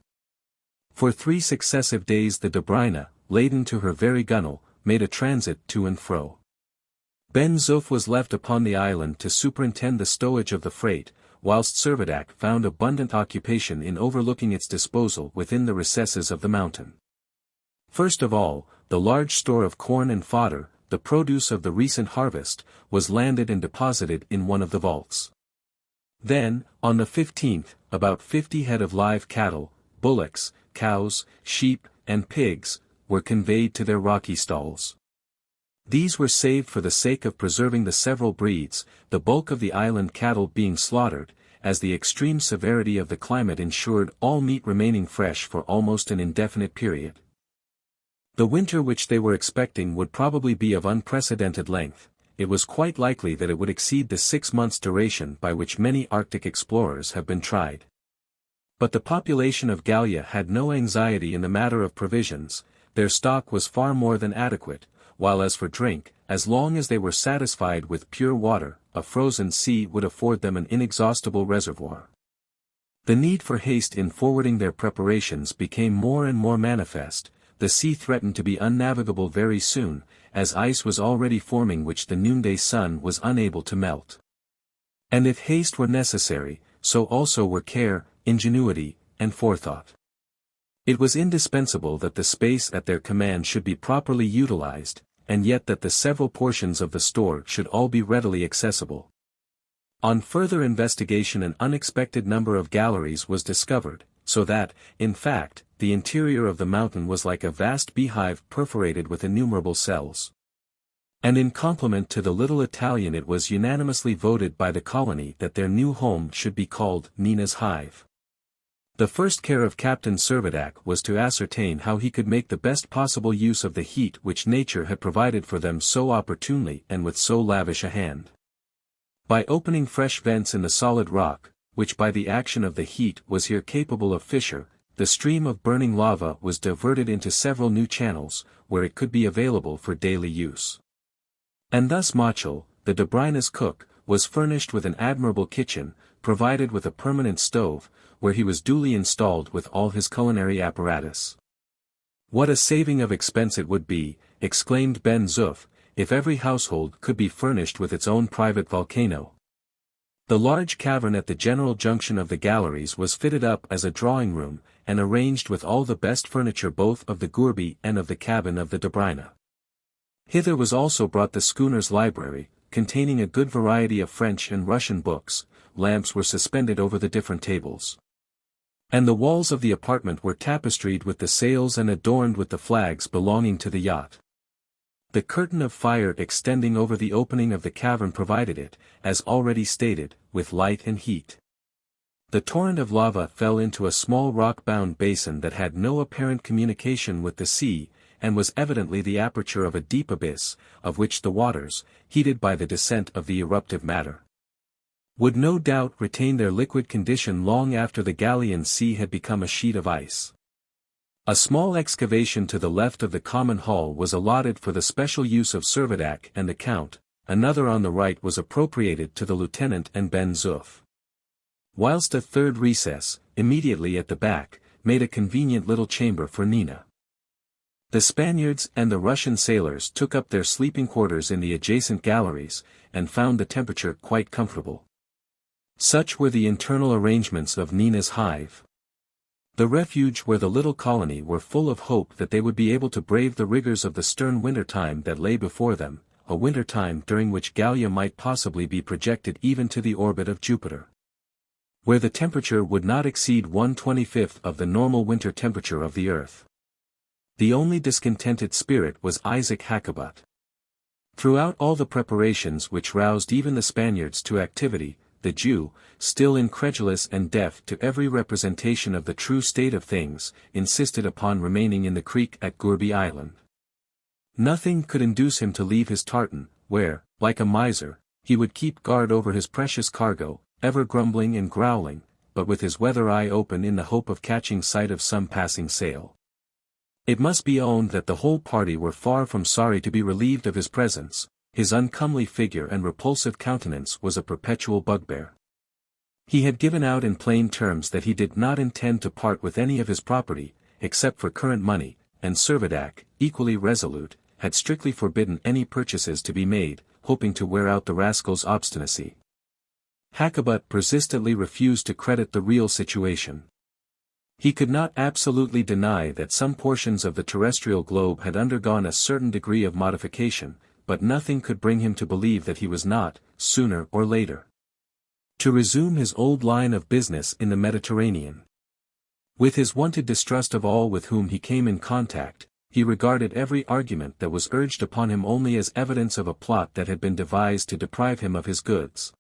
Speaker 1: For 3 successive days the Dobryna, laden to her very gunwale, made a transit to and fro. Ben-Zuff was left upon the island to superintend the stowage of the freight, whilst Servadac found abundant occupation in overlooking its disposal within the recesses of the mountain. First of all, the large store of corn and fodder, the produce of the recent harvest, was landed and deposited in one of the vaults. Then, on the 15th, about 50 head of live cattle, bullocks, cows, sheep, and pigs, were conveyed to their rocky stalls. These were saved for the sake of preserving the several breeds, the bulk of the island cattle being slaughtered, as the extreme severity of the climate ensured all meat remaining fresh for almost an indefinite period. The winter which they were expecting would probably be of unprecedented length. It was quite likely that it would exceed the 6 months' duration by which many Arctic explorers have been tried. But the population of Gallia had no anxiety in the matter of provisions. Their stock was far more than adequate, while as for drink, as long as they were satisfied with pure water, a frozen sea would afford them an inexhaustible reservoir. The need for haste in forwarding their preparations became more and more manifest. The sea threatened to be unnavigable very soon, as ice was already forming which the noonday sun was unable to melt. And if haste were necessary, so also were care, ingenuity, and forethought. It was indispensable that the space at their command should be properly utilized, and yet that the several portions of the store should all be readily accessible. On further investigation an unexpected number of galleries was discovered, so that, in fact, the interior of the mountain was like a vast beehive perforated with innumerable cells. And in compliment to the little Italian it was unanimously voted by the colony that their new home should be called Nina's Hive. The first care of Captain Servadac was to ascertain how he could make the best possible use of the heat which nature had provided for them so opportunely and with so lavish a hand. By opening fresh vents in the solid rock, which by the action of the heat was here capable of fissure, the stream of burning lava was diverted into several new channels, where it could be available for daily use. And thus Mochel, the Dobryna's cook, was furnished with an admirable kitchen, provided with a permanent stove, where he was duly installed with all his culinary apparatus. What a saving of expense it would be, exclaimed Ben-Zuff, if every household could be furnished with its own private volcano. The large cavern at the general junction of the galleries was fitted up as a drawing room, and arranged with all the best furniture both of the Gourbi and of the cabin of the Dobryna. Hither was also brought the schooner's library, containing a good variety of French and Russian books. Lamps were suspended over the different tables. And the walls of the apartment were tapestried with the sails and adorned with the flags belonging to the yacht. The curtain of fire extending over the opening of the cavern provided it, as already stated, with light and heat. The torrent of lava fell into a small rock-bound basin that had no apparent communication with the sea, and was evidently the aperture of a deep abyss, of which the waters, heated by the descent of the eruptive matter, would no doubt retain their liquid condition long after the Gallian Sea had become a sheet of ice. A small excavation to the left of the common hall was allotted for the special use of Servadac and the Count, another on the right was appropriated to the lieutenant and Ben-Zuff. Whilst a third recess, immediately at the back, made a convenient little chamber for Nina. The Spaniards and the Russian sailors took up their sleeping quarters in the adjacent galleries, and found the temperature quite comfortable. Such were the internal arrangements of Nina's hive. The refuge where the little colony were full of hope that they would be able to brave the rigors of the stern winter-time that lay before them, a winter-time during which Gallia might possibly be projected even to the orbit of Jupiter. Where the temperature would not exceed 1/25 of the normal winter temperature of the Earth. The only discontented spirit was Isaac Hakkabut. Throughout all the preparations which roused even the Spaniards to activity, the Jew, still incredulous and deaf to every representation of the true state of things, insisted upon remaining in the creek at Gourbi Island. Nothing could induce him to leave his tartan, where, like a miser, he would keep guard over his precious cargo, ever grumbling and growling, but with his weather eye open in the hope of catching sight of some passing sail. It must be owned that the whole party were far from sorry to be relieved of his presence. His uncomely figure and repulsive countenance was a perpetual bugbear. He had given out in plain terms that he did not intend to part with any of his property, except for current money, and Servadac, equally resolute, had strictly forbidden any purchases to be made, hoping to wear out the rascal's obstinacy. Hakkabut persistently refused to credit the real situation. He could not absolutely deny that some portions of the terrestrial globe had undergone a certain degree of modification, but nothing could bring him to believe that he was not, sooner or later, to resume his old line of business in the Mediterranean. With his wonted distrust of all with whom he came in contact, he regarded every argument that was urged upon him only as evidence of a plot that had been devised to deprive him of his goods.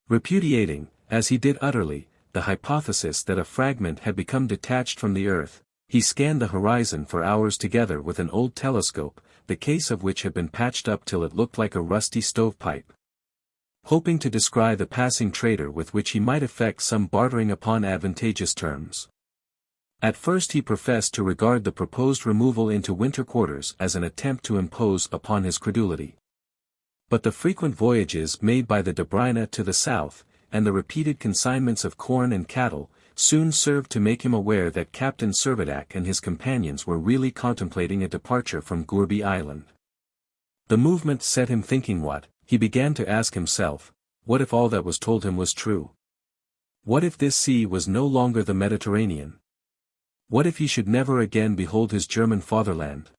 Speaker 1: Repudiating, as he did utterly, the hypothesis that a fragment had become detached from the earth, he scanned the horizon for hours together with an old telescope, the case of which had been patched up till it looked like a rusty stovepipe. Hoping to descry the passing trader with which he might effect some bartering upon advantageous terms. At first he professed to regard the proposed removal into winter quarters as an attempt to impose upon his credulity. But the frequent voyages made by the Dobryna to the south, and the repeated consignments of corn and cattle, soon served to make him aware that Captain Servadac and his companions were really contemplating a departure from Gourbi Island. The movement set him thinking he began to ask himself, what if all that was told him was true? What if this sea was no longer the Mediterranean? What if he should never again behold his German fatherland?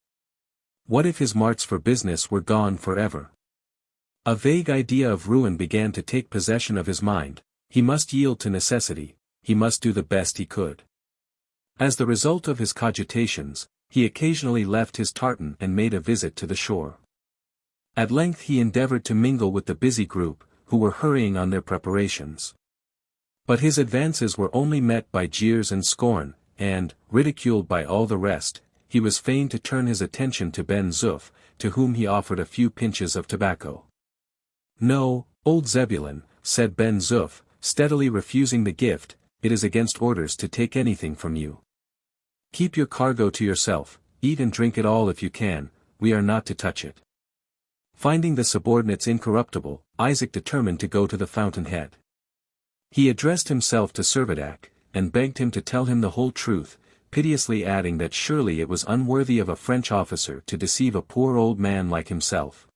Speaker 1: What if his marts for business were gone forever? A vague idea of ruin began to take possession of his mind. He must yield to necessity. He must do the best he could. As the result of his cogitations, he occasionally left his tartan and made a visit to the shore. At length he endeavored to mingle with the busy group, who were hurrying on their preparations. But his advances were only met by jeers and scorn, and, ridiculed by all the rest, he was fain to turn his attention to Ben-Zuff, to whom he offered a few pinches of tobacco. "No, old Zebulon," said Ben-Zuff, steadily refusing the gift, "it is against orders to take anything from you. Keep your cargo to yourself, eat and drink it all if you can, we are not to touch it." Finding the subordinates incorruptible, Isaac determined to go to the fountain-head. He addressed himself to Servadac, and begged him to tell him the whole truth, piteously adding that surely it was unworthy of a French officer to deceive a poor old man like himself.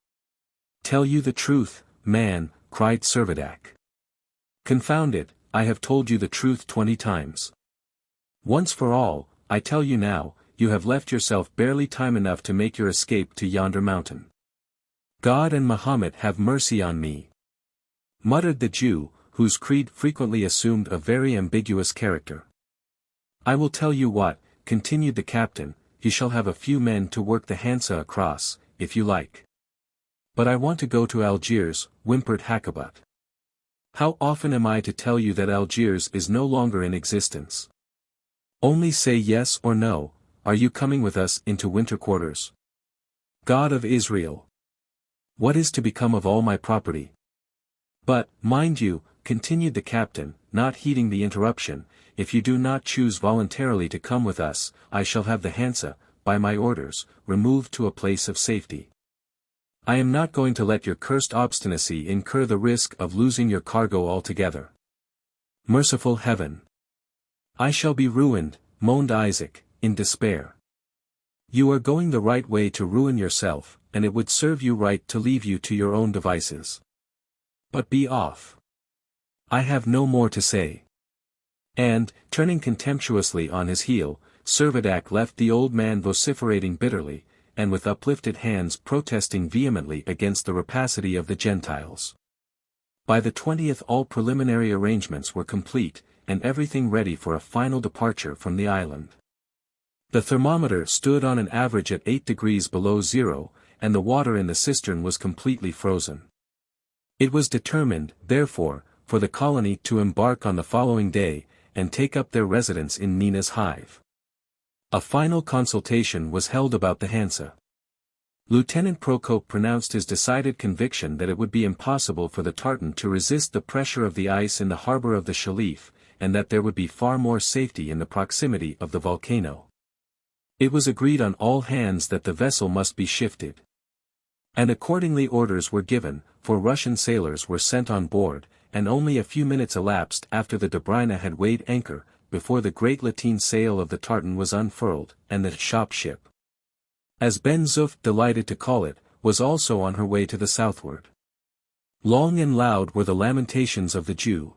Speaker 1: "Tell you the truth, man," cried Servadac. "Confound it, I have told you the truth 20 times. Once for all, I tell you now, you have left yourself barely time enough to make your escape to yonder mountain." "God and Mahomet have mercy on me," muttered the Jew, whose creed frequently assumed a very ambiguous character. "I will tell you what," continued the captain, "you shall have a few men to work the Hansa across, if you like." "But I want to go to Algiers," whimpered Hakkabut. "How often am I to tell you that Algiers is no longer in existence? Only say yes or no, are you coming with us into winter quarters? God of Israel! What is to become of all my property? But, mind you, continued the captain, not heeding the interruption, if you do not choose voluntarily to come with us, I shall have the Hansa, by my orders, removed to a place of safety. I am not going to let your cursed obstinacy incur the risk of losing your cargo altogether. Merciful heaven! I shall be ruined, moaned Isaac, in despair. You are going the right way to ruin yourself, and it would serve you right to leave you to your own devices. But be off. I have no more to say. And, turning contemptuously on his heel, Servadac left the old man vociferating bitterly, and with uplifted hands protesting vehemently against the rapacity of the Gentiles. By the 20th all preliminary arrangements were complete, and everything ready for a final departure from the island. The thermometer stood on an average at 8 degrees below zero, and the water in the cistern was completely frozen. It was determined, therefore, for the colony to embark on the following day, and take up their residence in Nina's hive. A final consultation was held about the Hansa. Lieutenant Procope pronounced his decided conviction that it would be impossible for the tartan to resist the pressure of the ice in the harbor of the Shelif, and that there would be far more safety in the proximity of the volcano. It was agreed on all hands that the vessel must be shifted. And accordingly orders were given, for Russian sailors were sent on board, and only a few minutes elapsed after the Dobryna had weighed anchor, before the great lateen sail of the tartan was unfurled, and the shop ship, as Ben-Zuff delighted to call it, was also on her way to the southward. Long and loud were the lamentations of the Jew.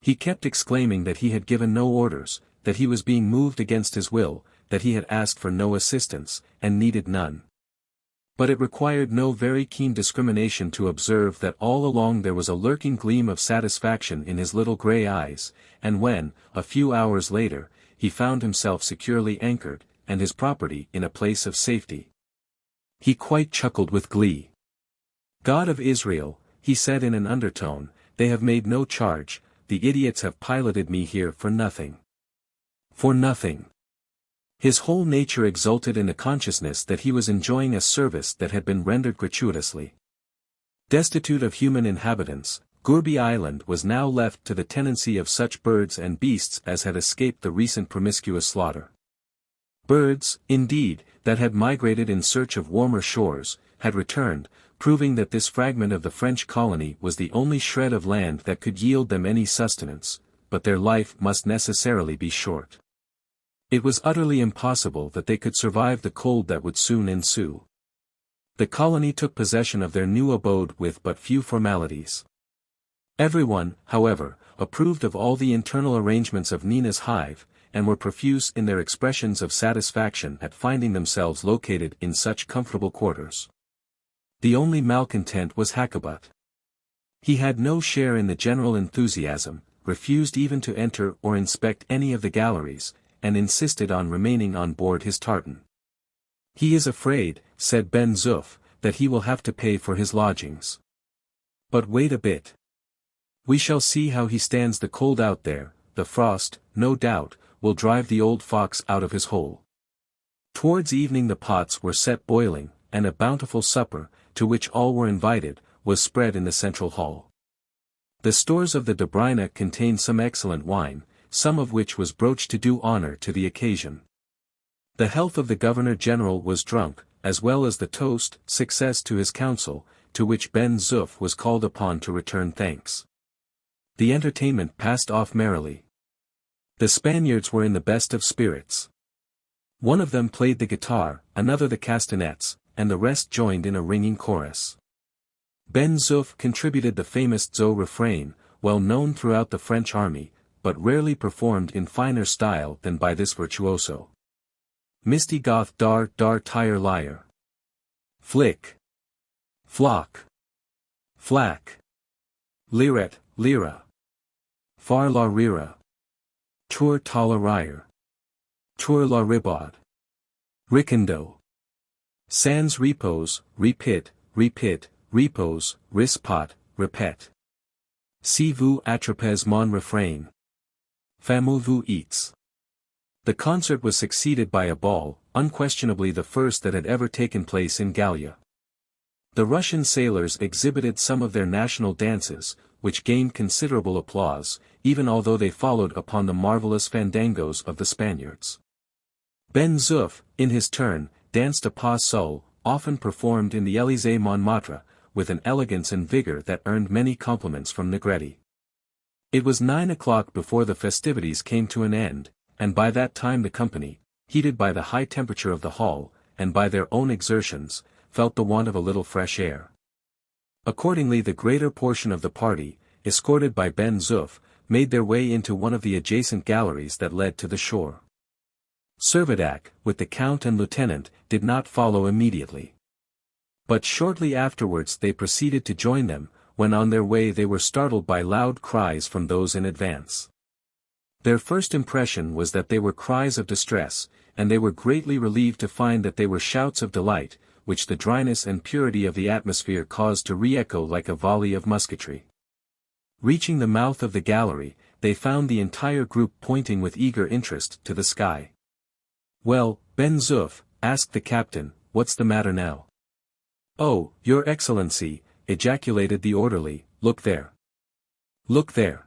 Speaker 1: He kept exclaiming that he had given no orders, that he was being moved against his will, that he had asked for no assistance, and needed none. But it required no very keen discrimination to observe that all along there was a lurking gleam of satisfaction in his little grey eyes, and when, a few hours later, he found himself securely anchored, and his property in a place of safety, he quite chuckled with glee. God of Israel, he said in an undertone, they have made no charge, the idiots have piloted me here for nothing. For nothing. His whole nature exulted in the consciousness that he was enjoying a service that had been rendered gratuitously. Destitute of human inhabitants, Gourbi Island was now left to the tenancy of such birds and beasts as had escaped the recent promiscuous slaughter. Birds, indeed, that had migrated in search of warmer shores, had returned, proving that this fragment of the French colony was the only shred of land that could yield them any sustenance, but their life must necessarily be short. It was utterly impossible that they could survive the cold that would soon ensue. The colony took possession of their new abode with but few formalities. Everyone, however, approved of all the internal arrangements of Nina's hive, and were profuse in their expressions of satisfaction at finding themselves located in such comfortable quarters. The only malcontent was Hakkabut. He had no share in the general enthusiasm, refused even to enter or inspect any of the galleries, and insisted on remaining on board his tartan. He is afraid, said Ben-Zuff, that he will have to pay for his lodgings. But wait a bit. We shall see how he stands the cold out there. The frost, no doubt, will drive the old fox out of his hole. Towards evening the pots were set boiling, and a bountiful supper, to which all were invited, was spread in the central hall. The stores of the Dobryna contained some excellent wine, some of which was broached to do honor to the occasion. The health of the Governor-General was drunk, as well as the toast, success to his council, to which Ben-Zuff was called upon to return thanks. The entertainment passed off merrily. The Spaniards were in the best of spirits. One of them played the guitar, another the castanets, and the rest joined in a ringing chorus. Ben-Zuff contributed the famous Zo refrain, well known throughout the French army, but rarely performed in finer style than by this virtuoso. Misty goth dar tire lyre. Flick. Flock. Flack. Liret, lira. Far la rira. Tour tala rire. Tour la ribaude. Riccando. Sans repose, repit, repose, rispot, repet. Si vous attrapez mon refrain. Fameux vous eats. The concert was succeeded by a ball, unquestionably the first that had ever taken place in Gallia. The Russian sailors exhibited some of their national dances, which gained considerable applause, even although they followed upon the marvelous fandangos of the Spaniards. Ben-Zuff, in his turn, danced a pas seul, often performed in the Élysée Montmartre, with an elegance and vigor that earned many compliments from Negretti. It was 9 o'clock before the festivities came to an end, and by that time the company, heated by the high temperature of the hall, and by their own exertions, felt the want of a little fresh air. Accordingly the greater portion of the party, escorted by Ben-Zuff, made their way into one of the adjacent galleries that led to the shore. Servadac, with the count and lieutenant, did not follow immediately. But shortly afterwards they proceeded to join them, when on their way they were startled by loud cries from those in advance. Their first impression was that they were cries of distress, and they were greatly relieved to find that they were shouts of delight, which the dryness and purity of the atmosphere caused to re-echo like a volley of musketry. Reaching the mouth of the gallery, they found the entire group pointing with eager interest to the sky. "Well, Ben-Zuff," asked the captain, "what's the matter now?" "Oh, Your Excellency," ejaculated the orderly, "look there. Look there.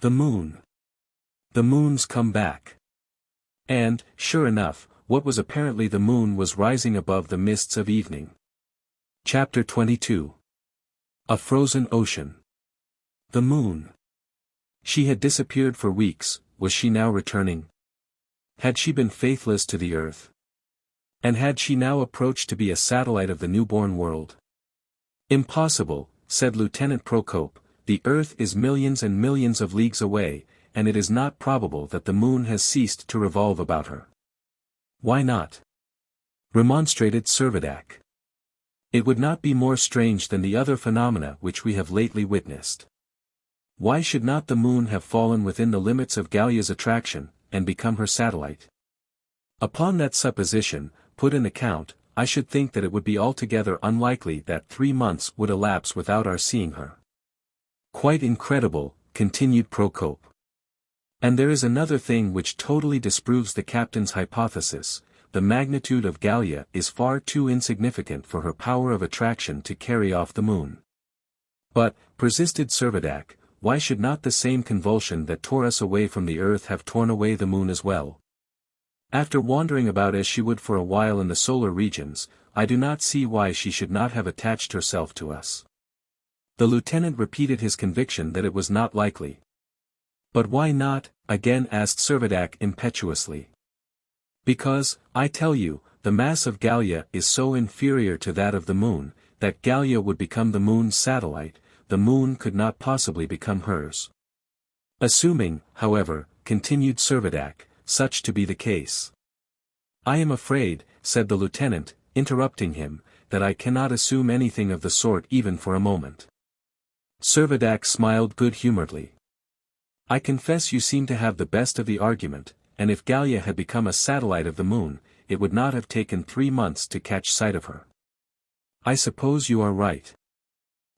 Speaker 1: The moon. The moon's come back." And, sure enough, what was apparently the moon was rising above the mists of evening. Chapter 22. A Frozen Ocean. The moon. She had disappeared for weeks, was she now returning? Had she been faithless to the earth? And had she now approached to be a satellite of the newborn world? "Impossible," said Lieutenant Procope, "the earth is millions and millions of leagues away, and it is not probable that the moon has ceased to revolve about her." "Why not?" remonstrated Servadac. "It would not be more strange than the other phenomena which we have lately witnessed. Why should not the moon have fallen within the limits of Gallia's attraction, and become her satellite? Upon that supposition, put in the count, I should think that it would be altogether unlikely that 3 months would elapse without our seeing her." "Quite incredible," continued Procope. "And there is another thing which totally disproves the captain's hypothesis: the magnitude of Gallia is far too insignificant for her power of attraction to carry off the moon." "But," persisted Servadac, "why should not the same convulsion that tore us away from the earth have torn away the moon as well? After wandering about as she would for a while in the solar regions, I do not see why she should not have attached herself to us." The lieutenant repeated his conviction that it was not likely. "But why not?" again asked Servadac impetuously. "Because, I tell you, the mass of Gallia is so inferior to that of the moon, that Gallia would become the moon's satellite, the moon could not possibly become hers. Assuming, however," continued Servadac, "such to be the case." "I am afraid," said the lieutenant, interrupting him, "that I cannot assume anything of the sort even for a moment." Servadac smiled good-humoredly. "I confess you seem to have the best of the argument, and if Gallia had become a satellite of the moon, it would not have taken 3 months to catch sight of her." "I suppose you are right."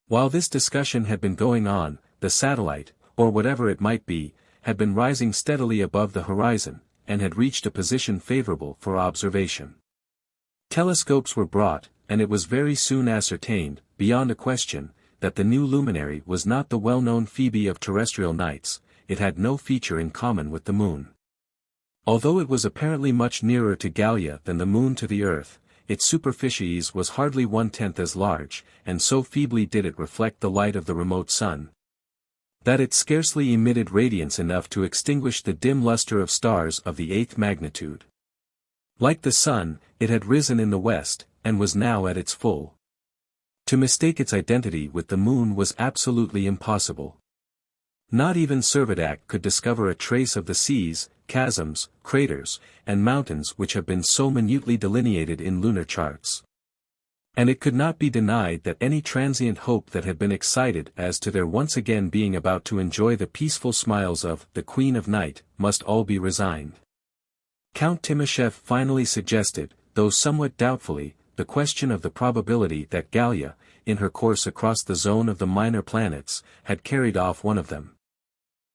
Speaker 1: While this discussion had been going on, the satellite, or whatever it might be, had been rising steadily above the horizon, and had reached a position favorable for observation. Telescopes were brought, and it was very soon ascertained, beyond a question, that the new luminary was not the well-known Phoebe of terrestrial nights. It had no feature in common with the moon. Although it was apparently much nearer to Gallia than the moon to the earth, its superficies was hardly 1/10 as large, and so feebly did it reflect the light of the remote sun, that it scarcely emitted radiance enough to extinguish the dim luster of stars of the 8th magnitude. Like the sun, it had risen in the west, and was now at its full. To mistake its identity with the moon was absolutely impossible. Not even Servadac could discover a trace of the seas, chasms, craters, and mountains which have been so minutely delineated in lunar charts. And it could not be denied that any transient hope that had been excited as to their once again being about to enjoy the peaceful smiles of the Queen of Night, must all be resigned. Count Timascheff finally suggested, though somewhat doubtfully, the question of the probability that Gallia, in her course across the zone of the minor planets, had carried off one of them.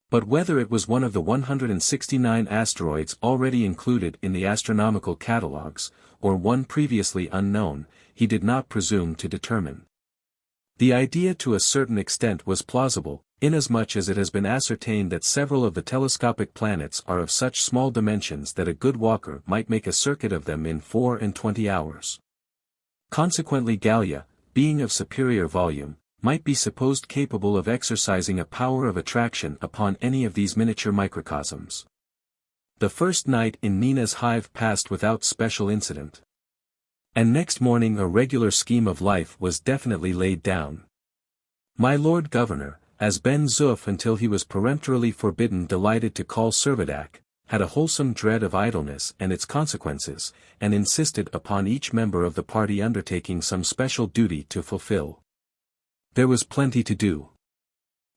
Speaker 1: But whether it was one of the 169 asteroids already included in the astronomical catalogues, or one previously unknown, he did not presume to determine. The idea to a certain extent was plausible, inasmuch as it has been ascertained that several of the telescopic planets are of such small dimensions that a good walker might make a circuit of them in 24 hours. Consequently Gallia, being of superior volume, might be supposed capable of exercising a power of attraction upon any of these miniature microcosms. The first night in Nina's hive passed without special incident. And next morning a regular scheme of life was definitely laid down. My Lord Governor, as Ben-Zuff until he was peremptorily forbidden delighted to call Servadac, had a wholesome dread of idleness and its consequences, and insisted upon each member of the party undertaking some special duty to fulfill. There was plenty to do.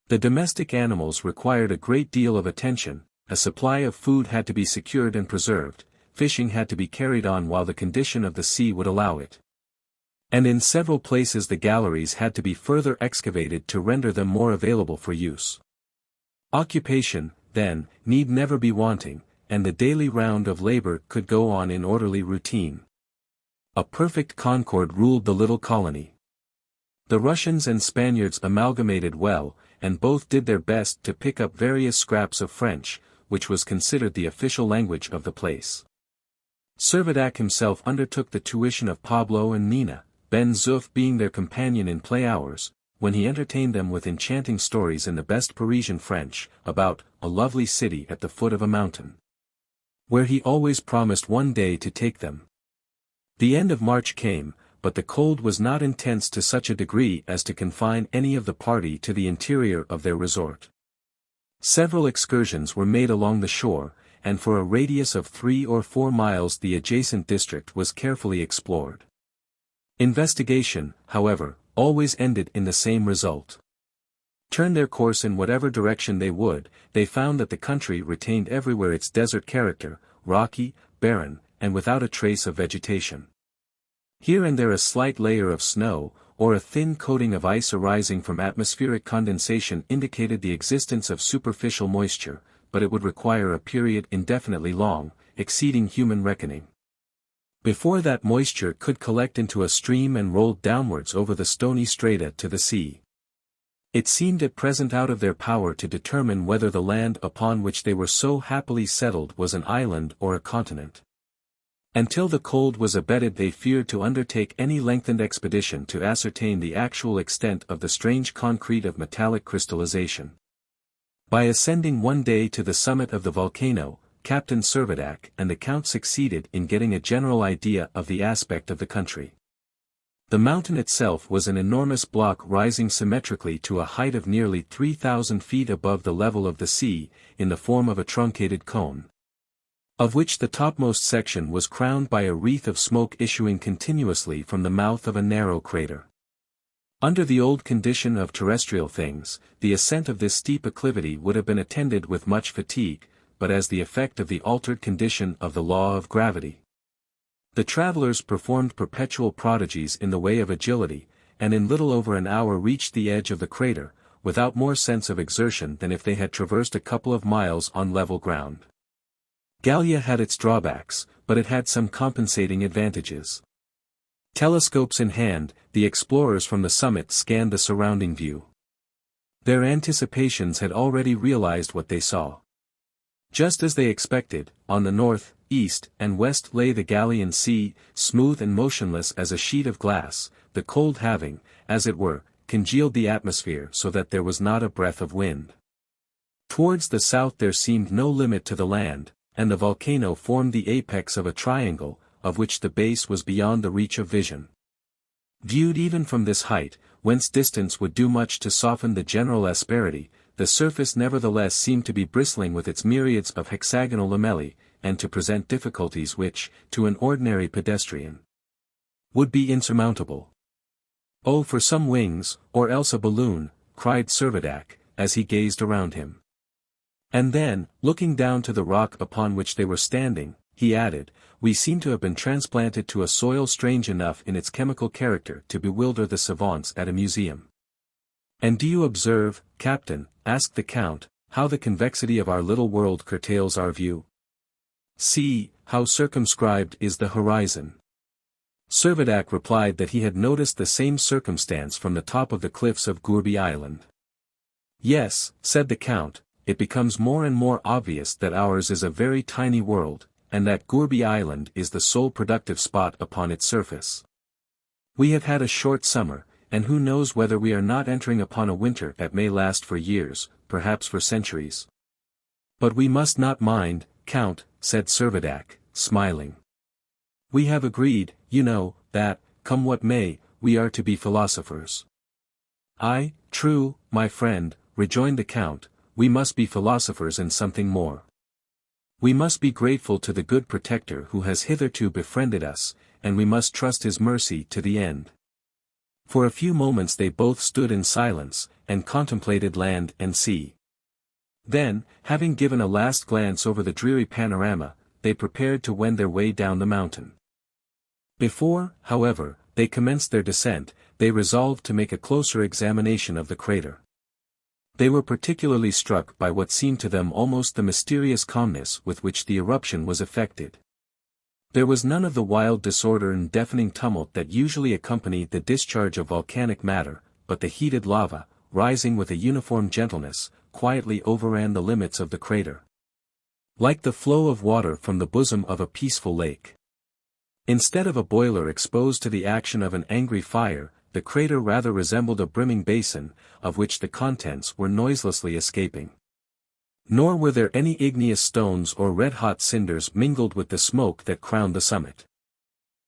Speaker 1: The domestic animals required a great deal of attention, a supply of food had to be secured and preserved, fishing had to be carried on while the condition of the sea would allow it. And in several places the galleries had to be further excavated to render them more available for use. Occupation, then, need never be wanting, and the daily round of labor could go on in orderly routine. A perfect concord ruled the little colony. The Russians and Spaniards amalgamated well, and both did their best to pick up various scraps of French, which was considered the official language of the place. Servadac himself undertook the tuition of Pablo and Nina, Ben-Zuff being their companion in play hours, when he entertained them with enchanting stories in the best Parisian French, about a lovely city at the foot of a mountain, where he always promised one day to take them. The end of March came, but the cold was not intense to such a degree as to confine any of the party to the interior of their resort. Several excursions were made along the shore, and for a radius of 3 or 4 miles the adjacent district was carefully explored. Investigation, however, always ended in the same result. Turn their course in whatever direction they would, they found that the country retained everywhere its desert character, rocky, barren, and without a trace of vegetation. Here and there a slight layer of snow, or a thin coating of ice arising from atmospheric condensation indicated the existence of superficial moisture, but it would require a period indefinitely long, exceeding human reckoning. Before that moisture could collect into a stream and roll downwards over the stony strata to the sea. It seemed at present out of their power to determine whether the land upon which they were so happily settled was an island or a continent. Until the cold was abated they feared to undertake any lengthened expedition to ascertain the actual extent of the strange concrete of metallic crystallization. By ascending one day to the summit of the volcano, Captain Servadac and the Count succeeded in getting a general idea of the aspect of the country. The mountain itself was an enormous block rising symmetrically to a height of nearly 3,000 feet above the level of the sea, in the form of a truncated cone, of which the topmost section was crowned by a wreath of smoke issuing continuously from the mouth of a narrow crater. Under the old condition of terrestrial things, the ascent of this steep acclivity would have been attended with much fatigue, but as the effect of the altered condition of the law of gravity. The travelers performed perpetual prodigies in the way of agility, and in little over an hour reached the edge of the crater, without more sense of exertion than if they had traversed a couple of miles on level ground. Gallia had its drawbacks, but it had some compensating advantages. Telescopes in hand, the explorers from the summit scanned the surrounding view. Their anticipations had already realized what they saw. Just as they expected, on the north, east, and west lay the Gallian Sea, smooth and motionless as a sheet of glass, the cold having, as it were, congealed the atmosphere so that there was not a breath of wind. Towards the south there seemed no limit to the land, and the volcano formed the apex of a triangle, of which the base was beyond the reach of vision. Viewed even from this height, whence distance would do much to soften the general asperity, the surface nevertheless seemed to be bristling with its myriads of hexagonal lamellae, and to present difficulties which, to an ordinary pedestrian, would be insurmountable. "Oh, for some wings, or else a balloon," cried Servadac, as he gazed around him. And then, looking down to the rock upon which they were standing, he added, "We seem to have been transplanted to a soil strange enough in its chemical character to bewilder the savants at a museum." "And do you observe, Captain," asked the Count, how the convexity of our little world curtails our view. See, how circumscribed is the horizon. Servadac replied that he had noticed the same circumstance from the top of the cliffs of Gourbi Island. Yes, said the Count, it becomes more and more obvious that ours is a very tiny world, and that Gourbi Island is the sole productive spot upon its surface. We have had a short summer, and who knows whether we are not entering upon a winter that may last for years, perhaps for centuries. But we must not mind, Count, said Servadac, smiling. We have agreed, you know, that, come what may, we are to be philosophers. Aye, true, my friend, rejoined the Count, we must be philosophers and something more. We must be grateful to the good protector who has hitherto befriended us, and we must trust his mercy to the end. For a few moments they both stood in silence, and contemplated land and sea. Then, having given a last glance over the dreary panorama, they prepared to wend their way down the mountain. Before, however, they commenced their descent, they resolved to make a closer examination of the crater. They were particularly struck by what seemed to them almost the mysterious calmness with which the eruption was effected. There was none of the wild disorder and deafening tumult that usually accompany the discharge of volcanic matter, but the heated lava, rising with a uniform gentleness, quietly overran the limits of the crater. Like the flow of water from the bosom of a peaceful lake. Instead of a boiler exposed to the action of an angry fire, the crater rather resembled a brimming basin, of which the contents were noiselessly escaping. Nor were there any igneous stones or red-hot cinders mingled with the smoke that crowned the summit.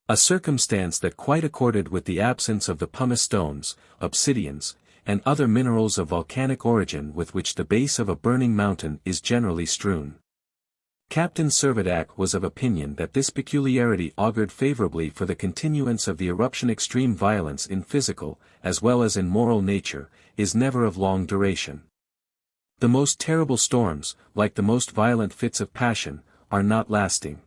Speaker 1: A circumstance that quite accorded with the absence of the pumice stones, obsidians, and other minerals of volcanic origin with which the base of a burning mountain is generally strewn. Captain Servadac was of opinion that this peculiarity augured favorably for the continuance of the eruption. Extreme violence in physical, as well as in moral nature, is never of long duration. The most terrible storms, like the most violent fits of passion, are not lasting.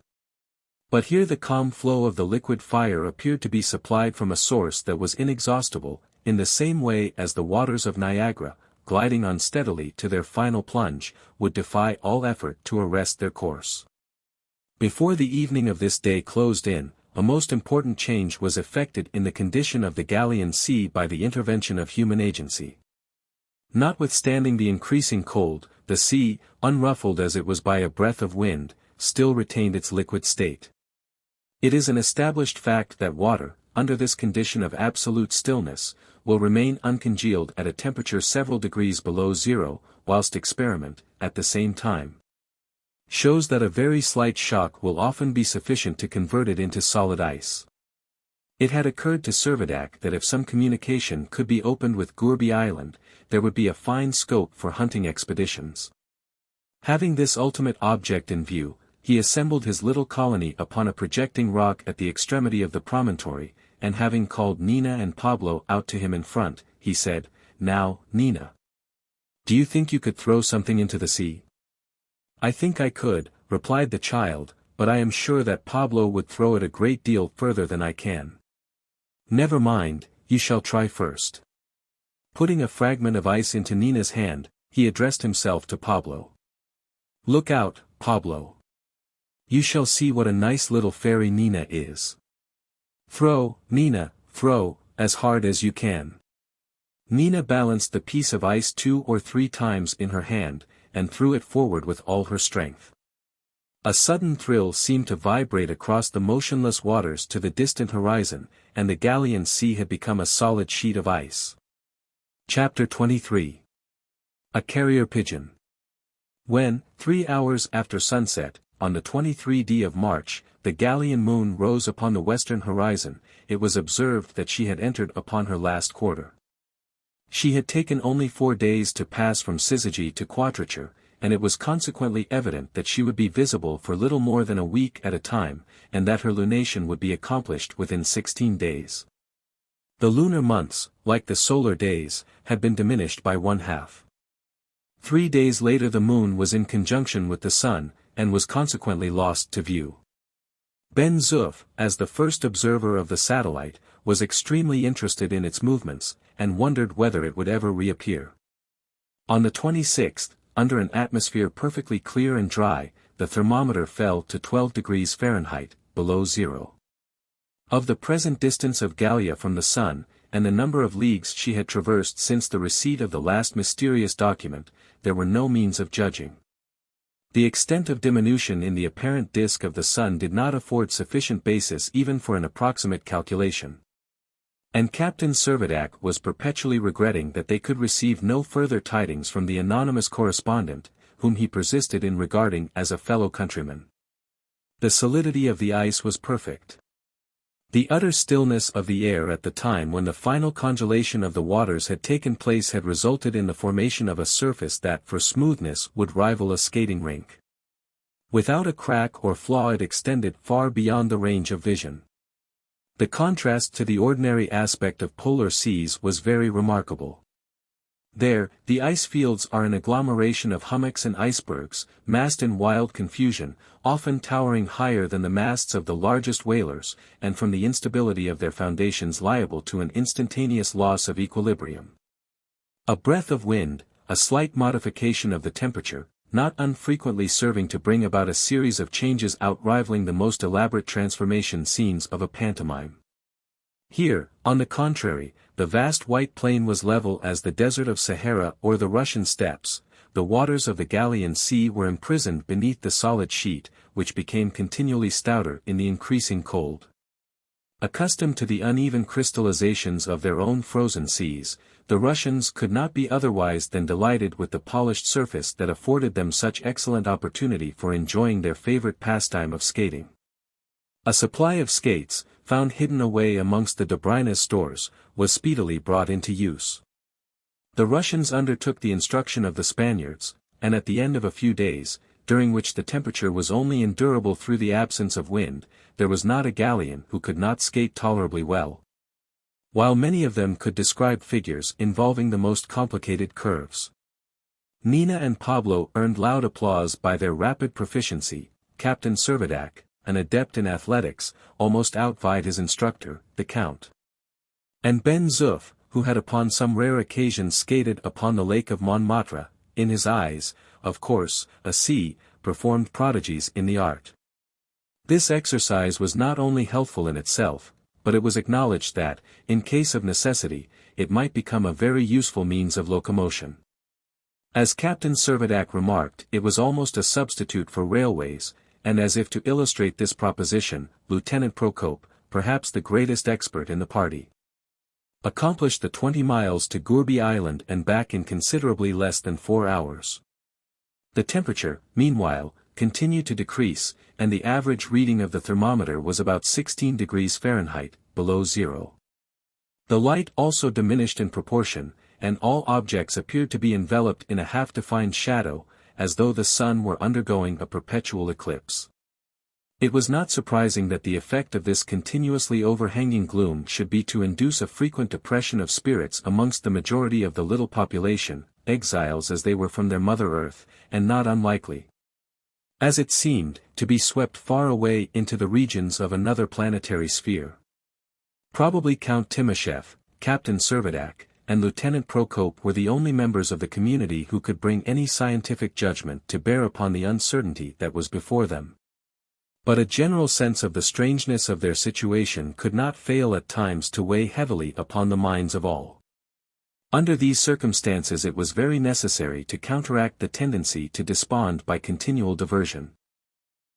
Speaker 1: But here the calm flow of the liquid fire appeared to be supplied from a source that was inexhaustible, in the same way as the waters of Niagara, gliding unsteadily to their final plunge, would defy all effort to arrest their course. Before the evening of this day closed in, a most important change was effected in the condition of the Gallian Sea by the intervention of human agency. Notwithstanding the increasing cold, the sea, unruffled as it was by a breath of wind, still retained its liquid state. It is an established fact that water, under this condition of absolute stillness, will remain uncongealed at a temperature several degrees below zero, whilst experiment, at the same time, shows that a very slight shock will often be sufficient to convert it into solid ice. It had occurred to Servadac that if some communication could be opened with Gourbi Island, there would be a fine scope for hunting expeditions. Having this ultimate object in view, he assembled his little colony upon a projecting rock at the extremity of the promontory, and having called Nina and Pablo out to him in front, he said, "Now, Nina. Do you think you could throw something into the sea?" "I think I could," replied the child, "but I am sure that Pablo would throw it a great deal further than I can." "Never mind, you shall try first." Putting a fragment of ice into Nina's hand, he addressed himself to Pablo. "Look out, Pablo. You shall see what a nice little fairy Nina is. Throw, Nina, throw, as hard as you can." Nina balanced the piece of ice 2 or 3 times in her hand, and threw it forward with all her strength. A sudden thrill seemed to vibrate across the motionless waters to the distant horizon, and the Gallian Sea had become a solid sheet of ice. Chapter 23. A Carrier Pigeon. When, 3 hours after sunset, on the 23rd of March, the Gallian moon rose upon the western horizon, it was observed that she had entered upon her last quarter. She had taken only 4 days to pass from syzygy to quadrature, and it was consequently evident that she would be visible for little more than a week at a time, and that her lunation would be accomplished within 16 days. The lunar months, like the solar days, had been diminished by 1/2. 3 days later the moon was in conjunction with the sun, and was consequently lost to view. Ben-Zuff, as the first observer of the satellite, was extremely interested in its movements, and wondered whether it would ever reappear. On the 26th, under an atmosphere perfectly clear and dry, the thermometer fell to 12 degrees Fahrenheit, below zero. Of the present distance of Gallia from the sun, and the number of leagues she had traversed since the receipt of the last mysterious document, there were no means of judging. The extent of diminution in the apparent disk of the sun did not afford sufficient basis even for an approximate calculation. And Captain Servadac was perpetually regretting that they could receive no further tidings from the anonymous correspondent, whom he persisted in regarding as a fellow countryman. The solidity of the ice was perfect. The utter stillness of the air at the time when the final congelation of the waters had taken place had resulted in the formation of a surface that for smoothness would rival a skating rink. Without a crack or flaw it extended far beyond the range of vision. The contrast to the ordinary aspect of polar seas was very remarkable. There, the ice fields are an agglomeration of hummocks and icebergs, massed in wild confusion, often towering higher than the masts of the largest whalers, and from the instability of their foundations liable to an instantaneous loss of equilibrium. A breath of wind, a slight modification of the temperature, not unfrequently serving to bring about a series of changes outrivaling the most elaborate transformation scenes of a pantomime. Here, on the contrary, the vast white plain was level as the desert of Sahara or the Russian steppes. The waters of the Gallian Sea were imprisoned beneath the solid sheet, which became continually stouter in the increasing cold. Accustomed to the uneven crystallizations of their own frozen seas, the Russians could not be otherwise than delighted with the polished surface that afforded them such excellent opportunity for enjoying their favorite pastime of skating. A supply of skates, found hidden away amongst the Dobrina's stores, was speedily brought into use. The Russians undertook the instruction of the Spaniards, and at the end of a few days, during which the temperature was only endurable through the absence of wind, there was not a Gallian who could not skate tolerably well. While many of them could describe figures involving the most complicated curves. Nina and Pablo earned loud applause by their rapid proficiency. Captain Servadac, an adept in athletics, almost outvied his instructor, the Count. And Ben-Zuff, who had upon some rare occasions skated upon the lake of Montmartre, in his eyes, of course, a sea, performed prodigies in the art. This exercise was not only healthful in itself, but it was acknowledged that, in case of necessity, it might become a very useful means of locomotion. As Captain Servadac remarked, it was almost a substitute for railways, and as if to illustrate this proposition, Lieutenant Procope, perhaps the greatest expert in the party, accomplished the 20 miles to Gourbi Island and back in considerably less than 4 hours. The temperature, meanwhile, continued to decrease, and the average reading of the thermometer was about 16 degrees Fahrenheit, below zero. The light also diminished in proportion, and all objects appeared to be enveloped in a half-defined shadow, as though the sun were undergoing a perpetual eclipse. It was not surprising that the effect of this continuously overhanging gloom should be to induce a frequent depression of spirits amongst the majority of the little population, exiles as they were from their mother earth, and not unlikely, as it seemed, to be swept far away into the regions of another planetary sphere. Probably Count Timascheff, Captain Servadac, and Lieutenant Procope were the only members of the community who could bring any scientific judgment to bear upon the uncertainty that was before them. But a general sense of the strangeness of their situation could not fail at times to weigh heavily upon the minds of all. Under these circumstances it was very necessary to counteract the tendency to despond by continual diversion.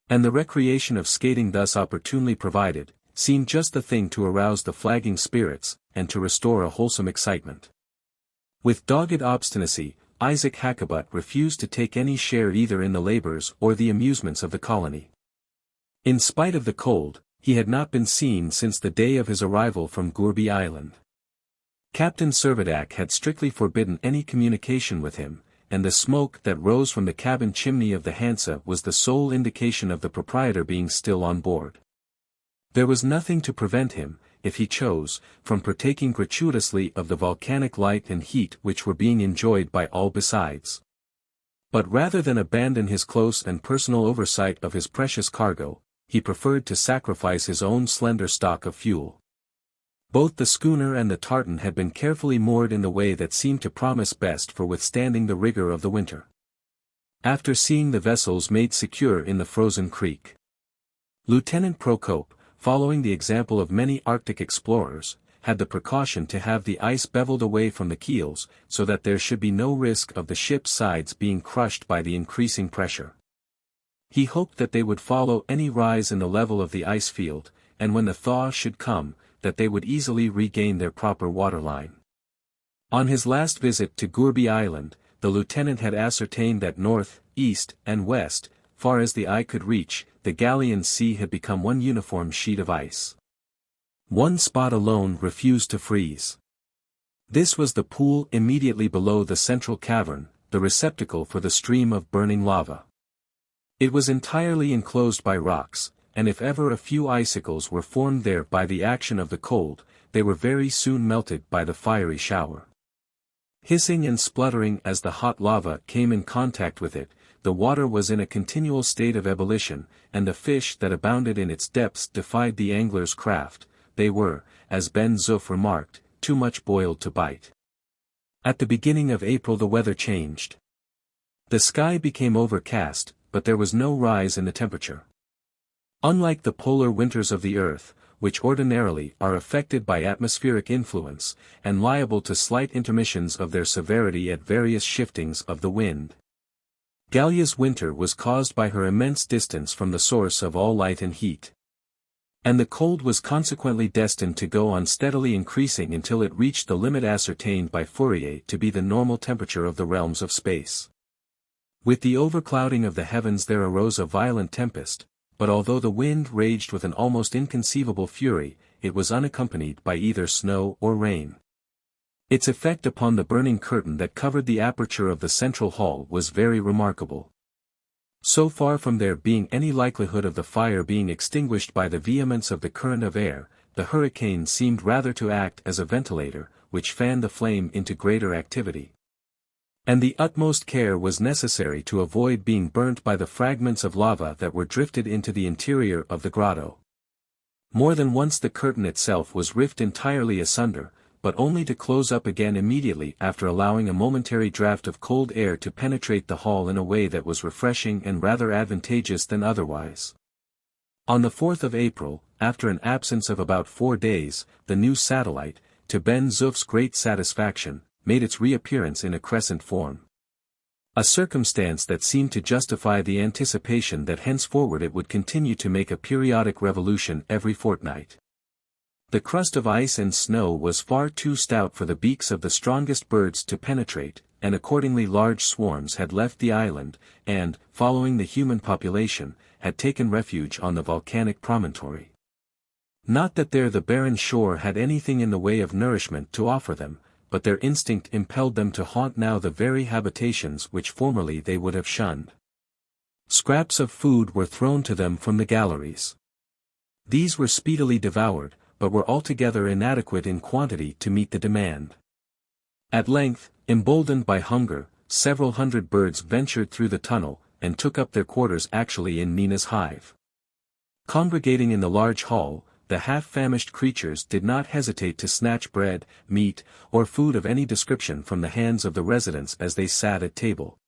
Speaker 1: And the recreation of skating thus opportunely provided, seemed just the thing to arouse the flagging spirits, and to restore a wholesome excitement. With dogged obstinacy, Isaac Hakkabut refused to take any share either in the labors or the amusements of the colony. In spite of the cold, he had not been seen since the day of his arrival from Gourbi Island. Captain Servadac had strictly forbidden any communication with him, and the smoke that rose from the cabin chimney of the Hansa was the sole indication of the proprietor being still on board. There was nothing to prevent him, if he chose, from partaking gratuitously of the volcanic light and heat which were being enjoyed by all besides. But rather than abandon his close and personal oversight of his precious cargo, he preferred to sacrifice his own slender stock of fuel. Both the schooner and the tartan had been carefully moored in the way that seemed to promise best for withstanding the rigor of the winter. after seeing the vessels made secure in the frozen creek. Lieutenant Procope, following the example of many Arctic explorers, had the precaution to have the ice beveled away from the keels so that there should be no risk of the ship's sides being crushed by the increasing pressure. He hoped that they would follow any rise in the level of the ice field, and when the thaw should come, that they would easily regain their proper waterline. On his last visit to Gourbi Island, the lieutenant had ascertained that north, east, and west, far as the eye could reach, the Gallian Sea had become one uniform sheet of ice. One spot alone refused to freeze. This was the pool immediately below the central cavern, the receptacle for the stream of burning lava. It was entirely enclosed by rocks, and if ever a few icicles were formed there by the action of the cold, they were very soon melted by the fiery shower. Hissing and spluttering as the hot lava came in contact with it, the water was in a continual state of ebullition, and the fish that abounded in its depths defied the angler's craft. They were, as Ben-Zuff remarked, too much boiled to bite. At the beginning of April the weather changed. The sky became overcast, but there was no rise in the temperature. Unlike the polar winters of the Earth, which ordinarily are affected by atmospheric influence, and liable to slight intermissions of their severity at various shiftings of the wind, Gallia's winter was caused by her immense distance from the source of all light and heat. And the cold was consequently destined to go on steadily increasing until it reached the limit ascertained by Fourier to be the normal temperature of the realms of space. With the overclouding of the heavens there arose a violent tempest, but although the wind raged with an almost inconceivable fury, it was unaccompanied by either snow or rain. Its effect upon the burning curtain that covered the aperture of the central hall was very remarkable. So far from there being any likelihood of the fire being extinguished by the vehemence of the current of air, the hurricane seemed rather to act as a ventilator, which fanned the flame into greater activity. And the utmost care was necessary to avoid being burnt by the fragments of lava that were drifted into the interior of the grotto. More than once the curtain itself was ripped entirely asunder, but only to close up again immediately after allowing a momentary draught of cold air to penetrate the hall in a way that was refreshing and rather advantageous than otherwise. On the 4th of April, after an absence of about 4 days, the new satellite, to Ben-Zuff's great satisfaction, made its reappearance in a crescent form. A circumstance that seemed to justify the anticipation that henceforward it would continue to make a periodic revolution every fortnight. The crust of ice and snow was far too stout for the beaks of the strongest birds to penetrate, and accordingly large swarms had left the island, and, following the human population, had taken refuge on the volcanic promontory. Not that there the barren shore had anything in the way of nourishment to offer them, but their instinct impelled them to haunt now the very habitations which formerly they would have shunned. Scraps of food were thrown to them from the galleries. These were speedily devoured, but were altogether inadequate in quantity to meet the demand. At length, emboldened by hunger, several hundred birds ventured through the tunnel, and took up their quarters actually in Nina's hive. Congregating in the large hall, the half-famished creatures did not hesitate to snatch bread, meat, or food of any description from the hands of the residents as they sat at table.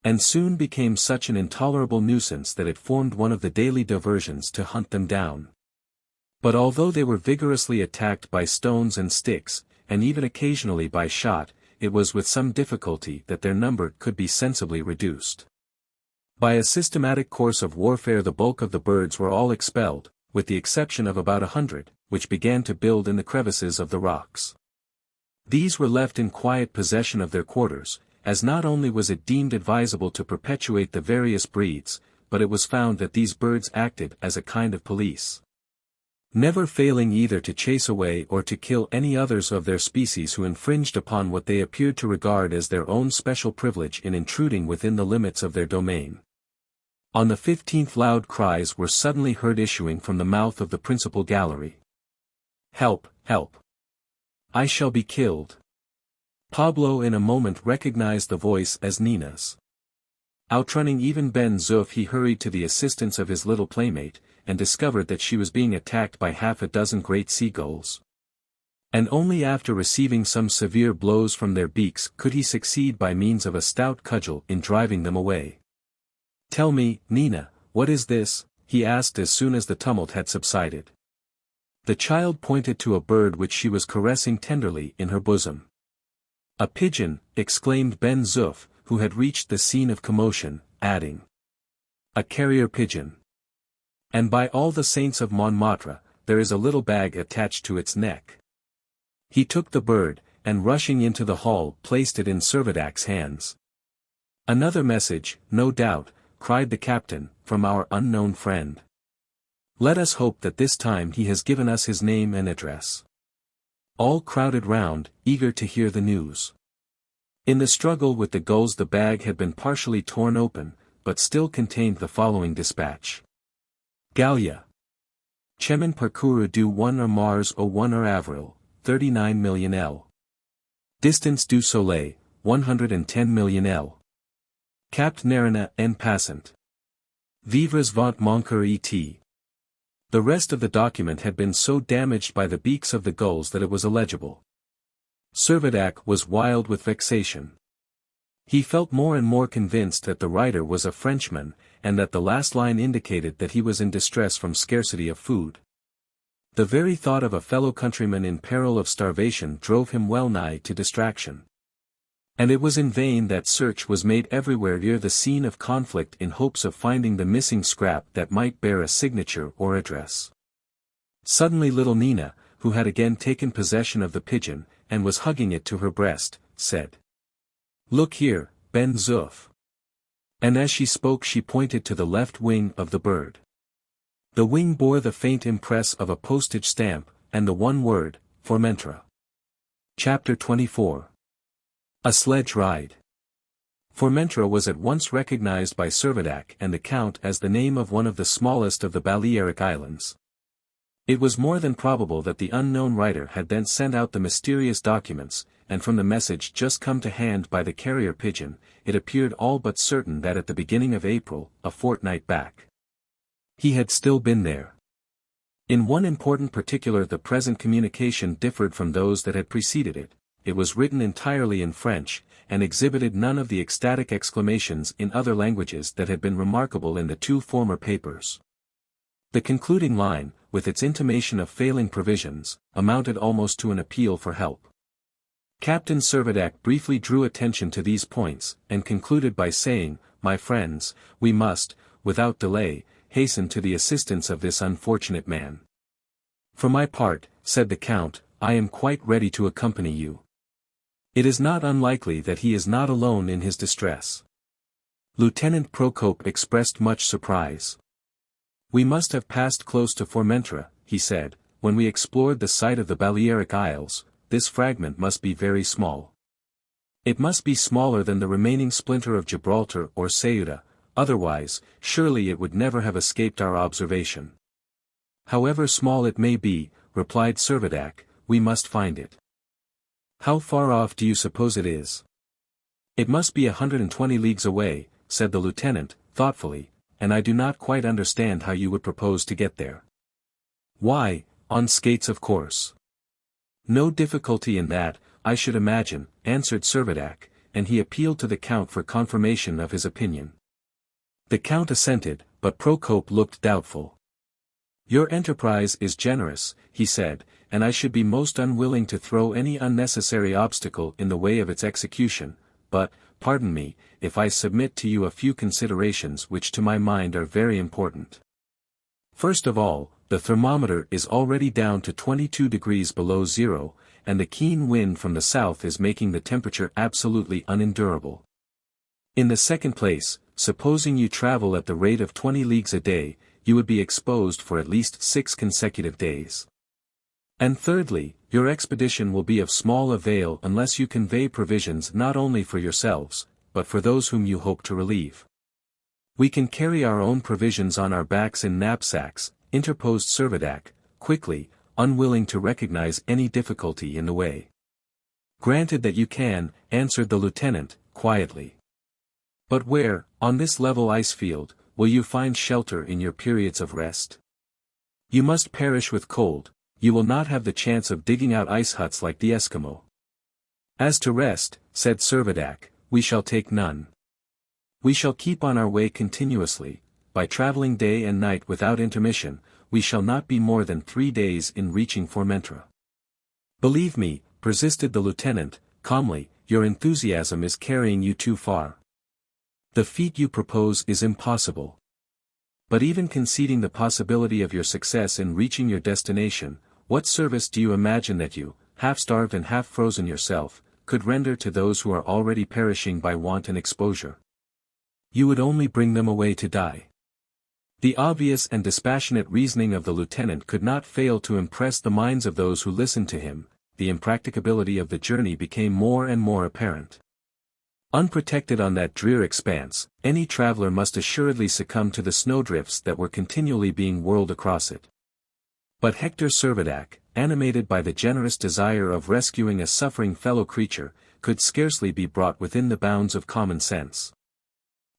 Speaker 1: And soon became such an intolerable nuisance that it formed one of the daily diversions to hunt them down. But although they were vigorously attacked by stones and sticks, and even occasionally by shot, it was with some difficulty that their number could be sensibly reduced. By a systematic course of warfare the bulk of the birds were all expelled, with the exception of about 100, which began to build in the crevices of the rocks. These were left in quiet possession of their quarters, as not only was it deemed advisable to perpetuate the various breeds, but it was found that these birds acted as a kind of police, never failing either to chase away or to kill any others of their species who infringed upon what they appeared to regard as their own special privilege in intruding within the limits of their domain. On the 15th loud cries were suddenly heard issuing from the mouth of the principal gallery. "Help, help! I shall be killed!" Pablo in a moment recognized the voice as Nina's. Outrunning even Ben-Zuff he hurried to the assistance of his little playmate, and discovered that she was being attacked by half a dozen great seagulls. And only after receiving some severe blows from their beaks could he succeed by means of a stout cudgel in driving them away. "Tell me, Nina, what is this?" he asked as soon as the tumult had subsided. The child pointed to a bird which she was caressing tenderly in her bosom. "A pigeon," exclaimed Ben-Zuff, who had reached the scene of commotion, adding, "A carrier pigeon. And by all the saints of Montmartre, there is a little bag attached to its neck." He took the bird, and rushing into the hall placed it in Servadac's hands. "Another message, no doubt," cried the captain, "from our unknown friend. Let us hope that this time he has given us his name and address." All crowded round, eager to hear the news. In the struggle with the gulls the bag had been partially torn open, but still contained the following dispatch. Gallia. Chemin parcouru du 1 mars au 1 avril, 39 million L. Distance du Soleil, 110 million L. Cap Nerina en passant. Vivres vont manquer et. The rest of the document had been so damaged by the beaks of the gulls that it was illegible. Servadac was wild with vexation. He felt more and more convinced that the writer was a Frenchman, and that the last line indicated that he was in distress from scarcity of food. The very thought of a fellow countryman in peril of starvation drove him well nigh to distraction. And it was in vain that search was made everywhere near the scene of conflict in hopes of finding the missing scrap that might bear a signature or address. Suddenly little Nina, who had again taken possession of the pigeon, and was hugging it to her breast, said, "Look here, Ben-Zuff." And as she spoke she pointed to the left wing of the bird. The wing bore the faint impress of a postage stamp, and the one word, Formentra. Chapter 24. A Sledge Ride. Formentra was at once recognized by Servadac and the Count as the name of one of the smallest of the Balearic Islands. It was more than probable that the unknown writer had then sent out the mysterious documents, and from the message just come to hand by the carrier pigeon, it appeared all but certain that at the beginning of April, a fortnight back, he had still been there. In one important particular the present communication differed from those that had preceded it. It was written entirely in French, and exhibited none of the ecstatic exclamations in other languages that had been remarkable in the two former papers. The concluding line, with its intimation of failing provisions, amounted almost to an appeal for help. Captain Servadac briefly drew attention to these points, and concluded by saying, "My friends, we must, without delay, hasten to the assistance of this unfortunate man." "For my part," said the Count, "I am quite ready to accompany you. It is not unlikely that he is not alone in his distress." Lieutenant Procope expressed much surprise. "We must have passed close to Formentra," he said, "when we explored the site of the Balearic Isles. This fragment must be very small. It must be smaller than the remaining splinter of Gibraltar or Ceuta, otherwise, surely it would never have escaped our observation." "However small it may be," replied Servadac, "we must find it." "How far off do you suppose it is?" "It must be 120 leagues away," said the lieutenant, thoughtfully, "and I do not quite understand how you would propose to get there." "Why, on skates of course." "No difficulty in that, I should imagine," answered Servadac, and he appealed to the Count for confirmation of his opinion. The Count assented, but Procope looked doubtful. "Your enterprise is generous," he said, "and I should be most unwilling to throw any unnecessary obstacle in the way of its execution, but, pardon me, if I submit to you a few considerations which to my mind are very important. First of all, the thermometer is already down to 22 degrees below zero, and the keen wind from the south is making the temperature absolutely unendurable. In the second place, supposing you travel at the rate of 20 leagues a day, you would be exposed for at least 6 consecutive days. And thirdly, your expedition will be of small avail unless you convey provisions not only for yourselves, but for those whom you hope to relieve." "We can carry our own provisions on our backs in knapsacks," interposed Servadac, quickly, unwilling to recognize any difficulty in the way. "Granted that you can," answered the lieutenant, quietly. "But where, on this level ice field, will you find shelter in your periods of rest? You must perish with cold, You will not have the chance of digging out ice huts like the Eskimo. As to rest, said Servadac, we shall take none. We shall keep on our way continuously, by traveling day and night without intermission. We shall not be more than 3 days in reaching Formentera. Believe me, persisted the lieutenant, calmly, your enthusiasm is carrying you too far. The feat you propose is impossible. But even conceding the possibility of your success in reaching your destination, what service do you imagine that you, half-starved and half-frozen yourself, could render to those who are already perishing by want and exposure? You would only bring them away to die. The obvious and dispassionate reasoning of the lieutenant could not fail to impress the minds of those who listened to him. The impracticability of the journey became more and more apparent. Unprotected on that drear expanse, any traveler must assuredly succumb to the snowdrifts that were continually being whirled across it. But Hector Servadac, animated by the generous desire of rescuing a suffering fellow creature, could scarcely be brought within the bounds of common sense.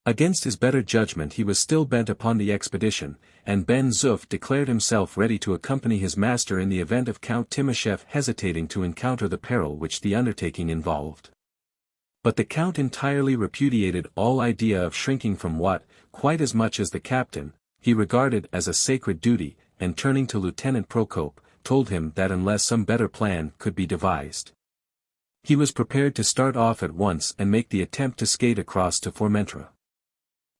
Speaker 1: Against his better judgment he was still bent upon the expedition, and Ben-Zuff declared himself ready to accompany his master in the event of Count Timascheff hesitating to encounter the peril which the undertaking involved. But the Count entirely repudiated all idea of shrinking from what, quite as much as the captain, he regarded as a sacred duty, and turning to Lieutenant Procope, told him that unless some better plan could be devised, he was prepared to start off at once and make the attempt to skate across to Formentera.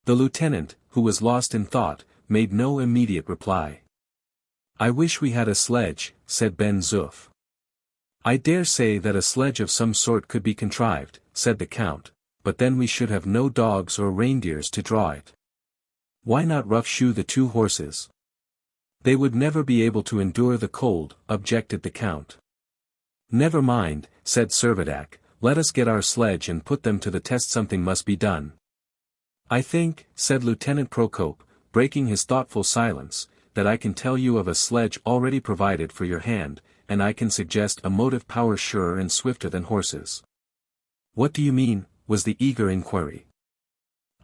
Speaker 1: The lieutenant, who was lost in thought, made no immediate reply. I wish we had a sledge, said Ben-Zuff. I dare say that a sledge of some sort could be contrived, said the Count, but then we should have no dogs or reindeers to draw it. Why not rough-shoe the 2 horses? They would never be able to endure the cold, objected the Count. Never mind, said Servadac, let us get our sledge and put them to the test. Something must be done. I think, said Lieutenant Procope, breaking his thoughtful silence, that I can tell you of a sledge already provided for your hand, and I can suggest a motive power surer and swifter than horses. What do you mean? Was the eager inquiry.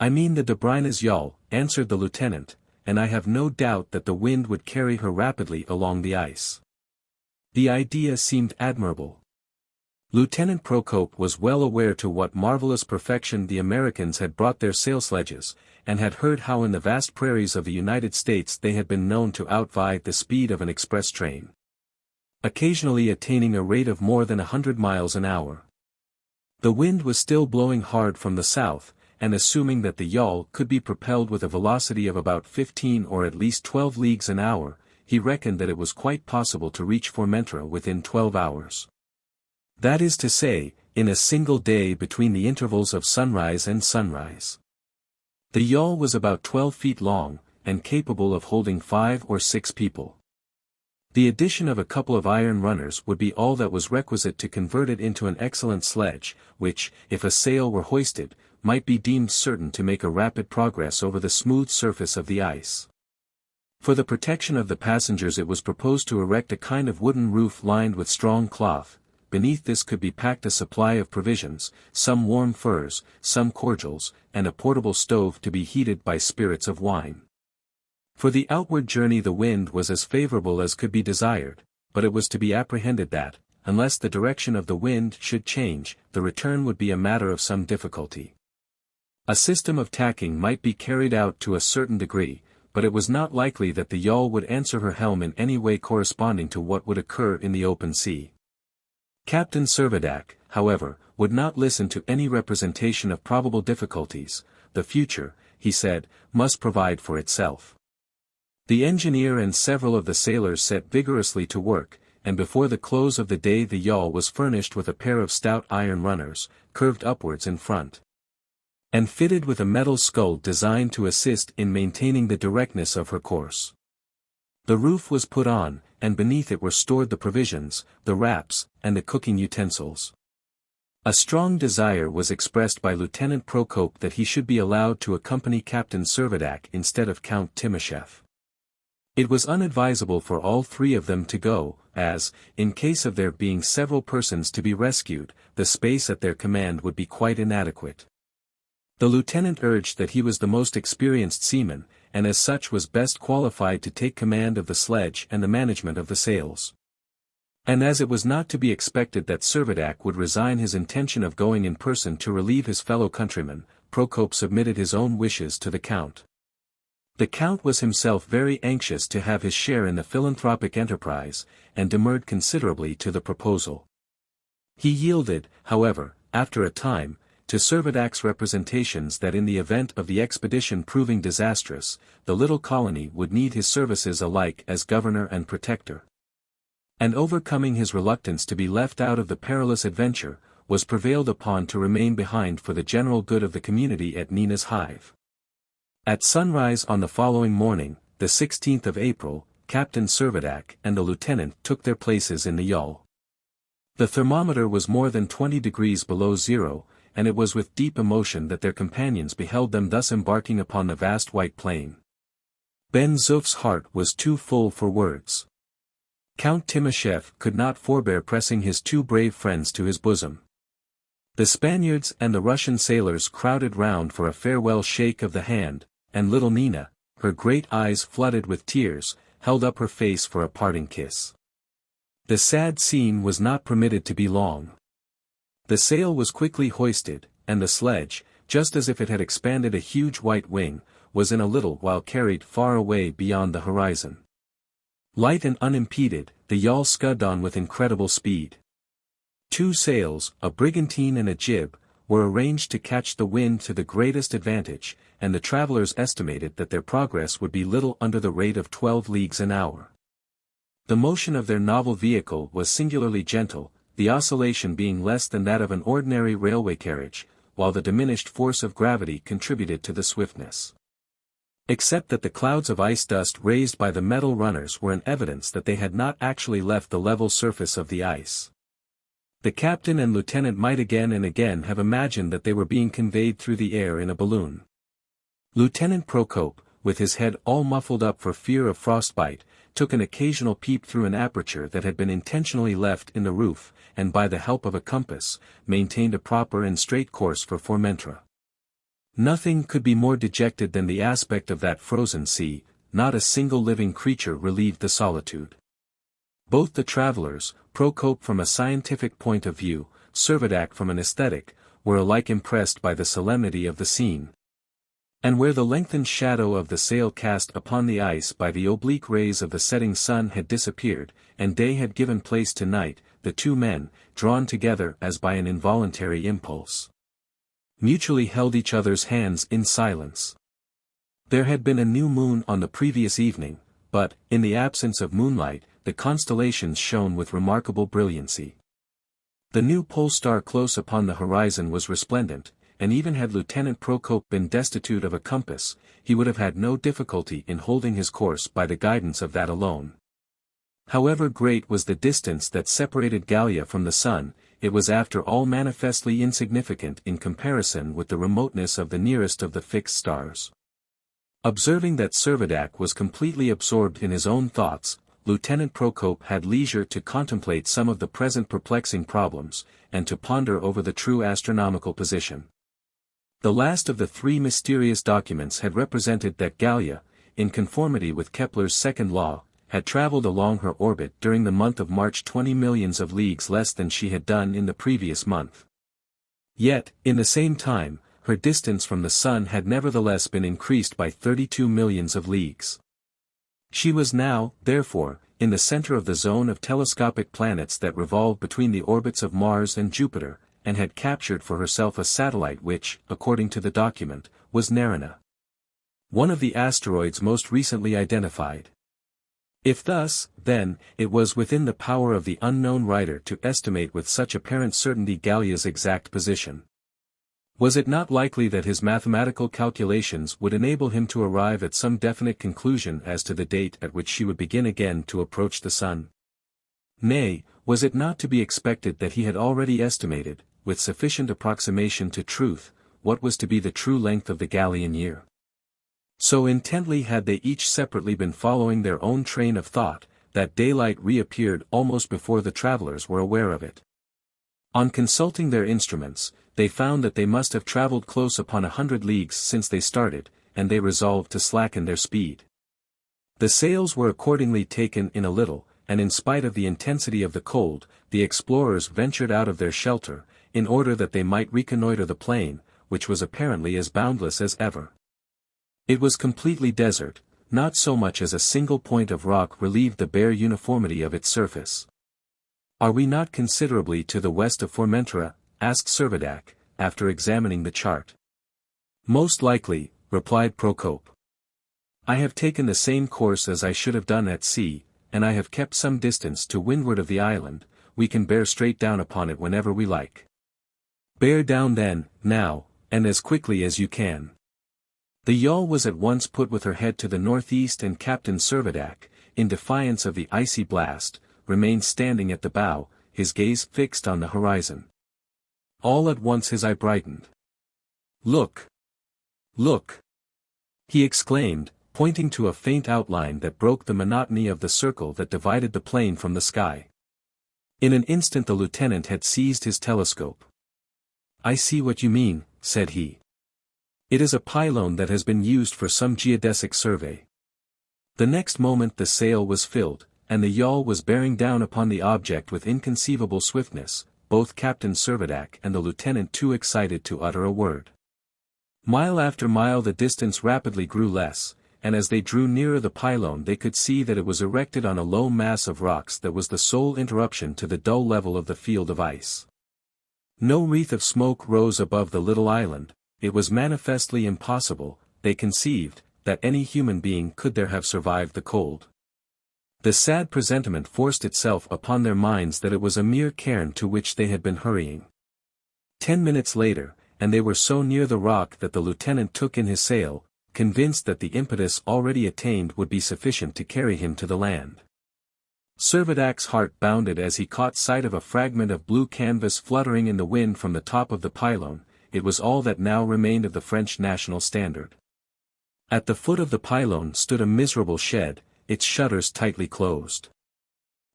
Speaker 1: I mean the Dobryna's yawl, answered the lieutenant, and I have no doubt that the wind would carry her rapidly along the ice. The idea seemed admirable. Lieutenant Procope was well aware to what marvelous perfection the Americans had brought their sail sledges, and had heard how in the vast prairies of the United States they had been known to outvie the speed of an express train, occasionally attaining a rate of more than 100 miles an hour. The wind was still blowing hard from the south, and assuming that the yawl could be propelled with a velocity of about 15 or at least 12 leagues an hour, he reckoned that it was quite possible to reach Formentera within 12 hours. That is to say, in a single day between the intervals of sunrise and sunrise. The yawl was about 12 feet long, and capable of holding 5 or 6 people. The addition of a couple of iron runners would be all that was requisite to convert it into an excellent sledge, which, if a sail were hoisted, might be deemed certain to make a rapid progress over the smooth surface of the ice. For the protection of the passengers it was proposed to erect a kind of wooden roof lined with strong cloth. Beneath this could be packed a supply of provisions, some warm furs, some cordials, and a portable stove to be heated by spirits of wine. For the outward journey the wind was as favorable as could be desired, but it was to be apprehended that, unless the direction of the wind should change, the return would be a matter of some difficulty. A system of tacking might be carried out to a certain degree, but it was not likely that the yawl would answer her helm in any way corresponding to what would occur in the open sea. Captain Servadac, however, would not listen to any representation of probable difficulties. The future, he said, must provide for itself. The engineer and several of the sailors set vigorously to work, and before the close of the day the yawl was furnished with a pair of stout iron runners, curved upwards in front, and fitted with a metal scull designed to assist in maintaining the directness of her course. The roof was put on, and beneath it were stored the provisions, the wraps, and the cooking utensils. A strong desire was expressed by Lieutenant Procope that he should be allowed to accompany Captain Servadac instead of Count Timascheff. It was unadvisable for all 3 of them to go, as, in case of there being several persons to be rescued, the space at their command would be quite inadequate. The lieutenant urged that he was the most experienced seaman, and as such was best qualified to take command of the sledge and the management of the sails. And as it was not to be expected that Servadac would resign his intention of going in person to relieve his fellow countrymen, Procope submitted his own wishes to the Count. The Count was himself very anxious to have his share in the philanthropic enterprise, and demurred considerably to the proposal. He yielded, however, after a time, to Servadac's representations that in the event of the expedition proving disastrous, the little colony would need his services alike as governor and protector. And overcoming his reluctance to be left out of the perilous adventure, was prevailed upon to remain behind for the general good of the community at Nina's Hive. At sunrise on the following morning, the 16th of April, Captain Servadac and the lieutenant took their places in the yawl. The thermometer was more than 20 degrees below zero, and it was with deep emotion that their companions beheld them thus embarking upon the vast white plain. Ben-Zuff's heart was too full for words. Count Timascheff could not forbear pressing his two brave friends to his bosom. The Spaniards and the Russian sailors crowded round for a farewell shake of the hand, and little Nina, her great eyes flooded with tears, held up her face for a parting kiss. The sad scene was not permitted to be long. The sail was quickly hoisted, and the sledge, just as if it had expanded a huge white wing, was in a little while carried far away beyond the horizon. Light and unimpeded, the yawl scudded on with incredible speed. 2 sails, a brigantine and a jib, were arranged to catch the wind to the greatest advantage, and the travelers estimated that their progress would be little under the rate of 12 leagues an hour. The motion of their novel vehicle was singularly gentle, the oscillation being less than that of an ordinary railway carriage, while the diminished force of gravity contributed to the swiftness. Except that the clouds of ice dust raised by the metal runners were an evidence that they had not actually left the level surface of the ice. The captain and lieutenant might again and again have imagined that they were being conveyed through the air in a balloon. Lieutenant Procope, with his head all muffled up for fear of frostbite, took an occasional peep through an aperture that had been intentionally left in the roof, and by the help of a compass, maintained a proper and straight course for Formentera. Nothing could be more dejected than the aspect of that frozen sea, not a single living creature relieved the solitude. Both the travelers, Procope from a scientific point of view, Servadac from an aesthetic, were alike impressed by the solemnity of the scene. And where the lengthened shadow of the sail cast upon the ice by the oblique rays of the setting sun had disappeared, and day had given place to night, the two men, drawn together as by an involuntary impulse, mutually held each other's hands in silence. There had been a new moon on the previous evening, but, in the absence of moonlight, the constellations shone with remarkable brilliancy. The new pole star close upon the horizon was resplendent, and even had Lieutenant Procope been destitute of a compass, he would have had no difficulty in holding his course by the guidance of that alone. However great was the distance that separated Gallia from the sun, it was after all manifestly insignificant in comparison with the remoteness of the nearest of the fixed stars. Observing that Servadac was completely absorbed in his own thoughts, Lieutenant Procope had leisure to contemplate some of the present perplexing problems, and to ponder over the true astronomical position. The last of the 3 mysterious documents had represented that Gallia, in conformity with Kepler's second law, had traveled along her orbit during the month of March 20 millions of leagues less than she had done in the previous month. Yet, in the same time, her distance from the sun had nevertheless been increased by 32 millions of leagues. She was now, therefore, in the center of the zone of telescopic planets that revolved between the orbits of Mars and Jupiter, and had captured for herself a satellite which, according to the document, was Nerina, one of the asteroids most recently identified. If thus, then, it was within the power of the unknown writer to estimate with such apparent certainty Gallia's exact position. Was it not likely that his mathematical calculations would enable him to arrive at some definite conclusion as to the date at which she would begin again to approach the sun? Nay, was it not to be expected that he had already estimated, with sufficient approximation to truth, what was to be the true length of the Gallian year? So intently had they each separately been following their own train of thought, that daylight reappeared almost before the travelers were aware of it. On consulting their instruments, they found that they must have traveled close upon 100 leagues since they started, and they resolved to slacken their speed. The sails were accordingly taken in a little, and in spite of the intensity of the cold, the explorers ventured out of their shelter, in order that they might reconnoiter the plain, which was apparently as boundless as ever. It was completely desert, not so much as a single point of rock relieved the bare uniformity of its surface. "Are we not considerably to the west of Formentera?" asked Servadac, after examining the chart. "Most likely," replied Procope. "I have taken the same course as I should have done at sea, and I have kept some distance to windward of the island. We can bear straight down upon it whenever we like." "Bear down then, now, and as quickly as you can." The yawl was at once put with her head to the northeast, and Captain Servadac, in defiance of the icy blast, remained standing at the bow, his gaze fixed on the horizon. All at once his eye brightened. "Look! Look!" he exclaimed, pointing to a faint outline that broke the monotony of the circle that divided the plain from the sky. In an instant the lieutenant had seized his telescope. "I see what you mean," said he. "It is a pylone that has been used for some geodesic survey." The next moment the sail was filled, and the yawl was bearing down upon the object with inconceivable swiftness, both Captain Servadac and the lieutenant too excited to utter a word. Mile after mile the distance rapidly grew less, and as they drew nearer the pylone they could see that it was erected on a low mass of rocks that was the sole interruption to the dull level of the field of ice. No wreath of smoke rose above the little island. It was manifestly impossible, they conceived, that any human being could there have survived the cold. The sad presentiment forced itself upon their minds that it was a mere cairn to which they had been hurrying. 10 minutes later, and they were so near the rock that the lieutenant took in his sail, convinced that the impetus already attained would be sufficient to carry him to the land. Servadac's heart bounded as he caught sight of a fragment of blue canvas fluttering in the wind from the top of the pylone. It was all that now remained of the French national standard. At the foot of the pylone stood a miserable shed, its shutters tightly closed.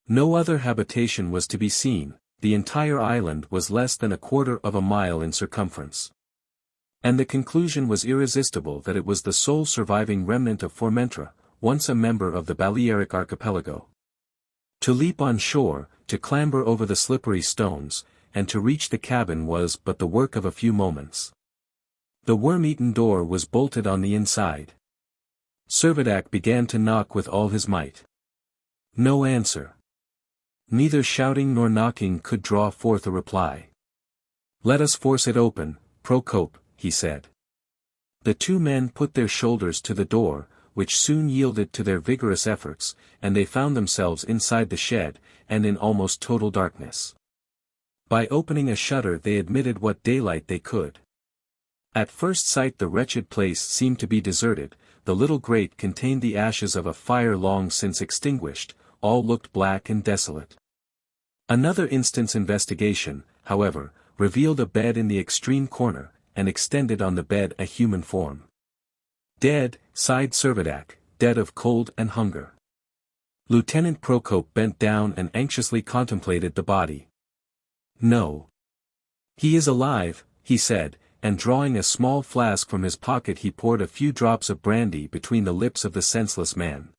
Speaker 1: No other habitation was to be seen. The entire island was less than a quarter of a mile in circumference. And the conclusion was irresistible that it was the sole surviving remnant of Formentera, once a member of the Balearic archipelago. To leap on shore, to clamber over the slippery stones, and to reach the cabin was but the work of a few moments. The worm-eaten door was bolted on the inside. Servadac began to knock with all his might. No answer. Neither shouting nor knocking could draw forth a reply. "Let us force it open, Procope," he said. The two men put their shoulders to the door, which soon yielded to their vigorous efforts, and they found themselves inside the shed, and in almost total darkness. By opening a shutter they admitted what daylight they could. At first sight the wretched place seemed to be deserted. The little grate contained the ashes of a fire long since extinguished. All looked black and desolate. Another instant's investigation, however, revealed a bed in the extreme corner, and extended on the bed a human form. "Dead," sighed Servadac, "dead of cold and hunger." Lieutenant Procope bent down and anxiously contemplated the body. "No. He is alive," he said, and drawing a small flask from his pocket he poured a few drops of brandy between the lips of the senseless man.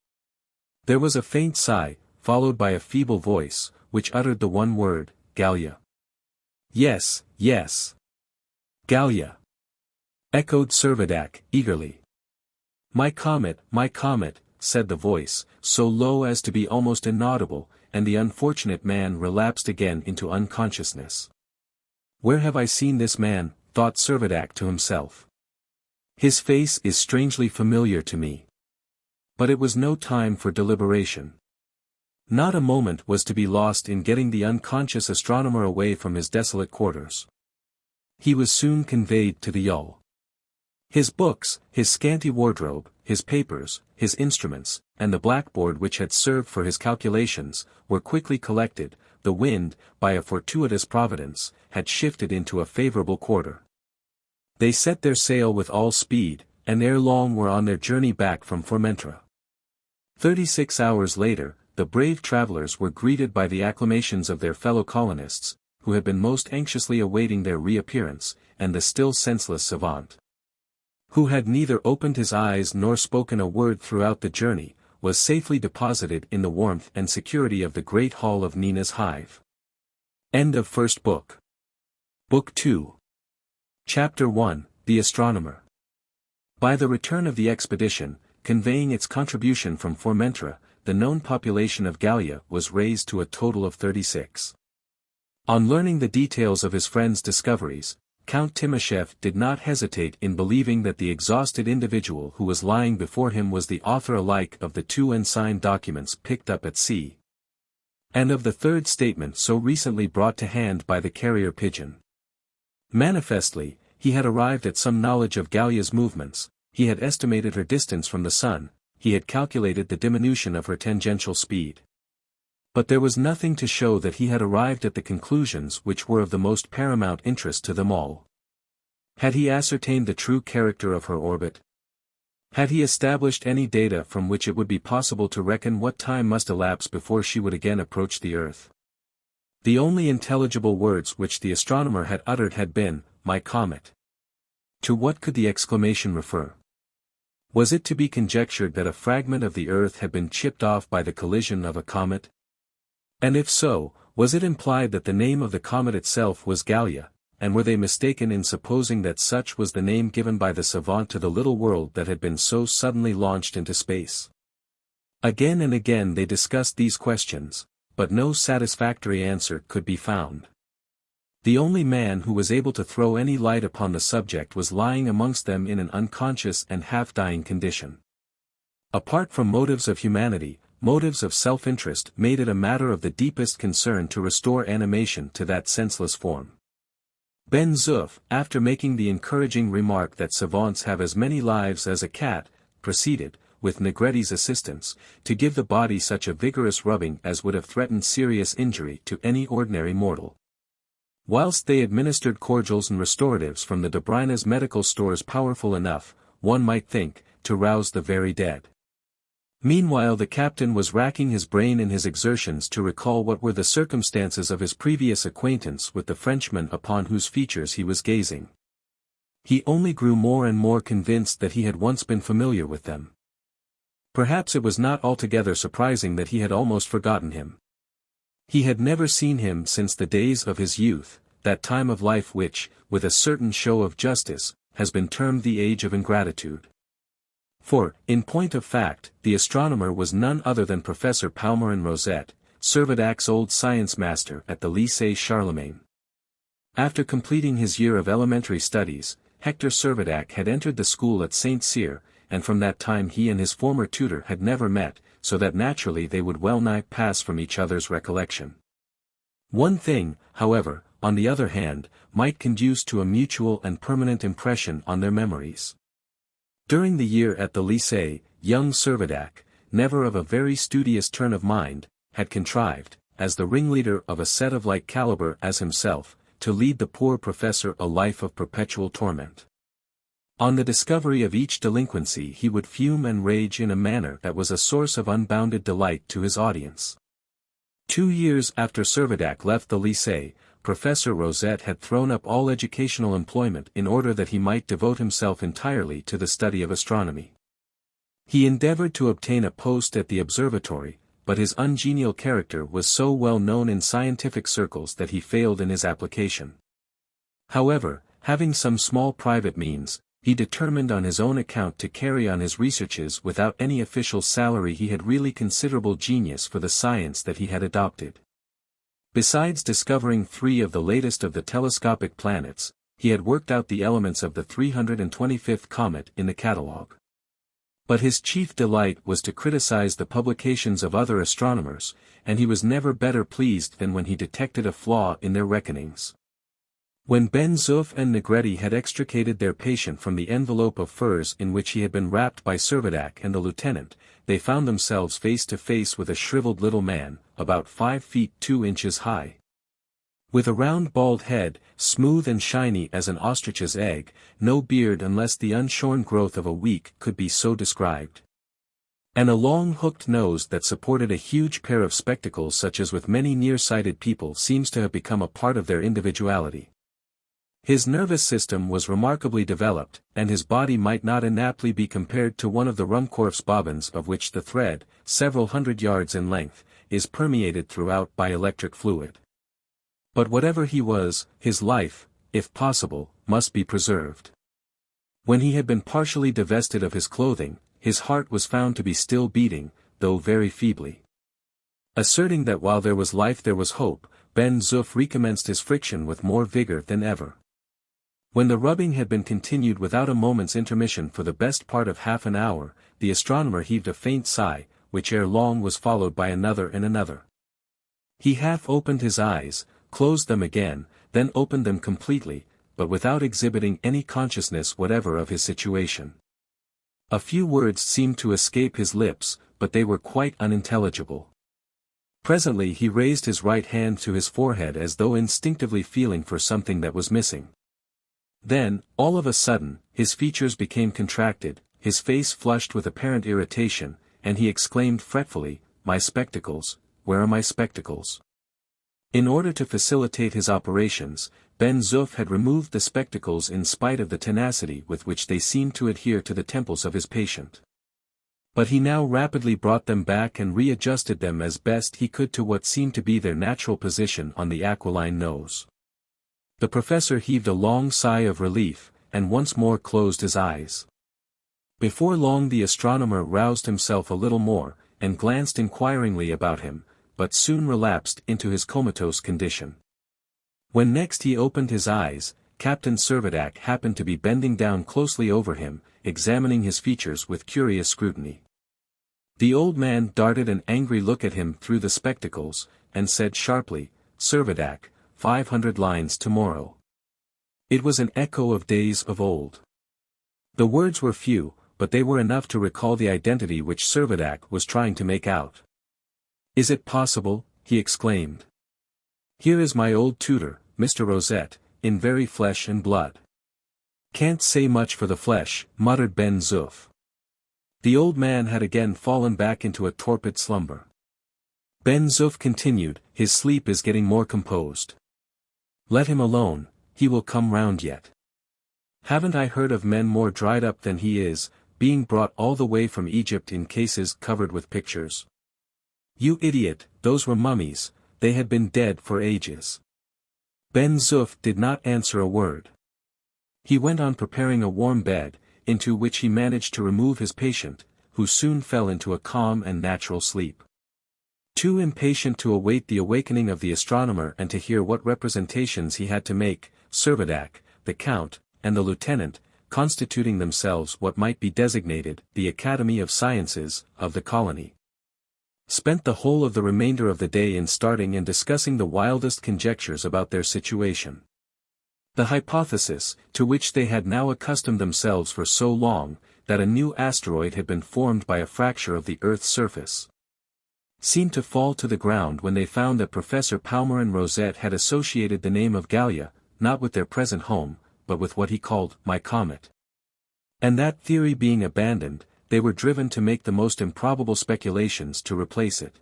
Speaker 1: There was a faint sigh, followed by a feeble voice, which uttered the one word, "Gallia." "Yes, yes. Gallia," echoed Servadac, eagerly. My comet," said the voice, so low as to be almost inaudible, and the unfortunate man relapsed again into unconsciousness. "Where have I seen this man?" thought Servadac to himself. "His face is strangely familiar to me." But it was no time for deliberation. Not a moment was to be lost in getting the unconscious astronomer away from his desolate quarters. He was soon conveyed to the yawl. His books, his scanty wardrobe, his papers, his instruments, and the blackboard which had served for his calculations, were quickly collected. The wind, by a fortuitous providence, had shifted into a favorable quarter. They set their sail with all speed, and ere long were on their journey back from Formentera. 36 hours later, the brave travelers were greeted by the acclamations of their fellow colonists, who had been most anxiously awaiting their reappearance, and the still senseless savant, who had neither opened his eyes nor spoken a word throughout the journey, was safely deposited in the warmth and security of the great hall of Nina's hive. End of first book. Book 2. Chapter 1, The Astronomer. By the return of the expedition, conveying its contribution from Formentera, the known population of Gallia was raised to a total of 36. On learning the details of his friend's discoveries, Count Timascheff did not hesitate in believing that the exhausted individual who was lying before him was the author alike of the 2 unsigned documents picked up at sea, and of the 3rd statement so recently brought to hand by the carrier pigeon. Manifestly, he had arrived at some knowledge of Gallia's movements, he had estimated her distance from the sun, he had calculated the diminution of her tangential speed. But there was nothing to show that he had arrived at the conclusions which were of the most paramount interest to them all. Had he ascertained the true character of her orbit? Had he established any data from which it would be possible to reckon what time must elapse before she would again approach the earth? The only intelligible words which the astronomer had uttered had been, "My comet." To what could the exclamation refer? Was it to be conjectured that a fragment of the earth had been chipped off by the collision of a comet? And if so, was it implied that the name of the comet itself was Gallia, and were they mistaken in supposing that such was the name given by the savant to the little world that had been so suddenly launched into space? Again and again they discussed these questions, but no satisfactory answer could be found. The only man who was able to throw any light upon the subject was lying amongst them in an unconscious and half-dying condition. Apart from motives of humanity, motives of self-interest made it a matter of the deepest concern to restore animation to that senseless form. Ben-Zuff, after making the encouraging remark that savants have as many lives as a cat, proceeded, with Negretti's assistance, to give the body such a vigorous rubbing as would have threatened serious injury to any ordinary mortal. Whilst they administered cordials and restoratives from the Dobrina's medical stores powerful enough, one might think, to rouse the very dead. Meanwhile the captain was racking his brain in his exertions to recall what were the circumstances of his previous acquaintance with the Frenchman upon whose features he was gazing. He only grew more and more convinced that he had once been familiar with them. Perhaps it was not altogether surprising that he had almost forgotten him. He had never seen him since the days of his youth, that time of life which, with a certain show of justice, has been termed the age of ingratitude. For, in point of fact, the astronomer was none other than Professor Palmerin Rosette, Servadac's old science master at the Lycée Charlemagne. After completing his year of elementary studies, Hector Servadac had entered the school at St. Cyr, and from that time he and his former tutor had never met, so that naturally they would well-nigh pass from each other's recollection. One thing, however, on the other hand, might conduce to a mutual and permanent impression on their memories. During the year at the Lycée, young Servadac, never of a very studious turn of mind, had contrived, as the ringleader of a set of like caliber as himself, to lead the poor professor a life of perpetual torment. On the discovery of each delinquency he would fume and rage in a manner that was a source of unbounded delight to his audience. 2 years after Servadac left the Lycée, Professor Rosette had thrown up all educational employment in order that he might devote himself entirely to the study of astronomy. He endeavored to obtain a post at the observatory, but his ungenial character was so well known in scientific circles that he failed in his application. However, having some small private means, he determined on his own account to carry on his researches without any official salary. He had really considerable genius for the science that he had adopted. Besides discovering 3 of the latest of the telescopic planets, he had worked out the elements of the 325th comet in the catalogue. But his chief delight was to criticize the publications of other astronomers, and he was never better pleased than when he detected a flaw in their reckonings. When Ben-Zuff and Negretti had extricated their patient from the envelope of furs in which he had been wrapped by Servadac and the lieutenant, they found themselves face to face with a shriveled little man, about 5 feet 2 inches high. With a round bald head, smooth and shiny as an ostrich's egg, no beard unless the unshorn growth of a week could be so described. And a long hooked nose that supported a huge pair of spectacles such as with many nearsighted people seems to have become a part of their individuality. His nervous system was remarkably developed, and his body might not inaptly be compared to one of the Ruhmkorff's bobbins of which the thread, several hundred yards in length, is permeated throughout by electric fluid. But whatever he was, his life, if possible, must be preserved. When he had been partially divested of his clothing, his heart was found to be still beating, though very feebly. Asserting that while there was life there was hope, Ben-Zuff recommenced his friction with more vigor than ever. When the rubbing had been continued without a moment's intermission for the best part of half an hour, the astronomer heaved a faint sigh, which ere long was followed by another and another. He half opened his eyes, closed them again, then opened them completely, but without exhibiting any consciousness whatever of his situation. A few words seemed to escape his lips, but they were quite unintelligible. Presently he raised his right hand to his forehead as though instinctively feeling for something that was missing. Then, all of a sudden, his features became contracted, his face flushed with apparent irritation, and he exclaimed fretfully, "My spectacles, where are my spectacles?" In order to facilitate his operations, Ben-Zuff had removed the spectacles in spite of the tenacity with which they seemed to adhere to the temples of his patient. But he now rapidly brought them back and readjusted them as best he could to what seemed to be their natural position on the aquiline nose. The professor heaved a long sigh of relief, and once more closed his eyes. Before long the astronomer roused himself a little more, and glanced inquiringly about him, but soon relapsed into his comatose condition. When next he opened his eyes, Captain Servadac happened to be bending down closely over him, examining his features with curious scrutiny. The old man darted an angry look at him through the spectacles, and said sharply, "Servadac, 500 lines tomorrow." It was an echo of days of old. The words were few, but they were enough to recall the identity which Servadac was trying to make out. "Is it possible?" he exclaimed. "Here is my old tutor, Mr. Rosette, in very flesh and blood." "Can't say much for the flesh," muttered Ben-Zuff. The old man had again fallen back into a torpid slumber. Ben-Zuff continued, "His sleep is getting more composed. Let him alone, he will come round yet. Haven't I heard of men more dried up than he is, being brought all the way from Egypt in cases covered with pictures? You idiot, those were mummies, they had been dead for ages." Ben-Zuff did not answer a word. He went on preparing a warm bed, into which he managed to remove his patient, who soon fell into a calm and natural sleep. Too impatient to await the awakening of the astronomer and to hear what representations he had to make, Servadac, the Count, and the Lieutenant, constituting themselves what might be designated the Academy of Sciences, of the colony, spent the whole of the remainder of the day in starting and discussing the wildest conjectures about their situation. The hypothesis, to which they had now accustomed themselves for so long, that a new asteroid had been formed by a fracture of the Earth's surface, seemed to fall to the ground when they found that Professor Palmer and Rosette had associated the name of Gallia, not with their present home, but with what he called "my comet." And that theory being abandoned, they were driven to make the most improbable speculations to replace it.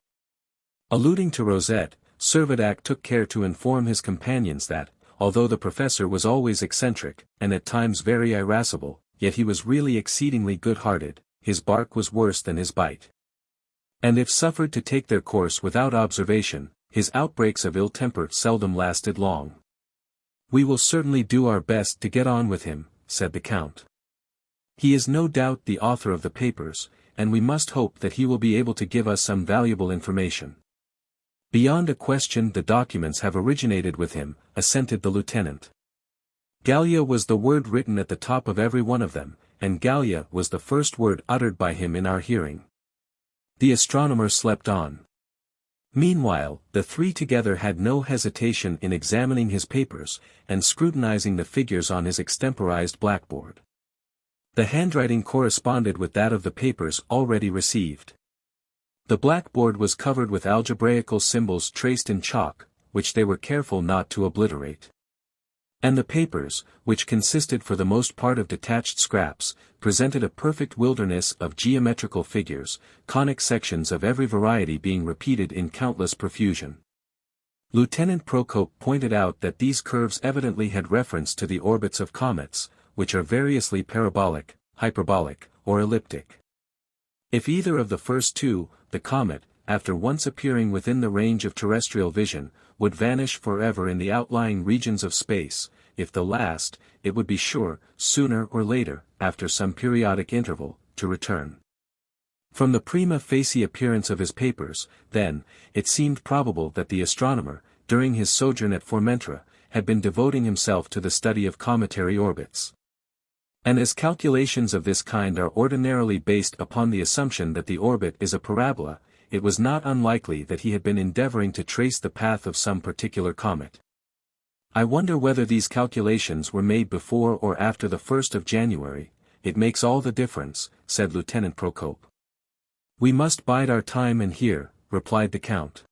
Speaker 1: Alluding to Rosette, Servadac took care to inform his companions that, although the professor was always eccentric, and at times very irascible, yet he was really exceedingly good-hearted, his bark was worse than his bite. And if suffered to take their course without observation, his outbreaks of ill temper seldom lasted long. "We will certainly do our best to get on with him," said the Count. "He is no doubt the author of the papers, and we must hope that he will be able to give us some valuable information." "Beyond a question the documents have originated with him," assented the lieutenant. "Gallia was the word written at the top of every one of them, and Gallia was the first word uttered by him in our hearing." The astronomer slept on. Meanwhile, the three together had no hesitation in examining his papers, and scrutinizing the figures on his extemporized blackboard. The handwriting corresponded with that of the papers already received. The blackboard was covered with algebraical symbols traced in chalk, which they were careful not to obliterate. And the papers, which consisted for the most part of detached scraps, presented a perfect wilderness of geometrical figures, conic sections of every variety being repeated in countless profusion. Lieutenant Procope pointed out that these curves evidently had reference to the orbits of comets, which are variously parabolic, hyperbolic, or elliptic. If either of the first two, the comet, after once appearing within the range of terrestrial vision, would vanish forever in the outlying regions of space, if the last, it would be sure, sooner or later, after some periodic interval, to return. From the prima facie appearance of his papers, then, it seemed probable that the astronomer, during his sojourn at Formentera, had been devoting himself to the study of cometary orbits. And as calculations of this kind are ordinarily based upon the assumption that the orbit is a parabola, it was not unlikely that he had been endeavoring to trace the path of some particular comet. I wonder whether these calculations were made before or after the 1st of January. It makes all the difference, said Lieutenant Procope. We must bide our time and hear, replied the Count.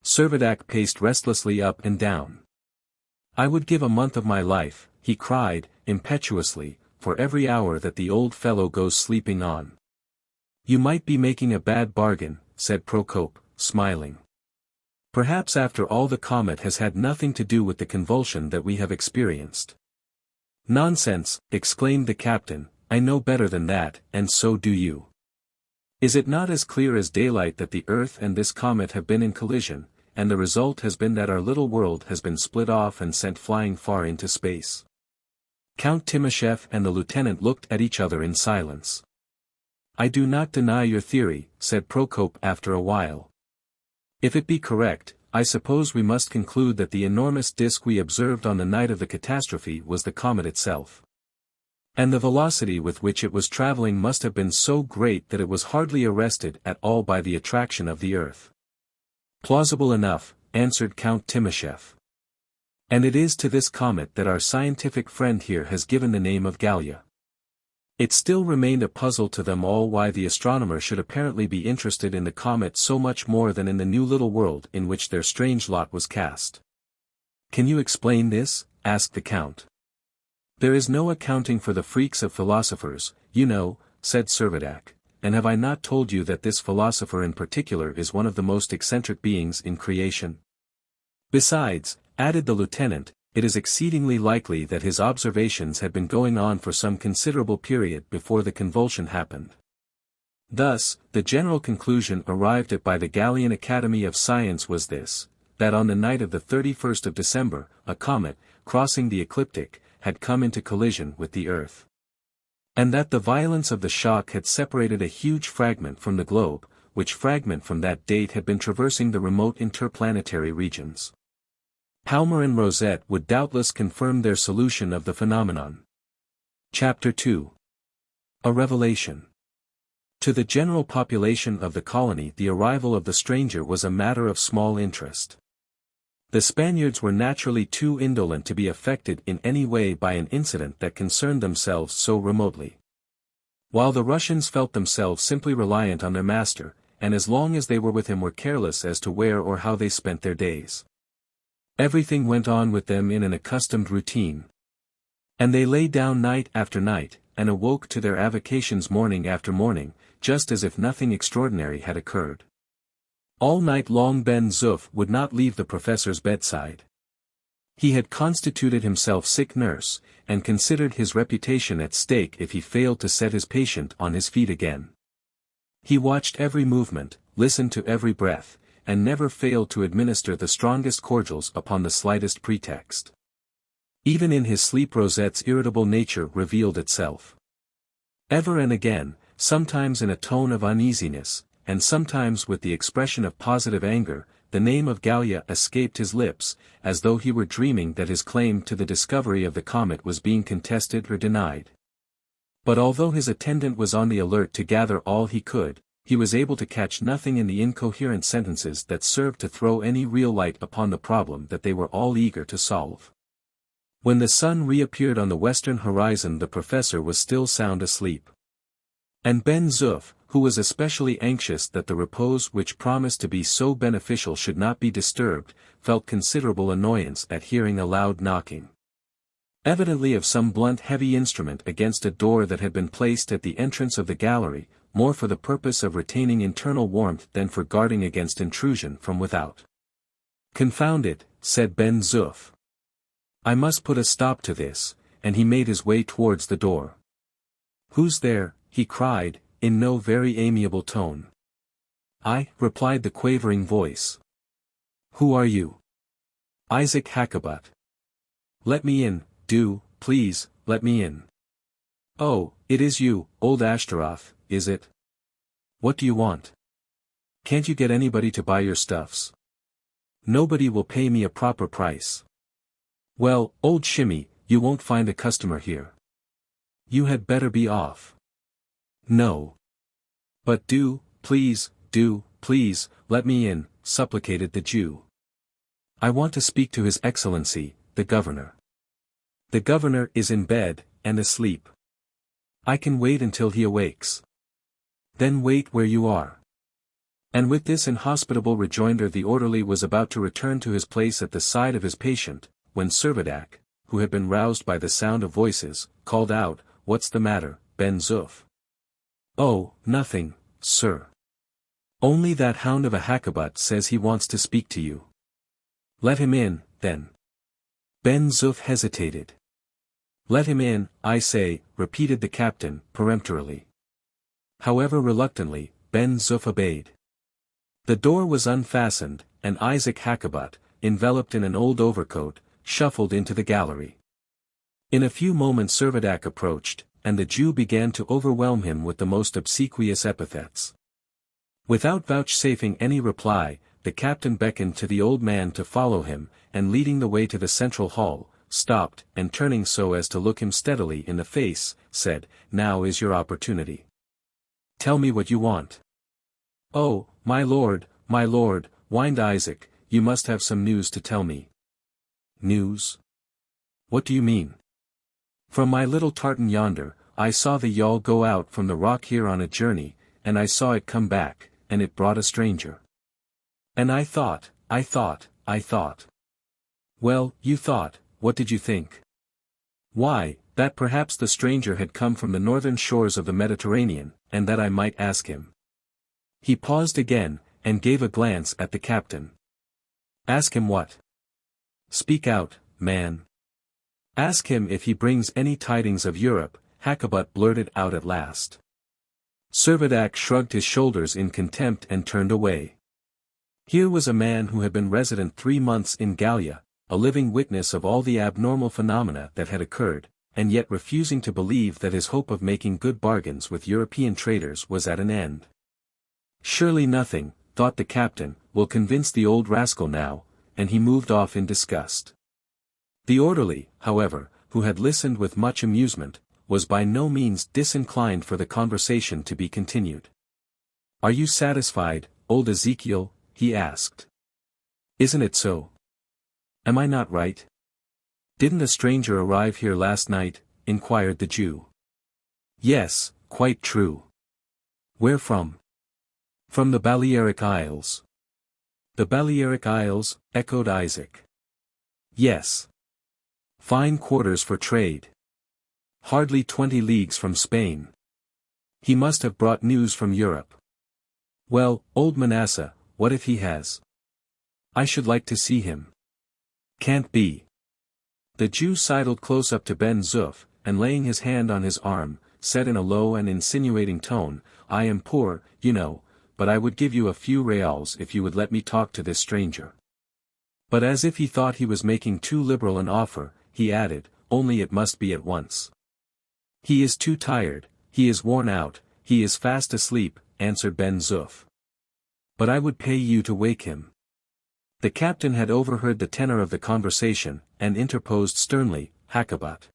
Speaker 1: Servadac paced restlessly up and down. I would give a month of my life, he cried, impetuously, for every hour that the old fellow goes sleeping on. You might be making a bad bargain, said Procope, smiling. Perhaps after all the comet has had nothing to do with the convulsion that we have experienced. Nonsense, exclaimed the captain, I know better than that, and so do you. Is it not as clear as daylight that the Earth and this comet have been in collision, and the result has been that our little world has been split off and sent flying far into space? Count Timascheff and the lieutenant looked at each other in silence. I do not deny your theory, said Procope after a while. If it be correct, I suppose we must conclude that the enormous disk we observed on the night of the catastrophe was the comet itself. And the velocity with which it was traveling must have been so great that it was hardly arrested at all by the attraction of the Earth. Plausible enough, answered Count Timascheff. And it is to this comet that our scientific friend here has given the name of Gallia. It still remained a puzzle to them all why the astronomer should apparently be interested in the comet so much more than in the new little world in which their strange lot was cast. Can you explain this? Asked the Count. There is no accounting for the freaks of philosophers, you know, said Servadac, and have I not told you that this philosopher in particular is one of the most eccentric beings in creation? Besides, added the lieutenant, it is exceedingly likely that his observations had been going on for some considerable period before the convulsion happened. Thus, the general conclusion arrived at by the Gallian Academy of Science was this, that on the night of the 31st of December, a comet, crossing the ecliptic, had come into collision with the Earth. And that the violence of the shock had separated a huge fragment from the globe, which fragment from that date had been traversing the remote interplanetary regions. Palmer and Rosette would doubtless confirm their solution of the phenomenon. Chapter 2. A Revelation. To the general population of the colony the arrival of the stranger was a matter of small interest. The Spaniards were naturally too indolent to be affected in any way by an incident that concerned themselves so remotely. While the Russians felt themselves simply reliant on their master, and as long as they were with him were careless as to where or how they spent their days. Everything went on with them in an accustomed routine. And they lay down night after night, and awoke to their avocations morning after morning, just as if nothing extraordinary had occurred. All night long Ben-Zuff would not leave the professor's bedside. He had constituted himself sick nurse, and considered his reputation at stake if he failed to set his patient on his feet again. He watched every movement, listened to every breath, and never failed to administer the strongest cordials upon the slightest pretext. Even in his sleep Rosette's irritable nature revealed itself. Ever and again, sometimes in a tone of uneasiness, and sometimes with the expression of positive anger, the name of Gallia escaped his lips, as though he were dreaming that his claim to the discovery of the comet was being contested or denied. But although his attendant was on the alert to gather all he could, he was able to catch nothing in the incoherent sentences that served to throw any real light upon the problem that they were all eager to solve. When the sun reappeared on the western horizon the professor was still sound asleep. And Ben-Zuff, who was especially anxious that the repose which promised to be so beneficial should not be disturbed, felt considerable annoyance at hearing a loud knocking. Evidently of some blunt heavy instrument against a door that had been placed at the entrance of the gallery, more for the purpose of retaining internal warmth than for guarding against intrusion from without. "Confound it," said Ben-Zuff. "I must put a stop to this," and he made his way towards the door. "Who's there?" he cried, in no very amiable tone. "I," replied the quavering voice. "Who are you?" "Isaac Hakkabut." "Let me in, do, please, let me in." "Oh, it is you, old Ashtaroth, is it? What do you want? Can't you get anybody to buy your stuffs?" "Nobody will pay me a proper price." "Well, old Shimmy, you won't find a customer here. You had better be off." "No. But do, please, let me in," supplicated the Jew. "I want to speak to His Excellency, the Governor. The Governor is in bed, and asleep. I can wait until he awakes." "Then wait where you are." And with this inhospitable rejoinder the orderly was about to return to his place at the side of his patient, when Servadac, who had been roused by the sound of voices, called out, "What's the matter, Ben-Zuff?" "Oh, nothing, sir. Only that hound of a Hakkabut says he wants to speak to you." "Let him in, then." Ben-Zuff hesitated. "Let him in, I say," repeated the captain, peremptorily. However reluctantly, Ben-Zuff obeyed. The door was unfastened, and Isaac Hakkabut, enveloped in an old overcoat, shuffled into the gallery. In a few moments Servadac approached, and the Jew began to overwhelm him with the most obsequious epithets. Without vouchsafing any reply, the captain beckoned to the old man to follow him, and leading the way to the central hall, stopped, and turning so as to look him steadily in the face, said, "Now is your opportunity. Tell me what you want." "Oh, my lord," whined Isaac, "you must have some news to tell me." "News? What do you mean?" "From my little tartan yonder, I saw the yawl go out from the rock here on a journey, and I saw it come back, and it brought a stranger. And I thought. Well, you thought, what did you think?" "Why, that perhaps the stranger had come from the northern shores of the Mediterranean, and that I might ask him." He paused again, and gave a glance at the captain. "Ask him what? Speak out, man." "Ask him if he brings any tidings of Europe," Hakkabut blurted out at last. Servadac shrugged his shoulders in contempt and turned away. Here was a man who had been resident 3 months in Gallia, a living witness of all the abnormal phenomena that had occurred, and yet refusing to believe that his hope of making good bargains with European traders was at an end. Surely nothing, thought the captain, will convince the old rascal now, and he moved off in disgust. The orderly, however, who had listened with much amusement, was by no means disinclined for the conversation to be continued. "Are you satisfied, old Ezekiel?" he asked. "Isn't it so? Am I not right? Didn't a stranger arrive here last night?" inquired the Jew. "Yes, quite true." "Where from?" "From the Balearic Isles." "The Balearic Isles," echoed Isaac. "Yes. Fine quarters for trade. Hardly 20 leagues from Spain. He must have brought news from Europe." "Well, old Manasseh, what if he has? I should like to see him." "Can't be." The Jew sidled close up to Ben-Zuff, and laying his hand on his arm, said in a low and insinuating tone, "I am poor, you know, but I would give you a few reals if you would let me talk to this stranger." But as if he thought he was making too liberal an offer, he added, "Only it must be at once." "He is too tired, he is worn out, he is fast asleep," answered Ben-Zuff. "But I would pay you to wake him." The captain had overheard the tenor of the conversation, and interposed sternly, "Hakkabut,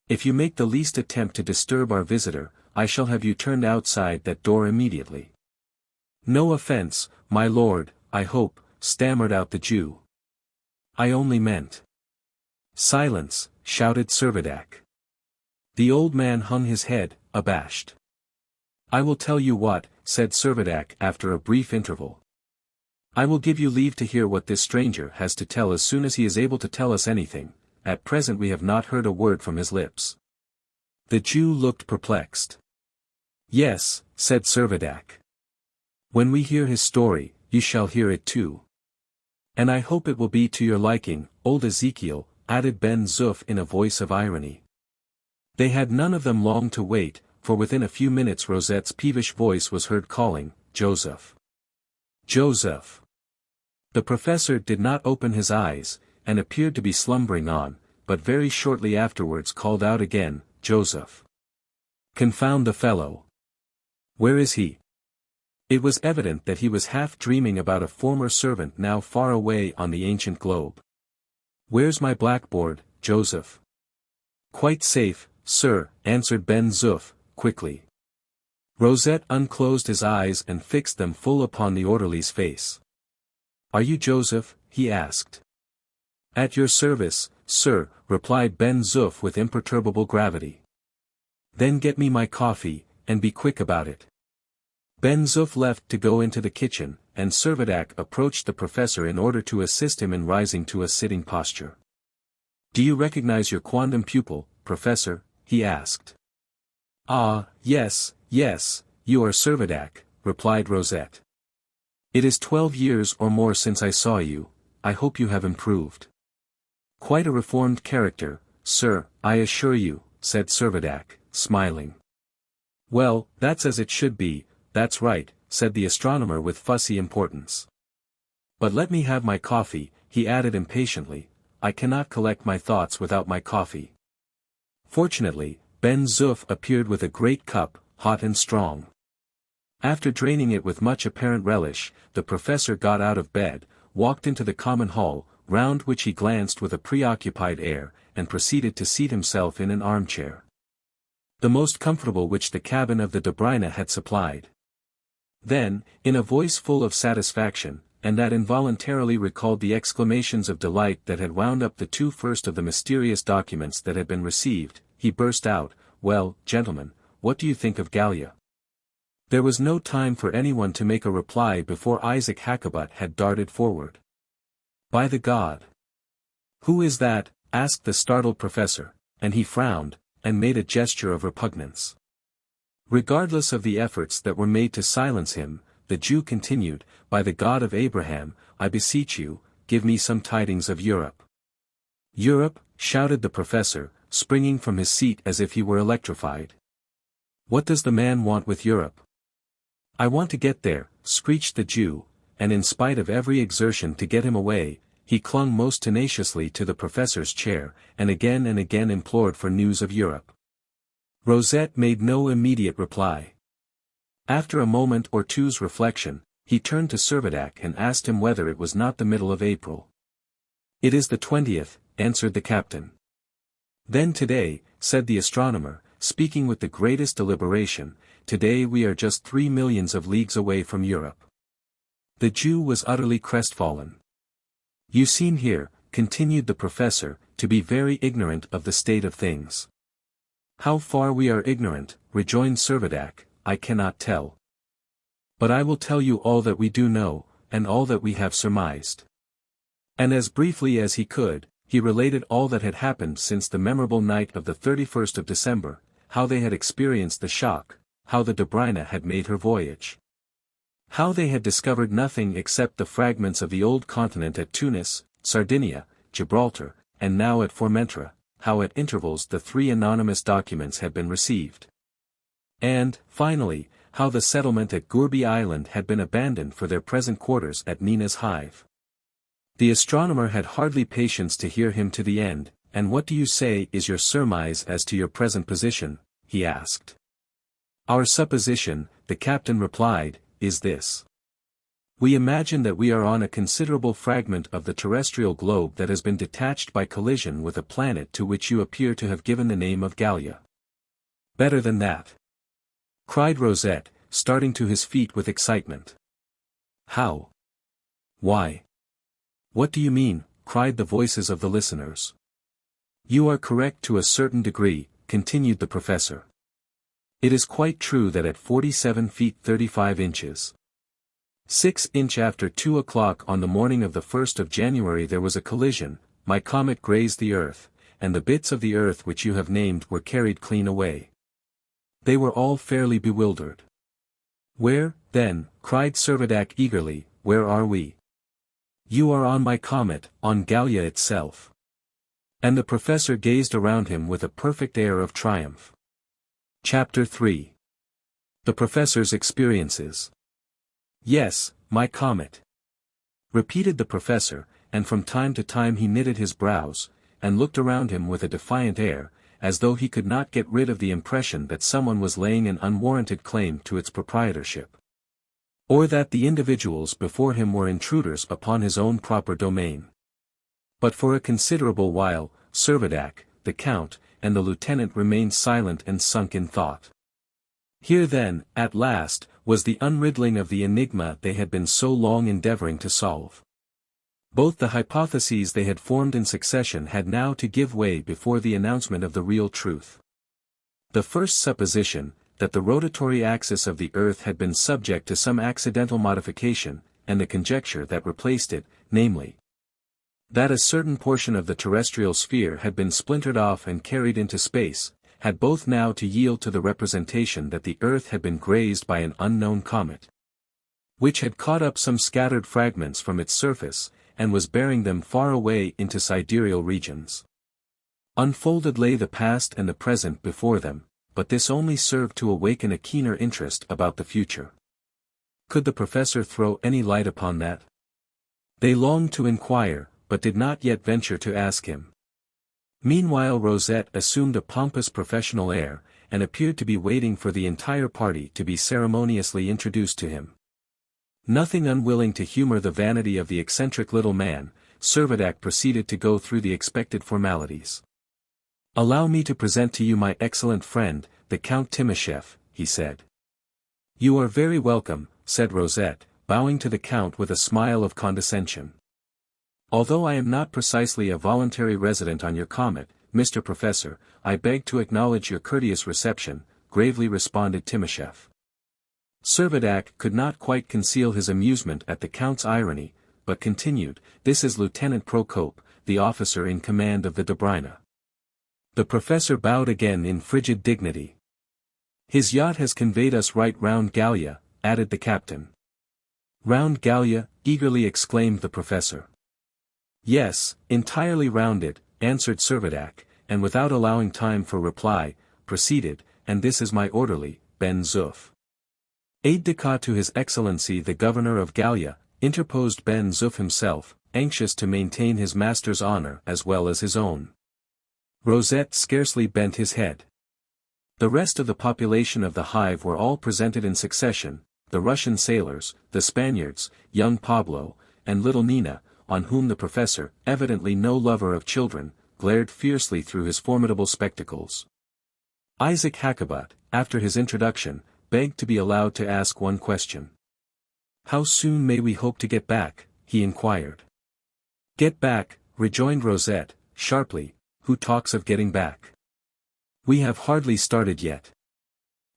Speaker 1: if you make the least attempt to disturb our visitor, I shall have you turned outside that door immediately." "No offense, my lord, I hope," stammered out the Jew. "I only meant—" "Silence," shouted Servadac. The old man hung his head, abashed. "I will tell you what," said Servadac after a brief interval. "I will give you leave to hear what this stranger has to tell as soon as he is able to tell us anything. At present we have not heard a word from his lips." The Jew looked perplexed. "Yes," said Servadac. "When we hear his story, you shall hear it too. And I hope it will be to your liking, old Ezekiel, added Ben-Zuff in a voice of irony. They had none of them long to wait, for within a few minutes Rosette's peevish voice was heard calling, "Joseph! Joseph!" The professor did not open his eyes, and appeared to be slumbering on, but very shortly afterwards called out again, "Joseph! Confound the fellow! Where is he?" It was evident that he was half dreaming about a former servant now far away on the ancient globe. "Where's my blackboard, Joseph?" "Quite safe, sir," answered Ben-Zuff, quickly. Rosette unclosed his eyes and fixed them full upon the orderly's face. "Are you Joseph?" he asked. "At your service, sir," replied Ben-Zuff with imperturbable gravity. "Then get me my coffee, and be quick about it." Ben-Zuff left to go into the kitchen, and Servadac approached the professor in order to assist him in rising to a sitting posture. "Do you recognize your quondam pupil, professor?" he asked. "Ah, yes, yes, you are Servadac," replied Rosette. "It is 12 years or more since I saw you. I hope you have improved." "Quite a reformed character, sir, I assure you," said Servadac, smiling. "Well, that's as it should be, that's right," said the astronomer with fussy importance. "But let me have my coffee," he added impatiently. "I cannot collect my thoughts without my coffee." Fortunately, Ben-Zuff appeared with a great cup, hot and strong. After draining it with much apparent relish, the professor got out of bed, walked into the common hall, round which he glanced with a preoccupied air, and proceeded to seat himself in an armchair, the most comfortable which the cabin of the Dobryna had supplied. Then, in a voice full of satisfaction, and that involuntarily recalled the exclamations of delight that had wound up the two first of the mysterious documents that had been received, he burst out, "Well, gentlemen, what do you think of Gallia?" There was no time for anyone to make a reply before Isaac Hakkabut had darted forward. "By the God! Who is that?" asked the startled professor, and he frowned, and made a gesture of repugnance. Regardless of the efforts that were made to silence him, the Jew continued, "By the God of Abraham, I beseech you, give me some tidings of Europe." "Europe?" shouted the professor, springing from his seat as if he were electrified. "What does the man want with Europe?" "I want to get there," screeched the Jew, and in spite of every exertion to get him away, he clung most tenaciously to the professor's chair, and again implored for news of Europe. Rosette made no immediate reply. After a moment or two's reflection, he turned to Servadac and asked him whether it was not the middle of April. "It is the 20th, answered the captain. "Then today," said the astronomer, speaking with the greatest deliberation, "today we are just 3 millions of leagues away from Europe." The Jew was utterly crestfallen. "You seem here," continued the professor, "to be very ignorant of the state of things." "How far we are ignorant," rejoined Servadac, "I cannot tell. But I will tell you all that we do know, and all that we have surmised." And as briefly as he could, he related all that had happened since the memorable night of the 31st of December, how they had experienced the shock, how the Dobryna had made her voyage, how they had discovered nothing except the fragments of the old continent at Tunis, Sardinia, Gibraltar, and now at Formentera, how at intervals the 3 anonymous documents had been received. And, finally, how the settlement at Gourbi Island had been abandoned for their present quarters at Nina's Hive. The astronomer had hardly patience to hear him to the end. "And what do you say is your surmise as to your present position?" he asked. "Our supposition," the captain replied, "is this. We imagine that we are on a considerable fragment of the terrestrial globe that has been detached by collision with a planet to which you appear to have given the name of Gallia." "Better than that!" cried Rosette, starting to his feet with excitement. "How? Why? What do you mean?" cried the voices of the listeners. "You are correct to a certain degree," continued the professor. "It is quite true that at 47 feet 35 inches, 6 inch after 2 o'clock on the morning of the 1st of January there was a collision, my comet grazed the earth, and the bits of the earth which you have named were carried clean away." They were all fairly bewildered. "Where, then," cried Servadac eagerly, "where are we?" You are on my comet, on Gallia itself. And the professor gazed around him with a perfect air of triumph. Chapter 3. The Professor's Experiences. Yes, my comet. Repeated the professor, and from time to time he knitted his brows, and looked around him with a defiant air, as though he could not get rid of the impression that someone was laying an unwarranted claim to its proprietorship. Or that the individuals before him were intruders upon his own proper domain. But for a considerable while, Servadac, the Count, and the lieutenant remained silent and sunk in thought. Here then, at last, was the unriddling of the enigma they had been so long endeavoring to solve. Both the hypotheses they had formed in succession had now to give way before the announcement of the real truth. The first supposition, that the rotatory axis of the earth had been subject to some accidental modification, and the conjecture that replaced it, namely, that a certain portion of the terrestrial sphere had been splintered off and carried into space, had both now to yield to the representation that the earth had been grazed by an unknown comet, which had caught up some scattered fragments from its surface, and was bearing them far away into sidereal regions. Unfolded lay the past and the present before them, but this only served to awaken a keener interest about the future. Could the professor throw any light upon that? They longed to inquire, but did not yet venture to ask him. Meanwhile Rosette assumed a pompous professional air, and appeared to be waiting for the entire party to be ceremoniously introduced to him. Nothing unwilling to humor the vanity of the eccentric little man, Servadac proceeded to go through the expected formalities. "Allow me to present to you my excellent friend, the Count Timascheff," he said. "You are very welcome," said Rosette, bowing to the Count with a smile of condescension. "Although I am not precisely a voluntary resident on your comet, Mr. Professor, I beg to acknowledge your courteous reception," gravely responded Timascheff. Servadac could not quite conceal his amusement at the Count's irony, but continued, "This is Lieutenant Procope, the officer in command of the Dobryna." The professor bowed again in frigid dignity. "His yacht has conveyed us right round Gallia," added the captain. "Round Gallia?" eagerly exclaimed the professor. "Yes, entirely round it," answered Servadac, and without allowing time for reply, proceeded, "and this is my orderly, Ben-Zuff." "Aide-de-camp to His Excellency the Governor of Gallia," interposed Ben-Zuff himself, anxious to maintain his master's honor as well as his own. Rosette scarcely bent his head. The rest of the population of the hive were all presented in succession, the Russian sailors, the Spaniards, young Pablo, and little Nina, on whom the professor, evidently no lover of children, glared fiercely through his formidable spectacles. Isaac Hakkabut, after his introduction, begged to be allowed to ask one question. "How soon may we hope to get back?" he inquired. "Get back," rejoined Rosette, sharply, "who talks of getting back? We have hardly started yet."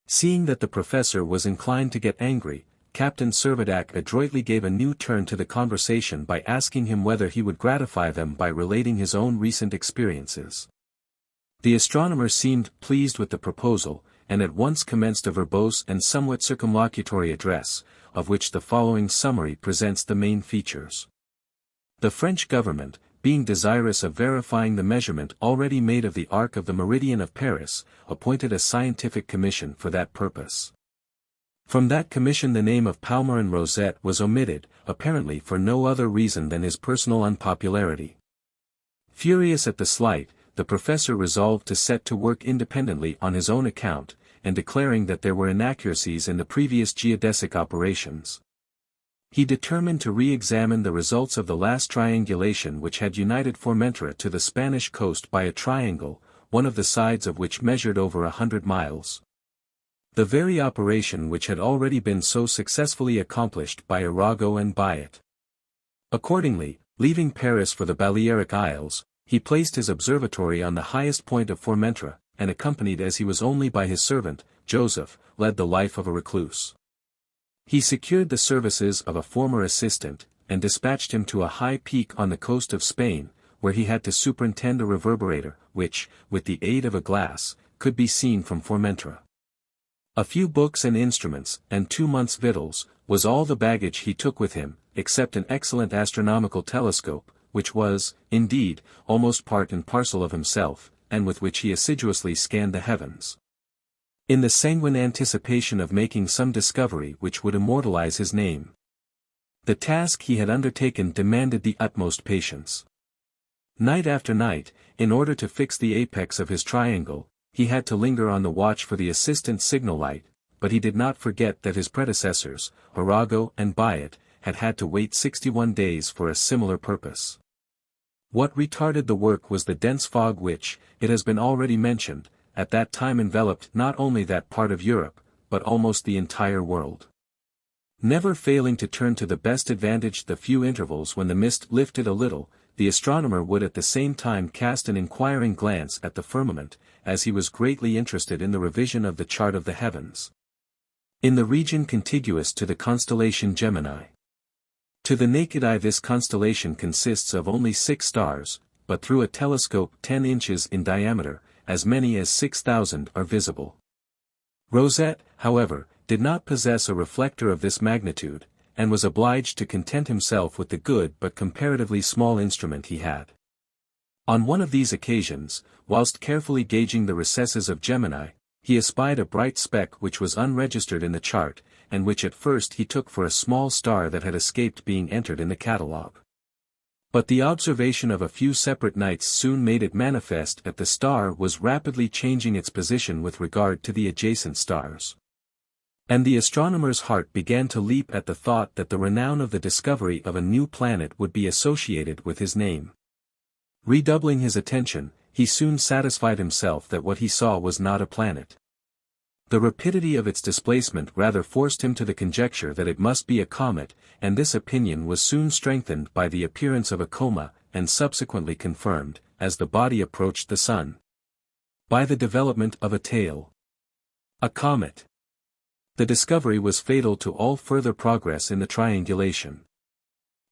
Speaker 1: Seeing that the professor was inclined to get angry, Captain Servadac adroitly gave a new turn to the conversation by asking him whether he would gratify them by relating his own recent experiences. The astronomer seemed pleased with the proposal, and at once commenced a verbose and somewhat circumlocutory address, of which the following summary presents the main features. The French government, being desirous of verifying the measurement already made of the arc of the meridian of Paris, appointed a scientific commission for that purpose. From that commission the name of Palmerin Rosette was omitted, apparently for no other reason than his personal unpopularity. Furious at the slight, the professor resolved to set to work independently on his own account, and declaring that there were inaccuracies in the previous geodesic operations. He determined to re-examine the results of the last triangulation which had united Formentera to the Spanish coast by a triangle, one of the sides of which measured over 100 miles. The very operation which had already been so successfully accomplished by Arago and Biot. Accordingly, leaving Paris for the Balearic Isles, he placed his observatory on the highest point of Formentera, and accompanied as he was only by his servant, Joseph, led the life of a recluse. He secured the services of a former assistant, and dispatched him to a high peak on the coast of Spain, where he had to superintend a reverberator, which, with the aid of a glass, could be seen from Formentera. A few books and instruments, and 2 months' victuals, was all the baggage he took with him, except an excellent astronomical telescope, which was, indeed, almost part and parcel of himself, and with which he assiduously scanned the heavens. In the sanguine anticipation of making some discovery which would immortalize his name. The task he had undertaken demanded the utmost patience. Night after night, in order to fix the apex of his triangle, he had to linger on the watch for the assistant signal light, but he did not forget that his predecessors, Arago and Biot, had had to wait 61 days for a similar purpose. What retarded the work was the dense fog which, it has been already mentioned, at that time enveloped not only that part of Europe, but almost the entire world. Never failing to turn to the best advantage the few intervals when the mist lifted a little, the astronomer would at the same time cast an inquiring glance at the firmament, as he was greatly interested in the revision of the chart of the heavens. In the region contiguous to the constellation Gemini. To the naked eye this constellation consists of only 6 stars, but through a telescope 10 inches in diameter, as many as 6,000 are visible. Rosette, however, did not possess a reflector of this magnitude, and was obliged to content himself with the good but comparatively small instrument he had. On one of these occasions, whilst carefully gauging the recesses of Gemini, he espied a bright speck which was unregistered in the chart, and which at first he took for a small star that had escaped being entered in the catalogue. But the observation of a few separate nights soon made it manifest that the star was rapidly changing its position with regard to the adjacent stars. And the astronomer's heart began to leap at the thought that the renown of the discovery of a new planet would be associated with his name. Redoubling his attention, he soon satisfied himself that what he saw was not a planet. The rapidity of its displacement rather forced him to the conjecture that it must be a comet, and this opinion was soon strengthened by the appearance of a coma, and subsequently confirmed, as the body approached the sun, by the development of a tail. A comet. The discovery was fatal to all further progress in the triangulation.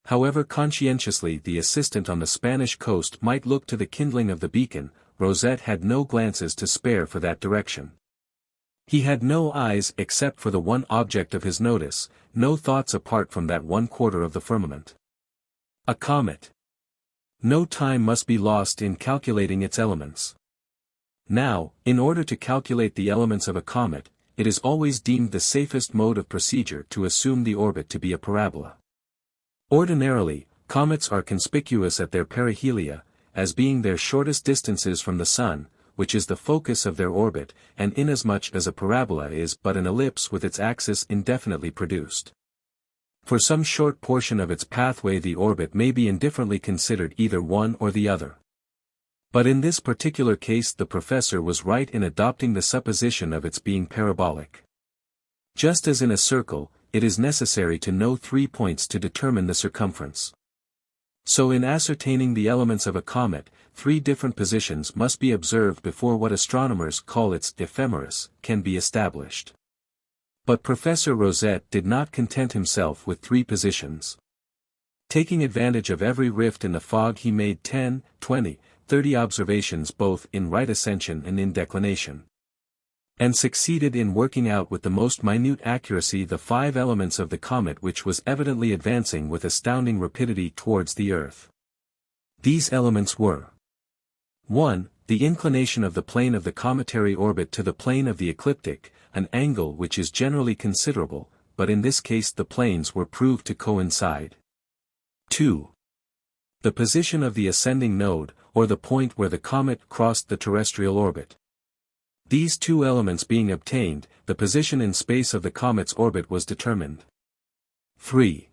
Speaker 1: However conscientiously the assistant on the Spanish coast might look to the kindling of the beacon, Rosette had no glances to spare for that direction. He had no eyes except for the one object of his notice, no thoughts apart from that one quarter of the firmament. A comet. No time must be lost in calculating its elements. Now, in order to calculate the elements of a comet, it is always deemed the safest mode of procedure to assume the orbit to be a parabola. Ordinarily, comets are conspicuous at their perihelia, as being their shortest distances from the Sun, which is the focus of their orbit, and inasmuch as a parabola is but an ellipse with its axis indefinitely produced. For some short portion of its pathway the orbit may be indifferently considered either one or the other. But in this particular case the professor was right in adopting the supposition of its being parabolic. Just as in a circle, it is necessary to know 3 points to determine the circumference. So in ascertaining the elements of a comet, 3 different positions must be observed before what astronomers call its ephemeris can be established. But Professor Rosette did not content himself with 3 positions. Taking advantage of every rift in the fog he made 10, 20, 30 observations both in right ascension and in declination, and succeeded in working out with the most minute accuracy the 5 elements of the comet which was evidently advancing with astounding rapidity towards the earth. These elements were: 1. The inclination of the plane of the cometary orbit to the plane of the ecliptic, an angle which is generally considerable, but in this case the planes were proved to coincide. 2. The position of the ascending node, or the point where the comet crossed the terrestrial orbit. These 2 elements being obtained, the position in space of the comet's orbit was determined. 3.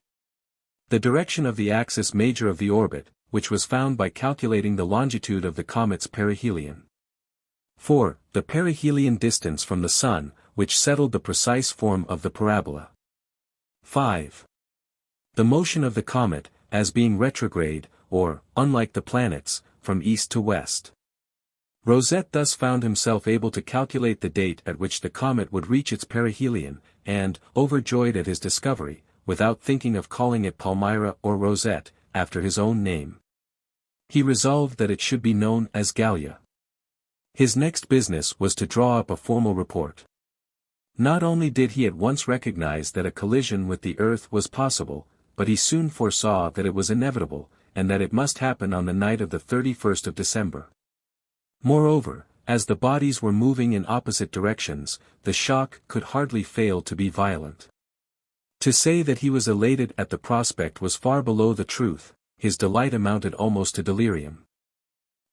Speaker 1: The direction of the axis major of the orbit, which was found by calculating the longitude of the comet's perihelion. 4. The perihelion distance from the Sun, which settled the precise form of the parabola. 5. The motion of the comet, as being retrograde, or, unlike the planets, from east to west. Rosette thus found himself able to calculate the date at which the comet would reach its perihelion, and, overjoyed at his discovery, without thinking of calling it Palmyra or Rosette, after his own name, he resolved that it should be known as Gallia. His next business was to draw up a formal report. Not only did he at once recognize that a collision with the Earth was possible, but he soon foresaw that it was inevitable, and that it must happen on the night of the 31st of December. Moreover, as the bodies were moving in opposite directions, the shock could hardly fail to be violent. To say that he was elated at the prospect was far below the truth, his delight amounted almost to delirium.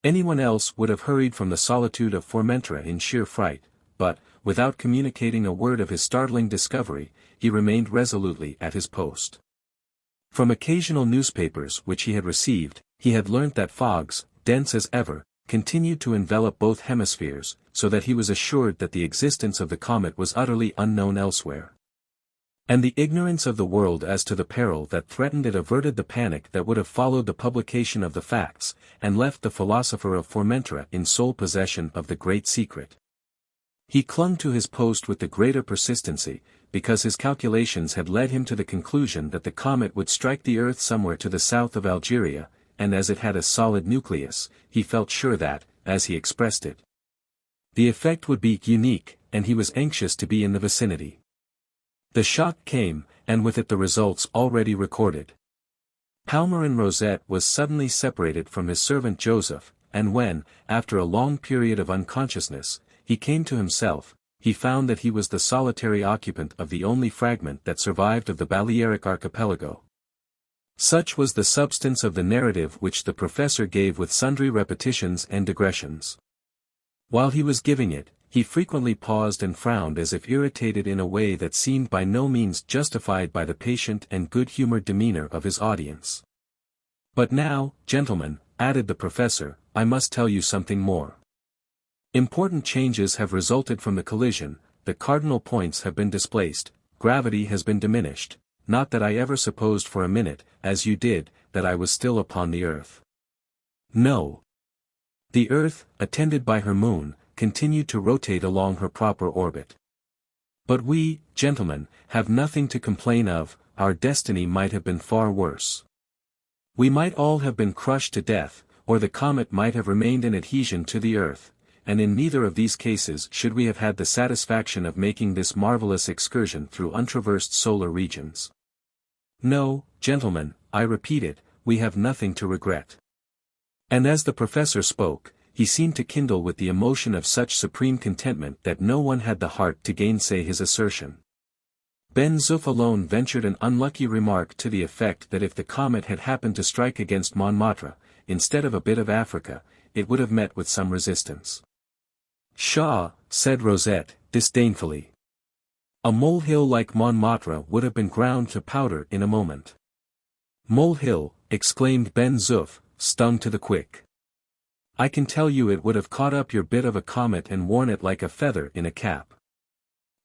Speaker 1: Anyone else would have hurried from the solitude of Formentera in sheer fright, but, without communicating a word of his startling discovery, he remained resolutely at his post. From occasional newspapers which he had received, he had learnt that fogs, dense as ever, continued to envelop both hemispheres, so that he was assured that the existence of the comet was utterly unknown elsewhere. And the ignorance of the world as to the peril that threatened it averted the panic that would have followed the publication of the facts, and left the philosopher of Formentera in sole possession of the great secret. He clung to his post with the greater persistency, because his calculations had led him to the conclusion that the comet would strike the earth somewhere to the south of Algeria, and as it had a solid nucleus, he felt sure that, as he expressed it, the effect would be unique, and he was anxious to be in the vicinity. The shock came, and with it the results already recorded. Palmerin Rosette was suddenly separated from his servant Joseph, and when, after a long period of unconsciousness, he came to himself, he found that he was the solitary occupant of the only fragment that survived of the Balearic archipelago. Such was the substance of the narrative which the professor gave with sundry repetitions and digressions. While he was giving it, he frequently paused and frowned as if irritated in a way that seemed by no means justified by the patient and good-humored demeanor of his audience. "But now, gentlemen," added the professor, "I must tell you something more. Important changes have resulted from the collision, the cardinal points have been displaced, gravity has been diminished, not that I ever supposed for a minute, as you did, that I was still upon the earth. No. The earth, attended by her moon, continued to rotate along her proper orbit. But we, gentlemen, have nothing to complain of, our destiny might have been far worse. We might all have been crushed to death, or the comet might have remained in adhesion to the earth, and in neither of these cases should we have had the satisfaction of making this marvelous excursion through untraversed solar regions. No, gentlemen, I repeat it, we have nothing to regret." And as the professor spoke, he seemed to kindle with the emotion of such supreme contentment that no one had the heart to gainsay his assertion. Ben-Zuff alone ventured an unlucky remark to the effect that if the comet had happened to strike against Montmartre, instead of a bit of Africa, it would have met with some resistance. "Pshaw," said Rosette, disdainfully. "A molehill like Montmartre would have been ground to powder in a moment." "Molehill," exclaimed Ben-Zuff, stung to the quick. "I can tell you it would have caught up your bit of a comet and worn it like a feather in a cap."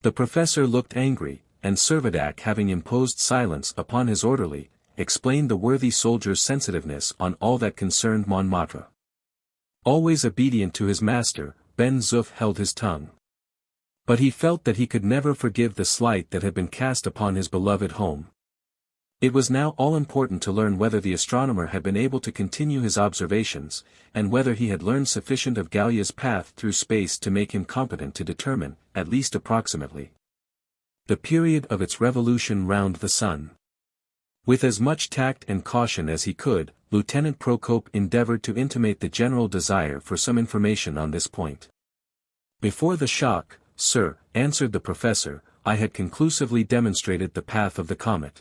Speaker 1: The professor looked angry, and Servadac, having imposed silence upon his orderly, explained the worthy soldier's sensitiveness on all that concerned Montmartre. Always obedient to his master, Ben-Zuff held his tongue. But he felt that he could never forgive the slight that had been cast upon his beloved home. It was now all important to learn whether the astronomer had been able to continue his observations, and whether he had learned sufficient of Gallia's path through space to make him competent to determine, at least approximately, the period of its revolution round the sun. With as much tact and caution as he could, Lieutenant Procope endeavored to intimate the general desire for some information on this point. "Before the shock, sir," answered the professor, "I had conclusively demonstrated the path of the comet.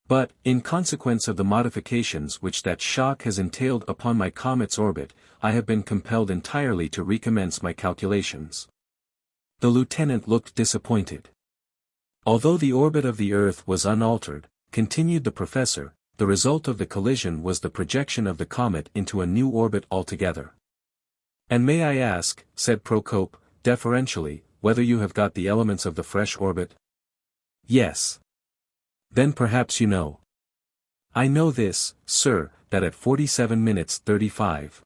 Speaker 1: But, in consequence of the modifications which that shock has entailed upon my comet's orbit, I have been compelled entirely to recommence my calculations." The lieutenant looked disappointed. "Although the orbit of the earth was unaltered," continued the professor, "the result of the collision was the projection of the comet into a new orbit altogether." "And may I ask," said Procope, deferentially, "whether you have got the elements of the fresh orbit?" "Yes." "Then perhaps you know." "I know this, sir, that at 47 minutes 35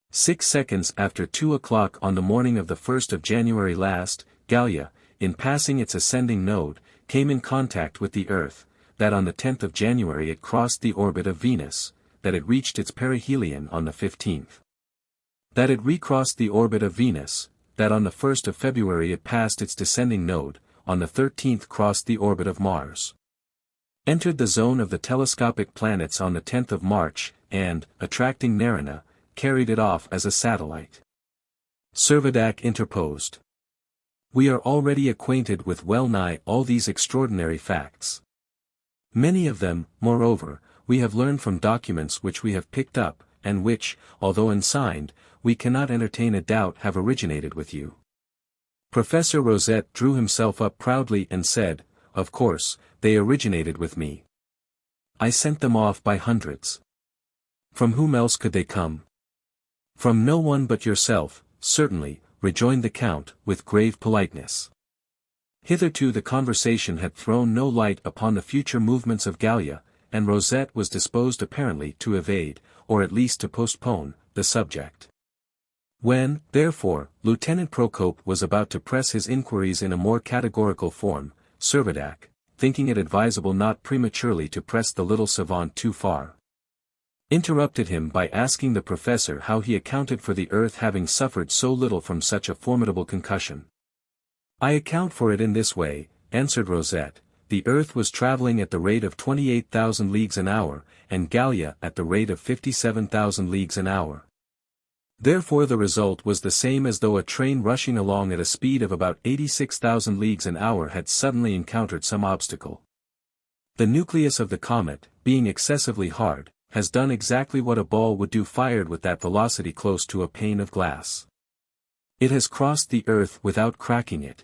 Speaker 1: seconds after 2 o'clock on the morning of the 1st of January last, Gallia, in passing its ascending node, came in contact with the earth, that on the 10th of January it crossed the orbit of Venus, that it reached its perihelion on the 15th. That it recrossed the orbit of Venus, that on the 1st of February it passed its descending node, on the 13th crossed the orbit of Mars. entered the zone of the telescopic planets on the 10th of March, and, attracting Nerina, carried it off as a satellite. Servadac interposed. We are already acquainted with well-nigh all these extraordinary facts. Many of them, moreover, we have learned from documents which we have picked up, and which, although unsigned, we cannot entertain a doubt have originated with you. Professor Rosette drew himself up proudly and said, Of course, they originated with me. I sent them off by hundreds. From whom else could they come? From no one but yourself, certainly, rejoined the Count, with grave politeness. Hitherto the conversation had thrown no light upon the future movements of Gallia, and Rosette was disposed apparently to evade, or at least to postpone, the subject. When, therefore, Lieutenant Procope was about to press his inquiries in a more categorical form, Servadac, thinking it advisable not prematurely to press the little savant too far, interrupted him by asking the professor how he accounted for the earth having suffered so little from such a formidable concussion. I account for it in this way, answered Rosette. The earth was traveling at the rate of 28,000 leagues an hour, and Gallia at the rate of 57,000 leagues an hour. Therefore the result was the same as though a train rushing along at a speed of about 86,000 leagues an hour had suddenly encountered some obstacle. The nucleus of the comet, being excessively hard, has done exactly what a ball would do fired with that velocity close to a pane of glass. It has crossed the earth without cracking it.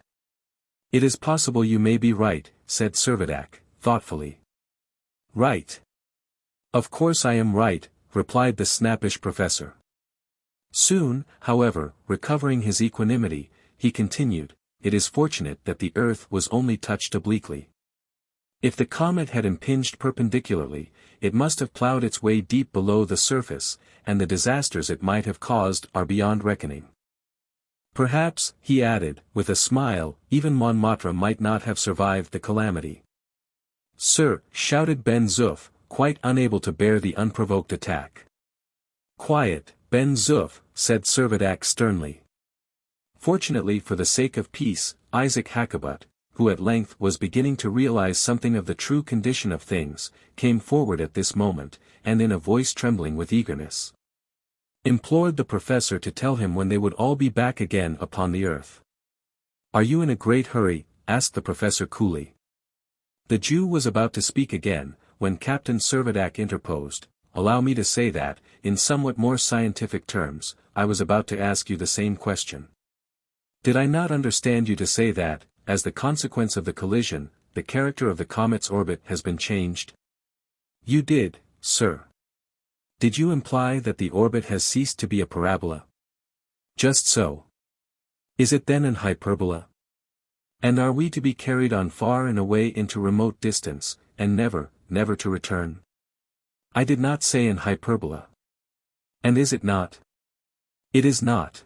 Speaker 1: It is possible you may be right, said Servadac, thoughtfully. Right. Of course I am right, replied the snappish professor. Soon, however, recovering his equanimity, he continued, It is fortunate that the earth was only touched obliquely. If the comet had impinged perpendicularly, it must have ploughed its way deep below the surface, and the disasters it might have caused are beyond reckoning. Perhaps, he added, with a smile, even Montmartre might not have survived the calamity. Sir, shouted Ben-Zuff, quite unable to bear the unprovoked attack. Quiet, Ben-Zuff, said Servadac sternly. Fortunately for the sake of peace, Isaac Hakkabut, who at length was beginning to realize something of the true condition of things, came forward at this moment, and in a voice trembling with eagerness, implored the professor to tell him when they would all be back again upon the earth. Are you in a great hurry? Asked the professor coolly. The Jew was about to speak again, when Captain Servadac interposed. Allow me to say that, in somewhat more scientific terms, I was about to ask you the same question. Did I not understand you to say that, as the consequence of the collision, the character of the comet's orbit has been changed? You did, sir. Did you imply that the orbit has ceased to be a parabola? Just so. Is it then an hyperbola? And are we to be carried on far and away into remote distance, and never, never to return? I did not say an hyperbola. And is it not? It is not.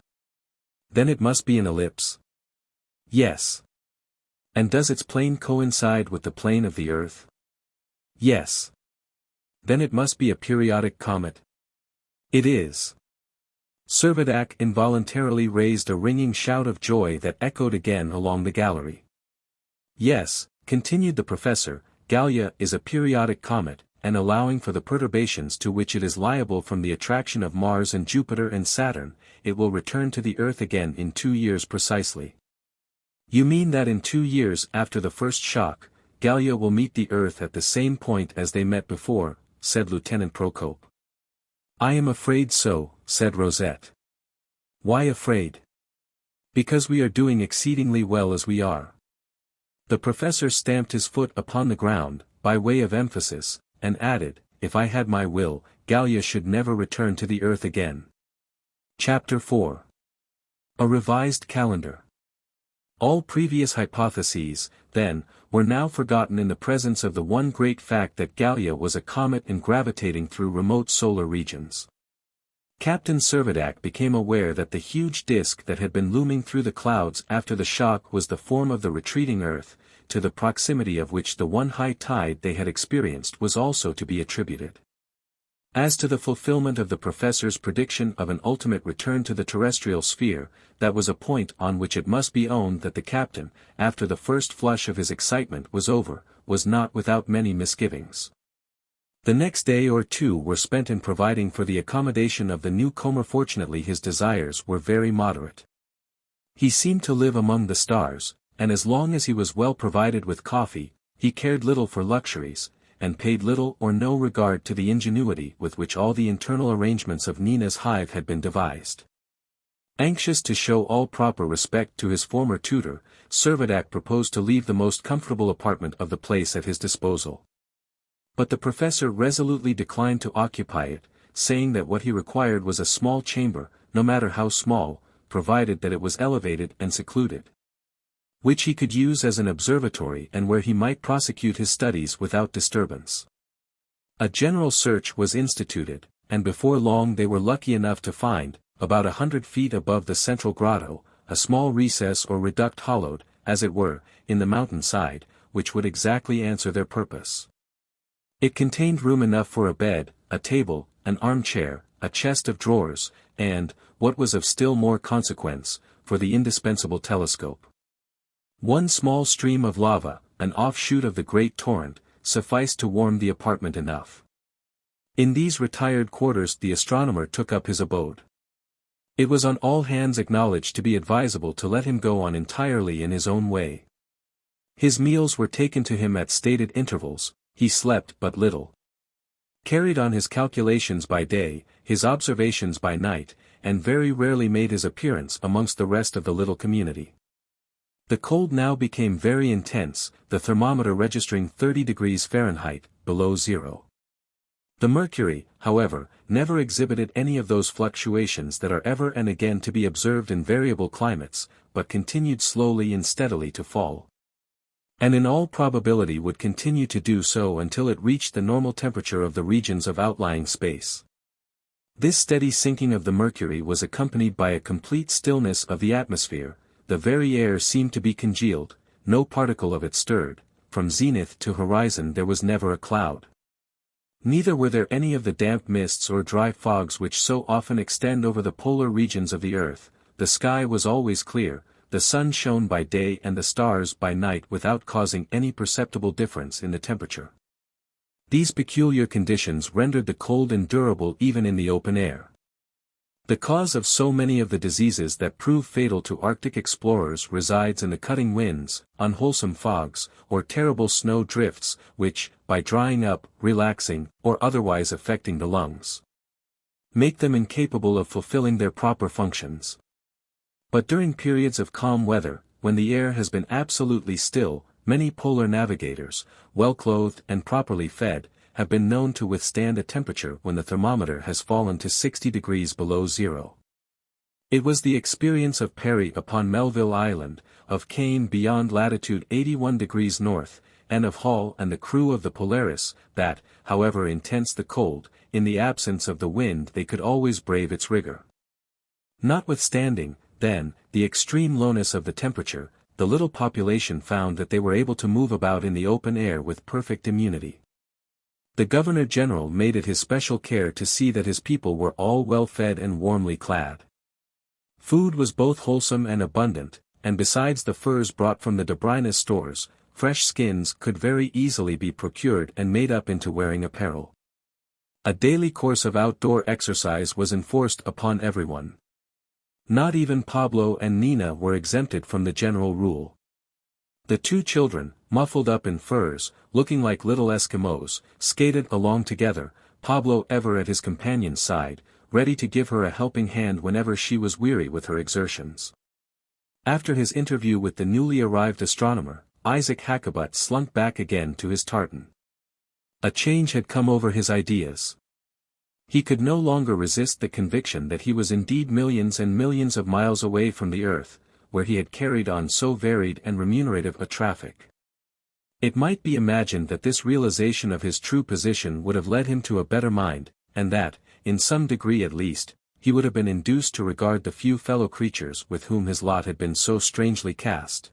Speaker 1: Then it must be an ellipse. Yes. And does its plane coincide with the plane of the earth? Yes. Then it must be a periodic comet. It is. Servadac involuntarily raised a ringing shout of joy that echoed again along the gallery. Yes, continued the professor, Gallia is a periodic comet, and allowing for the perturbations to which it is liable from the attraction of Mars and Jupiter and Saturn, it will return to the Earth again in 2 years precisely. You mean that in 2 years after the first shock, Gallia will meet the Earth at the same point as they met before, said Lieutenant Procope. I am afraid so, said Rosette. Why afraid? Because we are doing exceedingly well as we are. The professor stamped his foot upon the ground, by way of emphasis, and added, if I had my will, Gallia should never return to the earth again. Chapter 4. A revised calendar. All previous hypotheses, then, were now forgotten in the presence of the one great fact that Gallia was a comet and gravitating through remote solar regions. Captain Servadac became aware that the huge disk that had been looming through the clouds after the shock was the form of the retreating Earth, to the proximity of which the one high tide they had experienced was also to be attributed. As to the fulfillment of the professor's prediction of an ultimate return to the terrestrial sphere, that was a point on which it must be owned that the captain, after the first flush of his excitement was over, was not without many misgivings. The next day or two were spent in providing for the accommodation of the newcomer. Fortunately his desires were very moderate. He seemed to live among the stars, and as long as he was well provided with coffee, he cared little for luxuries, and paid little or no regard to the ingenuity with which all the internal arrangements of Nina's hive had been devised. Anxious to show all proper respect to his former tutor, Servadac proposed to leave the most comfortable apartment of the place at his disposal. But the professor resolutely declined to occupy it, saying that what he required was a small chamber, no matter how small, provided that it was elevated and secluded, which he could use as an observatory and where he might prosecute his studies without disturbance. A general search was instituted, and before long they were lucky enough to find, about 100 feet above the central grotto, a small recess or reduct hollowed, as it were, in the mountain side, which would exactly answer their purpose. It contained room enough for a bed, a table, an armchair, a chest of drawers, and, what was of still more consequence, for the indispensable telescope. One small stream of lava, an offshoot of the great torrent, sufficed to warm the apartment enough. In these retired quarters the astronomer took up his abode. It was on all hands acknowledged to be advisable to let him go on entirely in his own way. His meals were taken to him at stated intervals, he slept but little. Carried on his calculations by day, his observations by night, and very rarely made his appearance amongst the rest of the little community. The cold now became very intense, the thermometer registering 30 degrees Fahrenheit, below zero. The mercury, however, never exhibited any of those fluctuations that are ever and again to be observed in variable climates, but continued slowly and steadily to fall, and in all probability would continue to do so until it reached the normal temperature of the regions of outlying space. This steady sinking of the mercury was accompanied by a complete stillness of the atmosphere. The very air seemed to be congealed, no particle of it stirred, from zenith to horizon there was never a cloud. Neither were there any of the damp mists or dry fogs which so often extend over the polar regions of the earth. The sky was always clear, the sun shone by day and the stars by night without causing any perceptible difference in the temperature. These peculiar conditions rendered the cold endurable even in the open air. The cause of so many of the diseases that prove fatal to Arctic explorers resides in the cutting winds, unwholesome fogs, or terrible snow drifts, which, by drying up, relaxing, or otherwise affecting the lungs, make them incapable of fulfilling their proper functions. But during periods of calm weather, when the air has been absolutely still, many polar navigators, well-clothed and properly fed, have been known to withstand a temperature when the thermometer has fallen to 60 degrees below zero. It was the experience of Parry upon Melville Island, of Kane beyond latitude 81 degrees north, and of Hall and the crew of the Polaris, that, however intense the cold, in the absence of the wind they could always brave its rigor. Notwithstanding, then, the extreme lowness of the temperature, the little population found that they were able to move about in the open air with perfect immunity. The Governor-General made it his special care to see that his people were all well fed and warmly clad. Food was both wholesome and abundant, and besides the furs brought from the Dobryna stores, fresh skins could very easily be procured and made up into wearing apparel. A daily course of outdoor exercise was enforced upon everyone. Not even Pablo and Nina were exempted from the general rule. The two children, muffled up in furs, looking like little Eskimos, skated along together, Pablo ever at his companion's side, ready to give her a helping hand whenever she was weary with her exertions. After his interview with the newly arrived astronomer, Isaac Hakkabut slunk back again to his tartan. A change had come over his ideas. He could no longer resist the conviction that he was indeed millions and millions of miles away from the earth, where he had carried on so varied and remunerative a traffic. It might be imagined that this realization of his true position would have led him to a better mind, and that, in some degree at least, he would have been induced to regard the few fellow creatures with whom his lot had been so strangely cast,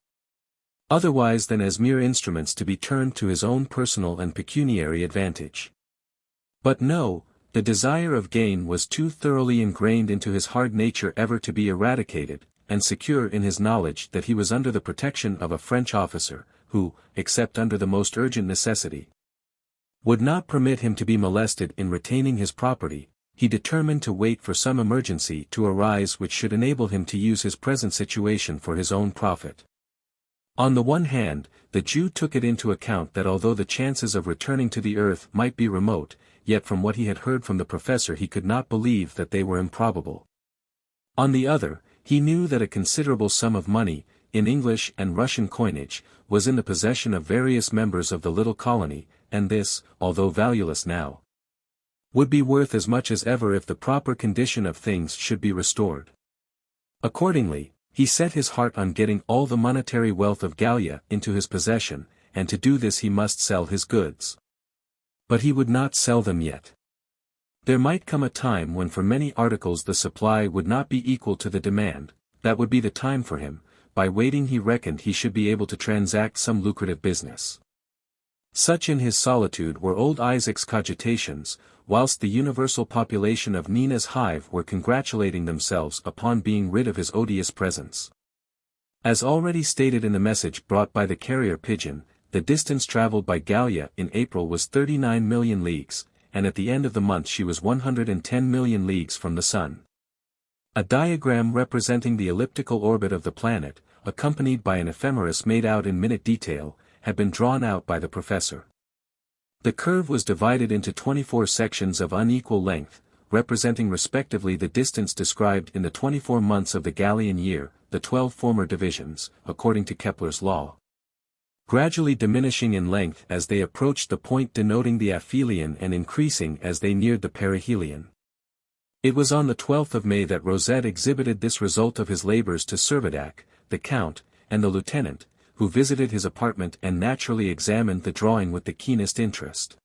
Speaker 1: otherwise than as mere instruments to be turned to his own personal and pecuniary advantage. But no, The desire of gain was too thoroughly ingrained into his hard nature ever to be eradicated, and secure in his knowledge that he was under the protection of a French officer, who, except under the most urgent necessity, would not permit him to be molested in retaining his property, he determined to wait for some emergency to arise which should enable him to use his present situation for his own profit. On the one hand, the Jew took it into account that although the chances of returning to the earth might be remote, yet from what he had heard from the professor he could not believe that they were improbable. On the other, he knew that a considerable sum of money, in English and Russian coinage, was in the possession of various members of the little colony, and this, although valueless now, would be worth as much as ever if the proper condition of things should be restored. Accordingly, he set his heart on getting all the monetary wealth of Gallia into his possession, and to do this he must sell his goods. But he would not sell them yet. There might come a time when for many articles the supply would not be equal to the demand. That would be the time for him. By waiting he reckoned he should be able to transact some lucrative business. Such in his solitude were old Isaac's cogitations, whilst the universal population of Nina's hive were congratulating themselves upon being rid of his odious presence. As already stated in the message brought by the carrier pigeon, the distance travelled by Gallia in April was 39 million leagues, and at the end of the month she was 110 million leagues from the sun. A diagram representing the elliptical orbit of the planet, accompanied by an ephemeris made out in minute detail, had been drawn out by the professor. The curve was divided into 24 sections of unequal length, representing respectively the distance described in the 24 months of the Gallian year, the 12 former divisions, according to Kepler's law, gradually diminishing in length as they approached the point denoting the aphelion and increasing as they neared the perihelion. It was on the 12th of May that Rosette exhibited this result of his labors to Servadac, the Count, and the Lieutenant, who visited his apartment and naturally examined the drawing with the keenest interest.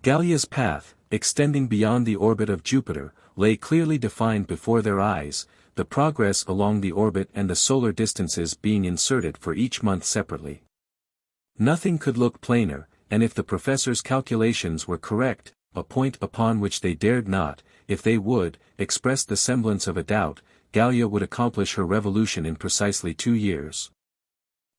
Speaker 1: Gallia's path, extending beyond the orbit of Jupiter, lay clearly defined before their eyes, the progress along the orbit and the solar distances being inserted for each month separately. Nothing could look plainer, and if the professor's calculations were correct, a point upon which they dared not, if they would, express the semblance of a doubt, Gallia would accomplish her revolution in precisely 2 years.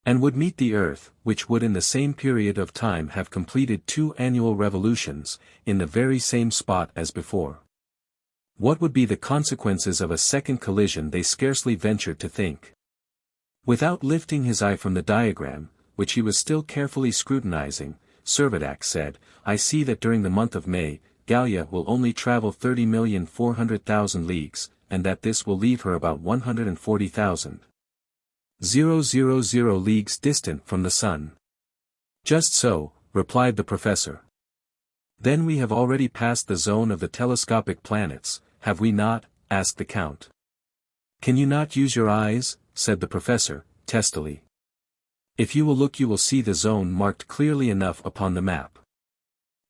Speaker 1: And would meet the Earth, which would in the same period of time have completed 2 annual revolutions, in the very same spot as before. What would be the consequences of a second collision they scarcely ventured to think. Without lifting his eye from the diagram, which he was still carefully scrutinizing, Servadac said, "I see that during the month of May, Gallia will only travel 30,400,000 leagues, and that this will leave her about 140,000. 000 leagues distant from the sun." "Just so," replied the professor. "Then we have already passed the zone of the telescopic planets, have we not?" asked the Count. "Can you not use your eyes?" said the professor, testily. "If you will look you will see the zone marked clearly enough upon the map."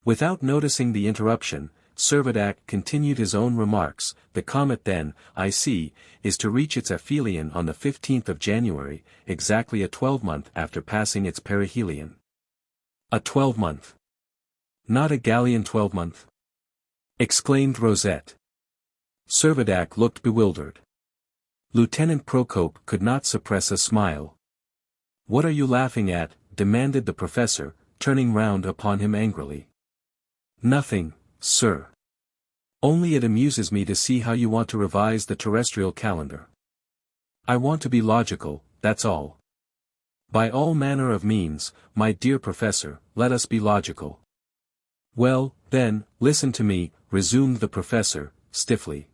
Speaker 1: Without noticing the interruption, Servadac continued his own remarks. "The comet then, I see, is to reach its aphelion on the 15th of January, exactly a 12-month after passing its perihelion." "A 12-month? Not a Gallian 12-month?" exclaimed Rosette. Servadac looked bewildered. Lieutenant Procope could not suppress a smile. "What are you laughing at?" demanded the professor, turning round upon him angrily. "Nothing, sir. Only it amuses me to see how you want to revise the terrestrial calendar. I want to be logical, that's all. By all manner of means, my dear professor, let us be logical." "Well, then, listen to me," resumed the professor, stiffly.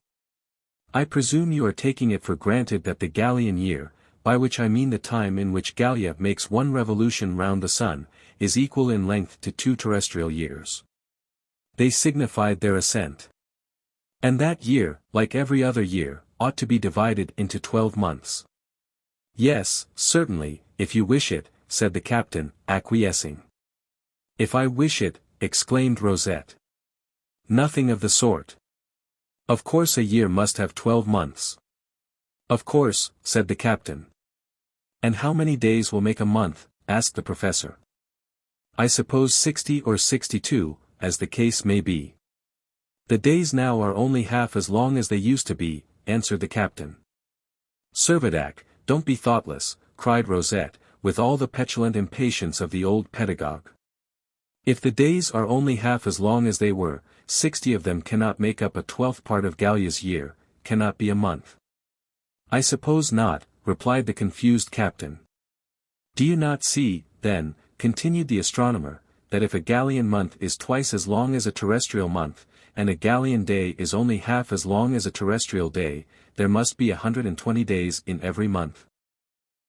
Speaker 1: "I presume you are taking it for granted that the Gallian year, by which I mean the time in which Gallia makes 1 revolution round the sun, is equal in length to 2 terrestrial years." They signified their assent. "And that year, like every other year, ought to be divided into 12 months." "Yes, certainly, if you wish it," said the captain, acquiescing. "If I wish it," exclaimed Rosette. "Nothing of the sort. Of course a year must have 12 months." "Of course," said the captain. "And how many days will make a month?" asked the professor. "I suppose 60 or 62, as the case may be." The days now are only half as long as they used to be, answered the captain. Servadac, don't be thoughtless, cried Rosette, with all the petulant impatience of the old pedagogue. If the days are only half as long as they were, 60 of them cannot make up a 12th part of Gallia's year, cannot be a month. I suppose not, replied the confused captain. Do you not see, then, continued the astronomer, that if a Gallian month is twice as long as a terrestrial month, and a Gallian day is only half as long as a terrestrial day, there must be 120 days in every month?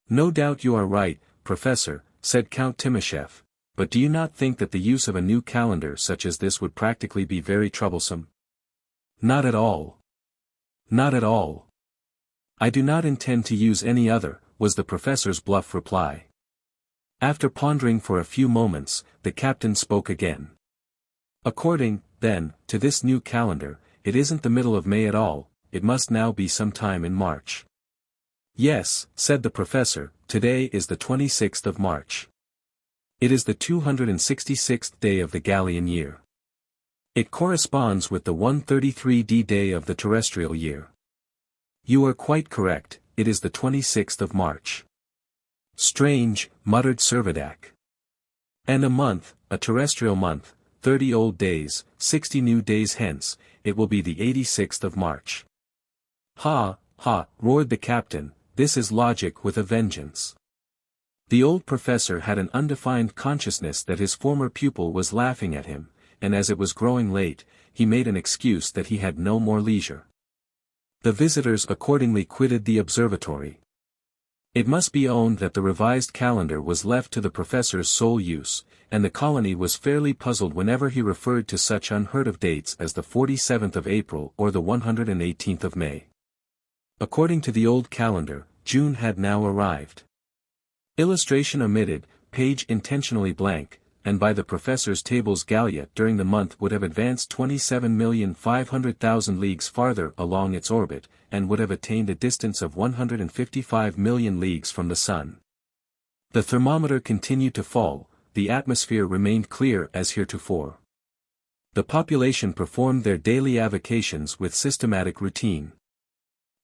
Speaker 1: No doubt you are right, Professor, said Count Timascheff, but do you not think that the use of a new calendar such as this would practically be very troublesome? Not at all. Not at all. I do not intend to use any other, was the professor's bluff reply. After pondering for a few moments, the captain spoke again. According, then, to this new calendar, it isn't the middle of May at all, it must now be some time in March. Yes, said the professor, today is the 26th of March. It is the 266th day of the Gallian year. It corresponds with the 133d day of the terrestrial year. You are quite correct, it is the 26th of March. Strange, muttered Servadac. And a month, a terrestrial month, 30 old days, 60 new days hence, it will be the 86th of March. Ha, ha, roared the captain, this is logic with a vengeance. The old professor had an undefined consciousness that his former pupil was laughing at him, and as it was growing late, he made an excuse that he had no more leisure. The visitors accordingly quitted the observatory. It must be owned that the revised calendar was left to the professor's sole use, and the colony was fairly puzzled whenever he referred to such unheard-of dates as the 47th of April or the 118th of May. According to the old calendar, June had now arrived. Illustration omitted, page intentionally blank, and by the professor's tables Gallia during the month would have advanced 27,500,000 leagues farther along its orbit, and would have attained a distance of 155 million leagues from the sun. The thermometer continued to fall, the atmosphere remained clear as heretofore. The population performed their daily avocations with systematic routine.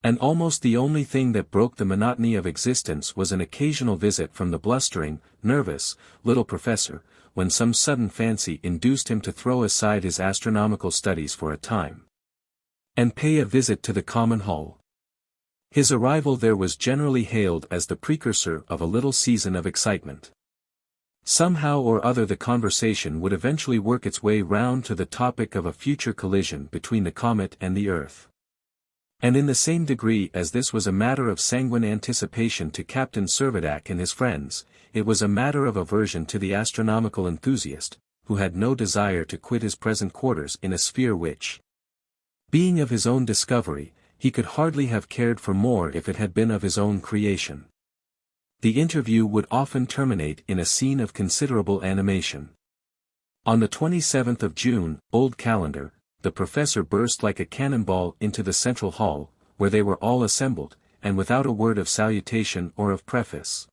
Speaker 1: And almost the only thing that broke the monotony of existence was an occasional visit from the blustering, nervous, little professor, when some sudden fancy induced him to throw aside his astronomical studies for a time, and pay a visit to the common hall. His arrival there was generally hailed as the precursor of a little season of excitement. Somehow or other the conversation would eventually work its way round to the topic of a future collision between the comet and the Earth. And in the same degree as this was a matter of sanguine anticipation to Captain Servadac and his friends, it was a matter of aversion to the astronomical enthusiast, who had no desire to quit his present quarters in a sphere which, being of his own discovery, he could hardly have cared for more if it had been of his own creation. The interview would often terminate in a scene of considerable animation. On the 27th of June, old calendar, the professor burst like a cannonball into the central hall, where they were all assembled, and without a word of salutation or of preface,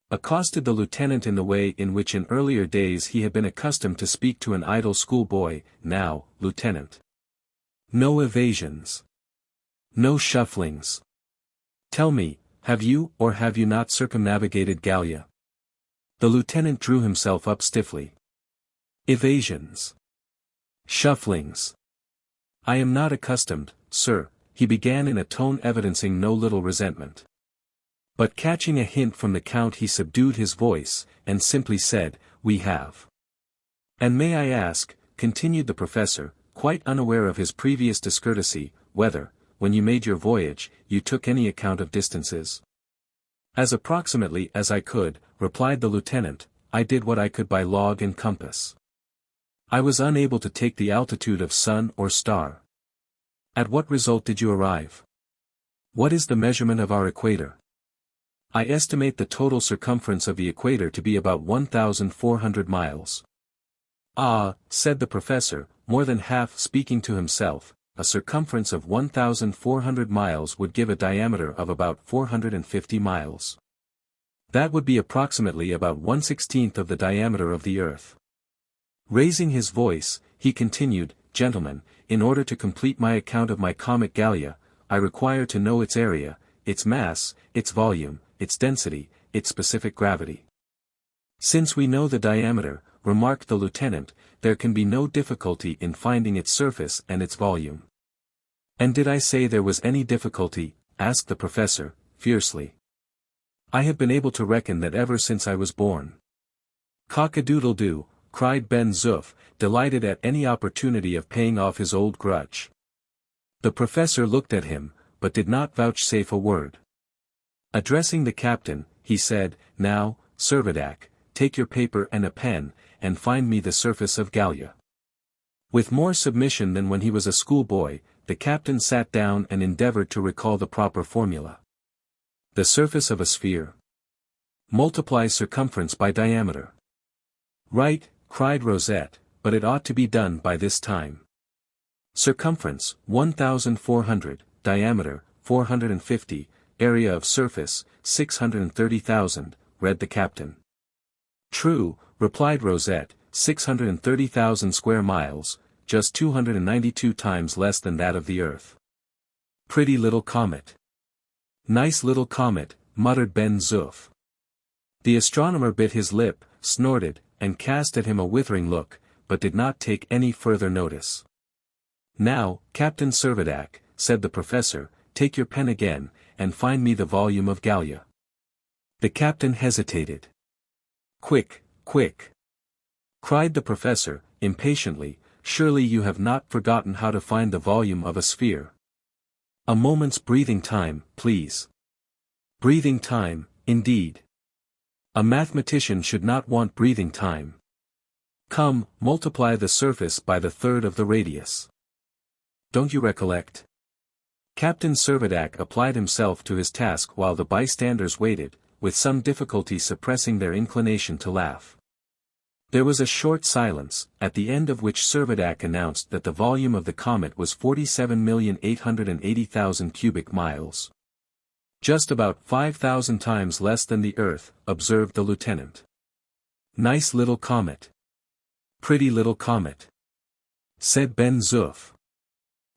Speaker 1: accosted the lieutenant in the way in which in earlier days he had been accustomed to speak to an idle schoolboy. Now, Lieutenant. No evasions. No shufflings. Tell me, have you or have you not circumnavigated Gallia? The lieutenant drew himself up stiffly. Evasions. Shufflings. I am not accustomed, sir, he began in a tone evidencing no little resentment. But catching a hint from the count he subdued his voice, and simply said, we have. And may I ask, continued the professor, quite unaware of his previous discourtesy, whether, when you made your voyage, you took any account of distances? As approximately as I could, replied the lieutenant, I did what I could by log and compass. I was unable to take the altitude of sun or star. At what result did you arrive? What is the measurement of our equator? I estimate the total circumference of the equator to be about 1,400 miles. Ah, said the professor, more than half speaking to himself, a circumference of 1,400 miles would give a diameter of about 450 miles. That would be approximately about 1/16 of the diameter of the Earth. Raising his voice, he continued, gentlemen, in order to complete my account of my comet Gallia, I require to know its area, its mass, its volume, its density, its specific gravity. Since we know the diameter, remarked the lieutenant, there can be no difficulty in finding its surface and its volume. And did I say there was any difficulty? Asked the professor, fiercely. I have been able to reckon that ever since I was born. Cock-a-doodle-doo, cried Ben-Zuff, delighted at any opportunity of paying off his old grudge. The professor looked at him, but did not vouchsafe a word. Addressing the captain, he said, Now, Servadac, take your paper and a pen, and find me the surface of Gallia. With more submission than when he was a schoolboy, the captain sat down and endeavored to recall the proper formula. The surface of a sphere. Multiply circumference by diameter. Right, cried Rosette, but it ought to be done by this time. Circumference, 1,400, diameter, 450, area of surface, 630,000, read the captain. True, replied Rosette, 630,000 square miles, just 292 times less than that of the Earth. Pretty little comet. Nice little comet, muttered Ben-Zuff. The astronomer bit his lip, snorted, and cast at him a withering look, but did not take any further notice. Now, Captain Servadac, said the professor, take your pen again, and find me the volume of Gallia. The captain hesitated. Quick, quick! Cried the professor, impatiently, surely you have not forgotten how to find the volume of a sphere. A moment's breathing time, please. Breathing time, indeed. A mathematician should not want breathing time. Come, multiply the surface by the third of the radius. Don't you recollect? Captain Servadac applied himself to his task while the bystanders waited, with some difficulty suppressing their inclination to laugh. There was a short silence, at the end of which Servadac announced that the volume of the comet was 47,880,000 cubic miles. Just about 5,000 times less than the Earth, observed the lieutenant. Nice little comet. Pretty little comet. Said Ben-Zuff.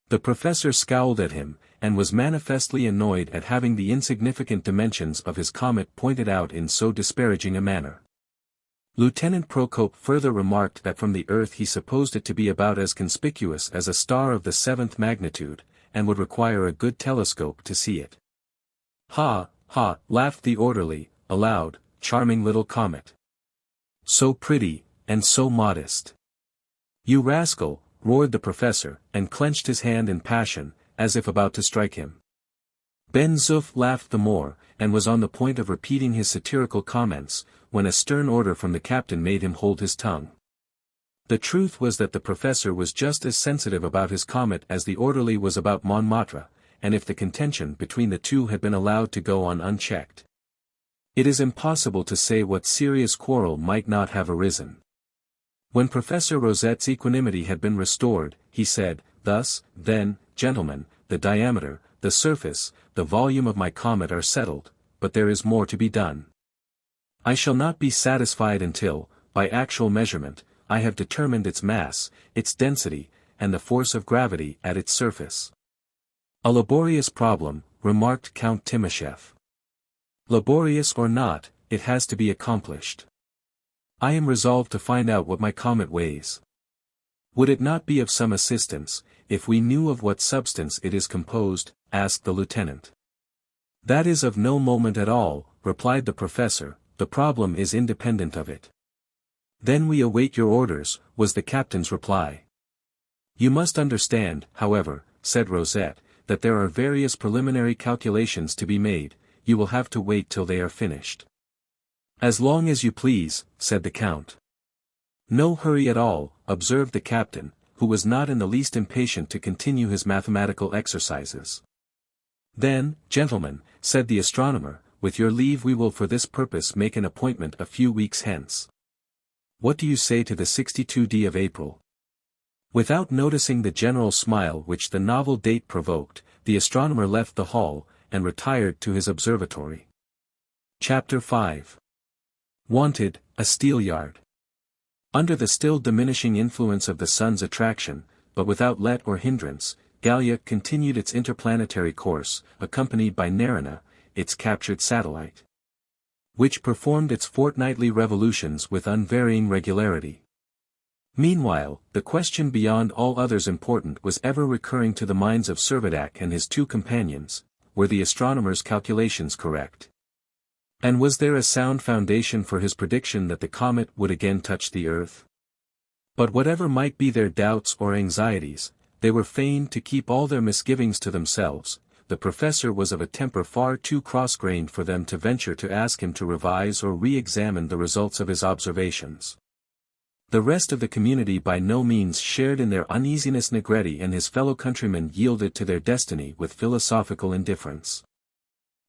Speaker 1: The professor scowled at him, and was manifestly annoyed at having the insignificant dimensions of his comet pointed out in so disparaging a manner. Lieutenant Procope further remarked that from the Earth he supposed it to be about as conspicuous as a star of the 7th magnitude, and would require a good telescope to see it. Ha, ha, laughed the orderly, aloud, charming little comet. So pretty, and so modest. You rascal, roared the professor, and clenched his hand in passion, as if about to strike him. Ben-Zuff laughed the more, and was on the point of repeating his satirical comments, when a stern order from the captain made him hold his tongue. The truth was that the professor was just as sensitive about his comet as the orderly was about Montmartre, and if the contention between the two had been allowed to go on unchecked, it is impossible to say what serious quarrel might not have arisen. When Professor Rosette's equanimity had been restored, he said, Thus, then, gentlemen, the diameter, the surface, the volume of my comet are settled, but there is more to be done. I shall not be satisfied until, by actual measurement, I have determined its mass, its density, and the force of gravity at its surface. A laborious problem, remarked Count Timascheff. Laborious or not, it has to be accomplished. I am resolved to find out what my comet weighs. Would it not be of some assistance, if we knew of what substance it is composed? Asked the lieutenant. That is of no moment at all, replied the professor, the problem is independent of it. Then we await your orders, was the captain's reply. You must understand, however, said Rosette, that there are various preliminary calculations to be made, you will have to wait till they are finished. As long as you please, said the count. No hurry at all, observed the captain, who was not in the least impatient to continue his mathematical exercises. Then, gentlemen, said the astronomer, with your leave we will for this purpose make an appointment a few weeks hence. What do you say to the 62d of April? Without noticing the general smile which the novel date provoked, the astronomer left the hall, and retired to his observatory. Chapter 5. Wanted, a steelyard. Under the still diminishing influence of the sun's attraction, but without let or hindrance, Gallia continued its interplanetary course, accompanied by Nerina, its captured satellite, which performed its fortnightly revolutions with unvarying regularity. Meanwhile, the question beyond all others important was ever recurring to the minds of Servadac and his two companions: were the astronomer's calculations correct? And was there a sound foundation for his prediction that the comet would again touch the Earth? But whatever might be their doubts or anxieties, they were fain to keep all their misgivings to themselves. The professor was of a temper far too cross-grained for them to venture to ask him to revise or re-examine the results of his observations. The rest of the community by no means shared in their uneasiness. Negretti and his fellow countrymen yielded to their destiny with philosophical indifference.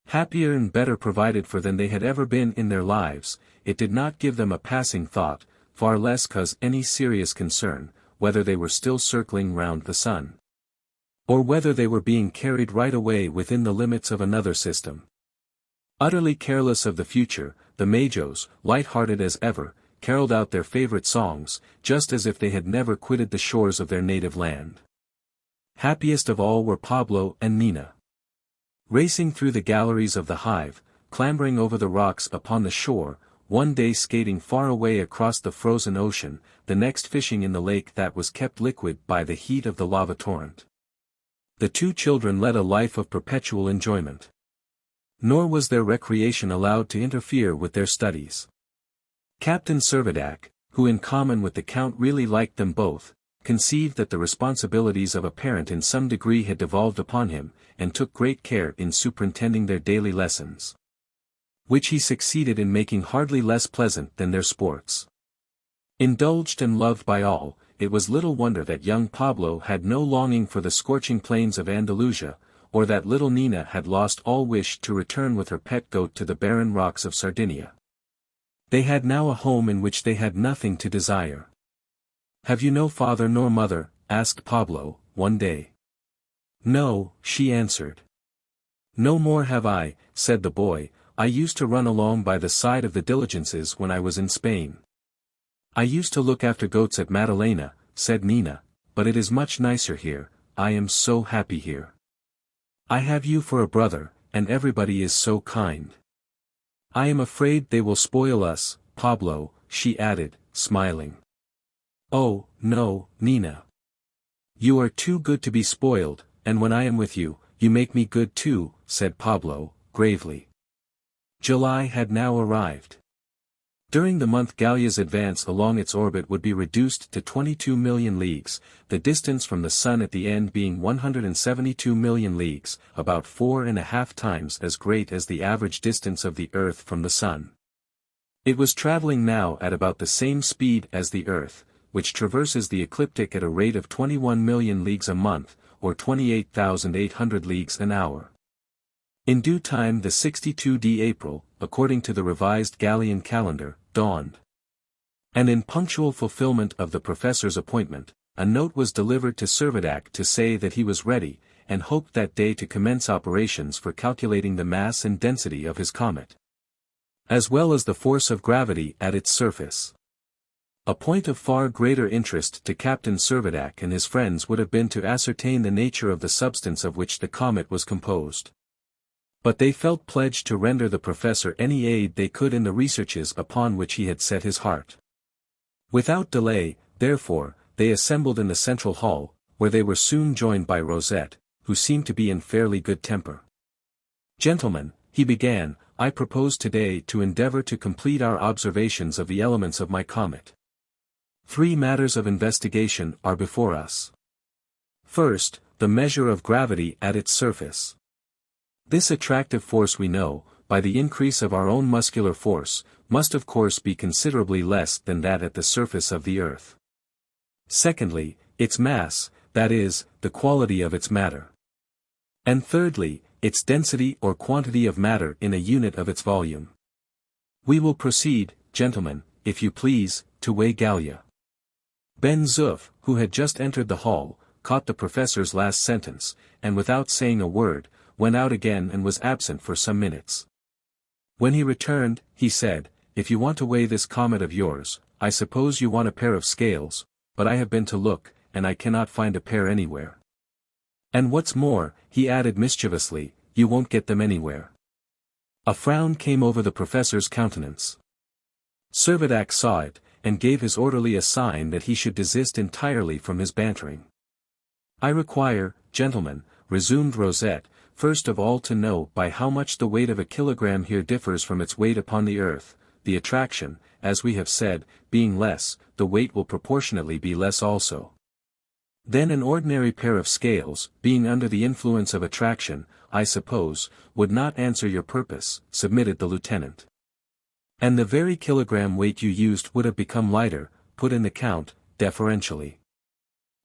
Speaker 1: Happier and better provided for than they had ever been in their lives, it did not give them a passing thought, far less cause any serious concern, whether they were still circling round the sun, or whether they were being carried right away within the limits of another system. Utterly careless of the future, the Majos, light-hearted as ever, caroled out their favorite songs, just as if they had never quitted the shores of their native land. Happiest of all were Pablo and Nina. Racing through the galleries of the hive, clambering over the rocks upon the shore, one day skating far away across the frozen ocean, the next fishing in the lake that was kept liquid by the heat of the lava torrent. The two children led a life of perpetual enjoyment. Nor was their recreation allowed to interfere with their studies. Captain Servadac, who in common with the Count really liked them both, conceived that the responsibilities of a parent in some degree had devolved upon him, and took great care in superintending their daily lessons, which he succeeded in making hardly less pleasant than their sports. Indulged and loved by all, it was little wonder that young Pablo had no longing for the scorching plains of Andalusia, or that little Nina had lost all wish to return with her pet goat to the barren rocks of Sardinia. They had now a home in which they had nothing to desire. "Have you no father nor mother?" asked Pablo, one day. "No," she answered. "No more have I," said the boy. "I used to run along by the side of the diligences when I was in Spain." "I used to look after goats at Madalena," said Nina, "but it is much nicer here. I am so happy here. I have you for a brother, and everybody is so kind. I am afraid they will spoil us, Pablo," she added, smiling. "Oh, no, Nina. You are too good to be spoiled, and when I am with you, you make me good too," said Pablo, gravely. July had now arrived. During the month Gallia's advance along its orbit would be reduced to 22 million leagues, the distance from the Sun at the end being 172 million leagues, about 4.5 times as great as the average distance of the Earth from the Sun. It was traveling now at about the same speed as the Earth, which traverses the ecliptic at a rate of 21 million leagues a month, or 28,800 leagues an hour. In due time the 62d April, according to the revised Gallian calendar, dawned. And in punctual fulfillment of the professor's appointment, a note was delivered to Servadac to say that he was ready, and hoped that day to commence operations for calculating the mass and density of his comet, as well as the force of gravity at its surface. A point of far greater interest to Captain Servadac and his friends would have been to ascertain the nature of the substance of which the comet was composed. But they felt pledged to render the professor any aid they could in the researches upon which he had set his heart. Without delay, therefore, they assembled in the central hall, where they were soon joined by Rosette, who seemed to be in fairly good temper. "Gentlemen," he began, "I propose today to endeavor to complete our observations of the elements of my comet. 3 matters of investigation are before us. First, the measure of gravity at its surface. This attractive force we know, by the increase of our own muscular force, must of course be considerably less than that at the surface of the Earth. Secondly, its mass, that is, the quality of its matter. And thirdly, its density or quantity of matter in a unit of its volume. We will proceed, gentlemen, if you please, to weigh Gallia." Ben-Zuff, who had just entered the hall, caught the professor's last sentence, and without saying a word, went out again and was absent for some minutes. When he returned, he said, "If you want to weigh this comet of yours, I suppose you want a pair of scales, but I have been to look, and I cannot find a pair anywhere. And what's more, he added mischievously, you won't get them anywhere. A frown came over the professor's countenance. Servadac saw it, and gave his orderly a sign that he should desist entirely from his bantering. I require, gentlemen, resumed Rosette, first of all to know by how much the weight of a kilogram here differs from its weight upon the earth. The attraction, as we have said, being less, the weight will proportionately be less also. Then an ordinary pair of scales, being under the influence of attraction, I suppose, would not answer your purpose, submitted the lieutenant. And the very kilogram weight you used would have become lighter, put in the count, deferentially.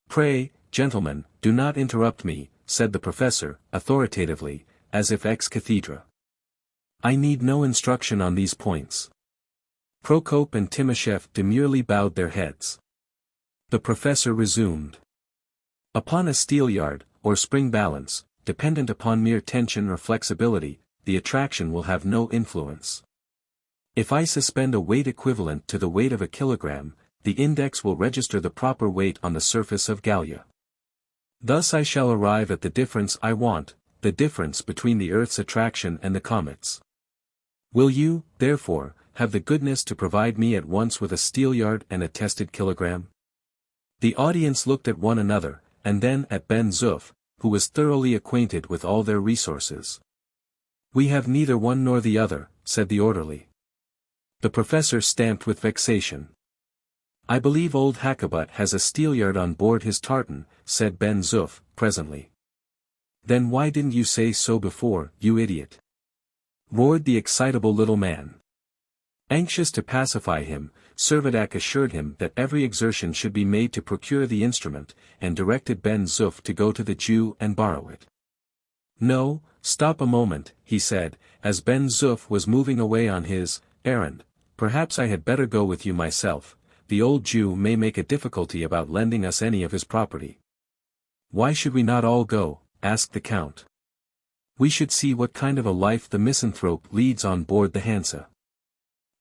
Speaker 1: Pray, gentlemen, do not interrupt me, said the professor, authoritatively, as if ex cathedra. I need no instruction on these points. Procope and Timascheff demurely bowed their heads. The professor resumed. Upon a steelyard, or spring balance, dependent upon mere tension or flexibility, the attraction will have no influence. If I suspend a weight equivalent to the weight of a kilogram, the index will register the proper weight on the surface of Gallia. Thus I shall arrive at the difference I want, the difference between the Earth's attraction and the comet's. Will you, therefore, have the goodness to provide me at once with a steelyard and a tested kilogram? The audience looked at one another, and then at Ben-Zuff, who was thoroughly acquainted with all their resources. We have neither one nor the other, said the orderly. The professor stamped with vexation. I believe old Hackabut has a steelyard on board his tartan, said Ben-Zuff, presently. Then why didn't you say so before, you idiot? Roared the excitable little man. Anxious to pacify him, Servadac assured him that every exertion should be made to procure the instrument, and directed Ben-Zuff to go to the Jew and borrow it. No, stop a moment, he said, as Ben-Zuff was moving away on his errand, perhaps I had better go with you myself, the old Jew may make a difficulty about lending us any of his property. Why should we not all go? Asked the Count. We should see what kind of a life the misanthrope leads on board the Hansa.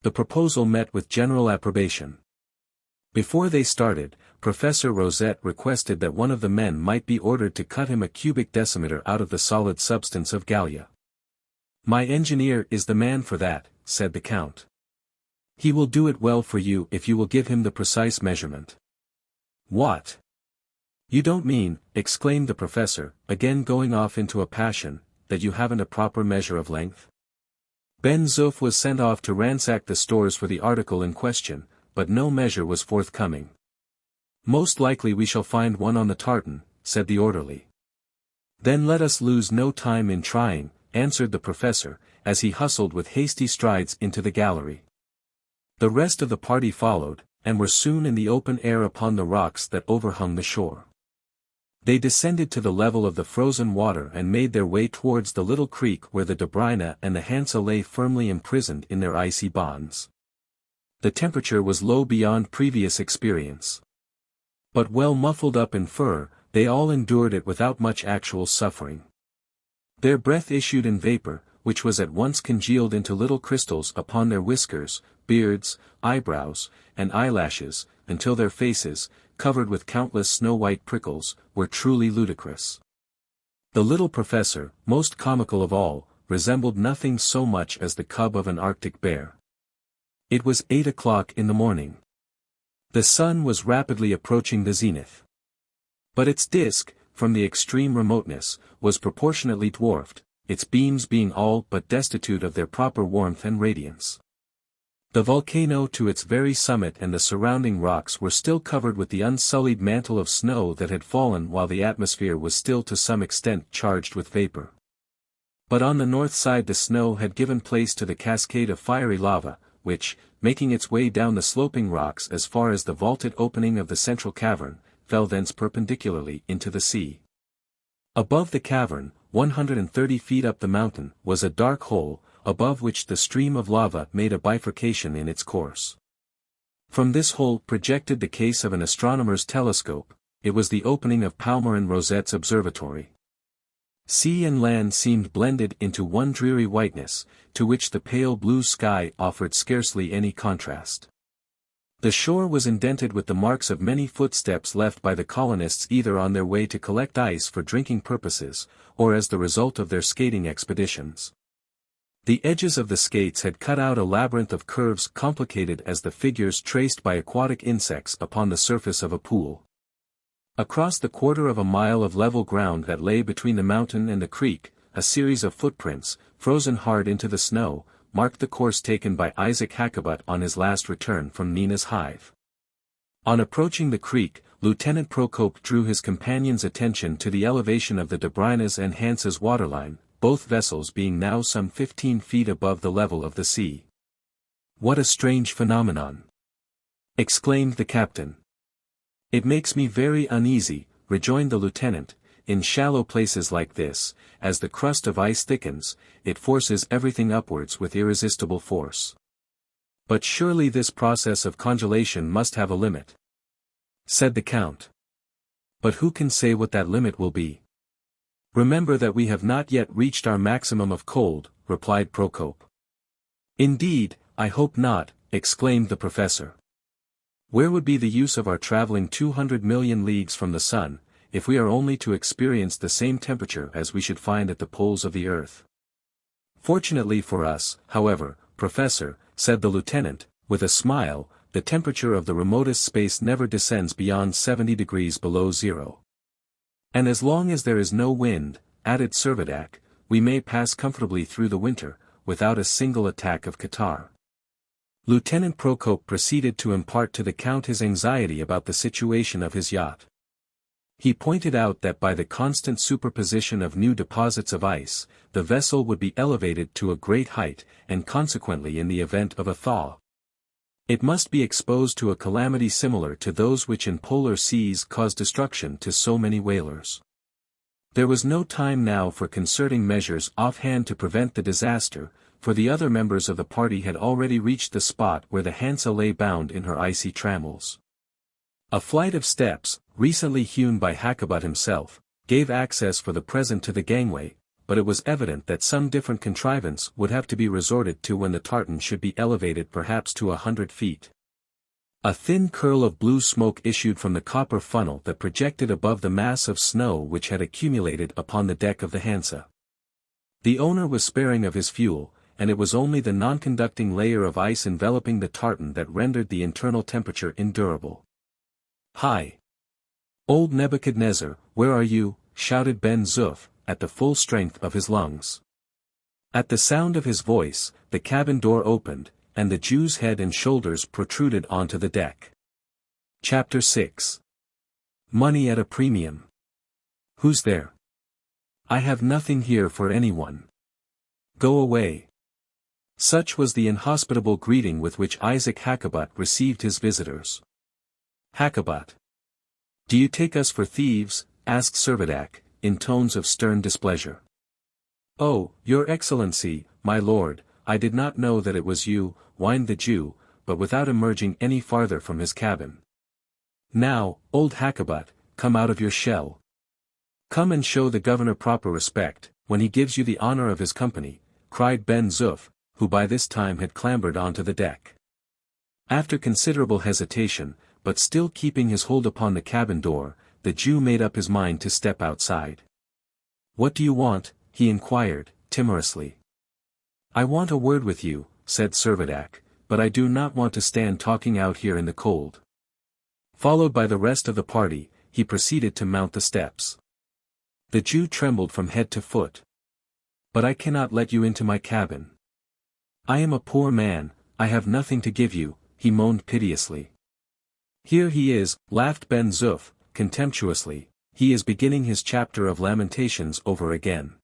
Speaker 1: The proposal met with general approbation. Before they started, Professor Rosette requested that one of the men might be ordered to cut him a cubic decimeter out of the solid substance of Gallia. My engineer is the man for that, said the Count. He will do it well for you if you will give him the precise measurement. What? You don't mean, exclaimed the professor, again going off into a passion, that you haven't a proper measure of length? Ben-Zuff was sent off to ransack the stores for the article in question, but no measure was forthcoming. Most likely we shall find one on the tartan, said the orderly. Then let us lose no time in trying, answered the professor, as he hustled with hasty strides into the gallery. The rest of the party followed, and were soon in the open air upon the rocks that overhung the shore. They descended to the level of the frozen water and made their way towards the little creek where the Dobryna and the Hansa lay firmly imprisoned in their icy bonds. The temperature was low beyond previous experience. But well muffled up in fur, they all endured it without much actual suffering. Their breath issued in vapor, which was at once congealed into little crystals upon their whiskers, beards, eyebrows, and eyelashes, until their faces, covered with countless snow-white prickles, were truly ludicrous. The little professor, most comical of all, resembled nothing so much as the cub of an Arctic bear. It was 8 o'clock in the morning. The sun was rapidly approaching the zenith. But its disk, from the extreme remoteness, was proportionately dwarfed, its beams being all but destitute of their proper warmth and radiance. The volcano to its very summit and the surrounding rocks were still covered with the unsullied mantle of snow that had fallen while the atmosphere was still to some extent charged with vapor. But on the north side the snow had given place to the cascade of fiery lava, which, making its way down the sloping rocks as far as the vaulted opening of the central cavern, fell thence perpendicularly into the sea. Above the cavern, 130 feet up the mountain, was a dark hole, above which the stream of lava made a bifurcation in its course. From this hole projected the case of an astronomer's telescope. It was the opening of Palmerin Rosette's observatory. Sea and land seemed blended into one dreary whiteness, to which the pale blue sky offered scarcely any contrast. The shore was indented with the marks of many footsteps left by the colonists either on their way to collect ice for drinking purposes, or as the result of their skating expeditions. The edges of the skates had cut out a labyrinth of curves complicated as the figures traced by aquatic insects upon the surface of a pool. Across the quarter of a mile of level ground that lay between the mountain and the creek, a series of footprints, frozen hard into the snow, marked the course taken by Isaac Hakkabut on his last return from Nina's Hive. On approaching the creek, Lieutenant Procope drew his companion's attention to the elevation of the Dobryna's and Hansa's waterline, both vessels being now some 15 feet above the level of the sea. "What a strange phenomenon!" exclaimed the captain. "It makes me very uneasy," rejoined the lieutenant. "In shallow places like this, as the crust of ice thickens, it forces everything upwards with irresistible force. But surely this process of congelation must have a limit," said the count. "But who can say what that limit will be?" "Remember that we have not yet reached our maximum of cold," replied Procope. "Indeed, I hope not," exclaimed the professor. "Where would be the use of our traveling 200 million leagues from the sun, if we are only to experience the same temperature as we should find at the poles of the earth?" "Fortunately for us, however, Professor," said the lieutenant, with a smile, "the temperature of the remotest space never descends beyond 70 degrees below zero. And as long as there is no wind," added Servadac, "we may pass comfortably through the winter, without a single attack of catarrh." Lieutenant Procope proceeded to impart to the count his anxiety about the situation of his yacht. He pointed out that by the constant superposition of new deposits of ice, the vessel would be elevated to a great height, and consequently in the event of a thaw, it must be exposed to a calamity similar to those which in polar seas cause destruction to so many whalers. There was no time now for concerting measures offhand to prevent the disaster, for the other members of the party had already reached the spot where the Hansa lay bound in her icy trammels. A flight of steps, recently hewn by Hakkabut himself, gave access for the present to the gangway, but it was evident that some different contrivance would have to be resorted to when the tartan should be elevated perhaps to 100 feet. A thin curl of blue smoke issued from the copper funnel that projected above the mass of snow which had accumulated upon the deck of the Hansa. The owner was sparing of his fuel, and it was only the non-conducting layer of ice enveloping the tartan that rendered the internal temperature endurable. "Hi! Old Nebuchadnezzar, where are you?" shouted Ben-Zuff, at the full strength of his lungs. At the sound of his voice, the cabin door opened, and the Jew's head and shoulders protruded onto the deck. Chapter 6. Money at a premium. "Who's there?" "I have nothing here for anyone. Go away." Such was the inhospitable greeting with which Isaac Hakkabut received his visitors. "Hakkabut. Do you take us for thieves?" asked Servadac, in tones of stern displeasure. "Oh, your Excellency, my lord, I did not know that it was you," whined the Jew, but without emerging any farther from his cabin. "Now, old Hakkabut, come out of your shell. Come and show the governor proper respect, when he gives you the honor of his company," cried Ben-Zuff, who by this time had clambered onto the deck. After considerable hesitation, but still keeping his hold upon the cabin door, the Jew made up his mind to step outside. "What do you want?" he inquired, timorously. "I want a word with you," said Servadac, "but I do not want to stand talking out here in the cold." Followed by the rest of the party, he proceeded to mount the steps. The Jew trembled from head to foot. "But I cannot let you into my cabin. I am a poor man, I have nothing to give you," he moaned piteously. "Here he is," laughed Ben-Zuff, contemptuously, "he is beginning his chapter of lamentations over again.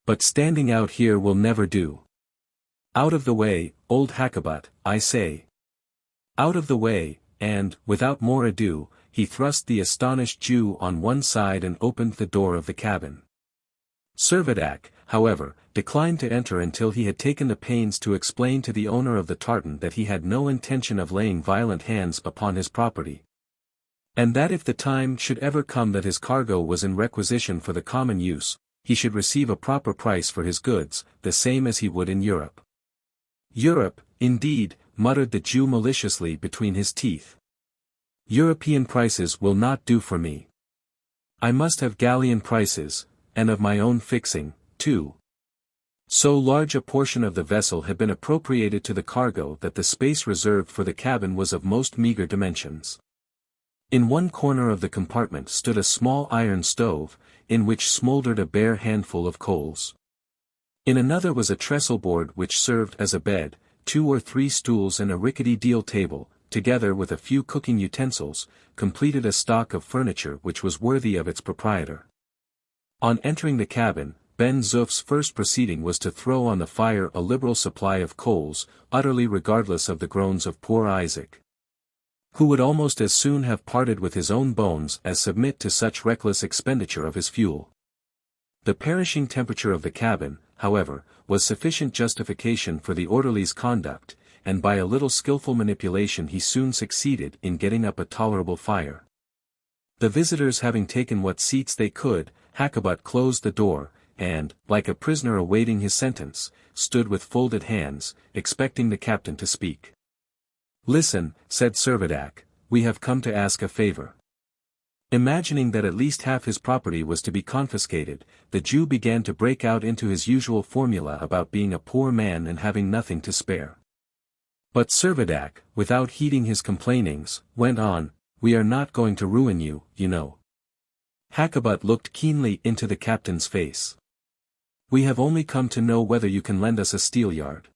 Speaker 1: But standing out here will never do. Out of the way, old Hakkabut, I say. Out of the way," and, without more ado, he thrust the astonished Jew on one side and opened the door of the cabin. Servadac, however, declined to enter until he had taken the pains to explain to the owner of the tartan that he had no intention of laying violent hands upon his property, and that if the time should ever come that his cargo was in requisition for the common use, he should receive a proper price for his goods, the same as he would in Europe. Europe, indeed, muttered the Jew maliciously between his teeth. European prices will not do for me. I must have Gallian prices, and of my own fixing, too. So large a portion of the vessel had been appropriated to the cargo that the space reserved for the cabin was of most meager dimensions. In one corner of the compartment stood a small iron stove, in which smouldered a bare handful of coals. In another was a trestle board which served as a bed, 2 or 3 stools and a rickety deal table, together with a few cooking utensils, completed a stock of furniture which was worthy of its proprietor. On entering the cabin, Ben-Zuff's first proceeding was to throw on the fire a liberal supply of coals, utterly regardless of the groans of poor Isaac, who would almost as soon have parted with his own bones as submit to such reckless expenditure of his fuel. The perishing temperature of the cabin, however, was sufficient justification for the orderly's conduct, and by a little skillful manipulation he soon succeeded in getting up a tolerable fire. The visitors having taken what seats they could, Hakkabut closed the door, and, like a prisoner awaiting his sentence, stood with folded hands, expecting the captain to speak. "Listen," said Servadac, "we have come to ask a favor." Imagining that at least half his property was to be confiscated, the Jew began to break out into his usual formula about being a poor man and having nothing to spare. But Servadac, without heeding his complainings, went on, "We are not going to ruin you, you know." Hakkabut looked keenly into the captain's face. "We have only come to know whether you can lend us a steelyard."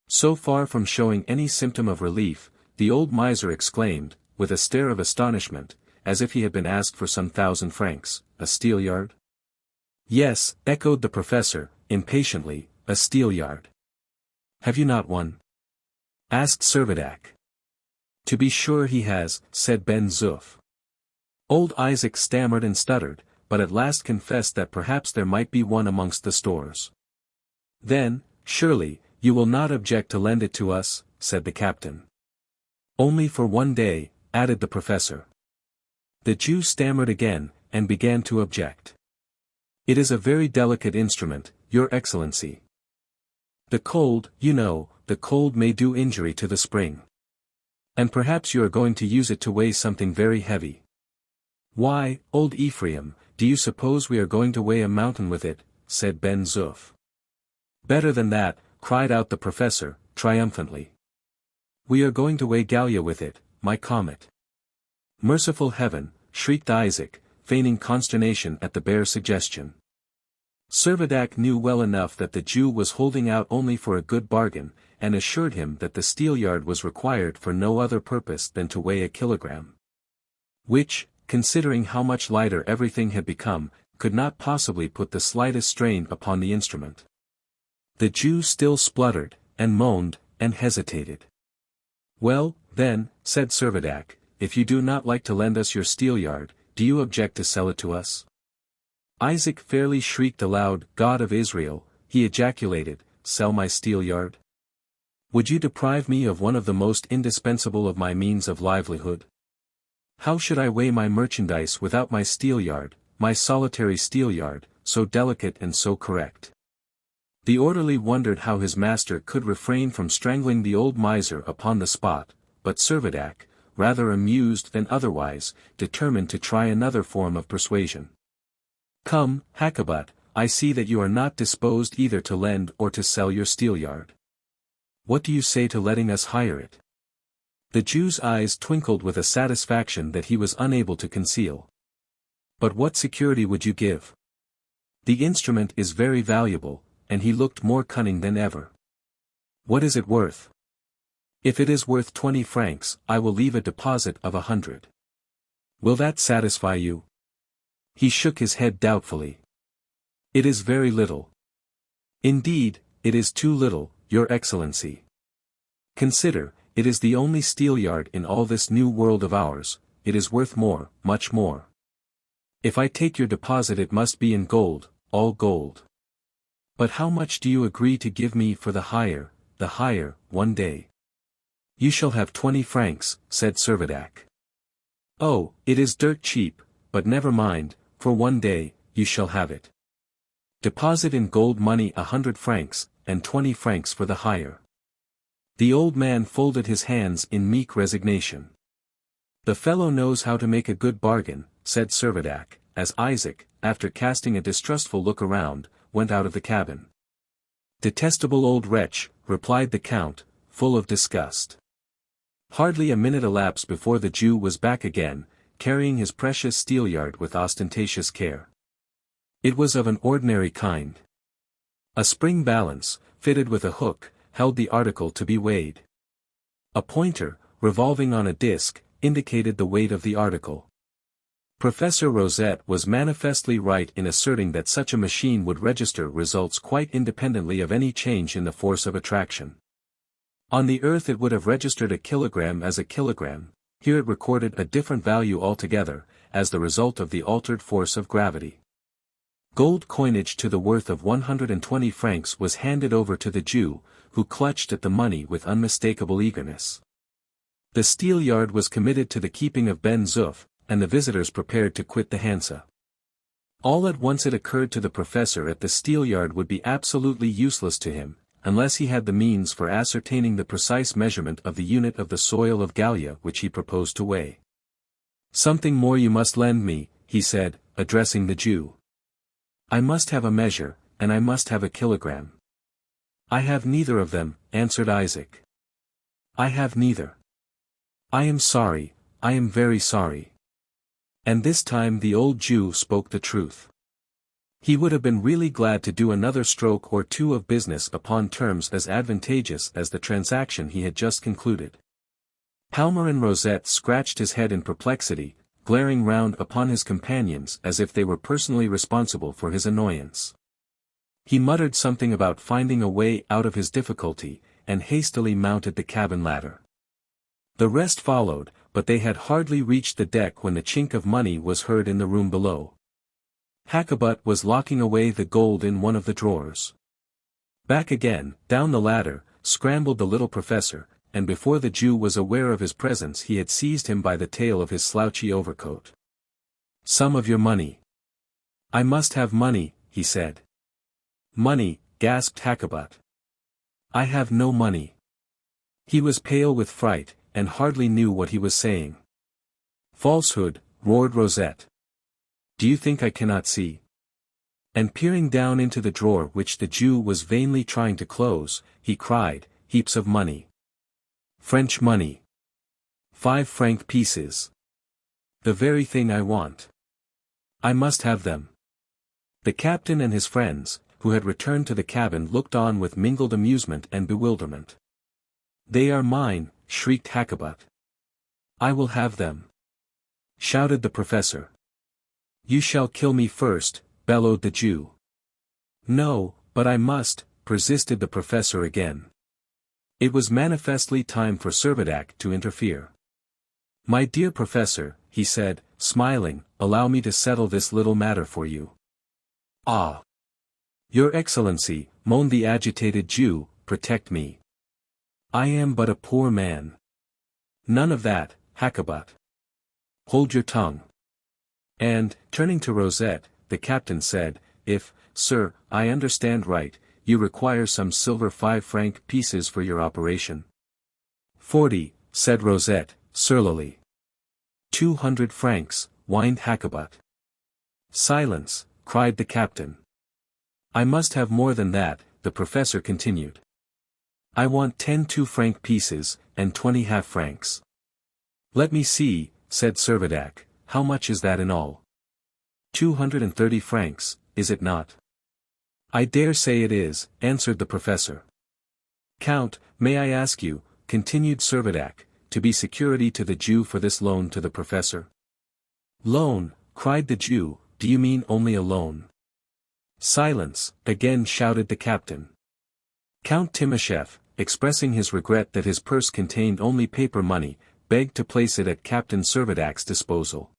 Speaker 1: So far from showing any symptom of relief, the old miser exclaimed, with a stare of astonishment, as if he had been asked for some 1,000 francs, "A steelyard?" "Yes," echoed the professor, impatiently, "a steelyard." "Have you not one?" asked Servadac. "To be sure he has," said Ben-Zuff. Old Isaac stammered and stuttered, but at last confessed that perhaps there might be one amongst the stores. "Then, surely, you will not object to lend it to us," said the captain. "Only for one day," added the professor. The Jew stammered again, and began to object. "It is a very delicate instrument, your Excellency. The cold, you know, the cold may do injury to the spring. And perhaps you are going to use it to weigh something very heavy." "Why, old Ephraim, do you suppose we are going to weigh a mountain with it?" said Ben-Zuff. "Better than that," cried out the professor, triumphantly. "We are going to weigh Gallia with it, my comet." "Merciful heaven," shrieked Isaac, feigning consternation at the bare suggestion. Servadac knew well enough that the Jew was holding out only for a good bargain, and assured him that the steelyard was required for no other purpose than to weigh a kilogram. Which, considering how much lighter everything had become, could not possibly put the slightest strain upon the instrument. The Jew still spluttered, and moaned, and hesitated. "Well, then," said Servadac, "if you do not like to lend us your steelyard, do you object to sell it to us?" Isaac fairly shrieked aloud. "God of Israel," he ejaculated, "sell my steelyard? Would you deprive me of one of the most indispensable of my means of livelihood? How should I weigh my merchandise without my steelyard, my solitary steelyard, so delicate and so correct?" The orderly wondered how his master could refrain from strangling the old miser upon the spot, but Servadac, rather amused than otherwise, determined to try another form of persuasion. "Come, Hakkabut, I see that you are not disposed either to lend or to sell your steelyard. What do you say to letting us hire it?" The Jew's eyes twinkled with a satisfaction that he was unable to conceal. "But what security would you give? The instrument is very valuable," and he looked more cunning than ever. "What is it worth?" "If it is worth 20 francs, I will leave a deposit of 100. Will that satisfy you?" He shook his head doubtfully. "It is very little. Indeed, it is too little, your Excellency. Consider, it is the only steelyard in all this new world of ours, it is worth more, much more. If I take your deposit it must be in gold, all gold. But how much do you agree to give me for the hire, 1 day?" "You shall have 20 francs, said Servadac. "Oh, it is dirt cheap, but never mind, for 1 day, you shall have it. Deposit in gold money 100 francs, and 20 francs for the hire." The old man folded his hands in meek resignation. "The fellow knows how to make a good bargain," said Servadac, as Isaac, after casting a distrustful look around, went out of the cabin. "Detestable old wretch," replied the Count, full of disgust. Hardly a minute elapsed before the Jew was back again, carrying his precious steelyard with ostentatious care. It was of an ordinary kind. A spring balance, fitted with a hook, held the article to be weighed. A pointer, revolving on a disc, indicated the weight of the article. Professor Rosette was manifestly right in asserting that such a machine would register results quite independently of any change in the force of attraction. On the Earth it would have registered a kilogram as a kilogram, here it recorded a different value altogether, as the result of the altered force of gravity. Gold coinage to the worth of 120 francs was handed over to the Jew, who clutched at the money with unmistakable eagerness. The steelyard was committed to the keeping of Ben-Zuff, and the visitors prepared to quit the Hansa. All at once it occurred to the professor that the steelyard would be absolutely useless to him, unless he had the means for ascertaining the precise measurement of the unit of the soil of Gallia which he proposed to weigh. "Something more you must lend me," he said, addressing the Jew. "I must have a measure, and I must have a kilogram." "I have neither of them," answered Isaac. "I have neither." "I am sorry, I am very sorry." And this time the old Jew spoke the truth. He would have been really glad to do another stroke or two of business upon terms as advantageous as the transaction he had just concluded. Palmerin Rosette scratched his head in perplexity, glaring round upon his companions as if they were personally responsible for his annoyance. He muttered something about finding a way out of his difficulty, and hastily mounted the cabin ladder. The rest followed, but they had hardly reached the deck when the chink of money was heard in the room below. Hakkabut was locking away the gold in one of the drawers. Back again, down the ladder, scrambled the little professor, and before the Jew was aware of his presence he had seized him by the tail of his slouchy overcoat. "Some of your money." "I must have money," he said. "Money," gasped Hakkabut. "I have no money." He was pale with fright, and hardly knew what he was saying. "Falsehood," roared Rosette. "Do you think I cannot see?" And peering down into the drawer which the Jew was vainly trying to close, he cried, "Heaps of money. French money. 5-franc pieces. The very thing I want. I must have them." The captain and his friends, who had returned to the cabin, looked on with mingled amusement and bewilderment. "They are mine," shrieked Hakkabut. "I will have them," shouted the professor. "You shall kill me first," bellowed the Jew. "No, but I must," persisted the professor again. It was manifestly time for Servadac to interfere. "My dear professor," he said, smiling, "allow me to settle this little matter for you." "Ah! Your Excellency," moaned the agitated Jew, "protect me. I am but a poor man." "None of that, Hakkabut. Hold your tongue." And, turning to Rosette, the captain said, "If, sir, I understand right, you require some silver 5-franc pieces for your operation." 40, said Rosette, surlily. 200 francs, whined Hakkabut. "Silence," cried the captain. "I must have more than that," the professor continued. "I want 10 2-franc pieces, and 20 half-francs. "Let me see," said Servadac, "how much is that in all?" 230 francs, is it not?" "I dare say it is," answered the professor. "Count, may I ask you," continued Servadac, "to be security to the Jew for this loan to the professor?" "Loan," cried the Jew, "do you mean only a loan?" "Silence," again shouted the captain. Count Timascheff, expressing his regret that his purse contained only paper money, begged to place it at Captain Servadac's disposal.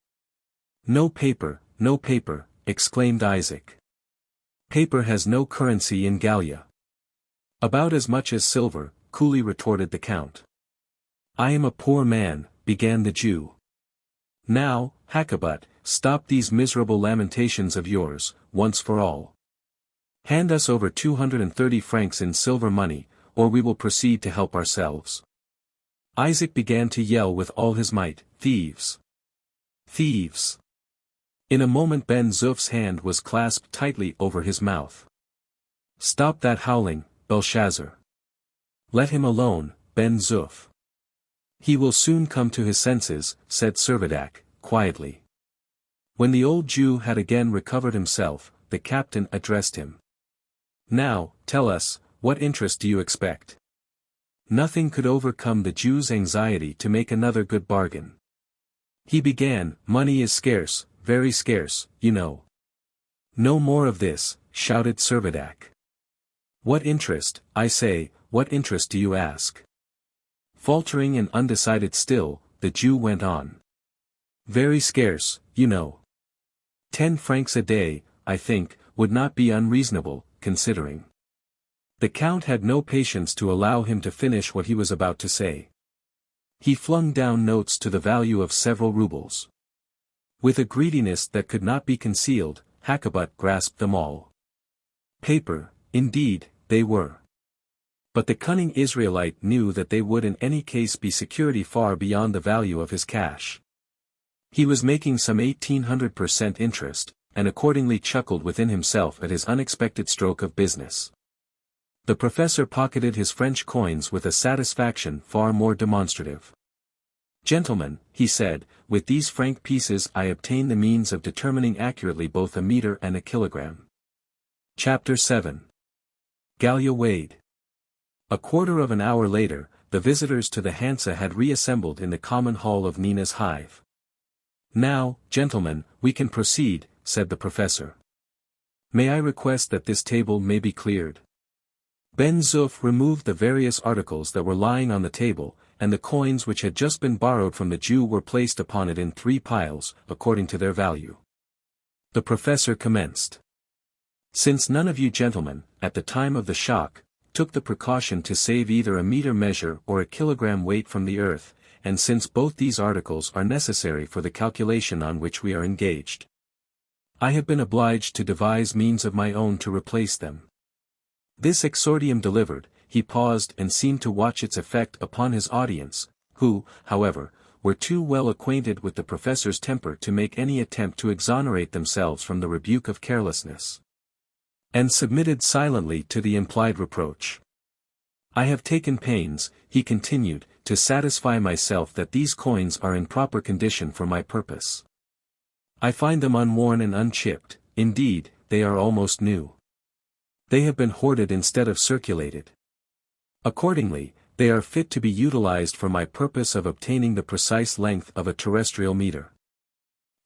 Speaker 1: "No paper," exclaimed Isaac. "Paper has no currency in Gallia." "About as much as silver," coolly retorted the Count. "I am a poor man," began the Jew. "Now, Hakkabut, stop these miserable lamentations of yours, once for all. Hand us over 230 francs in silver money, or we will proceed to help ourselves. Isaac began to yell with all his might, "Thieves! Thieves!" In a moment Ben-Zuff's hand was clasped tightly over his mouth. "Stop that howling, Belshazzar. Let him alone, Ben-Zuff. He will soon come to his senses," said Servadac, quietly. When the old Jew had again recovered himself, the captain addressed him. "Now, tell us, what interest do you expect?" Nothing could overcome the Jew's anxiety to make another good bargain. He began, "Money is scarce, very scarce, you know." "No more of this," shouted Servadac. "What interest, I say, what interest do you ask?" Faltering and undecided still, the Jew went on. "Very scarce, you know. 10 francs a day, I think, would not be unreasonable, considering." The Count had no patience to allow him to finish what he was about to say. He flung down notes to the value of several rubles. With a greediness that could not be concealed, Hakkabut grasped them all. Paper, indeed, they were. But the cunning Israelite knew that they would in any case be security far beyond the value of his cash. He was making some 1800% interest, and accordingly chuckled within himself at his unexpected stroke of business. The professor pocketed his French coins with a satisfaction far more demonstrative. "Gentlemen," he said, "with these franc pieces I obtain the means of determining accurately both a meter and a kilogram." Chapter 7. Gallia weighed. A quarter of an hour later, the visitors to the Hansa had reassembled in the common hall of Nina's hive. "Now, gentlemen, we can proceed," said the professor. "May I request that this table may be cleared?" Ben-Zuff removed the various articles that were lying on the table, and the coins which had just been borrowed from the Jew were placed upon it in 3 piles, according to their value. The professor commenced. "Since none of you gentlemen, at the time of the shock, took the precaution to save either a meter measure or a kilogram weight from the earth, and since both these articles are necessary for the calculation on which we are engaged, I have been obliged to devise means of my own to replace them." This exordium delivered, he paused and seemed to watch its effect upon his audience, who, however, were too well acquainted with the professor's temper to make any attempt to exonerate themselves from the rebuke of carelessness, and submitted silently to the implied reproach. "I have taken pains," he continued, "to satisfy myself that these coins are in proper condition for my purpose. I find them unworn and unchipped, indeed, they are almost new. They have been hoarded instead of circulated. Accordingly, they are fit to be utilized for my purpose of obtaining the precise length of a terrestrial meter."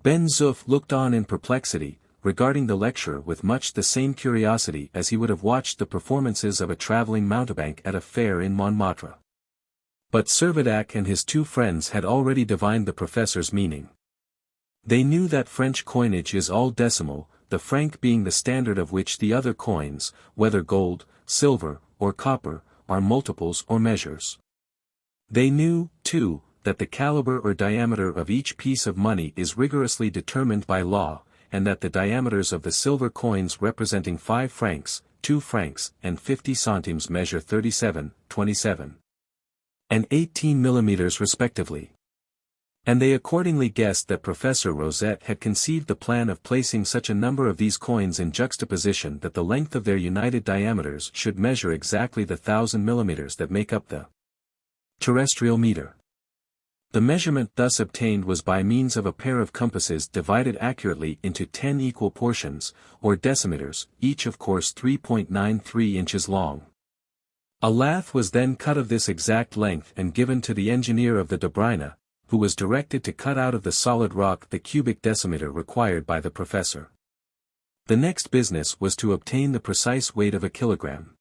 Speaker 1: Ben-Zuff looked on in perplexity, regarding the lecturer with much the same curiosity as he would have watched the performances of a traveling mountebank at a fair in Montmartre. But Servadac and his 2 friends had already divined the professor's meaning. They knew that French coinage is all decimal, the franc being the standard of which the other coins, whether gold, silver, or copper, are multiples or measures. They knew, too, that the caliber or diameter of each piece of money is rigorously determined by law, and that the diameters of the silver coins representing 5 francs, 2 francs, and 50 centimes measure 37, 27, and 18 millimeters respectively. And they accordingly guessed that Professor Rosette had conceived the plan of placing such a number of these coins in juxtaposition that the length of their united diameters should measure exactly the 1,000 millimeters that make up the terrestrial meter. The measurement thus obtained was by means of a pair of compasses divided accurately into 10 equal portions, or decimeters, each of course 3.93 inches long. A lath was then cut of this exact length and given to the engineer of the Dobryna, who was directed to cut out of the solid rock the cubic decimeter required by the professor. The next business was to obtain the precise weight of a kilogram.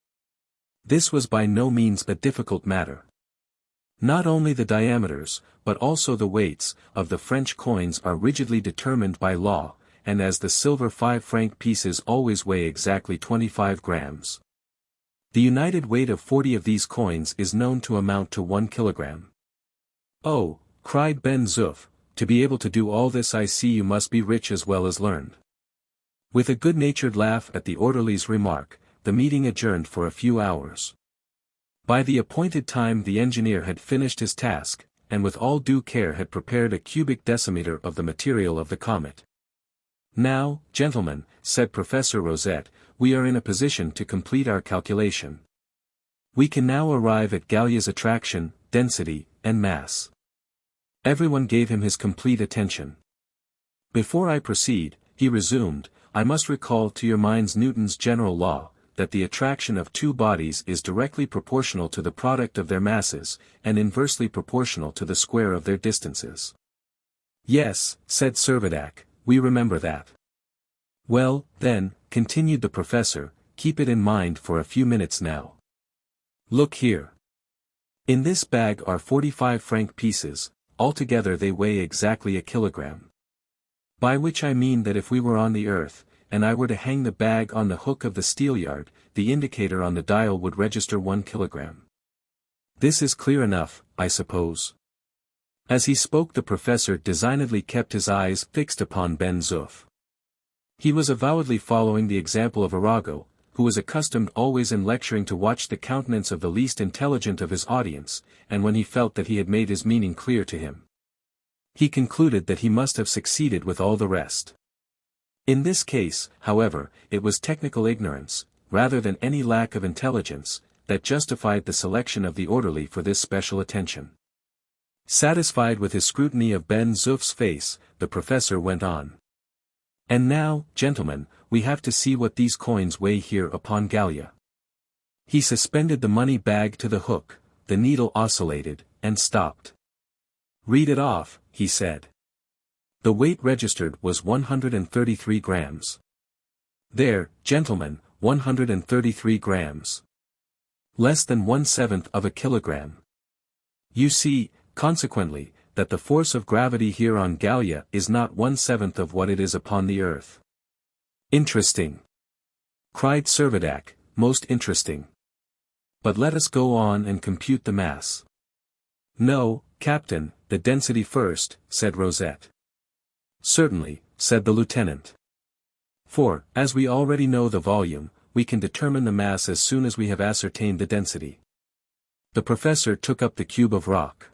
Speaker 1: This was by no means a difficult matter. Not only the diameters, but also the weights, of the French coins are rigidly determined by law, and as the silver 5-franc pieces always weigh exactly 25 grams. The united weight of 40 of these coins is known to amount to 1 kilogram. "Oh," cried Ben-Zuff, "to be able to do all this I see you must be rich as well as learned." With a good-natured laugh at the orderly's remark, the meeting adjourned for a few hours. By the appointed time the engineer had finished his task, and with all due care had prepared a cubic decimeter of the material of the comet. "Now, gentlemen," said Professor Rosette, "we are in a position to complete our calculation. We can now arrive at Gallia's attraction, density, and mass." Everyone gave him his complete attention. "Before I proceed," he resumed, "I must recall to your minds Newton's general law, that the attraction of two bodies is directly proportional to the product of their masses, and inversely proportional to the square of their distances." "Yes," said Servadac, "we remember that." "Well, then," continued the professor, "keep it in mind for a few minutes now. Look here. In this bag are 45 franc pieces, altogether they weigh exactly a kilogram. By which I mean that if we were on the earth, and I were to hang the bag on the hook of the steelyard, the indicator on the dial would register 1 kilogram. This is clear enough, I suppose." As he spoke the professor designedly kept his eyes fixed upon Ben-Zuff. He was avowedly following the example of Arago, who was accustomed always in lecturing to watch the countenance of the least intelligent of his audience, and when he felt that he had made his meaning clear to him, he concluded that he must have succeeded with all the rest. In this case, however, it was technical ignorance, rather than any lack of intelligence, that justified the selection of the orderly for this special attention. Satisfied with his scrutiny of Ben-Zuff's face, the professor went on. "And now, gentlemen, we have to see what these coins weigh here upon Gallia." He suspended the money bag to the hook, the needle oscillated, and stopped. "Read it off," he said. The weight registered was 133 grams. "There, gentlemen, 133 grams. Less than 1/7 of a kilogram. You see, consequently, that the force of gravity here on Gallia is not 1/7 of what it is upon the earth." "Interesting!" cried Servadac, "most interesting. But let us go on and compute the mass." "No, Captain, the density first," said Rosette. "Certainly," said the lieutenant. "For, as we already know the volume, we can determine the mass as soon as we have ascertained the density." The professor took up the cube of rock.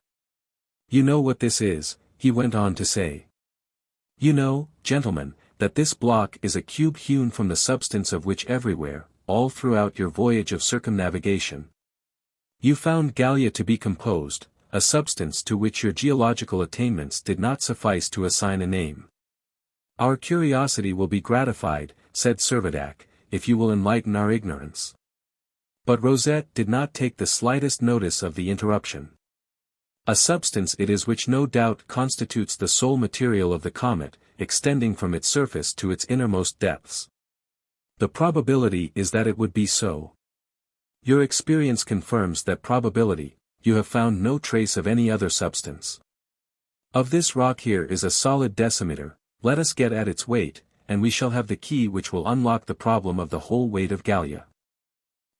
Speaker 1: "You know what this is," he went on to say. "You know, gentlemen, that this block is a cube hewn from the substance of which everywhere, all throughout your voyage of circumnavigation, you found Gallia to be composed, a substance to which your geological attainments did not suffice to assign a name. Our curiosity will be gratified," said Servadac, "if you will enlighten our ignorance." But Rosette did not take the slightest notice of the interruption. "A substance it is which no doubt constitutes the sole material of the comet, extending from its surface to its innermost depths. The probability is that it would be so. Your experience confirms that probability. You have found no trace of any other substance. Of this rock here is a solid decimeter, let us get at its weight, and we shall have the key which will unlock the problem of the whole weight of Gallia.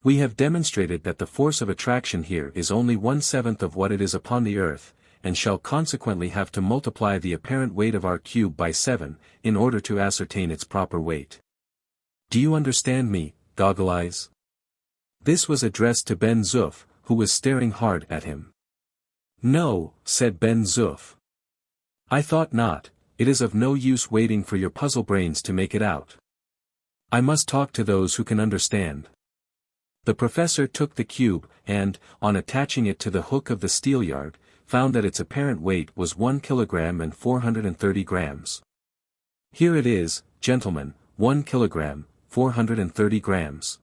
Speaker 1: We have demonstrated that the force of attraction here is only 1/7 of what it is upon the earth, and shall consequently have to multiply the apparent weight of our cube by 7, in order to ascertain its proper weight. Do you understand me, Goggle Eyes?" This was addressed to Ben-Zuff, who was staring hard at him. "No," said Ben-Zuff. "I thought not. It is of no use waiting for your puzzle brains to make it out. I must talk to those who can understand." The professor took the cube, and, on attaching it to the hook of the steelyard, found that its apparent weight was 1 kilogram and 430 grams. "Here it is, gentlemen, 1 kilogram, 430 grams.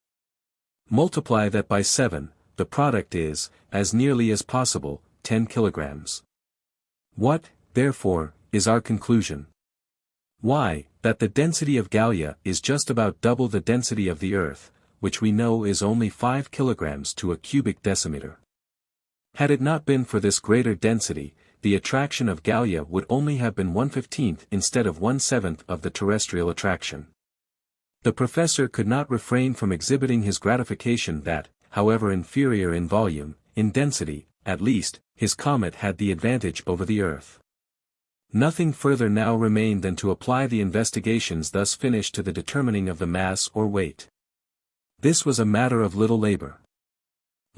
Speaker 1: Multiply that by 7, the product is, as nearly as possible, 10 kilograms. What, therefore, is our conclusion? Why, that the density of Gallia is just about double the density of the Earth, which we know is only 5 kilograms to a cubic decimeter. Had it not been for this greater density, the attraction of Gallia would only have been 1/15 instead of 1/7 of the terrestrial attraction." The professor could not refrain from exhibiting his gratification that, however inferior in volume, in density, at least, his comet had the advantage over the Earth. Nothing further now remained than to apply the investigations thus finished to the determining of the mass or weight. This was a matter of little labor.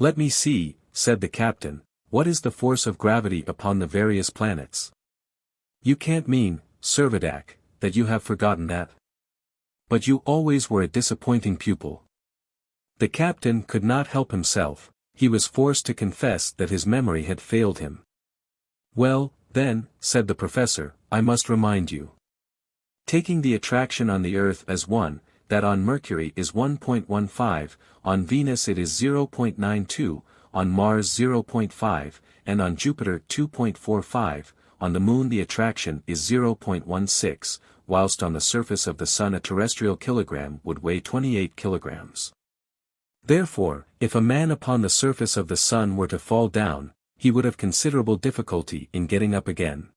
Speaker 1: "Let me see," said the captain, "what is the force of gravity upon the various planets? You can't mean, Servadac, that you have forgotten that? But you always were a disappointing pupil." The captain could not help himself, he was forced to confess that his memory had failed him. "Well, then," said the professor, "I must remind you. Taking the attraction on the Earth as 1, that on Mercury is 1.15, on Venus it is 0.92, on Mars 0.5, and on Jupiter 2.45, on the Moon the attraction is 0.16, whilst on the surface of the Sun a terrestrial kilogram would weigh 28 kilograms. Therefore, if a man upon the surface of the Sun were to fall down, he would have considerable difficulty in getting up again.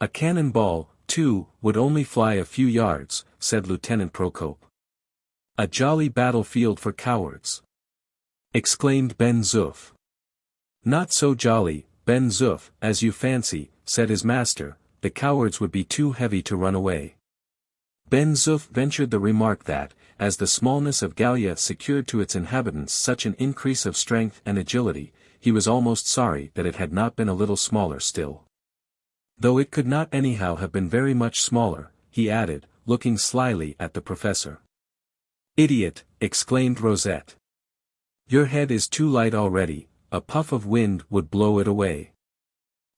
Speaker 1: A cannon ball, too, would only fly a few yards," said Lieutenant Procope. "A jolly battlefield for cowards!" exclaimed Ben-Zuff. "Not so jolly, Ben-Zuff, as you fancy," said his master, "the cowards would be too heavy to run away." Ben-Zuff ventured the remark that, as the smallness of Gallia secured to its inhabitants such an increase of strength and agility, he was almost sorry that it had not been a little smaller still. "Though it could not anyhow have been very much smaller," he added, looking slyly at the professor. "Idiot!" exclaimed Rosette. "Your head is too light already, a puff of wind would blow it away."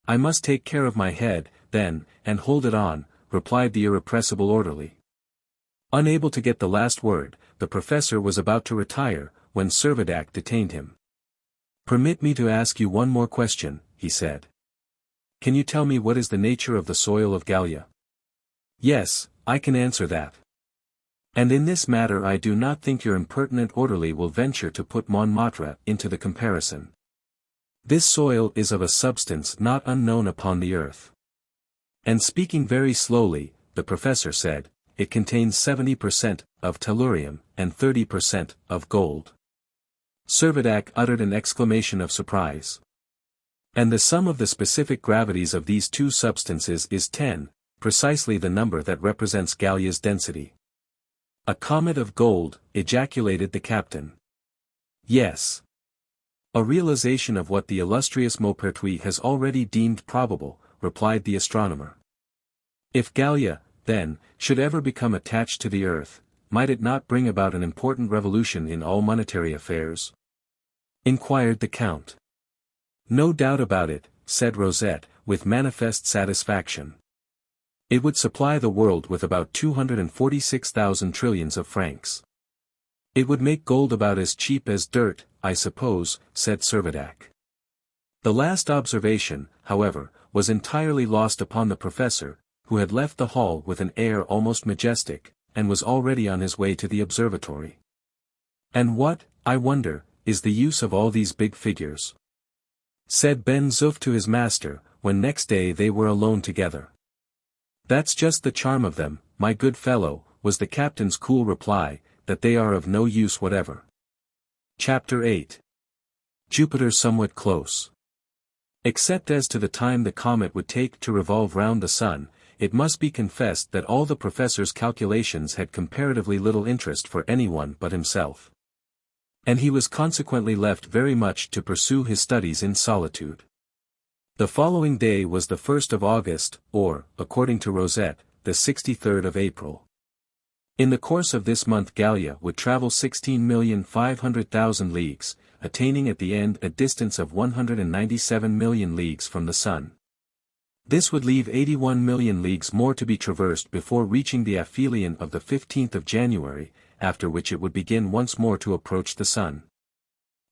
Speaker 1: "I must take care of my head, then, and hold it on," replied the irrepressible orderly. Unable to get the last word, the professor was about to retire, when Servadac detained him. "Permit me to ask you one more question," he said. "Can you tell me what is the nature of the soil of Gallia?" "Yes, I can answer that. And in this matter I do not think your impertinent orderly will venture to put Montmartre into the comparison. This soil is of a substance not unknown upon the earth. And speaking very slowly, the professor said, it contains 70% of tellurium and 30% of gold." Servadac uttered an exclamation of surprise. "And the sum of the specific gravities of these two substances is 10, precisely the number that represents Gallia's density." "A comet of gold," ejaculated the captain. "Yes. A realization of what the illustrious Maupertuis has already deemed probable," replied the astronomer. "If Gallia, then, should ever become attached to the earth, might it not bring about an important revolution in all monetary affairs?" inquired the count. "No doubt about it," said Rosette, with manifest satisfaction. "It would supply the world with about 246,000 trillions of francs. It would make gold about as cheap as dirt, I suppose," said Servadac. The last observation, however, was entirely lost upon the professor, who had left the hall with an air almost majestic, and was already on his way to the observatory. "And what, I wonder, is the use of all these big figures?" said Ben-Zuff to his master, when next day they were alone together. "That's just the charm of them, my good fellow," was the captain's cool reply, "that they are of no use whatever." Chapter 8. Jupiter somewhat close. Except as to the time the comet would take to revolve round the Sun, it must be confessed that all the professor's calculations had comparatively little interest for anyone but himself. And he was consequently left very much to pursue his studies in solitude. The following day was the 1st of August, or, according to Rosette, the 63rd of April. In the course of this month Gallia would travel 16,500,000 leagues, attaining at the end a distance of 197 million leagues from the Sun. This would leave 81 million leagues more to be traversed before reaching the aphelion of the 15th of January, after which it would begin once more to approach the Sun.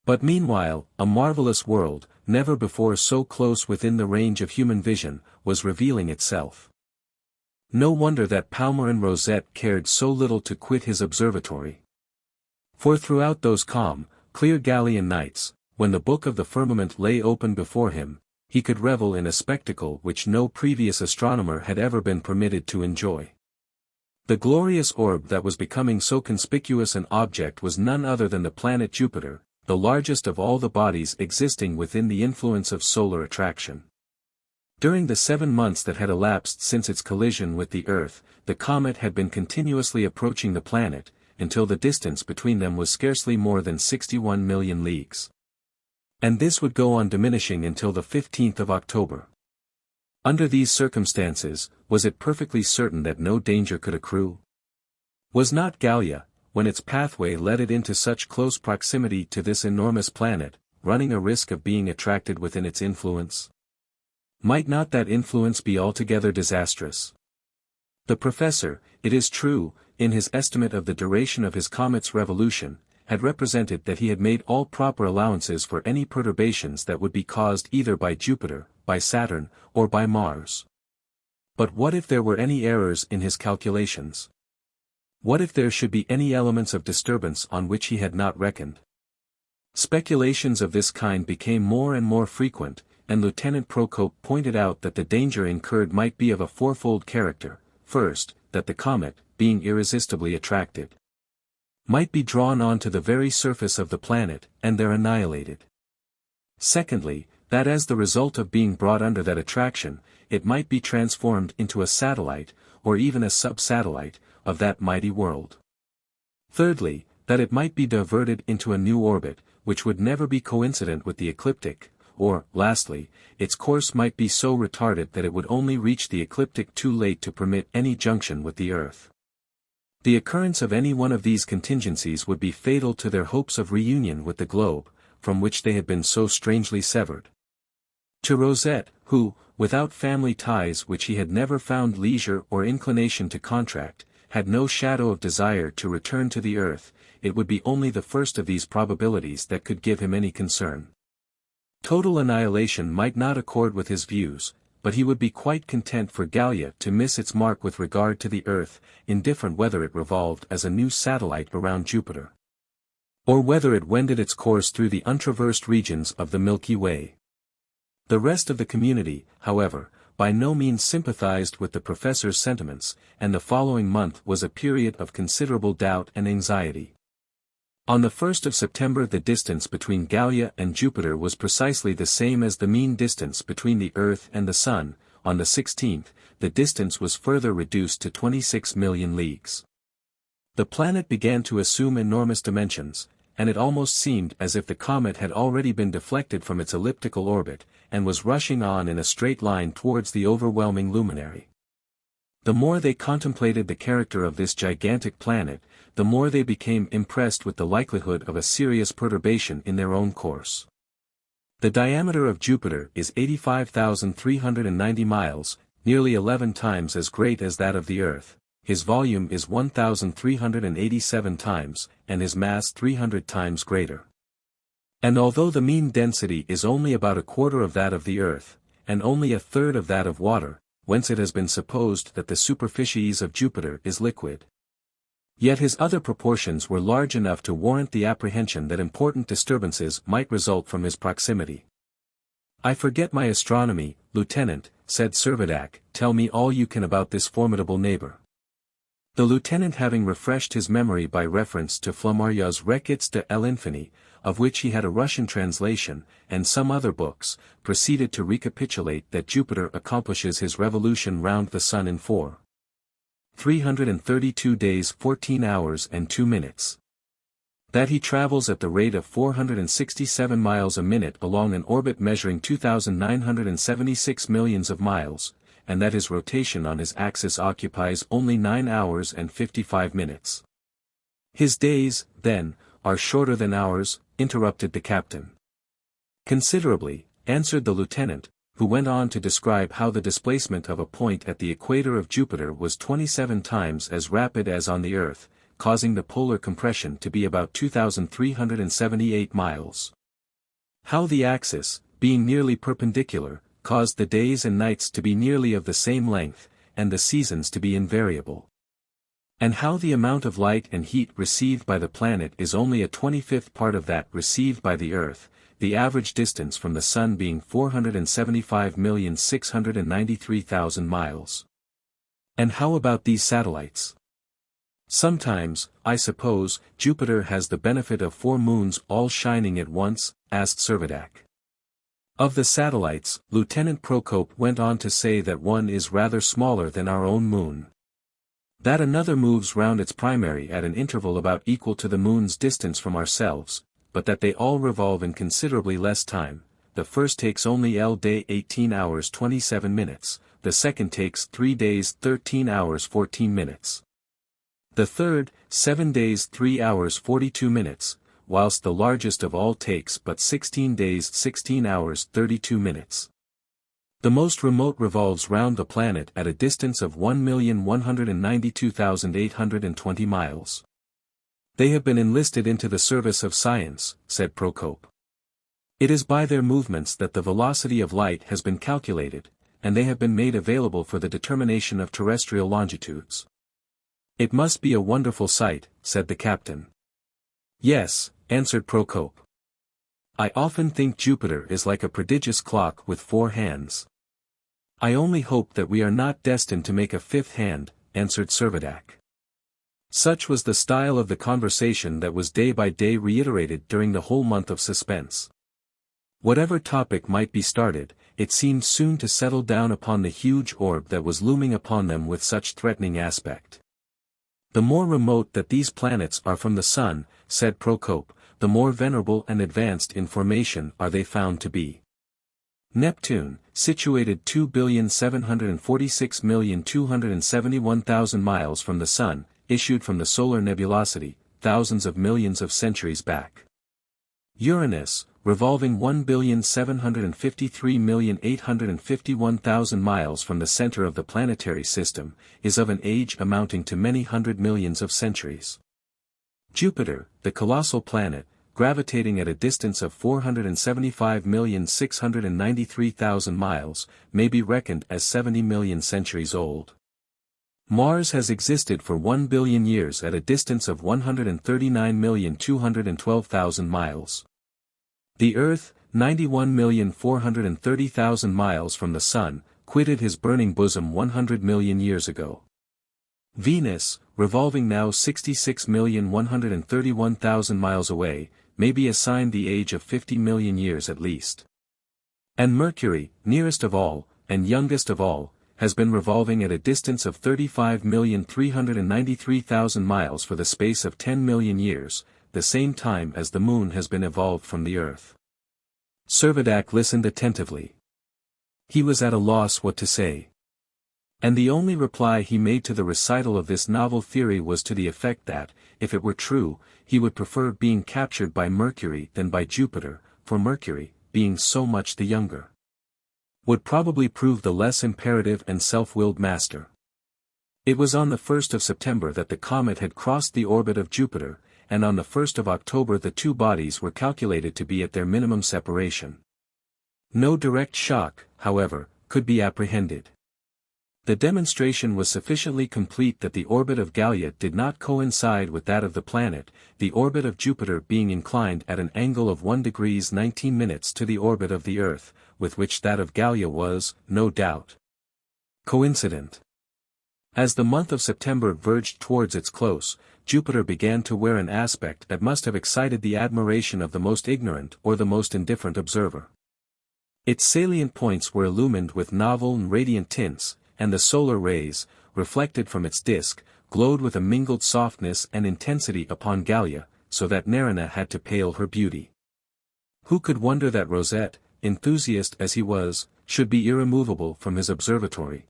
Speaker 1: But meanwhile, a marvelous world, never before so close within the range of human vision, was revealing itself. No wonder that Palmer and Rosette cared so little to quit his observatory. For throughout those calm, clear Gallian nights, when the book of the firmament lay open before him, he could revel in a spectacle which no previous astronomer had ever been permitted to enjoy. The glorious orb that was becoming so conspicuous an object was none other than the planet Jupiter, the largest of all the bodies existing within the influence of solar attraction. During the 7 months that had elapsed since its collision with the Earth, the comet had been continuously approaching the planet, until the distance between them was scarcely more than 61 million leagues. And this would go on diminishing until the 15th of October. Under these circumstances, was it perfectly certain that no danger could accrue? Was not Gallia, when its pathway led it into such close proximity to this enormous planet, running a risk of being attracted within its influence? Might not that influence be altogether disastrous? The professor, it is true, in his estimate of the duration of his comet's revolution, had represented that he had made all proper allowances for any perturbations that would be caused either by Jupiter, by Saturn, or by Mars. But what if there were any errors in his calculations? What if there should be any elements of disturbance on which he had not reckoned? Speculations of this kind became more and more frequent, and Lieutenant Procope pointed out that the danger incurred might be of a fourfold character. First, that the comet, being irresistibly attracted, might be drawn on to the very surface of the planet, and there annihilated. Secondly, that as the result of being brought under that attraction, it might be transformed into a satellite, or even a sub-satellite, of that mighty world. Thirdly, that it might be diverted into a new orbit, which would never be coincident with the ecliptic, or, lastly, its course might be so retarded that it would only reach the ecliptic too late to permit any junction with the Earth. The occurrence of any one of these contingencies would be fatal to their hopes of reunion with the globe, from which they had been so strangely severed. To Rosette, who, without family ties which he had never found leisure or inclination to contract, had no shadow of desire to return to the earth, it would be only the first of these probabilities that could give him any concern. Total annihilation might not accord with his views, but he would be quite content for Gallia to miss its mark with regard to the earth, indifferent whether it revolved as a new satellite around Jupiter, or whether it wended its course through the untraversed regions of the Milky Way. The rest of the community, however, by no means sympathized with the professor's sentiments, and the following month was a period of considerable doubt and anxiety. On the 1st of September the distance between Gallia and Jupiter was precisely the same as the mean distance between the Earth and the Sun. On the 16th, the distance was further reduced to 26 million leagues. The planet began to assume enormous dimensions, and it almost seemed as if the comet had already been deflected from its elliptical orbit, and was rushing on in a straight line towards the overwhelming luminary. The more they contemplated the character of this gigantic planet, the more they became impressed with the likelihood of a serious perturbation in their own course. The diameter of Jupiter is 85,390 miles, nearly 11 times as great as that of the Earth. His volume is 1,387 times, and his mass 300 times greater. And although the mean density is only about a quarter of that of the Earth, and only a third of that of water, whence it has been supposed that the superficies of Jupiter is liquid, yet his other proportions were large enough to warrant the apprehension that important disturbances might result from his proximity. "I forget my astronomy, Lieutenant," said Servadac, "tell me all you can about this formidable neighbor." The lieutenant, having refreshed his memory by reference to Flammariot's Requêtes de l'Infini, of which he had a Russian translation, and some other books, proceeded to recapitulate that Jupiter accomplishes his revolution round the Sun in 332 days 14 hours and 2 minutes. That he travels at the rate of 467 miles a minute along an orbit measuring 2,976 millions of miles, and that his rotation on his axis occupies only 9 hours and 55 minutes. "His days, then, are shorter than ours," interrupted the captain. "Considerably," answered the lieutenant, who went on to describe how the displacement of a point at the equator of Jupiter was 27 times as rapid as on the Earth, causing the polar compression to be about 2,378 miles. How the axis, being nearly perpendicular, caused the days and nights to be nearly of the same length, and the seasons to be invariable. And how the amount of light and heat received by the planet is only a 25th part of that received by the Earth, the average distance from the Sun being 475,693,000 miles. And how about these satellites? "Sometimes, I suppose, Jupiter has the benefit of 4 moons all shining at once?" asked Servadac. Of the satellites, Lieutenant Procope went on to say that one is rather smaller than our own moon. That another moves round its primary at an interval about equal to the moon's distance from ourselves, but that they all revolve in considerably less time. The first takes only L day 18 hours 27 minutes, the second takes 3 days 13 hours 14 minutes. The third, 7 days 3 hours 42 minutes, whilst the largest of all takes but 16 days 16 hours 32 minutes. The most remote revolves round the planet at a distance of 1,192,820 miles. They have been enlisted into the service of science, said Procope. It is by their movements that the velocity of light has been calculated, and they have been made available for the determination of terrestrial longitudes. It must be a wonderful sight, said the captain. Yes, answered Procope. I often think Jupiter is like a prodigious clock with 4 hands. I only hope that we are not destined to make a 5th hand, answered Servadac. Such was the style of the conversation that was day by day reiterated during the whole month of suspense. Whatever topic might be started, it seemed soon to settle down upon the huge orb that was looming upon them with such threatening aspect. The more remote that these planets are from the sun, said Procope, the more venerable and advanced in formation are they found to be. Neptune, situated 2,746,271,000 miles from the sun, issued from the solar nebulosity, thousands of millions of centuries back. Uranus, revolving 1,753,851,000 miles from the center of the planetary system, is of an age amounting to many hundred millions of centuries. Jupiter, the colossal planet, gravitating at a distance of 475,693,000 miles, may be reckoned as 70 million centuries old. Mars has existed for 1 billion years at a distance of 139,212,000 miles. The Earth, 91,430,000 miles from the Sun, quitted his burning bosom 100 million years ago. Venus, revolving now 66,131,000 miles away, may be assigned the age of 50 million years at least. And Mercury, nearest of all, and youngest of all, has been revolving at a distance of 35,393,000 miles for the space of 10 million years, the same time as the Moon has been evolved from the Earth. Servadac listened attentively. He was at a loss what to say. And the only reply he made to the recital of this novel theory was to the effect that, if it were true, he would prefer being captured by Mercury than by Jupiter, for Mercury, being so much the younger, would probably prove the less imperative and self-willed master. It was on the 1st of September that the comet had crossed the orbit of Jupiter, and on the 1st of October the two bodies were calculated to be at their minimum separation. No direct shock, however, could be apprehended. The demonstration was sufficiently complete that the orbit of Gallia did not coincide with that of the planet, the orbit of Jupiter being inclined at an angle of 1 degree 19 minutes to the orbit of the Earth, with which that of Gallia was, no doubt, coincident. As the month of September verged towards its close, Jupiter began to wear an aspect that must have excited the admiration of the most ignorant or the most indifferent observer. Its salient points were illumined with novel and radiant tints, and the solar rays, reflected from its disk, glowed with a mingled softness and intensity upon Gallia, so that Nerina had to pale her beauty. Who could wonder that Rosette, enthusiast as he was, should be irremovable from his observatory?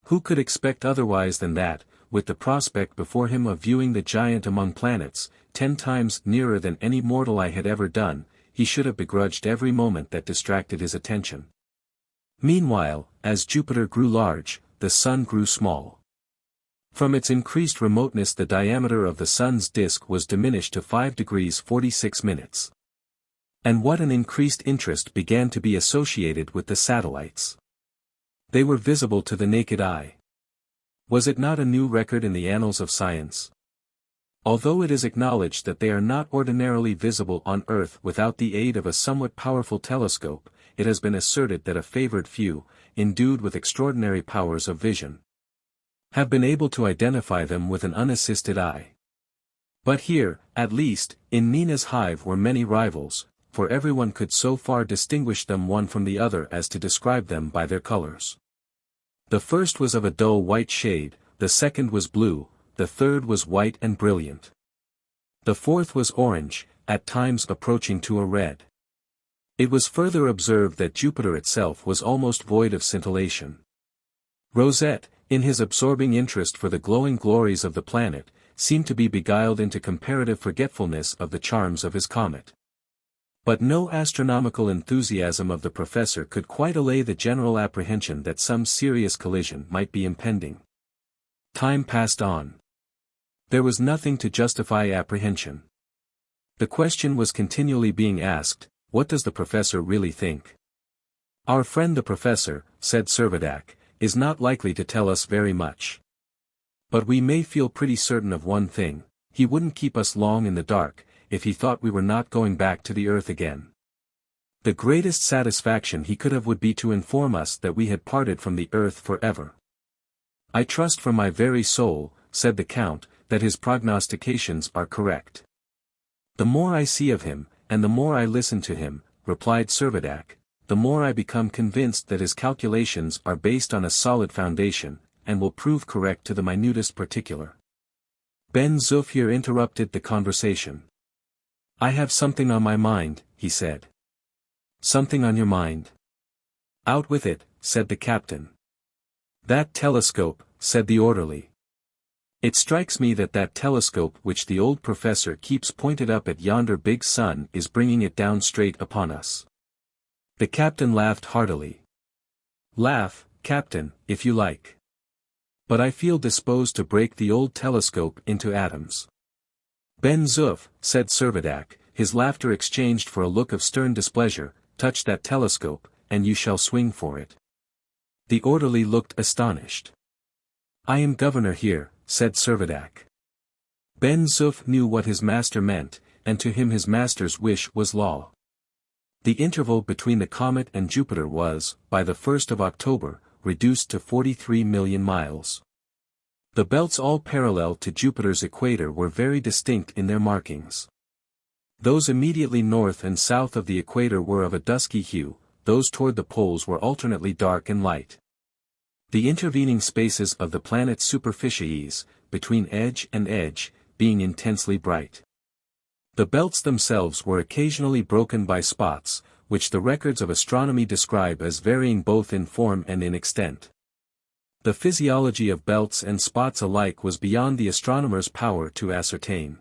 Speaker 1: Who could expect otherwise than that, with the prospect before him of viewing the giant among planets, 10 times nearer than any mortal eye had ever done, he should have begrudged every moment that distracted his attention? Meanwhile, as Jupiter grew large, the Sun grew small. From its increased remoteness the diameter of the Sun's disk was diminished to 5 degrees 46 minutes. And what an increased interest began to be associated with the satellites! They were visible to the naked eye. Was it not a new record in the annals of science? Although it is acknowledged that they are not ordinarily visible on Earth without the aid of a somewhat powerful telescope, it has been asserted that a favored few, endued with extraordinary powers of vision, have been able to identify them with an unassisted eye. But here, at least, in Nina's hive were many rivals, for everyone could so far distinguish them one from the other as to describe them by their colors. The first was of a dull white shade, the second was blue, the third was white and brilliant. The fourth was orange, at times approaching to a red. It was further observed that Jupiter itself was almost void of scintillation. Rosette, in his absorbing interest for the glowing glories of the planet, seemed to be beguiled into comparative forgetfulness of the charms of his comet. But no astronomical enthusiasm of the professor could quite allay the general apprehension that some serious collision might be impending. Time passed on. There was nothing to justify apprehension. The question was continually being asked, what does the professor really think? Our friend the professor, said Servadac, is not likely to tell us very much. But we may feel pretty certain of one thing, he wouldn't keep us long in the dark, if he thought we were not going back to the earth again. The greatest satisfaction he could have would be to inform us that we had parted from the earth forever. I trust from my very soul, said the Count, that his prognostications are correct. The more I see of him, and the more I listen to him, replied Servadac, the more I become convinced that his calculations are based on a solid foundation, and will prove correct to the minutest particular. Ben-Zuff here interrupted the conversation. I have something on my mind, he said. Something on your mind? Out with it, said the captain. That telescope, said the orderly. It strikes me that telescope which the old professor keeps pointed up at yonder big sun is bringing it down straight upon us. The captain laughed heartily. Laugh, captain, if you like. But I feel disposed to break the old telescope into atoms. Ben-Zuff, said Servadac, his laughter exchanged for a look of stern displeasure, touch that telescope, and you shall swing for it. The orderly looked astonished. I am governor here, said Servadac. Ben-Zuff knew what his master meant, and to him his master's wish was law. The interval between the comet and Jupiter was, by the 1st of October, reduced to 43 million miles. The belts all parallel to Jupiter's equator were very distinct in their markings. Those immediately north and south of the equator were of a dusky hue, those toward the poles were alternately dark and light. The intervening spaces of the planet's superficies, between edge and edge, being intensely bright. The belts themselves were occasionally broken by spots, which the records of astronomy describe as varying both in form and in extent. The physiology of belts and spots alike was beyond the astronomer's power to ascertain.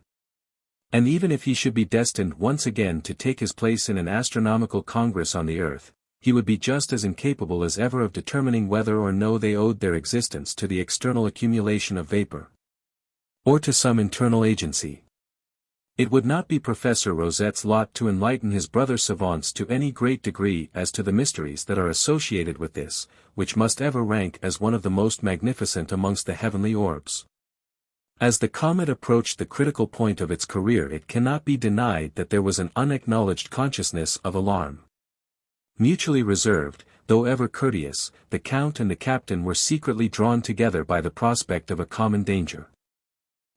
Speaker 1: And even if he should be destined once again to take his place in an astronomical congress on the earth, he would be just as incapable as ever of determining whether or no they owed their existence to the external accumulation of vapor, or to some internal agency. It would not be Professor Rosette's lot to enlighten his brother savants to any great degree as to the mysteries that are associated with this, which must ever rank as one of the most magnificent amongst the heavenly orbs. As the comet approached the critical point of its career, it cannot be denied that there was an unacknowledged consciousness of alarm. Mutually reserved, though ever courteous, the Count and the Captain were secretly drawn together by the prospect of a common danger.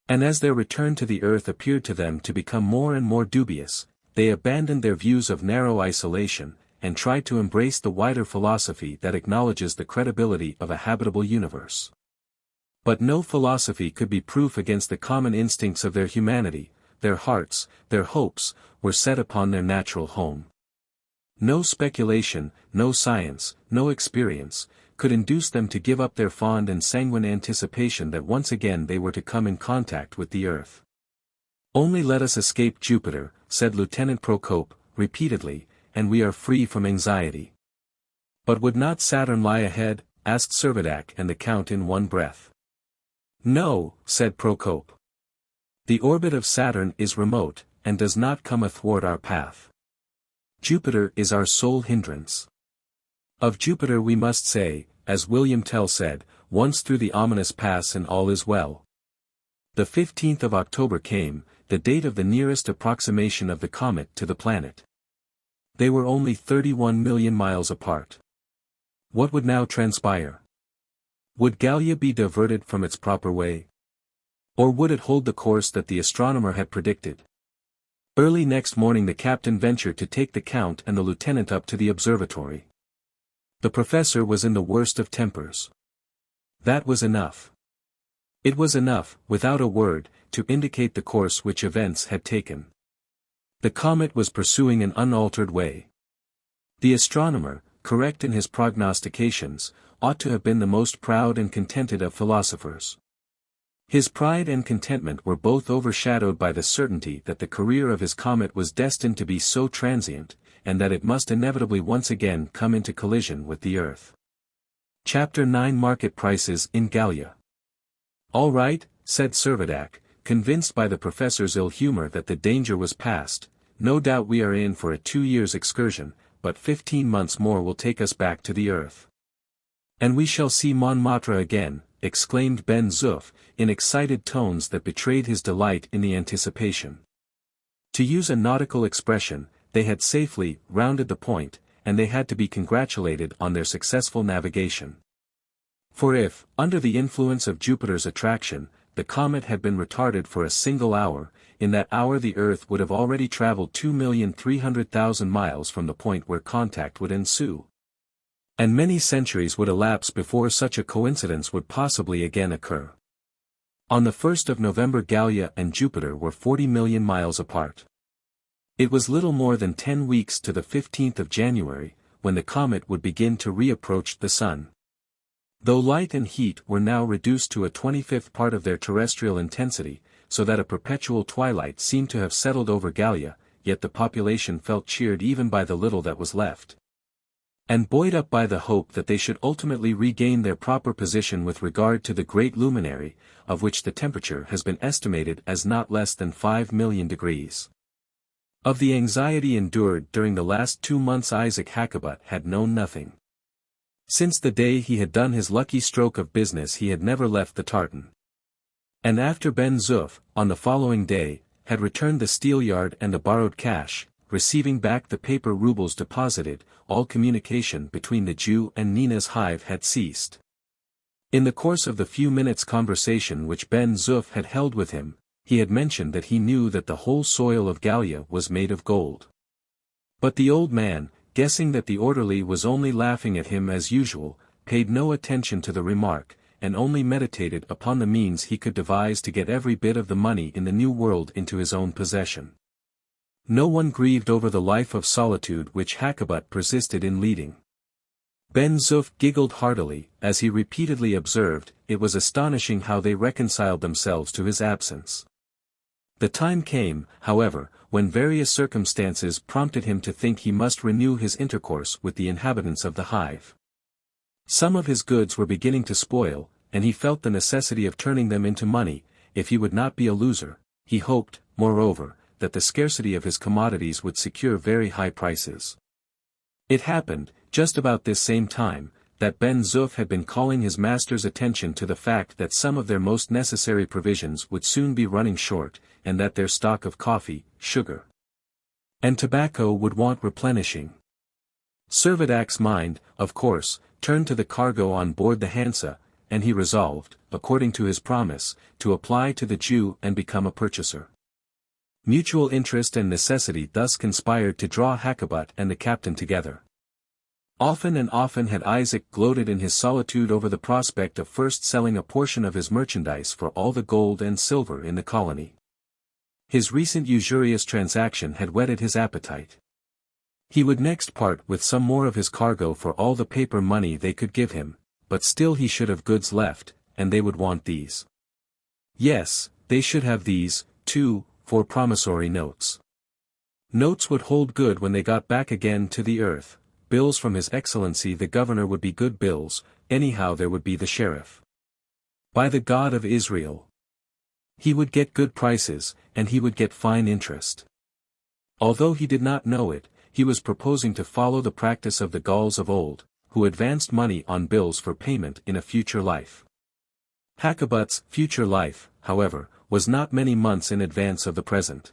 Speaker 1: And as their return to the earth appeared to them to become more and more dubious, they abandoned their views of narrow isolation, and tried to embrace the wider philosophy that acknowledges the credibility of a habitable universe. But no philosophy could be proof against the common instincts of their humanity. Their hearts, their hopes, were set upon their natural home. No speculation, no science, no experience, could induce them to give up their fond and sanguine anticipation that once again they were to come in contact with the earth. Only let us escape Jupiter, said Lieutenant Procope, repeatedly, and we are free from anxiety. But would not Saturn lie ahead? Asked Servadac and the Count in one breath. No, said Procope. The orbit of Saturn is remote, and does not come athwart our path. Jupiter is our sole hindrance. Of Jupiter we must say, as William Tell said, once through the ominous pass and all is well. The 15th of October came, the date of the nearest approximation of the comet to the planet. They were only 31 million miles apart. What would now transpire? Would Gallia be diverted from its proper way? Or would it hold the course that the astronomer had predicted? Early next morning the captain ventured to take the Count and the lieutenant up to the observatory. The professor was in the worst of tempers. That was enough. It was enough, without a word, to indicate the course which events had taken. The comet was pursuing an unaltered way. The astronomer, correct in his prognostications, ought to have been the most proud and contented of philosophers. His pride and contentment were both overshadowed by the certainty that the career of his comet was destined to be so transient, and that it must inevitably once again come into collision with the Earth. Chapter 9 Market Prices in Gallia. "All right," said Servadac, convinced by the professor's ill humor that the danger was past, "no doubt we are in for a 2 years' excursion, but 15 months more will take us back to the Earth." "And we shall see Montmartre again," exclaimed Ben-Zuff, in excited tones that betrayed his delight in the anticipation. To use a nautical expression, they had safely rounded the point, and they had to be congratulated on their successful navigation. For if, under the influence of Jupiter's attraction, the comet had been retarded for a single hour, in that hour the Earth would have already traveled 2,300,000 miles from the point where contact would ensue. And many centuries would elapse before such a coincidence would possibly again occur. On the 1st of November Gallia and Jupiter were 40 million miles apart. It was little more than 10 weeks to the 15th of January, when the comet would begin to reapproach the Sun. Though light and heat were now reduced to a 25th part of their terrestrial intensity, so that a perpetual twilight seemed to have settled over Gallia, yet the population felt cheered even by the little that was left. And buoyed up by the hope that they should ultimately regain their proper position with regard to the great luminary, of which the temperature has been estimated as not less than 5 million degrees. Of the anxiety endured during the last 2 months Isaac Hakkabut had known nothing. Since the day he had done his lucky stroke of business he had never left the tartan. And after Ben-Zuff, on the following day, had returned the steelyard and the borrowed cash, receiving back the paper rubles deposited, all communication between the Jew and Nina's hive had ceased. In the course of the few minutes' conversation which Ben-Zuff had held with him, he had mentioned that he knew that the whole soil of Gallia was made of gold. But the old man, guessing that the orderly was only laughing at him as usual, paid no attention to the remark, and only meditated upon the means he could devise to get every bit of the money in the New World into his own possession. No one grieved over the life of solitude which Hakkabut persisted in leading. Ben-Zuff giggled heartily, as he repeatedly observed, it was astonishing how they reconciled themselves to his absence. The time came, however, when various circumstances prompted him to think he must renew his intercourse with the inhabitants of the hive. Some of his goods were beginning to spoil, and he felt the necessity of turning them into money, if he would not be a loser. He hoped, moreover, that the scarcity of his commodities would secure very high prices. It happened, just about this same time, that Ben-Zuff had been calling his master's attention to the fact that some of their most necessary provisions would soon be running short, and that their stock of coffee, sugar, and tobacco would want replenishing. Servadac's mind, of course, turned to the cargo on board the Hansa, and he resolved, according to his promise, to apply to the Jew and become a purchaser. Mutual interest and necessity thus conspired to draw Hakkabut and the captain together. Often and often had Isaac gloated in his solitude over the prospect of first selling a portion of his merchandise for all the gold and silver in the colony. His recent usurious transaction had whetted his appetite. He would next part with some more of his cargo for all the paper money they could give him, but still he should have goods left, and they would want these. Yes, they should have these, too, for promissory notes. Notes would hold good when they got back again to the Earth. Bills from His Excellency the Governor would be good bills, anyhow there would be the sheriff. By the God of Israel! He would get good prices, and he would get fine interest. Although he did not know it, he was proposing to follow the practice of the Gauls of old, who advanced money on bills for payment in a future life. Hakkabut's future life, however, was not many months in advance of the present.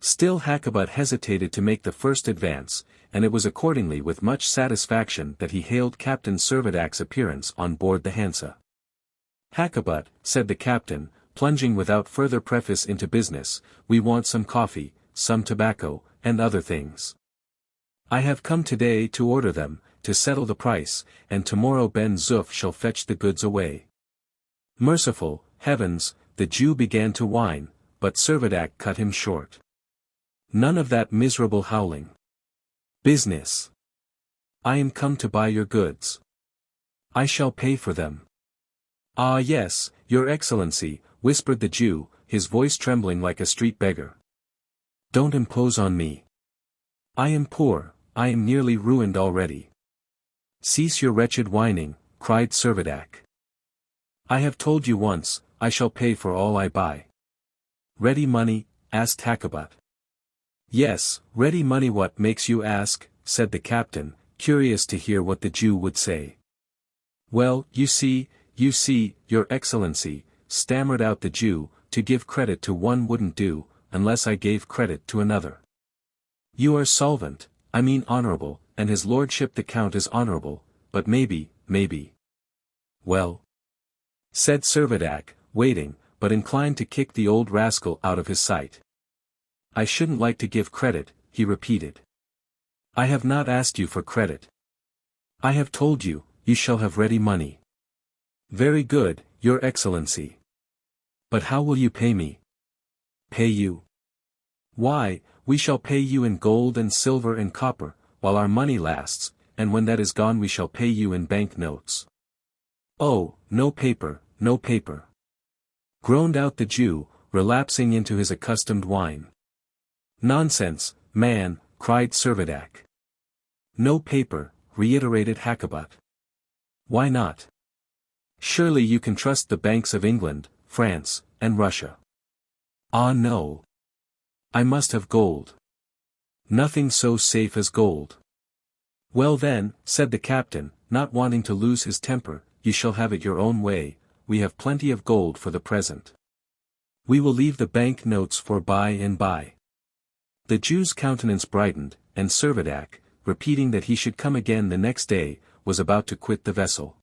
Speaker 1: Still Hakkabut hesitated to make the first advance, and it was accordingly with much satisfaction that he hailed Captain Servadac's appearance on board the Hansa. "Hakkabut," said the captain, plunging without further preface into business, "we want some coffee, some tobacco, and other things. I have come today to order them, to settle the price, and tomorrow Ben-Zuff shall fetch the goods away." Merciful heavens, the Jew began to whine, but Servadac cut him short. None of that miserable howling. Business. I am come to buy your goods. I shall pay for them. Ah yes, your excellency, whispered the Jew, his voice trembling like a street beggar. Don't impose on me. I am poor, I am nearly ruined already. Cease your wretched whining, cried Servadac. I have told you once, I shall pay for all I buy. Ready money? Asked Hakkabut. Yes, ready money. What makes you ask? Said the captain, curious to hear what the Jew would say. Well, you see, your excellency, stammered out the Jew, to give credit to one wouldn't do, unless I gave credit to another. You are solvent, I mean honorable, and his lordship the count is honorable, but maybe. Well? Said Servadac, waiting, but inclined to kick the old rascal out of his sight. I shouldn't like to give credit, he repeated. I have not asked you for credit. I have told you, you shall have ready money. Very good, your excellency. But how will you pay me? Pay you? Why, we shall pay you in gold and silver and copper, while our money lasts, and when that is gone we shall pay you in bank notes. Oh, no paper, no paper. Groaned out the Jew, relapsing into his accustomed whine. Nonsense, man, cried Servadac. No paper, reiterated Hakkabut. Why not? Surely you can trust the banks of England, France, and Russia. Ah no. I must have gold. Nothing so safe as gold. Well then, said the captain, not wanting to lose his temper, you shall have it your own way, we have plenty of gold for the present. We will leave the bank notes for by and by. The Jew's countenance brightened, and Servadac, repeating that he should come again the next day, was about to quit the vessel.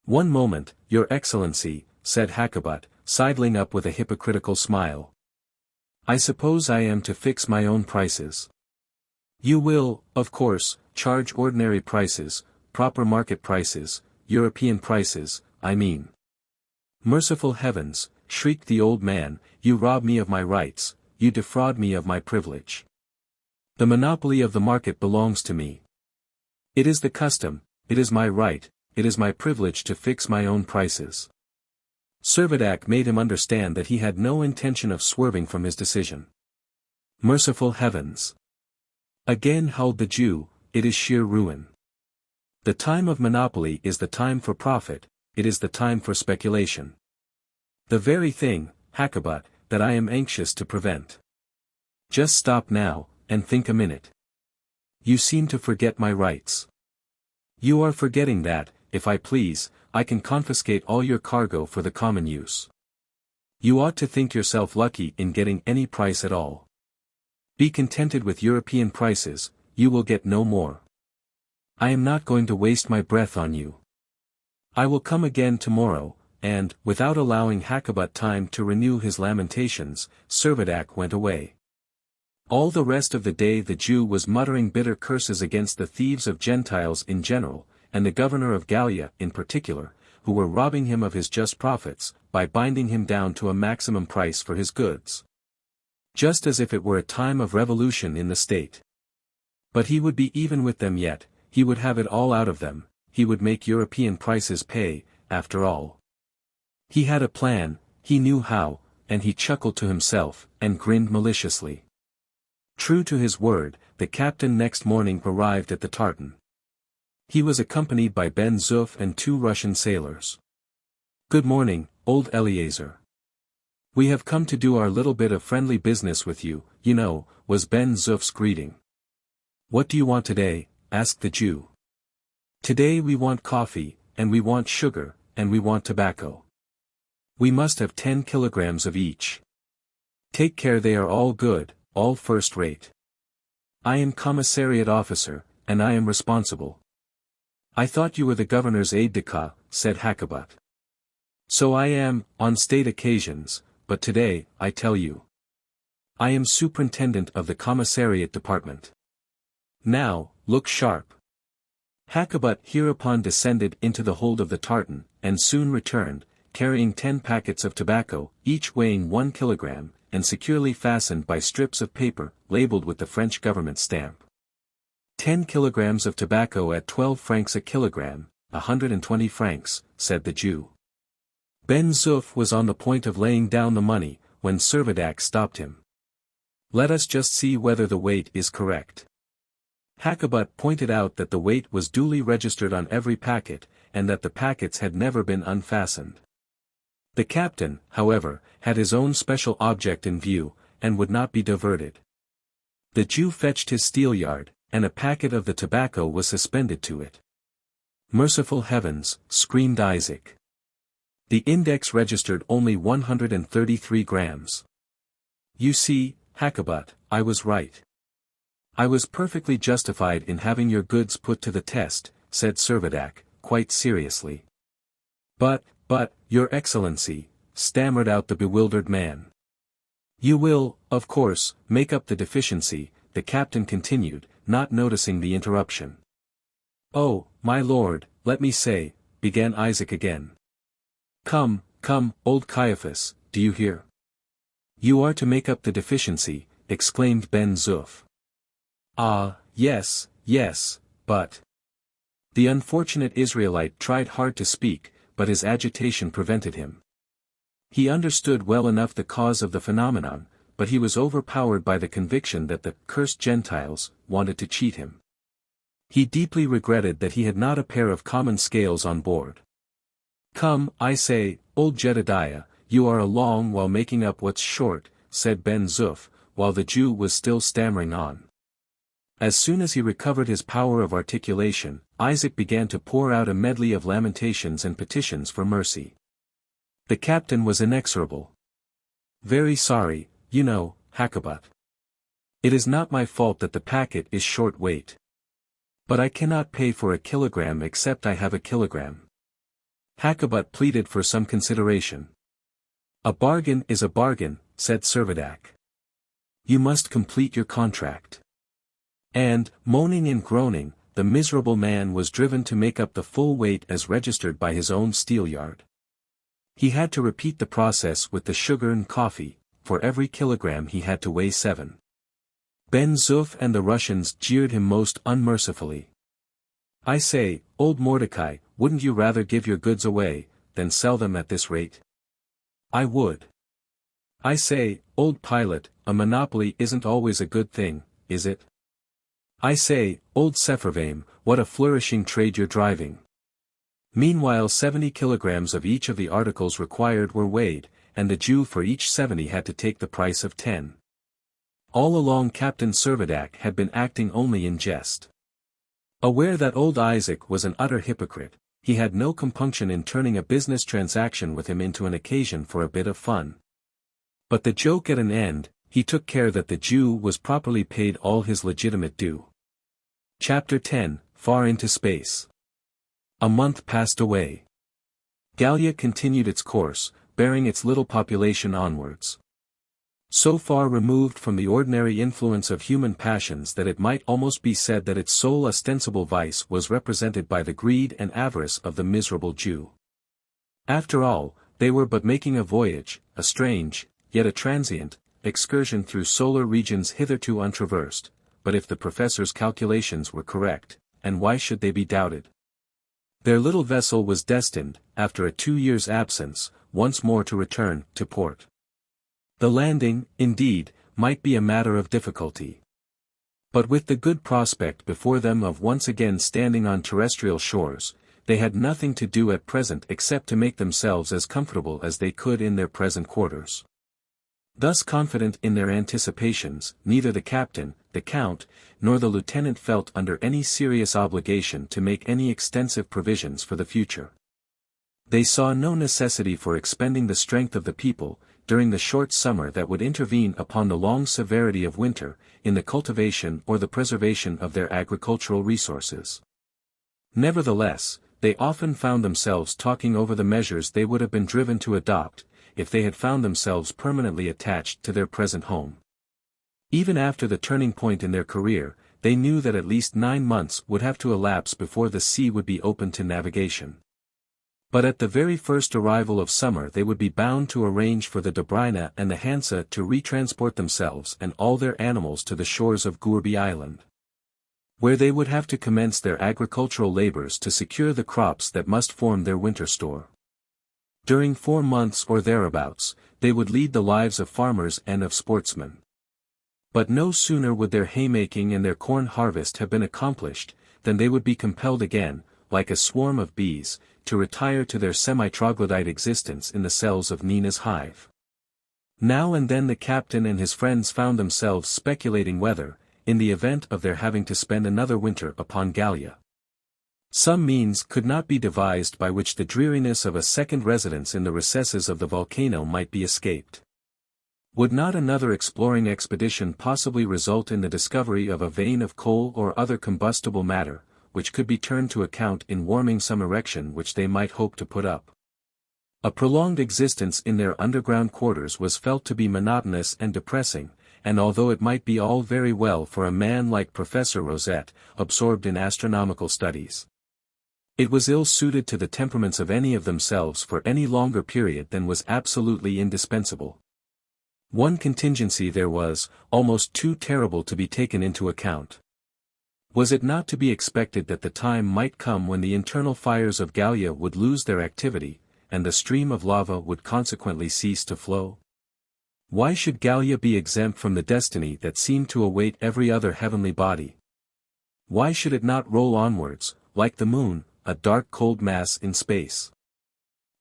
Speaker 1: One moment, your excellency, said Hakkabut, sidling up with a hypocritical smile. I suppose I am to fix my own prices. You will, of course, charge ordinary prices, proper market prices, European prices, I mean. Merciful heavens, shrieked the old man, you rob me of my rights, you defraud me of my privilege. The monopoly of the market belongs to me. It is the custom, it is my right, it is my privilege to fix my own prices. Servadac made him understand that he had no intention of swerving from his decision. Merciful heavens! Again howled the Jew, it is sheer ruin. The time of monopoly is the time for profit, it is the time for speculation. The very thing, Hakkabut, that I am anxious to prevent. Just stop now, and think a minute. You seem to forget my rights. You are forgetting that, if I please, I can confiscate all your cargo for the common use. You ought to think yourself lucky in getting any price at all. Be contented with European prices, you will get no more. I am not going to waste my breath on you. I will come again tomorrow, and, without allowing Hakkabut time to renew his lamentations, Servadac went away. All the rest of the day the Jew was muttering bitter curses against the thieves of Gentiles in general, and the governor of Gallia in particular, who were robbing him of his just profits, by binding him down to a maximum price for his goods. Just as if it were a time of revolution in the state. But he would be even with them yet, he would have it all out of them, he would make European prices pay, after all. He had a plan, he knew how, and he chuckled to himself, and grinned maliciously. True to his word, the captain next morning arrived at the tartan. He was accompanied by Ben-Zuff and 2 Russian sailors. Good morning, old Eleazar. We have come to do our little bit of friendly business with you, you know, was Ben-Zuff's greeting. What do you want today? Asked the Jew. Today we want coffee, and we want sugar, and we want tobacco. We must have 10 kilograms of each. Take care they are all good, all first rate. I am commissariat officer, and I am responsible. I thought you were the governor's aide-de-camp, said Hakkabut. So I am, on state occasions, but today, I tell you. I am superintendent of the commissariat department. Now, look sharp. Hakkabut hereupon descended into the hold of the tartan, and soon returned, carrying 10 packets of tobacco, each weighing 1 kilogram, and securely fastened by strips of paper, labeled with the French government stamp. 10 kilograms of tobacco at 12 francs a kilogram, 120 francs, said the Jew. Ben-Zuff was on the point of laying down the money, when Servadac stopped him. Let us just see whether the weight is correct. Hakkabut pointed out that the weight was duly registered on every packet, and that the packets had never been unfastened. The captain, however, had his own special object in view, and would not be diverted. The Jew fetched his steelyard, and a packet of the tobacco was suspended to it. Merciful heavens, screamed Isaac. The index registered only 133 grams. You see, Hakkabut, I was right. I was perfectly justified in having your goods put to the test, said Servadac, quite seriously. But, Your Excellency, stammered out the bewildered man. You will, of course, make up the deficiency, the captain continued, not noticing the interruption. Oh, my lord, let me say, began Isaac again. Come, old Caiaphas, do you hear? You are to make up the deficiency, exclaimed Ben-Zuff. Ah, yes, but... The unfortunate Israelite tried hard to speak, but his agitation prevented him. He understood well enough the cause of the phenomenon, but he was overpowered by the conviction that the cursed Gentiles wanted to cheat him. He deeply regretted that he had not a pair of common scales on board. Come, I say, old Jedediah, you are a long while making up what's short, said Ben-Zuff, while the Jew was still stammering on. As soon as he recovered his power of articulation, Isaac began to pour out a medley of lamentations and petitions for mercy. The captain was inexorable. Very sorry, you know, Hakkabut. It is not my fault that the packet is short weight. But I cannot pay for a kilogram except I have a kilogram. Hakkabut pleaded for some consideration. A bargain is a bargain, said Servadac. You must complete your contract. And, moaning and groaning, the miserable man was driven to make up the full weight as registered by his own steelyard. He had to repeat the process with the sugar and coffee, for every kilogram he had to weigh 7. Ben-Zuff and the Russians jeered him most unmercifully. I say, old Mordecai, wouldn't you rather give your goods away, than sell them at this rate? I would. I say, old Pilate, a monopoly isn't always a good thing, is it? I say, old Sepharvaim, what a flourishing trade you're driving. Meanwhile 70 kilograms of each of the articles required were weighed, and the Jew for each 70 had to take the price of 10. All along Captain Servadac had been acting only in jest. Aware that old Isaac was an utter hypocrite, he had no compunction in turning a business transaction with him into an occasion for a bit of fun. But the joke at an end, he took care that the Jew was properly paid all his legitimate due. Chapter 10, Far into Space. A month passed away. Gallia continued its course, bearing its little population onwards. So far removed from the ordinary influence of human passions that it might almost be said that its sole ostensible vice was represented by the greed and avarice of the miserable Jew. After all, they were but making a voyage, a strange, yet a transient, excursion through solar regions hitherto untraversed, but if the professor's calculations were correct, and why should they be doubted? Their little vessel was destined, after a 2 years' absence, once more to return to port. The landing, indeed, might be a matter of difficulty. But with the good prospect before them of once again standing on terrestrial shores, they had nothing to do at present except to make themselves as comfortable as they could in their present quarters. Thus confident in their anticipations, neither the captain, the count, nor the lieutenant felt under any serious obligation to make any extensive provisions for the future. They saw no necessity for expending the strength of the people, during the short summer that would intervene upon the long severity of winter, in the cultivation or the preservation of their agricultural resources. Nevertheless, they often found themselves talking over the measures they would have been driven to adopt, if they had found themselves permanently attached to their present home. Even after the turning point in their career, they knew that at least 9 months would have to elapse before the sea would be open to navigation. But at the very first arrival of summer they would be bound to arrange for the Dobryna and the Hansa to retransport themselves and all their animals to the shores of Gourbi Island, where they would have to commence their agricultural labors to secure the crops that must form their winter store. During 4 months or thereabouts, they would lead the lives of farmers and of sportsmen. But no sooner would their haymaking and their corn harvest have been accomplished, than they would be compelled again, like a swarm of bees, to retire to their semi-troglodyte existence in the cells of Nina's hive. Now and then the captain and his friends found themselves speculating whether, in the event of their having to spend another winter upon Gallia, some means could not be devised by which the dreariness of a second residence in the recesses of the volcano might be escaped. Would not another exploring expedition possibly result in the discovery of a vein of coal or other combustible matter, which could be turned to account in warming some erection which they might hope to put up? A prolonged existence in their underground quarters was felt to be monotonous and depressing, and although it might be all very well for a man like Professor Rosette, absorbed in astronomical studies, it was ill-suited to the temperaments of any of themselves for any longer period than was absolutely indispensable. One contingency there was, almost too terrible to be taken into account. Was it not to be expected that the time might come when the internal fires of Gallia would lose their activity, and the stream of lava would consequently cease to flow? Why should Gallia be exempt from the destiny that seemed to await every other heavenly body? Why should it not roll onwards, like the moon, a dark cold mass in space?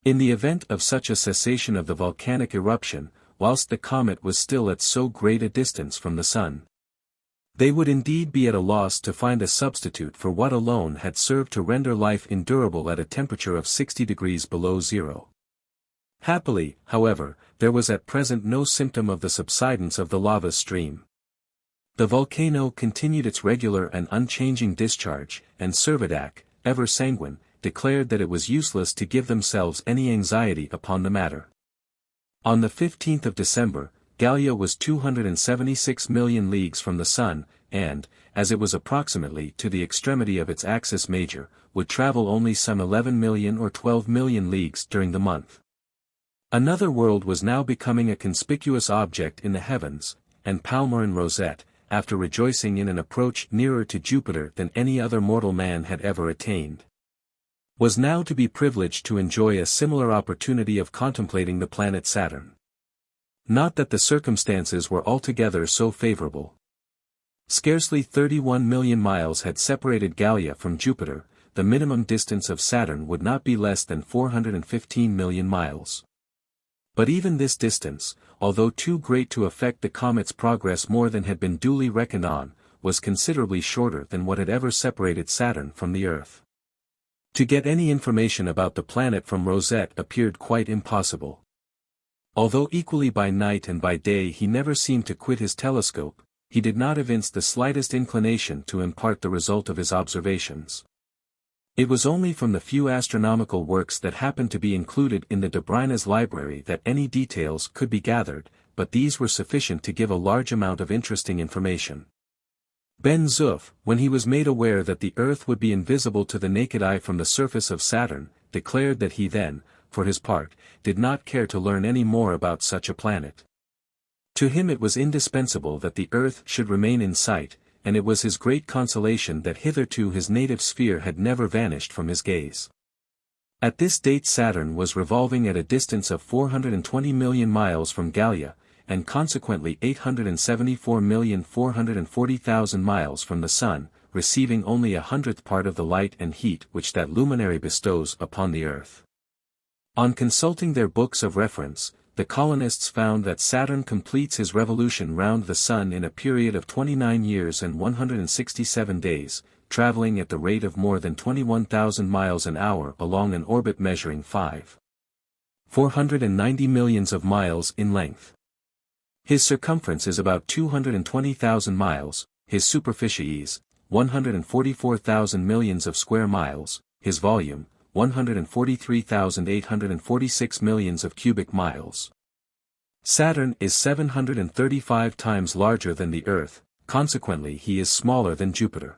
Speaker 1: In the event of such a cessation of the volcanic eruption, whilst the comet was still at so great a distance from the sun, they would indeed be at a loss to find a substitute for what alone had served to render life endurable at a temperature of 60 degrees below zero. Happily, however, there was at present no symptom of the subsidence of the lava stream. The volcano continued its regular and unchanging discharge, and Servadac, ever sanguine, declared that it was useless to give themselves any anxiety upon the matter. On the 15th of December, Gallia was 276 million leagues from the sun, and, as it was approximately to the extremity of its axis major, would travel only some 11 million or 12 million leagues during the month. Another world was now becoming a conspicuous object in the heavens, and Palmyrin Rosette, after rejoicing in an approach nearer to Jupiter than any other mortal man had ever attained, was now to be privileged to enjoy a similar opportunity of contemplating the planet Saturn. Not that the circumstances were altogether so favorable. Scarcely 31 million miles had separated Gallia from Jupiter, the minimum distance of Saturn would not be less than 415 million miles. But even this distance, although too great to affect the comet's progress more than had been duly reckoned on, was considerably shorter than what had ever separated Saturn from the Earth. To get any information about the planet from Rosette appeared quite impossible. Although equally by night and by day he never seemed to quit his telescope, he did not evince the slightest inclination to impart the result of his observations. It was only from the few astronomical works that happened to be included in the Dobryna's library that any details could be gathered, but these were sufficient to give a large amount of interesting information. Ben-Zuff, when he was made aware that the Earth would be invisible to the naked eye from the surface of Saturn, declared that he then, for his part, did not care to learn any more about such a planet. To him it was indispensable that the Earth should remain in sight, and it was his great consolation that hitherto his native sphere had never vanished from his gaze. At this date Saturn was revolving at a distance of 420 million miles from Gallia, and consequently 874,440,000 miles from the Sun, receiving only 1/100th part of the light and heat which that luminary bestows upon the Earth. On consulting their books of reference, the colonists found that Saturn completes his revolution round the Sun in a period of 29 years and 167 days, traveling at the rate of more than 21,000 miles an hour along an orbit measuring 490 millions of miles in length. His circumference is about 220,000 miles, his superficie is 144,000 millions of square miles, his volume 143,846 millions of cubic miles. Saturn is 735 times larger than the Earth, consequently he is smaller than Jupiter.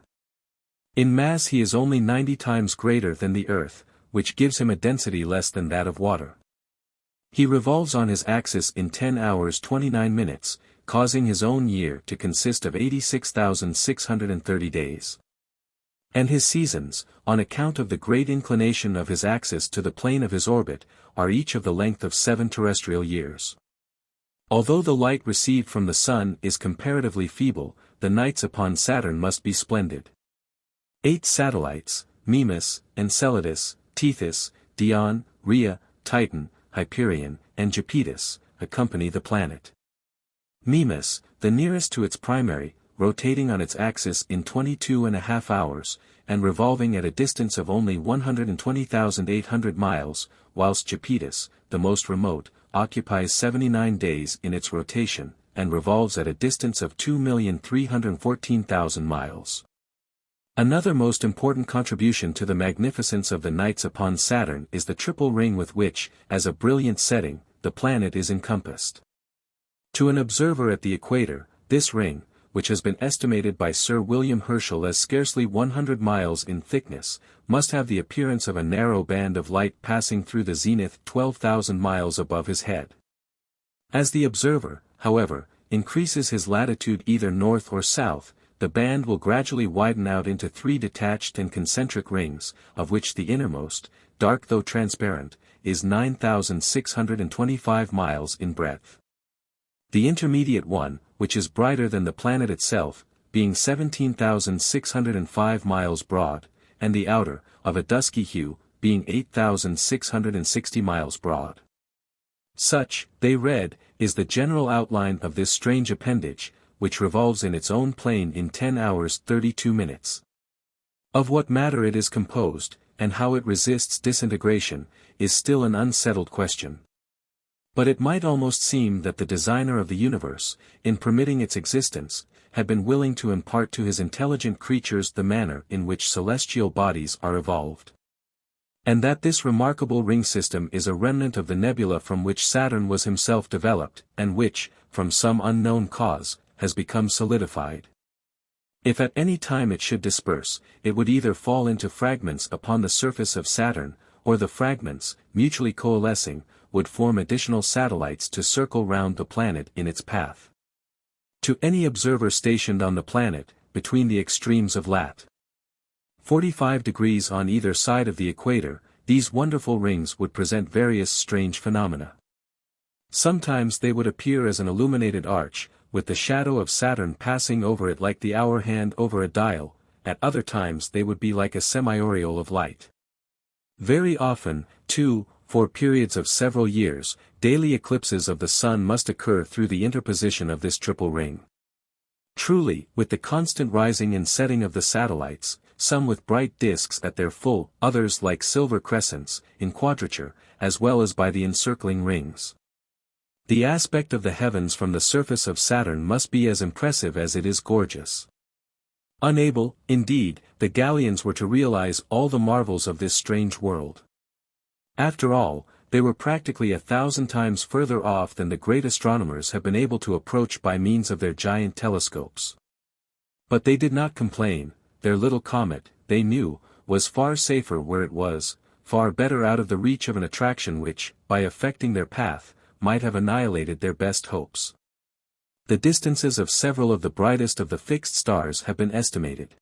Speaker 1: In mass he is only 90 times greater than the Earth, which gives him a density less than that of water. He revolves on his axis in 10 hours 29 minutes, causing his own year to consist of 86,630 days. And his seasons, on account of the great inclination of his axis to the plane of his orbit, are each of the length of 7 terrestrial years. Although the light received from the sun is comparatively feeble, the nights upon Saturn must be splendid. 8 satellites, Mimas, Enceladus, Tethys, Dione, Rhea, Titan, Hyperion, and Japetus, accompany the planet. Mimas, the nearest to its primary, rotating on its axis in 22.5 hours, and revolving at a distance of only 120,800 miles, whilst Japetus, the most remote, occupies 79 days in its rotation, and revolves at a distance of 2,314,000 miles. Another most important contribution to the magnificence of the nights upon Saturn is the triple ring with which, as a brilliant setting, the planet is encompassed. To an observer at the equator, this ring, which has been estimated by Sir William Herschel as scarcely 100 miles in thickness, must have the appearance of a narrow band of light passing through the zenith 12,000 miles above his head. As the observer, however, increases his latitude either north or south, the band will gradually widen out into 3 detached and concentric rings, of which the innermost, dark though transparent, is 9,625 miles in breadth. The intermediate one, which is brighter than the planet itself, being 17,605 miles broad, and the outer, of a dusky hue, being 8,660 miles broad. Such, they read, is the general outline of this strange appendage, which revolves in its own plane in 10 hours 32 minutes. Of what matter it is composed, and how it resists disintegration, is still an unsettled question. But it might almost seem that the designer of the universe, in permitting its existence, had been willing to impart to his intelligent creatures the manner in which celestial bodies are evolved. And that this remarkable ring system is a remnant of the nebula from which Saturn was himself developed, and which, from some unknown cause, has become solidified. If at any time it should disperse, it would either fall into fragments upon the surface of Saturn, or the fragments, mutually coalescing, would form additional satellites to circle round the planet in its path. To any observer stationed on the planet, between the extremes of lat. 45 degrees on either side of the equator, these wonderful rings would present various strange phenomena. Sometimes they would appear as an illuminated arch, with the shadow of Saturn passing over it like the hour hand over a dial, at other times they would be like a semi-aureole of light. Very often, too, for periods of several years, daily eclipses of the sun must occur through the interposition of this triple ring. Truly, with the constant rising and setting of the satellites, some with bright disks at their full, others like silver crescents, in quadrature, as well as by the encircling rings. The aspect of the heavens from the surface of Saturn must be as impressive as it is gorgeous. Unable, indeed, the Gallians were to realize all the marvels of this strange world. After all, they were practically 1,000 times further off than the great astronomers have been able to approach by means of their giant telescopes. But they did not complain. Their little comet, they knew, was far safer where it was, far better out of the reach of an attraction which, by affecting their path, might have annihilated their best hopes. The distances of several of the brightest of the fixed stars have been estimated.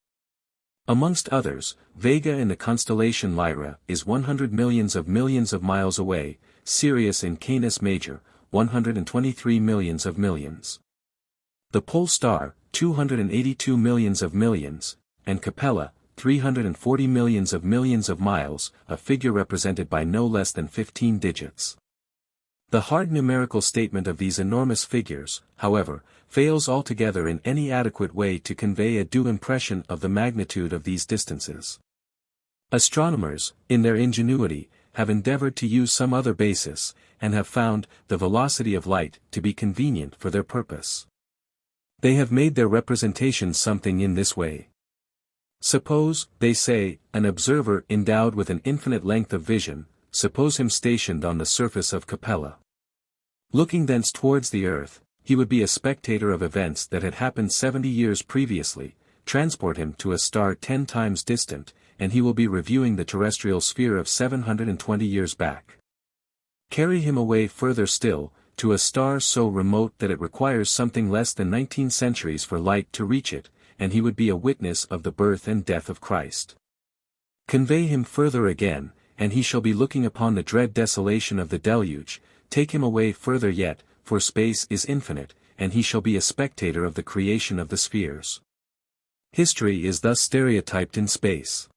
Speaker 1: Amongst others, Vega in the constellation Lyra is 100 millions of miles away, Sirius in Canis Major, 123 millions of millions. The Pole Star, 282 millions of millions, and Capella, 340 millions of miles, a figure represented by no less than 15 digits. The hard numerical statement of these enormous figures, however, fails altogether in any adequate way to convey a due impression of the magnitude of these distances. Astronomers, in their ingenuity, have endeavored to use some other basis, and have found the velocity of light to be convenient for their purpose. They have made their representation something in this way. Suppose, they say, an observer endowed with an infinite length of vision, suppose him stationed on the surface of Capella. Looking thence towards the earth, he would be a spectator of events that had happened 70 years previously, transport him to a star 10 times distant, and he will be reviewing the terrestrial sphere of 720 years back. Carry him away further still, to a star so remote that it requires something less than 19 centuries for light to reach it, and he would be a witness of the birth and death of Christ. Convey him further again, and he shall be looking upon the dread desolation of the deluge. Take him away further yet, for space is infinite, and he shall be a spectator of the creation of the spheres. History is thus stereotyped in space.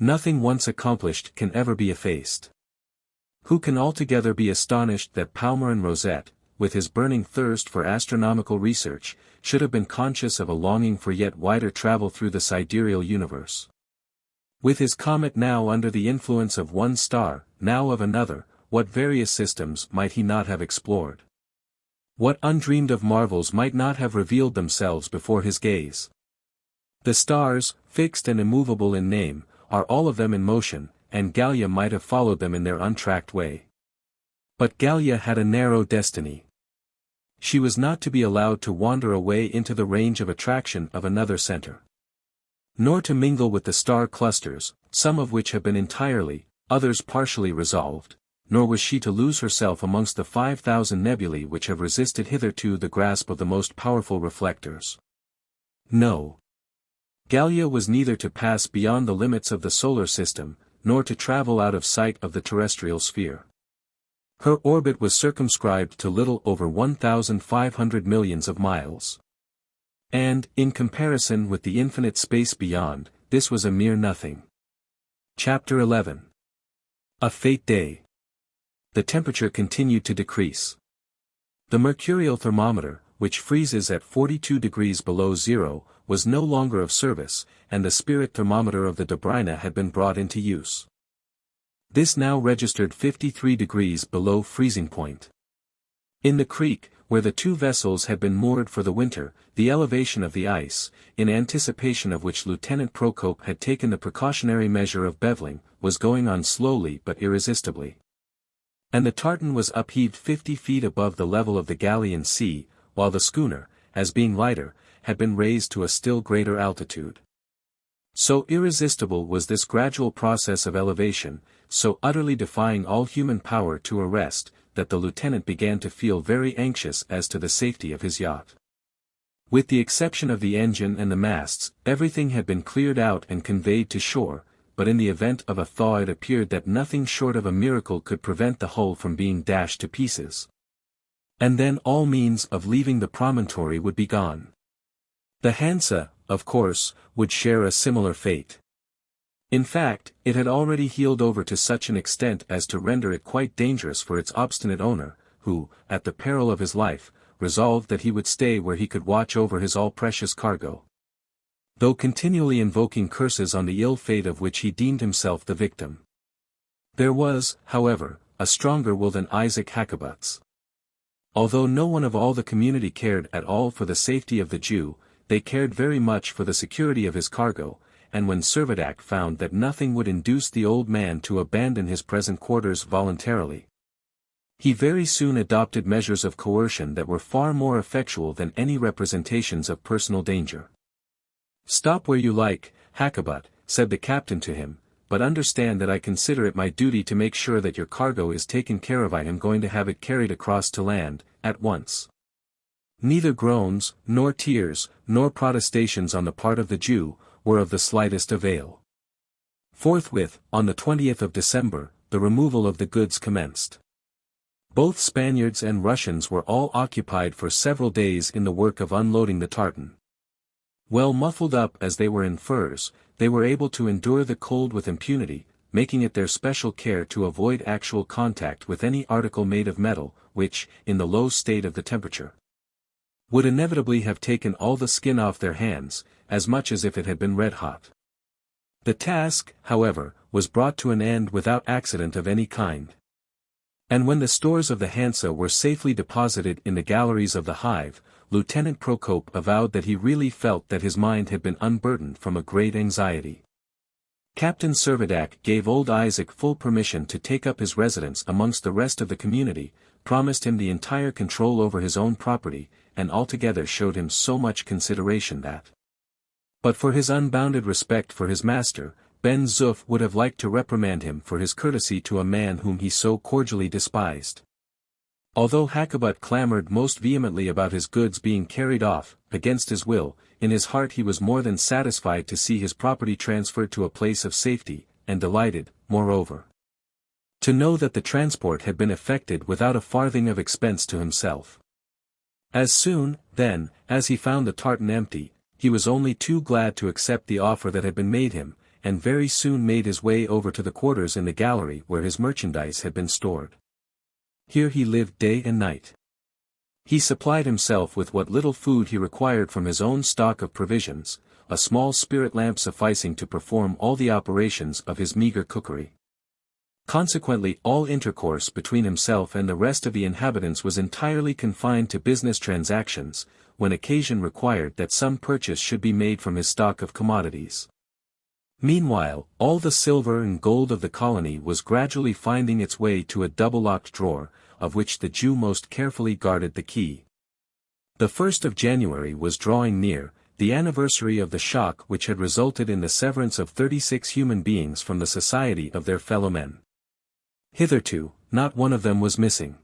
Speaker 1: Nothing once accomplished can ever be effaced. Who can altogether be astonished that Palmer and Rosette, with his burning thirst for astronomical research, should have been conscious of a longing for yet wider travel through the sidereal universe? With his comet now under the influence of one star, now of another, what various systems might he not have explored? What undreamed of marvels might not have revealed themselves before his gaze? The stars, fixed and immovable in name, are all of them in motion, and Gallia might have followed them in their untracked way. But Gallia had a narrow destiny. She was not to be allowed to wander away into the range of attraction of another center, nor to mingle with the star clusters, some of which have been entirely, others partially resolved, nor was she to lose herself amongst the 5,000 nebulae which have resisted hitherto the grasp of the most powerful reflectors. No. Gallia was neither to pass beyond the limits of the solar system, nor to travel out of sight of the terrestrial sphere. Her orbit was circumscribed to little over 1,500 millions of miles. And, in comparison with the infinite space beyond, this was a mere nothing. Chapter 11. A fete day. The temperature continued to decrease. The mercurial thermometer, which freezes at 42 degrees below zero, was no longer of service, and the spirit thermometer of the Dobryna had been brought into use. This now registered 53 degrees below freezing point. In the creek, where the two vessels had been moored for the winter, the elevation of the ice, in anticipation of which Lieutenant Procope had taken the precautionary measure of beveling, was going on slowly but irresistibly. And the tartan was upheaved 50 feet above the level of the Gallian Sea, while the schooner, as being lighter, had been raised to a still greater altitude. So irresistible was this gradual process of elevation, so utterly defying all human power to arrest, that the lieutenant began to feel very anxious as to the safety of his yacht. With the exception of the engine and the masts, everything had been cleared out and conveyed to shore, but in the event of a thaw it appeared that nothing short of a miracle could prevent the hull from being dashed to pieces. And then all means of leaving the promontory would be gone. The Hansa, of course, would share a similar fate. In fact, it had already heeled over to such an extent as to render it quite dangerous for its obstinate owner, who, at the peril of his life, resolved that he would stay where he could watch over his all-precious cargo, though continually invoking curses on the ill fate of which he deemed himself the victim. There was, however, a stronger will than Isaac Hakkabut's. Although no one of all the community cared at all for the safety of the Jew, they cared very much for the security of his cargo, and when Servadac found that nothing would induce the old man to abandon his present quarters voluntarily, he very soon adopted measures of coercion that were far more effectual than any representations of personal danger. "Stop where you like, Hakkabut," said the captain to him, "but understand that I consider it my duty to make sure that your cargo is taken care of. I am going to have it carried across to land, at once." Neither groans, nor tears, nor protestations on the part of the Jew, were of the slightest avail. Forthwith, on the 20th of December, the removal of the goods commenced. Both Spaniards and Russians were all occupied for several days in the work of unloading the tartan. Well muffled up as they were in furs, they were able to endure the cold with impunity, making it their special care to avoid actual contact with any article made of metal, which, in the low state of the temperature, would inevitably have taken all the skin off their hands, as much as if it had been red-hot. The task, however, was brought to an end without accident of any kind. And when the stores of the Hansa were safely deposited in the galleries of the hive, Lieutenant Procope avowed that he really felt that his mind had been unburdened from a great anxiety. Captain Servadac gave old Isaac full permission to take up his residence amongst the rest of the community, promised him the entire control over his own property, and altogether showed him so much consideration that, but for his unbounded respect for his master, Ben-Zuff would have liked to reprimand him for his courtesy to a man whom he so cordially despised. Although Hakkabut clamored most vehemently about his goods being carried off, against his will, in his heart he was more than satisfied to see his property transferred to a place of safety, and delighted, moreover, to know that the transport had been effected without a farthing of expense to himself. As soon, then, as he found the tartan empty, he was only too glad to accept the offer that had been made him, and very soon made his way over to the quarters in the gallery where his merchandise had been stored. Here he lived day and night. He supplied himself with what little food he required from his own stock of provisions, a small spirit lamp sufficing to perform all the operations of his meager cookery. Consequently all intercourse between himself and the rest of the inhabitants was entirely confined to business transactions, when occasion required that some purchase should be made from his stock of commodities. Meanwhile, all the silver and gold of the colony was gradually finding its way to a double-locked drawer, of which the Jew most carefully guarded the key. The 1st of January was drawing near, the anniversary of the shock which had resulted in the severance of 36 human beings from the society of their fellow men. Hitherto, not one of them was missing.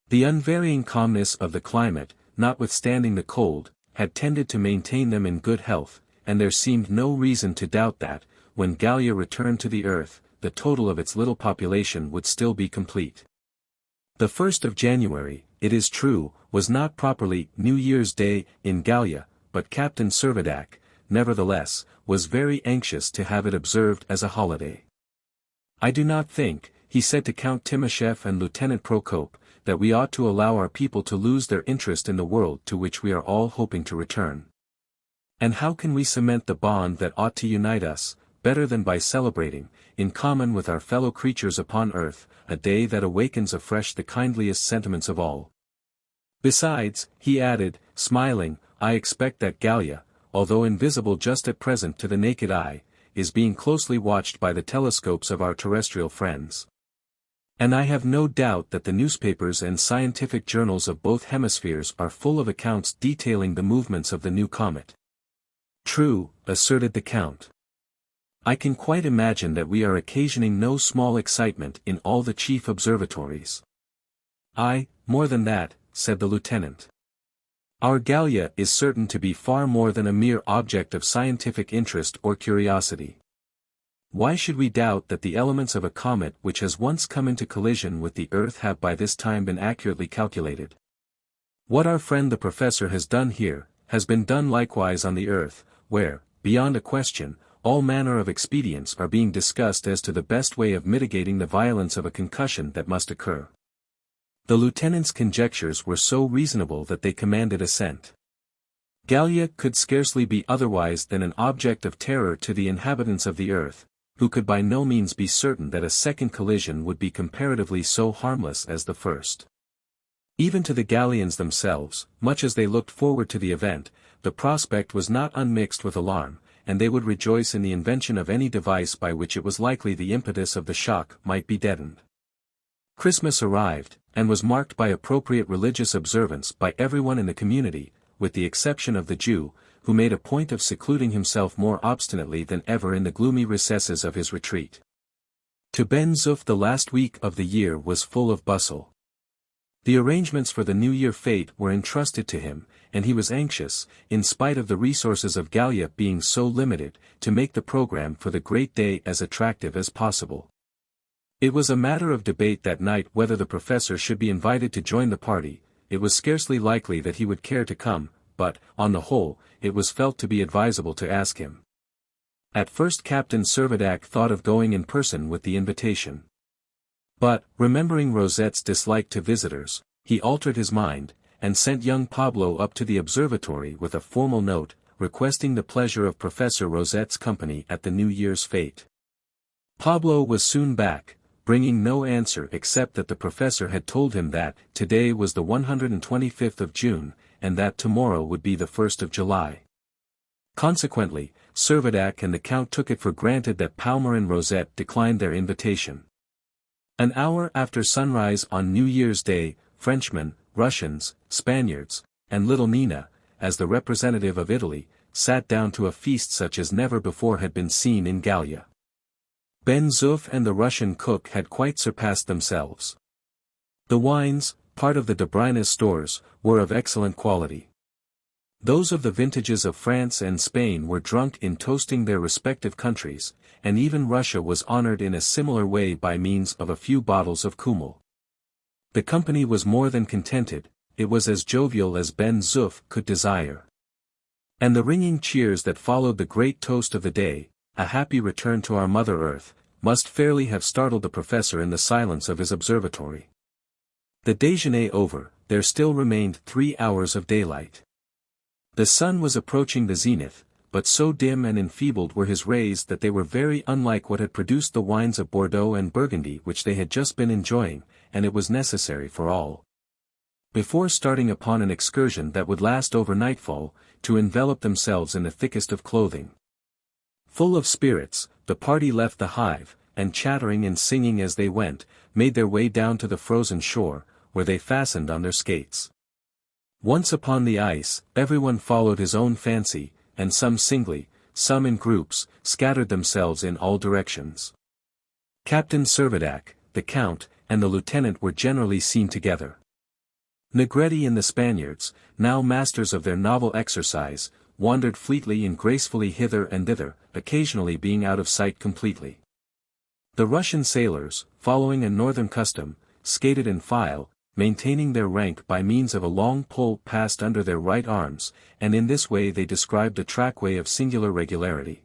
Speaker 1: The unvarying calmness of the climate, notwithstanding the cold, had tended to maintain them in good health, and there seemed no reason to doubt that, when Gallia returned to the earth, the total of its little population would still be complete. The 1st of January, it is true, was not properly New Year's Day in Gallia, but Captain Servadac, nevertheless, was very anxious to have it observed as a holiday. "I do not think," he said to Count Timascheff and Lieutenant Procope, "that we ought to allow our people to lose their interest in the world to which we are all hoping to return. And how can we cement the bond that ought to unite us, better than by celebrating, in common with our fellow creatures upon earth, a day that awakens afresh the kindliest sentiments of all? Besides," he added, smiling, "I expect that Gallia, although invisible just at present to the naked eye, is being closely watched by the telescopes of our terrestrial friends. And I have no doubt that the newspapers and scientific journals of both hemispheres are full of accounts detailing the movements of the new comet." "True," asserted the Count. "I can quite imagine that we are occasioning no small excitement in all the chief observatories." "Aye, more than that," said the lieutenant. "Our Gallia is certain to be far more than a mere object of scientific interest or curiosity. Why should we doubt that the elements of a comet which has once come into collision with the earth have by this time been accurately calculated? What our friend the professor has done here, has been done likewise on the earth, where, beyond a question, all manner of expedients are being discussed as to the best way of mitigating the violence of a concussion that must occur." The lieutenant's conjectures were so reasonable that they commanded assent. Gallia could scarcely be otherwise than an object of terror to the inhabitants of the earth, who could by no means be certain that a second collision would be comparatively so harmless as the first. Even to the Gallians themselves, much as they looked forward to the event, the prospect was not unmixed with alarm, and they would rejoice in the invention of any device by which it was likely the impetus of the shock might be deadened. Christmas arrived, and was marked by appropriate religious observance by everyone in the community, with the exception of the Jew, who made a point of secluding himself more obstinately than ever in the gloomy recesses of his retreat. To Ben-Zuff the last week of the year was full of bustle. The arrangements for the New Year fete were entrusted to him, and he was anxious, in spite of the resources of Gallia being so limited, to make the program for the great day as attractive as possible. It was a matter of debate that night whether the professor should be invited to join the party. It was scarcely likely that he would care to come, but, on the whole, it was felt to be advisable to ask him. At first Captain Servadac thought of going in person with the invitation. But, remembering Rosette's dislike to visitors, he altered his mind, and sent young Pablo up to the observatory with a formal note, requesting the pleasure of Professor Rosette's company at the New Year's fete. Pablo was soon back, bringing no answer except that the professor had told him that today was the 125th of June, and that tomorrow would be the 1st of July. Consequently, Servadac and the Count took it for granted that Palmer and Rosette declined their invitation. An hour after sunrise on New Year's Day, Frenchmen, Russians, Spaniards, and little Nina, as the representative of Italy, sat down to a feast such as never before had been seen in Gallia. Ben-Zuff and the Russian cook had quite surpassed themselves. The wines, part of the Dobryna's stores, were of excellent quality. Those of the vintages of France and Spain were drunk in toasting their respective countries, and even Russia was honored in a similar way by means of a few bottles of Kümmel. The company was more than contented, it was as jovial as Ben-Zuff could desire. And the ringing cheers that followed the great toast of the day, a happy return to our Mother Earth, must fairly have startled the professor in the silence of his observatory. The déjeuner over, there still remained 3 hours of daylight. The sun was approaching the zenith, but so dim and enfeebled were his rays that they were very unlike what had produced the wines of Bordeaux and Burgundy which they had just been enjoying, and it was necessary for all, before starting upon an excursion that would last over nightfall, to envelop themselves in the thickest of clothing. Full of spirits, the party left the hive, and chattering and singing as they went, made their way down to the frozen shore, where they fastened on their skates. Once upon the ice, everyone followed his own fancy, and some singly, some in groups, scattered themselves in all directions. Captain Servadac, the Count, and the Lieutenant were generally seen together. Negretti and the Spaniards, now masters of their novel exercise, wandered fleetly and gracefully hither and thither, occasionally being out of sight completely. The Russian sailors, following a northern custom, skated in file, maintaining their rank by means of a long pole passed under their right arms, and in this way they described a trackway of singular regularity.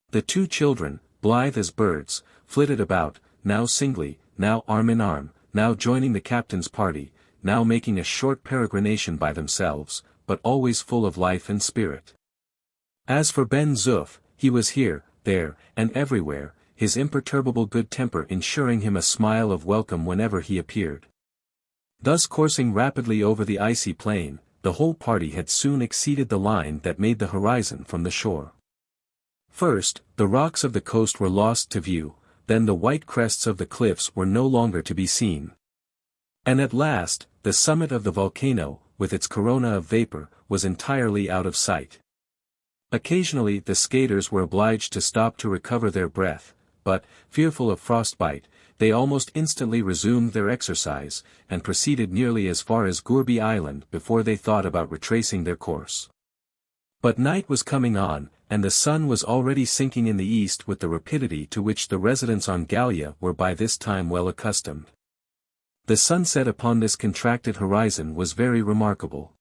Speaker 1: The two children, blithe as birds, flitted about, now singly, now arm in arm, now joining the captain's party, now making a short peregrination by themselves, but always full of life and spirit. As for Ben-Zuff, he was here, there, and everywhere, his imperturbable good temper ensuring him a smile of welcome whenever he appeared. Thus coursing rapidly over the icy plain, the whole party had soon exceeded the line that made the horizon from the shore. First, the rocks of the coast were lost to view, then the white crests of the cliffs were no longer to be seen. And at last, the summit of the volcano, with its corona of vapor, was entirely out of sight. Occasionally the skaters were obliged to stop to recover their breath, but, fearful of frostbite, they almost instantly resumed their exercise, and proceeded nearly as far as Gourbi Island before they thought about retracing their course. But night was coming on, and the sun was already sinking in the east with the rapidity to which the residents on Gallia were by this time well accustomed. The sunset upon this contracted horizon was very remarkable.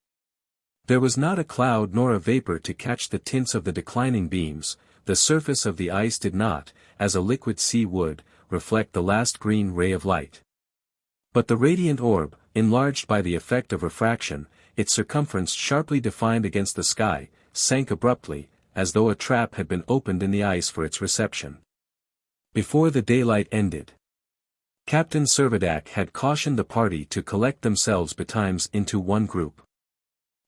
Speaker 1: There was not a cloud nor a vapor to catch the tints of the declining beams, the surface of the ice did not, as a liquid sea would, reflect the last green ray of light. But the radiant orb, enlarged by the effect of refraction, its circumference sharply defined against the sky, sank abruptly, as though a trap had been opened in the ice for its reception. Before the daylight ended, Captain Servadac had cautioned the party to collect themselves betimes into one group.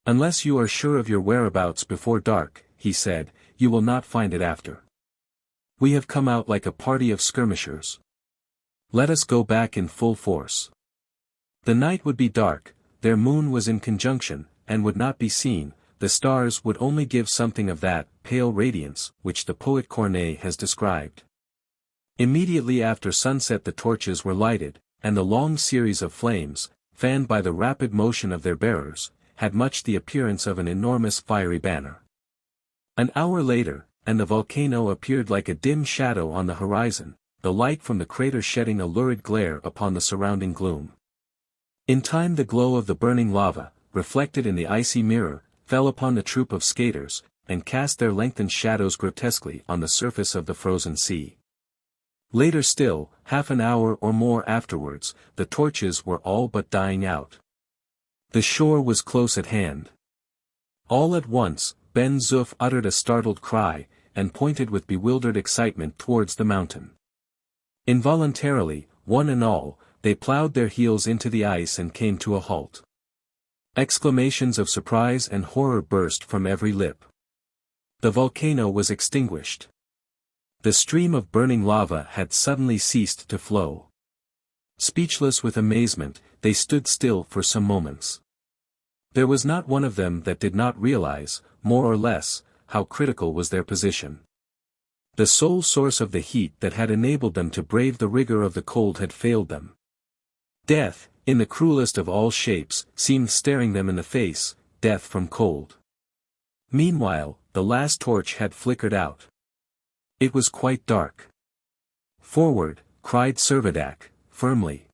Speaker 1: "Unless you are sure of your whereabouts before dark," he said, "you will not find it after. We have come out like a party of skirmishers. Let us go back in full force." The night would be dark, their moon was in conjunction, and would not be seen, the stars would only give something of that pale radiance which the poet Corneille has described. Immediately after sunset the torches were lighted, and the long series of flames, fanned by the rapid motion of their bearers, had much the appearance of an enormous fiery banner. An hour later, and the volcano appeared like a dim shadow on the horizon, the light from the crater shedding a lurid glare upon the surrounding gloom. In time the glow of the burning lava, reflected in the icy mirror, fell upon the troop of skaters, and cast their lengthened shadows grotesquely on the surface of the frozen sea. Later still, half an hour or more afterwards, the torches were all but dying out. The shore was close at hand. All at once, Ben-Zuff uttered a startled cry, and pointed with bewildered excitement towards the mountain. Involuntarily, one and all, they ploughed their heels into the ice and came to a halt. Exclamations of surprise and horror burst from every lip. The volcano was extinguished. The stream of burning lava had suddenly ceased to flow. Speechless with amazement, they stood still for some moments. There was not one of them that did not realize, more or less, how critical was their position. The sole source of the heat that had enabled them to brave the rigor of the cold had failed them. Death, in the cruelest of all shapes, seemed staring them in the face, death from cold. Meanwhile, the last torch had flickered out. It was quite dark. "Forward," cried Servadac, firmly.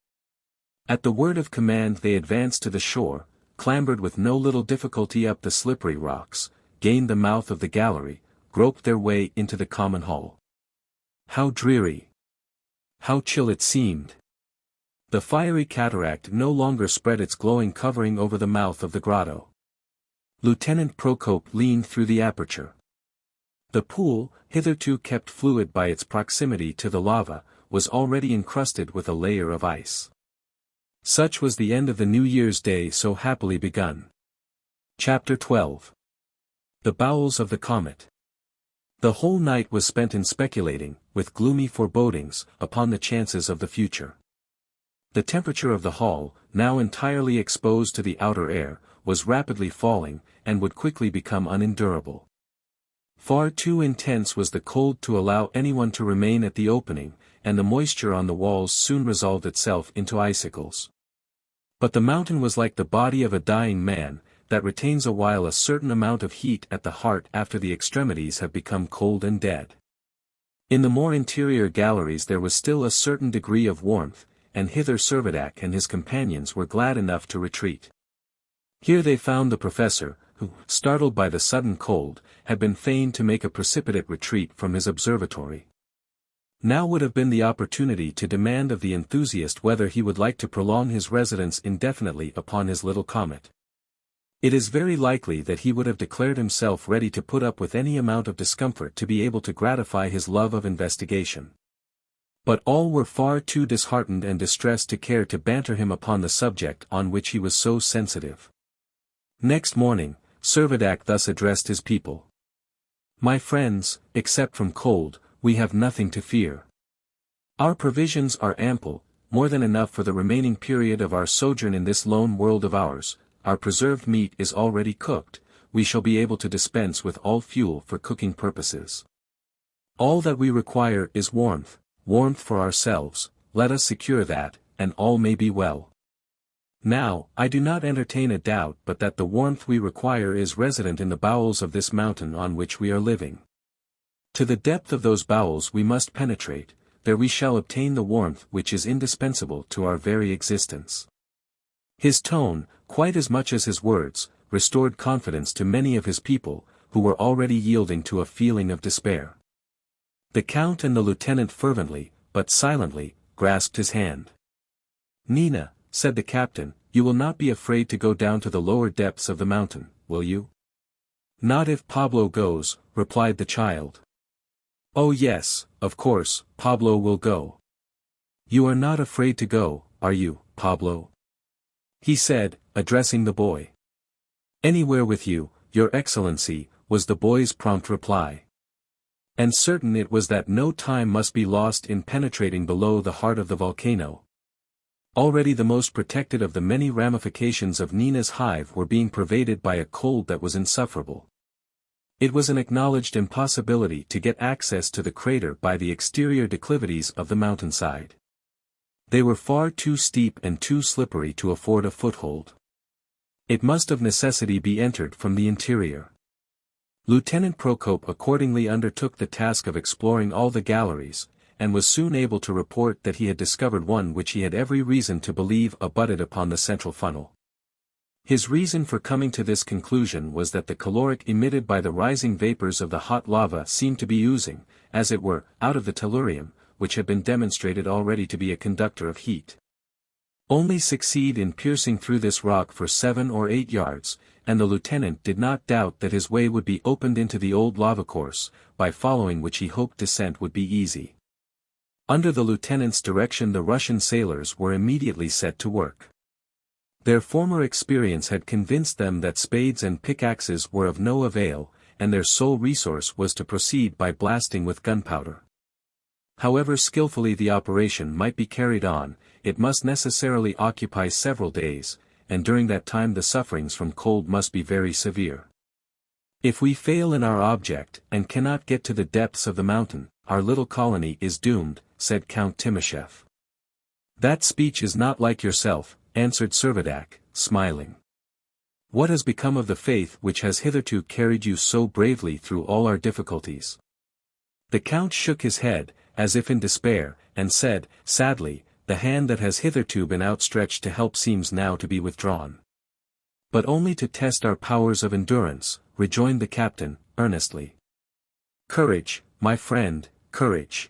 Speaker 1: At the word of command they advanced to the shore, clambered with no little difficulty up the slippery rocks, gained the mouth of the gallery, groped their way into the common hall. How dreary! How chill it seemed! The fiery cataract no longer spread its glowing covering over the mouth of the grotto. Lieutenant Procope leaned through the aperture. The pool, hitherto kept fluid by its proximity to the lava, was already encrusted with a layer of ice. Such was the end of the New Year's Day so happily begun. Chapter 12. The Bowels of the Comet. The whole night was spent in speculating, with gloomy forebodings, upon the chances of the future. The temperature of the hall, now entirely exposed to the outer air, was rapidly falling, and would quickly become unendurable. Far too intense was the cold to allow anyone to remain at the opening, and the moisture on the walls soon resolved itself into icicles. But the mountain was like the body of a dying man, that retains a while a certain amount of heat at the heart after the extremities have become cold and dead. In the more interior galleries there was still a certain degree of warmth, and hither Servadac and his companions were glad enough to retreat. Here they found the professor, who, startled by the sudden cold, had been fain to make a precipitate retreat from his observatory. Now would have been the opportunity to demand of the enthusiast whether he would like to prolong his residence indefinitely upon his little comet. It is very likely that he would have declared himself ready to put up with any amount of discomfort to be able to gratify his love of investigation. But all were far too disheartened and distressed to care to banter him upon the subject on which he was so sensitive. Next morning, Servadac thus addressed his people. "My friends, except from cold, we have nothing to fear. Our provisions are ample, more than enough for the remaining period of our sojourn in this lone world of ours. Our preserved meat is already cooked, we shall be able to dispense with all fuel for cooking purposes. All that we require is warmth for ourselves, let us secure that, and all may be well. Now, I do not entertain a doubt but that the warmth we require is resident in the bowels of this mountain on which we are living. To the depth of those bowels we must penetrate, there we shall obtain the warmth which is indispensable to our very existence." His tone, quite as much as his words, restored confidence to many of his people, who were already yielding to a feeling of despair. The Count and the Lieutenant fervently, but silently, grasped his hand. "Nina," said the captain, "you will not be afraid to go down to the lower depths of the mountain, will you?" "Not if Pablo goes," replied the child. "Oh yes, of course, Pablo will go. You are not afraid to go, are you, Pablo?" he said, addressing the boy. "Anywhere with you, Your Excellency," was the boy's prompt reply. And certain it was that no time must be lost in penetrating below the heart of the volcano. Already the most protected of the many ramifications of Nina's hive were being pervaded by a cold that was insufferable. It was an acknowledged impossibility to get access to the crater by the exterior declivities of the mountainside. They were far too steep and too slippery to afford a foothold. It must of necessity be entered from the interior. Lieutenant Procope accordingly undertook the task of exploring all the galleries, and was soon able to report that he had discovered one which he had every reason to believe abutted upon the central funnel. His reason for coming to this conclusion was that the caloric emitted by the rising vapors of the hot lava seemed to be oozing, as it were, out of the tellurium, which had been demonstrated already to be a conductor of heat. Only succeed in piercing through this rock for 7 or 8 yards, and the lieutenant did not doubt that his way would be opened into the old lava course, by following which he hoped descent would be easy. Under the lieutenant's direction the Russian sailors were immediately set to work. Their former experience had convinced them that spades and pickaxes were of no avail, and their sole resource was to proceed by blasting with gunpowder. However skillfully the operation might be carried on, it must necessarily occupy several days, and during that time the sufferings from cold must be very severe. If we fail in our object and cannot get to the depths of the mountain, our little colony is doomed, said Count Timascheff. That speech is not like yourself, answered Servadac, smiling. What has become of the faith which has hitherto carried you so bravely through all our difficulties? The Count shook his head, as if in despair, and said, sadly, the hand that has hitherto been outstretched to help seems now to be withdrawn. But only to test our powers of endurance, rejoined the captain, earnestly. Courage, my friend, courage.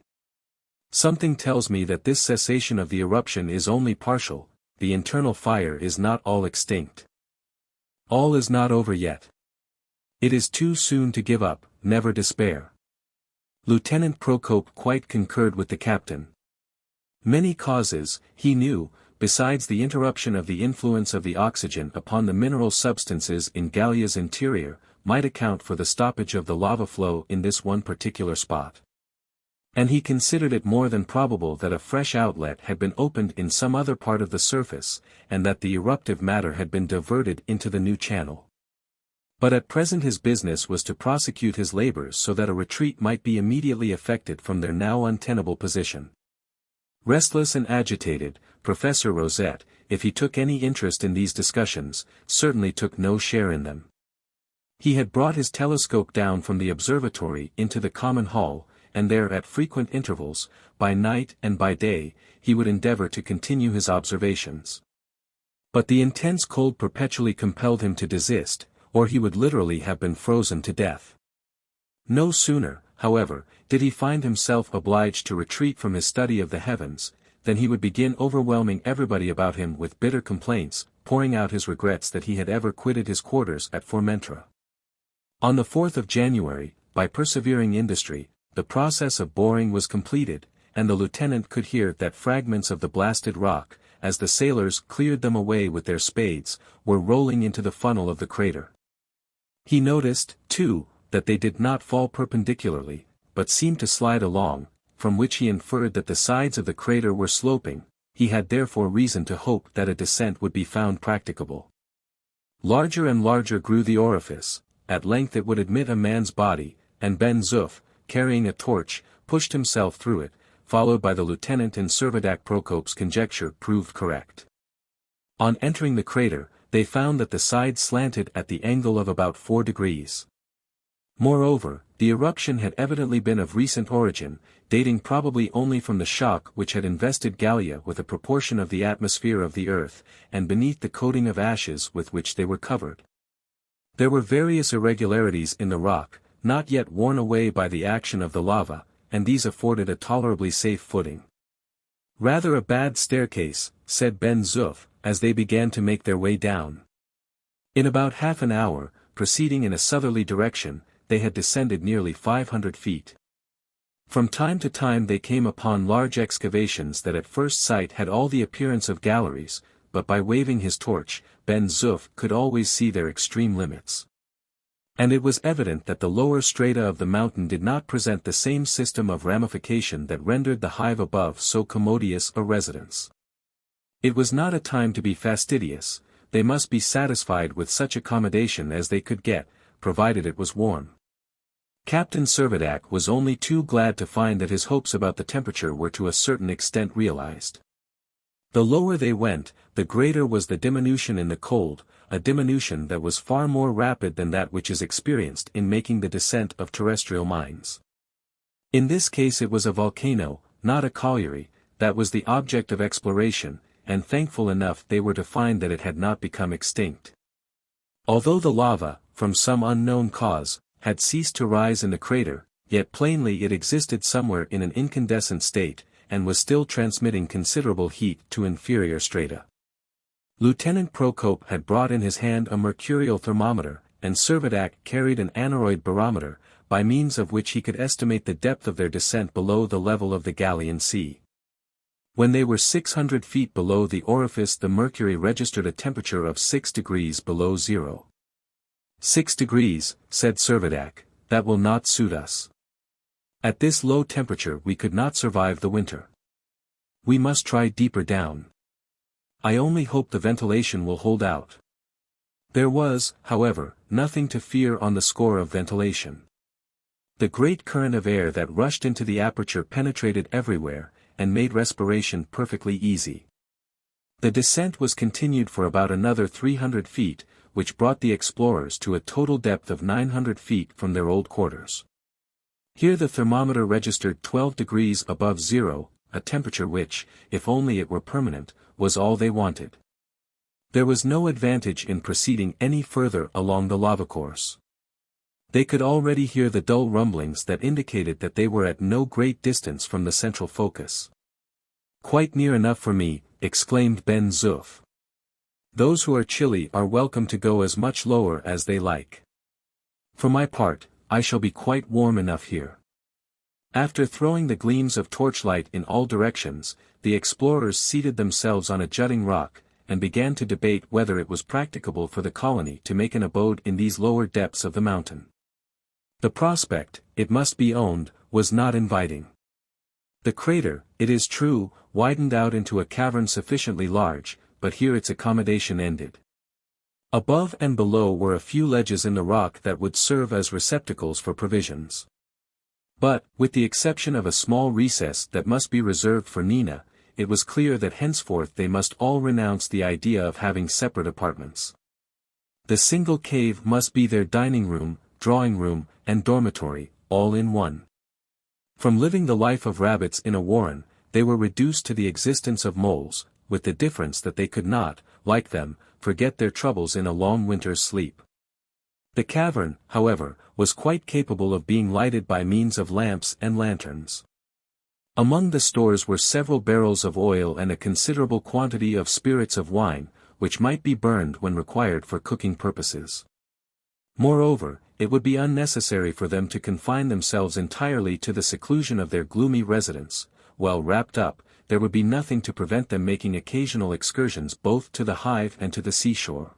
Speaker 1: Something tells me that this cessation of the eruption is only partial, the internal fire is not all extinct. All is not over yet. It is too soon to give up, never despair. Lieutenant Procope quite concurred with the captain. Many causes, he knew, besides the interruption of the influence of the oxygen upon the mineral substances in Gallia's interior, might account for the stoppage of the lava flow in this one particular spot. And he considered it more than probable that a fresh outlet had been opened in some other part of the surface, and that the eruptive matter had been diverted into the new channel. But at present his business was to prosecute his labors so that a retreat might be immediately effected from their now untenable position. Restless and agitated, Professor Rosette, if he took any interest in these discussions, certainly took no share in them. He had brought his telescope down from the observatory into the common hall, and there at frequent intervals, by night and by day, he would endeavor to continue his observations. But the intense cold perpetually compelled him to desist, or he would literally have been frozen to death. No sooner, however, did he find himself obliged to retreat from his study of the heavens, than he would begin overwhelming everybody about him with bitter complaints, pouring out his regrets that he had ever quitted his quarters at Formentura. On the 4th of January, by persevering industry, the process of boring was completed, and the lieutenant could hear that fragments of the blasted rock, as the sailors cleared them away with their spades, were rolling into the funnel of the crater. He noticed, too, that they did not fall perpendicularly, but seemed to slide along, from which he inferred that the sides of the crater were sloping. He had therefore reason to hope that a descent would be found practicable. Larger and larger grew the orifice, at length it would admit a man's body, and Ben-Zuff, carrying a torch, pushed himself through it, followed by the lieutenant, and Servadac. Procope's conjecture proved correct. On entering the crater, they found that the sides slanted at the angle of about 4 degrees. Moreover, the eruption had evidently been of recent origin, dating probably only from the shock which had invested Gallia with a proportion of the atmosphere of the earth, and beneath the coating of ashes with which they were covered. There were various irregularities in the rock, not yet worn away by the action of the lava, and these afforded a tolerably safe footing. Rather a bad staircase, said Ben-Zuff, as they began to make their way down. In about half an hour, proceeding in a southerly direction, they had descended nearly 500 feet. From time to time they came upon large excavations that at first sight had all the appearance of galleries, but by waving his torch, Ben-Zuff could always see their extreme limits. And it was evident that the lower strata of the mountain did not present the same system of ramification that rendered the hive above so commodious a residence. It was not a time to be fastidious, they must be satisfied with such accommodation as they could get, provided it was warm. Captain Servadac was only too glad to find that his hopes about the temperature were to a certain extent realized. The lower they went, the greater was the diminution in the cold, a diminution that was far more rapid than that which is experienced in making the descent of terrestrial mines. In this case it was a volcano, not a colliery, that was the object of exploration, and thankful enough they were to find that it had not become extinct. Although the lava, from some unknown cause, had ceased to rise in the crater, yet plainly it existed somewhere in an incandescent state, and was still transmitting considerable heat to inferior strata. Lieutenant Procope had brought in his hand a mercurial thermometer, and Servadac carried an aneroid barometer, by means of which he could estimate the depth of their descent below the level of the Gallian Sea. When they were 600 feet below the orifice the mercury registered a temperature of 6 degrees below zero. 6 degrees, said Servadac, that will not suit us. At this low temperature we could not survive the winter. We must try deeper down. I only hope the ventilation will hold out. There was, however, nothing to fear on the score of ventilation. The great current of air that rushed into the aperture penetrated everywhere, and made respiration perfectly easy. The descent was continued for about another 300 feet, which brought the explorers to a total depth of 900 feet from their old quarters. Here the thermometer registered 12 degrees above zero, a temperature which, if only it were permanent, was all they wanted. There was no advantage in proceeding any further along the lava course. They could already hear the dull rumblings that indicated that they were at no great distance from the central focus. "Quite near enough for me," exclaimed Ben-Zuff. "Those who are chilly are welcome to go as much lower as they like. For my part, I shall be quite warm enough here." After throwing the gleams of torchlight in all directions, the explorers seated themselves on a jutting rock, and began to debate whether it was practicable for the colony to make an abode in these lower depths of the mountain. The prospect, it must be owned, was not inviting. The crater, it is true, widened out into a cavern sufficiently large, but here its accommodation ended. Above and below were a few ledges in the rock that would serve as receptacles for provisions. But, with the exception of a small recess that must be reserved for Nina, it was clear that henceforth they must all renounce the idea of having separate apartments. The single cave must be their dining room, drawing room, and dormitory, all in one. From living the life of rabbits in a warren, they were reduced to the existence of moles, with the difference that they could not, like them, forget their troubles in a long winter's sleep. The cavern, however, was quite capable of being lighted by means of lamps and lanterns. Among the stores were several barrels of oil and a considerable quantity of spirits of wine, which might be burned when required for cooking purposes. Moreover, it would be unnecessary for them to confine themselves entirely to the seclusion of their gloomy residence. Well wrapped up, there would be nothing to prevent them making occasional excursions both to the hive and to the seashore.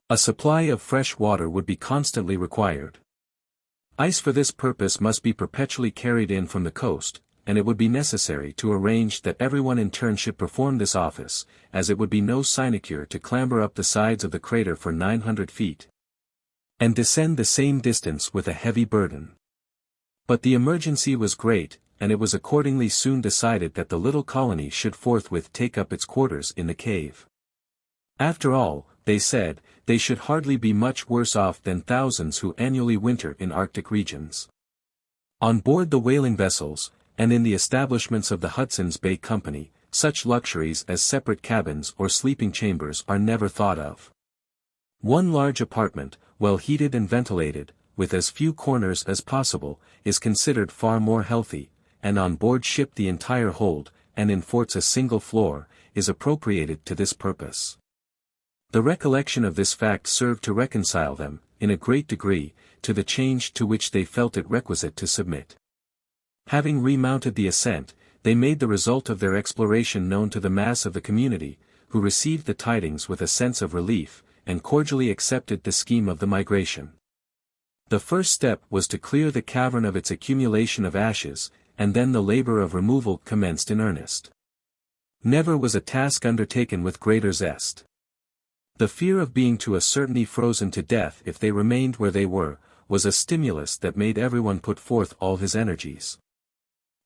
Speaker 1: A supply of fresh water would be constantly required. Ice for this purpose must be perpetually carried in from the coast, and it would be necessary to arrange that everyone in turn should perform this office, as it would be no sinecure to clamber up the sides of the crater for 900 feet, and descend the same distance with a heavy burden. But the emergency was great, and it was accordingly soon decided that the little colony should forthwith take up its quarters in the cave. After all, they said, they should hardly be much worse off than thousands who annually winter in Arctic regions. On board the whaling vessels, and in the establishments of the Hudson's Bay Company, such luxuries as separate cabins or sleeping chambers are never thought of. One large apartment, well heated and ventilated, with as few corners as possible, is considered far more healthy, and on board ship the entire hold, and in forts a single floor, is appropriated to this purpose. The recollection of this fact served to reconcile them, in a great degree, to the change to which they felt it requisite to submit. Having remounted the ascent, they made the result of their exploration known to the mass of the community, who received the tidings with a sense of relief, and cordially accepted the scheme of the migration. The first step was to clear the cavern of its accumulation of ashes, and then the labor of removal commenced in earnest. Never was a task undertaken with greater zest. The fear of being to a certainty frozen to death if they remained where they were, was a stimulus that made everyone put forth all his energies.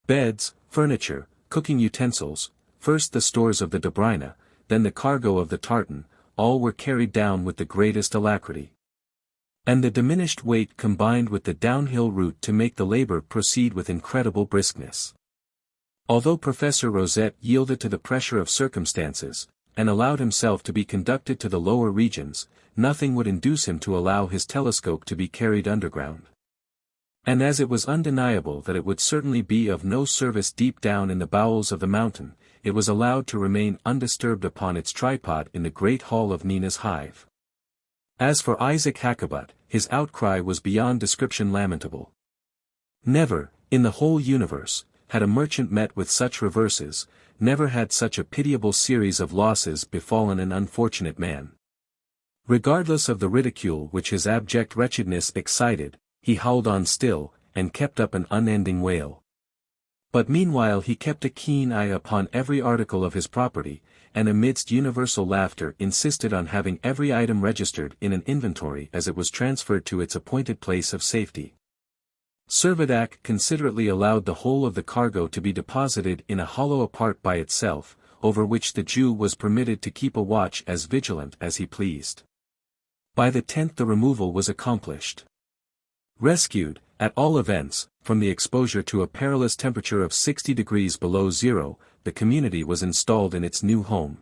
Speaker 1: Beds, furniture, cooking utensils, first the stores of the Dobryna, then the cargo of the tartan, all were carried down with the greatest alacrity. And the diminished weight combined with the downhill route to make the labor proceed with incredible briskness. Although Professor Rosette yielded to the pressure of circumstances, and allowed himself to be conducted to the lower regions, nothing would induce him to allow his telescope to be carried underground. And as it was undeniable that it would certainly be of no service deep down in the bowels of the mountain, it was allowed to remain undisturbed upon its tripod in the great hall of Nina's hive. As for Isaac Hakkabut, his outcry was beyond description lamentable. Never, in the whole universe, had a merchant met with such reverses, never had such a pitiable series of losses befallen an unfortunate man. Regardless of the ridicule which his abject wretchedness excited, he howled on still, and kept up an unending wail. But meanwhile he kept a keen eye upon every article of his property, and amidst universal laughter insisted on having every item registered in an inventory as it was transferred to its appointed place of safety. Servadac considerately allowed the whole of the cargo to be deposited in a hollow apart by itself, over which the Jew was permitted to keep a watch as vigilant as he pleased. By the 10th the removal was accomplished. Rescued, at all events, from the exposure to a perilous temperature of 60 degrees below zero, the community was installed in its new home.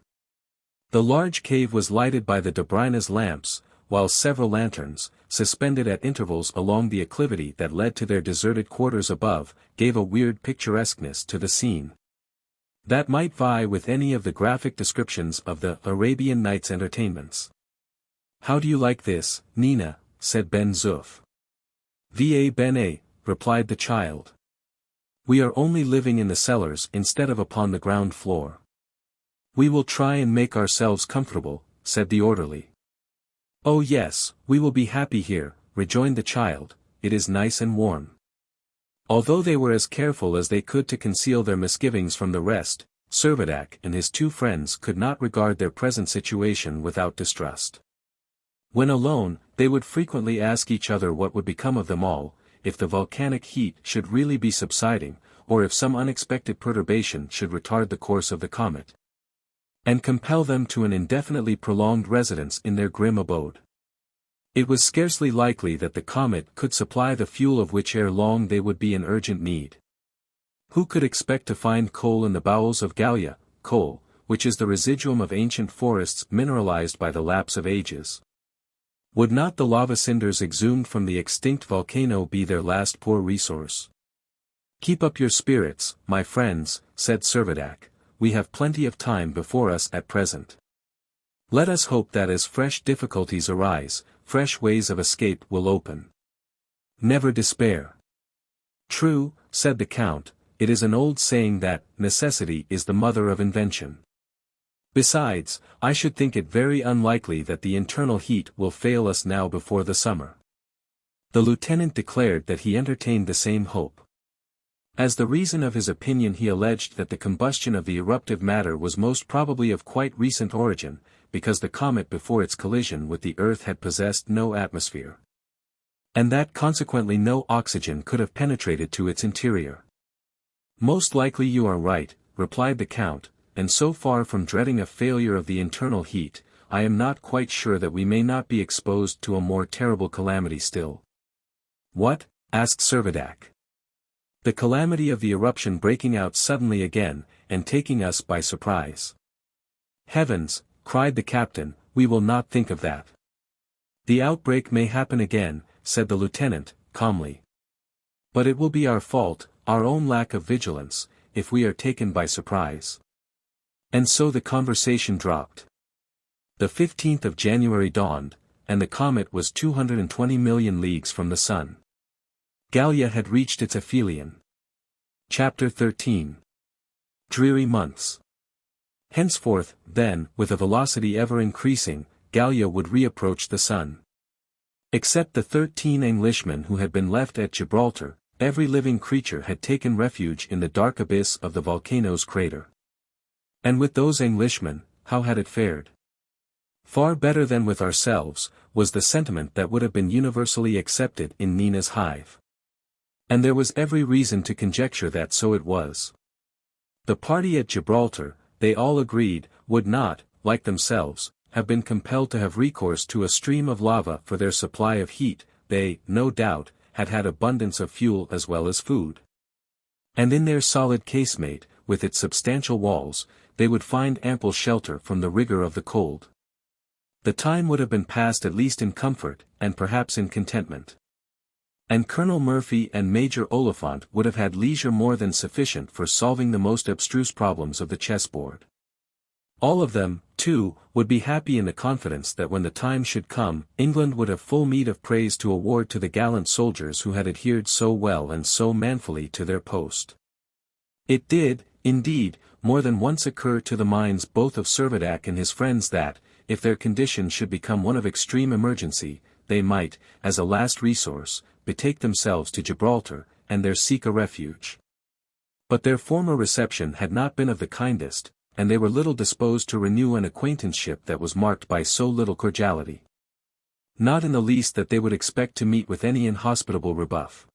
Speaker 1: The large cave was lighted by the Dobrina's lamps, while several lanterns, suspended at intervals along the acclivity that led to their deserted quarters above, gave a weird picturesqueness to the scene that might vie with any of the graphic descriptions of the Arabian Nights entertainments. "How do you like this, Nina?" said Ben-Zuff. "Va bene," replied the child. "We are only living in the cellars instead of upon the ground floor." "We will try and make ourselves comfortable," said the orderly. "Oh yes, we will be happy here," rejoined the child, "it is nice and warm." Although they were as careful as they could to conceal their misgivings from the rest, Servadac and his two friends could not regard their present situation without distrust. When alone, they would frequently ask each other what would become of them all, if the volcanic heat should really be subsiding, or if some unexpected perturbation should retard the course of the comet, and compel them to an indefinitely prolonged residence in their grim abode. It was scarcely likely that the comet could supply the fuel of which ere long they would be in urgent need. Who could expect to find coal in the bowels of Gallia, coal, which is the residuum of ancient forests mineralized by the lapse of ages? Would not the lava cinders exhumed from the extinct volcano be their last poor resource? "Keep up your spirits, my friends," said Servadac, "we have plenty of time before us at present. Let us hope that as fresh difficulties arise, fresh ways of escape will open. Never despair." "True," said the Count, "it is an old saying that necessity is the mother of invention. Besides, I should think it very unlikely that the internal heat will fail us now before the summer." The lieutenant declared that he entertained the same hope. As the reason of his opinion he alleged that the combustion of the eruptive matter was most probably of quite recent origin, because the comet before its collision with the earth had possessed no atmosphere, and that consequently no oxygen could have penetrated to its interior. "Most likely you are right," replied the Count, "and so far from dreading a failure of the internal heat, I am not quite sure that we may not be exposed to a more terrible calamity still." "What?" asked Servadac. "The calamity of the eruption breaking out suddenly again, and taking us by surprise." "Heavens!" cried the captain, "we will not think of that." "The outbreak may happen again," said the lieutenant, calmly. "But it will be our fault, our own lack of vigilance, if we are taken by surprise." And so the conversation dropped. The 15th of January dawned, and the comet was 220 million leagues from the sun. Gallia had reached its aphelion. Chapter 13. Dreary months. Henceforth, then, with a velocity ever increasing, Gallia would reapproach the sun. Except the 13 Englishmen who had been left at Gibraltar, every living creature had taken refuge in the dark abyss of the volcano's crater. And with those Englishmen, how had it fared? "Far better than with ourselves," was the sentiment that would have been universally accepted in Nina's hive. And there was every reason to conjecture that so it was. The party at Gibraltar, they all agreed, would not, like themselves, have been compelled to have recourse to a stream of lava for their supply of heat. They, no doubt, had had abundance of fuel as well as food. And in their solid casemate, with its substantial walls, they would find ample shelter from the rigor of the cold. The time would have been passed at least in comfort, and perhaps in contentment. And Colonel Murphy and Major Oliphant would have had leisure more than sufficient for solving the most abstruse problems of the chessboard. All of them, too, would be happy in the confidence that when the time should come, England would have full meed of praise to award to the gallant soldiers who had adhered so well and so manfully to their post. It did, indeed, more than once occur to the minds both of Servadac and his friends that, if their condition should become one of extreme emergency, they might, as a last resource, betake themselves to Gibraltar, and there seek a refuge. But their former reception had not been of the kindest, and they were little disposed to renew an acquaintanceship that was marked by so little cordiality. Not in the least that they would expect to meet with any inhospitable rebuff.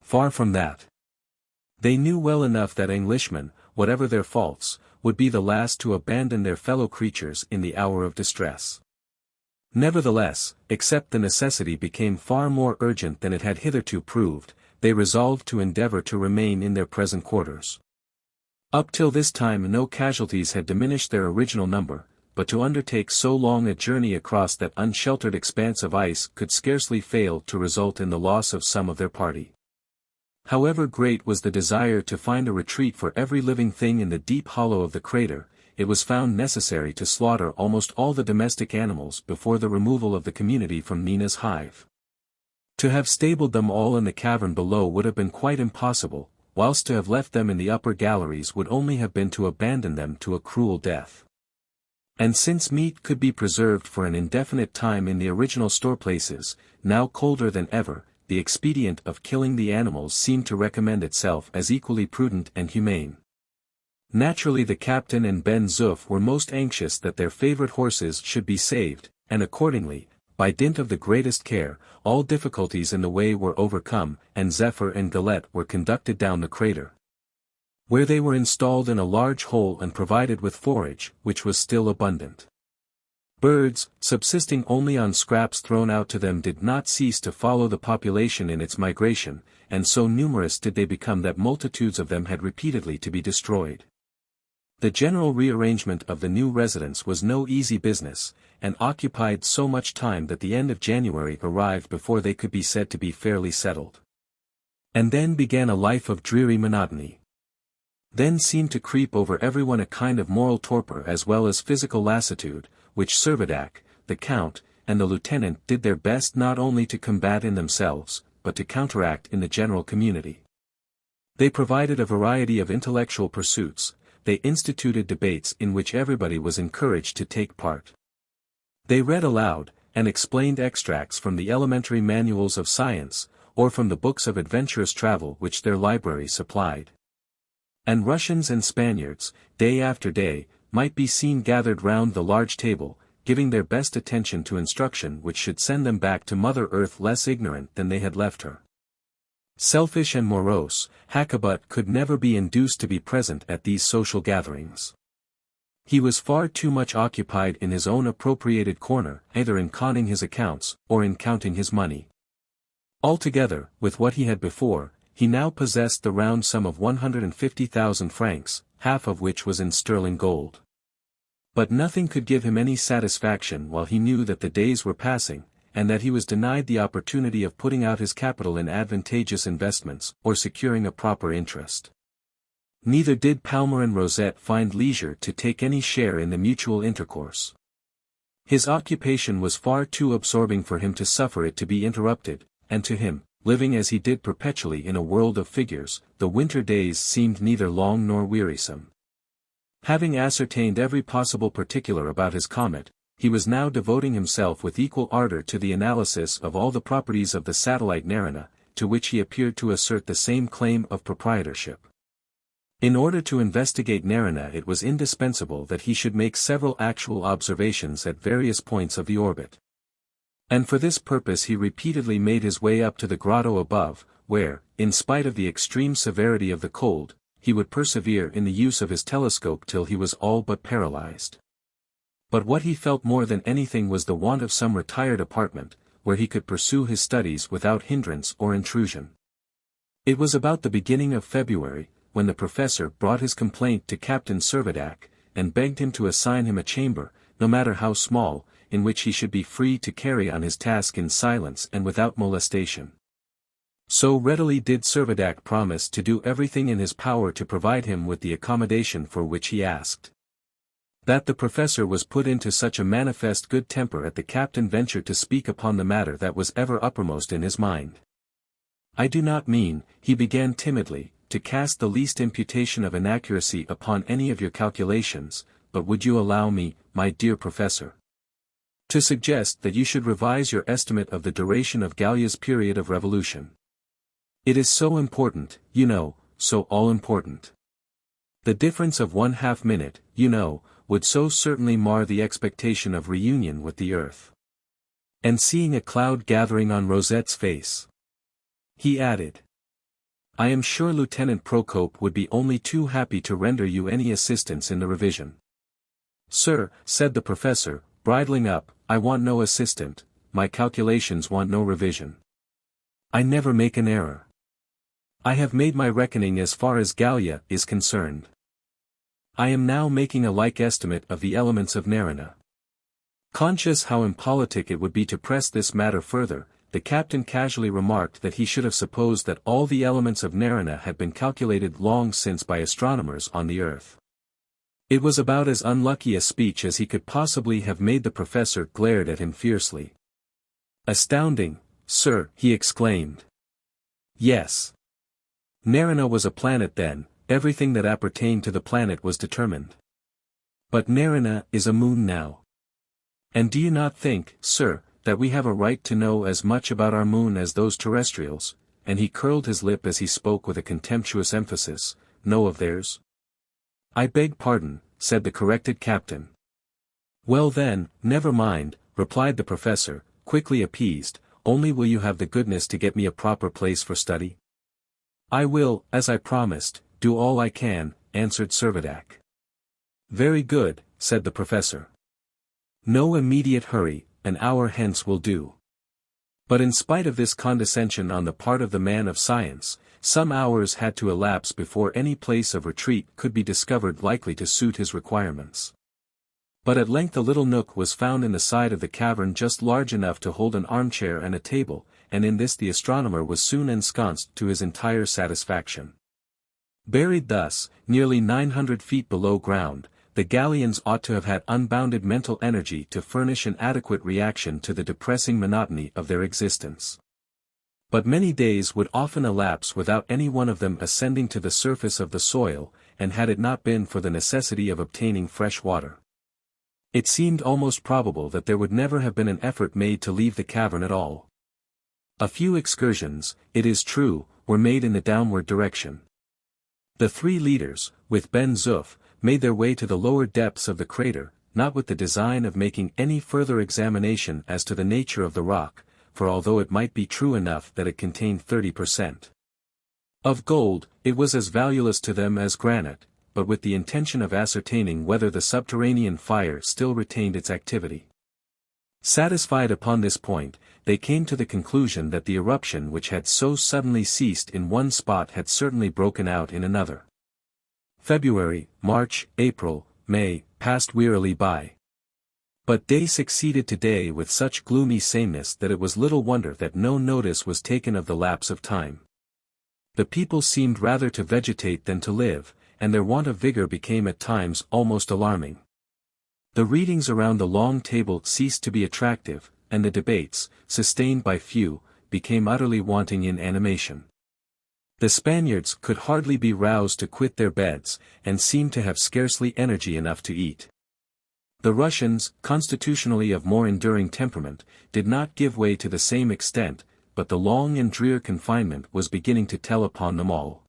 Speaker 1: Far from that. They knew well enough that Englishmen, whatever their faults, would be the last to abandon their fellow creatures in the hour of distress. Nevertheless, except the necessity became far more urgent than it had hitherto proved, they resolved to endeavor to remain in their present quarters. Up till this time no casualties had diminished their original number, but to undertake so long a journey across that unsheltered expanse of ice could scarcely fail to result in the loss of some of their party. However great was the desire to find a retreat for every living thing in the deep hollow of the crater, it was found necessary to slaughter almost all the domestic animals before the removal of the community from Nina's hive. To have stabled them all in the cavern below would have been quite impossible, whilst to have left them in the upper galleries would only have been to abandon them to a cruel death. And since meat could be preserved for an indefinite time in the original storeplaces, now colder than ever, the expedient of killing the animals seemed to recommend itself as equally prudent and humane. Naturally the captain and Ben-Zuff were most anxious that their favorite horses should be saved, and accordingly, by dint of the greatest care, all difficulties in the way were overcome, and Zephyr and Galette were conducted down the crater, where they were installed in a large hole and provided with forage, which was still abundant. Birds, subsisting only on scraps thrown out to them, did not cease to follow the population in its migration, and so numerous did they become that multitudes of them had repeatedly to be destroyed. The general rearrangement of the new residence was no easy business, and occupied so much time that the end of January arrived before they could be said to be fairly settled. And then began a life of dreary monotony. Then seemed to creep over everyone a kind of moral torpor as well as physical lassitude, which Servadac, the Count, and the Lieutenant did their best not only to combat in themselves, but to counteract in the general community. They provided a variety of intellectual pursuits, they instituted debates in which everybody was encouraged to take part. They read aloud, and explained extracts from the elementary manuals of science, or from the books of adventurous travel which their library supplied. And Russians and Spaniards, day after day, might be seen gathered round the large table, giving their best attention to instruction which should send them back to Mother Earth less ignorant than they had left her. Selfish and morose, Hakkabut could never be induced to be present at these social gatherings. He was far too much occupied in his own appropriated corner, either in conning his accounts, or in counting his money. Altogether, with what he had before, he now possessed the round sum of 150,000 francs, half of which was in sterling gold. But nothing could give him any satisfaction while he knew that the days were passing, and that he was denied the opportunity of putting out his capital in advantageous investments, or securing a proper interest. Neither did Palmer and Rosette find leisure to take any share in the mutual intercourse. His occupation was far too absorbing for him to suffer it to be interrupted, and to him, living as he did perpetually in a world of figures, the winter days seemed neither long nor wearisome. Having ascertained every possible particular about his comet, he was now devoting himself with equal ardor to the analysis of all the properties of the satellite Nerina, to which he appeared to assert the same claim of proprietorship. In order to investigate Nerina it was indispensable that he should make several actual observations at various points of the orbit. And for this purpose he repeatedly made his way up to the grotto above, where, in spite of the extreme severity of the cold, he would persevere in the use of his telescope till he was all but paralyzed. But what he felt more than anything was the want of some retired apartment, where he could pursue his studies without hindrance or intrusion. It was about the beginning of February, when the professor brought his complaint to Captain Servadac, and begged him to assign him a chamber, no matter how small, in which he should be free to carry on his task in silence and without molestation. So readily did Servadac promise to do everything in his power to provide him with the accommodation for which he asked, that the professor was put into such a manifest good temper that the captain ventured to speak upon the matter that was ever uppermost in his mind. I do not mean, he began timidly, to cast the least imputation of inaccuracy upon any of your calculations, but would you allow me, my dear professor, to suggest that you should revise your estimate of the duration of Gallia's period of revolution. It is so important, you know, so all-important. The difference of 1/2 minute, you know, would so certainly mar the expectation of reunion with the earth. And seeing a cloud gathering on Rosette's face, he added, I am sure Lieutenant Procope would be only too happy to render you any assistance in the revision. Sir, said the professor, bridling up, I want no assistant, my calculations want no revision. I never make an error. I have made my reckoning as far as Gallia is concerned. I am now making a like estimate of the elements of Nerina. Conscious how impolitic it would be to press this matter further, the captain casually remarked that he should have supposed that all the elements of Nerina had been calculated long since by astronomers on the earth. It was about as unlucky a speech as he could possibly have made. The professor glared at him fiercely. Astounding, sir, he exclaimed. Yes. Nerina was a planet then, everything that appertained to the planet was determined. But Nerina is a moon now. And do you not think, sir, that we have a right to know as much about our moon as those terrestrials, and he curled his lip as he spoke with a contemptuous emphasis, know of theirs? I beg pardon, said the corrected captain. Well then, never mind, replied the professor, quickly appeased, only will you have the goodness to get me a proper place for study? I will, as I promised, do all I can, answered Servadac. Very good, said the professor. No immediate hurry, an hour hence will do. But in spite of this condescension on the part of the man of science, some hours had to elapse before any place of retreat could be discovered likely to suit his requirements. But at length a little nook was found in the side of the cavern just large enough to hold an armchair and a table, and in this the astronomer was soon ensconced to his entire satisfaction. Buried thus, nearly 900 feet below ground, the Gallians ought to have had unbounded mental energy to furnish an adequate reaction to the depressing monotony of their existence. But many days would often elapse without any one of them ascending to the surface of the soil, and had it not been for the necessity of obtaining fresh water, it seemed almost probable that there would never have been an effort made to leave the cavern at all. A few excursions, it is true, were made in the downward direction. The three leaders, with Ben-Zuff, made their way to the lower depths of the crater, not with the design of making any further examination as to the nature of the rock, for although it might be true enough that it contained 30% of gold, it was as valueless to them as granite, but with the intention of ascertaining whether the subterranean fire still retained its activity. Satisfied upon this point, they came to the conclusion that the eruption which had so suddenly ceased in one spot had certainly broken out in another. February, March, April, May, passed wearily by. But day succeeded to day with such gloomy sameness that it was little wonder that no notice was taken of the lapse of time. The people seemed rather to vegetate than to live, and their want of vigor became at times almost alarming. The readings around the long table ceased to be attractive, and the debates, sustained by few, became utterly wanting in animation. The Spaniards could hardly be roused to quit their beds, and seemed to have scarcely energy enough to eat. The Russians, constitutionally of more enduring temperament, did not give way to the same extent, but the long and drear confinement was beginning to tell upon them all.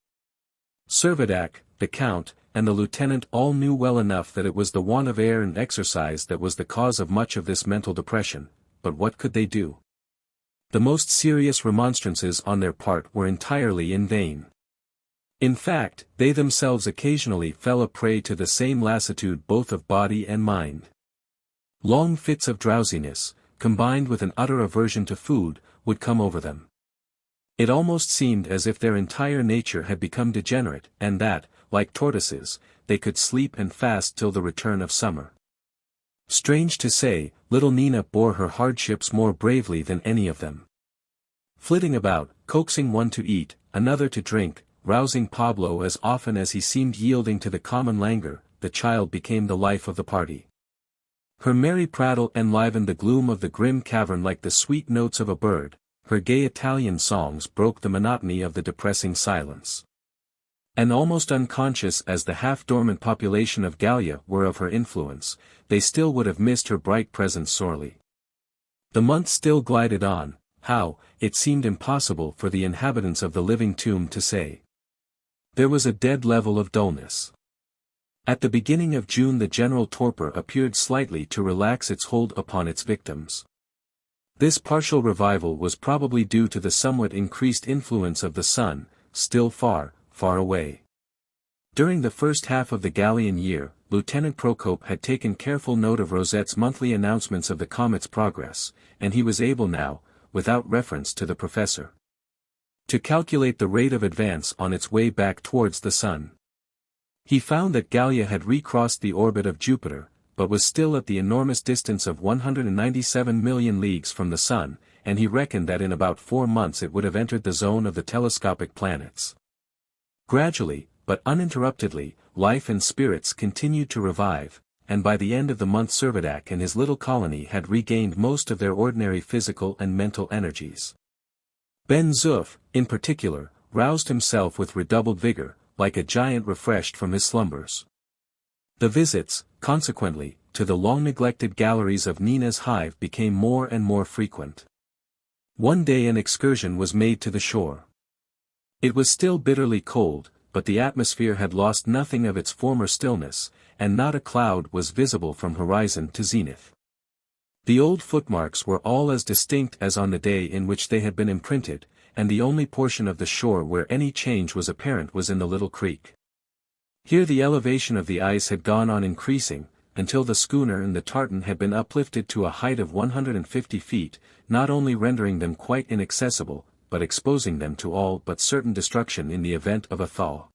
Speaker 1: Servadac, the Count, and the Lieutenant all knew well enough that it was the want of air and exercise that was the cause of much of this mental depression, but what could they do? The most serious remonstrances on their part were entirely in vain. In fact, they themselves occasionally fell a prey to the same lassitude both of body and mind. Long fits of drowsiness, combined with an utter aversion to food, would come over them. It almost seemed as if their entire nature had become degenerate, and that, like tortoises, they could sleep and fast till the return of summer. Strange to say, little Nina bore her hardships more bravely than any of them. Flitting about, coaxing one to eat, another to drink, rousing Pablo as often as he seemed yielding to the common languor, the child became the life of the party. Her merry prattle enlivened the gloom of the grim cavern like the sweet notes of a bird, her gay Italian songs broke the monotony of the depressing silence. And almost unconscious as the half-dormant population of Gallia were of her influence, they still would have missed her bright presence sorely. The months still glided on, how, it seemed impossible for the inhabitants of the living tomb to say. There was a dead level of dullness. At the beginning of June the general torpor appeared slightly to relax its hold upon its victims. This partial revival was probably due to the somewhat increased influence of the sun, still far, far away. During the first half of the Gallian year, Lieutenant Procope had taken careful note of Rosette's monthly announcements of the comet's progress, and he was able now, without reference to the professor, to calculate the rate of advance on its way back towards the sun. He found that Gallia had recrossed the orbit of Jupiter, but was still at the enormous distance of 197 million leagues from the sun, and he reckoned that in about 4 months it would have entered the zone of the telescopic planets. Gradually, but uninterruptedly, life and spirits continued to revive, and by the end of the month Servadac and his little colony had regained most of their ordinary physical and mental energies. Ben-Zuff, in particular, roused himself with redoubled vigor, like a giant refreshed from his slumbers. The visits, consequently, to the long-neglected galleries of Nina's hive became more and more frequent. One day an excursion was made to the shore. It was still bitterly cold, but the atmosphere had lost nothing of its former stillness, and not a cloud was visible from horizon to zenith. The old footmarks were all as distinct as on the day in which they had been imprinted, and the only portion of the shore where any change was apparent was in the little creek. Here the elevation of the ice had gone on increasing, until the schooner and the tartan had been uplifted to a height of 150 feet, not only rendering them quite inaccessible, but exposing them to all but certain destruction in the event of a thaw.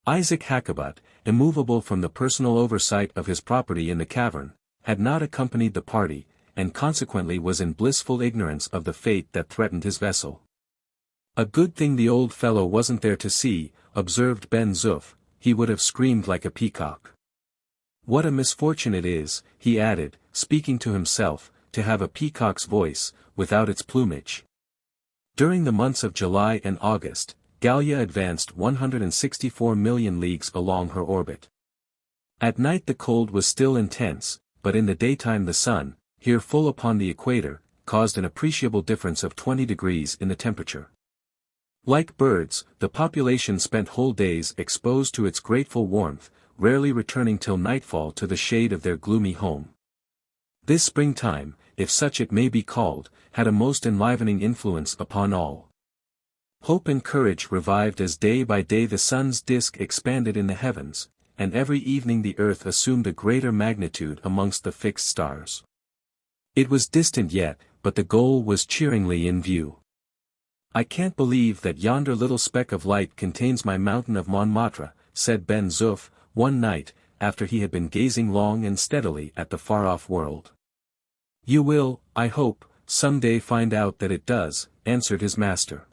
Speaker 1: Isaac Hakkabut, immovable from the personal oversight of his property in the cavern, had not accompanied the party, and consequently was in blissful ignorance of the fate that threatened his vessel. "A good thing the old fellow wasn't there to see," observed Ben-Zuff, "he would have screamed like a peacock. What a misfortune it is," he added, speaking to himself, "to have a peacock's voice, without its plumage." During the months of July and August, Gallia advanced 164 million leagues along her orbit. At night the cold was still intense, but in the daytime the sun, here full upon the equator, caused an appreciable difference of 20 degrees in the temperature. Like birds, the population spent whole days exposed to its grateful warmth, rarely returning till nightfall to the shade of their gloomy home. This springtime, if such it may be called, had a most enlivening influence upon all. Hope and courage revived as day by day the sun's disk expanded in the heavens, and every evening the earth assumed a greater magnitude amongst the fixed stars. It was distant yet, but the goal was cheeringly in view. "I can't believe that yonder little speck of light contains my mountain of Montmartre," said Ben-Zuff, one night, after he had been gazing long and steadily at the far-off world. "You will, I hope, some day find out that it does," answered his master.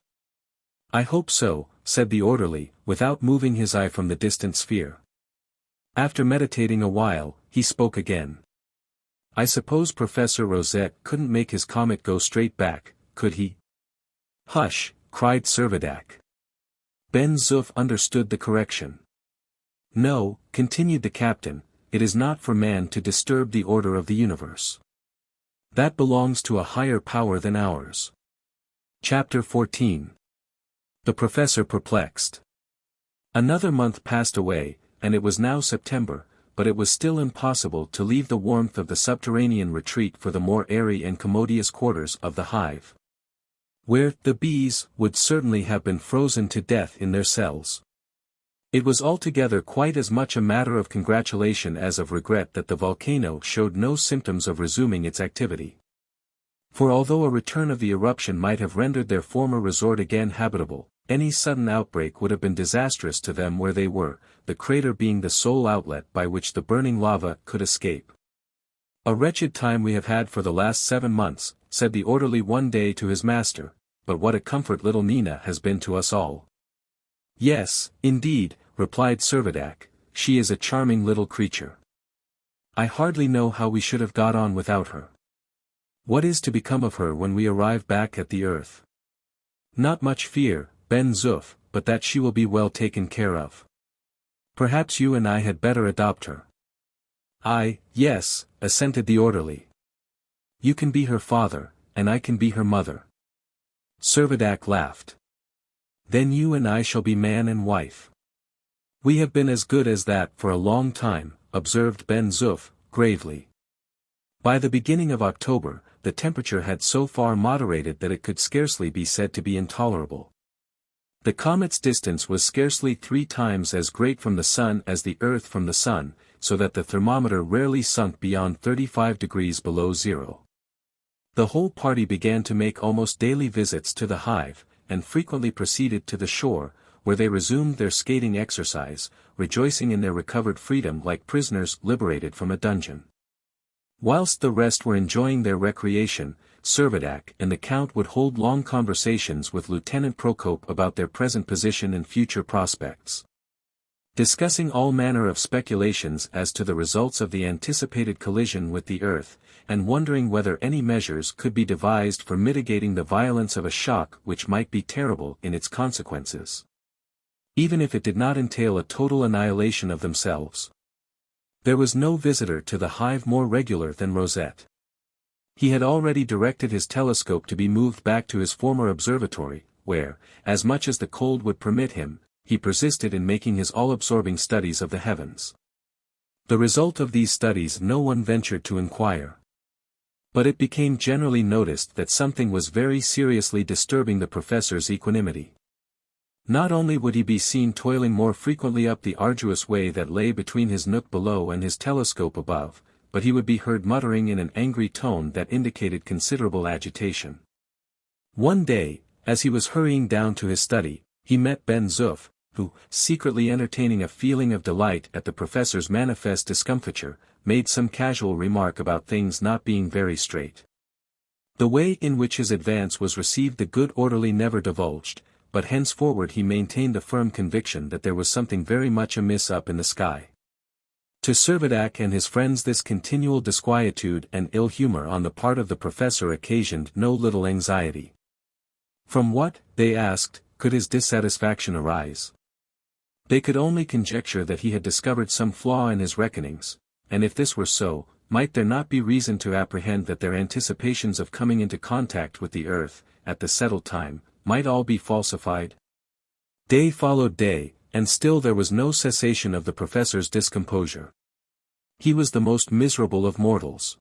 Speaker 1: "I hope so," said the orderly, without moving his eye from the distant sphere. After meditating a while, he spoke again. "I suppose Professor Rosette couldn't make his comet go straight back, could he?" "Hush," cried Servadac. Ben-Zuff understood the correction. "No," continued the captain, "it is not for man to disturb the order of the universe. That belongs to a higher power than ours." Chapter 14. The professor perplexed. Another month passed away, and it was now September, but it was still impossible to leave the warmth of the subterranean retreat for the more airy and commodious quarters of the hive, where the bees would certainly have been frozen to death in their cells. It was altogether quite as much a matter of congratulation as of regret that the volcano showed no symptoms of resuming its activity. For although a return of the eruption might have rendered their former resort again habitable, any sudden outbreak would have been disastrous to them where they were, the crater being the sole outlet by which the burning lava could escape. "A wretched time we have had for the last 7 months," said the orderly one day to his master, "but what a comfort little Nina has been to us all." "Yes, indeed," replied Servadac, "she is a charming little creature. I hardly know how we should have got on without her. What is to become of her when we arrive back at the earth?" "Not much fear, Ben-Zuff, but that she will be well taken care of. Perhaps you and I had better adopt her." Yes," assented the orderly. "You can be her father, and I can be her mother." Servadac laughed. "Then you and I shall be man and wife." "We have been as good as that for a long time," observed Ben-Zuff, gravely. By the beginning of October, the temperature had so far moderated that it could scarcely be said to be intolerable. The comet's distance was scarcely 3 times as great from the Sun as the Earth from the Sun, so that the thermometer rarely sunk beyond 35 degrees below zero. The whole party began to make almost daily visits to the hive, and frequently proceeded to the shore, where they resumed their skating exercise, rejoicing in their recovered freedom like prisoners liberated from a dungeon. Whilst the rest were enjoying their recreation, Servadac and the Count would hold long conversations with Lieutenant Procope about their present position and future prospects. Discussing all manner of speculations as to the results of the anticipated collision with the Earth, and wondering whether any measures could be devised for mitigating the violence of a shock which might be terrible in its consequences, even if it did not entail a total annihilation of themselves. There was no visitor to the hive more regular than Rosette. He had already directed his telescope to be moved back to his former observatory, where, as much as the cold would permit him, he persisted in making his all-absorbing studies of the heavens. The result of these studies no one ventured to inquire. But it became generally noticed that something was very seriously disturbing the professor's equanimity. Not only would he be seen toiling more frequently up the arduous way that lay between his nook below and his telescope above, but he would be heard muttering in an angry tone that indicated considerable agitation. One day, as he was hurrying down to his study, he met Ben-Zuff, who, secretly entertaining a feeling of delight at the professor's manifest discomfiture, made some casual remark about things not being very straight. The way in which his advance was received the good orderly never divulged, but henceforward he maintained a firm conviction that there was something very much amiss up in the sky. To Servadac and his friends this continual disquietude and ill humor on the part of the professor occasioned no little anxiety. From what, they asked, could his dissatisfaction arise? They could only conjecture that he had discovered some flaw in his reckonings, and if this were so, might there not be reason to apprehend that their anticipations of coming into contact with the Earth, at the settled time, might all be falsified? Day followed day, and still there was no cessation of the professor's discomposure. He was the most miserable of mortals.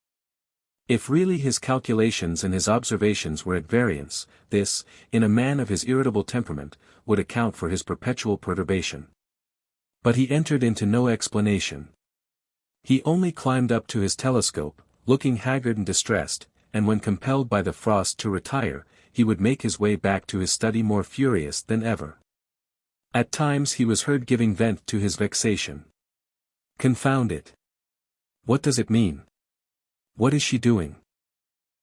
Speaker 1: If really his calculations and his observations were at variance, this, in a man of his irritable temperament, would account for his perpetual perturbation. But he entered into no explanation. He only climbed up to his telescope, looking haggard and distressed, and when compelled by the frost to retire, he would make his way back to his study more furious than ever. At times he was heard giving vent to his vexation. Confound it! What does it mean? What is she doing?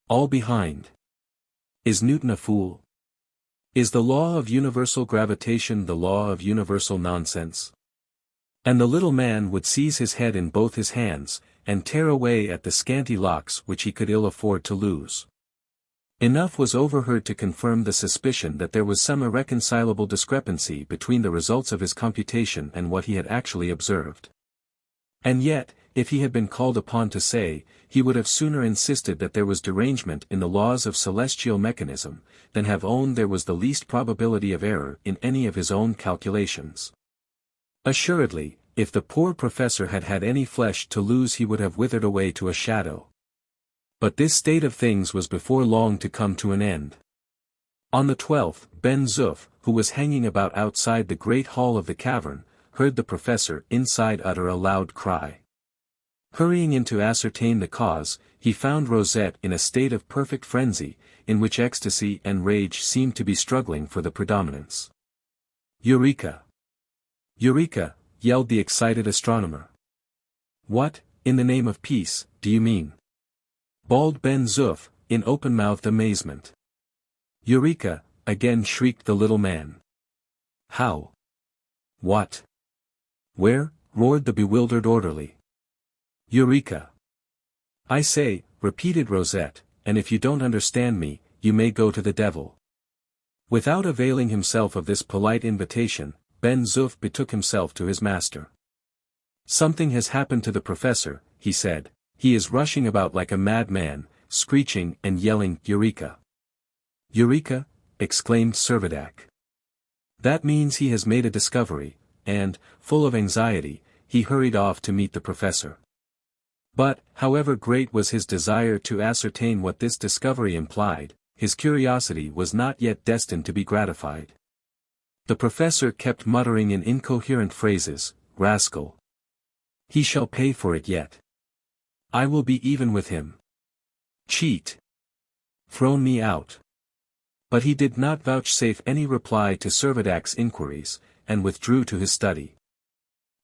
Speaker 1: All behind. Is Newton a fool? Is the law of universal gravitation the law of universal nonsense? And the little man would seize his head in both his hands, and tear away at the scanty locks which he could ill afford to lose. Enough was overheard to confirm the suspicion that there was some irreconcilable discrepancy between the results of his computation and what he had actually observed. And yet, if he had been called upon to say, he would have sooner insisted that there was derangement in the laws of celestial mechanism, than have owned there was the least probability of error in any of his own calculations. Assuredly, if the poor professor had had any flesh to lose he would have withered away to a shadow. But this state of things was before long to come to an end. On the 12th, Ben-Zuff, who was hanging about outside the great hall of the cavern, heard the professor inside utter a loud cry. Hurrying in to ascertain the cause, he found Rosette in a state of perfect frenzy, in which ecstasy and rage seemed to be struggling for the predominance. "Eureka! Eureka!" yelled the excited astronomer. "What, in the name of peace, do you mean?" bawled Ben-Zuff, in open-mouthed amazement. "Eureka!" again shrieked the little man. "How? What? Where?" roared the bewildered orderly. "Eureka! I say," repeated Rosette, "and if you don't understand me, you may go to the devil." Without availing himself of this polite invitation, Ben-Zuff betook himself to his master. "Something has happened to the professor," he said. "He is rushing about like a madman, screeching and yelling, 'Eureka! Eureka!'" exclaimed Servadac. "That means he has made a discovery, and, full of anxiety, he hurried off to meet the professor. But, however great was his desire to ascertain what this discovery implied, his curiosity was not yet destined to be gratified. The professor kept muttering in incoherent phrases, "Rascal! He shall pay for it yet. I will be even with him. Cheat! Thrown me out." But he did not vouchsafe any reply to Servadac's inquiries, and withdrew to his study.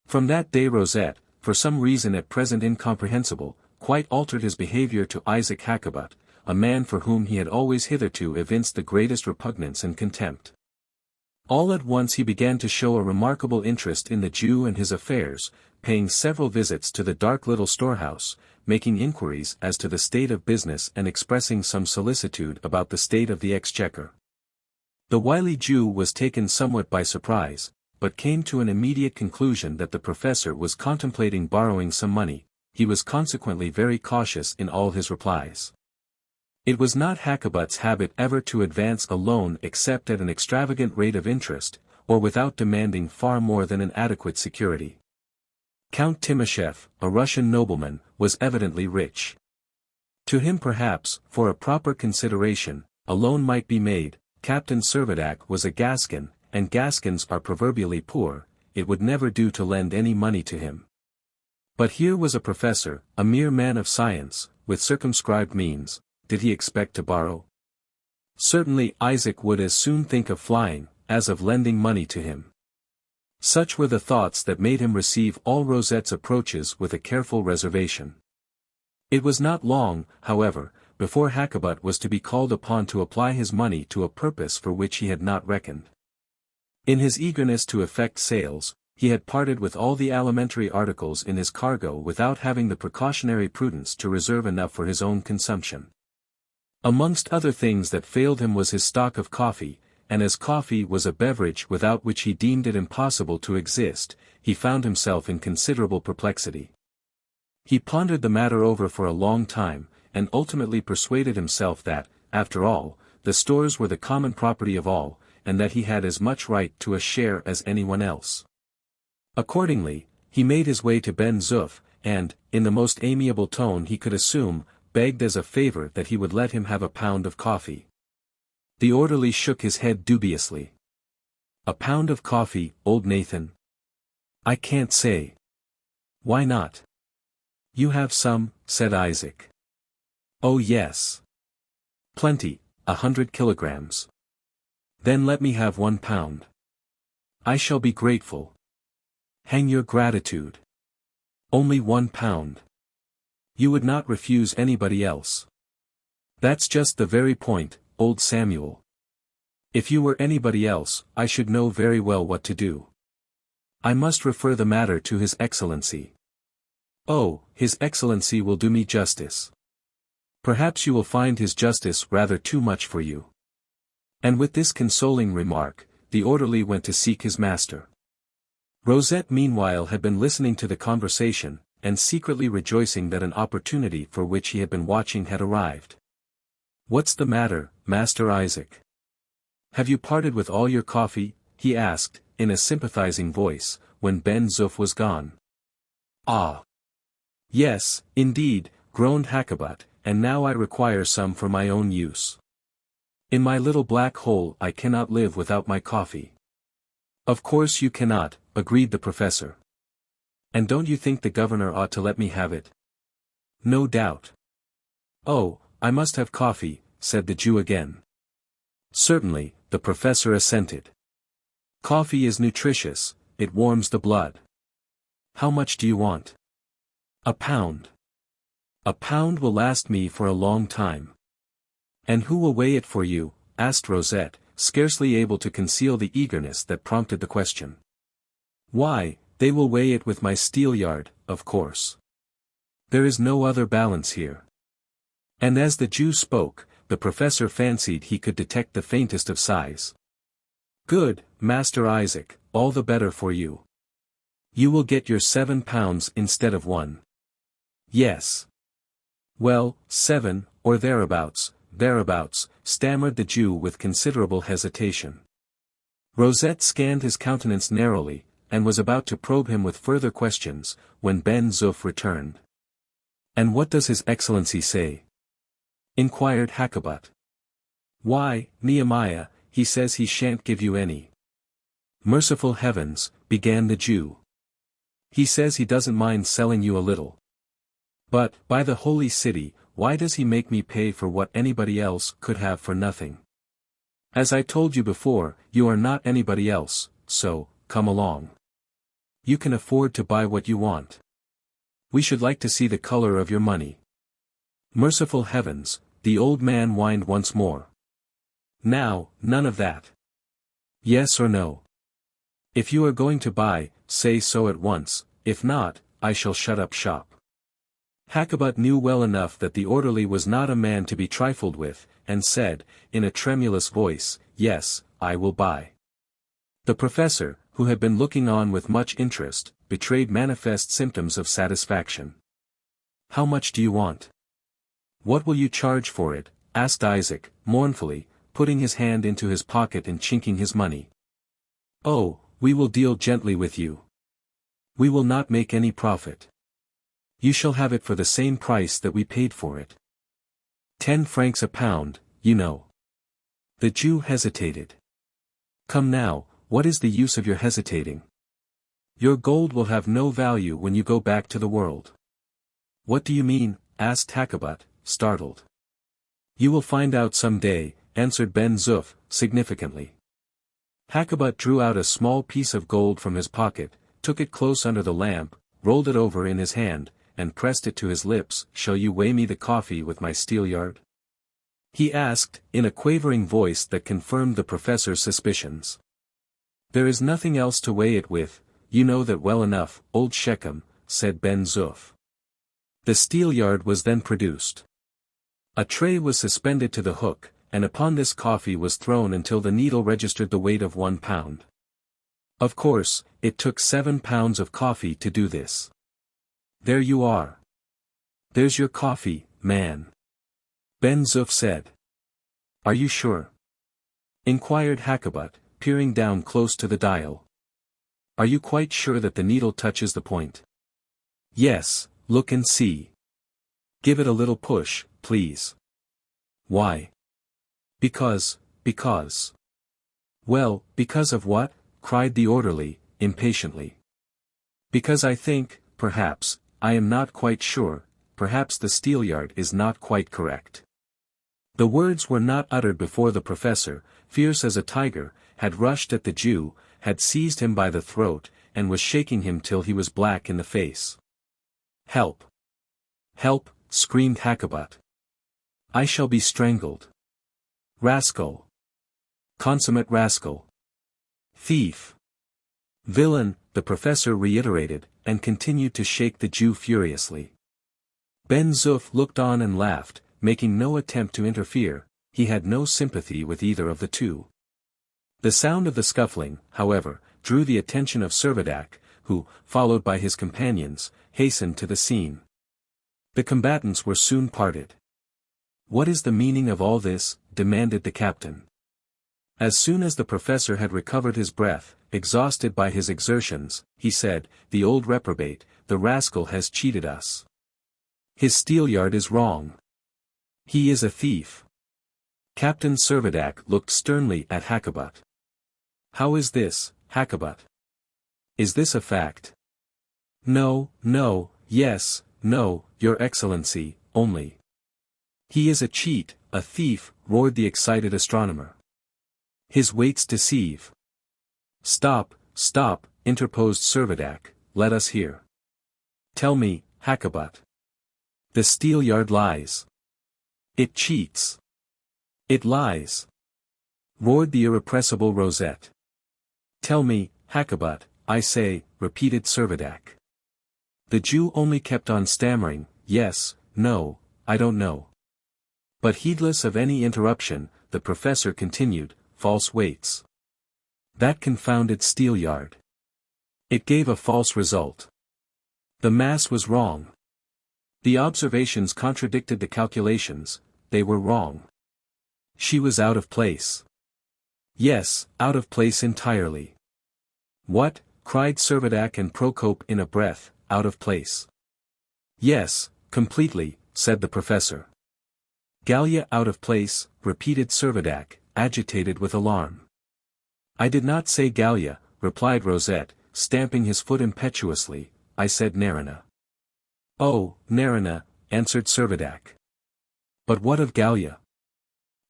Speaker 1: From that day Rosette, for some reason at present incomprehensible, quite altered his behavior to Isaac Hakkabut, a man for whom he had always hitherto evinced the greatest repugnance and contempt. All at once he began to show a remarkable interest in the Jew and his affairs, paying several visits to the dark little storehouse, making inquiries as to the state of business and expressing some solicitude about the state of the exchequer. The wily Jew was taken somewhat by surprise, but came to an immediate conclusion that the professor was contemplating borrowing some money. He was consequently very cautious in all his replies. It was not Hakkabut's habit ever to advance a loan except at an extravagant rate of interest, or without demanding far more than an adequate security. Count Timascheff, a Russian nobleman, was evidently rich. To him perhaps, for a proper consideration, a loan might be made. Captain Servadac was a Gascon, and Gascons are proverbially poor. It would never do to lend any money to him. But here was a professor, a mere man of science, with circumscribed means. Did he expect to borrow? Certainly Isaac would as soon think of flying, as of lending money to him. Such were the thoughts that made him receive all Rosette's approaches with a careful reservation. It was not long, however, before Hakkabut was to be called upon to apply his money to a purpose for which he had not reckoned. In his eagerness to effect sales, he had parted with all the alimentary articles in his cargo without having the precautionary prudence to reserve enough for his own consumption. Amongst other things that failed him was his stock of coffee, and as coffee was a beverage without which he deemed it impossible to exist, he found himself in considerable perplexity. He pondered the matter over for a long time, and ultimately persuaded himself that, after all, the stores were the common property of all, and that he had as much right to a share as anyone else. Accordingly, he made his way to Ben-Zuff, and, in the most amiable tone he could assume, begged as a favor that he would let him have a pound of coffee. The orderly shook his head dubiously. "A pound of coffee, old Nathan? I can't say." "Why not?" "You have some," said Isaac. "Oh yes. Plenty, 100 kilograms. Then let me have 1 pound. I shall be grateful." "Hang your gratitude. Only 1 pound. You would not refuse anybody else." "That's just the very point, old Samuel. If you were anybody else, I should know very well what to do. I must refer the matter to His Excellency." "Oh, His Excellency will do me justice." "Perhaps you will find his justice rather too much for you." And with this consoling remark, the orderly went to seek his master. Rosette meanwhile had been listening to the conversation, and secretly rejoicing that an opportunity for which he had been watching had arrived. "What's the matter, Master Isaac? Have you parted with all your coffee?" he asked, in a sympathizing voice, when Ben-Zuff was gone. "Ah! Yes, indeed," groaned Hakkabut, "and now I require some for my own use. In my little black hole I cannot live without my coffee." "Of course you cannot," agreed the professor. "And don't you think the governor ought to let me have it?" "No doubt." "Oh, I must have coffee," said the Jew again. "Certainly," the professor assented. "Coffee is nutritious, it warms the blood. How much do you want?" "A pound. A pound will last me for a long time." "And who will weigh it for you?" asked Rosette, scarcely able to conceal the eagerness that prompted the question. "Why, they will weigh it with my steelyard, of course. There is no other balance here." And as the Jew spoke, the professor fancied he could detect the faintest of sighs. "Good, Master Isaac, all the better for you. You will get your 7 pounds instead of 1. "Yes. Well, 7, or thereabouts, stammered the Jew with considerable hesitation. Rosette scanned his countenance narrowly, and was about to probe him with further questions, when Ben-Zuff returned. "And what does His Excellency say?" inquired Hakkabut. "Why, Nehemiah, he says he shan't give you any." "Merciful heavens," began the Jew. "He says he doesn't mind selling you a little. But, by the holy city, why does he make me pay for what anybody else could have for nothing? As I told you before, you are not anybody else, so, come along. You can afford to buy what you want. We should like to see the color of your money." Merciful heavens, the old man whined once more. "Now, none of that. Yes or no? If you are going to buy, say so at once, if not, I shall shut up shop." Hakkabut knew well enough that the orderly was not a man to be trifled with, and said, in a tremulous voice, "Yes, I will buy." The professor, who had been looking on with much interest, betrayed manifest symptoms of satisfaction. "How much do you want? What will you charge for it?" asked Isaac, mournfully, putting his hand into his pocket and chinking his money. "Oh, we will deal gently with you. We will not make any profit. You shall have it for the same price that we paid for it. 10 francs a pound, you know." The Jew hesitated. "Come now, what is the use of your hesitating? Your gold will have no value when you go back to the world." "What do you mean?" asked Hakkabut, startled. "You will find out some day," answered Ben-Zuff, significantly. Hakkabut drew out a small piece of gold from his pocket, took it close under the lamp, rolled it over in his hand, and pressed it to his lips. "Shall you weigh me the coffee with my steelyard?" he asked, in a quavering voice that confirmed the professor's suspicions. "There is nothing else to weigh it with, you know that well enough, old Shechem," said Ben-Zuff. The steelyard was then produced. A tray was suspended to the hook, and upon this coffee was thrown until the needle registered the weight of 1 pound. Of course, it took 7 pounds of coffee to do this. "There you are. There's your coffee, man," Ben-Zuff said. "Are you sure?" inquired Hakkabut, peering down close to the dial. "Are you quite sure that the needle touches the point?" "Yes, look and see. Give it a little push, please." "Why?" Because. "Well, because of what?" cried the orderly, impatiently. "Because I think, perhaps, I am not quite sure, perhaps the steelyard is not quite correct." The words were not uttered before the professor, fierce as a tiger, had rushed at the Jew, had seized him by the throat, and was shaking him till he was black in the face. "Help! Help!" screamed Hakkabut. "I shall be strangled. Rascal! Consummate rascal! Thief! Villain!" the professor reiterated, and continued to shake the Jew furiously. Ben-Zuff looked on and laughed, making no attempt to interfere. He had no sympathy with either of the two. The sound of the scuffling, however, drew the attention of Servadac, who, followed by his companions, hastened to the scene. The combatants were soon parted. "What is the meaning of all this?" demanded the captain. As soon as the professor had recovered his breath, exhausted by his exertions, he said, "The old reprobate, the rascal has cheated us. His steelyard is wrong. He is a thief." Captain Servadac looked sternly at Hakkabut. "How is this, Hakkabut? Is this a fact?" No, yes, no, Your Excellency, only." "He is a cheat, a thief," roared the excited astronomer. "His weights deceive." Stop, interposed Servadac, "let us hear. Tell me, Hakkabut. The steelyard lies. It cheats. It lies," roared the irrepressible Rosette. "Tell me, Hakkabut, I say," repeated Servadac. The Jew only kept on stammering, "Yes, no, I don't know." But heedless of any interruption, the professor continued, "False weights. That confounded steelyard. It gave a false result. The mass was wrong. The observations contradicted the calculations, they were wrong. She was out of place. Yes, out of place entirely." "What, cried Servadac and Procope in a breath, out of place. Yes, completely, said the professor. Gallia out of place, repeated Servadac, agitated with alarm. I did not say Gallia, replied Rosette, stamping his foot impetuously, I said Nerina. Oh, Nerina, answered Servadac. But what of Gallia?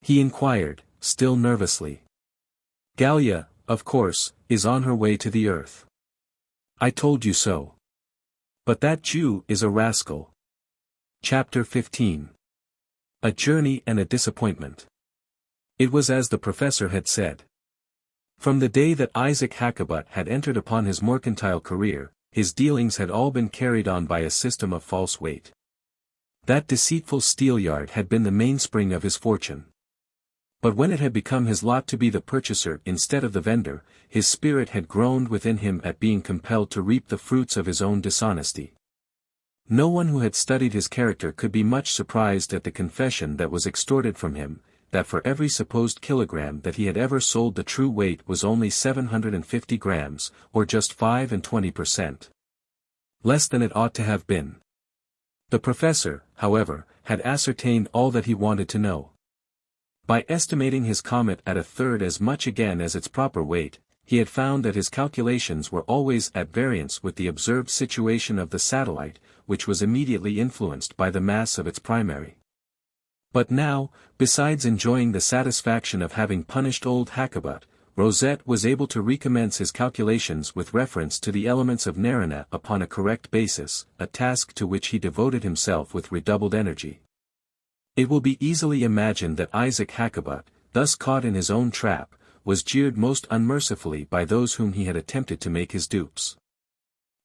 Speaker 1: He inquired, still nervously. Gallia, of course, is on her way to the earth. I told you so. But that Jew is a rascal. Chapter 15. A Journey and a Disappointment. It was as the professor had said. From the day that Isaac Hakkabut had entered upon his mercantile career, his dealings had all been carried on by a system of false weight. That deceitful steelyard had been the mainspring of his fortune. But when it had become his lot to be the purchaser instead of the vendor, his spirit had groaned within him at being compelled to reap the fruits of his own dishonesty. No one who had studied his character could be much surprised at the confession that was extorted from him, that for every supposed kilogram that he had ever sold the true weight was only 750 grams, or just 25%. Less than it ought to have been. The professor, however, had ascertained all that he wanted to know. By estimating his comet at a third as much again as its proper weight, he had found that his calculations were always at variance with the observed situation of the satellite, which was immediately influenced by the mass of its primary. But now, besides enjoying the satisfaction of having punished old Hakkabut, Rosette was able to recommence his calculations with reference to the elements of Nerina upon a correct basis, a task to which he devoted himself with redoubled energy. It will be easily imagined that Isaac Hakkabut, thus caught in his own trap, was jeered most unmercifully by those whom he had attempted to make his dupes.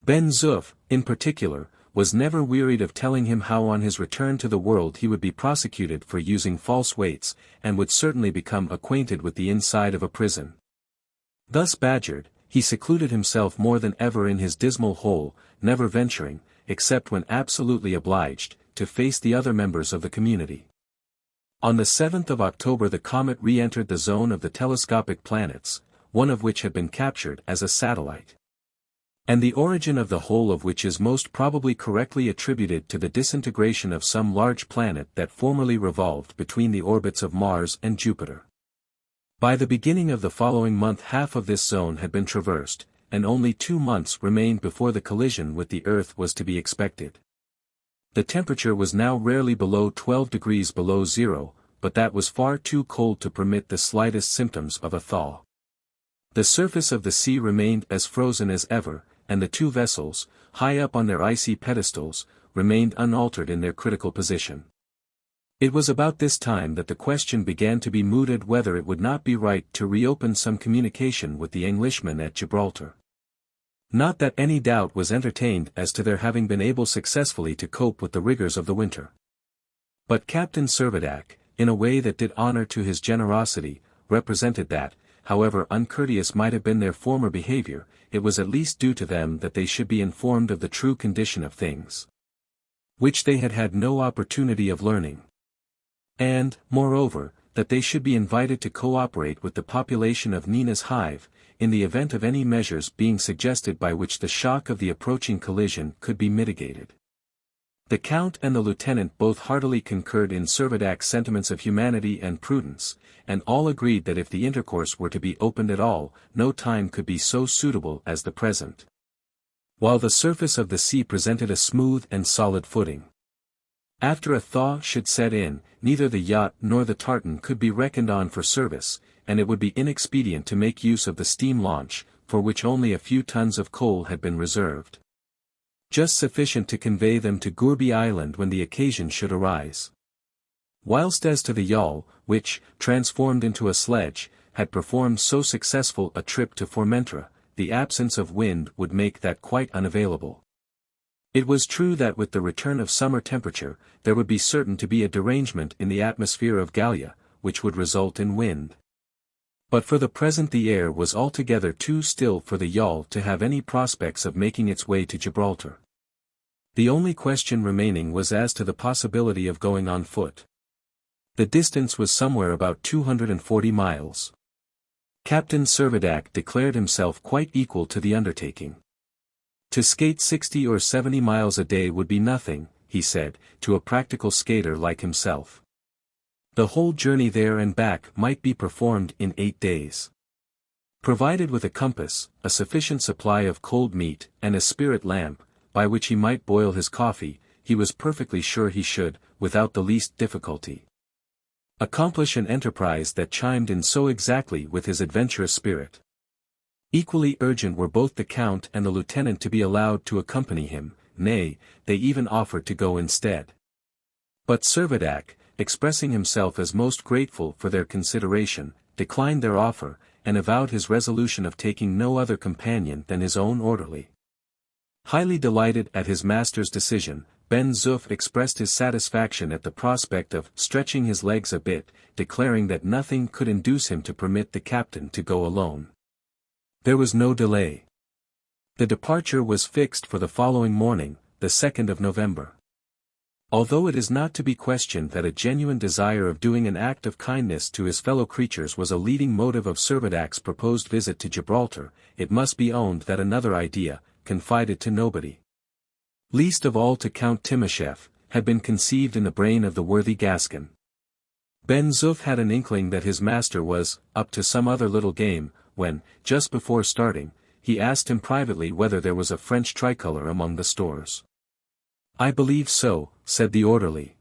Speaker 1: Ben-Zuff, in particular, was never wearied of telling him how on his return to the world he would be prosecuted for using false weights, and would certainly become acquainted with the inside of a prison. Thus badgered, he secluded himself more than ever in his dismal hole, never venturing, except when absolutely obliged, to face the other members of the community. On the 7th of October the comet re-entered the zone of the telescopic planets, one of which had been captured as a satellite. And the origin of the whole of which is most probably correctly attributed to the disintegration of some large planet that formerly revolved between the orbits of Mars and Jupiter. By the beginning of the following month half of this zone had been traversed, and only 2 months remained before the collision with the Earth was to be expected. The temperature was now rarely below 12 degrees below zero, but that was far too cold to permit the slightest symptoms of a thaw. The surface of the sea remained as frozen as ever, and the two vessels, high up on their icy pedestals, remained unaltered in their critical position. It was about this time that the question began to be mooted whether it would not be right to reopen some communication with the Englishman at Gibraltar. Not that any doubt was entertained as to their having been able successfully to cope with the rigors of the winter. But Captain Servadac, in a way that did honor to his generosity, represented that, however uncourteous might have been their former behavior, it was at least due to them that they should be informed of the true condition of things, which they had had no opportunity of learning. And, moreover, that they should be invited to cooperate with the population of Nina's Hive, in the event of any measures being suggested by which the shock of the approaching collision could be mitigated. The Count and the Lieutenant both heartily concurred in Servadac's sentiments of humanity and prudence, and all agreed that if the intercourse were to be opened at all, no time could be so suitable as the present, while the surface of the sea presented a smooth and solid footing. After a thaw should set in, neither the yacht nor the tartan could be reckoned on for service, and it would be inexpedient to make use of the steam launch, for which only a few tons of coal had been reserved, just sufficient to convey them to Gourbi Island when the occasion should arise. Whilst as to the yawl, which, transformed into a sledge, had performed so successful a trip to Formentera, the absence of wind would make that quite unavailable. It was true that with the return of summer temperature, there would be certain to be a derangement in the atmosphere of Gallia, which would result in wind. But for the present the air was altogether too still for the yawl to have any prospects of making its way to Gibraltar. The only question remaining was as to the possibility of going on foot. The distance was somewhere about 240 miles. Captain Servadac declared himself quite equal to the undertaking. To skate 60 or 70 miles a day would be nothing, he said, to a practical skater like himself. The whole journey there and back might be performed in 8 days. Provided with a compass, a sufficient supply of cold meat, and a spirit lamp, by which he might boil his coffee, he was perfectly sure he should, without the least difficulty, accomplish an enterprise that chimed in so exactly with his adventurous spirit. Equally urgent were both the Count and the Lieutenant to be allowed to accompany him, nay, they even offered to go instead. But Servadac, expressing himself as most grateful for their consideration, declined their offer, and avowed his resolution of taking no other companion than his own orderly. Highly delighted at his master's decision, Ben-Zuff expressed his satisfaction at the prospect of stretching his legs a bit, declaring that nothing could induce him to permit the captain to go alone. There was no delay. The departure was fixed for the following morning, the 2nd of November. Although it is not to be questioned that a genuine desire of doing an act of kindness to his fellow creatures was a leading motive of Servadac's proposed visit to Gibraltar, it must be owned that another idea, confided to nobody, least of all to Count Timascheff, had been conceived in the brain of the worthy Gascon. Ben-Zuff had an inkling that his master was up to some other little game, when, just before starting, he asked him privately whether there was a French tricolour among the stores. "I believe so," said the orderly.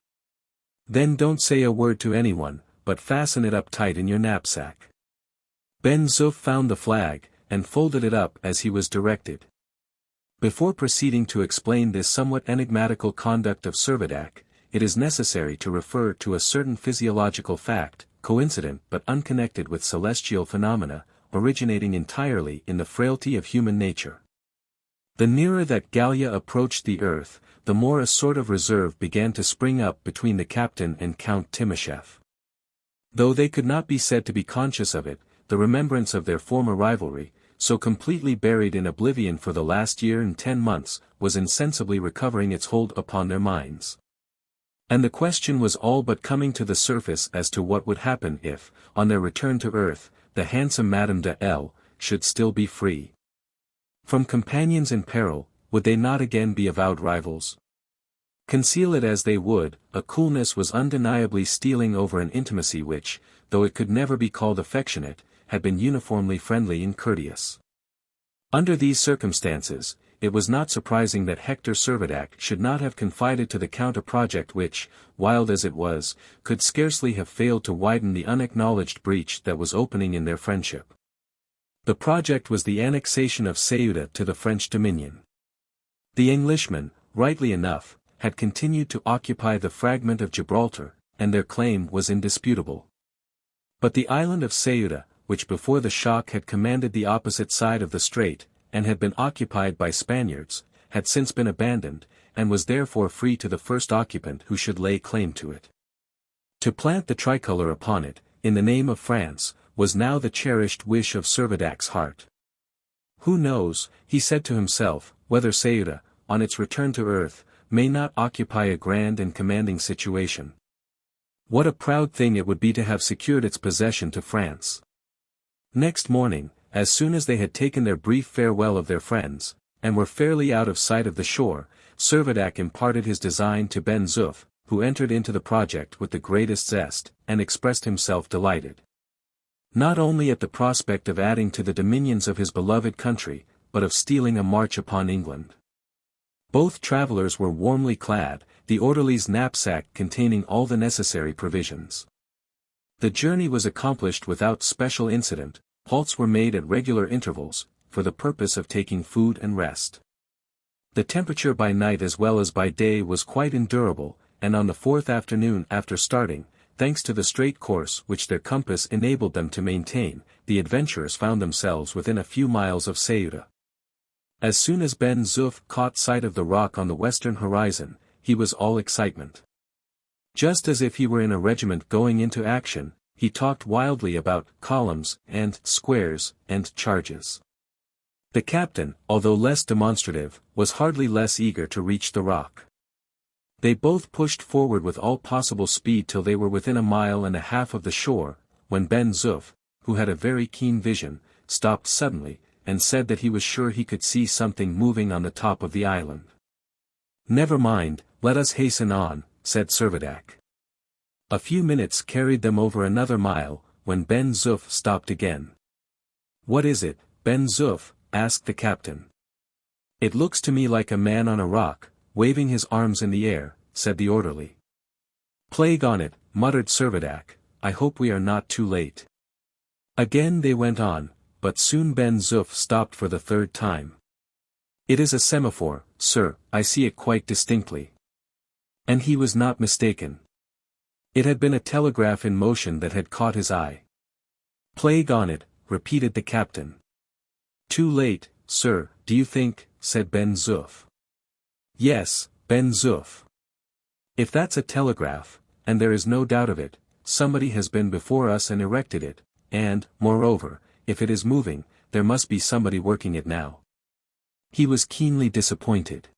Speaker 1: "Then don't say a word to anyone, but fasten it up tight in your knapsack." Ben-Zuff found the flag, and folded it up as he was directed. Before proceeding to explain this somewhat enigmatical conduct of Servadac, it is necessary to refer to a certain physiological fact, coincident but unconnected with celestial phenomena, originating entirely in the frailty of human nature. The nearer that Gallia approached the earth, the more a sort of reserve began to spring up between the captain and Count Timascheff. Though they could not be said to be conscious of it, the remembrance of their former rivalry, so completely buried in oblivion for the last year and 10 months, was insensibly recovering its hold upon their minds. And the question was all but coming to the surface as to what would happen if, on their return to earth, the handsome Madame de L. should still be free. From companions in peril, would they not again be avowed rivals? Conceal it as they would, a coolness was undeniably stealing over an intimacy which, though it could never be called affectionate, had been uniformly friendly and courteous. Under these circumstances, it was not surprising that Hector Servadac should not have confided to the Count a project which, wild as it was, could scarcely have failed to widen the unacknowledged breach that was opening in their friendship. The project was the annexation of Ceuta to the French dominion. The Englishman, rightly enough, had continued to occupy the fragment of Gibraltar, and their claim was indisputable. But the island of Ceuta, which before the shock had commanded the opposite side of the strait, and had been occupied by Spaniards, had since been abandoned, and was therefore free to the first occupant who should lay claim to it. To plant the tricolour upon it, in the name of France, was now the cherished wish of Servadac's heart. Who knows, he said to himself, whether Ceuta, on its return to earth, may not occupy a grand and commanding situation. What a proud thing it would be to have secured its possession to France. Next morning, as soon as they had taken their brief farewell of their friends, and were fairly out of sight of the shore, Servadac imparted his design to Ben-Zuff, who entered into the project with the greatest zest, and expressed himself delighted, not only at the prospect of adding to the dominions of his beloved country, but of stealing a march upon England. Both travellers were warmly clad, the orderly's knapsack containing all the necessary provisions. The journey was accomplished without special incident. Halts were made at regular intervals, for the purpose of taking food and rest. The temperature by night as well as by day was quite endurable, and on the 4th afternoon after starting, thanks to the straight course which their compass enabled them to maintain, the adventurers found themselves within a few miles of Ceuta. As soon as Ben-Zuff caught sight of the rock on the western horizon, he was all excitement. Just as if he were in a regiment going into action, he talked wildly about columns, and squares, and charges. The captain, although less demonstrative, was hardly less eager to reach the rock. They both pushed forward with all possible speed till they were within 1.5 miles of the shore, when Ben-Zuff, who had a very keen vision, stopped suddenly, and said that he was sure he could see something moving on the top of the island. "Never mind, let us hasten on," said Servadac. A few minutes carried them over another mile, when Ben-Zuff stopped again. "What is it, Ben-Zuff?" asked the captain. "It looks to me like a man on a rock, waving his arms in the air," said the orderly. "Plague on it," muttered Servadac, "I hope we are not too late." Again they went on, but soon Ben-Zuff stopped for the third time. "It is a semaphore, sir, I see it quite distinctly." And he was not mistaken. It had been a telegraph in motion that had caught his eye. "Plague on it," repeated the captain. "Too late, sir, do you think?" said Ben-Zuff. "Yes, Ben-Zuff. If that's a telegraph, and there is no doubt of it, somebody has been before us and erected it, and, moreover, if it is moving, there must be somebody working it now." He was keenly disappointed.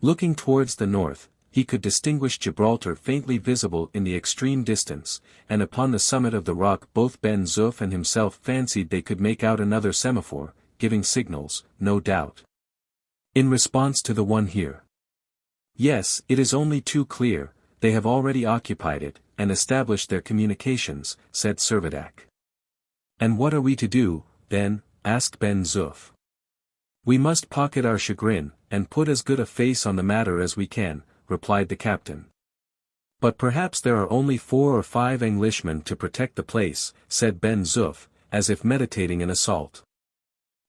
Speaker 1: Looking towards the north, he could distinguish Gibraltar faintly visible in the extreme distance, and upon the summit of the rock both Ben-Zuff and himself fancied they could make out another semaphore, giving signals, no doubt, in response to the one here. "Yes, it is only too clear, they have already occupied it, and established their communications," said Servadac. "And what are we to do, then?" asked Ben-Zuff. "We must pocket our chagrin, and put as good a face on the matter as we can," replied the captain. "But perhaps there are only 4 or 5 Englishmen to protect the place," said Ben-Zuff, as if meditating an assault.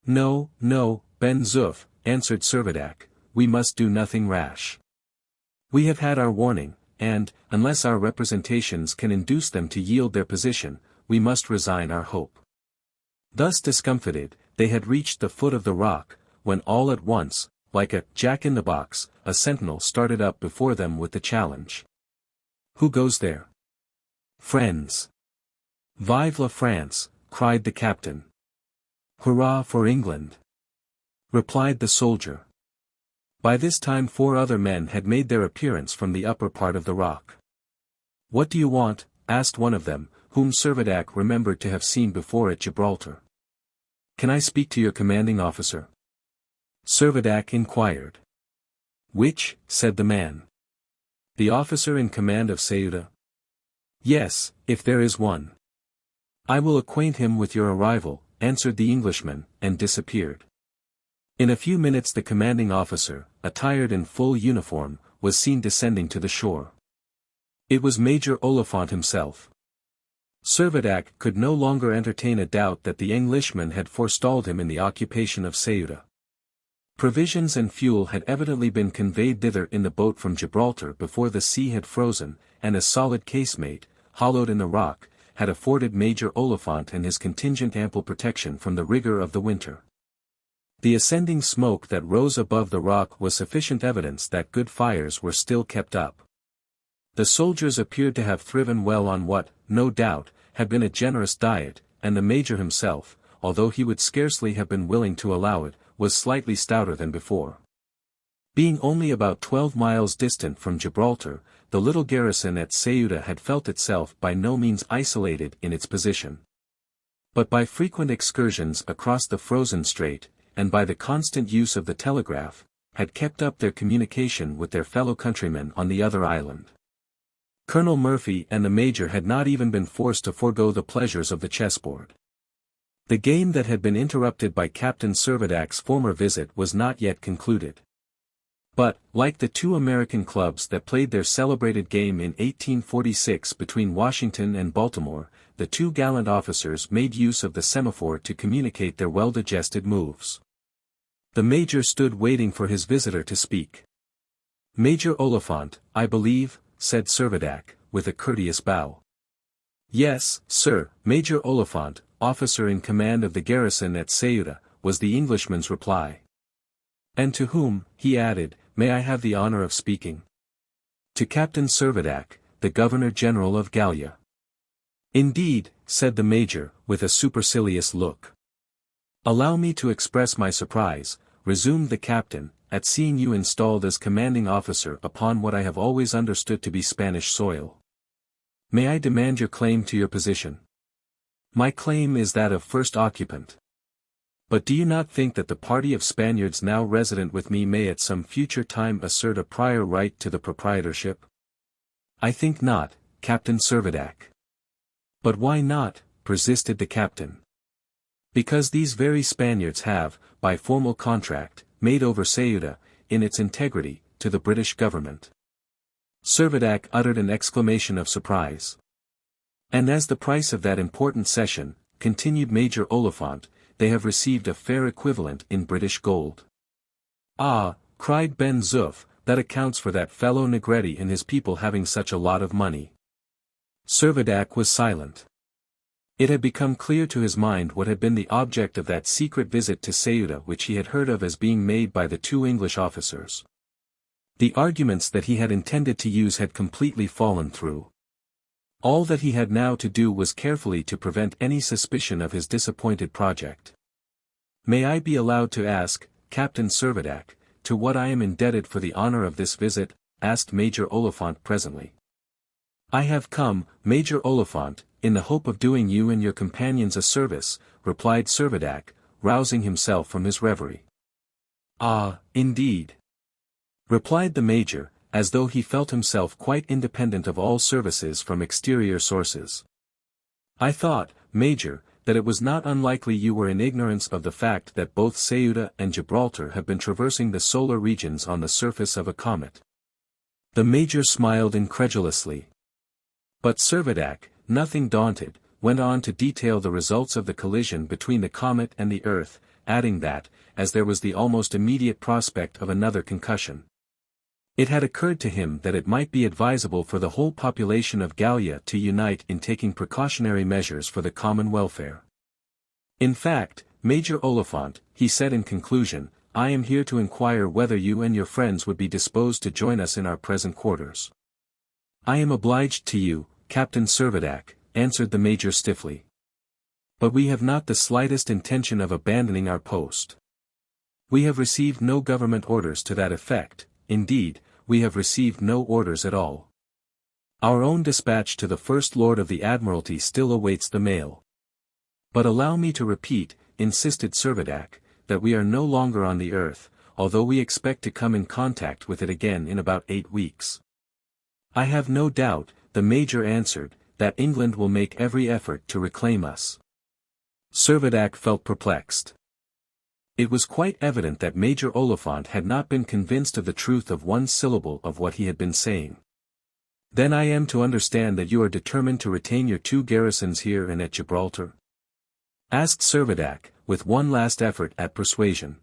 Speaker 1: "No, no, Ben-Zuff," answered Servadac, "we must do nothing rash. We have had our warning, and, unless our representations can induce them to yield their position, we must resign our hope." Thus discomfited, they had reached the foot of the rock, when all at once, like a jack-in-the-box, a sentinel started up before them with the challenge. "Who goes there?" "Friends." "Vive la France," cried the captain. "Hurrah for England," replied the soldier. By this time 4 other men had made their appearance from the upper part of the rock. "What do you want?" asked one of them, whom Servadac remembered to have seen before at Gibraltar. "Can I speak to your commanding officer?" Servadac inquired. "Which?" said the man. "The officer in command of XVIII?" "Yes, if there is one." "I will acquaint him with your arrival," answered the Englishman, and disappeared. In a few minutes the commanding officer, attired in full uniform, was seen descending to the shore. It was Major Oliphant himself. Servadac could no longer entertain a doubt that the Englishman had forestalled him in the occupation of Ceuta. Provisions and fuel had evidently been conveyed thither in the boat from Gibraltar before the sea had frozen, and a solid casemate, hollowed in the rock, had afforded Major Oliphant and his contingent ample protection from the rigor of the winter. The ascending smoke that rose above the rock was sufficient evidence that good fires were still kept up. The soldiers appeared to have thriven well on what, no doubt, had been a generous diet, and the Major himself, although he would scarcely have been willing to allow it, was slightly stouter than before. Being only about 12 miles distant from Gibraltar, the little garrison at Ceuta had felt itself by no means isolated in its position. But by frequent excursions across the frozen strait, and by the constant use of the telegraph, had kept up their communication with their fellow countrymen on the other island. Colonel Murphy and the Major had not even been forced to forego the pleasures of the chessboard. The game that had been interrupted by Captain Servadac's former visit was not yet concluded. But, like the 2 American clubs that played their celebrated game in 1846 between Washington and Baltimore, the 2 gallant officers made use of the semaphore to communicate their well-digested moves. The Major stood waiting for his visitor to speak. "Major Oliphant, I believe," said Servadac, with a courteous bow. "Yes, sir, Major Oliphant, officer in command of the garrison at Ceuta," was the Englishman's reply. "And to whom," he added, "may I have the honor of speaking?" "To Captain Servadac, the Governor-General of Gallia." "Indeed," said the Major, with a supercilious look. "Allow me to express my surprise," resumed the captain, "at seeing you installed as commanding officer upon what I have always understood to be Spanish soil. May I demand your claim to your position?" My claim is that of first occupant. But do you not think that the party of Spaniards now resident with me may at some future time assert a prior right to the proprietorship? I think not, Captain Servadac. But why not? Persisted the captain. Because these very Spaniards have, by formal contract, made over Ceuta, in its integrity, to the British government. Servadac uttered an exclamation of surprise. And as the price of that important cession, continued Major Oliphant, they have received a fair equivalent in British gold. Ah, cried Ben-Zuff, that accounts for that fellow Negretti and his people having such a lot of money. Servadac was silent. It had become clear to his mind what had been the object of that secret visit to Ceuta which he had heard of as being made by the two English officers. The arguments that he had intended to use had completely fallen through. All that he had now to do was carefully to prevent any suspicion of his disappointed project. May I be allowed to ask, Captain Servadac, to what I am indebted for the honor of this visit? Asked Major Oliphant presently. I have come, Major Oliphant, in the hope of doing you and your companions a service, replied Servadac, rousing himself from his reverie. Ah, indeed, replied the Major, as though he felt himself quite independent of all services from exterior sources. I thought, Major, that it was not unlikely you were in ignorance of the fact that both Ceuta and Gibraltar have been traversing the solar regions on the surface of a comet. The Major smiled incredulously. But Servadac, nothing daunted, went on to detail the results of the collision between the comet and the Earth, adding that, as there was the almost immediate prospect of another concussion, it had occurred to him that it might be advisable for the whole population of Gallia to unite in taking precautionary measures for the common welfare. In fact, Major Oliphant, he said in conclusion, I am here to inquire whether you and your friends would be disposed to join us in our present quarters. I am obliged to you, Captain Servadac, answered the Major stiffly. But we have not the slightest intention of abandoning our post. We have received no government orders to that effect. Indeed, we have received no orders at all. Our own dispatch to the First Lord of the Admiralty still awaits the mail. But allow me to repeat, insisted Servadac, that we are no longer on the earth, although we expect to come in contact with it again in about 8 weeks. I have no doubt, the Major answered, that England will make every effort to reclaim us. Servadac felt perplexed. It was quite evident that Major Oliphant had not been convinced of the truth of one syllable of what he had been saying. Then I am to understand that you are determined to retain your 2 garrisons here and at Gibraltar? Asked Servadac, with one last effort at persuasion.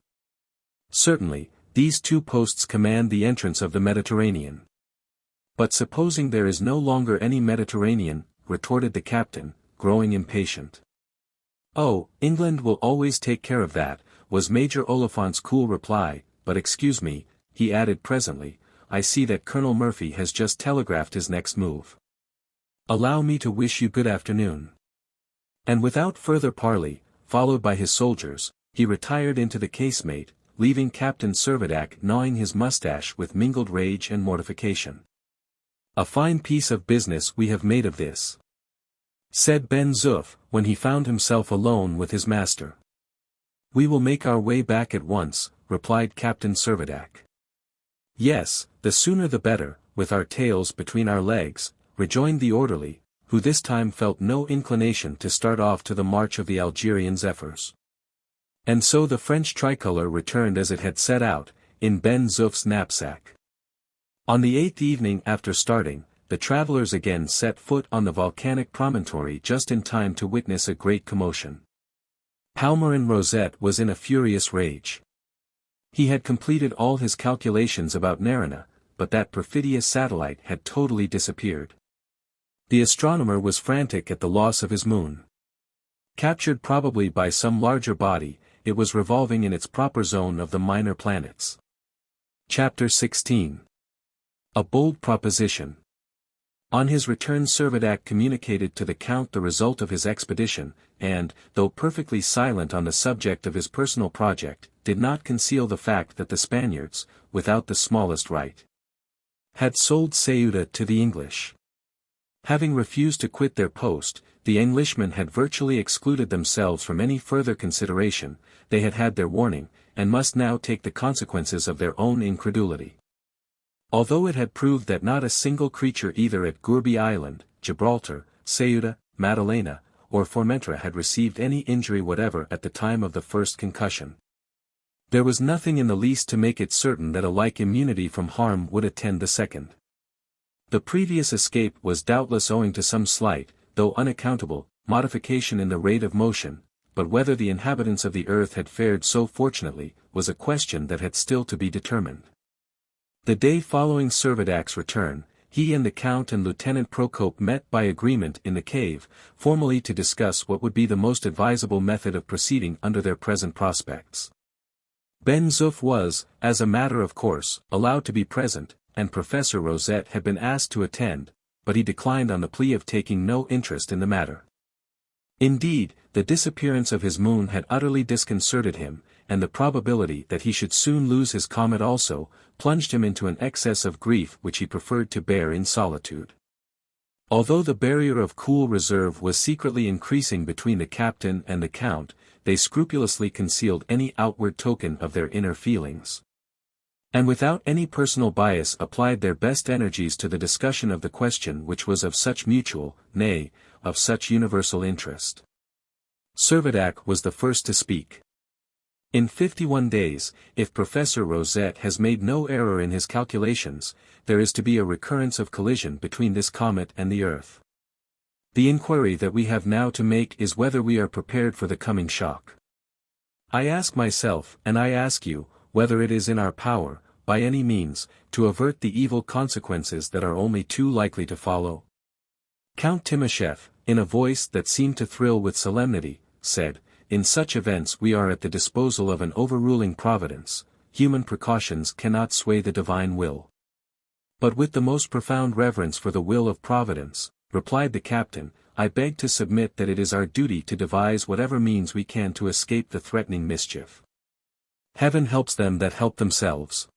Speaker 1: Certainly, these 2 posts command the entrance of the Mediterranean. But supposing there is no longer any Mediterranean, retorted the captain, growing impatient. Oh, England will always take care of that, was Major Oliphant's cool reply, but excuse me, he added presently, I see that Colonel Murphy has just telegraphed his next move. Allow me to wish you good afternoon. And without further parley, followed by his soldiers, he retired into the casemate, leaving Captain Servadac gnawing his mustache with mingled rage and mortification. A fine piece of business we have made of this, said Ben-Zuff, when he found himself alone with his master. We will make our way back at once, replied Captain Servadac. Yes, the sooner the better, with our tails between our legs, rejoined the orderly, who this time felt no inclination to start off to the march of the Algerian zephyrs. And so the French tricolour returned as it had set out, in Ben-Zuff's knapsack. On the 8th evening after starting, the travellers again set foot on the volcanic promontory just in time to witness a great commotion. Palmerin Rosette was in a furious rage. He had completed all his calculations about Nerina, but that perfidious satellite had totally disappeared. The astronomer was frantic at the loss of his moon. Captured probably by some larger body, it was revolving in its proper zone of the minor planets. Chapter 16. A bold proposition. On his return Servadac communicated to the Count the result of his expedition, and, though perfectly silent on the subject of his personal project, did not conceal the fact that the Spaniards, without the smallest right, had sold Ceuta to the English. Having refused to quit their post, the Englishmen had virtually excluded themselves from any further consideration. They had had their warning, and must now take the consequences of their own incredulity. Although it had proved that not a single creature either at Gourbi Island, Gibraltar, Ceuta, Madalena, or Formentera had received any injury whatever at the time of the first concussion, there was nothing in the least to make it certain that a like immunity from harm would attend the second. The previous escape was doubtless owing to some slight, though unaccountable, modification in the rate of motion, but whether the inhabitants of the earth had fared so fortunately, was a question that had still to be determined. The day following Servadac's return, he and the Count and Lieutenant Procope met by agreement in the cave, formally to discuss what would be the most advisable method of proceeding under their present prospects. Ben-Zuff was, as a matter of course, allowed to be present, and Professor Rosette had been asked to attend, but he declined on the plea of taking no interest in the matter. Indeed, the disappearance of his moon had utterly disconcerted him, and the probability that he should soon lose his comet also, plunged him into an excess of grief which he preferred to bear in solitude. Although the barrier of cool reserve was secretly increasing between the captain and the count, they scrupulously concealed any outward token of their inner feelings, and without any personal bias applied their best energies to the discussion of the question which was of such mutual, nay, of such universal interest. Servadac was the first to speak. In 51 days, if Professor Rosette has made no error in his calculations, there is to be a recurrence of collision between this comet and the Earth. The inquiry that we have now to make is whether we are prepared for the coming shock. I ask myself, and I ask you, whether it is in our power, by any means, to avert the evil consequences that are only too likely to follow. Count Timascheff, in a voice that seemed to thrill with solemnity, said, "In such events we are at the disposal of an overruling providence. Human precautions cannot sway the divine will." "But with the most profound reverence for the will of Providence," replied the captain, "I beg to submit that it is our duty to devise whatever means we can to escape the threatening mischief. Heaven helps them that help themselves."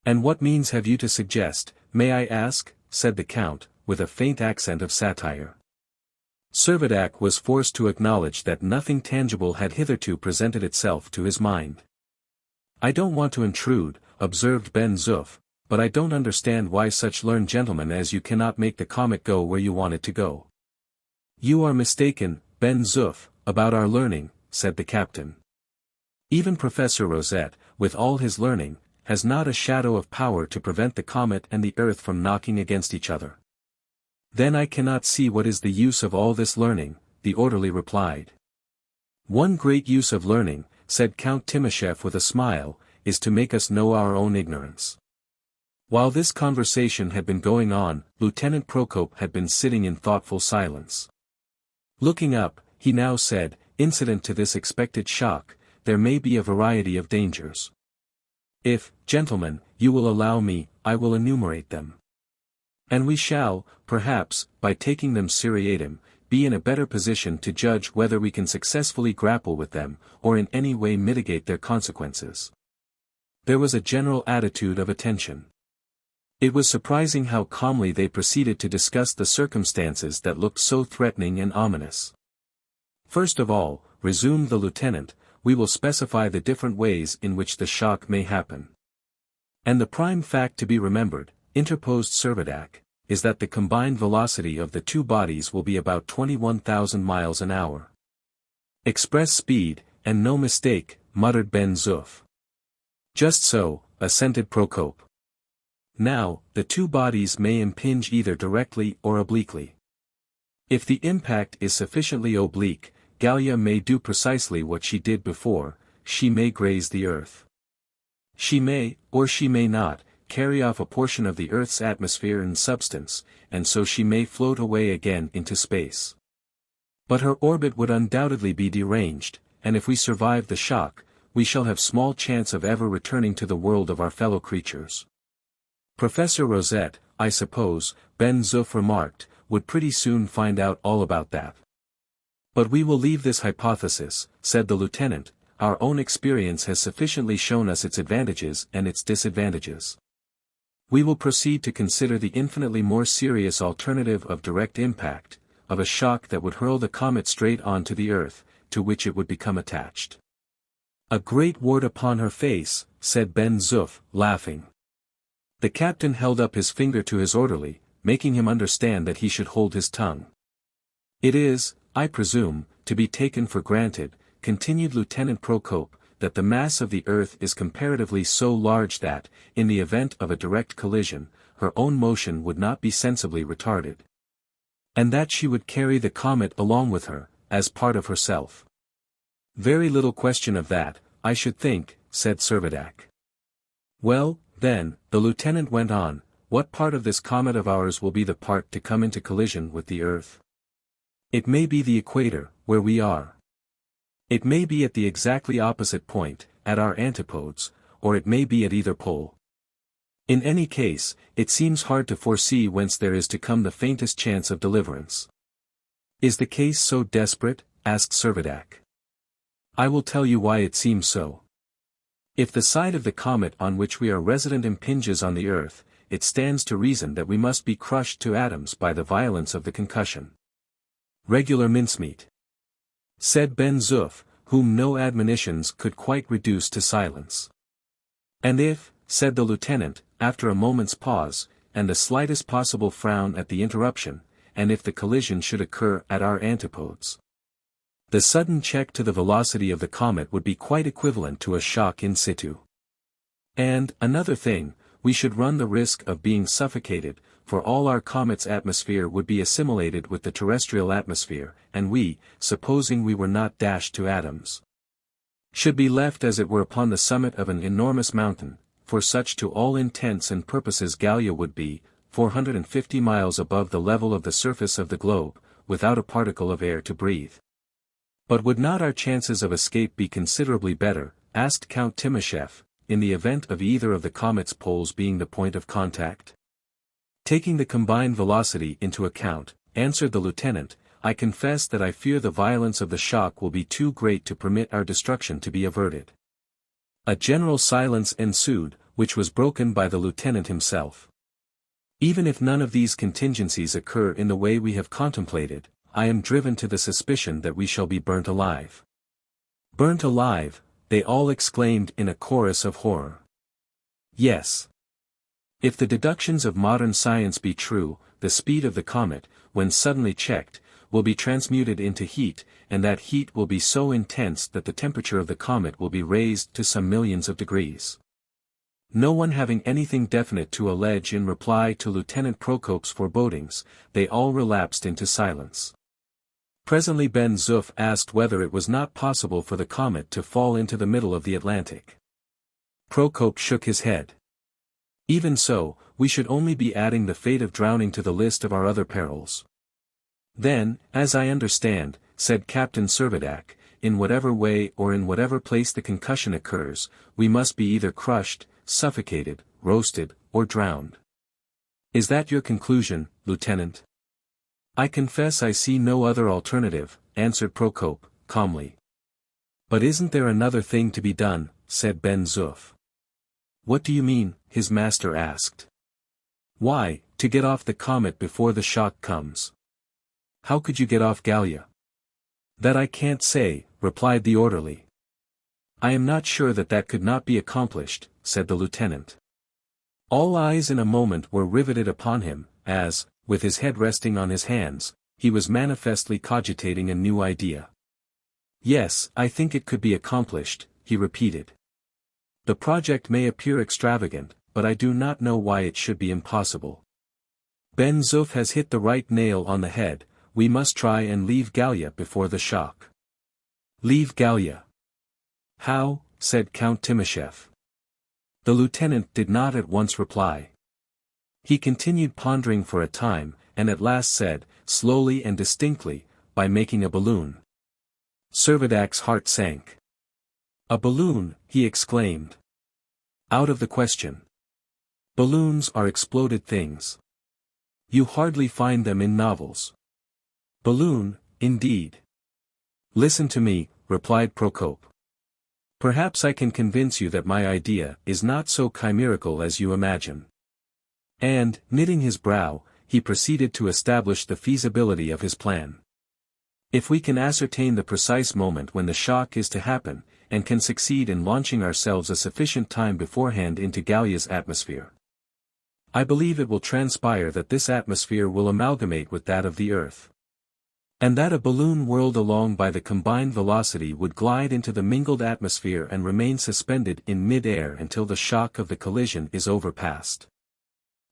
Speaker 1: "And what means have you to suggest, may I ask?" said the count, with a faint accent of satire. Servadac was forced to acknowledge that nothing tangible had hitherto presented itself to his mind. "I don't want to intrude," observed Ben-Zuff, "but I don't understand why such learned gentlemen as you cannot make the comet go where you want it to go." "You are mistaken, Ben-Zuff, about our learning," said the captain. "Even Professor Rosette, with all his learning, has not a shadow of power to prevent the comet and the earth from knocking against each other." "Then I cannot see what is the use of all this learning," the orderly replied. "One great use of learning," said Count Timascheff with a smile, "is to make us know our own ignorance." While this conversation had been going on, Lieutenant Procope had been sitting in thoughtful silence. Looking up, he now said, "Incident to this expected shock, there may be a variety of dangers. If, gentlemen, you will allow me, I will enumerate them. And we shall, perhaps, by taking them seriatim, be in a better position to judge whether we can successfully grapple with them, or in any way mitigate their consequences." There was a general attitude of attention. It was surprising how calmly they proceeded to discuss the circumstances that looked so threatening and ominous. "First of all," resumed the lieutenant, "we will specify the different ways in which the shock may happen." "And the prime fact to be remembered," interposed Servadac, "is that the combined velocity of the two bodies will be about 21,000 miles an hour." "Express speed, and no mistake," muttered Ben-Zuff. "Just so," assented Procope. "Now, the two bodies may impinge either directly or obliquely. If the impact is sufficiently oblique, Gallia may do precisely what she did before, she may graze the earth. She may, or she may not, carry off a portion of the Earth's atmosphere and substance, and so she may float away again into space. But her orbit would undoubtedly be deranged, and if we survive the shock, we shall have small chance of ever returning to the world of our fellow creatures. Professor Rosette, I suppose," Ben-Zuff remarked, "would pretty soon find out all about that." "But we will leave this hypothesis," said the lieutenant, "our own experience has sufficiently shown us its advantages and its disadvantages. We will proceed to consider the infinitely more serious alternative of direct impact, of a shock that would hurl the comet straight onto the Earth, to which it would become attached. A great wart upon her face, said Ben-Zuff, laughing. The captain held up his finger to his orderly, making him understand that he should hold his tongue. It is, I presume, to be taken for granted, continued Lieutenant Procope, that the mass of the Earth is comparatively so large that, in the event of a direct collision, her own motion would not be sensibly retarded. And that she would carry the comet along with her, as part of herself. Very little question of that, I should think, said Servadac. Well, then, the lieutenant went on, what part of this comet of ours will be the part to come into collision with the Earth? It may be the equator, where we are. It may be at the exactly opposite point, at our antipodes, or it may be at either pole. In any case, it seems hard to foresee whence there is to come the faintest chance of deliverance. Is the case so desperate? Asked Servadac. I will tell you why it seems so. If the side of the comet on which we are resident impinges on the Earth, it stands to reason that we must be crushed to atoms by the violence of the concussion. Regular mincemeat, said Ben-Zuff, whom no admonitions could quite reduce to silence. And if, said the lieutenant, after a moment's pause, and the slightest possible frown at the interruption, and if the collision should occur at our antipodes, the sudden check to the velocity of the comet would be quite equivalent to a shock in situ. And, another thing, we should run the risk of being suffocated, for all our comet's atmosphere would be assimilated with the terrestrial atmosphere, and we, supposing we were not dashed to atoms, should be left as it were upon the summit of an enormous mountain, for such to all intents and purposes Gallia would be, 450 miles above the level of the surface of the globe, without a particle of air to breathe. But would not our chances of escape be considerably better, asked Count Timascheff, in the event of either of the comet's poles being the point of contact? Taking the combined velocity into account, answered the lieutenant, I confess that I fear the violence of the shock will be too great to permit our destruction to be averted. A general silence ensued, which was broken by the lieutenant himself. Even if none of these contingencies occur in the way we have contemplated, I am driven to the suspicion that we shall be burnt alive. Burnt alive, they all exclaimed in a chorus of horror. Yes. If the deductions of modern science be true, the speed of the comet, when suddenly checked, will be transmuted into heat, and that heat will be so intense that the temperature of the comet will be raised to some millions of degrees. No one having anything definite to allege in reply to Lieutenant Procope's forebodings, they all relapsed into silence. Presently Ben-Zuff asked whether it was not possible for the comet to fall into the middle of the Atlantic. Procope shook his head. Even so, we should only be adding the fate of drowning to the list of our other perils. Then, as I understand, said Captain Servadac, in whatever way or in whatever place the concussion occurs, we must be either crushed, suffocated, roasted, or drowned. Is that your conclusion, Lieutenant? I confess I see no other alternative, answered Procope, calmly. But isn't there another thing to be done, said Ben-Zuff. What do you mean? His master asked. Why, to get off the comet before the shock comes. How could you get off Gallia? That I can't say, replied the orderly. I am not sure that could not be accomplished, said the lieutenant. All eyes in a moment were riveted upon him, as, with his head resting on his hands, he was manifestly cogitating a new idea. Yes, I think it could be accomplished, he repeated. The project may appear extravagant, but I do not know why it should be impossible. Ben-Zuff has hit the right nail on the head, we must try and leave Gallia before the shock. Leave Gallia. How? Said Count Timascheff. The lieutenant did not at once reply. He continued pondering for a time, and at last said, slowly and distinctly, by making a balloon. Servadac's heart sank. A balloon, he exclaimed. Out of the question. Balloons are exploded things. You hardly find them in novels. Balloon, indeed. Listen to me, replied Procope. Perhaps I can convince you that my idea is not so chimerical as you imagine. And, knitting his brow, he proceeded to establish the feasibility of his plan. If we can ascertain the precise moment when the shock is to happen, and can succeed in launching ourselves a sufficient time beforehand into Gallia's atmosphere, I believe it will transpire that this atmosphere will amalgamate with that of the Earth, and that a balloon whirled along by the combined velocity would glide into the mingled atmosphere and remain suspended in mid-air until the shock of the collision is overpassed.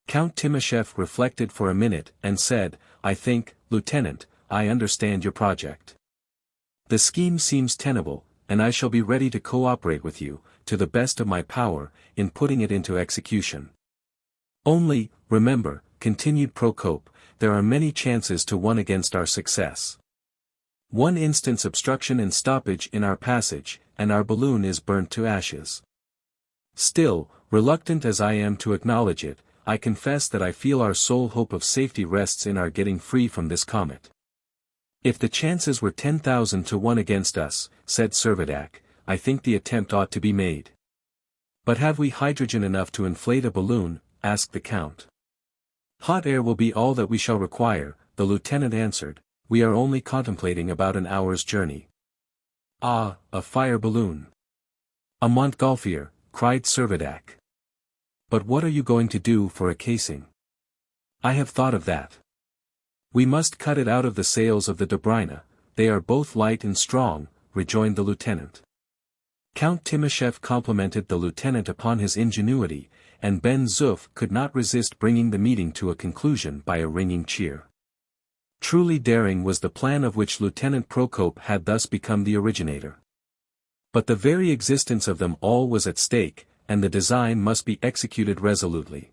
Speaker 1: Count Timascheff reflected for a minute and said, "I think, Lieutenant, I understand your project. The scheme seems tenable, and I shall be ready to cooperate with you, to the best of my power, in putting it into execution. Only, remember," continued Procope, "there are many chances to 1 against our success. One instant's obstruction and stoppage in our passage, and our balloon is burnt to ashes. Still, reluctant as I am to acknowledge it, I confess that I feel our sole hope of safety rests in our getting free from this comet." "If the chances were 10,000 to 1 against us," said Servadac, "I think the attempt ought to be made." "But have we hydrogen enough to inflate a balloon?" asked the Count. "Hot air will be all that we shall require," the lieutenant answered. "We are only contemplating about an hour's journey." "Ah, a fire balloon! A Montgolfier," cried Servadac. "But what are you going to do for a casing?" "I have thought of that. We must cut it out of the sails of the Dobryna, they are both light and strong," rejoined the lieutenant. Count Timascheff complimented the lieutenant upon his ingenuity, and Ben-Zuff could not resist bringing the meeting to a conclusion by a ringing cheer. Truly daring was the plan of which Lieutenant Procope had thus become the originator. But the very existence of them all was at stake, and the design must be executed resolutely.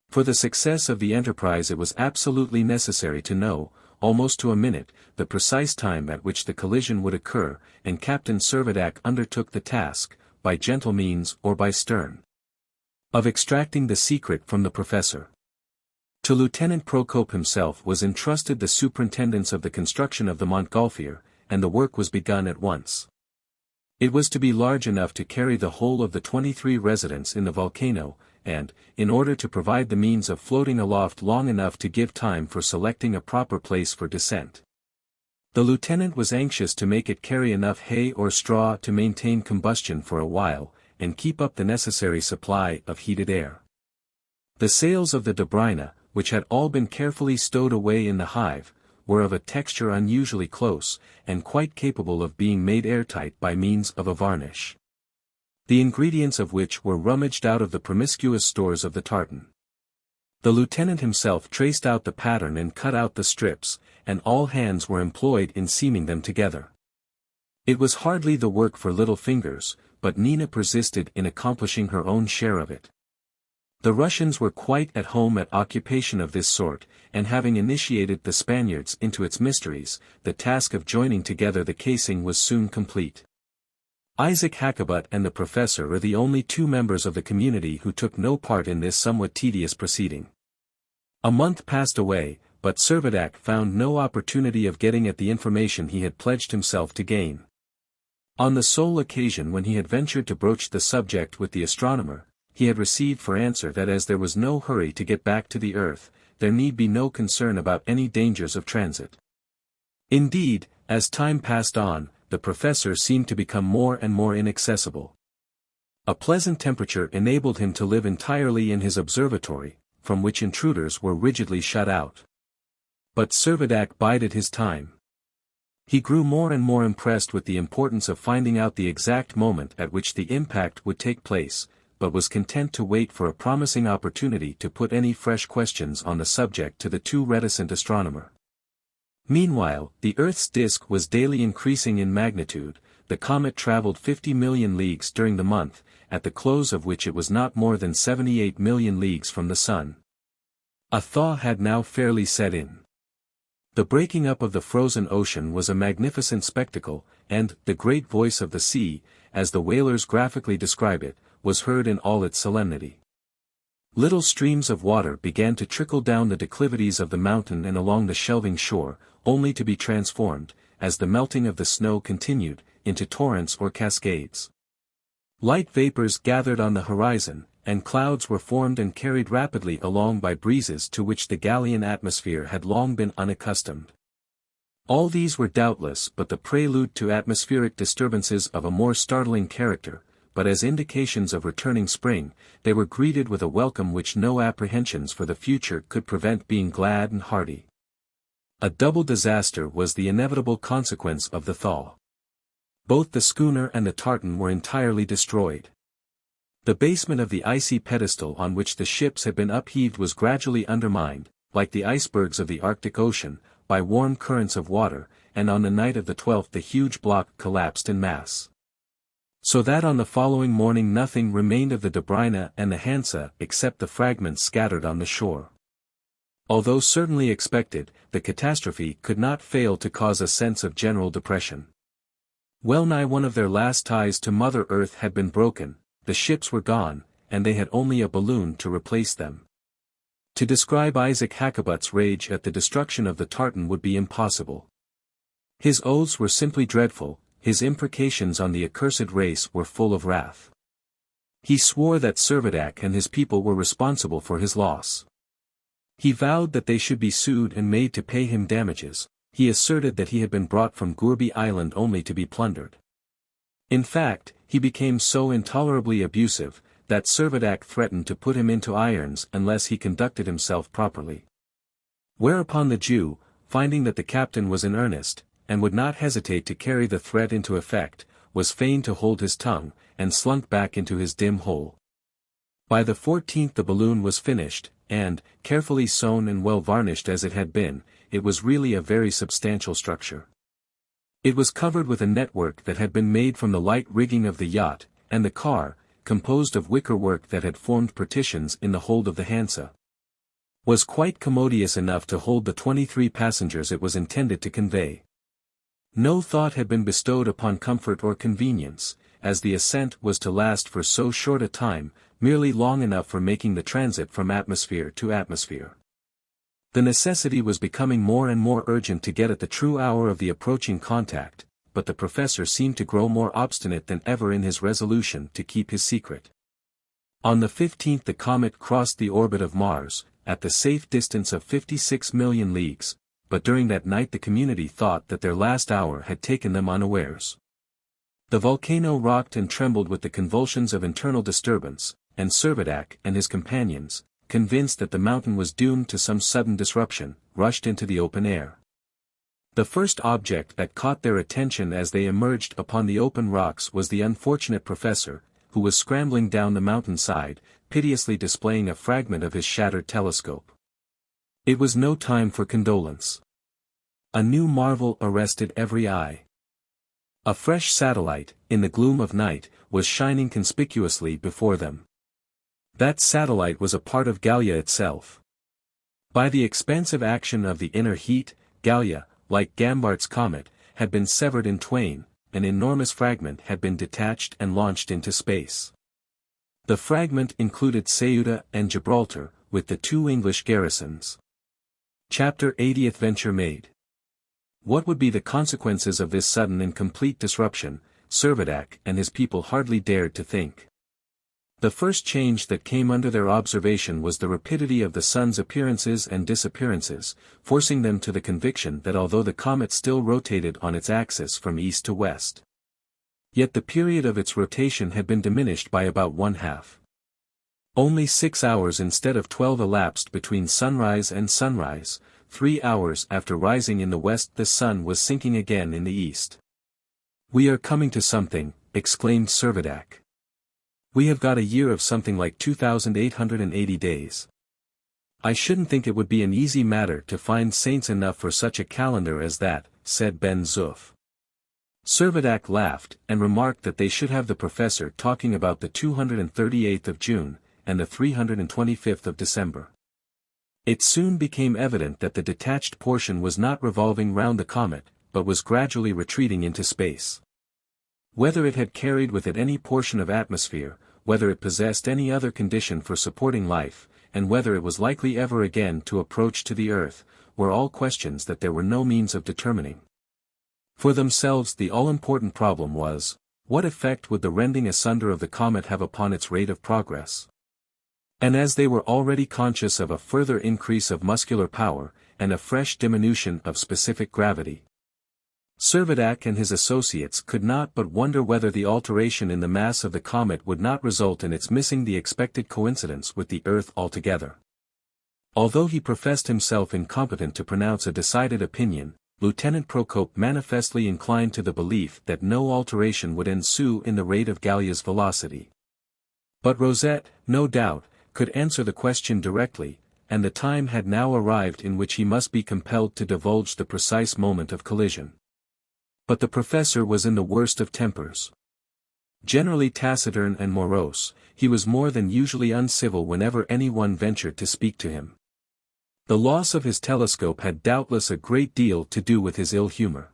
Speaker 1: For the success of the enterprise it was absolutely necessary to know, almost to a minute, the precise time at which the collision would occur, and Captain Servadac undertook the task, by gentle means or by stern, of extracting the secret from the professor. To Lieutenant Procope himself was entrusted the superintendence of the construction of the Montgolfier, and the work was begun at once. It was to be large enough to carry the whole of the 23 residents in the volcano, and, in order to provide the means of floating aloft long enough to give time for selecting a proper place for descent. The lieutenant was anxious to make it carry enough hay or straw to maintain combustion for a while, and keep up the necessary supply of heated air. The sails of the Dobryna, which had all been carefully stowed away in the hive, were of a texture unusually close, and quite capable of being made airtight by means of a varnish, the ingredients of which were rummaged out of the promiscuous stores of the tartan. The lieutenant himself traced out the pattern and cut out the strips, and all hands were employed in seaming them together. It was hardly the work for little fingers, but Nina persisted in accomplishing her own share of it. The Russians were quite at home at occupation of this sort, and having initiated the Spaniards into its mysteries, the task of joining together the casing was soon complete. Isaac Hakkabut and the professor are the only 2 members of the community who took no part in this somewhat tedious proceeding. A month passed away, but Servadac found no opportunity of getting at the information he had pledged himself to gain. On the sole occasion when he had ventured to broach the subject with the astronomer, he had received for answer that as there was no hurry to get back to the earth, there need be no concern about any dangers of transit. Indeed, as time passed on, the professor seemed to become more and more inaccessible. A pleasant temperature enabled him to live entirely in his observatory, from which intruders were rigidly shut out. But Servadac bided his time. He grew more and more impressed with the importance of finding out the exact moment at which the impact would take place, but was content to wait for a promising opportunity to put any fresh questions on the subject to the too reticent astronomer. Meanwhile, the Earth's disk was daily increasing in magnitude, the comet traveled 50 million leagues during the month, at the close of which it was not more than 78 million leagues from the Sun. A thaw had now fairly set in. The breaking up of the frozen ocean was a magnificent spectacle, and the great voice of the sea, as the whalers graphically describe it, was heard in all its solemnity. Little streams of water began to trickle down the declivities of the mountain and along the shelving shore, only to be transformed, as the melting of the snow continued, into torrents or cascades. Light vapors gathered on the horizon, and clouds were formed and carried rapidly along by breezes to which the Gallian atmosphere had long been unaccustomed. All these were doubtless but the prelude to atmospheric disturbances of a more startling character, but as indications of returning spring, they were greeted with a welcome which no apprehensions for the future could prevent being glad and hearty. A double disaster was the inevitable consequence of the thaw. Both the schooner and the tartan were entirely destroyed. The basement of the icy pedestal on which the ships had been upheaved was gradually undermined, like the icebergs of the Arctic Ocean, by warm currents of water, and on the night of the 12th the huge block collapsed in mass. So that on the following morning nothing remained of the Dobryna and the Hansa except the fragments scattered on the shore. Although certainly expected, the catastrophe could not fail to cause a sense of general depression. Well nigh one of their last ties to Mother Earth had been broken, the ships were gone, and they had only a balloon to replace them. To describe Isaac Hakkabut's rage at the destruction of the tartan would be impossible. His oaths were simply dreadful, his imprecations on the accursed race were full of wrath. He swore that Servadac and his people were responsible for his loss. He vowed that they should be sued and made to pay him damages. He asserted that he had been brought from Gourbi Island only to be plundered. In fact, he became so intolerably abusive, that Servadac threatened to put him into irons unless he conducted himself properly. Whereupon the Jew, finding that the captain was in earnest, and would not hesitate to carry the threat into effect, was fain to hold his tongue, and slunk back into his dim hole. By the 14th the balloon was finished, and, carefully sewn and well varnished as it had been, it was really a very substantial structure. It was covered with a network that had been made from the light rigging of the yacht, and the car, composed of wickerwork that had formed partitions in the hold of the Hansa, was quite commodious enough to hold the 23 passengers it was intended to convey. No thought had been bestowed upon comfort or convenience, as the ascent was to last for so short a time, merely long enough for making the transit from atmosphere to atmosphere. The necessity was becoming more and more urgent to get at the true hour of the approaching contact, but the professor seemed to grow more obstinate than ever in his resolution to keep his secret. On the 15th the comet crossed the orbit of Mars, at the safe distance of 56 million leagues, but during that night the community thought that their last hour had taken them unawares. The volcano rocked and trembled with the convulsions of internal disturbance, and Servadac and his companions, convinced that the mountain was doomed to some sudden disruption, rushed into the open air. The first object that caught their attention as they emerged upon the open rocks was the unfortunate professor, who was scrambling down the mountainside, piteously displaying a fragment of his shattered telescope. It was no time for condolence. A new marvel arrested every eye. A fresh satellite, in the gloom of night, was shining conspicuously before them. That satellite was a part of Gallia itself. By the expansive action of the inner heat, Gallia, like Gambart's comet, had been severed in twain, an enormous fragment had been detached and launched into space. The fragment included Ceuta and Gibraltar, with the 2 English garrisons. Chapter 80th Venture made. What would be the consequences of this sudden and complete disruption, Servadac and his people hardly dared to think. The first change that came under their observation was the rapidity of the sun's appearances and disappearances, forcing them to the conviction that although the comet still rotated on its axis from east to west, yet the period of its rotation had been diminished by about 1/2. Only 6 hours instead of 12 elapsed between sunrise and sunrise. 3 hours after rising in the west the sun was sinking again in the east. "We are coming to something," exclaimed Servadac. "We have got a year of something like 2,880 days. I shouldn't think it would be an easy matter to find saints enough for such a calendar as that," said Ben-Zuff. Servadac laughed, and remarked that they should have the professor talking about the 238th of June, and the 325th of December. It soon became evident that the detached portion was not revolving round the comet, but was gradually retreating into space. Whether it had carried with it any portion of atmosphere, whether it possessed any other condition for supporting life, and whether it was likely ever again to approach to the earth, were all questions that there were no means of determining. For themselves the all-important problem was, what effect would the rending asunder of the comet have upon its rate of progress? And as they were already conscious of a further increase of muscular power, and a fresh diminution of specific gravity, Servadac and his associates could not but wonder whether the alteration in the mass of the comet would not result in its missing the expected coincidence with the Earth altogether. Although he professed himself incompetent to pronounce a decided opinion, Lieutenant Procope manifestly inclined to the belief that no alteration would ensue in the rate of Gallia's velocity. But Rosette, no doubt, could answer the question directly, and the time had now arrived in which he must be compelled to divulge the precise moment of collision. But the professor was in the worst of tempers. Generally taciturn and morose, he was more than usually uncivil whenever anyone ventured to speak to him. The loss of his telescope had doubtless a great deal to do with his ill humor.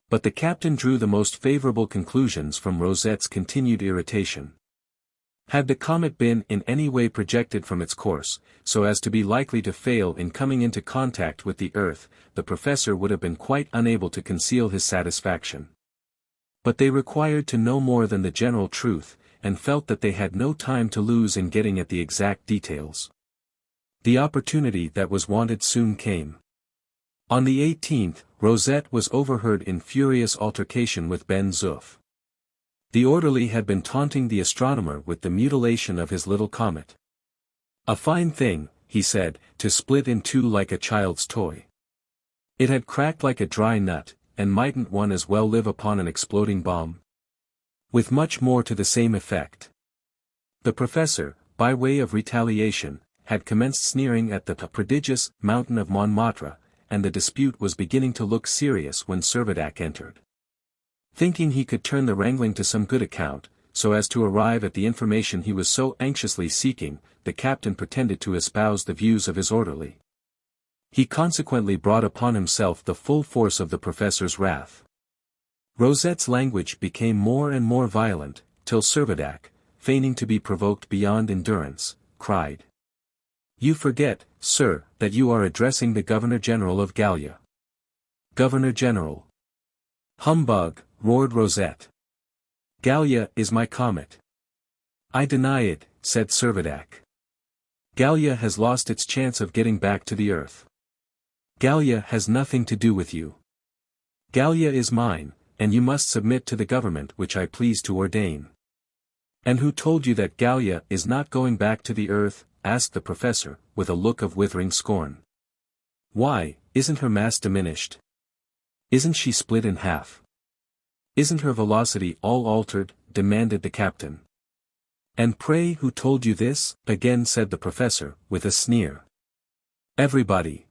Speaker 1: But the captain drew the most favorable conclusions from Rosette's continued irritation. Had the comet been in any way projected from its course, so as to be likely to fail in coming into contact with the Earth, the professor would have been quite unable to conceal his satisfaction. But they required to know more than the general truth, and felt that they had no time to lose in getting at the exact details. The opportunity that was wanted soon came. On the 18th, Rosette was overheard in furious altercation with Ben-Zuff. The orderly had been taunting the astronomer with the mutilation of his little comet. A fine thing, he said, to split in two like a child's toy. It had cracked like a dry nut, and mightn't one as well live upon an exploding bomb? With much more to the same effect. The professor, by way of retaliation, had commenced sneering at the prodigious mountain of Montmartre, and the dispute was beginning to look serious when Servadac entered. Thinking he could turn the wrangling to some good account, so as to arrive at the information he was so anxiously seeking, the captain pretended to espouse the views of his orderly. He consequently brought upon himself the full force of the professor's wrath. Rosette's language became more and more violent, till Servadac, feigning to be provoked beyond endurance, cried, "You forget, sir, that you are addressing the Governor-General of Gallia." "Governor-General? Humbug," roared Rosette. "Gallia is my comet." "I deny it," said Servadac. "Gallia has lost its chance of getting back to the Earth. Gallia has nothing to do with you. Gallia is mine, and you must submit to the government which I please to ordain." "And who told you that Gallia is not going back to the Earth?" asked the professor, with a look of withering scorn. "Why, isn't her mass diminished? Isn't she split in half? Isn't her velocity all altered?" demanded the captain. "And pray who told you this?" again said the professor, with a sneer. "Everybody.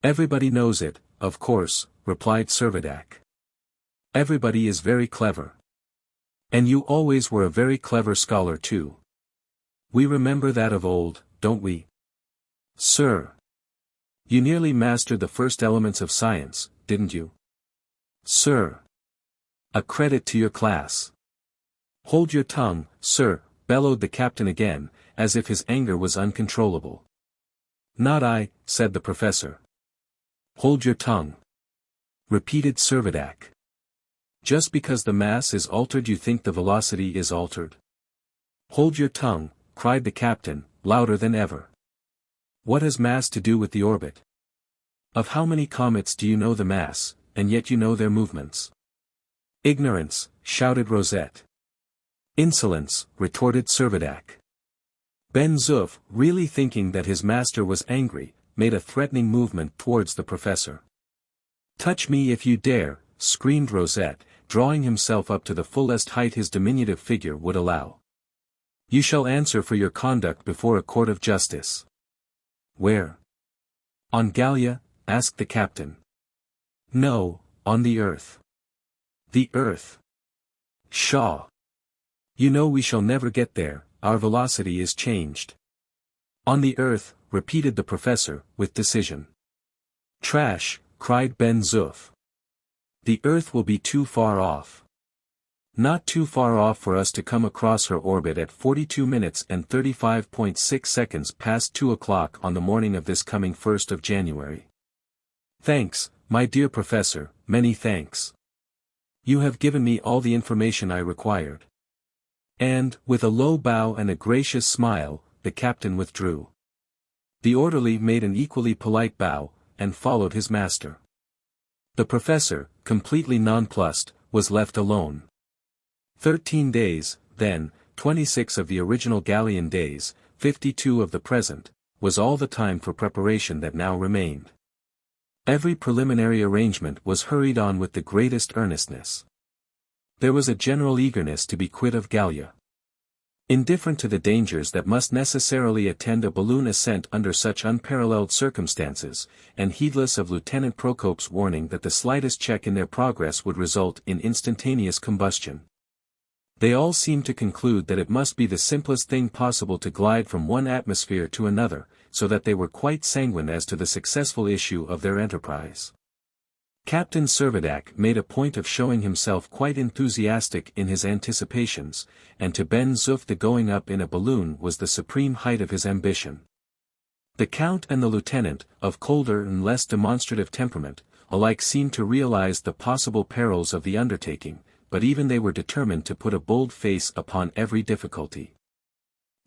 Speaker 1: Everybody knows it, of course," replied Servadac. "Everybody is very clever. And you always were a very clever scholar too. We remember that of old, don't we? Sir. You nearly mastered the first elements of science, didn't you? Sir. A credit to your class." "Hold your tongue, sir," bellowed the captain again, as if his anger was uncontrollable. "Not I," said the professor. "Hold your tongue," repeated Servadac. "Just because the mass is altered you think the velocity is altered?" "Hold your tongue," cried the captain, louder than ever. "What has mass to do with the orbit? Of how many comets do you know the mass, and yet you know their movements?" "Ignorance," shouted Rosette. "Insolence," retorted Servadac. Ben-Zuff, really thinking that his master was angry, made a threatening movement towards the professor. "Touch me if you dare," screamed Rosette, drawing himself up to the fullest height his diminutive figure would allow. "You shall answer for your conduct before a court of justice." "Where? On Gallia?" asked the captain. "No, on the Earth." "The Earth? Pshaw! You know we shall never get there, our velocity is changed." "On the Earth," repeated the professor, with decision. "Trash," cried Ben-Zuff. "The Earth will be too far off." "Not too far off for us to come across her orbit at 42 minutes and 35.6 seconds past 2 o'clock on the morning of this coming 1st of January. Thanks, my dear professor, many thanks. You have given me all the information I required." And, with a low bow and a gracious smile, the captain withdrew. The orderly made an equally polite bow, and followed his master. The professor, completely nonplussed, was left alone. 13 days, then, 26 of the original Gallian days, 52 of the present, was all the time for preparation that now remained. Every preliminary arrangement was hurried on with the greatest earnestness. There was a general eagerness to be quit of Gallia. Indifferent to the dangers that must necessarily attend a balloon ascent under such unparalleled circumstances, and heedless of Lieutenant Procope's warning that the slightest check in their progress would result in instantaneous combustion. They all seemed to conclude that it must be the simplest thing possible to glide from one atmosphere to another, so that they were quite sanguine as to the successful issue of their enterprise. Captain Servadac made a point of showing himself quite enthusiastic in his anticipations, and to Ben-Zuff the going up in a balloon was the supreme height of his ambition. The Count and the Lieutenant, of colder and less demonstrative temperament, alike seemed to realize the possible perils of the undertaking, but even they were determined to put a bold face upon every difficulty.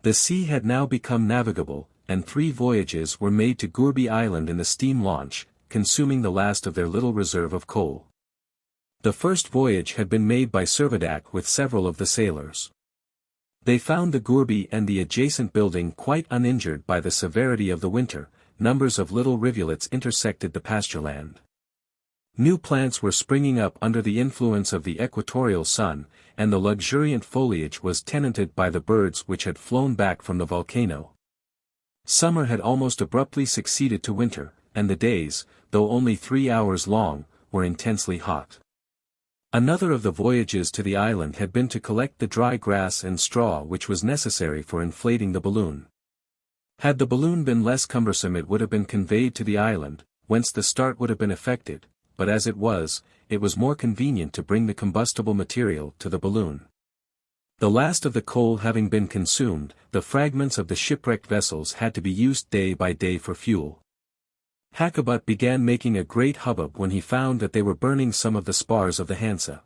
Speaker 1: The sea had now become navigable, and 3 voyages were made to Gourbi Island in the steam launch, consuming the last of their little reserve of coal. The first voyage had been made by Servadac with several of the sailors. They found the Gourbi and the adjacent building quite uninjured by the severity of the winter. Numbers of little rivulets intersected the pastureland. New plants were springing up under the influence of the equatorial sun, and the luxuriant foliage was tenanted by the birds which had flown back from the volcano. Summer had almost abruptly succeeded to winter, and the days, though only 3 hours long, were intensely hot. Another of the voyages to the island had been to collect the dry grass and straw which was necessary for inflating the balloon. Had the balloon been less cumbersome it would have been conveyed to the island, whence the start would have been effected, but as it was more convenient to bring the combustible material to the balloon. The last of the coal having been consumed, the fragments of the shipwrecked vessels had to be used day by day for fuel. Hakkabut began making a great hubbub when he found that they were burning some of the spars of the Hansa.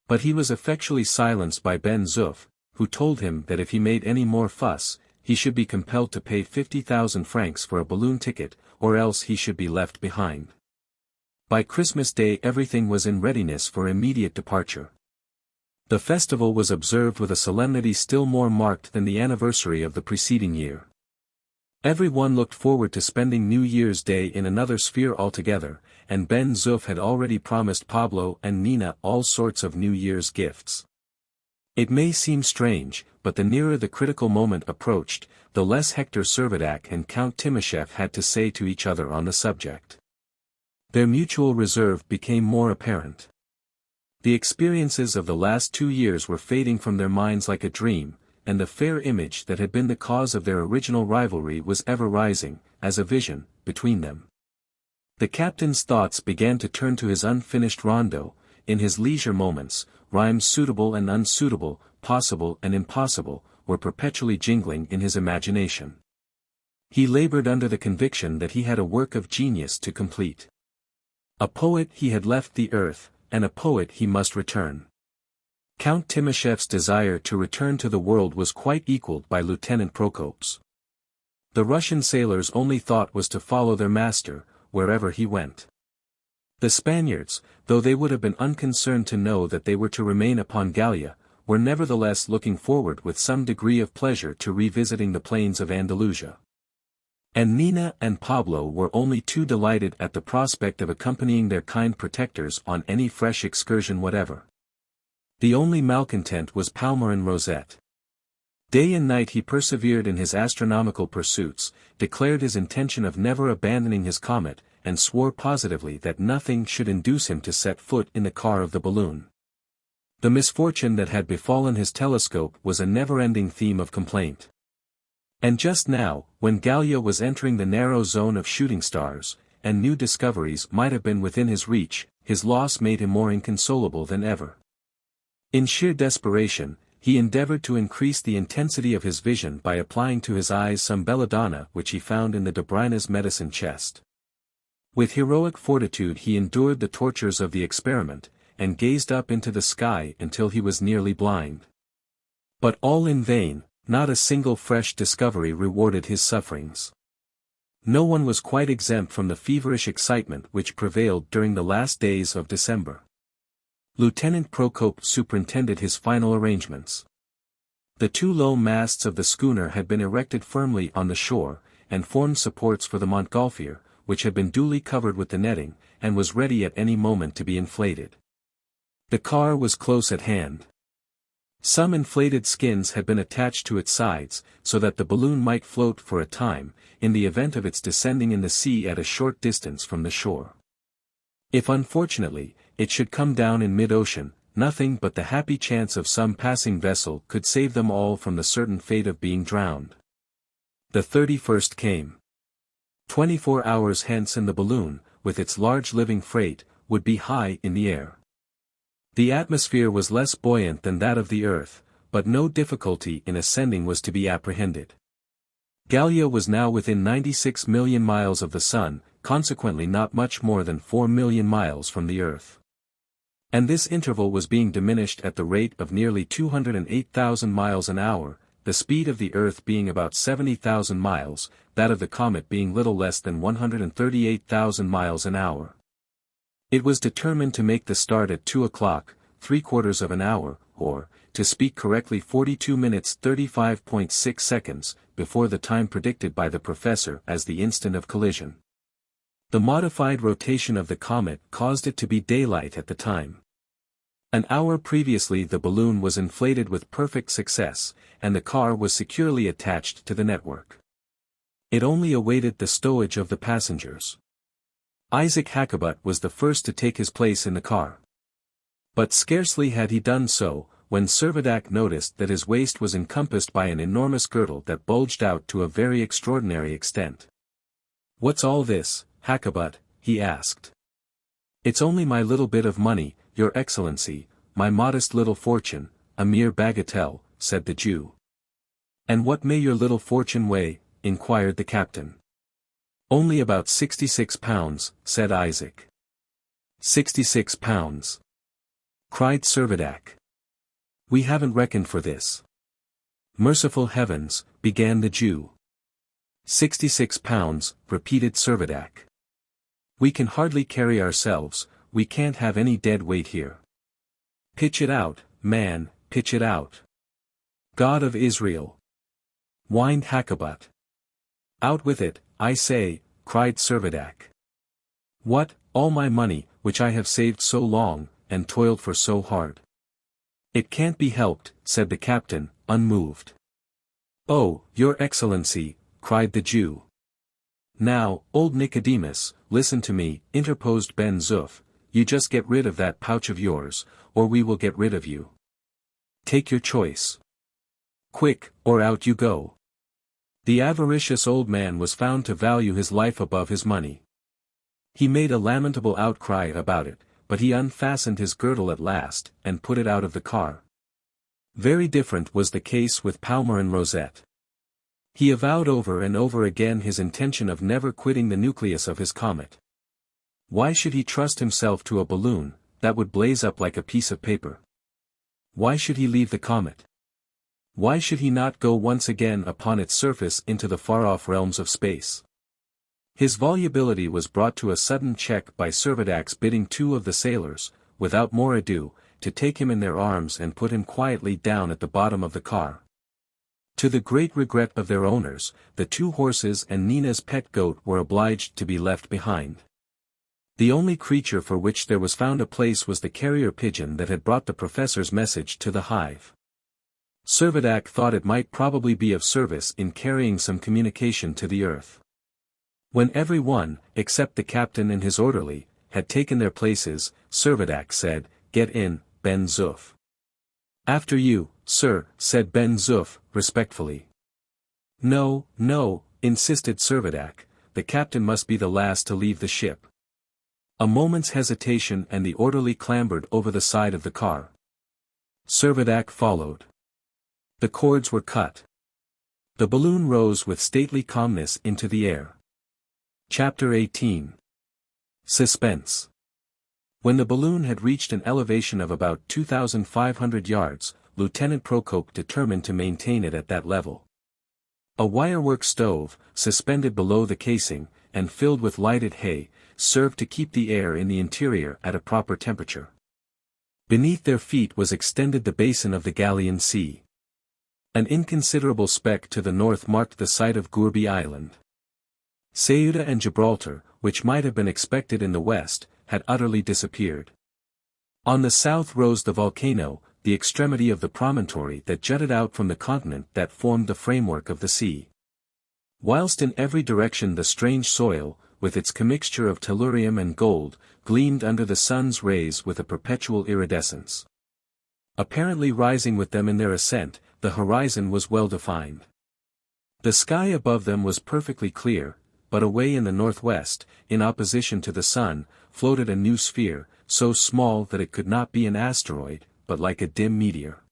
Speaker 1: But he was effectually silenced by Ben-Zuff, who told him that if he made any more fuss, he should be compelled to pay 50,000 francs for a balloon ticket, or else he should be left behind. By Christmas Day everything was in readiness for immediate departure. The festival was observed with a solemnity still more marked than the anniversary of the preceding year. Every one looked forward to spending New Year's Day in another sphere altogether, and Ben-Zuff had already promised Pablo and Nina all sorts of New Year's gifts. It may seem strange, but the nearer the critical moment approached, the less Hector Servadac and Count Timascheff had to say to each other on the subject. Their mutual reserve became more apparent. The experiences of the last 2 years were fading from their minds like a dream, and the fair image that had been the cause of their original rivalry was ever rising, as a vision, between them. The captain's thoughts began to turn to his unfinished rondo. In his leisure moments, rhymes suitable and unsuitable, possible and impossible, were perpetually jingling in his imagination. He labored under the conviction that he had a work of genius to complete. A poet he had left the earth, and a poet he must return. Count Timasheff's desire to return to the world was quite equalled by Lieutenant Procope's. The Russian sailors' only thought was to follow their master, wherever he went. The Spaniards, though they would have been unconcerned to know that they were to remain upon Gallia, were nevertheless looking forward with some degree of pleasure to revisiting the plains of Andalusia. And Nina and Pablo were only too delighted at the prospect of accompanying their kind protectors on any fresh excursion whatever. The only malcontent was Palmerin Rosette. Day and night he persevered in his astronomical pursuits, declared his intention of never abandoning his comet, and swore positively that nothing should induce him to set foot in the car of the balloon. The misfortune that had befallen his telescope was a never-ending theme of complaint. And just now, when Gallia was entering the narrow zone of shooting stars, and new discoveries might have been within his reach, his loss made him more inconsolable than ever. In sheer desperation, he endeavored to increase the intensity of his vision by applying to his eyes some belladonna which he found in the Dobrina's medicine chest. With heroic fortitude he endured the tortures of the experiment, and gazed up into the sky until he was nearly blind. But all in vain, not a single fresh discovery rewarded his sufferings. No one was quite exempt from the feverish excitement which prevailed during the last days of December. Lieutenant Procope superintended his final arrangements. The two low masts of the schooner had been erected firmly on the shore, and formed supports for the Montgolfier, which had been duly covered with the netting, and was ready at any moment to be inflated. The car was close at hand. Some inflated skins had been attached to its sides, so that the balloon might float for a time, in the event of its descending in the sea at a short distance from the shore. If unfortunately, it should come down in mid-ocean, nothing but the happy chance of some passing vessel could save them all from the certain fate of being drowned. The 31st came. 24 hours hence and the balloon, with its large living freight, would be high in the air. The atmosphere was less buoyant than that of the earth, but no difficulty in ascending was to be apprehended. Gallia was now within 96 million miles of the sun, consequently not much more than 4 million miles from the earth. And this interval was being diminished at the rate of nearly 208,000 miles an hour, the speed of the earth being about 70,000 miles, that of the comet being little less than 138,000 miles an hour. It was determined to make the start at 2 o'clock, 3/4 of an hour, or, to speak correctly 42 minutes 35.6 seconds, before the time predicted by the professor as the instant of collision. The modified rotation of the comet caused it to be daylight at the time. An hour previously the balloon was inflated with perfect success, and the car was securely attached to the network. It only awaited the stowage of the passengers. Isaac Hakkabut was the first to take his place in the car. But scarcely had he done so, when Servadac noticed that his waist was encompassed by an enormous girdle that bulged out to a very extraordinary extent. "What's all this, Hakkabut?" he asked. "It's only my little bit of money, Your Excellency, my modest little fortune, a mere bagatelle," said the Jew. "And what may your little fortune weigh?" inquired the captain. "Only about 66 pounds, said Isaac. 66 pounds. Cried Servadac. "We haven't reckoned for this." "Merciful heavens," began the Jew. 66 pounds, repeated Servadac. "We can hardly carry ourselves, we can't have any dead weight here." "Pitch it out, man, pitch it out. God of Israel!" whined Hakkabut. "Out with it, I say," cried Servadac. "What, all my money, which I have saved so long, and toiled for so hard?" "It can't be helped," said the captain, unmoved. "Oh, Your Excellency," cried the Jew. "Now, old Nicodemus, listen to me," interposed Ben-Zuff, "you just get rid of that pouch of yours, or we will get rid of you. Take your choice. Quick, or out you go." The avaricious old man was found to value his life above his money. He made a lamentable outcry about it, but he unfastened his girdle at last, and put it out of the car. Very different was the case with Palmerin Rosette. He avowed over and over again his intention of never quitting the nucleus of his comet. Why should he trust himself to a balloon, that would blaze up like a piece of paper? Why should he leave the comet? Why should he not go once again upon its surface into the far-off realms of space? His volubility was brought to a sudden check by Servadac's bidding two of the sailors, without more ado, to take him in their arms and put him quietly down at the bottom of the car. To the great regret of their owners, the two horses and Nina's pet goat were obliged to be left behind. The only creature for which there was found a place was the carrier pigeon that had brought the professor's message to the hive. Servadac thought it might probably be of service in carrying some communication to the earth. When every one, except the captain and his orderly, had taken their places, Servadac said, "Get in, Ben-Zuff." "After you, sir," said Ben-Zuff, respectfully. "No, no," insisted Servadac, "the captain must be the last to leave the ship." A moment's hesitation and the orderly clambered over the side of the car. Servadac followed. The cords were cut. The balloon rose with stately calmness into the air. Chapter 18. Suspense. When the balloon had reached an elevation of about 2,500 yards, Lieutenant Procope determined to maintain it at that level. A wirework stove, suspended below the casing, and filled with lighted hay, served to keep the air in the interior at a proper temperature. Beneath their feet was extended the basin of the Gallian Sea. An inconsiderable speck to the north marked the site of Gourbi Island. Ceuta and Gibraltar, which might have been expected in the west, had utterly disappeared. On the south rose the volcano, the extremity of the promontory that jutted out from the continent that formed the framework of the sea. Whilst in every direction the strange soil, with its commixture of tellurium and gold, gleamed under the sun's rays with a perpetual iridescence. Apparently rising with them in their ascent, the horizon was well defined. The sky above them was perfectly clear, but away in the northwest, in opposition to the sun, floated a new sphere, so small that it could not be an asteroid, but like a dim meteor.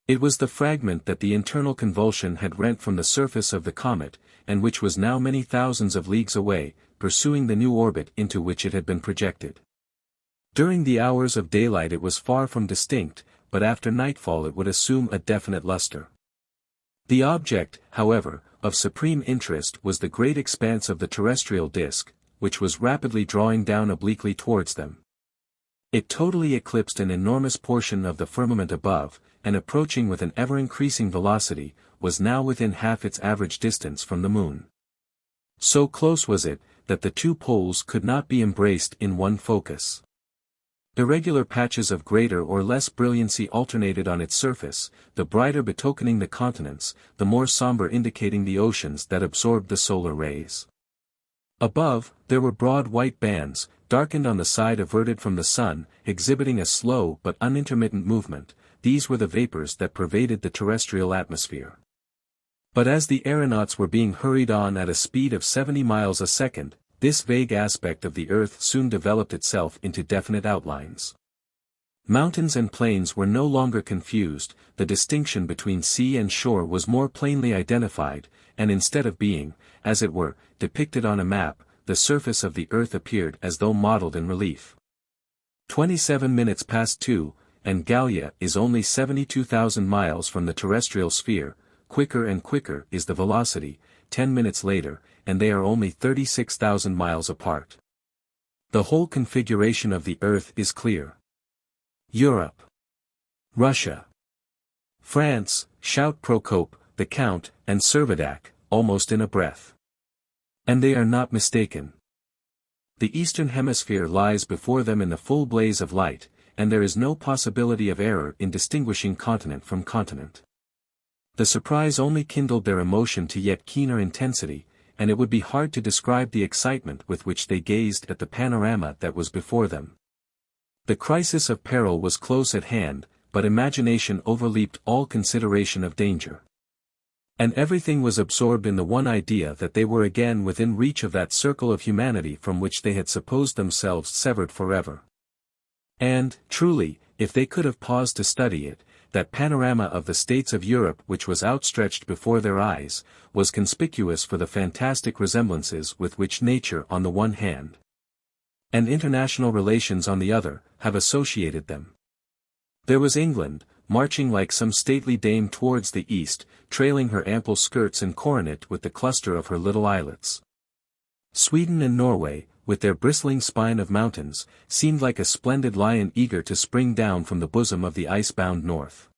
Speaker 1: It was the fragment that the internal convulsion had rent from the surface of the comet, and which was now many thousands of leagues away, pursuing the new orbit into which it had been projected. During the hours of daylight it was far from distinct, but after nightfall it would assume a definite luster. The object, however, of supreme interest was the great expanse of the terrestrial disk, which was rapidly drawing down obliquely towards them. It totally eclipsed an enormous portion of the firmament above, and approaching with an ever-increasing velocity, was now within half its average distance from the moon. So close was it, that the two poles could not be embraced in one focus. Irregular patches of greater or less brilliancy alternated on its surface, the brighter betokening the continents, the more somber indicating the oceans that absorbed the solar rays. Above, there were broad white bands, darkened on the side averted from the sun, exhibiting a slow but unintermittent movement. These were the vapors that pervaded the terrestrial atmosphere. But as the aeronauts were being hurried on at a speed of 70 miles a second, this vague aspect of the earth soon developed itself into definite outlines. Mountains and plains were no longer confused, the distinction between sea and shore was more plainly identified, and instead of being, as it were, depicted on a map, the surface of the earth appeared as though modeled in relief. 27 minutes past 2, and Gallia is only 72,000 miles from the terrestrial sphere. Quicker and quicker is the velocity, 10 minutes later, and they are only 36,000 miles apart. The whole configuration of the earth is clear. Europe. Russia. France, shout Procope, the Count, and Servadac, almost in a breath. And they are not mistaken. The eastern hemisphere lies before them in the full blaze of light, and there is no possibility of error in distinguishing continent from continent. The surprise only kindled their emotion to yet keener intensity, and it would be hard to describe the excitement with which they gazed at the panorama that was before them. The crisis of peril was close at hand, but imagination overleaped all consideration of danger. And everything was absorbed in the one idea that they were again within reach of that circle of humanity from which they had supposed themselves severed forever. And, truly, if they could have paused to study it, that panorama of the states of Europe which was outstretched before their eyes, was conspicuous for the fantastic resemblances with which nature on the one hand, and international relations on the other, have associated them. There was England, marching like some stately dame towards the east, trailing her ample skirts and coronet with the cluster of her little islets. Sweden and Norway, with their bristling spine of mountains, seemed like a splendid lion eager to spring down from the bosom of the ice-bound north.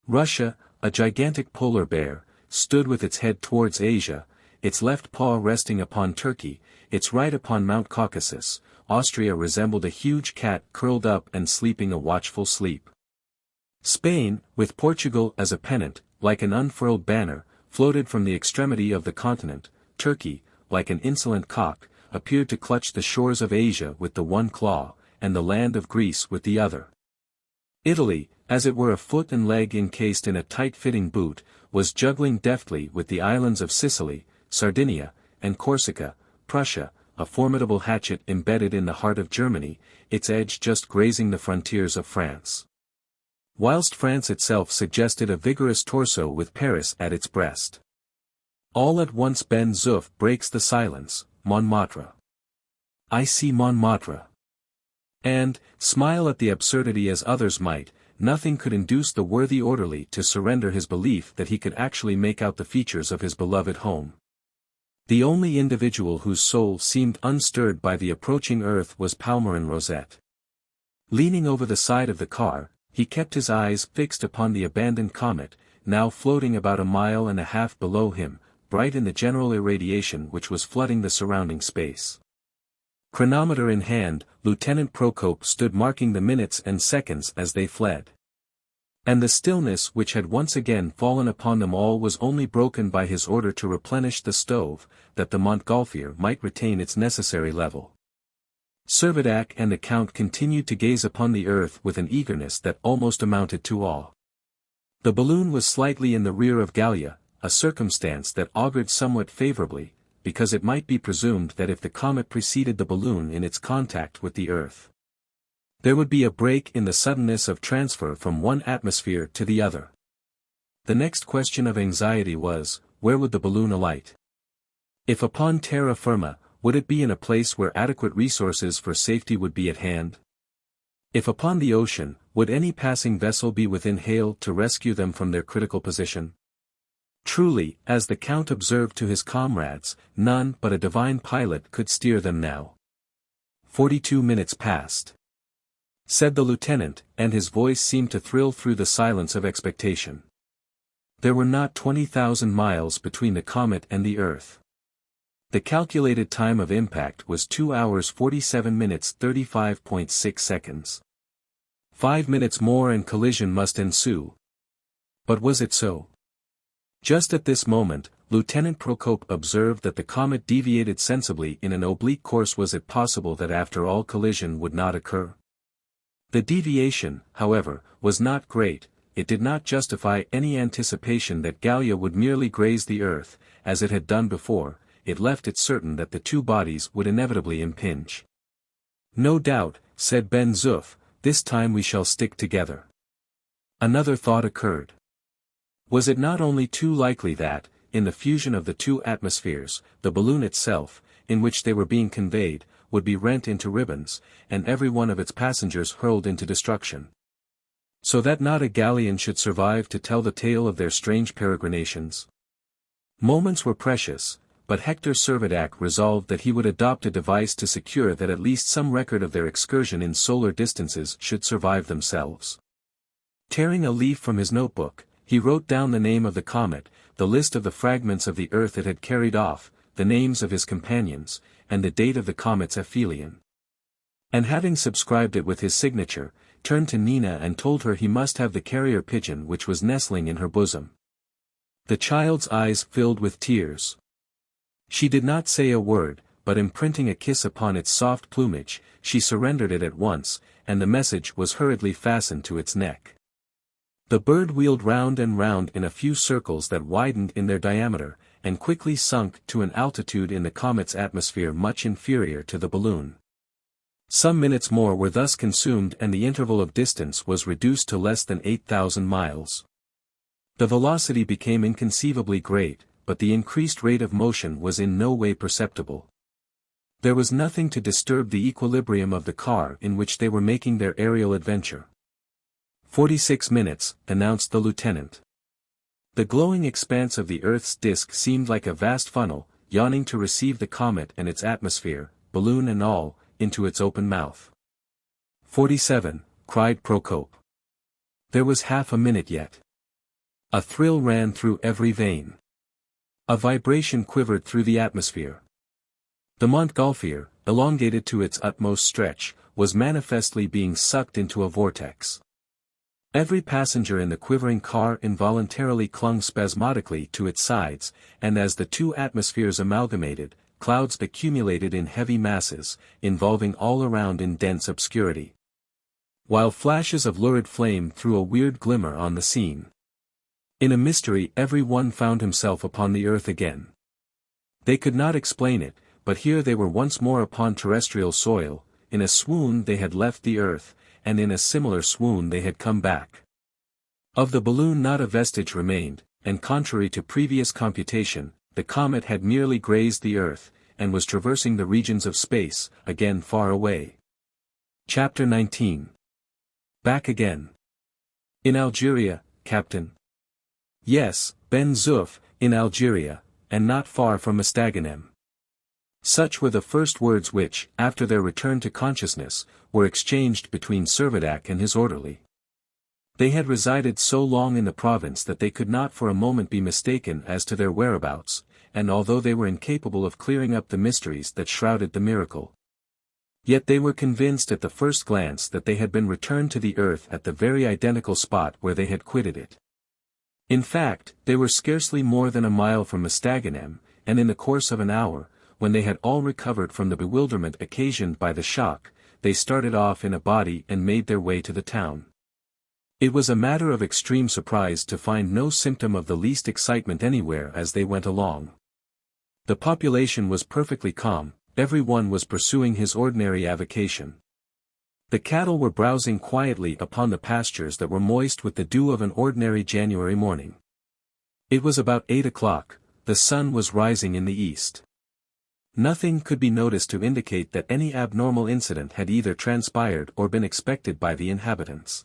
Speaker 1: Russia, a gigantic polar bear, stood with its head towards Asia, its left paw resting upon Turkey, its right upon Mount Caucasus. Austria resembled a huge cat curled up and sleeping a watchful sleep. Spain, with Portugal as a pennant, like an unfurled banner, floated from the extremity of the continent. Turkey, like an insolent cock, appeared to clutch the shores of Asia with the one claw, and the land of Greece with the other. Italy, as it were a foot and leg encased in a tight-fitting boot, was juggling deftly with the islands of Sicily, Sardinia, and Corsica. Prussia, a formidable hatchet embedded in the heart of Germany, its edge just grazing the frontiers of France. Whilst France itself suggested a vigorous torso with Paris at its breast. All at once Ben-Zuff breaks the silence. Montmartre. I see Montmartre. And, smile at the absurdity as others might, nothing could induce the worthy orderly to surrender his belief that he could actually make out the features of his beloved home. The only individual whose soul seemed unstirred by the approaching earth was Palmyrin Rosette. Leaning over the side of the car, he kept his eyes fixed upon the abandoned comet, now floating about 1.5 miles below him, bright in the general irradiation which was flooding the surrounding space. Chronometer in hand, Lieutenant Procope stood marking the minutes and seconds as they fled. And the stillness which had once again fallen upon them all was only broken by his order to replenish the stove, that the Montgolfier might retain its necessary level. Servadac and the Count continued to gaze upon the earth with an eagerness that almost amounted to awe. The balloon was slightly in the rear of Gallia, a circumstance that augured somewhat favorably, because it might be presumed that if the comet preceded the balloon in its contact with the earth, there would be a break in the suddenness of transfer from one atmosphere to the other. The next question of anxiety was, where would the balloon alight? If upon terra firma, would it be in a place where adequate resources for safety would be at hand? If upon the ocean, would any passing vessel be within hail to rescue them from their critical position? Truly, as the Count observed to his comrades, none but a divine pilot could steer them now. 42 minutes passed, said the lieutenant, and his voice seemed to thrill through the silence of expectation. There were not 20,000 miles between the comet and the earth. The calculated time of impact was 2 hours 47 minutes 35.6 seconds. 5 minutes more and collision must ensue. But was it so? Just at this moment, Lieutenant Procope observed that the comet deviated sensibly in an oblique course. Was it possible that after all collision would not occur? The deviation, however, was not great. It did not justify any anticipation that Gallia would merely graze the earth, as it had done before. It left it certain that the two bodies would inevitably impinge. No doubt, said Ben-Zuff, this time we shall stick together. Another thought occurred. Was it not only too likely that, in the fusion of the two atmospheres, the balloon itself, in which they were being conveyed, would be rent into ribbons, and every one of its passengers hurled into destruction? So that not a Gallian should survive to tell the tale of their strange peregrinations. Moments were precious, but Hector Servadac resolved that he would adopt a device to secure that at least some record of their excursion in solar distances should survive themselves. Tearing a leaf from his notebook, he wrote down the name of the comet, the list of the fragments of the earth it had carried off, the names of his companions, and the date of the comet's aphelion. And having subscribed it with his signature, turned to Nina and told her he must have the carrier pigeon which was nestling in her bosom. The child's eyes filled with tears. She did not say a word, but imprinting a kiss upon its soft plumage, she surrendered it at once, and the message was hurriedly fastened to its neck. The bird wheeled round and round in a few circles that widened in their diameter, and quickly sunk to an altitude in the comet's atmosphere much inferior to the balloon. Some minutes more were thus consumed and the interval of distance was reduced to less than 8,000 miles. The velocity became inconceivably great, but the increased rate of motion was in no way perceptible. There was nothing to disturb the equilibrium of the car in which they were making their aerial adventure. 46 minutes, announced the lieutenant. The glowing expanse of the Earth's disk seemed like a vast funnel, yawning to receive the comet and its atmosphere, balloon and all, into its open mouth. 47, cried Procope. There was half a minute yet. A thrill ran through every vein. A vibration quivered through the atmosphere. The Montgolfier, elongated to its utmost stretch, was manifestly being sucked into a vortex. Every passenger in the quivering car involuntarily clung spasmodically to its sides, and as the two atmospheres amalgamated, clouds accumulated in heavy masses, involving all around in dense obscurity. While flashes of lurid flame threw a weird glimmer on the scene. In a mystery every one found himself upon the earth again. They could not explain it, but here they were once more upon terrestrial soil. In a swoon they had left the earth, and in a similar swoon they had come back. Of the balloon not a vestige remained, and contrary to previous computation, the comet had merely grazed the earth, and was traversing the regions of space, again far away. Chapter 19. Back again. In Algeria, Captain? Yes, Ben-Zuff, in Algeria, and not far from Mostaganem. Such were the first words which, after their return to consciousness, were exchanged between Servadac and his orderly. They had resided so long in the province that they could not for a moment be mistaken as to their whereabouts, and although they were incapable of clearing up the mysteries that shrouded the miracle, yet they were convinced at the first glance that they had been returned to the earth at the very identical spot where they had quitted it. In fact, they were scarcely more than a mile from Mostaganem, and in the course of an hour, when they had all recovered from the bewilderment occasioned by the shock, they started off in a body and made their way to the town. It was a matter of extreme surprise to find no symptom of the least excitement anywhere as they went along. The population was perfectly calm. Every one was pursuing his ordinary avocation. The cattle were browsing quietly upon the pastures that were moist with the dew of an ordinary January morning. It was about 8 o'clock, the sun was rising in the east. Nothing could be noticed to indicate that any abnormal incident had either transpired or been expected by the inhabitants.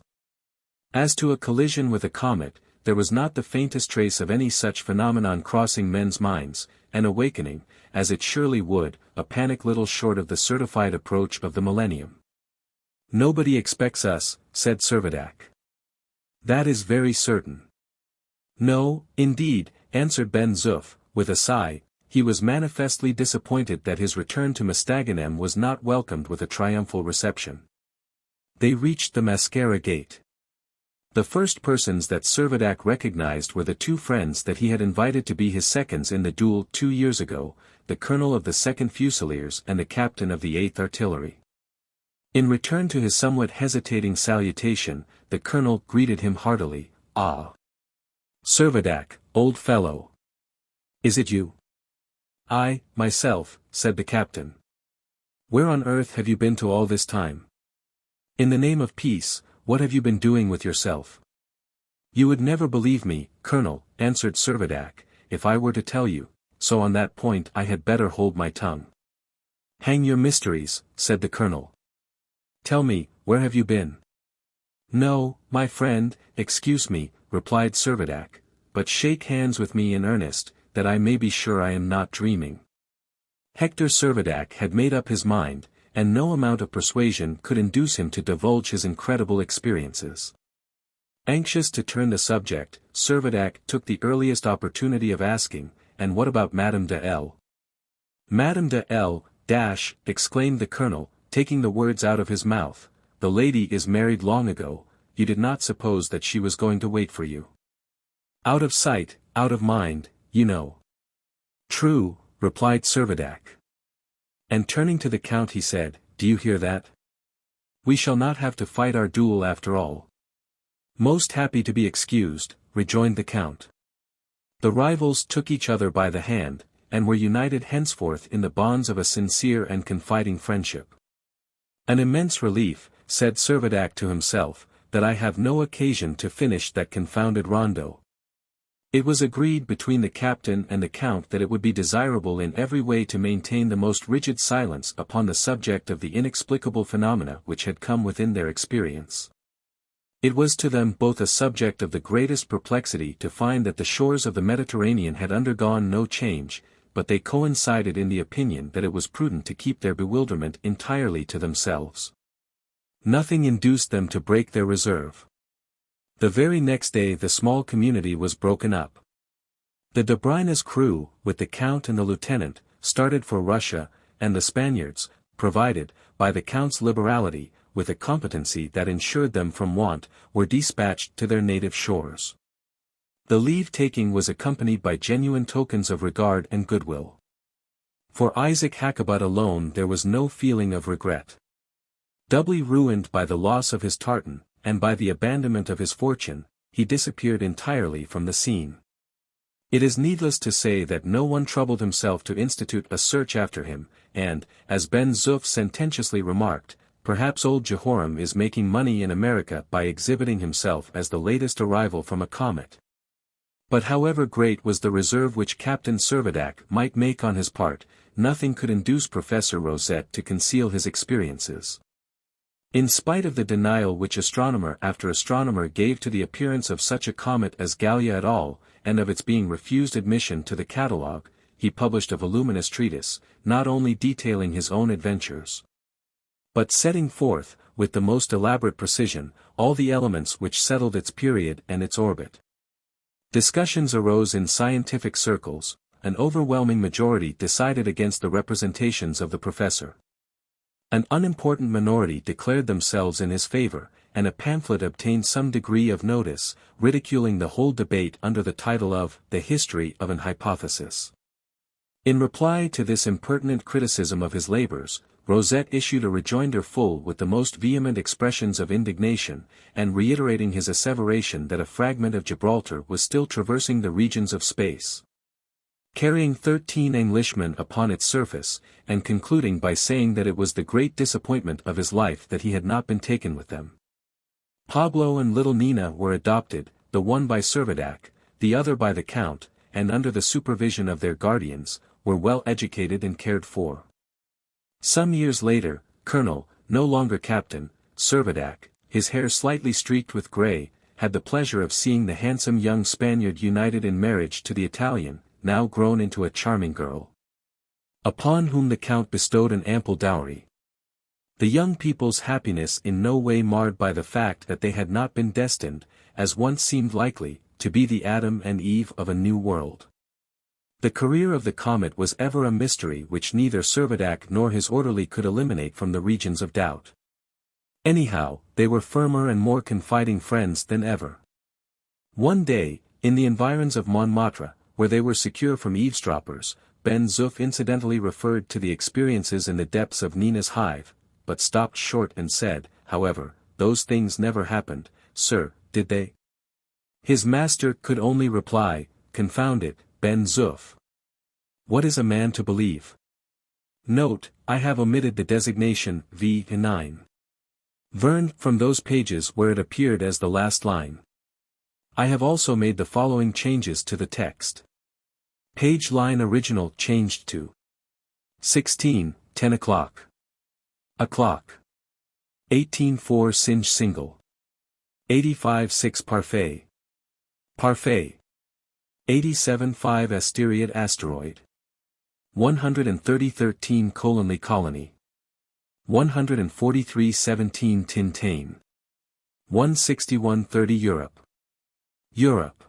Speaker 1: As to a collision with a comet, there was not the faintest trace of any such phenomenon crossing men's minds, and awakening, as it surely would, a panic little short of the certified approach of the millennium. "Nobody expects us," said Servadac. "That is very certain." "No, indeed," answered Ben-Zuff, with a sigh. He was manifestly disappointed that his return to Mostaganem was not welcomed with a triumphal reception. They reached the Mascara gate. The first persons that Servadac recognized were the two friends that he had invited to be his seconds in the duel 2 years ago, the colonel of the 2nd Fusiliers and the captain of the 8th Artillery. In return to his somewhat hesitating salutation, the colonel greeted him heartily. "Ah! Servadac, old fellow! Is it you?" "I, myself," said the captain. "Where on earth have you been to all this time? In the name of peace, what have you been doing with yourself?" "You would never believe me, Colonel," answered Servadac, "if I were to tell you, so on that point I had better hold my tongue." "Hang your mysteries," said the colonel. "Tell me, where have you been?" "No, my friend, excuse me," replied Servadac, "but shake hands with me in earnest, that I may be sure I am not dreaming." Hector Servadac had made up his mind, and no amount of persuasion could induce him to divulge his incredible experiences. Anxious to turn the subject, Servadac took the earliest opportunity of asking, "And what about Madame de L?" "Madame de L, exclaimed the colonel, taking the words out of his mouth, "the lady is married long ago. You did not suppose that she was going to wait for you. Out of sight, out of mind, you know." "True," replied Servadac. And turning to the count he said, "Do you hear that? We shall not have to fight our duel after all." "Most happy to be excused," rejoined the count. The rivals took each other by the hand, and were united henceforth in the bonds of a sincere and confiding friendship. "An immense relief," said Servadac to himself, "that I have no occasion to finish that confounded rondo." It was agreed between the captain and the count that it would be desirable in every way to maintain the most rigid silence upon the subject of the inexplicable phenomena which had come within their experience. It was to them both a subject of the greatest perplexity to find that the shores of the Mediterranean had undergone no change, but they coincided in the opinion that it was prudent to keep their bewilderment entirely to themselves. Nothing induced them to break their reserve. The very next day the small community was broken up. The Dobryna's crew, with the count and the lieutenant, started for Russia, and the Spaniards, provided, by the count's liberality, with a competency that ensured them from want, were dispatched to their native shores. The leave-taking was accompanied by genuine tokens of regard and goodwill. For Isaac Hakkabut alone there was no feeling of regret. Doubly ruined by the loss of his tartan, and by the abandonment of his fortune, he disappeared entirely from the scene. It is needless to say that no one troubled himself to institute a search after him, and, as Ben-Zuff sententiously remarked, perhaps old Jehoram is making money in America by exhibiting himself as the latest arrival from a comet. But however great was the reserve which Captain Servadac might make on his part, nothing could induce Professor Rosette to conceal his experiences. In spite of the denial which astronomer after astronomer gave to the appearance of such a comet as Gallia et al., and of its being refused admission to the catalogue, he published a voluminous treatise, not only detailing his own adventures, but setting forth, with the most elaborate precision, all the elements which settled its period and its orbit. Discussions arose in scientific circles, an overwhelming majority decided against the representations of the professor. An unimportant minority declared themselves in his favor, and a pamphlet obtained some degree of notice, ridiculing the whole debate under the title of The History of an Hypothesis. In reply to this impertinent criticism of his labors, Rosette issued a rejoinder full with the most vehement expressions of indignation, and reiterating his asseveration that a fragment of Gibraltar was still traversing the regions of space, carrying 13 Englishmen upon its surface, and concluding by saying that it was the great disappointment of his life that he had not been taken with them. Pablo and little Nina were adopted, the one by Servadac, the other by the Count, and under the supervision of their guardians, were well educated and cared for. Some years later, Colonel, no longer Captain, Servadac, his hair slightly streaked with grey, had the pleasure of seeing the handsome young Spaniard united in marriage to the Italian, now grown into a charming girl, upon whom the Count bestowed an ample dowry. The young people's happiness in no way marred by the fact that they had not been destined, as once seemed likely, to be the Adam and Eve of a new world. The career of the comet was ever a mystery which neither Servadac nor his orderly could eliminate from the regions of doubt. Anyhow, they were firmer and more confiding friends than ever. One day, in the environs of Montmartre, where they were secure from eavesdroppers, Ben-Zuff incidentally referred to the experiences in the depths of Nina's hive, but stopped short and said, however, those things never happened, sir, did they? His master could only reply, confound it, Ben-Zuff. What is a man to believe? Note, I have omitted the designation VIII. Verne from those pages where it appeared as the last line. I have also made the following changes to the text. Page line original changed to 16, 10 o'clock. O'clock. 18-4 singe single. 85-6 parfait. Parfait. 87-5 Asteriad asteroid. 130-13 colony colony. 143-17 Tintain. 161-30 Europe. Europe.